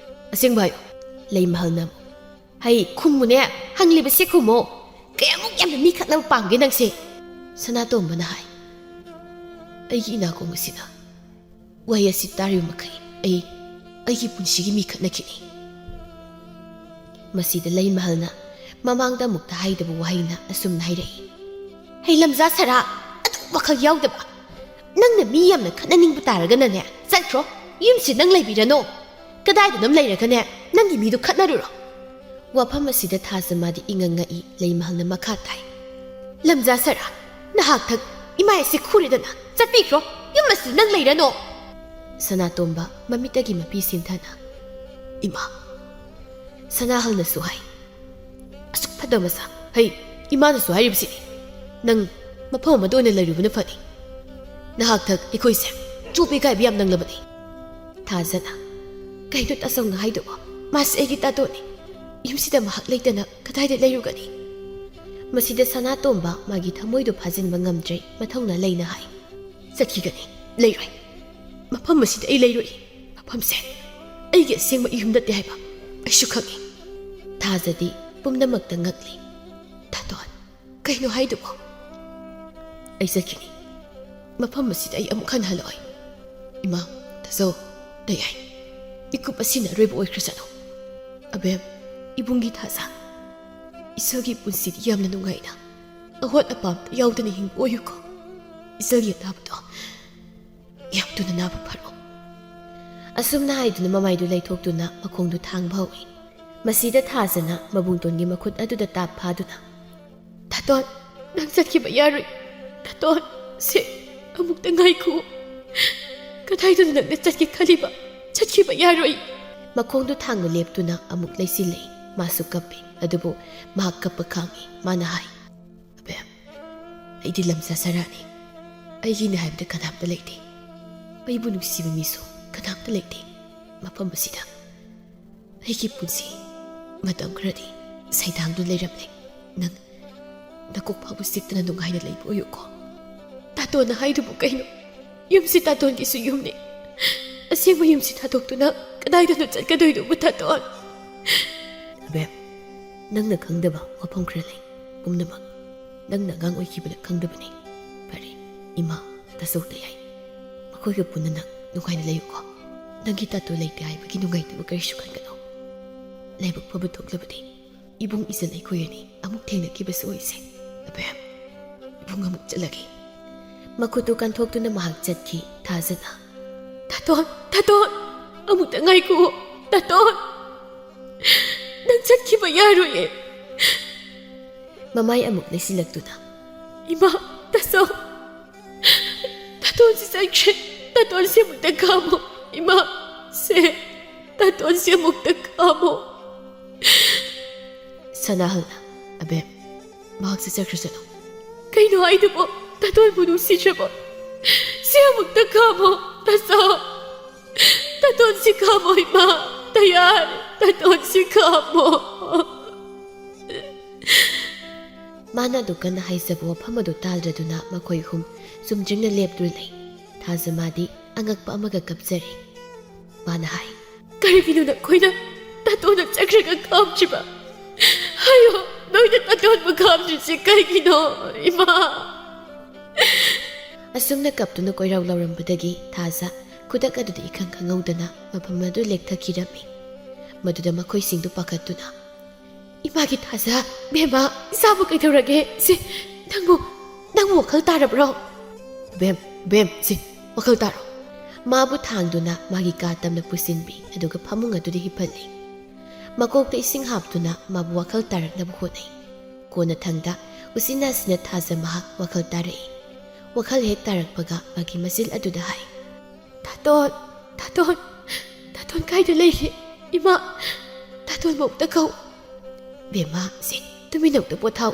ꯑꯁꯦꯡꯕ ꯍꯥꯏꯌꯣ. ꯂꯩꯃꯍꯜꯅ, ꯍꯩ, ꯈꯨꯝꯃꯨꯅꯦ, ꯍꯪꯂꯤꯕꯁꯤ ꯈꯨꯝꯃꯣ. ꯀꯌꯥꯃꯨꯛ ꯌꯥꯝꯅ ꯃꯤ ꯈꯠꯅꯕ ꯄꯥꯝꯒꯦ ꯅꯪꯁꯦ? ꯁꯅꯥꯇꯣꯝꯕꯅ ꯍꯥꯏ, ꯑꯩꯒꯤ ꯏꯅꯥꯀꯣꯡ ꯑꯁꯤꯗ ꯋꯥꯍꯩ ꯑꯁꯤ ꯇꯥꯔꯤꯕ ꯃꯈꯩ ꯑꯩꯒꯤ ꯄꯨꯟꯁꯤꯒꯤ ꯃꯤ ꯈꯠꯅꯈꯤꯅꯤ. ꯃꯁꯤꯗ ꯂꯩꯃꯍꯜꯅ ꯃꯃꯥꯡꯗ ꯑꯃꯨꯛꯇ ꯍꯥꯏꯗꯕ ꯋꯥꯍꯩꯅ ꯑꯁꯨꯝꯅ ꯍꯥꯏꯔꯛꯏ, ꯍꯩ ꯂꯝꯖꯥ ꯁꯔꯥ, ꯑꯗꯨ ꯋꯥꯈꯜ ꯌꯥꯎꯗꯕ. ꯅꯪꯅ ꯃꯤ ꯌꯥꯝꯅ ꯈꯠꯅꯅꯤꯡꯕ ꯇꯥꯔꯒꯅꯅꯦ, ꯆꯠꯈ꯭ꯔꯣ. ꯌꯨꯝꯁꯤ ꯅꯪ ꯂꯩꯕꯤꯔꯅꯣ. ꯀꯗꯥꯏꯗꯅꯣꯝ ꯂꯩꯔꯒꯅꯦ ꯅꯪꯒꯤ ꯃꯤꯗꯨ ꯈꯠꯅꯔꯨꯔꯣ. ꯋꯥꯐꯝ ꯑꯁꯤꯗ ꯊꯥꯖ ꯃꯥꯗꯤ ꯏꯉꯛꯉꯛꯏ. ꯂꯩꯃꯍꯜꯅ ꯃꯈꯥ ꯇꯥꯏ, ꯂꯝꯖꯥ ꯁꯔꯥ, ꯅꯍꯥꯛꯊꯛ ꯏꯃꯥ ꯑꯁꯤ ꯈꯨꯔꯦꯗꯅ ꯆꯠꯄꯤꯈ꯭ꯔꯣ. ꯌꯨꯝ ꯑꯁꯤꯗ ꯅꯪ ꯂꯩꯔꯅꯣ. ꯁꯅꯥꯇꯣꯝꯕ ꯃꯃꯤꯠꯇꯒꯤ ꯃꯄꯤ ꯁꯤꯟꯊꯅ, ꯏꯃꯥ. ꯁꯅꯥꯍꯜꯅꯁꯨ ꯍꯥꯏ, ꯑꯁꯨꯛ ꯐꯠꯇꯕ ꯃꯆꯥ. ꯍꯩ, ꯏꯃꯥꯅꯁꯨ ꯍꯥꯏꯔꯤꯕꯁꯤꯅꯤ. ꯅꯪ ꯃꯐꯝ ꯑꯃꯗ ꯑꯣꯏꯅ ꯂꯩꯔꯨꯕꯅ ꯐꯅꯤ. ꯅꯍꯥꯛꯊꯛ ꯑꯩꯈꯣꯏꯁꯦ ꯆꯣꯞꯄ ꯏꯀꯥꯏꯕ ꯌꯥꯝ ꯅꯪꯂꯕꯅꯤ. ꯊꯥꯖꯅ, ꯀꯩꯅꯣ ꯇꯥꯆꯧꯅ ꯍꯥꯏꯗꯨꯕ? ꯃꯥꯁꯦ ꯑꯩꯒꯤ ꯇꯥꯇꯣꯟꯅꯤ. ꯌꯨꯝꯁꯤꯗ ꯃꯍꯥꯛ ꯂꯩꯇꯅ ꯀꯗꯥꯏꯗ ꯂꯩꯔꯨꯒꯅꯤ? ꯃꯁꯤꯗ ꯁꯅꯥꯇꯣꯝꯕ ꯃꯥꯒꯤ ꯊꯃꯣꯏꯗꯨ ꯐꯥꯖꯤꯟꯕ ꯉꯝꯗ꯭ꯔꯦ. ꯃꯊꯧꯅ ꯂꯩꯅ ꯍꯥꯏ, ꯆꯠꯈꯤꯒꯅꯤ. ꯂꯩꯔꯣꯏ. ꯃꯐꯝ ꯑꯁꯤꯗ ꯑꯩ ꯂꯩꯔꯣꯏ. ꯃꯐꯝꯁꯦ ꯑꯩꯒꯤ ꯑꯁꯦꯡꯕ ꯌꯨꯝ ꯅꯠꯇꯦ ꯍꯥꯏꯕ ꯑꯩꯁꯨ ꯈꯪꯉꯤ. ꯊꯥꯖꯗꯤ ꯄꯨꯝꯅꯃꯛꯇ ꯉꯛꯂꯤ. ꯇꯥꯇꯣꯟ, ꯀꯩꯅꯣ ꯍꯥꯏꯗꯨꯕꯣ? ꯑꯩ ꯆꯠꯈꯤꯅꯤ. ꯃꯐꯝ ꯑꯁꯤꯗ ꯑꯩ ꯑꯃꯨꯛ ꯍꯟꯅ ꯍꯜꯂꯛꯑꯣꯏ. ꯏꯃꯥ, ꯇꯥꯆꯧ, ꯗꯌꯥꯏ, ꯏꯀꯨꯞ ꯑꯁꯤꯅ ꯑꯔꯣꯏꯕ ꯑꯣꯏꯈ꯭ꯔꯁꯅꯨ. ꯑꯕꯦꯝ, ꯏꯕꯨꯡꯒꯤ ꯊꯥꯖ, ꯏꯆꯜꯒꯤ ꯄꯨꯟꯁꯤꯗꯤ ꯌꯥꯝꯅ ꯅꯨꯡꯉꯥꯏꯅ ꯑꯋꯥꯠ ꯑꯄꯥꯝꯇ ꯌꯥꯎꯗꯅ ꯍꯤꯡꯕ ꯑꯣꯏꯌꯨꯀꯣ. ꯏꯆꯜꯒꯤ ꯑꯅꯥꯕꯗꯣ ꯌꯥꯝ ꯊꯨꯅ ꯅꯥꯕ ꯐꯔꯣ. ꯑꯁꯨꯝꯅ ꯍꯥꯏꯗꯨꯅ ꯃꯃꯥꯏꯗꯨ ꯂꯩꯊꯣꯛꯇꯨꯅ ꯃꯈꯣꯡꯗꯨ ꯊꯥꯡꯕ ꯍꯧꯏ. ꯃꯁꯤꯗ ꯊꯥꯖꯅ ꯃꯕꯨꯡꯇꯣꯟꯒꯤ ꯃꯈꯨꯠ ꯑꯗꯨꯗ ꯇꯥꯞ ꯐꯥꯗꯨꯅ, ꯇꯥꯇꯣꯟ, ꯅꯪ ꯆꯠꯈꯤꯕ ꯌꯥꯔꯣꯏ. ꯇꯥꯇꯣꯟ, ꯁꯦ ꯑꯃꯨꯛꯇ ꯉꯥꯏꯈꯣ. ꯀꯗꯥꯏꯗꯅ ꯅꯪꯅ ꯆꯠꯀꯦ ꯈꯜꯂꯤꯕ? ꯆꯠꯈꯤꯕ ꯌꯥꯔꯣꯏ. ꯃꯈꯣꯡꯗꯨ ꯊꯥꯡꯅ ꯂꯦꯞꯇꯨꯅ ꯑꯃꯨꯛ ꯂꯩꯁꯤꯜꯂꯛꯏ. ꯃꯥꯁꯨ ꯀꯞꯄꯤ. ꯑꯗꯨꯕꯨ ꯃꯍꯥꯛ ꯀꯞꯄ ꯈꯥꯡꯉꯤ꯫ ꯃꯥꯅ ꯍꯥꯏ, "ꯑꯕꯦꯝ, ꯑꯩꯗꯤ ꯂꯝꯖꯥ ꯁꯔꯥꯅꯤ꯫ ꯑꯩꯒꯤꯅꯦ ꯍꯥꯏꯕꯗ ꯀꯅꯥꯝꯇ ꯂꯩꯇꯦ꯫ ꯑꯩꯕꯨ ꯅꯨꯡꯁꯤꯕ ꯃꯤꯁꯨ ꯀꯅꯥꯝꯇ ꯂꯩꯇꯦ ꯃꯐꯝ ꯑꯁꯤꯗ꯫ ꯑꯩꯒꯤ ꯄꯨꯟꯁꯤ ꯃꯇꯝ ꯈꯔꯗꯤ ꯁꯩꯗꯥꯡꯗꯨ ꯂꯩꯔꯝꯂꯦ꯫ ꯅꯪ ꯅꯀꯣꯛ ꯐꯥꯎꯕ ꯆꯤꯛꯇꯅ ꯅꯨꯡꯉꯥꯏꯅ ꯂꯩꯕ ꯑꯣꯏꯌꯨꯀꯣ." ꯇꯥꯇꯣꯟꯅ ꯍꯥꯏꯗꯨꯕꯨ ꯀꯩꯅꯣ? ꯌꯨꯝꯁꯤ ꯇꯥꯇꯣꯟꯒꯤꯁꯨ ꯌꯨꯝꯅꯤ꯫ ꯑꯁꯦꯡꯕ ꯌꯨꯝꯁꯤ ꯊꯥꯗꯣꯛꯇꯨꯅ ꯀꯗꯥꯏꯗꯅꯣ ꯆꯠꯀꯗꯣꯏꯗꯨꯕꯨ ꯇꯥꯇꯣꯟ? "ꯑꯕꯦꯝ, ꯅꯪꯅ ꯈꯪꯗꯕ ꯋꯥꯐꯝ ꯈꯔ ꯂꯩ꯫ ꯄꯨꯝꯅꯃꯛ ꯅꯪꯅ ꯑꯉꯥꯡ ꯑꯣꯏꯈꯤꯕꯗ ꯈꯪꯗꯕꯅꯤ꯫ ꯐꯔꯦ, ꯏꯃꯥ, ꯇꯥꯆꯧ ꯌꯥꯏ, ꯃꯈꯣꯏꯒ ꯄꯨꯟꯅ ꯅꯪ ꯅꯨꯡꯉꯥꯏꯅ ꯂꯩꯌꯨꯀꯣ꯫ ꯅꯪꯒꯤ ꯇꯥꯇꯣ ꯂꯩꯇꯦ ꯍꯥꯏꯕꯒꯤ ꯅꯨꯡꯉꯥꯏꯇꯕ ꯀꯔꯤꯁꯨ ꯈꯟꯒꯅꯨ꯫ ꯂꯥꯏꯕꯛ ꯐꯕ ꯊꯣꯛꯂꯕꯗꯤ ꯏꯕꯨꯡ ꯏꯆꯟ ꯑꯩꯈꯣꯏ ꯑꯅꯤ ꯑꯃꯨꯛ ꯊꯦꯡꯅꯈꯤꯕꯁꯨ ꯑꯣꯏꯁꯦ꯫ ꯑꯕꯦꯝ, ꯏꯕꯨꯡ ꯑꯃꯨꯛ ꯆꯠꯂꯒꯦ." ꯃꯈꯨꯠꯇꯨ ꯀꯟꯊꯣꯛꯇꯨꯅ ꯃꯍꯥꯛ ꯆꯠꯈꯤ꯫ ꯊꯥꯖꯅ, "ꯇꯥꯇꯣꯟ, ꯑꯃꯨꯛꯇ ꯉꯥꯏꯈꯣ ꯇꯥꯇꯣꯟ, ꯅꯪ ꯆꯠꯈꯤꯕ ꯌꯥꯔꯣꯏꯌꯦ." ꯃꯃꯥꯏ ꯑꯃꯨꯛ ꯂꯩꯁꯤꯜꯂꯛꯇꯨꯅ, "ꯏꯃꯥ, ꯇꯥꯆꯧ, ꯇꯥꯇꯣꯟꯁꯤ ꯆꯠꯈ꯭ꯔꯦ꯫ ꯇꯥꯇꯣꯟꯁꯤ ꯑꯃꯨꯛꯇ ꯈꯥꯝꯃꯣ ꯏꯃꯥ, ꯇꯥꯇꯣꯟꯁꯤ ꯑꯃꯨꯛꯇ ꯈꯥꯝꯃꯣ." ꯁꯅꯥꯍꯜꯅ, "ꯑꯕꯦꯝ, ꯃꯍꯥꯛꯁꯤ ꯆꯠꯈ꯭ꯔꯁꯅꯨ." "ꯀꯩꯅꯣ ꯍꯥꯏꯗꯨꯕꯣ? ꯇꯥꯇꯣꯟꯕꯨ ꯅꯨꯡꯁꯤꯗ꯭ꯔꯕꯣ? ꯁꯤ ꯑꯃꯨꯛꯇ ꯈꯥꯝꯃꯣ ꯇꯥꯆꯧ꯫ ꯇꯥꯇꯣꯟꯁꯤ ꯈꯥꯝꯃꯣ ꯏꯃꯥ, ꯇꯌꯥꯔ, ꯇꯥꯇꯣꯟꯁꯤ ꯈꯥꯝꯃꯣ." ꯃꯥꯅ ꯑꯗꯨ ꯀꯟꯅ ꯍꯥꯏꯖꯕ ꯋꯥꯐꯝ ꯑꯗꯨ ꯇꯥꯜꯗ꯭ꯔꯗꯨꯅ ꯃꯈꯣꯏ ꯍꯨꯝ ꯆꯨꯝꯗ꯭ꯔꯤꯡꯅ ꯂꯦꯞꯇꯨꯅ ꯂꯩ꯫ ꯊꯥꯖꯃꯥꯗꯤ ꯑꯉꯛꯄ ꯑꯃꯒ ꯀꯞꯆꯔꯤ꯫ ꯃꯥꯅ ꯍꯥꯏ, "ꯀꯔꯤꯒꯤꯅꯣ ꯅꯈꯣꯏꯅ ꯇꯥꯇꯣꯟꯅ ꯆꯠꯈ꯭ꯔꯒ ꯈꯥꯝꯗ꯭ꯔꯤꯕ? ꯍꯥꯏꯌꯣ, ꯅꯣꯏꯅ ꯇꯥꯇꯣꯟꯕꯨ ꯈꯥꯝꯗ꯭ꯔꯤꯁꯤ ꯀꯩꯒꯤꯅꯣ ꯏꯃꯥ?" ꯑꯁꯨꯝꯅ ꯀꯞꯇꯨꯅ ꯀꯣꯏꯔꯥꯎ ꯂꯥꯎꯔꯝꯕꯗꯒꯤ ꯊꯥꯖ ꯈꯨꯗꯛ ꯑꯗꯨꯗ ꯏꯈꯪ ꯈꯪꯍꯧꯗꯅ ꯃꯐꯝ ꯑꯗꯨ ꯂꯦꯛꯊꯈꯤꯔꯝꯃꯤ꯫ ꯃꯗꯨꯗ ꯃꯈꯣꯏꯁꯤꯡꯗꯨ ꯄꯥꯈꯠꯇꯨꯅ, "ꯏꯃꯥꯒꯤ ꯊꯥꯖ, ꯕꯦꯝꯃ, ꯏꯆꯥꯕꯨ ꯀꯩꯗꯧꯔꯒꯦ? ꯅꯪꯕꯨ ꯋꯥꯈꯜ ꯇꯥꯔꯕ꯭ꯔꯣ?" "ꯕꯦꯝ, ꯋꯥꯈꯜ ꯇꯥꯔꯣ." ꯃꯥꯕꯨ ꯊꯥꯡꯗꯨꯅ ꯃꯥꯒꯤ ꯀꯥ ꯇꯝꯅ ꯄꯨꯁꯤꯟꯕꯤ, ꯑꯗꯨꯒ ꯐꯃꯨꯡ ꯑꯗꯨꯗ ꯍꯤꯞꯍꯜꯂꯤ꯫ ꯃꯀꯣꯛꯇ ꯏꯁꯤꯡ ꯍꯥꯞꯇꯨꯅ ꯃꯥꯕꯨ ꯋꯥꯈꯜ ꯇꯥꯔꯛꯅꯕ ꯍꯣꯠꯅꯩ꯫ ꯀꯣꯟꯅꯊꯪꯗ ꯎꯆꯤꯟꯅꯥꯆꯤꯟꯅ ꯊꯥꯖ ꯃꯍꯥꯛ ꯋꯥꯈꯜ ꯇꯥꯔꯛꯏ꯫ ꯋꯥꯈꯜ ꯍꯦꯛ ꯇꯥꯔꯛꯄꯒ ꯃꯥꯒꯤ ꯃꯆꯤꯜ ꯑꯗꯨꯗ ꯍꯥꯏ, "ꯇꯥꯇꯣꯟ ꯀꯥꯏꯗ ꯂꯩꯒꯦ? ꯏꯃꯥ, ꯇꯥꯇꯣꯟꯕꯨ ꯑꯃꯨꯛꯇ ꯀꯧ." "ꯕꯦꯝꯃ, ꯇꯨꯃꯤꯟꯅ ꯑꯃꯨꯛꯇ ꯄꯣꯊꯥꯎ꯫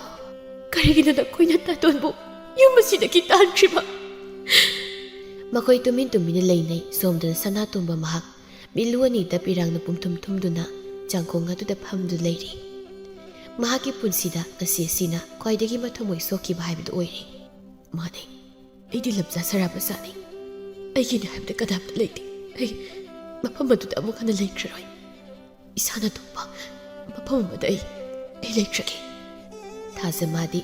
ꯀꯔꯤꯒꯤꯅꯣ ꯅꯈꯣꯏꯅ ꯇꯥꯇꯣꯟꯕꯨ ꯌꯨꯝ ꯑꯁꯤꯗꯒꯤ ꯇꯥꯟꯈ꯭ꯔꯤꯕ?" ꯃꯈꯣꯏ ꯇꯨꯃꯤꯟꯅ ꯂꯩꯅꯩ꯫ ꯁꯣꯝꯗꯅ ꯁꯅꯥꯇꯣꯝꯕ ꯃꯍꯥꯛ ꯃꯤꯠꯂꯨ ꯑꯅꯤꯗ ꯄꯤꯔꯥꯡꯅ ꯄꯨꯝꯊꯨꯝ ꯊꯨꯝꯗꯨꯅ ꯆꯥꯡꯈꯣꯡ ꯑꯗꯨꯗ ꯐꯝꯗꯨ ꯂꯩꯔꯤ꯫ ꯃꯍꯥꯛꯀꯤ ꯄꯨꯟꯁꯤꯗ ꯉꯁꯤ ꯑꯁꯤꯅ ꯈ꯭ꯋꯥꯏꯗꯒꯤ ꯃꯊꯃꯣꯏ ꯁꯣꯛꯈꯤꯕ ꯍꯥꯏꯕꯗꯨ ꯑꯣꯏꯔꯤ꯫ "ꯃꯥꯅꯦ, ꯑꯩꯗꯤ ꯂꯝꯖꯥ ꯁꯔꯥ ꯃꯆꯥꯅꯤ꯫ ꯑꯩꯒꯤꯅꯤ ꯍꯥꯏꯕꯗ ꯀꯅꯥꯝꯇ ꯂꯩꯇꯦ꯫ ꯑꯩ ꯃꯐꯝ ꯑꯗꯨꯗ ꯑꯃꯨꯛ ꯍꯟꯅ ꯂꯩꯈ꯭ꯔꯔꯣꯏ꯫ ꯏꯁꯥꯅ ꯊꯣꯛꯄ ꯃꯐꯝ ꯑꯃꯗ ꯑꯩ ꯂꯩꯈ꯭ꯔꯒꯦ." ꯊꯥꯖꯃꯥꯗꯤ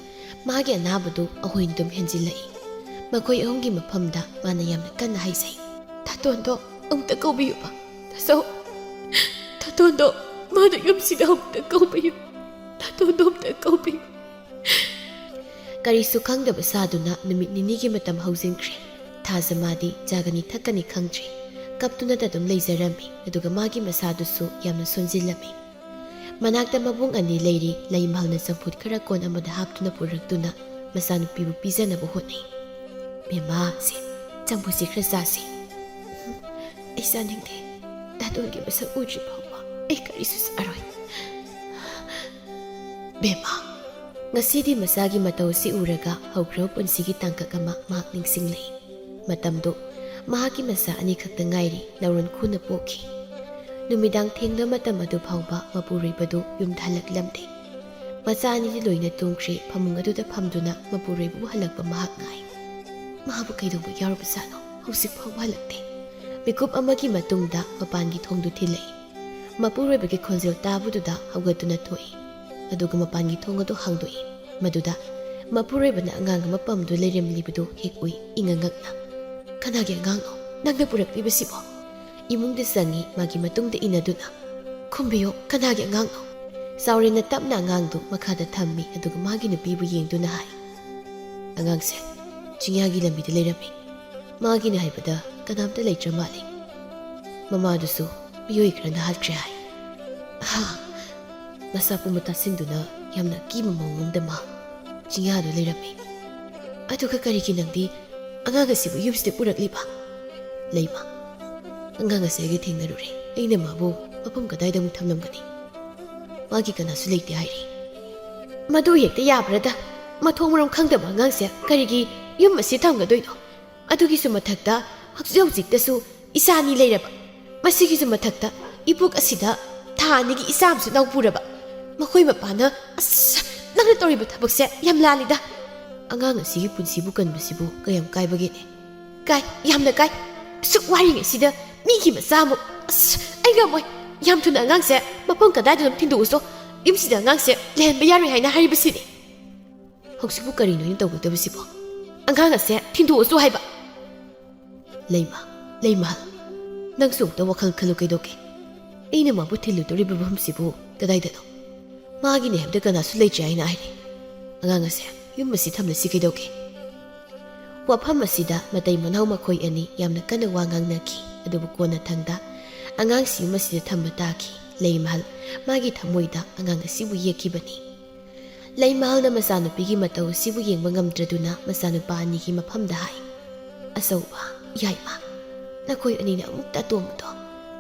ꯃꯥꯒꯤ ꯑꯅꯥꯕꯗꯨ ꯑꯍꯣꯏꯅꯗꯨꯝ ꯍꯦꯟꯖꯤꯜꯂꯛꯏ꯫ ꯃꯈꯣꯏ ꯑꯍꯨꯝꯒꯤ ꯃꯐꯝꯗ ꯃꯥꯅ ꯌꯥꯝꯅ ꯀꯟꯅ ꯍꯥꯏꯖꯩ, "ꯇꯥꯇꯣꯟꯗꯣ ꯑꯃꯨꯛꯇ ꯀꯧꯕꯤꯌꯨꯕ ꯇꯥꯆꯧ꯫ ꯇꯥꯇꯣꯟꯗꯣ, ꯃꯥꯗꯣ ꯌꯨꯝꯁꯤꯗ ꯑꯃꯨꯛꯇ ꯀꯧꯕꯤꯌꯨ꯫ ꯇꯥꯇꯣꯟꯗꯣ ꯑꯃꯨꯛꯇ ꯀꯧꯕꯤꯌꯨ." ꯀꯔꯤꯁꯨ ꯈꯪꯗꯕ ꯁꯥꯗꯨꯅ ꯅꯨꯃꯤꯠ ꯅꯤꯅꯤꯒꯤ ꯃꯇꯝ ꯍꯧꯖꯤꯟꯈ꯭ꯔꯦ꯫ ꯊꯥꯖꯃꯥꯗꯤ ꯆꯥꯒꯅꯤ ꯊꯛꯀꯅꯤ ꯈꯪꯗ꯭ꯔꯤ꯫ ꯀꯞꯇꯨꯅꯗ ꯑꯗꯨꯝ ꯂꯩꯖꯔꯝꯃꯤ꯫ ꯑꯗꯨꯒ ꯃꯥꯒꯤ ꯃꯁꯥꯗꯨꯁꯨ ꯌꯥꯝꯅ ꯁꯣꯟꯖꯤꯜꯂꯝꯃꯤ꯫ ꯃꯅꯥꯛꯇ ꯃꯕꯨꯡ ꯑꯅꯤ ꯂꯩꯔꯤ꯫ ꯂꯩꯃꯍꯜꯅ ꯆꯝꯐꯨꯠ ꯈꯔ ꯀꯣꯟ ꯑꯃꯗ ꯍꯥꯞꯇꯨꯅ ꯄꯨꯔꯛꯇꯨꯅ ꯃꯆꯥꯅꯨꯄꯤꯕꯨ ꯄꯤꯖꯅꯕ ꯍꯣꯠꯅꯩ꯫ "ꯕꯦꯝꯃ, ꯆꯝꯐꯨꯠꯁꯤ ꯈꯔ ꯆꯥꯁꯤ." "ꯑꯩ ꯆꯥꯅꯤꯡꯗꯦ꯫ ꯇꯥꯇꯣꯟꯒꯤ ꯃꯁꯛ ꯎꯗ꯭ꯔꯤ ꯐꯥꯎꯕ ꯑꯩ ꯀꯔꯤꯁꯨ ꯆꯥꯔꯣꯏ." "ꯕꯦꯝꯃ." ꯉꯁꯤꯗꯤ ꯃꯆꯥꯒꯤ ꯃꯇꯧ ꯑꯁꯤ ꯎꯔꯒ ꯍꯧꯈ꯭ꯔꯕ ꯄꯨꯟꯁꯤꯒꯤ ꯇꯥꯡꯀꯛ ꯑꯃ ꯃꯍꯥꯛ ꯅꯤꯡꯁꯤꯡꯂꯛꯏ꯫ ꯃꯇꯝꯗꯨ ꯃꯍꯥꯛꯀꯤ ꯃꯆꯥ ꯑꯅꯤ ꯈꯛꯇ ꯉꯥꯏꯔꯤ꯫ ꯂꯧꯔꯣꯟ ꯈꯨꯅ ꯄꯣꯛꯈꯤ꯫ ꯅꯨꯃꯤꯗꯥꯡ ꯊꯦꯡꯕ ꯃꯇꯝ ꯑꯗꯨ ꯐꯥꯎꯕ ꯃꯄꯨꯔꯣꯏꯕꯗꯨ ꯌꯨꯝꯗ ꯍꯜꯂꯛꯂꯝꯗꯦ꯫ ꯃꯆꯥ ꯑꯅꯤꯗꯤ ꯂꯣꯏꯅ ꯇꯨꯝꯈ꯭ꯔꯦ꯫ ꯐꯃꯨꯡ ꯑꯗꯨꯗ ꯐꯝꯗꯨꯅ ꯃꯄꯨꯔꯣꯏꯕꯕꯨ ꯍꯜꯂꯛꯄ ꯃꯍꯥꯛ ꯉꯥꯏ꯫ ꯃꯥꯕꯨ ꯀꯩꯗꯧꯕ ꯌꯥꯎꯔꯕꯖꯥꯠꯅꯣ? ꯍꯧꯖꯤꯛ ꯐꯥꯎꯕ ꯍꯜꯂꯛꯇꯦ꯫ ꯃꯤꯀꯨꯞ ꯑꯃꯒꯤ ꯃꯇꯨꯡꯗ ꯃꯄꯥꯟꯒꯤ ꯊꯣꯡꯗꯨ ꯊꯤꯜꯂꯛꯏ꯫ ꯃꯄꯨꯔꯣꯏꯕꯒꯤ ꯈꯣꯟꯖꯦꯜ ꯇꯥꯕꯗꯨꯗ ꯍꯧꯒꯠꯇꯨꯅ ꯊꯣꯛꯏ꯫ ꯑꯗꯨꯒ ꯃꯄꯥꯟꯒꯤ ꯊꯣꯡ ꯑꯗꯨ ꯍꯥꯡꯗꯣꯛꯏ꯫ ꯃꯗꯨꯗ ꯃꯄꯨꯔꯣꯏꯕꯅ ꯑꯉꯥꯡ ꯑꯃ ꯄꯝꯗꯨ ꯂꯩꯔꯝꯂꯤꯕꯗꯨ ꯍꯦꯛ ꯎꯏ ꯏꯉꯛꯉꯛꯅ꯫ "ꯀꯅꯥꯒꯤ ꯑꯉꯥꯡꯅꯣ ꯅꯪꯅ ꯄꯨꯔꯛꯂꯤꯕꯁꯤꯕꯣ?" ꯏꯃꯨꯡꯗ ꯆꯪꯏ꯫ ꯃꯥꯒꯤ ꯃꯇꯨꯡꯗ ꯏꯟꯅꯗꯨꯅ, "ꯈꯨꯝꯕꯤꯌꯣ, ꯀꯅꯥꯒꯤ ꯑꯉꯥꯡꯅꯣ?" ꯆꯥꯎꯔꯦꯟꯅ ꯇꯞꯅ ꯑꯉꯥꯡꯗꯨ ꯃꯈꯥꯗ ꯊꯝꯃꯤ꯫ ꯑꯗꯨꯒ ꯃꯥꯒꯤ ꯅꯨꯄꯤꯕꯨ ꯌꯦꯡꯗꯨꯅ ꯍꯥꯏ, "ꯑꯉꯥꯡꯁꯦ ꯆꯤꯡꯌꯥꯒꯤ ꯂꯝꯕꯤꯗ ꯂꯩꯔꯝꯃꯤ꯫ ꯃꯥꯒꯤꯅꯤ ꯍꯥꯏꯕꯗ ꯀꯅꯥꯝꯇ ꯂꯩꯇ꯭ꯔ ꯃꯥꯜꯂꯤ꯫ ꯃꯃꯥꯗꯨꯁꯨ ꯃꯤꯑꯣꯏ ꯈꯔꯅ ꯍꯥꯠꯈ꯭ꯔꯦ ꯍꯥꯏ." ꯃꯁꯥ ꯄꯨꯝꯕ ꯇꯥꯁꯤꯟꯗꯨꯅ ꯌꯥꯝꯅ ꯑꯀꯤꯕ ꯃꯑꯣꯡ ꯑꯃꯗ ꯃꯥ ꯆꯤꯡꯌꯥꯗ ꯂꯩꯔꯝꯃꯤ꯫ "ꯑꯗꯨꯒ ꯀꯔꯤꯒꯤ ꯅꯪꯗꯤ ꯑꯉꯥꯡ ꯑꯁꯤꯕꯨ ꯌꯨꯝꯁꯤꯗ ꯄꯨꯔꯛꯂꯤꯕ?" "ꯂꯩꯃ, ꯑꯉꯥꯡ ꯑꯁꯤ ꯑꯩꯒ ꯊꯦꯡꯅꯔꯨꯔꯦ꯫ ꯑꯩꯅ ꯃꯥꯕꯨ ꯃꯐꯝ ꯀꯗꯥꯏꯗ ꯑꯃꯨꯛ ꯊꯝꯂꯝꯒꯅꯤ? ꯃꯥꯒꯤ ꯀꯅꯥꯁꯨ ꯂꯩꯇꯦ ꯍꯥꯏꯔꯤ ꯃꯗꯨ ꯍꯦꯛꯇ ꯌꯥꯕ꯭ꯔꯗ ꯃꯊꯣꯡ ꯃꯔꯝ ꯈꯪꯗꯕ ꯑꯉꯥꯡꯁꯦ ꯀꯔꯤꯒꯤ ꯌꯨꯝ ꯑꯁꯤ ꯊꯝꯒꯗꯣꯏꯅꯣ ꯑꯗꯨꯒꯤꯁꯨ ꯃꯊꯛꯇ ꯍꯧꯖꯤꯛꯇꯁꯨ ꯏꯆꯥ ꯑꯅꯤ ꯂꯩꯔꯕ ꯃꯁꯤꯒꯤꯁꯨ ꯃꯊꯛꯇ ꯏꯄꯨꯛ ꯑꯁꯤꯗ ꯊꯥ ꯑꯅꯤꯒꯤ ꯏꯆꯥ ꯑꯃꯁꯨ ꯅꯧꯄꯨꯔꯕ ꯃꯈꯣꯏ ꯃꯄꯥꯅ ꯑꯁ ꯅꯪꯅ ꯇꯧꯔꯤꯕ ꯊꯕꯛꯁꯦ ꯌꯥꯝ ꯂꯥꯜꯂꯤꯗ ꯑꯉꯥꯡ ꯑꯁꯤꯒꯤ ꯄꯨꯟꯁꯤꯕꯨ ꯀꯟꯕꯁꯤꯕꯨ ꯀꯌꯥꯝ ꯀꯥꯏꯕꯒꯦꯅꯦ ꯀꯥꯏ ꯌꯥꯝꯅ ꯀꯥꯏ ꯁꯨꯛ ꯋꯥꯔꯤꯉꯩꯁꯤꯗ ꯃꯤꯒꯤ ꯃꯆꯥꯃꯨꯛ ꯑꯁ ꯑꯩ ꯉꯝꯃꯣꯏ ꯌꯥꯝ ꯊꯨꯅ ꯑꯉꯥꯡꯁꯦ ꯃꯐꯝ ꯀꯗꯥꯏꯗꯅꯣ ꯊꯤꯟꯗꯣꯛꯎꯁꯣ ꯌꯨꯝꯁꯤꯗ ꯑꯉꯥꯡꯁꯦ ꯂꯩꯍꯟꯕ ꯌꯥꯔꯣꯏ ꯍꯥꯏꯅ ꯍꯥꯏꯔꯤꯕꯁꯤꯅꯤ ꯍꯧꯖꯤꯛꯄꯨ ꯀꯔꯤꯅꯣ ꯑꯩꯅ ꯇꯧꯒꯗꯕꯁꯤꯕꯣ ꯑꯉꯥꯡ ꯑꯁꯦ ꯊꯤꯟꯗꯣꯛꯎꯁꯨ ꯍꯥꯏꯕ ꯂꯩꯃ ꯅꯪꯁꯨ ꯑꯝꯇ ꯋꯥꯈꯜ ꯈꯜꯂꯨ ꯀꯩꯗꯧꯒꯦ ꯑꯩꯅ ꯃꯥꯕꯨ ꯊꯤꯜꯂꯨꯗꯧꯔꯤꯕ ꯃꯐꯝꯁꯤꯕꯨ ꯀꯗꯥꯏꯗꯅꯣ ꯃꯥꯒꯤꯅꯦ ꯍꯥꯏꯕꯗ ꯀꯅꯥꯁꯨ ꯂꯩꯇ꯭ꯔꯦ ꯍꯥꯏꯅ ꯍꯥꯏꯔꯤ ꯑꯉꯥꯡ ꯑꯁꯦ ꯌꯨꯝ ꯑꯁꯤ ꯊꯝꯂꯁꯤ ꯀꯩꯗꯧꯒꯦ ꯋꯥꯐꯝ ꯑꯁꯤꯗ ꯃꯇꯩ ꯃꯅꯥꯎ ꯃꯈꯣꯏ ꯑꯅꯤ ꯌꯥꯝꯅ ꯀꯟꯅ ꯋꯥ ꯉꯥꯡꯅꯈꯤ ꯑꯗꯨꯕꯨ ꯀꯣꯟꯅ ꯊꯪꯗ ꯑꯉꯥꯡꯁꯤ ꯌꯨꯝ ꯑꯁꯤꯗ ꯊꯝꯕ ꯇꯥꯈꯤ ꯂꯩꯃꯍꯜ ꯃꯥꯒꯤ ꯊꯃꯣꯏꯗ ꯑꯉꯥꯡ ꯑꯁꯤꯕꯨ ꯌꯦꯛꯈꯤꯕꯅꯤ ꯂꯩꯃꯍꯜꯅ ꯃꯆꯥꯅꯨꯄꯤꯒꯤ ꯃꯇꯧ ꯑꯁꯤꯕꯨ ꯌꯦꯡꯕ ꯉꯝꯗ꯭ꯔꯗꯨꯅ ꯃꯆꯥꯅꯨꯄꯥ ꯑꯅꯤꯒꯤ ꯃꯐꯝꯗ ꯍꯥꯏ ꯑꯆꯧꯕ ꯌꯥꯏꯃ ꯅꯈꯣꯏ ꯑꯅꯤꯅ ꯑꯃꯨꯛꯇ ꯑꯇꯣꯝꯕꯗꯣ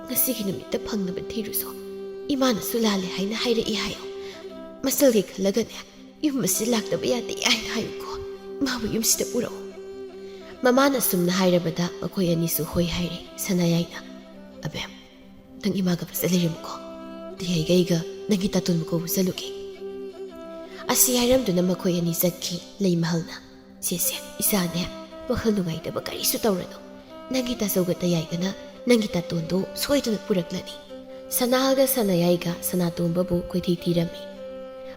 ꯉꯁꯤꯒꯤ ꯅꯨꯃꯤꯠꯇ ꯐꯪꯅꯕ ꯊꯤꯔꯨꯁꯣ ꯏꯃꯥꯅꯁꯨ ꯂꯥꯜꯂꯦ ꯍꯥꯏꯅ ꯍꯥꯏꯔꯛꯏ ꯍꯥꯏꯌꯣ ꯃꯆꯜꯒꯤ ꯈꯜꯂꯒꯅꯦ ꯌꯨꯝ ꯑꯁꯤ ꯂꯥꯛꯇꯕ ꯌꯥꯗꯦ ꯍꯥꯏꯅ ꯍꯥꯏꯌꯨꯀꯣ ꯃꯥꯕꯨ ꯌꯨꯝꯁꯤꯗ ꯄꯨꯔꯛꯎ ꯃꯃꯥꯅ ꯁꯨꯝꯅ ꯍꯥꯏꯔꯕꯗ ꯃꯈꯣꯏ ꯑꯅꯤꯁꯨ ꯍꯣꯏ ꯍꯥꯏꯔꯦ ꯁꯅꯥꯌꯥꯏꯅ ꯑꯕꯦꯝ ꯅꯪ ꯏꯃꯥꯒ ꯐꯖ ꯂꯩꯔꯝꯃꯨꯀꯣ ꯇꯤꯌꯥꯏꯒ ꯑꯩꯒ ꯅꯪꯒꯤ ꯇꯥꯇꯣꯟꯕꯨ ꯀꯧꯕ ꯆꯠꯂꯨꯒꯦ ꯑꯁꯤ ꯍꯥꯏꯔꯝꯗꯨꯅ ꯃꯈꯣꯏ ꯑꯅꯤ ꯆꯠꯈꯤ ꯂꯩꯃꯍꯜꯅ ꯁꯦ ꯏꯆꯥꯅꯦ ꯋꯥꯈꯜ ꯅꯨꯡꯉꯥꯏꯇꯕ ꯀꯔꯤꯁꯨ ꯇꯧꯔꯅꯨ ꯅꯪꯒꯤ ꯇꯥꯆꯧꯒ ꯇꯌꯥꯏꯒꯅ ꯅꯪꯒꯤ ꯇꯥꯇꯣꯟꯗꯣ ꯁꯣꯏꯗꯅ ꯄꯨꯔꯛꯂꯅꯤ ꯁꯅꯥꯍꯜꯒ ꯁꯅꯥꯌꯥꯏꯒ ꯁꯅꯥꯇꯣꯝꯕꯕꯨ ꯀꯣꯏꯊꯤ ꯊꯤꯔꯝꯃꯤ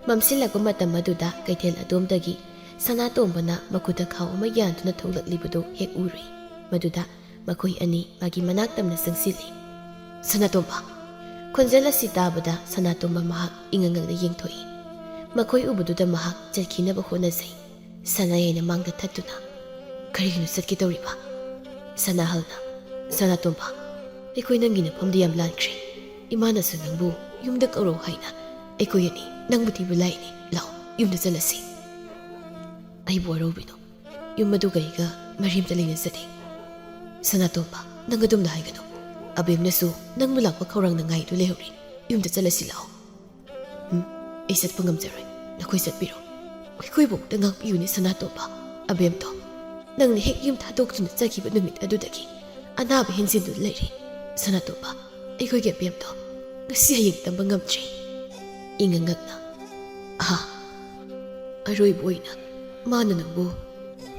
ꯃꯝꯁꯤꯜꯂꯛꯄ ꯃꯇꯝ ꯑꯗꯨꯗ ꯀꯩꯊꯦꯜ ꯑꯗꯣꯝꯗꯒꯤ ꯁꯅꯥꯇꯣꯝꯕꯅ ꯃꯈꯨꯠꯇ ꯈꯥꯎ ꯑꯃ ꯌꯥꯟꯗꯨꯅ ꯊꯣꯛꯂꯛꯂꯤꯕꯗꯨ ꯍꯦꯛ ꯎꯔꯨꯏ ꯃꯗꯨꯗ ꯃꯈꯣꯏ ꯑꯅꯤ ꯃꯥꯒꯤ ꯃꯅꯥꯛ ꯇꯝꯅ ꯆꯪꯁꯤꯜꯂꯤ ꯁꯅꯥꯇꯣꯝꯕ ꯈꯣꯟꯖꯦꯜ ꯑꯁꯤ ꯇꯥꯕꯗ ꯁꯅꯥꯇꯣꯝꯕ ꯃꯍꯥꯛ ꯏꯉꯉꯛꯅ ꯌꯦꯡꯊꯣꯛꯏ ꯃꯈꯣꯏ ꯎꯕꯗꯨꯗ ꯃꯍꯥꯛ ꯆꯠꯈꯤꯅꯕ ꯍꯣꯠꯅꯖꯩ ꯁꯅꯥꯌꯥꯏꯅ ꯃꯥꯡꯗ ꯊꯠꯇꯨꯅ ꯀꯔꯤꯒꯤꯅꯣ ꯆꯠꯀꯦ ꯇꯧꯔꯤꯕ ꯁꯅꯥꯍꯜꯅ ꯁꯅꯥꯇꯣꯝꯕ ꯑꯩꯈꯣꯏ ꯅꯪꯒꯤ ꯅꯐꯝꯗ ꯌꯥꯝ ꯂꯥꯟꯈ꯭ꯔꯦ ꯏꯃꯥꯅꯁꯨ ꯅꯪꯕꯨ ꯌꯨꯝꯗ ꯀꯧꯔꯧ ꯍꯥꯏꯅ ꯑꯩꯈꯣꯏ ꯑꯅꯤ ꯅꯪꯕꯨ ꯊꯤꯕ ꯂꯥꯛꯏꯅꯤ ꯂꯥꯛꯑꯣ ꯌꯨꯝꯗ ꯆꯠꯂꯁꯤ ꯑꯩꯕꯨ ꯋꯥꯔꯧꯕꯤꯅꯣ ꯌꯨꯝ ꯑꯗꯨꯒ ꯑꯩꯒ ꯃꯔꯤ ꯑꯃꯇ ꯂꯩꯅꯖꯗꯦ ꯁꯅꯥꯇꯣꯝꯕ ꯅꯪ ꯑꯗꯨꯝꯅ ꯍꯥꯏꯒꯅꯨ ꯑꯕꯦꯝꯅꯁꯨ ꯅꯪꯕꯨ ꯂꯥꯛꯄ ꯈꯧꯔꯥꯡꯅ ꯉꯥꯏꯗꯨ ꯂꯩꯍꯧꯔꯤ ꯌꯨꯝꯗ ꯆꯠꯂꯁꯤ ꯂꯥꯛꯑꯣ ꯑꯩ ꯆꯠꯄ ꯉꯝꯖꯔꯣꯏ ꯅꯈꯣꯏ ꯆꯠꯄꯤꯔꯣ ꯑꯩꯈꯣꯏꯕꯨ ꯑꯃꯨꯛꯇ ꯉꯥꯛꯄꯤꯌꯨꯅꯦ ꯁꯅꯥꯇꯣꯝꯕ ꯑꯕꯦꯝꯗꯣ ꯅꯪꯅ ꯍꯦꯛ ꯌꯨꯝ ꯊꯥꯗꯣꯛꯇꯨꯅ ꯆꯠꯈꯤꯕ ꯅꯨꯃꯤꯠ ꯑꯗꯨꯗꯒꯤ ꯑꯅꯥꯕ ꯍꯦꯟꯖꯤꯟꯗꯨꯅ ꯂꯩꯔꯤ ꯁꯅꯥꯇꯣꯝꯕ ꯑꯩꯈꯣꯏꯒꯤ ꯑꯕꯦꯝꯗꯣ ꯉꯁꯤ ꯍꯌꯦꯡ ꯇꯝꯕ ꯉꯝꯗ꯭ꯔꯤ ꯏꯉꯉꯛꯅ ꯑꯔꯣꯏꯕ ꯑꯣꯏꯅ ꯃꯥꯅ ꯅꯪꯕꯨ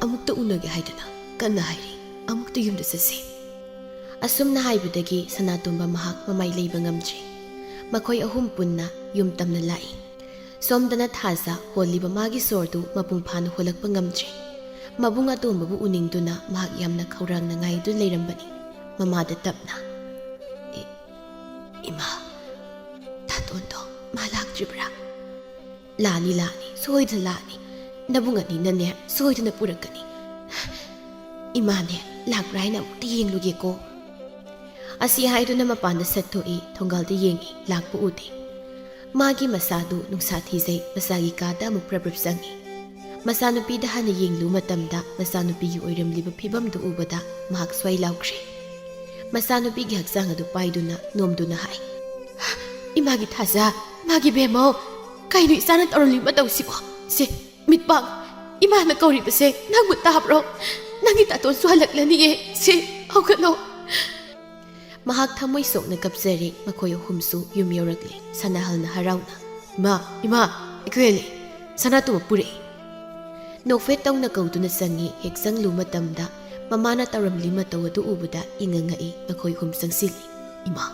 ꯑꯃꯨꯛꯇ ꯎꯅꯒꯦ ꯍꯥꯏꯗꯨꯅ ꯀꯟꯅ ꯍꯥꯏꯔꯤ ꯑꯃꯨꯛꯇ ꯌꯨꯝꯗ ꯆꯠꯁꯤ ꯑꯁꯨꯝꯅ ꯍꯥꯏꯕꯗꯒꯤ ꯁꯅꯥꯇꯣꯝꯕ ꯃꯍꯥꯛ ꯃꯃꯥꯏ ꯂꯩꯕ ꯉꯝꯗ꯭ꯔꯤ ꯃꯈꯣꯏ ꯑꯍꯨꯝ ꯄꯨꯟꯅ ꯌꯨꯝ ꯇꯝꯅ ꯂꯥꯛꯏ ꯁꯣꯝꯗꯅ ꯊꯥꯖ ꯍꯣꯜꯂꯤꯕ ꯃꯥꯒꯤ ꯁꯣꯔꯗꯨ ꯃꯄꯨꯡ ꯐꯥꯅ ꯍꯣꯜꯂꯛꯄ ꯉꯝꯗ꯭ꯔꯤ ꯃꯕꯨꯡ ꯑꯇꯣꯝꯕꯕꯨ ꯎꯅꯤꯡꯗꯨꯅ ꯃꯍꯥꯛ ꯌꯥꯝꯅ ꯈꯧꯔꯥꯡꯅ ꯉꯥꯏꯗꯨꯅ ꯂꯩꯔꯝꯕꯅꯤ ꯃꯃꯥꯗ ꯇꯞꯅ ꯏꯃꯥ ꯇꯥꯇꯣꯟꯗꯣ ꯃꯥ ꯂꯥꯛꯇ꯭ꯔꯤꯕ꯭ꯔꯥ ꯂꯥꯛꯑꯅꯤ ꯁꯣꯏꯗꯅ ꯂꯥꯛꯑꯅꯤ ꯅꯕꯨꯡ ꯑꯅꯤꯅꯅꯦ ꯁꯣꯏꯗꯅ ꯄꯨꯔꯛꯀꯅꯤ ꯏꯃꯥꯅꯦ ꯂꯥꯛꯄ꯭ꯔꯥ ꯍꯥꯏꯅ ꯑꯃꯨꯛꯇ ꯌꯦꯡꯂꯨꯒꯦꯀꯣ ꯑꯁꯤ ꯍꯥꯏꯗꯨꯅ ꯃꯄꯥꯟꯗ ꯁꯠꯊꯣꯛꯏ ꯊꯣꯡꯒꯥꯜꯗ ꯌꯦꯡꯏ ꯂꯥꯛꯄ ꯎꯗꯦ ꯃꯥꯒꯤ ꯃꯁꯥꯗꯨ ꯅꯨꯡꯁꯥ ꯊꯤꯖꯩ ꯃꯆꯥꯒꯤ ꯀꯥꯗ ꯑꯃꯨꯛ ꯄ꯭ꯔꯞ ꯆꯪꯏ ꯃꯆꯥꯅꯨꯄꯤꯗ ꯍꯥꯟꯅ ꯌꯦꯡꯂꯨ ꯃꯇꯝꯗ ꯃꯆꯥꯅꯨꯄꯤꯒꯤ ꯑꯣꯏꯔꯝꯂꯤꯕ ꯐꯤꯕꯝꯗꯨ ꯎꯕꯗ ꯃꯍꯥꯛ ꯁ꯭ꯋꯥꯏ ꯂꯥꯎꯈ꯭ꯔꯦ ꯃꯆꯥꯅꯨꯄꯤꯒꯤ ꯍꯛꯆꯥꯡ ꯑꯗꯨ ꯄꯥꯏꯗꯨꯅ ꯅꯣꯝꯗꯨꯅ ꯍꯥꯏ ꯏꯃꯥꯒꯤ ꯊꯥꯖ ꯃꯥꯒꯤ ꯕꯦꯃꯧ ꯀꯩꯅꯣ ꯏꯆꯥꯅ ꯇꯧꯔꯝꯂꯤꯕ ꯃꯇꯧꯁꯤꯕꯣ ꯁꯦ ꯃꯤꯠꯄꯥꯡ ꯏꯃꯥꯅ ꯀꯧꯔꯤꯕꯁꯦ ꯅꯪꯕꯨ ꯇꯥꯕ꯭ꯔꯣ ꯅꯪꯒꯤ ꯇꯥꯇꯣꯟꯁꯨ ꯍꯜꯂꯛꯂꯅꯤꯌꯦ ꯁꯦ ꯍꯧꯒꯠꯂꯣ ꯃꯍꯥꯛ ꯊꯃꯣꯏ ꯁꯣꯛꯅ ꯀꯞꯆꯔꯦ ꯃꯈꯣꯏ ꯑꯍꯨꯝꯁꯨ ꯌꯨꯝ ꯌꯧꯔꯛꯂꯦ ꯁꯅꯥꯍꯜꯅ ꯍꯔꯥꯎꯅ ꯏꯃꯥ ꯑꯩꯈꯣꯏ ꯍꯜꯂꯦ ꯁꯅꯥꯇꯣꯝꯕ ꯄꯨꯔꯛꯏ ꯅꯣꯛꯐꯦꯠ ꯇꯧꯅ ꯀꯧꯗꯨꯅ ꯆꯪꯏ ꯍꯦꯛ ꯆꯪꯂꯨ ꯃꯇꯝꯗ ꯃꯃꯥꯅ ꯇꯧꯔꯝꯂꯤ ꯃꯇꯧ ꯑꯗꯨ ꯎꯕꯗ ꯏꯉꯉꯛꯏ ꯃꯈꯣꯏ ꯑꯍꯨꯝ ꯆꯪꯁꯤꯜꯂꯤ ꯏꯃꯥ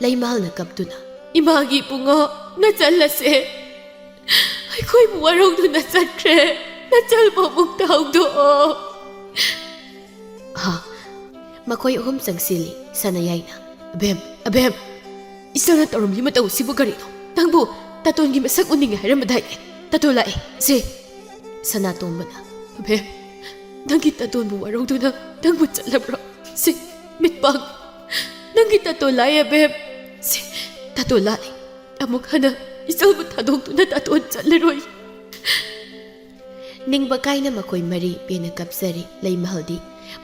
ꯂꯩꯃꯍꯜꯅ ꯀꯞꯇꯨꯅ ꯏꯃꯥꯒꯤ ꯄꯨꯡꯉꯣ ꯅꯆꯜꯂꯁꯦ ꯑꯩꯈꯣꯏꯕꯨ ꯋꯥꯔꯧꯗꯨꯅ ꯆꯠꯈ꯭ꯔꯦ ꯅꯆꯜꯕꯨ ꯑꯃꯨꯛꯇ ꯍꯧꯗꯣꯛꯑꯣ ꯃꯈꯣꯏ ꯑꯍꯨꯝ ꯆꯪꯁꯤꯜꯂꯤ ꯁꯅꯥꯌꯥꯏꯅ ꯑꯕꯦꯝ ꯏꯆꯜꯅ ꯇꯧꯔꯝꯂꯤ ꯃꯇꯧꯁꯤꯕꯨ ꯀꯔꯤꯅꯣ ꯅꯪꯕꯨ ꯇꯥꯇꯣꯟꯒꯤ ꯃꯁꯛ ꯎꯅꯤꯡꯉꯦ ꯍꯥꯏꯔꯝꯕꯗꯥꯏꯅꯦ ꯇꯥꯇꯣꯟ ꯂꯥꯛꯑꯦ ꯁꯦ ꯁꯅꯥꯇꯣꯝꯕꯅ ꯑꯕꯦꯝ ꯅꯪꯒꯤ ꯇꯥꯇꯣꯟꯕꯨ ꯋꯥꯔꯧꯗꯨꯅ ꯅꯪꯕꯨ ꯆꯠꯂꯕ꯭ꯔꯣ ꯁꯦ ꯃꯤꯠꯄꯥꯡ ꯅꯪꯒꯤ ꯇꯥꯇꯣꯟ ꯂꯥꯛꯑꯦ ꯑꯕꯦꯝ ꯁꯦ ꯇꯥꯇꯣꯟ ꯂꯥꯛꯑꯦ ꯑꯃꯨꯛ ꯍꯟꯅ ꯏꯆꯜꯕꯨ ꯊꯥꯗꯣꯛꯇꯨꯅ ꯇꯥꯇꯣꯟ ꯆꯠꯂꯔꯣꯏ ꯅꯤꯡꯕ ꯀꯥꯏꯅ ꯃꯈꯣꯏ ꯃꯔꯤ ꯄꯦꯟꯅ ꯀꯞꯆꯔꯤ ꯂꯩꯃꯍꯜꯗꯤ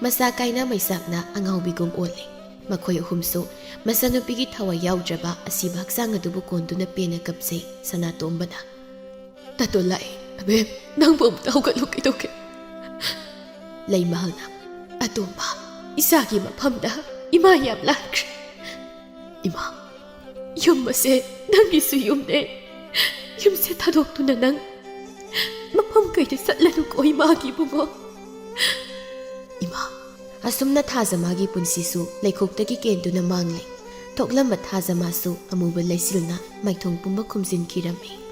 ꯃꯁꯥ ꯀꯥꯏꯅ ꯃꯩꯁꯥꯛꯅ ꯑꯉꯥꯎꯕꯤꯒꯨꯝ ꯑꯣꯜꯂꯤ ꯃꯈꯣꯏ ꯑꯍꯨꯝꯁꯨ ꯃꯆꯥꯅꯨꯄꯤꯒꯤ ꯊꯋꯥꯏ ꯌꯥꯎꯗ꯭ꯔꯕ ꯑꯁꯤꯕ ꯍꯛꯆꯥꯡ ꯑꯗꯨꯕꯨ ꯀꯣꯟꯗꯨꯅ ꯄꯦꯟꯅ ꯀꯞꯆꯩ꯫ ꯁꯅꯥꯇꯣꯝꯕꯅ ꯇꯥꯇꯣꯟ ꯂꯥꯛꯑꯦ ꯑꯕꯦꯝ ꯅꯪꯕꯨ ꯑꯃꯨꯛꯇ ꯍꯧꯒꯠꯂꯨ ꯀꯩꯗꯧꯒꯦ? ꯂꯩꯃꯍꯜꯅ ꯑꯇꯣꯝꯕ ꯏꯆꯥꯒꯤ ꯃꯐꯝꯗ ꯏꯃꯥ ꯌꯥꯝ ꯂꯥꯟꯈ꯭ꯔꯦ꯫ ꯏꯃꯥ ꯌꯨꯝ ꯑꯁꯦ ꯅꯪꯒꯤꯁꯨ ꯌꯨꯝꯅꯦ꯫ ꯌꯨꯝꯁꯦ ꯊꯥꯗꯣꯛꯇꯨꯅ ꯅꯪ ꯃꯐꯝ ꯀꯩꯗ ꯆꯠꯂꯅꯨꯀꯣ ꯏꯃꯥꯒꯤ ꯏꯕꯨꯡꯉꯣ꯫ ꯏꯃꯥ ꯑꯁꯨꯝꯅ ꯊꯥꯖꯃꯥꯒꯤ ꯄꯨꯟꯁꯤꯁꯨ ꯂꯩꯈꯣꯛꯇꯒꯤ ꯀꯦꯟꯗꯨꯅ ꯃꯥꯡꯂꯦ꯫ ꯊꯣꯛꯂꯝꯕ ꯊꯥꯖꯃꯥꯁꯨ ꯑꯃꯨꯕ ꯂꯩꯆꯤꯜꯅ ꯃꯥꯏꯊꯣꯡ ꯄꯨꯝꯕ ꯈꯨꯝꯖꯤꯟꯈꯤꯔꯝꯃꯤ꯫